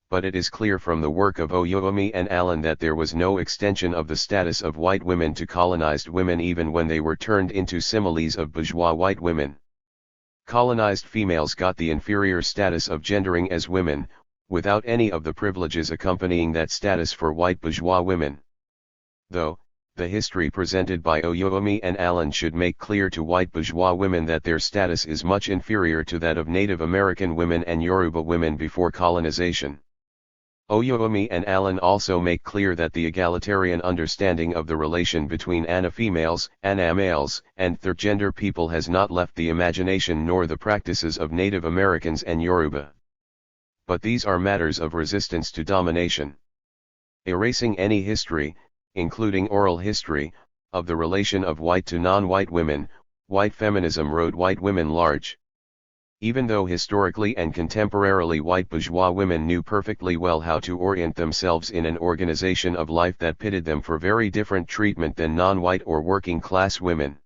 But it is clear from the work of Oyomi and Allen that there was no extension of the status of white women to colonized women even when they were turned into similes of bourgeois white women. Colonized females got the inferior status of gendering as women, without any of the privileges accompanying that status for white bourgeois women. Though, the history presented by Oyomi and Allen should make clear to white bourgeois women that their status is much inferior to that of Native American women and Yoruba women before colonization. Oyomi and Allen also make clear that the egalitarian understanding of the relation between Ana females, Ana males, and third-gender people has not left the imagination nor the practices of Native Americans and Yoruba. But these are matters of resistance to domination. Erasing any history, including oral history, of the relation of white to non-white women, white feminism rode white women large. Even though historically and contemporarily white bourgeois women knew perfectly well how to orient themselves in an organization of life that pitted them for very different treatment than non-white or working-class women.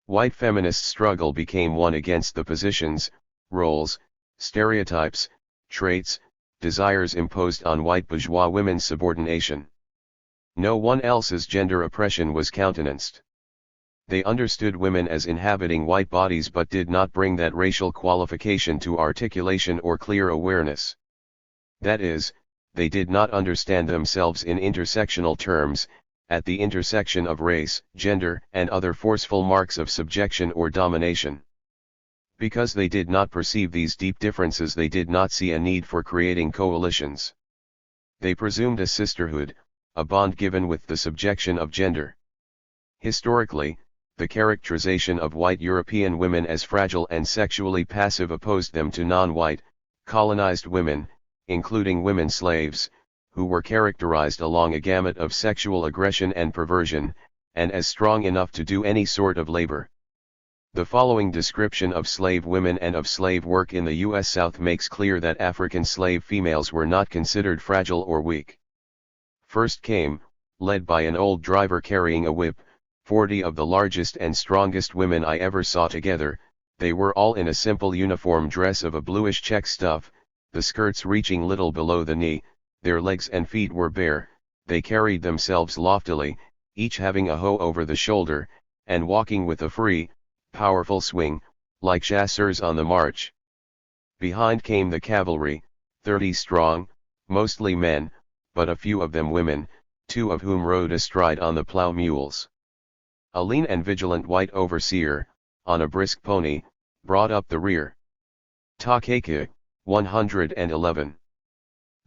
White feminist struggle became one against the positions, roles, stereotypes, traits, desires imposed on white bourgeois women's subordination. No one else's gender oppression was countenanced. They understood women as inhabiting white bodies but did not bring that racial qualification to articulation or clear awareness. That is, they did not understand themselves in intersectional terms, at the intersection of race, gender, and other forceful marks of subjection or domination. Because they did not perceive these deep differences, they did not see a need for creating coalitions. They presumed a sisterhood, a bond given with the subjection of gender. Historically, the characterization of white European women as fragile and sexually passive opposed them to non-white, colonized women, including women slaves, who were characterized along a gamut of sexual aggression and perversion, and as strong enough to do any sort of labor. The following description of slave women and of slave work in the U.S. South makes clear that African slave females were not considered fragile or weak. First came, led by an old driver carrying a whip, 40 of the largest and strongest women I ever saw together. They were all in a simple uniform dress of a bluish check stuff, the skirts reaching little below the knee, their legs and feet were bare, they carried themselves loftily, each having a hoe over the shoulder, and walking with a free, powerful swing, like chasseurs on the march. Behind came the cavalry, 30 strong, mostly men, but a few of them women, 2 of whom rode astride on the plow mules. A lean and vigilant white overseer, on a brisk pony, brought up the rear. Takeke, 111.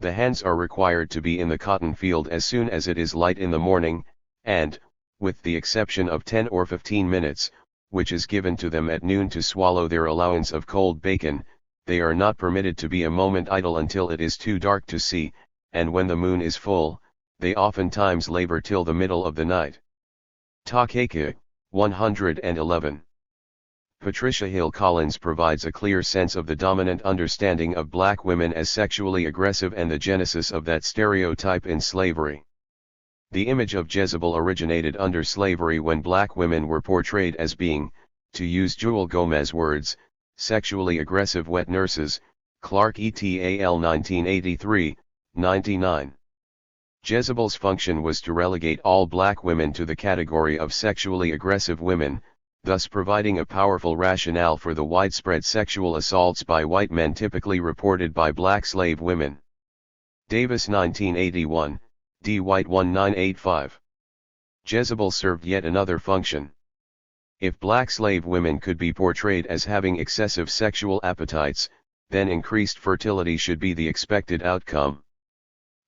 The hens are required to be in the cotton field as soon as it is light in the morning, and, with the exception of 10 or 15 minutes, which is given to them at noon to swallow their allowance of cold bacon, they are not permitted to be a moment idle until it is too dark to see, and when the moon is full, they oftentimes labor till the middle of the night. Takeke, 111. Patricia Hill Collins provides a clear sense of the dominant understanding of black women as sexually aggressive and the genesis of that stereotype in slavery. The image of Jezebel originated under slavery when black women were portrayed as being, to use Jewel Gomez's words, sexually aggressive wet nurses, Clark et al. 1983, 99. Jezebel's function was to relegate all black women to the category of sexually aggressive women, thus providing a powerful rationale for the widespread sexual assaults by white men typically reported by black slave women. Davis 1981, D. White 1985. Jezebel served yet another function. If black slave women could be portrayed as having excessive sexual appetites, then increased fertility should be the expected outcome.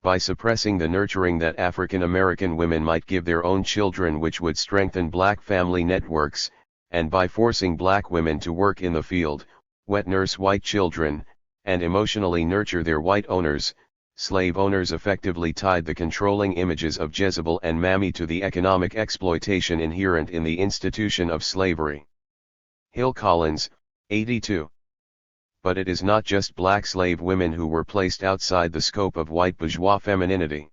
By suppressing the nurturing that African American women might give their own children, which would strengthen black family networks, and by forcing black women to work in the field, wet nurse white children, and emotionally nurture their white owners, slave owners effectively tied the controlling images of Jezebel and Mammy to the economic exploitation inherent in the institution of slavery. Hill Collins, 82. But it is not just black slave women who were placed outside the scope of white bourgeois femininity.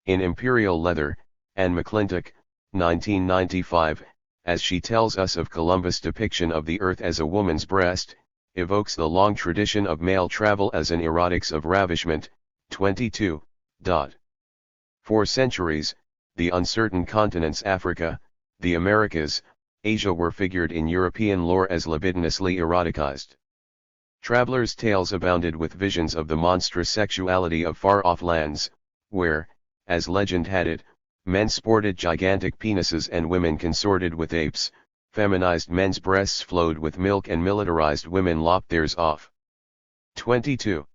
In Imperial Leather, Anne McClintock, 1995, as she tells us of Columbus' depiction of the earth as a woman's breast, evokes the long tradition of male travel as an erotics of ravishment. 22. For centuries, the uncertain continents Africa, the Americas, Asia were figured in European lore as libidinously eroticized. Travelers' tales abounded with visions of the monstrous sexuality of far-off lands, where, as legend had it, men sported gigantic penises and women consorted with apes, feminized men's breasts flowed with milk and militarized women lopped theirs off. 22.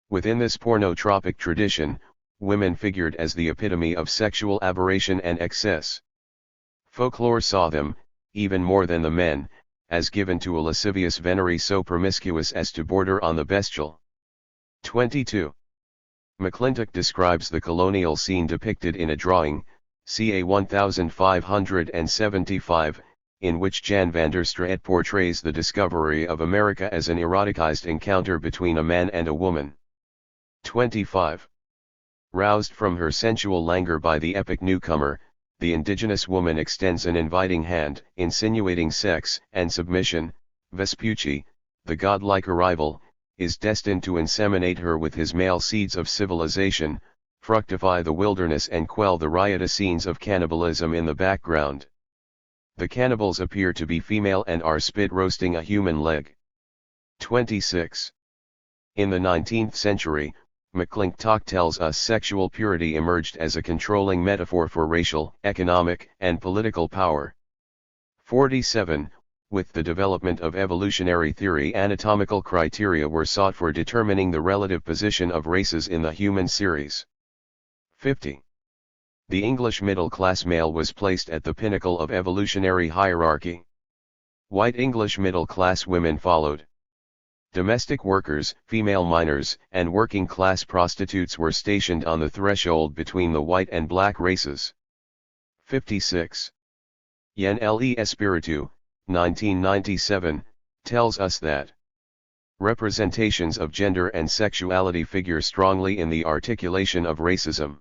Within this pornotropic tradition, women figured as the epitome of sexual aberration and excess. Folklore saw them, even more than the men, as given to a lascivious venery so promiscuous as to border on the bestial. 22. McClintock describes the colonial scene depicted in a drawing, ca. 1575, in which Jan van der Straet portrays the discovery of America as an eroticized encounter between a man and a woman. 25. Roused from her sensual languor by the epic newcomer, the indigenous woman extends an inviting hand, insinuating sex and submission. Vespucci, the godlike arrival, is destined to inseminate her with his male seeds of civilization, fructify the wilderness and quell the riotous scenes of cannibalism in the background. The cannibals appear to be female and are spit roasting a human leg. 26. In the 19th century, McClintock tells us sexual purity emerged as a controlling metaphor for racial, economic, and political power. 47. With the development of evolutionary theory, anatomical criteria were sought for determining the relative position of races in the human series. 50. The English middle-class male was placed at the pinnacle of evolutionary hierarchy. White English middle-class women followed. Domestic workers, female miners, and working-class prostitutes were stationed on the threshold between the white and black races. 56. Yen Le Espiritu, 1997, tells us that representations of gender and sexuality figure strongly in the articulation of racism.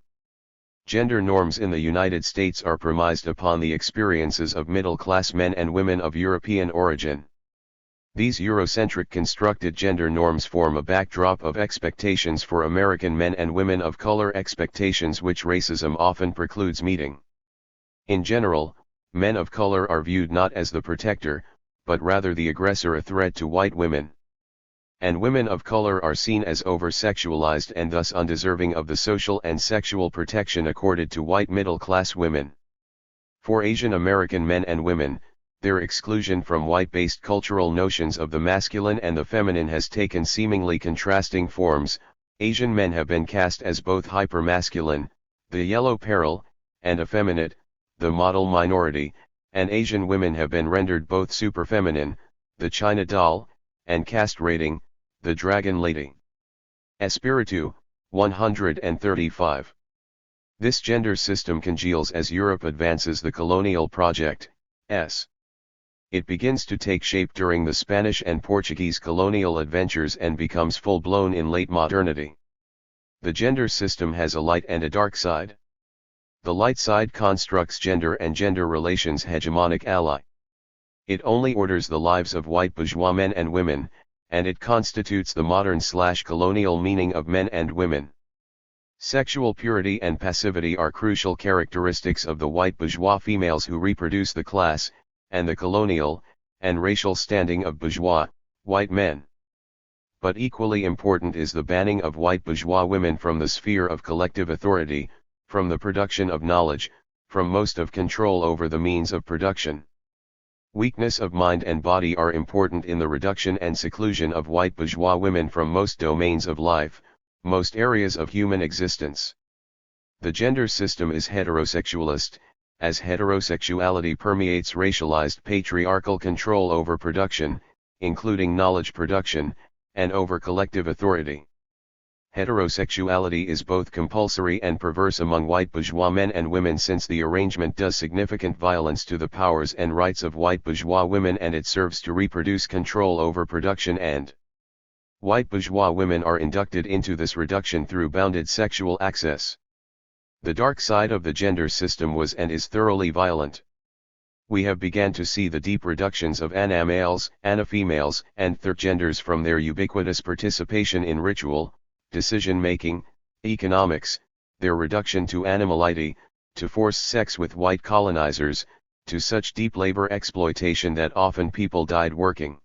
Gender norms in the United States are premised upon the experiences of middle-class men and women of European origin. These Eurocentric constructed gender norms form a backdrop of expectations for American men and women of color, expectations which racism often precludes meeting. In general, men of color are viewed not as the protector, but rather the aggressor, a threat to white women. And women of color are seen as over-sexualized and thus undeserving of the social and sexual protection accorded to white middle-class women. For Asian American men and women, their exclusion from white-based cultural notions of the masculine and the feminine has taken seemingly contrasting forms. Asian men have been cast as both hypermasculine, the yellow peril, and effeminate, the model minority, and Asian women have been rendered both superfeminine, the China doll, and castrating, the dragon lady. Espiritu, 135. This gender system congeals as Europe advances the colonial project. It begins to take shape during the Spanish and Portuguese colonial adventures and becomes full-blown in late modernity. The gender system has a light and a dark side. The light side constructs gender and gender relations hegemonic ally. It only orders the lives of white bourgeois men and women, and it constitutes the modern/colonial meaning of men and women. Sexual purity and passivity are crucial characteristics of the white bourgeois females who reproduce the class, and the colonial, and racial standing of bourgeois, white men. But equally important is the banning of white bourgeois women from the sphere of collective authority, from the production of knowledge, from most of control over the means of production. Weakness of mind and body are important in the reduction and seclusion of white bourgeois women from most domains of life, most areas of human existence. The gender system is heterosexualist, as heterosexuality permeates racialized patriarchal control over production, including knowledge production, and over collective authority. Heterosexuality is both compulsory and perverse among white bourgeois men and women, since the arrangement does significant violence to the powers and rights of white bourgeois women, and it serves to reproduce control over production, and white bourgeois women are inducted into this reduction through bounded sexual access. The dark side of the gender system was and is thoroughly violent. We have begun to see the deep reductions of ana-males, ana-females, and third genders from their ubiquitous participation in ritual, decision-making, economics, their reduction to animality, to forced sex with white colonizers, to such deep labor exploitation that often people died working.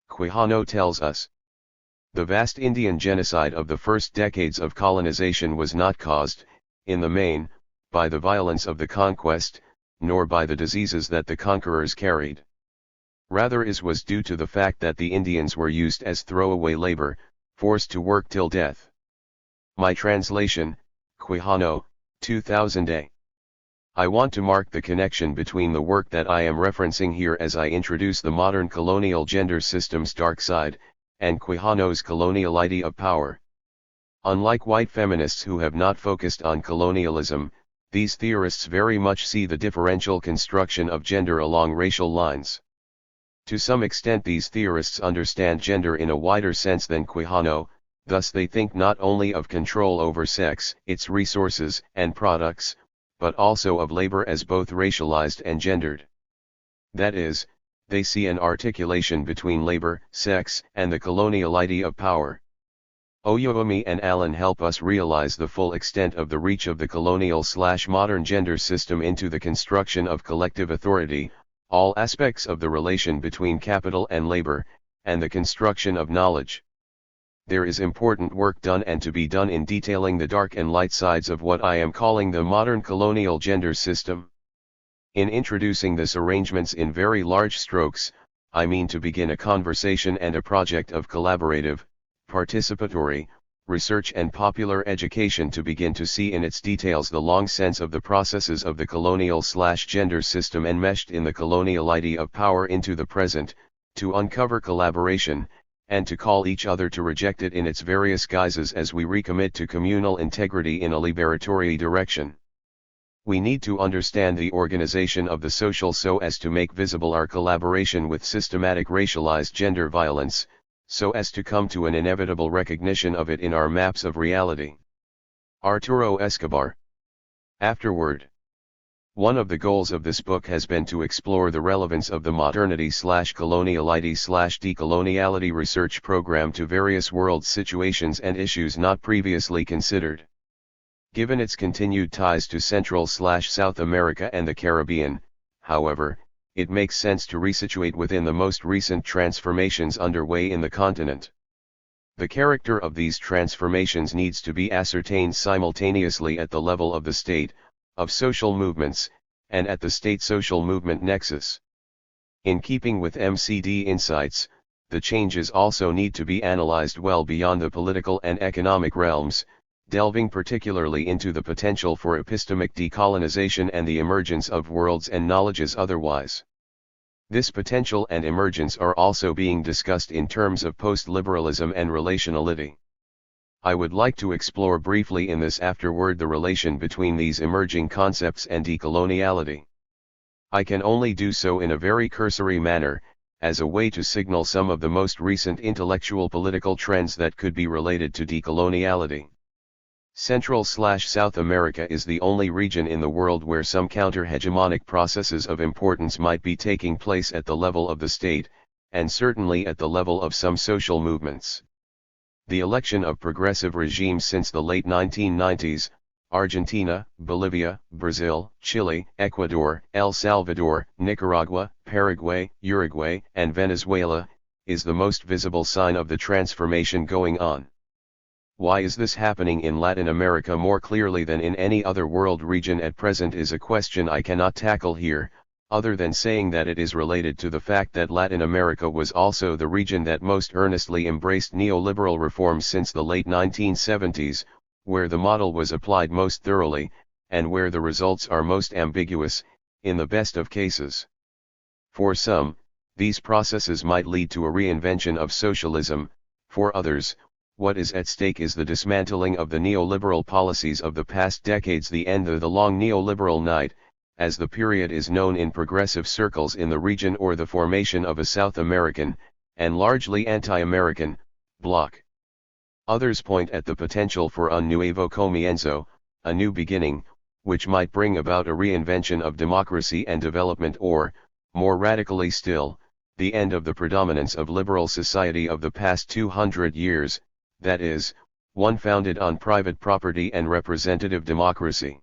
Quijano tells us, the vast Indian genocide of the first decades of colonization was not caused, in the main, by the violence of the conquest, nor by the diseases that the conquerors carried. Rather it was due to the fact that the Indians were used as throwaway labor, forced to work till death. My translation, Quijano, 2000a. I want to mark the connection between the work that I am referencing here as I introduce the modern colonial gender system's dark side, and Quijano's coloniality of power. Unlike white feminists who have not focused on colonialism, these theorists very much see the differential construction of gender along racial lines. To some extent these theorists understand gender in a wider sense than Quijano, thus they think not only of control over sex, its resources and products, but also of labor as both racialized and gendered. That is, they see an articulation between labor, sex, and the coloniality of power. Oyomi and Allen help us realize the full extent of the reach of the colonial/modern gender system into the construction of collective authority, all aspects of the relation between capital and labor, and the construction of knowledge. There is important work done and to be done in detailing the dark and light sides of what I am calling the modern colonial gender system. In introducing this arrangements in very large strokes, I mean to begin a conversation and a project of collaborative, participatory, research and popular education to begin to see in its details the long sense of the processes of the colonial/gender system enmeshed in the coloniality of power into the present, to uncover collaboration, and to call each other to reject it in its various guises as we recommit to communal integrity in a liberatory direction. We need to understand the organization of the social so as to make visible our collaboration with systematic racialized gender violence, so as to come to an inevitable recognition of it in our maps of reality. Arturo Escobar. Afterword. One of the goals of this book has been to explore the relevance of the modernity/coloniality/decoloniality research program to various world situations and issues not previously considered. Given its continued ties to Central/South America and the Caribbean, however, it makes sense to resituate within the most recent transformations underway in the continent. The character of these transformations needs to be ascertained simultaneously at the level of the state, of social movements, and at the state-social movement nexus. In keeping with MCD insights, the changes also need to be analyzed well beyond the political and economic realms, delving particularly into the potential for epistemic decolonization and the emergence of worlds and knowledges otherwise. This potential and emergence are also being discussed in terms of post-liberalism and relationality. I would like to explore briefly in this afterword the relation between these emerging concepts and decoloniality. I can only do so in a very cursory manner, as a way to signal some of the most recent intellectual political trends that could be related to decoloniality. Central/South America is the only region in the world where some counter-hegemonic processes of importance might be taking place at the level of the state, and certainly at the level of some social movements. The election of progressive regimes since the late 1990s, Argentina, Bolivia, Brazil, Chile, Ecuador, El Salvador, Nicaragua, Paraguay, Uruguay, and Venezuela, is the most visible sign of the transformation going on. Why is this happening in Latin America more clearly than in any other world region at present is a question I cannot tackle here, other than saying that it is related to the fact that Latin America was also the region that most earnestly embraced neoliberal reforms since the late 1970s, where the model was applied most thoroughly, and where the results are most ambiguous, in the best of cases. For some, these processes might lead to a reinvention of socialism; for others, what is at stake is the dismantling of the neoliberal policies of the past decades, the end of the long neoliberal night, as the period is known in progressive circles in the region, or the formation of a South American, and largely anti-American, bloc. Others point at the potential for un nuevo comienzo, a new beginning, which might bring about a reinvention of democracy and development, or, more radically still, the end of the predominance of liberal society of the past 200 years, that is, one founded on private property and representative democracy.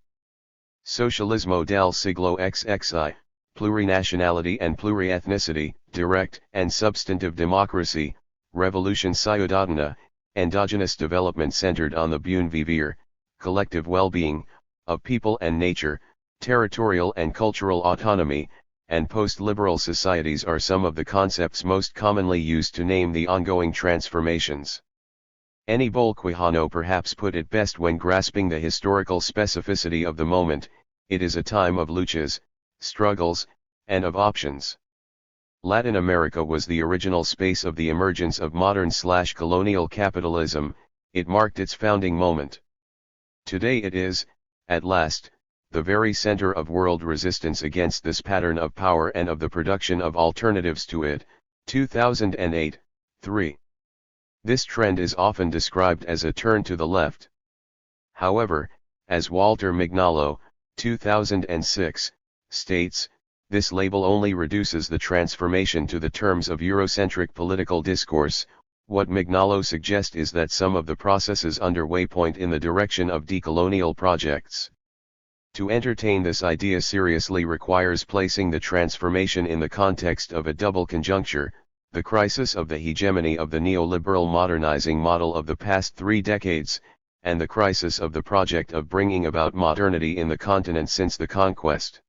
Socialismo del siglo XXI, plurinationality and pluriethnicity, direct and substantive democracy, revolution ciudadana, endogenous development centered on the buen vivir, collective well-being, of people and nature, territorial and cultural autonomy, and post-liberal societies are some of the concepts most commonly used to name the ongoing transformations. Eni Bolquijano perhaps put it best when grasping the historical specificity of the moment: it is a time of luchas, struggles, and of options. Latin America was the original space of the emergence of modern/colonial capitalism, it marked its founding moment. Today it is, at last, the very center of world resistance against this pattern of power and of the production of alternatives to it. 2008, 3. This trend is often described as a turn to the left. However, as Walter Mignolo, 2006, states, this label only reduces the transformation to the terms of Eurocentric political discourse. What Mignolo suggests is that some of the processes underway point in the direction of decolonial projects. To entertain this idea seriously requires placing the transformation in the context of a double conjuncture: the crisis of the hegemony of the neoliberal modernizing model of the past 3 decades, and the crisis of the project of bringing about modernity in the continent since the conquest.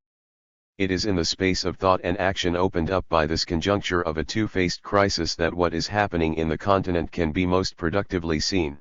It is in the space of thought and action opened up by this conjuncture of a two-faced crisis that what is happening in the continent can be most productively seen.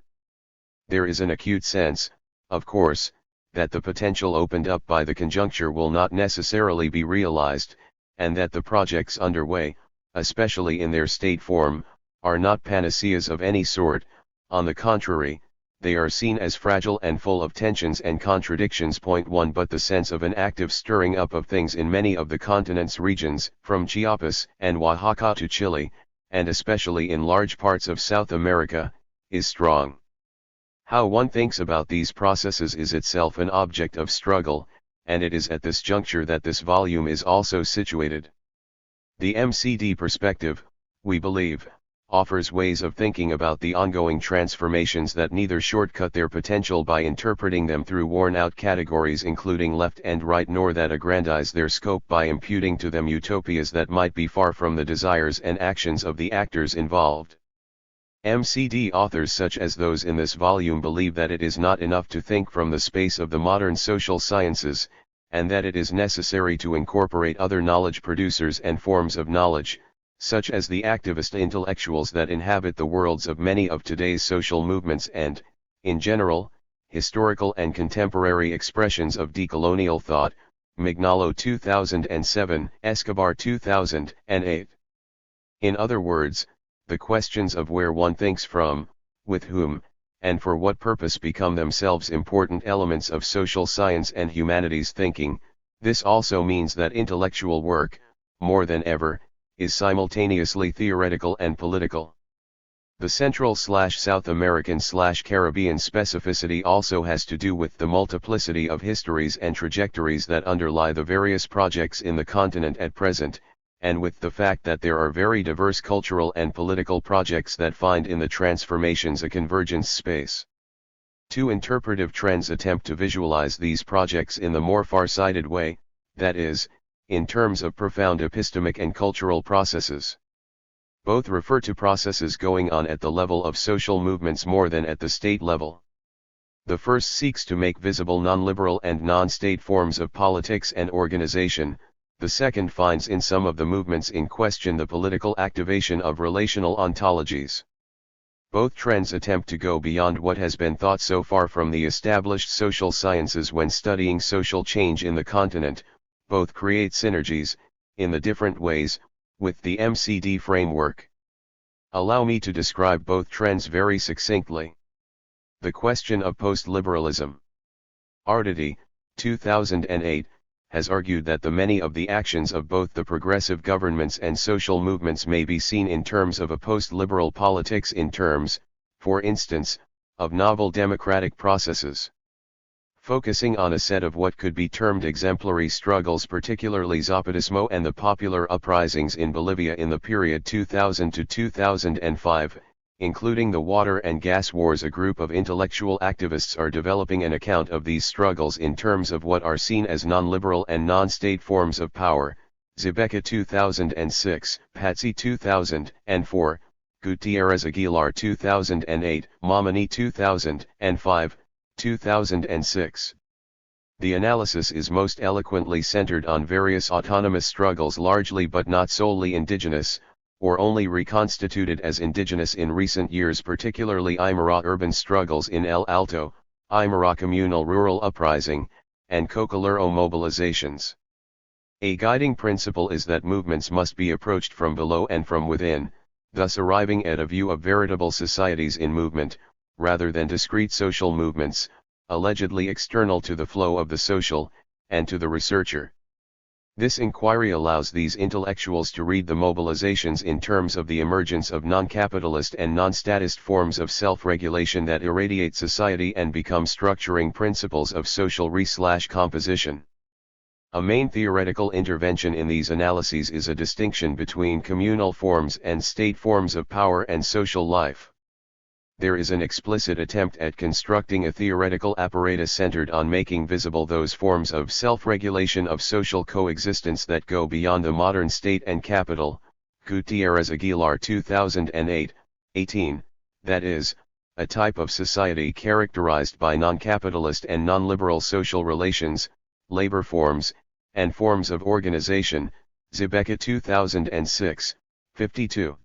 There is an acute sense, of course, that the potential opened up by the conjuncture will not necessarily be realized, and that the projects underway, especially in their state form, are not panaceas of any sort. On the contrary, they are seen as fragile and full of tensions and contradictions. Point 1. But the sense of an active stirring up of things in many of the continent's regions, from Chiapas and Oaxaca to Chile, and especially in large parts of South America, is strong. How one thinks about these processes is itself an object of struggle, and it is at this juncture that this volume is also situated. The MCD perspective, we believe, offers ways of thinking about the ongoing transformations that neither shortcut their potential by interpreting them through worn-out categories including left and right, nor that aggrandize their scope by imputing to them utopias that might be far from the desires and actions of the actors involved. MCD authors such as those in this volume believe that it is not enough to think from the space of the modern social sciences, and that it is necessary to incorporate other knowledge producers and forms of knowledge, such as the activist intellectuals that inhabit the worlds of many of today's social movements and, in general, historical and contemporary expressions of decolonial thought. Mignolo 2007, Escobar 2008. In other words, the questions of where one thinks from, with whom, and for what purpose become themselves important elements of social science and humanities thinking. This also means that intellectual work, more than ever, is simultaneously theoretical and political. The Central/South American/Caribbean specificity also has to do with the multiplicity of histories and trajectories that underlie the various projects in the continent at present, and with the fact that there are very diverse cultural and political projects that find in the transformations a convergence space. Two interpretive trends attempt to visualize these projects in the more far-sighted way, that is, in terms of profound epistemic and cultural processes. Both refer to processes going on at the level of social movements more than at the state level. The first seeks to make visible non-liberal and non-state forms of politics and organization, the second finds in some of the movements in question the political activation of relational ontologies. Both trends attempt to go beyond what has been thought so far from the established social sciences when studying social change in the continent. Both create synergies, in the different ways, with the MCD framework. Allow me to describe both trends very succinctly. The question of post-liberalism. Arditi, 2008, has argued that the many of the actions of both the progressive governments and social movements may be seen in terms of a post-liberal politics in terms, for instance, of novel democratic processes. Focusing on a set of what could be termed exemplary struggles, particularly Zapatismo and the popular uprisings in Bolivia in the period 2000 to 2005, including the water and gas wars, a group of intellectual activists are developing an account of these struggles in terms of what are seen as non-liberal and non-state forms of power. Zibeka 2006, Patsy 2004, Gutierrez Aguilar 2008, Mamani 2005, 2006. The analysis is most eloquently centered on various autonomous struggles, largely but not solely indigenous, or only reconstituted as indigenous in recent years, particularly Aymara urban struggles in El Alto, Aymara communal rural uprising, and Cocalero mobilizations. A guiding principle is that movements must be approached from below and from within, thus arriving at a view of veritable societies in movement, rather than discrete social movements, allegedly external to the flow of the social, and to the researcher. This inquiry allows these intellectuals to read the mobilizations in terms of the emergence of non-capitalist and non-statist forms of self-regulation that irradiate society and become structuring principles of social composition. A main theoretical intervention in these analyses is a distinction between communal forms and state forms of power and social life. There is an explicit attempt at constructing a theoretical apparatus centered on making visible those forms of self-regulation of social coexistence that go beyond the modern state and capital. Gutierrez Aguilar 2008, 18, that is, a type of society characterized by non-capitalist and non-liberal social relations, labor forms, and forms of organization. Zibeka 2006, 52.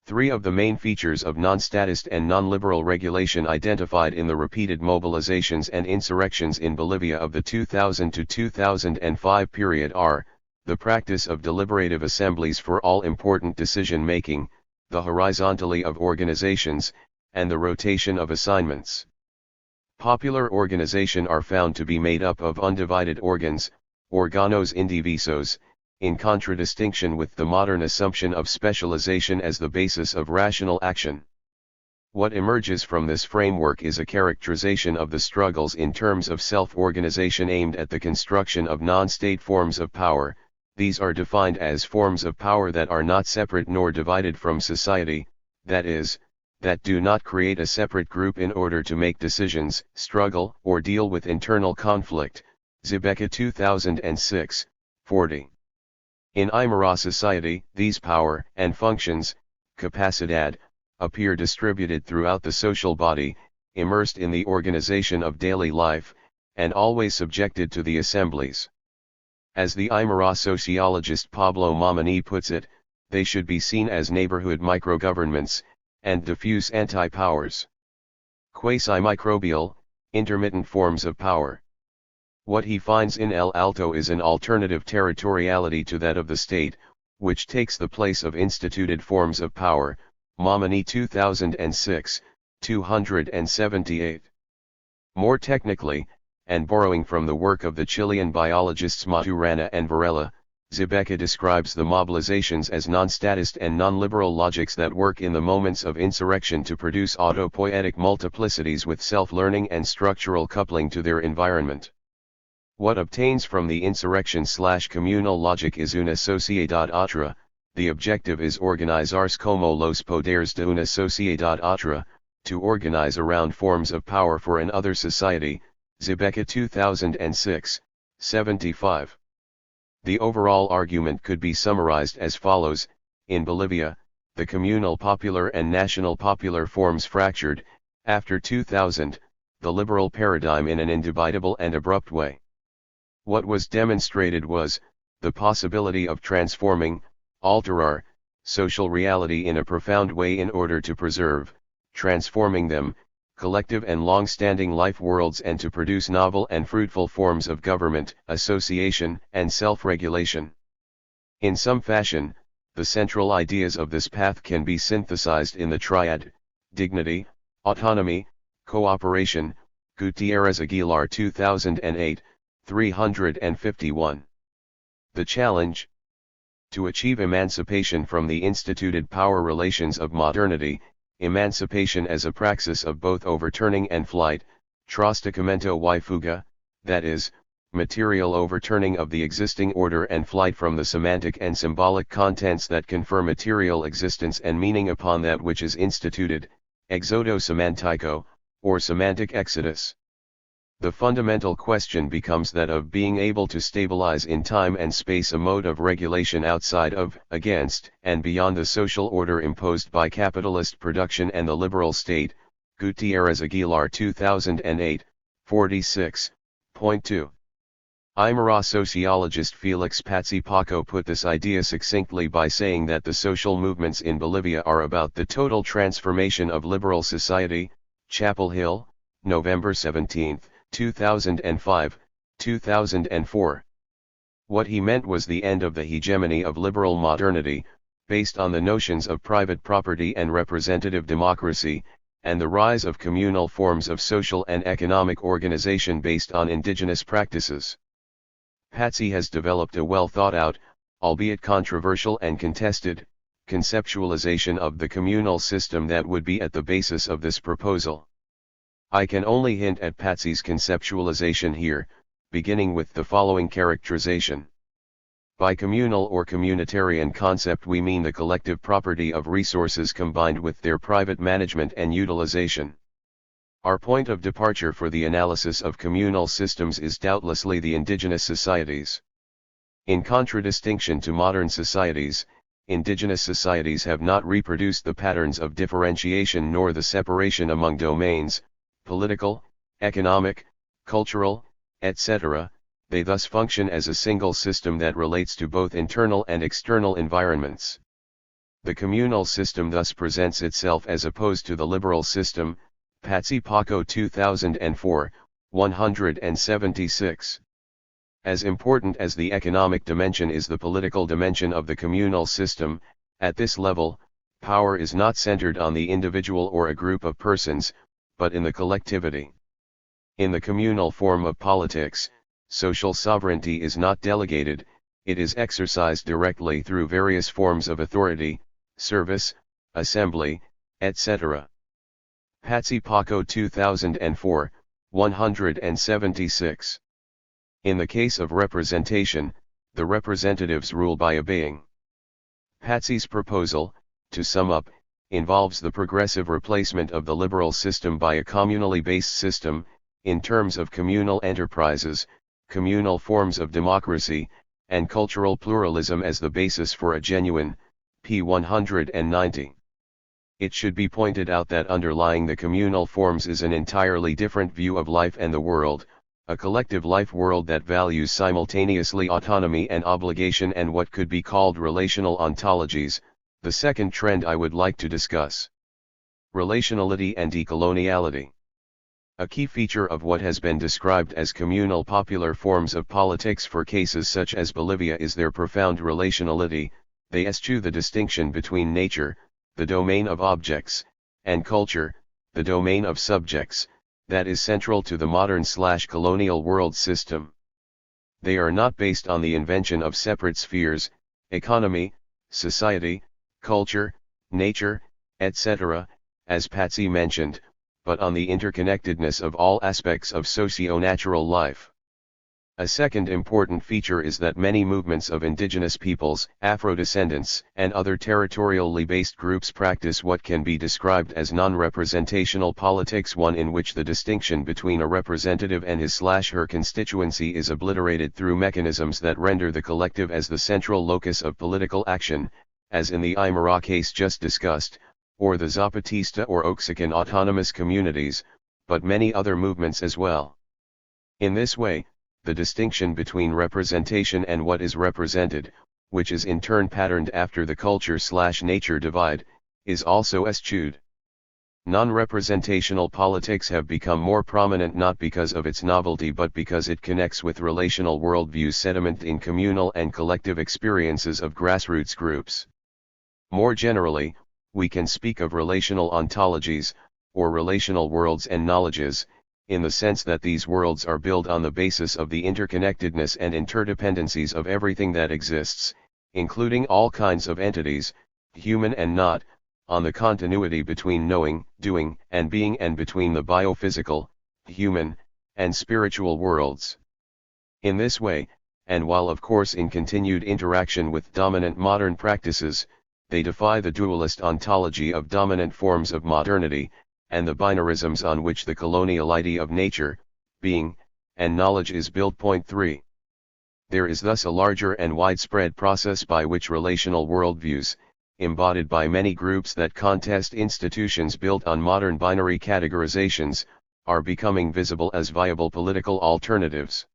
Three of the main features of non-statist and non-liberal regulation identified in the repeated mobilizations and insurrections in Bolivia of the 2000 to 2005 period are, the practice of deliberative assemblies for all important decision-making, the horizontally of organizations, and the rotation of assignments. Popular organization are found to be made up of undivided organs, organos indivisos, in contradistinction with the modern assumption of specialization as the basis of rational action. What emerges from this framework is a characterization of the struggles in terms of self-organization aimed at the construction of non-state forms of power. These are defined as forms of power that are not separate nor divided from society, that is, that do not create a separate group in order to make decisions, struggle, or deal with internal conflict. Zibeka 2006, 40. In Aymara society, these power and functions, capacidad, appear distributed throughout the social body, immersed in the organization of daily life, and always subjected to the assemblies. As the Aymara sociologist Pablo Mamani puts it, they should be seen as neighborhood microgovernments, and diffuse anti-powers. Quasi-microbial, intermittent forms of power. What he finds in El Alto is an alternative territoriality to that of the state, which takes the place of instituted forms of power. Mamani 2006, 278. More technically, and borrowing from the work of the Chilean biologists Maturana and Varela, Zibeka describes the mobilizations as non-statist and non-liberal logics that work in the moments of insurrection to produce autopoietic multiplicities with self-learning and structural coupling to their environment. What obtains from the insurrection/communal logic is una sociedad otra. The objective is organizarse como los poderes de una sociedad otra, to organize around forms of power for an other society. Zibeka 2006, 75. The overall argument could be summarized as follows: in Bolivia, the communal popular and national popular forms fractured, after 2000, the liberal paradigm in an indubitable and abrupt way. What was demonstrated was, the possibility of transforming, alterar, social reality in a profound way in order to preserve, transforming them, collective and long-standing life worlds, and to produce novel and fruitful forms of government, association, and self-regulation. In some fashion, the central ideas of this path can be synthesized in the triad: dignity, autonomy, cooperation. Gutierrez Aguilar 2008, 351. The challenge: to achieve emancipation from the instituted power relations of modernity, emancipation as a praxis of both overturning and flight, trasticamento y fuga, that is, material overturning of the existing order and flight from the semantic and symbolic contents that confer material existence and meaning upon that which is instituted, exodo semantico, or semantic exodus. The fundamental question becomes that of being able to stabilize in time and space a mode of regulation outside of, against, and beyond the social order imposed by capitalist production and the liberal state. Gutierrez Aguilar 2008, 46.2. Aymara sociologist Felix Patsy Paco put this idea succinctly by saying that the social movements in Bolivia are about the total transformation of liberal society. Chapel Hill, November 17, 2005, 2004. What he meant was the end of the hegemony of liberal modernity, based on the notions of private property and representative democracy, and the rise of communal forms of social and economic organization based on indigenous practices. Patsy has developed a well-thought-out, albeit controversial and contested, conceptualization of the communal system that would be at the basis of this proposal. I can only hint at Patsy's conceptualization here, beginning with the following characterization. By communal or communitarian concept we mean the collective property of resources combined with their private management and utilization. Our point of departure for the analysis of communal systems is doubtlessly the indigenous societies. In contradistinction to modern societies, indigenous societies have not reproduced the patterns of differentiation nor the separation among domains, political, economic, cultural, etc. They thus function as a single system that relates to both internal and external environments. The communal system thus presents itself as opposed to the liberal system. Patsy Paco 2004, 176. As important as the economic dimension is the political dimension of the communal system. At this level, power is not centered on the individual or a group of persons, but in the collectivity. In the communal form of politics, social sovereignty is not delegated, it is exercised directly through various forms of authority, service, assembly, etc. Patsy Paco 2004, 176. In the case of representation, the representatives rule by obeying. Patsy's proposal, to sum up, involves the progressive replacement of the liberal system by a communally based system, in terms of communal enterprises, communal forms of democracy, and cultural pluralism as the basis for a genuine, p. 190. It should be pointed out that underlying the communal forms is an entirely different view of life and the world, a collective life world that values simultaneously autonomy and obligation and what could be called relational ontologies, the second trend I would like to discuss. Relationality and decoloniality. A key feature of what has been described as communal popular forms of politics for cases such as Bolivia is their profound relationality. They eschew the distinction between nature, the domain of objects, and culture, the domain of subjects, that is central to the modern/colonial world system. They are not based on the invention of separate spheres, economy, society, culture, nature, etc., as Patsy mentioned, but on the interconnectedness of all aspects of socio-natural life. A second important feature is that many movements of indigenous peoples, Afro-descendants, and other territorially based groups practice what can be described as non-representational politics, one in which the distinction between a representative and his/her constituency is obliterated through mechanisms that render the collective as the central locus of political action, as in the Aymara case just discussed, or the Zapatista or Oaxacan autonomous communities, but many other movements as well. In this way, the distinction between representation and what is represented, which is in turn patterned after the culture/nature divide, is also eschewed. Non-representational politics have become more prominent not because of its novelty but because it connects with relational worldviews sedimented in communal and collective experiences of grassroots groups. More generally, we can speak of relational ontologies, or relational worlds and knowledges, in the sense that these worlds are built on the basis of the interconnectedness and interdependencies of everything that exists, including all kinds of entities, human and not, on the continuity between knowing, doing, and being, and between the biophysical, human, and spiritual worlds. In this way, and while of course in continued interaction with dominant modern practices, they defy the dualist ontology of dominant forms of modernity, and the binarisms on which the coloniality of nature, being, and knowledge is built. Point 3. There is thus a larger and widespread process by which relational worldviews, embodied by many groups that contest institutions built on modern binary categorizations, are becoming visible as viable political alternatives.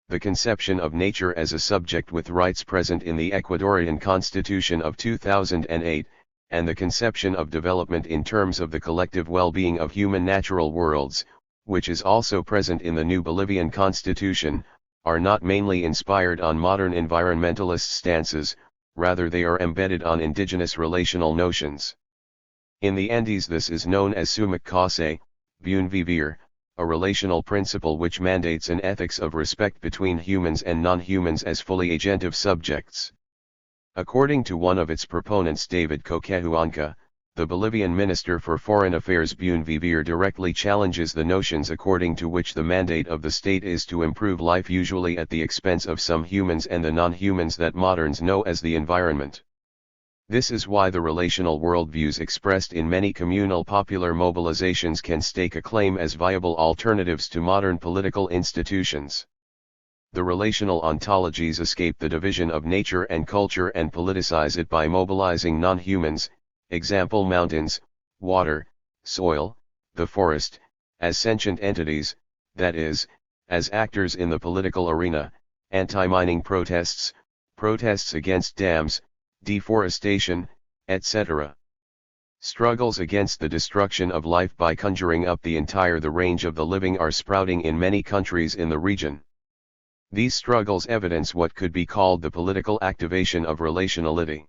The conception of nature as a subject with rights present in the Ecuadorian Constitution of 2008, and the conception of development in terms of the collective well-being of human natural worlds, which is also present in the new Bolivian constitution, are not mainly inspired on modern environmentalist stances, rather they are embedded on indigenous relational notions. In the Andes this is known as sumic causa, buen vivir, a relational principle which mandates an ethics of respect between humans and non-humans as fully agentive subjects. According to one of its proponents, David Coquehuanca, the Bolivian Minister for Foreign Affairs, Buen Vivir directly challenges the notions according to which the mandate of the state is to improve life usually at the expense of some humans and the non-humans that moderns know as the environment. This is why the relational worldviews expressed in many communal popular mobilizations can stake a claim as viable alternatives to modern political institutions. The relational ontologies escape the division of nature and culture and politicize it by mobilizing non-humans, example mountains, water, soil, the forest, as sentient entities, that is, as actors in the political arena, anti-mining protests, protests against dams, deforestation, etc. Struggles against the destruction of life by conjuring up the range of the living are sprouting in many countries in the region. These struggles evidence what could be called the political activation of relationality.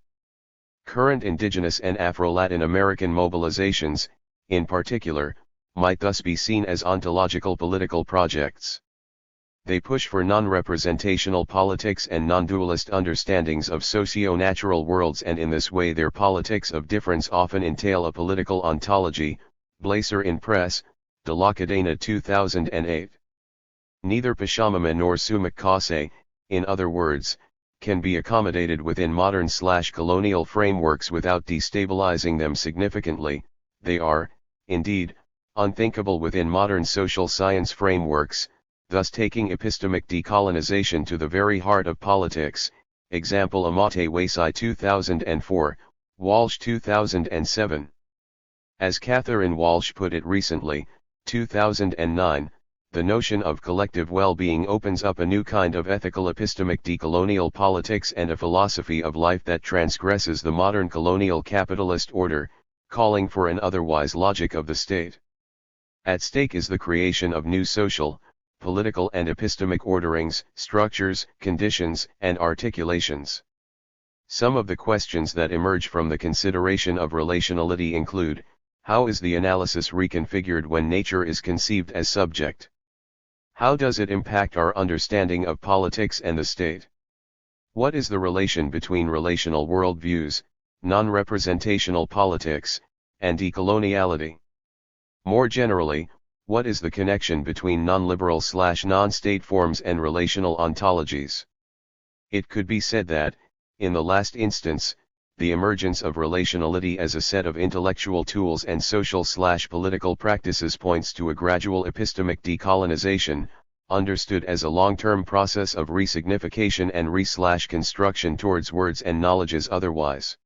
Current indigenous and Afro-Latin American mobilizations, in particular, might thus be seen as ontological political projects. They push for non-representational politics and non-dualist understandings of socio-natural worlds, and in this way their politics of difference often entail a political ontology. Blaser in Press, De la Cadena 2008. Neither Pachamama nor sumic causa, in other words, can be accommodated within modern/colonial frameworks without destabilizing them significantly. They are, indeed, unthinkable within modern social science frameworks, thus taking epistemic decolonization to the very heart of politics. Example Amate Waisai 2004, Walsh 2007. As Catherine Walsh put it recently, 2009, the notion of collective well-being opens up a new kind of ethical epistemic decolonial politics and a philosophy of life that transgresses the modern colonial capitalist order, calling for an otherwise logic of the state. At stake is the creation of new social, political and epistemic orderings, structures, conditions, and articulations. Some of the questions that emerge from the consideration of relationality include: how is the analysis reconfigured when nature is conceived as subject? How does it impact our understanding of politics and the state? What is the relation between relational worldviews, non-representational politics, and decoloniality? More generally, What is the connection between non-liberal/non-state forms and relational ontologies? It could be said that, in the last instance, the emergence of relationality as a set of intellectual tools and social/political practices points to a gradual epistemic decolonization, understood as a long-term process of resignification and re-construction towards words and knowledges otherwise.